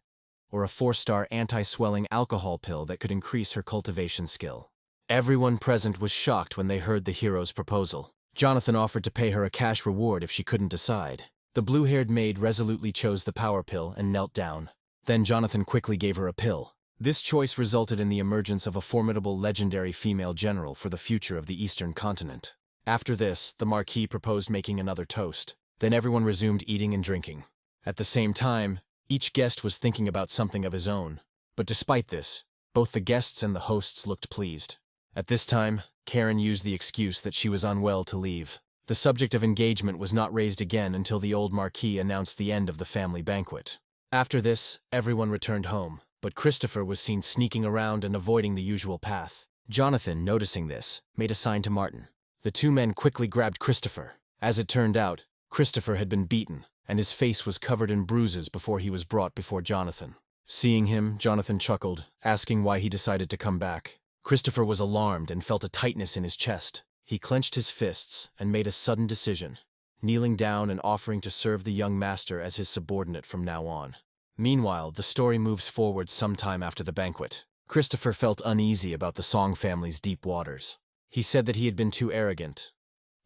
or a 4-star anti-swelling alcohol pill that could increase her cultivation skill. Everyone present was shocked when they heard the hero's proposal. Jonathan offered to pay her a cash reward if she couldn't decide. The blue-haired maid resolutely chose the power pill and knelt down. Then Jonathan quickly gave her a pill. This choice resulted in the emergence of a formidable legendary female general for the future of the Eastern continent. After this, the Marquis proposed making another toast. Then everyone resumed eating and drinking. At the same time, each guest was thinking about something of his own. But despite this, both the guests and the hosts looked pleased. At this time, Karen used the excuse that she was unwell to leave. The subject of engagement was not raised again until the old Marquis announced the end of the family banquet. After this, everyone returned home, but Christopher was seen sneaking around and avoiding the usual path. Jonathan, noticing this, made a sign to Martin. The two men quickly grabbed Christopher. As it turned out, Christopher had been beaten, and his face was covered in bruises before he was brought before Jonathan. Seeing him, Jonathan chuckled, asking why he decided to come back. Christopher was alarmed and felt a tightness in his chest. He clenched his fists and made a sudden decision, kneeling down and offering to serve the young master as his subordinate from now on. Meanwhile, the story moves forward sometime after the banquet. Christopher felt uneasy about the Song family's deep waters. He said that he had been too arrogant,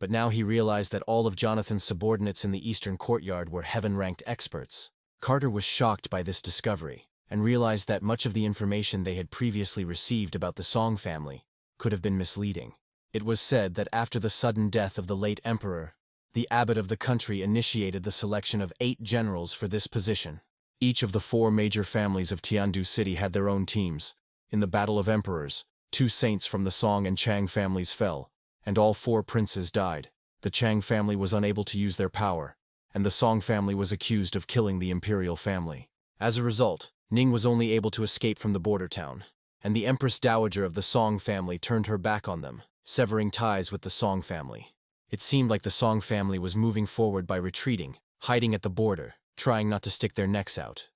but now he realized that all of Jonathan's subordinates in the Eastern Courtyard were heaven-ranked experts. Carter was shocked by this discovery, and realized that much of the information they had previously received about the Song family could have been misleading. It was said that after the sudden death of the late emperor, the abbot of the country initiated the selection of 8 generals for this position. Each of the 4 major families of Tiandu City had their own teams. In the Battle of Emperors, 2 saints from the Song and Chang families fell, and all 4 princes died. The Chang family was unable to use their power, and the Song family was accused of killing the imperial family. As a result, Ning was only able to escape from the border town, and the Empress Dowager of the Song family turned her back on them, severing ties with the Song family. It seemed like the Song family was moving forward by retreating, hiding at the border, trying not to stick their necks out.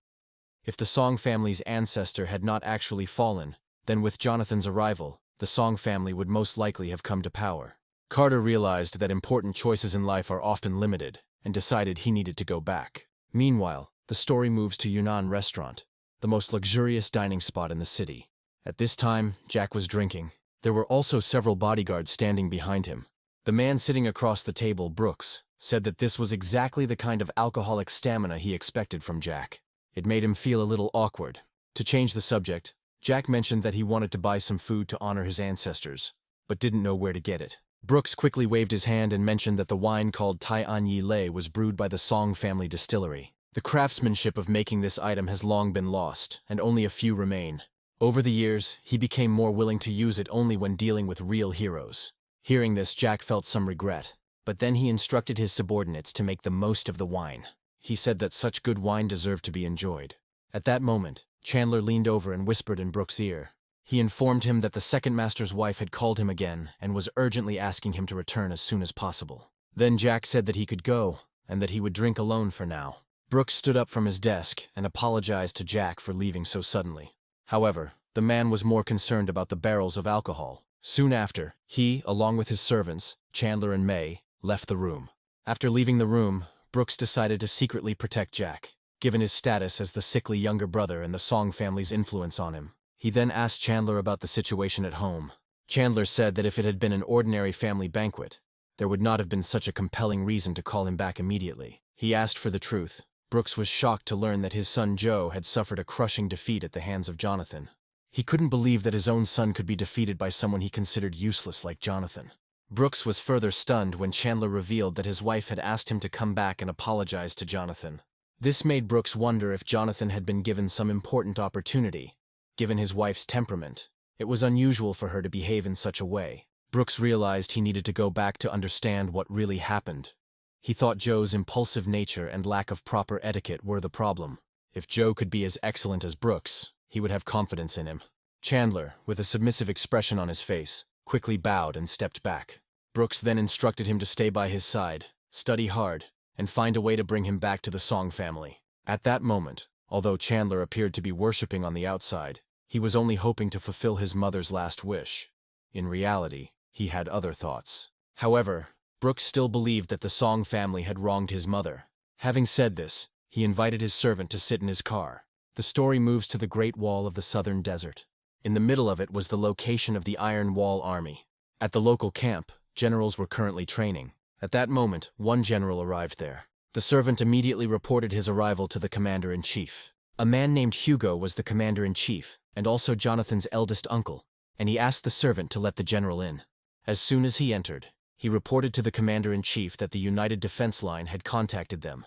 If the Song family's ancestor had not actually fallen, then with Jonathan's arrival, the Song family would most likely have come to power. Carter realized that important choices in life are often limited, and decided he needed to go back. Meanwhile, the story moves to Yunnan Restaurant, the most luxurious dining spot in the city. At this time, Jack was drinking. There were also several bodyguards standing behind him. The man sitting across the table, Brooks, said that this was exactly the kind of alcoholic stamina he expected from Jack. It made him feel a little awkward. To change the subject, Jack mentioned that he wanted to buy some food to honor his ancestors, but didn't know where to get it. Brooks quickly waved his hand and mentioned that the wine called Tai An Yi Lei was brewed by the Song family distillery. The craftsmanship of making this item has long been lost, and only a few remain. Over the years, he became more willing to use it only when dealing with real heroes. Hearing this, Jack felt some regret, but then he instructed his subordinates to make the most of the wine. He said that such good wine deserved to be enjoyed. At that moment, Chandler leaned over and whispered in Brooks' ear. He informed him that the second master's wife had called him again and was urgently asking him to return as soon as possible. Then Jack said that he could go, and that he would drink alone for now. Brooks stood up from his desk and apologized to Jack for leaving so suddenly. However, the man was more concerned about the barrels of alcohol. Soon after, he, along with his servants, Chandler and May, left the room. After leaving the room, Brooks decided to secretly protect Jack, given his status as the sickly younger brother and the Song family's influence on him. He then asked Chandler about the situation at home. Chandler said that if it had been an ordinary family banquet, there would not have been such a compelling reason to call him back immediately. He asked for the truth. Brooks was shocked to learn that his son Joe had suffered a crushing defeat at the hands of Jonathan. He couldn't believe that his own son could be defeated by someone he considered useless like Jonathan. Brooks was further stunned when Chandler revealed that his wife had asked him to come back and apologize to Jonathan. This made Brooks wonder if Jonathan had been given some important opportunity. Given his wife's temperament, it was unusual for her to behave in such a way. Brooks realized he needed to go back to understand what really happened. He thought Joe's impulsive nature and lack of proper etiquette were the problem. If Joe could be as excellent as Brooks, he would have confidence in him. Chandler, with a submissive expression on his face, quickly bowed and stepped back. Brooks then instructed him to stay by his side, study hard, and find a way to bring him back to the Song family. At that moment, although Chandler appeared to be worshipping on the outside, he was only hoping to fulfill his mother's last wish. In reality, he had other thoughts. However, Brooks still believed that the Song family had wronged his mother. Having said this, he invited his servant to sit in his car. The story moves to the Great Wall of the Southern Desert. In the middle of it was the location of the Iron Wall Army. At the local camp, generals were currently training. At that moment, one general arrived there. The servant immediately reported his arrival to the commander-in-chief. A man named Hugo was the commander-in-chief, and also Jonathan's eldest uncle, and he asked the servant to let the general in. As soon as he entered, he reported to the commander-in-chief that the United Defense Line had contacted them.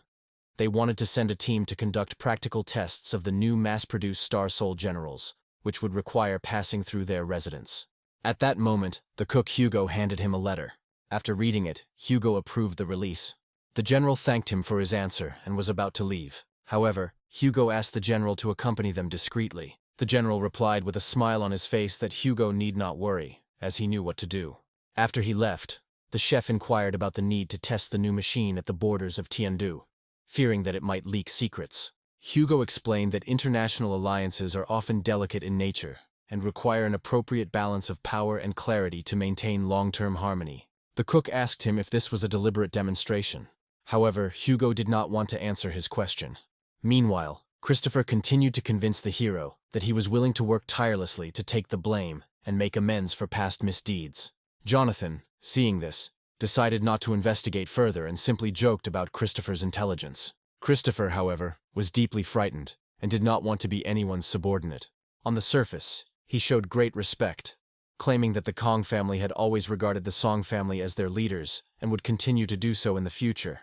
They wanted to send a team to conduct practical tests of the new mass-produced Star Soul generals, which would require passing through their residence. At that moment, the cook Hugo handed him a letter. After reading it, Hugo approved the release. The general thanked him for his answer and was about to leave. However, Hugo asked the general to accompany them discreetly. The general replied with a smile on his face that Hugo need not worry, as he knew what to do. After he left, the chef inquired about the need to test the new machine at the borders of Tiandu, fearing that it might leak secrets. Hugo explained that international alliances are often delicate in nature and require an appropriate balance of power and clarity to maintain long-term harmony. The cook asked him if this was a deliberate demonstration. However, Hugo did not want to answer his question. Meanwhile, Christopher continued to convince the hero that he was willing to work tirelessly to take the blame and make amends for past misdeeds. Jonathan, seeing this, decided not to investigate further and simply joked about Christopher's intelligence. Christopher, however, was deeply frightened and did not want to be anyone's subordinate. On the surface, he showed great respect, claiming that the Kong family had always regarded the Song family as their leaders and would continue to do so in the future.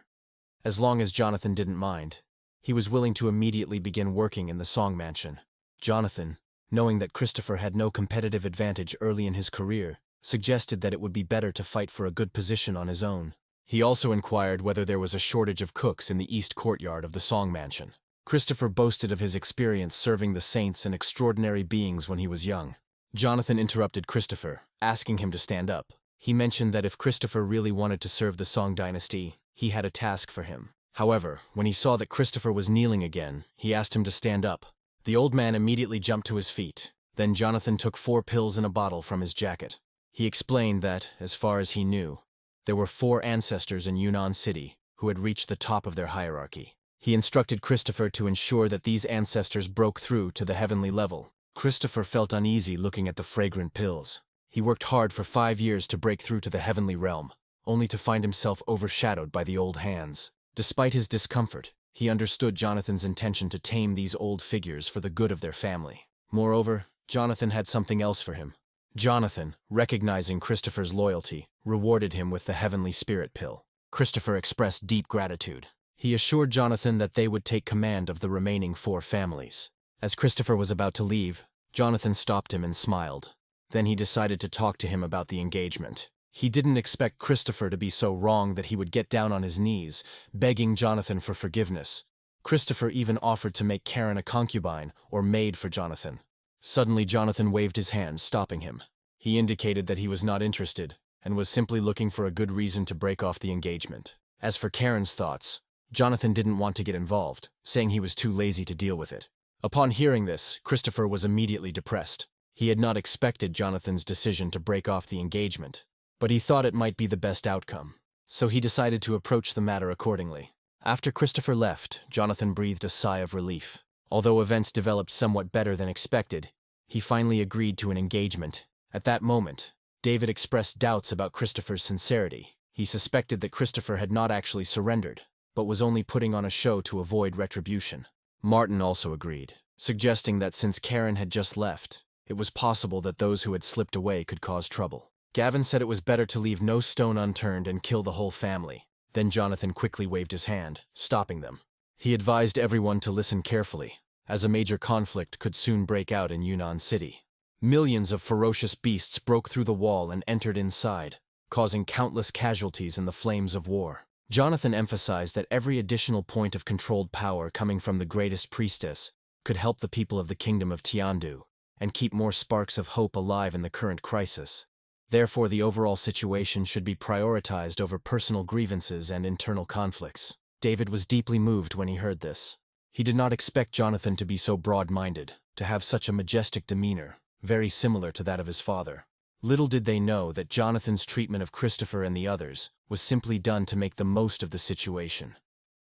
As long as Jonathan didn't mind, he was willing to immediately begin working in the Song mansion. Jonathan, knowing that Christopher had no competitive advantage early in his career, suggested that it would be better to fight for a good position on his own. He also inquired whether there was a shortage of cooks in the east courtyard of the Song mansion. Christopher boasted of his experience serving the saints and extraordinary beings when he was young. Jonathan interrupted Christopher, asking him to stand up. He mentioned that if Christopher really wanted to serve the Song dynasty, he had a task for him. However, when he saw that Christopher was kneeling again, he asked him to stand up. The old man immediately jumped to his feet. Then Jonathan took 4 pills in a bottle from his jacket. He explained that, as far as he knew, there were 4 ancestors in Yunnan City who had reached the top of their hierarchy. He instructed Christopher to ensure that these ancestors broke through to the heavenly level. Christopher felt uneasy looking at the fragrant pills. He worked hard for 5 years to break through to the heavenly realm, only to find himself overshadowed by the old hands. Despite his discomfort, he understood Jonathan's intention to tame these old figures for the good of their family. Moreover, Jonathan had something else for him. Jonathan, recognizing Christopher's loyalty, rewarded him with the heavenly spirit pill. Christopher expressed deep gratitude. He assured Jonathan that they would take command of the remaining 4 families. As Christopher was about to leave, Jonathan stopped him and smiled. Then he decided to talk to him about the engagement. He didn't expect Christopher to be so wrong that he would get down on his knees, begging Jonathan for forgiveness. Christopher even offered to make Karen a concubine or maid for Jonathan. Suddenly Jonathan waved his hand, stopping him. He indicated that he was not interested, and was simply looking for a good reason to break off the engagement. As for Karen's thoughts, Jonathan didn't want to get involved, saying he was too lazy to deal with it. Upon hearing this, Christopher was immediately depressed. He had not expected Jonathan's decision to break off the engagement, but he thought it might be the best outcome, so he decided to approach the matter accordingly. After Christopher left, Jonathan breathed a sigh of relief. Although events developed somewhat better than expected, he finally agreed to an engagement. At that moment, David expressed doubts about Christopher's sincerity. He suspected that Christopher had not actually surrendered, but was only putting on a show to avoid retribution. Martin also agreed, suggesting that since Karen had just left, it was possible that those who had slipped away could cause trouble. Gavin said it was better to leave no stone unturned and kill the whole family. Then Jonathan quickly waved his hand, stopping them. He advised everyone to listen carefully, as a major conflict could soon break out in Yunnan City. Millions of ferocious beasts broke through the wall and entered inside, causing countless casualties in the flames of war. Jonathan emphasized that every additional point of controlled power coming from the greatest priestess could help the people of the kingdom of Tiandu and keep more sparks of hope alive in the current crisis. Therefore, the overall situation should be prioritized over personal grievances and internal conflicts. David was deeply moved when he heard this. He did not expect Jonathan to be so broad-minded, to have such a majestic demeanor, very similar to that of his father. Little did they know that Jonathan's treatment of Christopher and the others was simply done to make the most of the situation.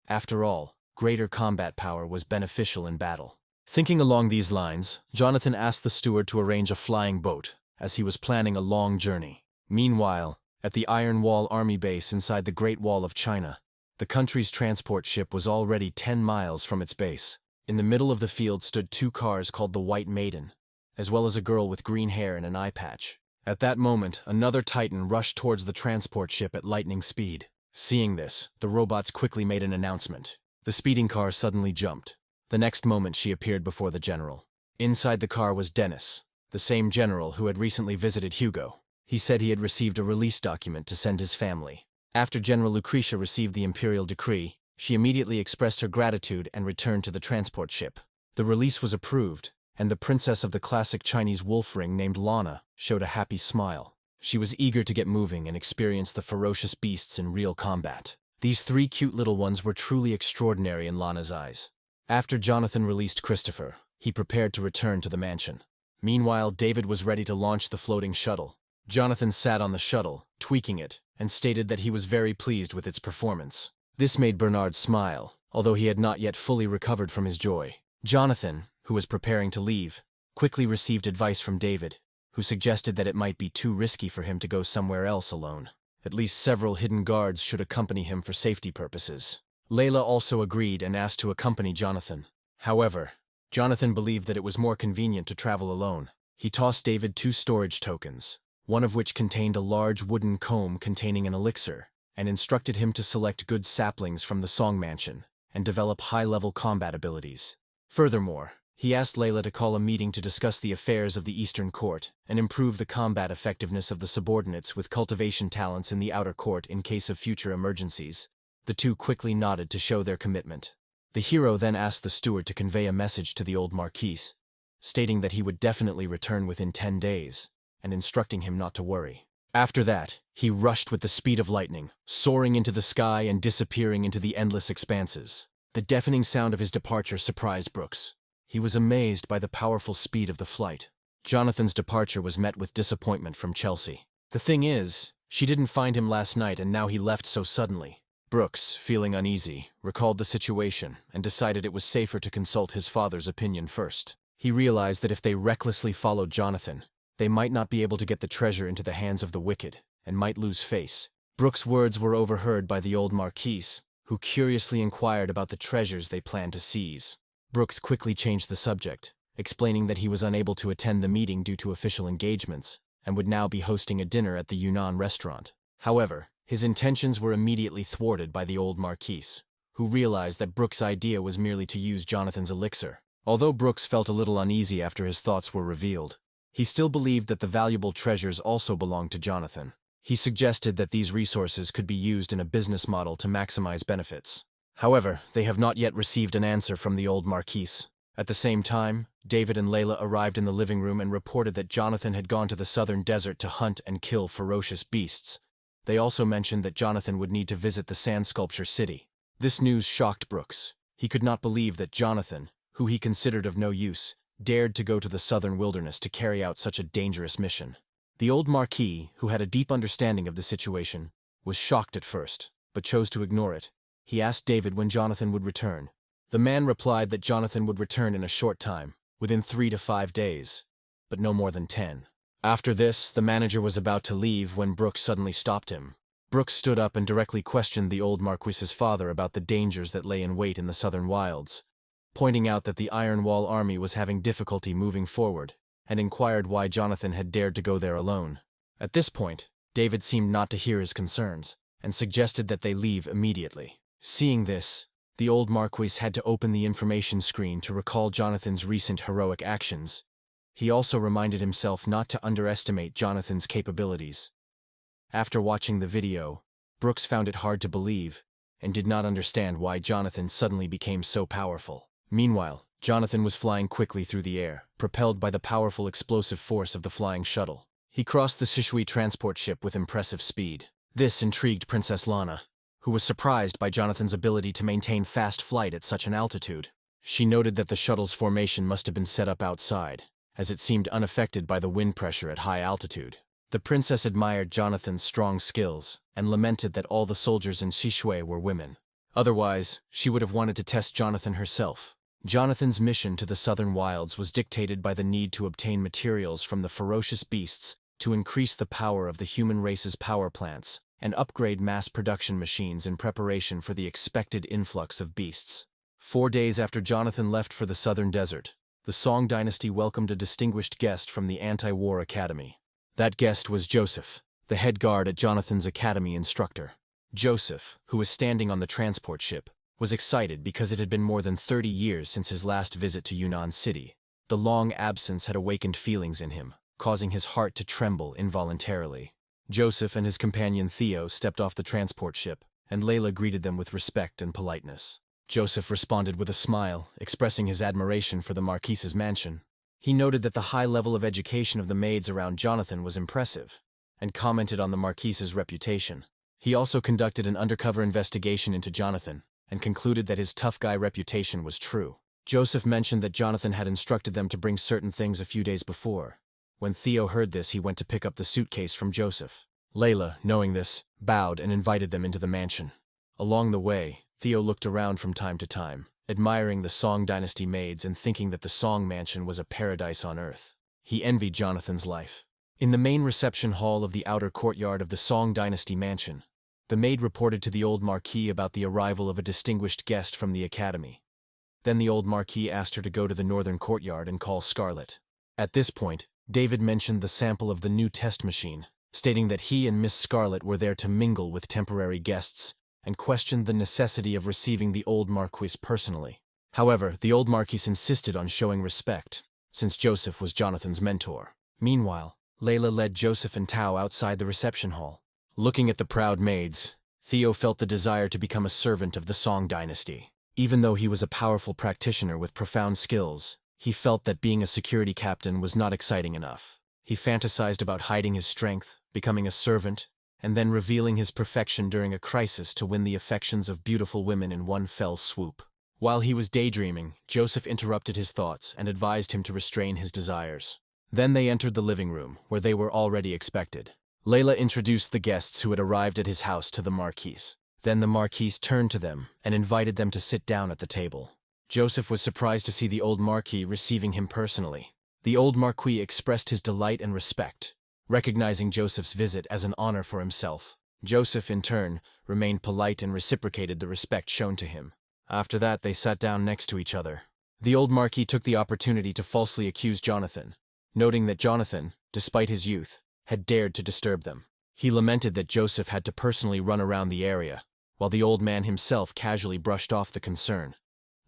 After all, greater combat power was beneficial in battle. Thinking along these lines, Jonathan asked the steward to arrange a flying boat, as he was planning a long journey. Meanwhile, at the Iron Wall Army base inside the Great Wall of China, the country's transport ship was already 10 miles from its base. In the middle of the field stood 2 cars called the White Maiden, as well as a girl with green hair and an eye patch. At that moment, another Titan rushed towards the transport ship at lightning speed. Seeing this, the robots quickly made an announcement. The speeding car suddenly jumped. The next moment she appeared before the general. Inside the car was Dennis, the same general who had recently visited Hugo. He said he had received a release document to send his family. After General Lucretia received the imperial decree, she immediately expressed her gratitude and returned to the transport ship. The release was approved, and the princess of the classic Chinese wolf ring named Lana showed a happy smile. She was eager to get moving and experience the ferocious beasts in real combat. These 3 cute little ones were truly extraordinary in Lana's eyes. After Jonathan released Christopher, he prepared to return to the mansion. Meanwhile, David was ready to launch the floating shuttle. Jonathan sat on the shuttle, tweaking it, and stated that he was very pleased with its performance. This made Bernard smile, although he had not yet fully recovered from his joy. Jonathan, who was preparing to leave, quickly received advice from David, who suggested that it might be too risky for him to go somewhere else alone. At least several hidden guards should accompany him for safety purposes. Layla also agreed and asked to accompany Jonathan. However, Jonathan believed that it was more convenient to travel alone. He tossed David 2 storage tokens, one of which contained a large wooden comb containing an elixir, and instructed him to select good saplings from the Song Mansion and develop high-level combat abilities. Furthermore, he asked Layla to call a meeting to discuss the affairs of the Eastern Court and improve the combat effectiveness of the subordinates with cultivation talents in the Outer Court in case of future emergencies. The 2 quickly nodded to show their commitment. The hero then asked the steward to convey a message to the old Marquis, stating that he would definitely return within 10 days, and instructing him not to worry. After that, he rushed with the speed of lightning, soaring into the sky and disappearing into the endless expanses. The deafening sound of his departure surprised Brooks. He was amazed by the powerful speed of the flight. Jonathan's departure was met with disappointment from Chelsea. The thing is, she didn't find him last night and now he left so suddenly. Brooks, feeling uneasy, recalled the situation and decided it was safer to consult his father's opinion first. He realized that if they recklessly followed Jonathan, they might not be able to get the treasure into the hands of the wicked and might lose face. Brooks' words were overheard by the old Marquis, who curiously inquired about the treasures they planned to seize. Brooks quickly changed the subject, explaining that he was unable to attend the meeting due to official engagements and would now be hosting a dinner at the Yunnan restaurant. However, his intentions were immediately thwarted by the old Marquis, who realized that Brooks' idea was merely to use Jonathan's elixir. Although Brooks felt a little uneasy after his thoughts were revealed, he still believed that the valuable treasures also belonged to Jonathan. He suggested that these resources could be used in a business model to maximize benefits. However, they have not yet received an answer from the old Marquis. At the same time, David and Layla arrived in the living room and reported that Jonathan had gone to the southern desert to hunt and kill ferocious beasts. They also mentioned that Jonathan would need to visit the sand sculpture city. This news shocked Brooks. He could not believe that Jonathan, who he considered of no use, dared to go to the southern wilderness to carry out such a dangerous mission. The old Marquis, who had a deep understanding of the situation, was shocked at first, but chose to ignore it. He asked David when Jonathan would return. The man replied that Jonathan would return in a short time, within 3 to 5 days, but no more than 10. After this, the manager was about to leave when Brooks suddenly stopped him. Brooks stood up and directly questioned the old Marquis's father about the dangers that lay in wait in the southern wilds, pointing out that the Iron Wall army was having difficulty moving forward, and inquired why Jonathan had dared to go there alone. At this point, David seemed not to hear his concerns, and suggested that they leave immediately. Seeing this, the old Marquis had to open the information screen to recall Jonathan's recent heroic actions. He also reminded himself not to underestimate Jonathan's capabilities. After watching the video, Brooks found it hard to believe, and did not understand why Jonathan suddenly became so powerful. Meanwhile, Jonathan was flying quickly through the air, propelled by the powerful explosive force of the flying shuttle. He crossed the Shishui transport ship with impressive speed. This intrigued Princess Lana, who was surprised by Jonathan's ability to maintain fast flight at such an altitude. She noted that the shuttle's formation must have been set up outside, as it seemed unaffected by the wind pressure at high altitude. The princess admired Jonathan's strong skills and lamented that all the soldiers in Shishui were women. Otherwise, she would have wanted to test Jonathan herself. Jonathan's mission to the southern wilds was dictated by the need to obtain materials from the ferocious beasts to increase the power of the human race's power plants and upgrade mass production machines in preparation for the expected influx of beasts. 4 days after Jonathan left for the southern desert, the Song dynasty welcomed a distinguished guest from the anti-war academy. That guest was Joseph, the head guard at Jonathan's academy instructor. Joseph, who was standing on the transport ship, was excited because it had been more than 30 years since his last visit to Yunnan City. The long absence had awakened feelings in him, causing his heart to tremble involuntarily. Joseph and his companion Theo stepped off the transport ship, and Layla greeted them with respect and politeness. Joseph responded with a smile, expressing his admiration for the Marquis's mansion. He noted that the high level of education of the maids around Jonathan was impressive, and commented on the Marquis's reputation. He also conducted an undercover investigation into Jonathan, and concluded that his tough guy reputation was true. Joseph mentioned that Jonathan had instructed them to bring certain things a few days before. When Theo heard this, he went to pick up the suitcase from Joseph. Layla, knowing this, bowed and invited them into the mansion. Along the way, Theo looked around from time to time, admiring the Song dynasty maids and thinking that the Song mansion was a paradise on earth. He envied Jonathan's life. In the main reception hall of the outer courtyard of the Song dynasty mansion, the maid reported to the old Marquis about the arrival of a distinguished guest from the academy. Then the old Marquis asked her to go to the northern courtyard and call Scarlet. At this point, David mentioned the sample of the new test machine, stating that he and Miss Scarlet were there to mingle with temporary guests, and questioned the necessity of receiving the old Marquis personally. However, the old Marquis insisted on showing respect, since Joseph was Jonathan's mentor. Meanwhile, Layla led Joseph and Tao outside the reception hall. Looking at the proud maids, Theo felt the desire to become a servant of the Song dynasty. Even though he was a powerful practitioner with profound skills, he felt that being a security captain was not exciting enough. He fantasized about hiding his strength, becoming a servant, and then revealing his perfection during a crisis to win the affections of beautiful women in one fell swoop. While he was daydreaming, Joseph interrupted his thoughts and advised him to restrain his desires. Then they entered the living room, where they were already expected. Layla introduced the guests who had arrived at his house to the Marquis. Then the Marquis turned to them and invited them to sit down at the table. Joseph was surprised to see the old Marquis receiving him personally. The old Marquis expressed his delight and respect, recognizing Joseph's visit as an honor for himself. Joseph, in turn, remained polite and reciprocated the respect shown to him. After that, they sat down next to each other. The old Marquis took the opportunity to falsely accuse Jonathan, noting that Jonathan, despite his youth, had dared to disturb them. He lamented that Joseph had to personally run around the area, while the old man himself casually brushed off the concern,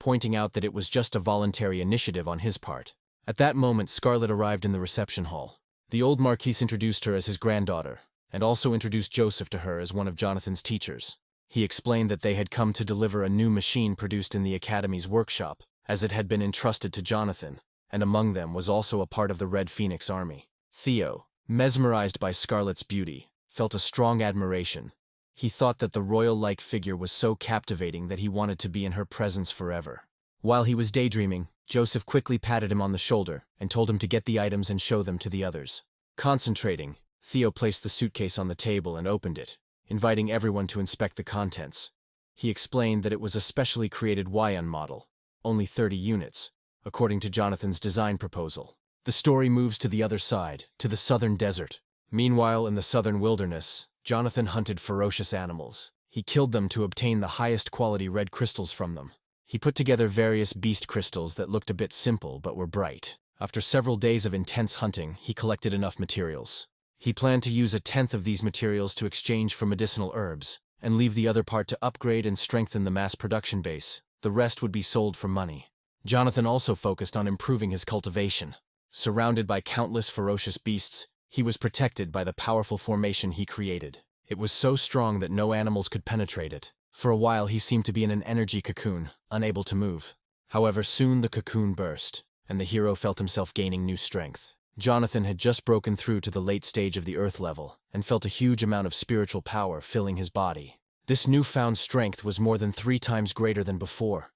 pointing out that it was just a voluntary initiative on his part. At that moment, Scarlet arrived in the reception hall. The old Marquis introduced her as his granddaughter, and also introduced Joseph to her as one of Jonathan's teachers. He explained that they had come to deliver a new machine produced in the Academy's workshop, as it had been entrusted to Jonathan, and among them was also a part of the Red Phoenix army. Theo, mesmerized by Scarlet's beauty, felt a strong admiration. He thought that the royal-like figure was so captivating that he wanted to be in her presence forever. While he was daydreaming, Joseph quickly patted him on the shoulder and told him to get the items and show them to the others. Concentrating, Theo placed the suitcase on the table and opened it, inviting everyone to inspect the contents. He explained that it was a specially created Yuan model, only 30 units, according to Jonathan's design proposal. The story moves to the other side, to the southern desert. Meanwhile, in the southern wilderness, Jonathan hunted ferocious animals. He killed them to obtain the highest quality red crystals from them. He put together various beast crystals that looked a bit simple but were bright. After several days of intense hunting, he collected enough materials. He planned to use 1/10 of these materials to exchange for medicinal herbs, and leave the other part to upgrade and strengthen the mass production base. The rest would be sold for money. Jonathan also focused on improving his cultivation. Surrounded by countless ferocious beasts, he was protected by the powerful formation he created. It was so strong that no animals could penetrate it. For a while he seemed to be in an energy cocoon, unable to move. However, soon the cocoon burst, and the hero felt himself gaining new strength. Jonathan had just broken through to the late stage of the earth level, and felt a huge amount of spiritual power filling his body. This newfound strength was more than 3 times greater than before,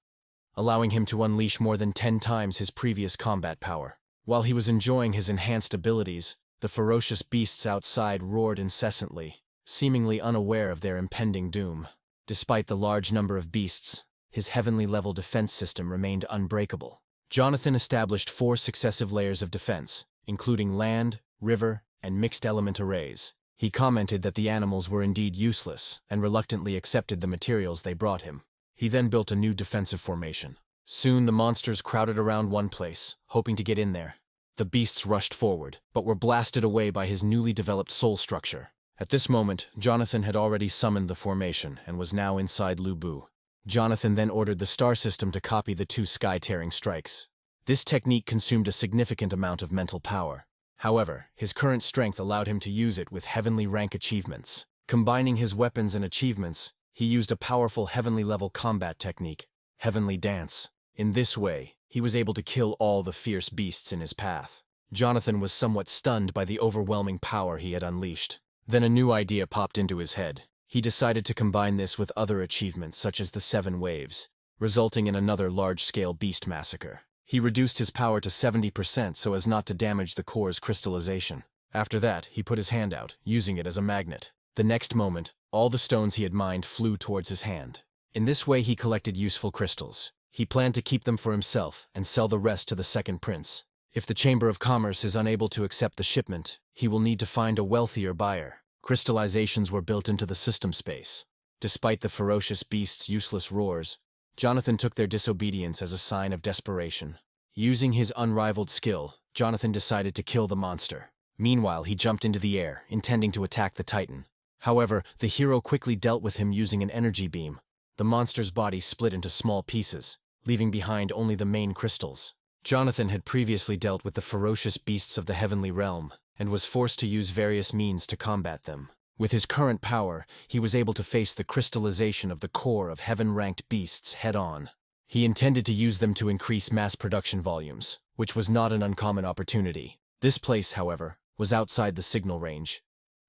allowing him to unleash more than 10 times his previous combat power. While he was enjoying his enhanced abilities, the ferocious beasts outside roared incessantly, seemingly unaware of their impending doom. Despite the large number of beasts, his heavenly-level defense system remained unbreakable. Jonathan established 4 successive layers of defense, including land, river, and mixed-element arrays. He commented that the animals were indeed useless, and reluctantly accepted the materials they brought him. He then built a new defensive formation. Soon the monsters crowded around one place, hoping to get in there. The beasts rushed forward, but were blasted away by his newly developed soul structure. At this moment, Jonathan had already summoned the formation and was now inside Lubu. Jonathan then ordered the star system to copy the 2 sky-tearing strikes. This technique consumed a significant amount of mental power. However, his current strength allowed him to use it with heavenly rank achievements. Combining his weapons and achievements, he used a powerful heavenly-level combat technique, Heavenly Dance. In this way, he was able to kill all the fierce beasts in his path. Jonathan was somewhat stunned by the overwhelming power he had unleashed. Then a new idea popped into his head. He decided to combine this with other achievements such as the 7 waves, resulting in another large-scale beast massacre. He reduced his power to 70% so as not to damage the core's crystallization. After that, he put his hand out, using it as a magnet. The next moment, all the stones he had mined flew towards his hand. In this way he collected useful crystals. He planned to keep them for himself and sell the rest to the second prince. If the Chamber of Commerce is unable to accept the shipment, he will need to find a wealthier buyer. Crystallizations were built into the system space. Despite the ferocious beasts' useless roars, Jonathan took their disobedience as a sign of desperation. Using his unrivaled skill, Jonathan decided to kill the monster. Meanwhile, he jumped into the air, intending to attack the Titan. However, the hero quickly dealt with him using an energy beam. The monster's body split into small pieces, leaving behind only the main crystals. Jonathan had previously dealt with the ferocious beasts of the heavenly realm, and was forced to use various means to combat them. With his current power, he was able to face the crystallization of the core of heaven-ranked beasts head-on. He intended to use them to increase mass production volumes, which was not an uncommon opportunity. This place, however, was outside the signal range,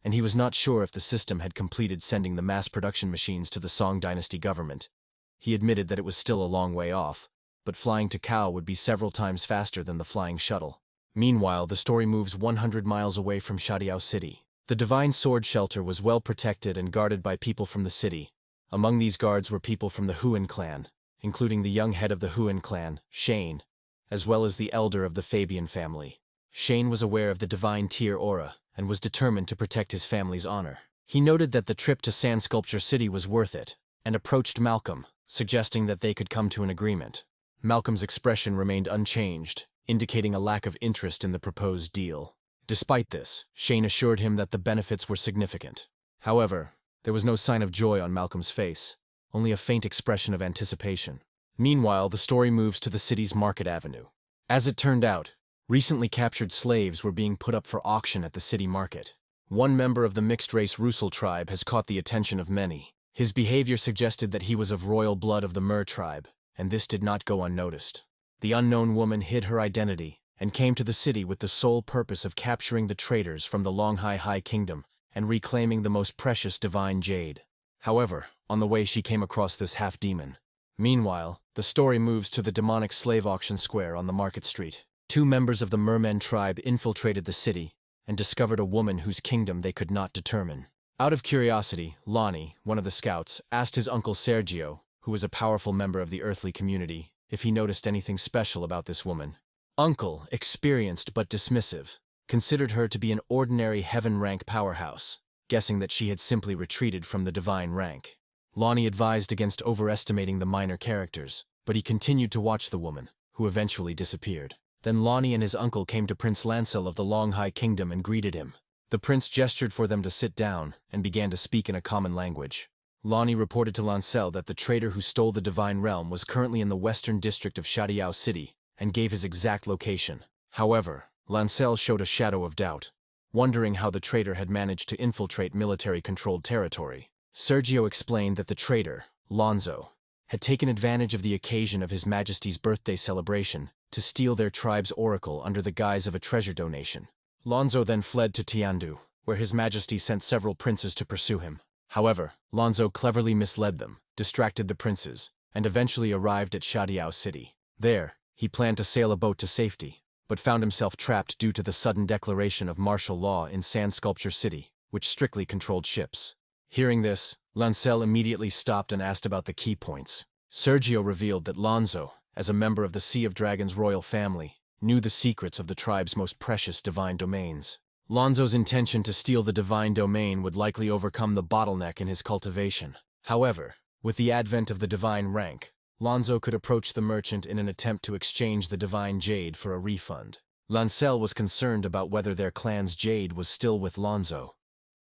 and he was not sure if the system had completed sending the mass production machines to the Song Dynasty government. He admitted that it was still a long way off, but flying to Kao would be several times faster than the flying shuttle. Meanwhile, the story moves 100 miles away from Shadiao City. The Divine Sword Shelter was well protected and guarded by people from the city. Among these guards were people from the Huan clan, including the young head of the Huan clan, Shane, as well as the elder of the Fabian family. Shane was aware of the divine tier aura and was determined to protect his family's honor. He noted that the trip to Sand Sculpture City was worth it, and approached Malcolm, suggesting that they could come to an agreement. Malcolm's expression remained unchanged, indicating a lack of interest in the proposed deal. Despite this, Shane assured him that the benefits were significant. However, there was no sign of joy on Malcolm's face, only a faint expression of anticipation. Meanwhile, the story moves to the city's Market Avenue. As it turned out, recently captured slaves were being put up for auction at the city market. One member of the mixed-race Russell tribe has caught the attention of many. His behavior suggested that he was of royal blood of the Mer tribe, and this did not go unnoticed. The unknown woman hid her identity and came to the city with the sole purpose of capturing the traitors from the Longhai Kingdom and reclaiming the most precious divine jade. However, on the way she came across this half-demon. Meanwhile, the story moves to the demonic slave auction square on the market street. Two members of the mermen tribe infiltrated the city and discovered a woman whose kingdom they could not determine. Out of curiosity, Lonnie, one of the scouts, asked his uncle Sergio, who was a powerful member of the earthly community, if he noticed anything special about this woman. Uncle, experienced but dismissive, considered her to be an ordinary heaven-rank powerhouse, guessing that she had simply retreated from the divine rank. Lonnie advised against overestimating the minor characters, but he continued to watch the woman, who eventually disappeared. Then Lonnie and his uncle came to Prince Lancel of the Longhai Kingdom and greeted him. The prince gestured for them to sit down and began to speak in a common language. Lonnie reported to Lancel that the traitor who stole the divine realm was currently in the western district of Shadiao City and gave his exact location. However, Lancel showed a shadow of doubt, wondering how the traitor had managed to infiltrate military-controlled territory. Sergio explained that the traitor, Lonzo, had taken advantage of the occasion of His Majesty's birthday celebration to steal their tribe's oracle under the guise of a treasure donation. Lonzo then fled to Tiandu, where His Majesty sent several princes to pursue him. However, Lonzo cleverly misled them, distracted the princes, and eventually arrived at Shadiao City. There, he planned to sail a boat to safety, but found himself trapped due to the sudden declaration of martial law in Sand Sculpture City, which strictly controlled ships. Hearing this, Lancel immediately stopped and asked about the key points. Sergio revealed that Lonzo, as a member of the Sea of Dragons royal family, knew the secrets of the tribe's most precious divine domains. Lonzo's intention to steal the divine domain would likely overcome the bottleneck in his cultivation. However, with the advent of the divine rank, Lonzo could approach the merchant in an attempt to exchange the divine jade for a refund. Lancel was concerned about whether their clan's jade was still with Lonzo,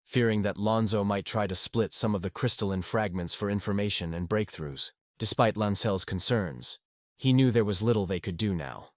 fearing that Lonzo might try to split some of the crystalline fragments for information and breakthroughs. Despite Lancel's concerns, he knew there was little they could do now.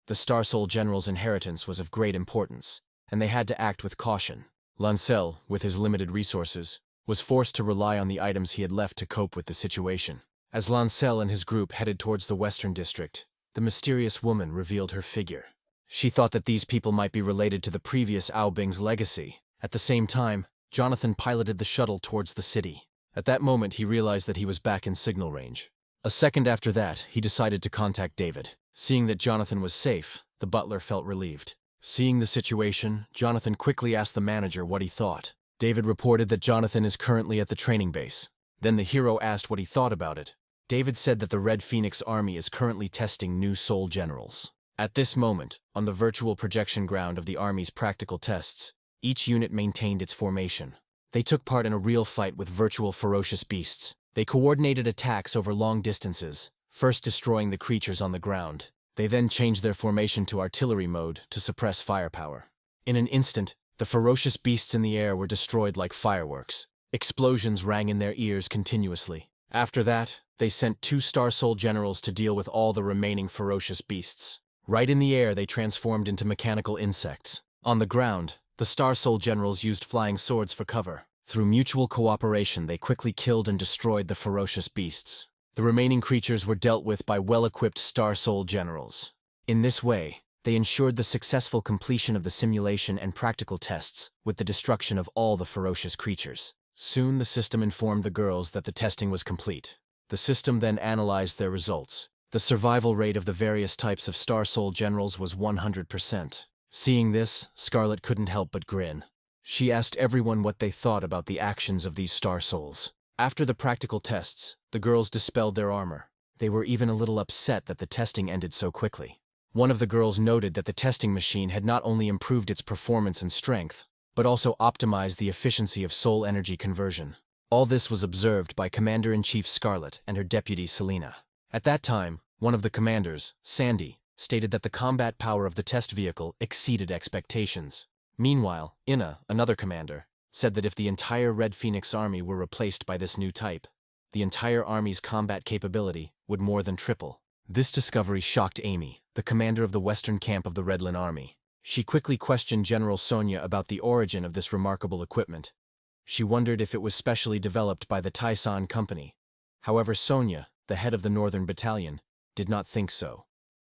The Star Soul General's inheritance was of great importance, and they had to act with caution. Lancel, with his limited resources, was forced to rely on the items he had left to cope with the situation. As Lancel and his group headed towards the Western District, the mysterious woman revealed her figure. She thought that these people might be related to the previous Aobing's legacy. At the same time, Jonathan piloted the shuttle towards the city. At that moment, he realized that he was back in signal range. A second after that, he decided to contact David. Seeing that Jonathan was safe, the butler felt relieved. Seeing the situation, Jonathan quickly asked the manager what he thought. David reported that Jonathan is currently at the training base. Then the hero asked what he thought about it. David said that the Red Phoenix Army is currently testing new soul generals. At this moment, on the virtual projection ground of the Army's practical tests, each unit maintained its formation. They took part in a real fight with virtual ferocious beasts. They coordinated attacks over long distances, first destroying the creatures on the ground. They then changed their formation to artillery mode to suppress firepower. In an instant, the ferocious beasts in the air were destroyed like fireworks. Explosions rang in their ears continuously. After that, they sent 2 Star Soul Generals to deal with all the remaining ferocious beasts. Right in the air, they transformed into mechanical insects. On the ground, the Star Soul Generals used flying swords for cover. Through mutual cooperation, they quickly killed and destroyed the ferocious beasts. The remaining creatures were dealt with by well-equipped Star Soul Generals. In this way, they ensured the successful completion of the simulation and practical tests with the destruction of all the ferocious creatures. Soon the system informed the girls that the testing was complete. The system then analyzed their results. The survival rate of the various types of Star Soul Generals was 100%. Seeing this, Scarlet couldn't help but grin. She asked everyone what they thought about the actions of these Star Souls. After the practical tests, the girls dispelled their armor. They were even a little upset that the testing ended so quickly. One of the girls noted that the testing machine had not only improved its performance and strength, but also optimized the efficiency of soul energy conversion. All this was observed by Commander-in-Chief Scarlet and her deputy Selena. At that time, one of the commanders, Sandy, stated that the combat power of the test vehicle exceeded expectations. Meanwhile, Inna, another commander, said that if the entire Red Phoenix Army were replaced by this new type, the entire Army's combat capability would more than triple. This discovery shocked Amy, the commander of the western camp of the Redlin Army. She quickly questioned General Sonia about the origin of this remarkable equipment. She wondered if it was specially developed by the Taisan Company. However, Sonia, the head of the Northern Battalion, did not think so.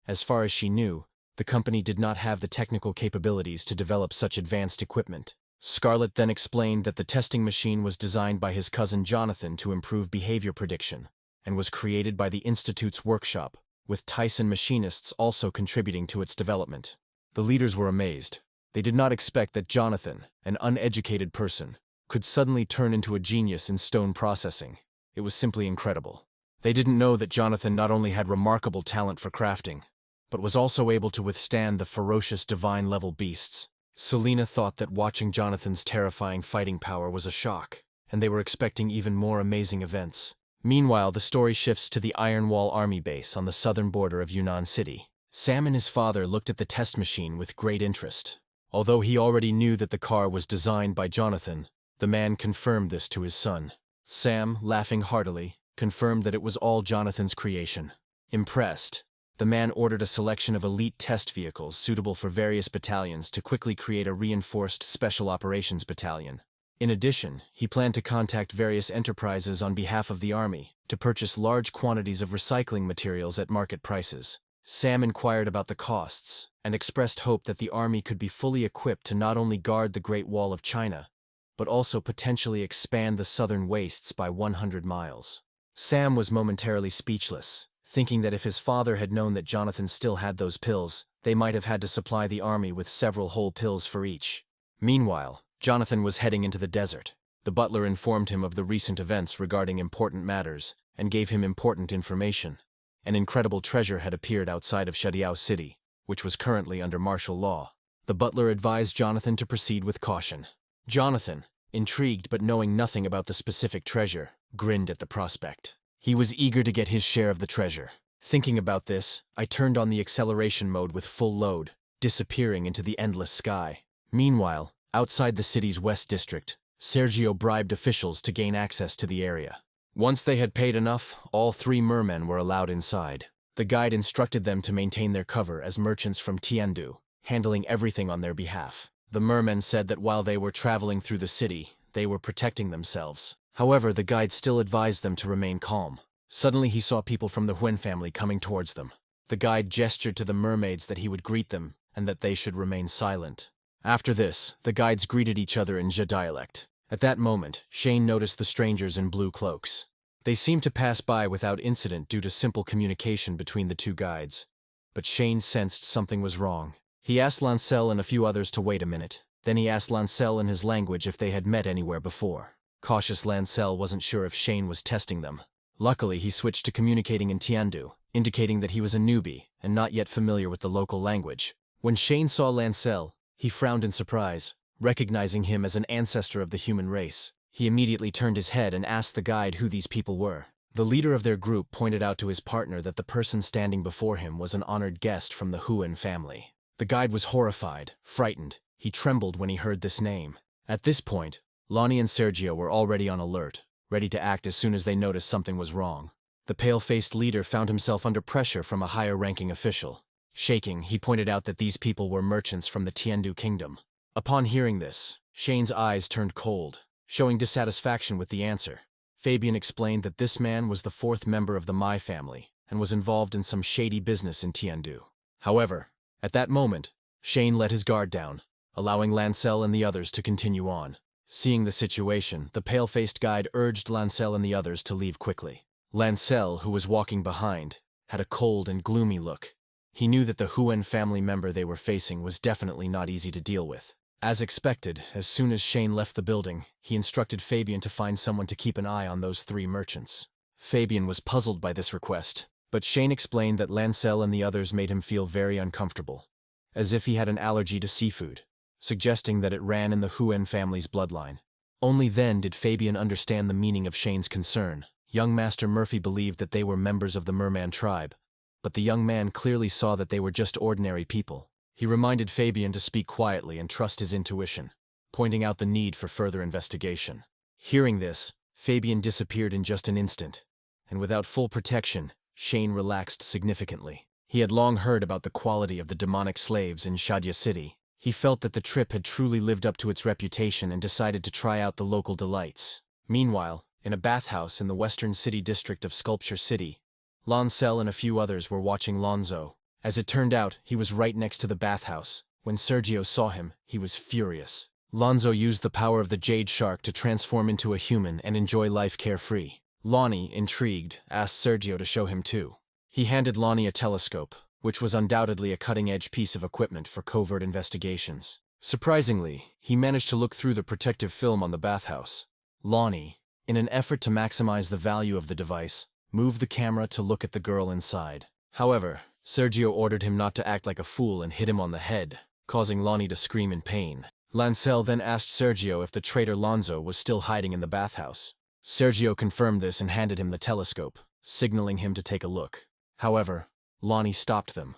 As far as she knew, the company did not have the technical capabilities to develop such advanced equipment. Scarlett then explained that the testing machine was designed by his cousin Jonathan to improve behavior prediction, and was created by the Institute's workshop, with Tyson machinists also contributing to its development. The leaders were amazed. They did not expect that Jonathan, an uneducated person, could suddenly turn into a genius in stone processing. It was simply incredible. They didn't know that Jonathan not only had remarkable talent for crafting, but was also able to withstand the ferocious divine-level beasts. Selena thought that watching Jonathan's terrifying fighting power was a shock, and they were expecting even more amazing events. Meanwhile, the story shifts to the Iron Wall Army base on the southern border of Yunnan City. Sam and his father looked at the test machine with great interest. Although he already knew that the car was designed by Jonathan, the man confirmed this to his son. Sam, laughing heartily, confirmed that it was all Jonathan's creation. Impressed, the man ordered a selection of elite test vehicles suitable for various battalions to quickly create a reinforced Special Operations Battalion. In addition, he planned to contact various enterprises on behalf of the army to purchase large quantities of recycling materials at market prices. Sam inquired about the costs and expressed hope that the army could be fully equipped to not only guard the Great Wall of China, but also potentially expand the southern wastes by 100 miles. Sam was momentarily speechless, thinking that if his father had known that Jonathan still had those pills, they might have had to supply the army with several whole pills for each. Meanwhile, Jonathan was heading into the desert. The butler informed him of the recent events regarding important matters and gave him important information. An incredible treasure had appeared outside of Shadiao City, which was currently under martial law. The butler advised Jonathan to proceed with caution. Jonathan, intrigued but knowing nothing about the specific treasure, grinned at the prospect. He was eager to get his share of the treasure. Thinking about this, I turned on the acceleration mode with full load, disappearing into the endless sky. Meanwhile, outside the city's West District, Sergio bribed officials to gain access to the area. Once they had paid enough, all 3 mermen were allowed inside. The guide instructed them to maintain their cover as merchants from Tiandu, handling everything on their behalf. The mermen said that while they were traveling through the city, they were protecting themselves. However, the guide still advised them to remain calm. Suddenly he saw people from the Huen family coming towards them. The guide gestured to the mermaids that he would greet them and that they should remain silent. After this, the guides greeted each other in jade dialect. At that moment, Shane noticed the strangers in blue cloaks. They seemed to pass by without incident due to simple communication between the 2 guides. But Shane sensed something was wrong. He asked Lancel and a few others to wait a minute. Then he asked Lancel in his language if they had met anywhere before. Cautious Lancel wasn't sure if Shane was testing them. Luckily, he switched to communicating in Tiandu, indicating that he was a newbie and not yet familiar with the local language. When Shane saw Lancel, he frowned in surprise, recognizing him as an ancestor of the human race. He immediately turned his head and asked the guide who these people were. The leader of their group pointed out to his partner that the person standing before him was an honored guest from the Huen family. The guide was horrified, frightened. He trembled when he heard this name. At this point, Lonnie and Sergio were already on alert, ready to act as soon as they noticed something was wrong. The pale-faced leader found himself under pressure from a higher-ranking official. Shaking, he pointed out that these people were merchants from the Tiandu kingdom. Upon hearing this, Shane's eyes turned cold, showing dissatisfaction with the answer. Fabian explained that this man was the 4th member of the Mai family and was involved in some shady business in Tiandu. However, at that moment, Shane let his guard down, allowing Lancel and the others to continue on. Seeing the situation, the pale-faced guide urged Lancel and the others to leave quickly. Lancel, who was walking behind, had a cold and gloomy look. He knew that the Huen family member they were facing was definitely not easy to deal with. As expected, as soon as Shane left the building, he instructed Fabian to find someone to keep an eye on those 3 merchants. Fabian was puzzled by this request, but Shane explained that Lancel and the others made him feel very uncomfortable, as if he had an allergy to seafood, suggesting that it ran in the Huen family's bloodline. Only then did Fabian understand the meaning of Shane's concern. Young Master Murphy believed that they were members of the merman tribe, but the young man clearly saw that they were just ordinary people. He reminded Fabian to speak quietly and trust his intuition, pointing out the need for further investigation. Hearing this, Fabian disappeared in just an instant, and without full protection, Shane relaxed significantly. He had long heard about the quality of the demonic slaves in Shadia City. He felt that the trip had truly lived up to its reputation and decided to try out the local delights. Meanwhile, in a bathhouse in the western city district of Sculpture City, Lancel and a few others were watching Lonzo As it turned out, he was right next to the bathhouse. When Sergio saw him, he was furious. Lonzo used the power of the jade shark to transform into a human and enjoy life carefree. Lonnie, intrigued, asked Sergio to show him too. He handed Lonnie a telescope, which was undoubtedly a cutting-edge piece of equipment for covert investigations. Surprisingly, he managed to look through the protective film on the bathhouse. Lonnie, in an effort to maximize the value of the device, moved the camera to look at the girl inside. However, Sergio ordered him not to act like a fool and hit him on the head, causing Lonnie to scream in pain. Lancel then asked Sergio if the traitor Lonzo was still hiding in the bathhouse. Sergio confirmed this and handed him the telescope, signaling him to take a look. However, Lonnie stopped them.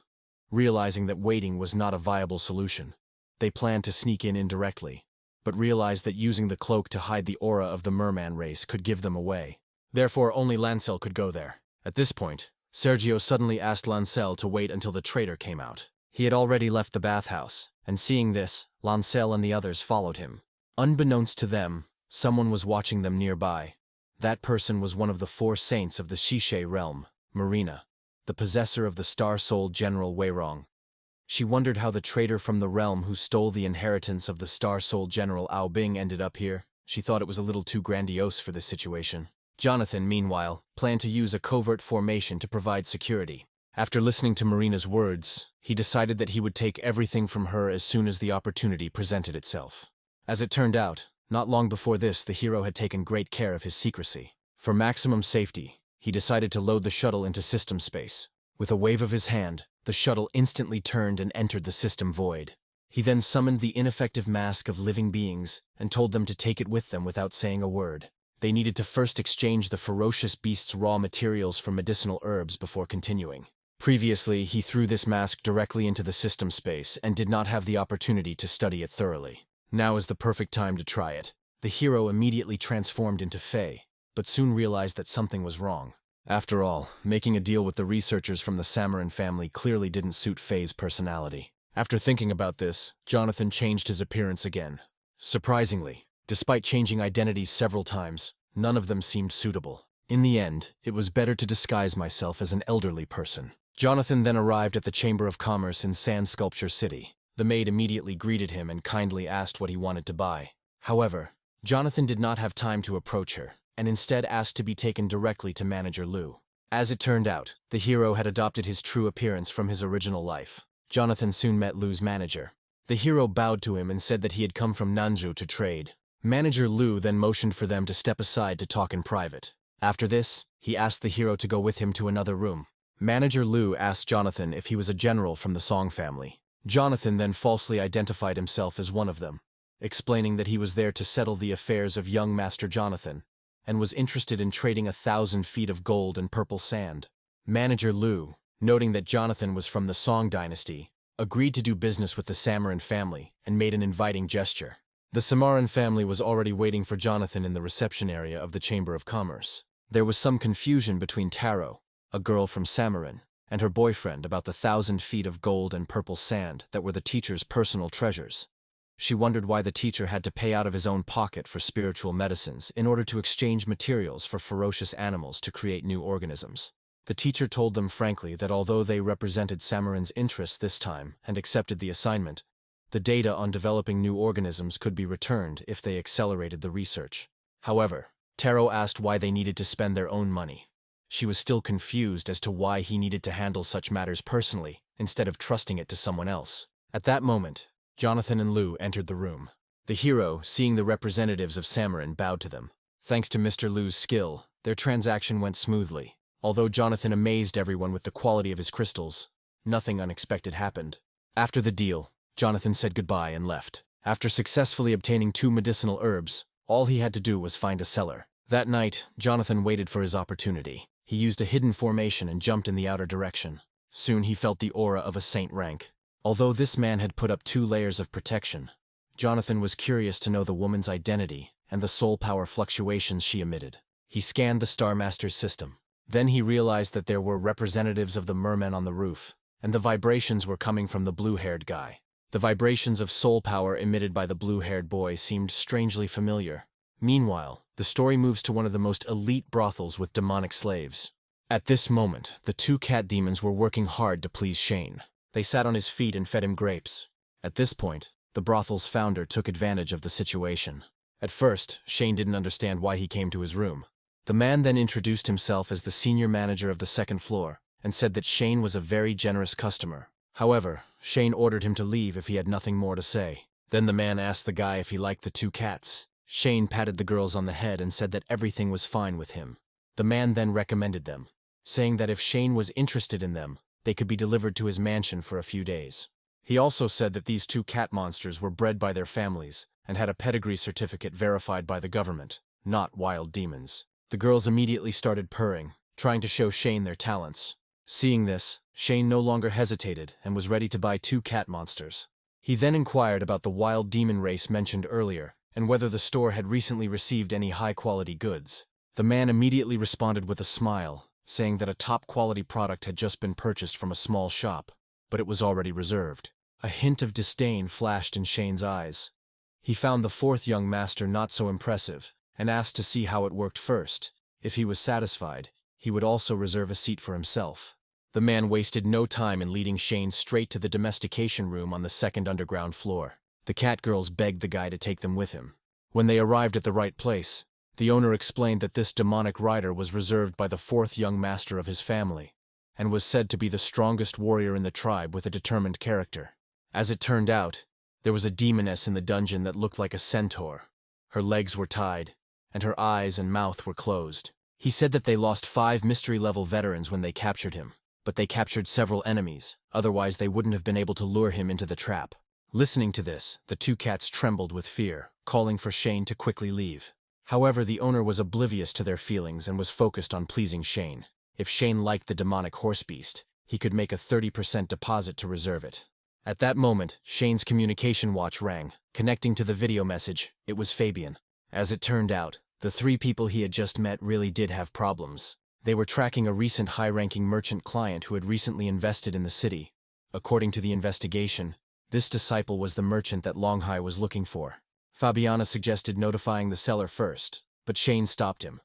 Realizing that waiting was not a viable solution, they planned to sneak in indirectly, but realized that using the cloak to hide the aura of the merman race could give them away. Therefore, only Lancel could go there. At this point, Sergio suddenly asked Lancel to wait until the traitor came out. He had already left the bathhouse, and seeing this, Lancel and the others followed him. Unbeknownst to them, someone was watching them nearby. That person was one of the 4 saints of the Shishe realm, Marina, the possessor of the star-soul General Weirong. She wondered how the traitor from the realm who stole the inheritance of the star-soul General Aobing ended up here. She thought it was a little too grandiose for this situation. Jonathan, meanwhile, planned to use a covert formation to provide security. After listening to Marina's words, he decided that he would take everything from her as soon as the opportunity presented itself. As it turned out, not long before this, the hero had taken great care of his secrecy. For maximum safety, he decided to load the shuttle into system space. With a wave of his hand, the shuttle instantly turned and entered the system void. He then summoned the ineffective mask of living beings and told them to take it with them without saying a word. They needed to first exchange the ferocious beast's raw materials for medicinal herbs before continuing. Previously, he threw this mask directly into the system space and did not have the opportunity to study it thoroughly. Now is the perfect time to try it. The hero immediately transformed into Fae, but soon realized that something was wrong. After all, making a deal with the researchers from the Samarin family clearly didn't suit Faye's personality. After thinking about this, Jonathan changed his appearance again. Surprisingly, despite changing identities several times, none of them seemed suitable. In the end, it was better to disguise myself as an elderly person. Jonathan then arrived at the Chamber of Commerce in Sand Sculpture City. The maid immediately greeted him and kindly asked what he wanted to buy. However, Jonathan did not have time to approach her, and instead asked to be taken directly to Manager Lu. As it turned out, the hero had adopted his true appearance from his original life. Jonathan soon met Lu's manager. The hero bowed to him and said that he had come from Nanzhou to trade. Manager Lu then motioned for them to step aside to talk in private. After this, he asked the hero to go with him to another room. Manager Lu asked Jonathan if he was a general from the Song family. Jonathan then falsely identified himself as one of them, explaining that he was there to settle the affairs of young Master Jonathan, and was interested in trading 1,000 feet of gold and purple sand. Manager Lu, noting that Jonathan was from the Song dynasty, agreed to do business with the Samarin family and made an inviting gesture. The Samarin family was already waiting for Jonathan in the reception area of the Chamber of Commerce. There was some confusion between Taro, a girl from Samarin, and her boyfriend about the 1,000 feet of gold and purple sand that were the teacher's personal treasures. She wondered why the teacher had to pay out of his own pocket for spiritual medicines in order to exchange materials for ferocious animals to create new organisms. The teacher told them frankly that although they represented Samarin's interests this time and accepted the assignment, the data on developing new organisms could be returned if they accelerated the research. However, Taro asked why they needed to spend their own money. She was still confused as to why he needed to handle such matters personally instead of trusting it to someone else. At that moment, Jonathan and Lu entered the room. The hero, seeing the representatives of Samarin, bowed to them. Thanks to Mr. Lu's skill, their transaction went smoothly. Although Jonathan amazed everyone with the quality of his crystals, nothing unexpected happened. After the deal, Jonathan said goodbye and left. After successfully obtaining 2 medicinal herbs, all he had to do was find a seller. That night, Jonathan waited for his opportunity. He used a hidden formation and jumped in the outer direction. Soon he felt the aura of a saint rank. Although this man had put up 2 layers of protection, Jonathan was curious to know the woman's identity and the soul power fluctuations she emitted. He scanned the Star Master's system. Then he realized that there were representatives of the mermen on the roof, and the vibrations were coming from the blue-haired guy. The vibrations of soul power emitted by the blue-haired boy seemed strangely familiar. Meanwhile, the story moves to one of the most elite brothels with demonic slaves. At this moment, the two cat demons were working hard to please Shane. They sat on his feet and fed him grapes. At this point, the brothel's founder took advantage of the situation. At first, Shane didn't understand why he came to his room. The man then introduced himself as the senior manager of the second floor and said that Shane was a very generous customer. However, Shane ordered him to leave if he had nothing more to say. Then the man asked the guy if he liked the two cats. Shane patted the girls on the head and said that everything was fine with him. The man then recommended them, saying that if Shane was interested in them, they could be delivered to his mansion for a few days. He also said that these two cat monsters were bred by their families and had a pedigree certificate verified by the government, not wild demons. The girls immediately started purring, trying to show Shane their talents. Seeing this, Shane no longer hesitated and was ready to buy two cat monsters. He then inquired about the wild demon race mentioned earlier and whether the store had recently received any high-quality goods. The man immediately responded with a smile, saying that a top-quality product had just been purchased from a small shop, but it was already reserved. A hint of disdain flashed in Shane's eyes. He found the fourth young master not so impressive and asked to see how it worked first. If he was satisfied, he would also reserve a seat for himself. The man wasted no time in leading Shane straight to the domestication room on the second underground floor. The cat girls begged the guy to take them with him. When they arrived at the right place, the owner explained that this demonic rider was reserved by the fourth young master of his family, and was said to be the strongest warrior in the tribe with a determined character. As it turned out, there was a demoness in the dungeon that looked like a centaur. Her legs were tied, and her eyes and mouth were closed. He said that they lost 5 mystery-level veterans when they captured him, but they captured several enemies, otherwise they wouldn't have been able to lure him into the trap. Listening to this, the two cats trembled with fear, calling for Shane to quickly leave. However, the owner was oblivious to their feelings and was focused on pleasing Shane. If Shane liked the demonic horse beast, he could make a 30% deposit to reserve it. At that moment, Shane's communication watch rang. Connecting to the video message, it was Fabian. As it turned out, the 3 people he had just met really did have problems. They were tracking a recent high-ranking merchant client who had recently invested in the city. According to the investigation, this disciple was the merchant that Longhai was looking for. Fabiana suggested notifying the seller first, but Shane stopped him.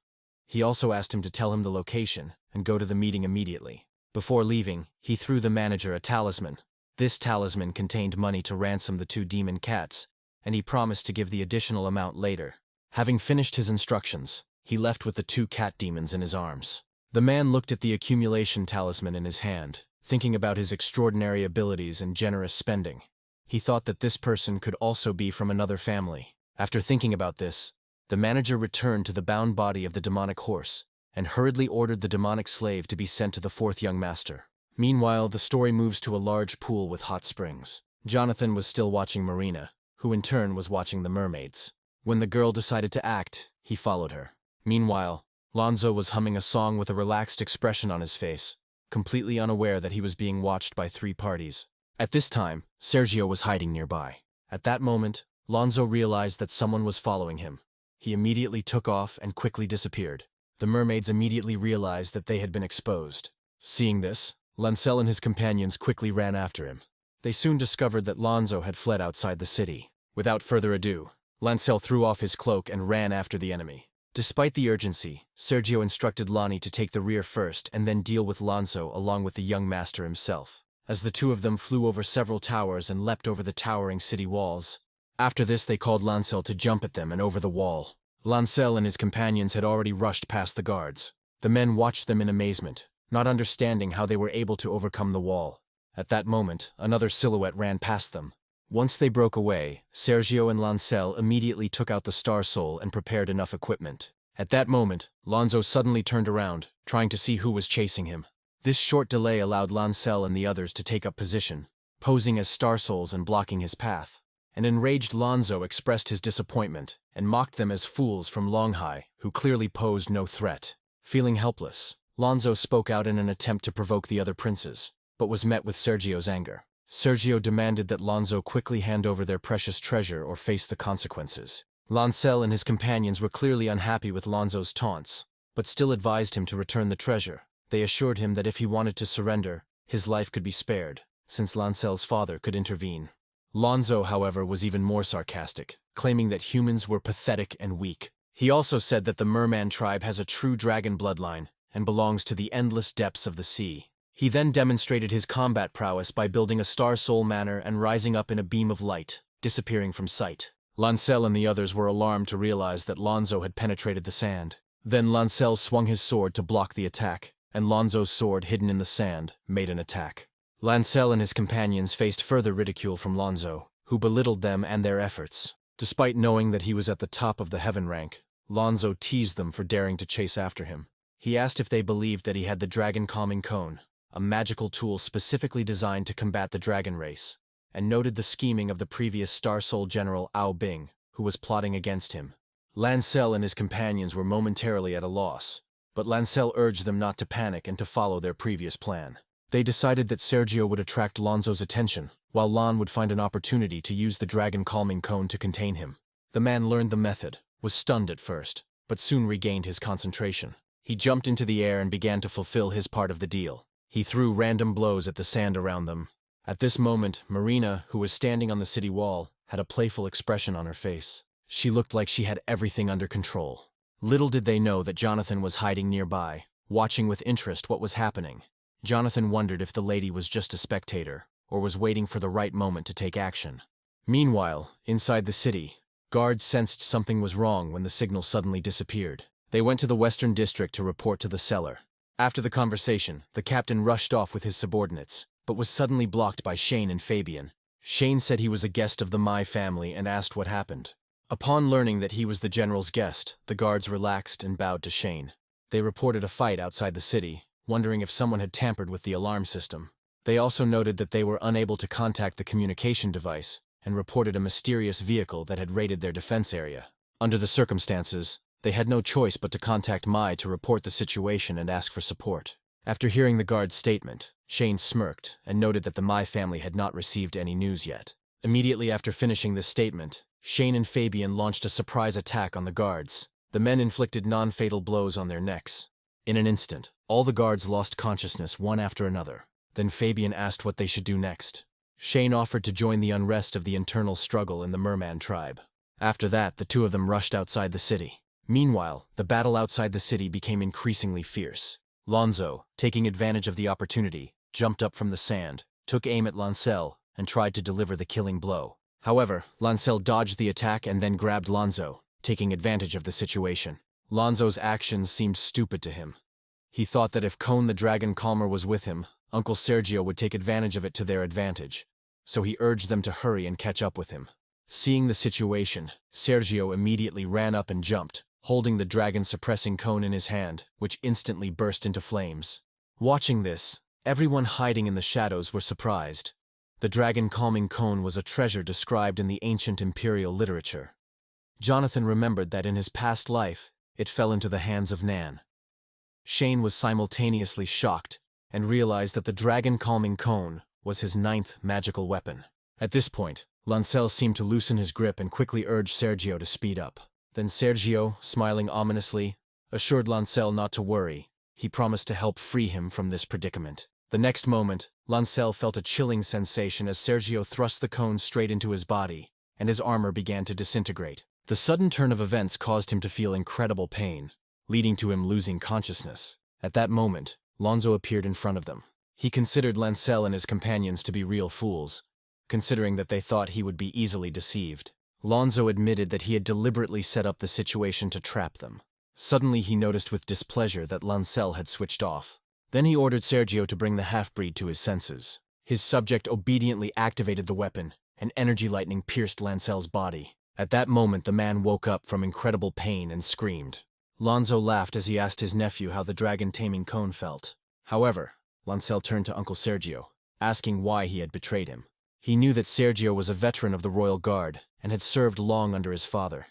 He also asked him to tell him the location and go to the meeting immediately. Before leaving, he threw the manager a talisman. This talisman contained money to ransom the 2 demon cats, and he promised to give the additional amount later. Having finished his instructions, he left with the 2 cat demons in his arms. The man looked at the accumulation talisman in his hand, thinking about his extraordinary abilities and generous spending. He thought that this person could also be from another family. After thinking about this, the manager returned to the bound body of the demonic horse and hurriedly ordered the demonic slave to be sent to the 4th young master. Meanwhile, the story moves to a large pool with hot springs. Jonathan was still watching Marina, who in turn was watching the mermaids. When the girl decided to act, he followed her. Meanwhile, Lonzo was humming a song with a relaxed expression on his face, completely unaware that he was being watched by 3 parties. At this time, Sergio was hiding nearby. At that moment, Lonzo realized that someone was following him. He immediately took off and quickly disappeared. The mermaids immediately realized that they had been exposed. Seeing this, Lancel and his companions quickly ran after him. They soon discovered that Lonzo had fled outside the city. Without further ado, Lancel threw off his cloak and ran after the enemy. Despite the urgency, Sergio instructed Lonnie to take the rear first and then deal with Lonzo along with the young master himself, as the 2 of them flew over several towers and leapt over the towering city walls. After this, they called Lancel to jump at them and over the wall. Lancel and his companions had already rushed past the guards. The men watched them in amazement, not understanding how they were able to overcome the wall. At that moment, another silhouette ran past them. Once they broke away, Sergio and Lancel immediately took out the Star Soul and prepared enough equipment. At that moment, Lonzo suddenly turned around, trying to see who was chasing him. This short delay allowed Lancel and the others to take up position, posing as Star Souls and blocking his path. An enraged Lonzo expressed his disappointment and mocked them as fools from Longhai, who clearly posed no threat. Feeling helpless, Lonzo spoke out in an attempt to provoke the other princes, but was met with Sergio's anger. Sergio demanded that Lonzo quickly hand over their precious treasure or face the consequences. Lancel and his companions were clearly unhappy with Lonzo's taunts, but still advised him to return the treasure. They assured him that if he wanted to surrender, his life could be spared, since Lancel's father could intervene. Lonzo, however, was even more sarcastic, claiming that humans were pathetic and weak. He also said that the Merman tribe has a true dragon bloodline, and belongs to the endless depths of the sea. He then demonstrated his combat prowess by building a Star Soul manor and rising up in a beam of light, disappearing from sight. Lancel and the others were alarmed to realize that Lonzo had penetrated the sand. Then Lancel swung his sword to block the attack, and Lonzo's sword, hidden in the sand, made an attack. Lancel and his companions faced further ridicule from Lonzo, who belittled them and their efforts. Despite knowing that he was at the top of the heaven rank, Lonzo teased them for daring to chase after him. He asked if they believed that he had the Dragon Calming Cone, a magical tool specifically designed to combat the dragon race, and noted the scheming of the previous Star Soul General Ao Bing, who was plotting against him. Lancel and his companions were momentarily at a loss, but Lancel urged them not to panic and to follow their previous plan. They decided that Sergio would attract Lonzo's attention, while Lon would find an opportunity to use the Dragon Calming Cone to contain him. The man learned the method, was stunned at first, but soon regained his concentration. He jumped into the air and began to fulfill his part of the deal. He threw random blows at the sand around them. At this moment, Marina, who was standing on the city wall, had a playful expression on her face. She looked like she had everything under control. Little did they know that Jonathan was hiding nearby, watching with interest what was happening. Jonathan wondered if the lady was just a spectator, or was waiting for the right moment to take action. Meanwhile, inside the city, guards sensed something was wrong when the signal suddenly disappeared. They went to the Western District to report to the cellar. After the conversation, the captain rushed off with his subordinates, but was suddenly blocked by Shane and Fabian. Shane said he was a guest of the Mai family and asked what happened. Upon learning that he was the general's guest, the guards relaxed and bowed to Shane. They reported a fight outside the city, wondering if someone had tampered with the alarm system. They also noted that they were unable to contact the communication device and reported a mysterious vehicle that had raided their defense area. Under the circumstances, they had no choice but to contact Mai to report the situation and ask for support. After hearing the guard's statement, Shane smirked and noted that the Mai family had not received any news yet. Immediately after finishing this statement, Shane and Fabian launched a surprise attack on the guards. The men inflicted non-fatal blows on their necks. In an instant, all the guards lost consciousness one after another. Then Fabian asked what they should do next. Shane offered to join the unrest of the internal struggle in the Merman tribe. After that, the two of them rushed outside the city. Meanwhile, the battle outside the city became increasingly fierce. Lonzo, taking advantage of the opportunity, jumped up from the sand, took aim at Lancel, and tried to deliver the killing blow. However, Lancel dodged the attack and then grabbed Lonzo, taking advantage of the situation. Lonzo's actions seemed stupid to him. He thought that if Cone the Dragon Calmer was with him, Uncle Sergio would take advantage of it to their advantage, so he urged them to hurry and catch up with him. Seeing the situation, Sergio immediately ran up and jumped, holding the dragon-suppressing cone in his hand, which instantly burst into flames. Watching this, everyone hiding in the shadows were surprised. The dragon-calming cone was a treasure described in the ancient imperial literature. Jonathan remembered that in his past life, it fell into the hands of Nan. Shane was simultaneously shocked and realized that the dragon-calming cone was his 9th magical weapon. At this point, Lancel seemed to loosen his grip and quickly urged Sergio to speed up. Then Sergio, smiling ominously, assured Lancel not to worry. He promised to help free him from this predicament. The next moment, Lancel felt a chilling sensation as Sergio thrust the cone straight into his body, and his armor began to disintegrate. The sudden turn of events caused him to feel incredible pain, leading to him losing consciousness. At that moment, Lonzo appeared in front of them. He considered Lancel and his companions to be real fools, considering that they thought he would be easily deceived. Lonzo admitted that he had deliberately set up the situation to trap them. Suddenly he noticed with displeasure that Lancel had switched off. Then he ordered Sergio to bring the half-breed to his senses. His subject obediently activated the weapon, and energy lightning pierced Lancel's body. At that moment the man woke up from incredible pain and screamed. Lonzo laughed as he asked his nephew how the dragon-taming cone felt. However, Lancel turned to Uncle Sergio, asking why he had betrayed him. He knew that Sergio was a veteran of the Royal Guard and had served long under his father,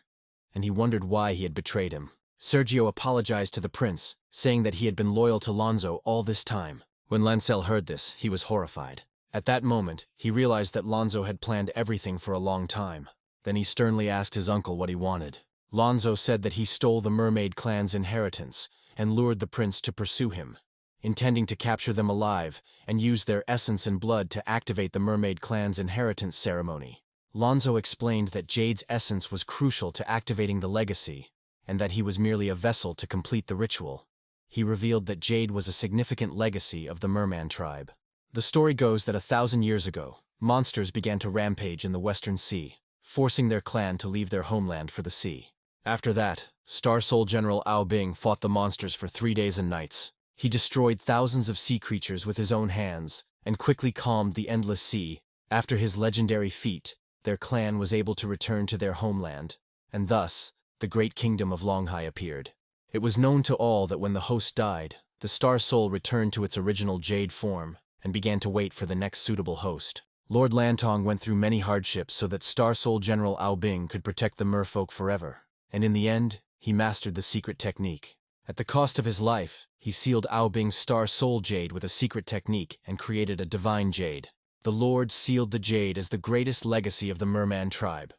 and he wondered why he had betrayed him. Sergio apologized to the prince, saying that he had been loyal to Lonzo all this time. When Lancel heard this, he was horrified. At that moment, he realized that Lonzo had planned everything for a long time. Then he sternly asked his uncle what he wanted. Lonzo said that he stole the mermaid clan's inheritance and lured the prince to pursue him, intending to capture them alive and use their essence and blood to activate the mermaid clan's inheritance ceremony. Lonzo explained that Jade's essence was crucial to activating the legacy, and that he was merely a vessel to complete the ritual. he revealed that jade was a significant legacy of the merman tribe. The story goes that 1,000 years ago, monsters began to rampage in the Western Sea, forcing their clan to leave their homeland for the sea. After that, Star Soul General Ao Bing fought the monsters for 3 days and nights. He destroyed thousands of sea creatures with his own hands, and quickly calmed the endless sea. After his legendary feat, their clan was able to return to their homeland, and thus, the great kingdom of Longhai appeared. It was known to all that when the host died, the Star Soul returned to its original jade form, and began to wait for the next suitable host. Lord Lantong went through many hardships so that Star Soul General Ao Bing could protect the merfolk forever, and in the end, he mastered the secret technique. At the cost of his life, he sealed Ao Bing's Star Soul Jade with a secret technique and created a divine jade. The Lord sealed the jade as the greatest legacy of the merman tribe,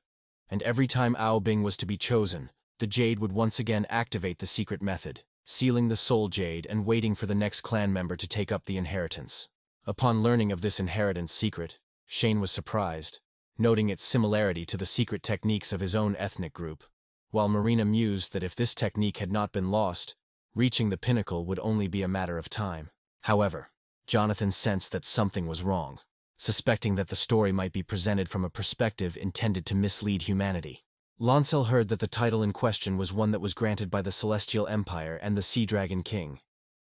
and every time Ao Bing was to be chosen, the jade would once again activate the secret method, sealing the soul jade and waiting for the next clan member to take up the inheritance. Upon learning of this inheritance secret, Shane was surprised, noting its similarity to the secret techniques of his own ethnic group, while Marina mused that if this technique had not been lost, reaching the pinnacle would only be a matter of time. However, Jonathan sensed that something was wrong, suspecting that the story might be presented from a perspective intended to mislead humanity. Lancel heard that the title in question was one that was granted by the Celestial Empire and the Sea Dragon King,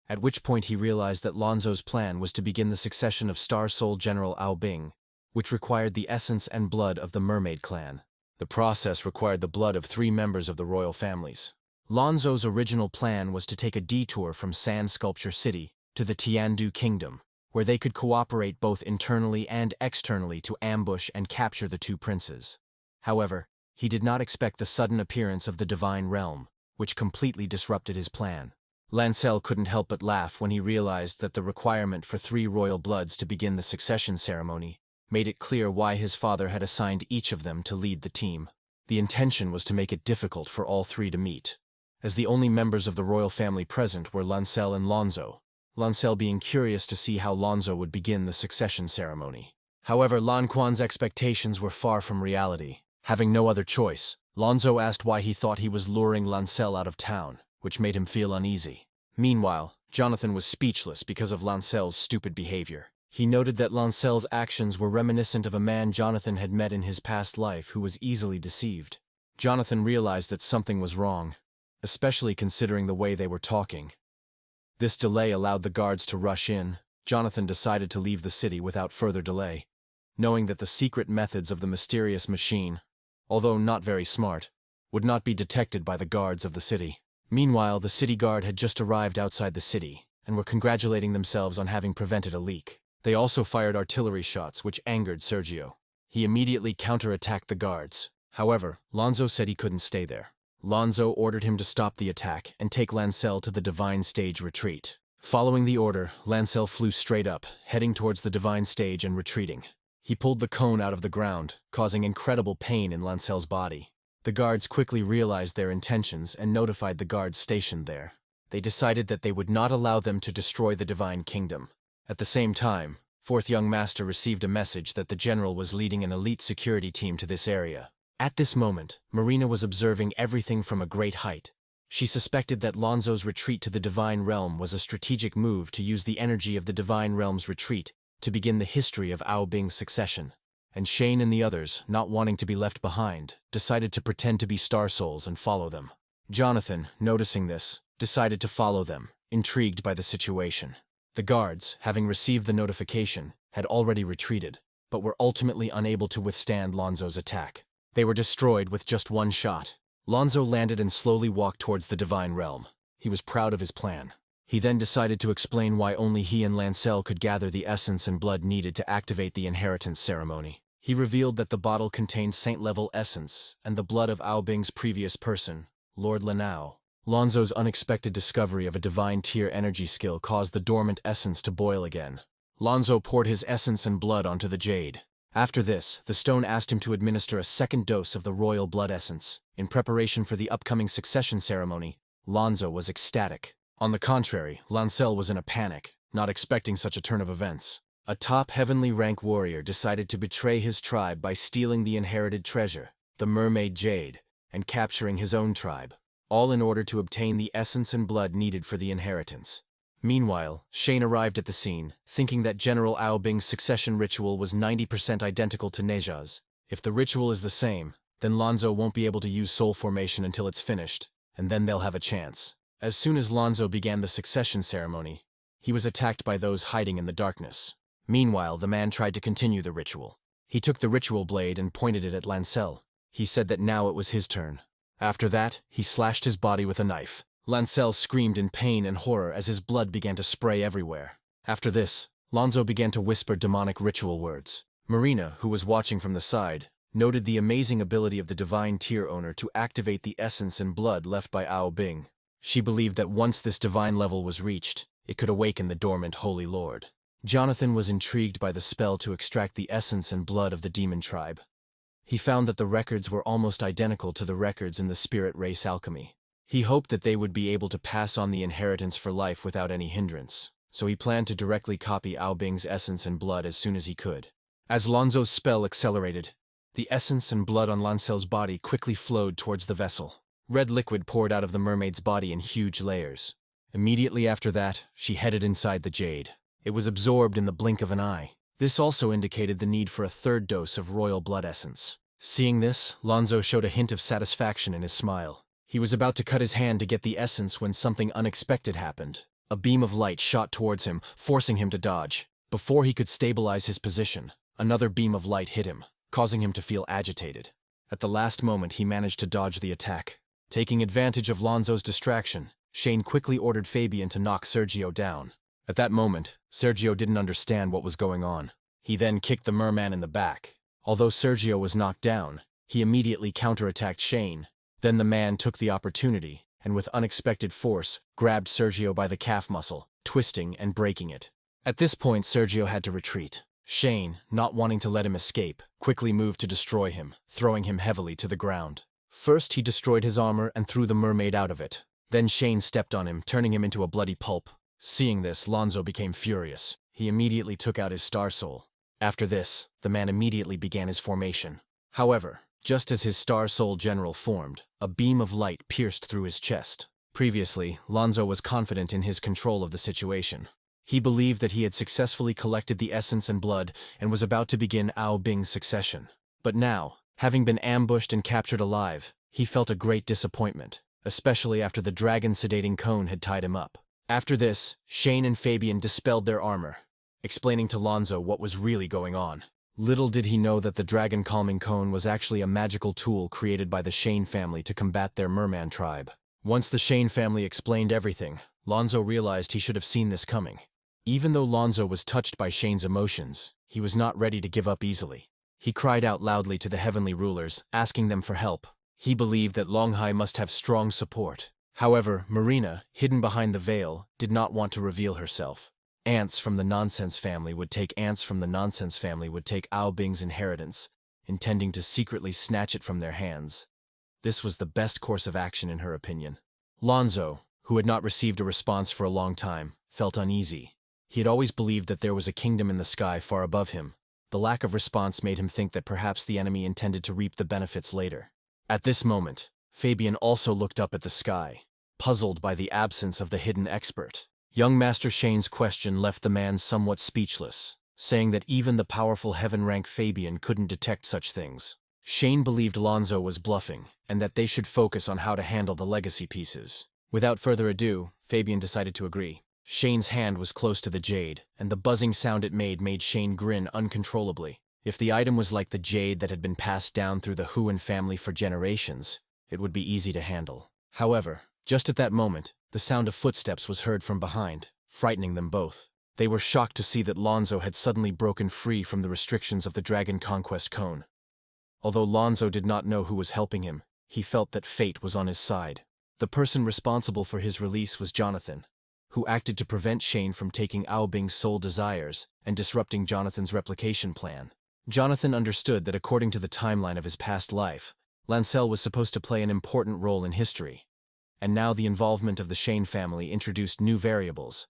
at which point he realized that Lonzo's plan was to begin the succession of Star Soul General Ao Bing, which required the essence and blood of the Mermaid clan. The process required the blood of 3 members of the royal families. Lonzo's original plan was to take a detour from Sand Sculpture City to the Tiandu Kingdom, where they could cooperate both internally and externally to ambush and capture the 2 princes. However, he did not expect the sudden appearance of the Divine Realm, which completely disrupted his plan. Lancel couldn't help but laugh when he realized that the requirement for 3 royal bloods to begin the succession ceremony made it clear why his father had assigned each of them to lead the team. The intention was to make it difficult for all 3 to meet, as the only members of the royal family present were Lancel and Lonzo, Lancel being curious to see how Lonzo would begin the succession ceremony. However, Lan Quan's expectations were far from reality. Having no other choice, Lonzo asked why he thought he was luring Lancel out of town, which made him feel uneasy. Meanwhile, Jonathan was speechless because of Lancel's stupid behavior. He noted that Lancel's actions were reminiscent of a man Jonathan had met in his past life who was easily deceived. Jonathan realized that something was wrong, especially considering the way they were talking. This delay allowed the guards to rush in. Jonathan decided to leave the city without further delay, knowing that the secret methods of the mysterious machine, although not very smart, would not be detected by the guards of the city. Meanwhile, the city guard had just arrived outside the city and were congratulating themselves on having prevented a leak. They also fired artillery shots, which angered Sergio. He immediately counterattacked the guards. However, Lonzo said he couldn't stay there. Lonzo ordered him to stop the attack and take Lancel to the Divine Stage retreat. Following the order, Lancel flew straight up, heading towards the Divine Stage and retreating. He pulled the cone out of the ground, causing incredible pain in Lancel's body. The guards quickly realized their intentions and notified the guards stationed there. They decided that they would not allow them to destroy the Divine Kingdom. At the same time, Fourth Young Master received a message that the general was leading an elite security team to this area. At this moment, Marina was observing everything from a great height. She suspected that Lonzo's retreat to the Divine Realm was a strategic move to use the energy of the Divine Realm's retreat to begin the history of Ao Bing's succession. And Shane and the others, not wanting to be left behind, decided to pretend to be Star Souls and follow them. Jonathan, noticing this, decided to follow them, intrigued by the situation. The guards, having received the notification, had already retreated, but were ultimately unable to withstand Lonzo's attack. They were destroyed with just one shot. Lonzo landed and slowly walked towards the Divine Realm. He was proud of his plan. He then decided to explain why only he and Lancel could gather the essence and blood needed to activate the inheritance ceremony. He revealed that the bottle contained saint-level essence and the blood of Ao Bing's previous person, Lord Lanao. Lonzo's unexpected discovery of a divine tier energy skill caused the dormant essence to boil again. Lonzo poured his essence and blood onto the jade. After this, the stone asked him to administer a second dose of the royal blood essence. In preparation for the upcoming succession ceremony, Lonzo was ecstatic. On the contrary, Lancel was in a panic, not expecting such a turn of events. A top heavenly rank warrior decided to betray his tribe by stealing the inherited treasure, the mermaid jade, and capturing his own tribe. all in order to obtain the essence and blood needed for the inheritance. Meanwhile, Shane arrived at the scene, thinking that General Aobing's succession ritual was 90% identical to Neja's. If the ritual is the same, then Lonzo won't be able to use soul formation until it's finished, and then they'll have a chance. As soon as Lonzo began the succession ceremony, he was attacked by those hiding in the darkness. Meanwhile, the man tried to continue the ritual. He took the ritual blade and pointed it at Lancel. He said that now it was his turn. After that, he slashed his body with a knife. Lancel screamed in pain and horror as his blood began to spray everywhere. After this, Lonzo began to whisper demonic ritual words. Marina, who was watching from the side, noted the amazing ability of the divine tier owner to activate the essence and blood left by Aobing. She believed that once this divine level was reached, it could awaken the dormant Holy Lord. Jonathan was intrigued by the spell to extract the essence and blood of the demon tribe. He found that the records were almost identical to the records in the spirit race alchemy. He hoped that they would be able to pass on the inheritance for life without any hindrance, so he planned to directly copy Aobing's essence and blood as soon as he could. As Lonzo's spell accelerated, the essence and blood on Lancel's body quickly flowed towards the vessel. Red liquid poured out of the mermaid's body in huge layers. Immediately after that, she headed inside the jade. It was absorbed in the blink of an eye. This also indicated the need for a third dose of royal blood essence. Seeing this, Lonzo showed a hint of satisfaction in his smile. He was about to cut his hand to get the essence when something unexpected happened. A beam of light shot towards him, forcing him to dodge. Before he could stabilize his position, another beam of light hit him, causing him to feel agitated. At the last moment, he managed to dodge the attack. Taking advantage of Lonzo's distraction, Shane quickly ordered Fabian to knock Sergio down. At that moment, Sergio didn't understand what was going on. He then kicked the merman in the back. Although Sergio was knocked down, he immediately counterattacked Shane. Then the man took the opportunity, and with unexpected force, grabbed Sergio by the calf muscle, twisting and breaking it. At this point, Sergio had to retreat. Shane, not wanting to let him escape, quickly moved to destroy him, throwing him heavily to the ground. First, he destroyed his armor and threw the mermaid out of it. Then Shane stepped on him, turning him into a bloody pulp. Seeing this, Lonzo became furious. He immediately took out his star soul. After this, the man immediately began his formation. However, just as his star soul general formed, a beam of light pierced through his chest. Previously, Lonzo was confident in his control of the situation. He believed that he had successfully collected the essence and blood and was about to begin Aobing's succession. But now, having been ambushed and captured alive, he felt a great disappointment, especially after the dragon sedating cone had tied him up. After this, Shane and Fabian dispelled their armor, explaining to Lonzo what was really going on. Little did he know that the dragon calming cone was actually a magical tool created by the Shane family to combat their merman tribe. Once the Shane family explained everything, Lonzo realized he should have seen this coming. Even though Lonzo was touched by Shane's emotions, he was not ready to give up easily. He cried out loudly to the heavenly rulers, asking them for help. He believed that Longhai must have strong support. However, Marina, hidden behind the veil, did not want to reveal herself. Ants from the Nonsense family would take Aobing's inheritance, intending to secretly snatch it from their hands. This was the best course of action in her opinion. Lonzo, who had not received a response for a long time, felt uneasy. He had always believed that there was a kingdom in the sky far above him. The lack of response made him think that perhaps the enemy intended to reap the benefits later. At this moment, Fabian also looked up at the sky, puzzled by the absence of the hidden expert. Young Master Shane's question left the man somewhat speechless, saying that even the powerful heaven-rank Fabian couldn't detect such things. Shane believed Lonzo was bluffing, and that they should focus on how to handle the legacy pieces. Without further ado, Fabian decided to agree. Shane's hand was close to the jade, and the buzzing sound it made Shane grin uncontrollably. If the item was like the jade that had been passed down through the Huan family for generations, it would be easy to handle. However, just at that moment, the sound of footsteps was heard from behind, frightening them both. They were shocked to see that Lonzo had suddenly broken free from the restrictions of the Dragon Conquest Cone. Although Lonzo did not know who was helping him, he felt that fate was on his side. The person responsible for his release was Jonathan, who acted to prevent Shane from taking Aobing's soul desires and disrupting Jonathan's replication plan. Jonathan understood that according to the timeline of his past life, Lancel was supposed to play an important role in history. And now the involvement of the Shane family introduced new variables.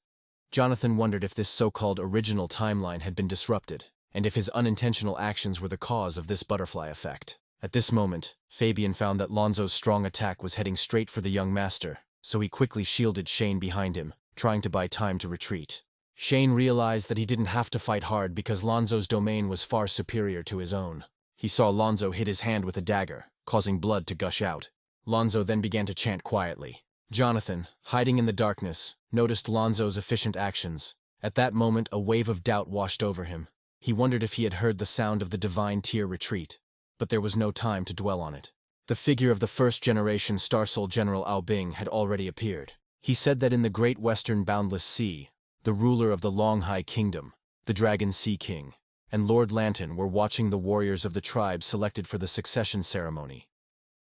Jonathan wondered if this so-called original timeline had been disrupted, and if his unintentional actions were the cause of this butterfly effect. At this moment, Fabian found that Lonzo's strong attack was heading straight for the young master, so he quickly shielded Shane behind him, trying to buy time to retreat. Shane realized that he didn't have to fight hard because Lonzo's domain was far superior to his own. He saw Lonzo hit his hand with a dagger, causing blood to gush out. Lonzo then began to chant quietly. Jonathan, hiding in the darkness, noticed Lonzo's efficient actions. At that moment, a wave of doubt washed over him. He wondered if he had heard the sound of the divine tier retreat, but there was no time to dwell on it. The figure of the first-generation Star Soul General Ao Bing had already appeared. He said that in the great western boundless sea, the ruler of the Long High Kingdom, the Dragon Sea King, and Lord Lantern were watching the warriors of the tribe selected for the succession ceremony.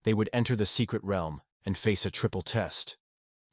They would enter the secret realm and face a triple test.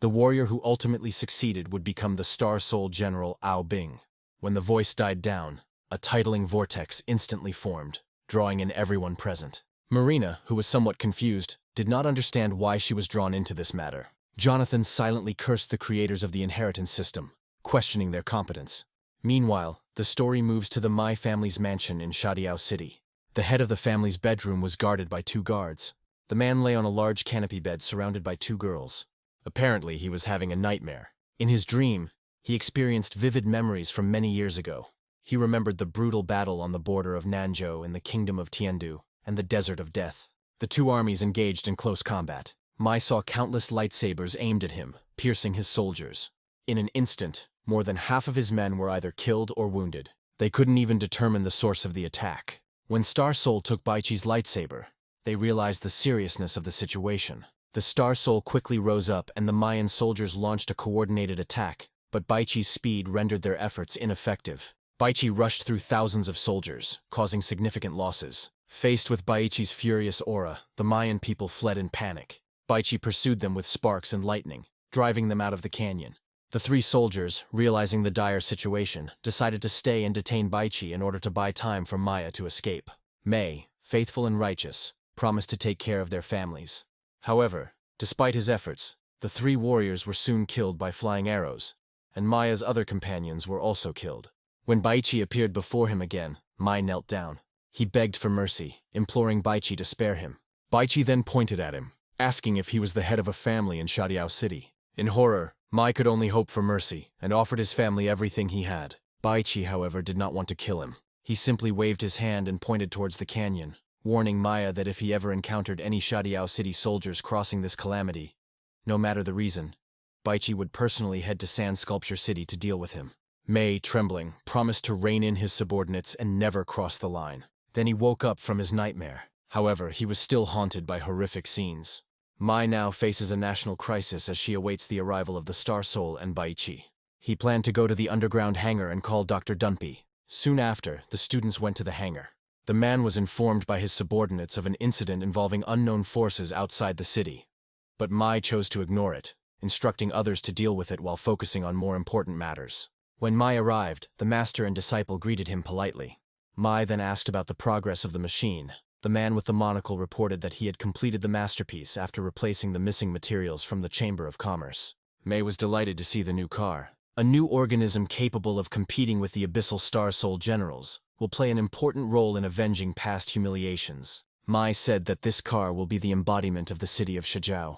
The warrior who ultimately succeeded would become the Star Soul General Ao Bing. When the voice died down, a titling vortex instantly formed, drawing in everyone present. Marina, who was somewhat confused, did not understand why she was drawn into this matter. Jonathan silently cursed the creators of the inheritance system, questioning their competence. Meanwhile, the story moves to the Mai family's mansion in Shadiao City. The head of the family's bedroom was guarded by 2 guards. The man lay on a large canopy bed surrounded by 2 girls. Apparently, he was having a nightmare. In his dream, he experienced vivid memories from many years ago. He remembered the brutal battle on the border of Nanzhou in the kingdom of Tiandu and the Desert of Death. The 2 armies engaged in close combat. Mai saw countless lightsabers aimed at him, piercing his soldiers. In an instant, more than half of his men were either killed or wounded. They couldn't even determine the source of the attack. When Star Soul took Baichi's lightsaber, they realized the seriousness of the situation. The Star Soul quickly rose up and the Mayan soldiers launched a coordinated attack, but Baichi's speed rendered their efforts ineffective. Baichi rushed through thousands of soldiers, causing significant losses. Faced with Baichi's furious aura, the Mayan people fled in panic. Baichi pursued them with sparks and lightning, driving them out of the canyon. The 3 soldiers, realizing the dire situation, decided to stay and detain Baichi in order to buy time for Maya to escape. Mei, faithful and righteous, promised to take care of their families. However, despite his efforts, the 3 warriors were soon killed by flying arrows, and Maya's other companions were also killed. When Baichi appeared before him again, Mai knelt down. He begged for mercy, imploring Baichi to spare him. Baichi then pointed at him, asking if he was the head of a family in Shadiao City. In horror, Mai could only hope for mercy, and offered his family everything he had. Baichi, however, did not want to kill him. He simply waved his hand and pointed towards the canyon, warning Maya that if he ever encountered any Shadiao City soldiers crossing this calamity, no matter the reason, Baichi would personally head to Sand Sculpture City to deal with him. Mei, trembling, promised to rein in his subordinates and never cross the line. Then he woke up from his nightmare. However, he was still haunted by horrific scenes. Mai now faces a national crisis as she awaits the arrival of the Star Soul and Baichi. He planned to go to the underground hangar and call Dr. Dunphy. Soon after, the students went to the hangar. The man was informed by his subordinates of an incident involving unknown forces outside the city. But Mai chose to ignore it, instructing others to deal with it while focusing on more important matters. When Mai arrived, the master and disciple greeted him politely. Mai then asked about the progress of the machine. The man with the monocle reported that he had completed the masterpiece after replacing the missing materials from the Chamber of Commerce. Mei was delighted to see the new car. A new organism capable of competing with the abyssal Star Soul generals will play an important role in avenging past humiliations. Mai said that this car will be the embodiment of the city of Shizhou.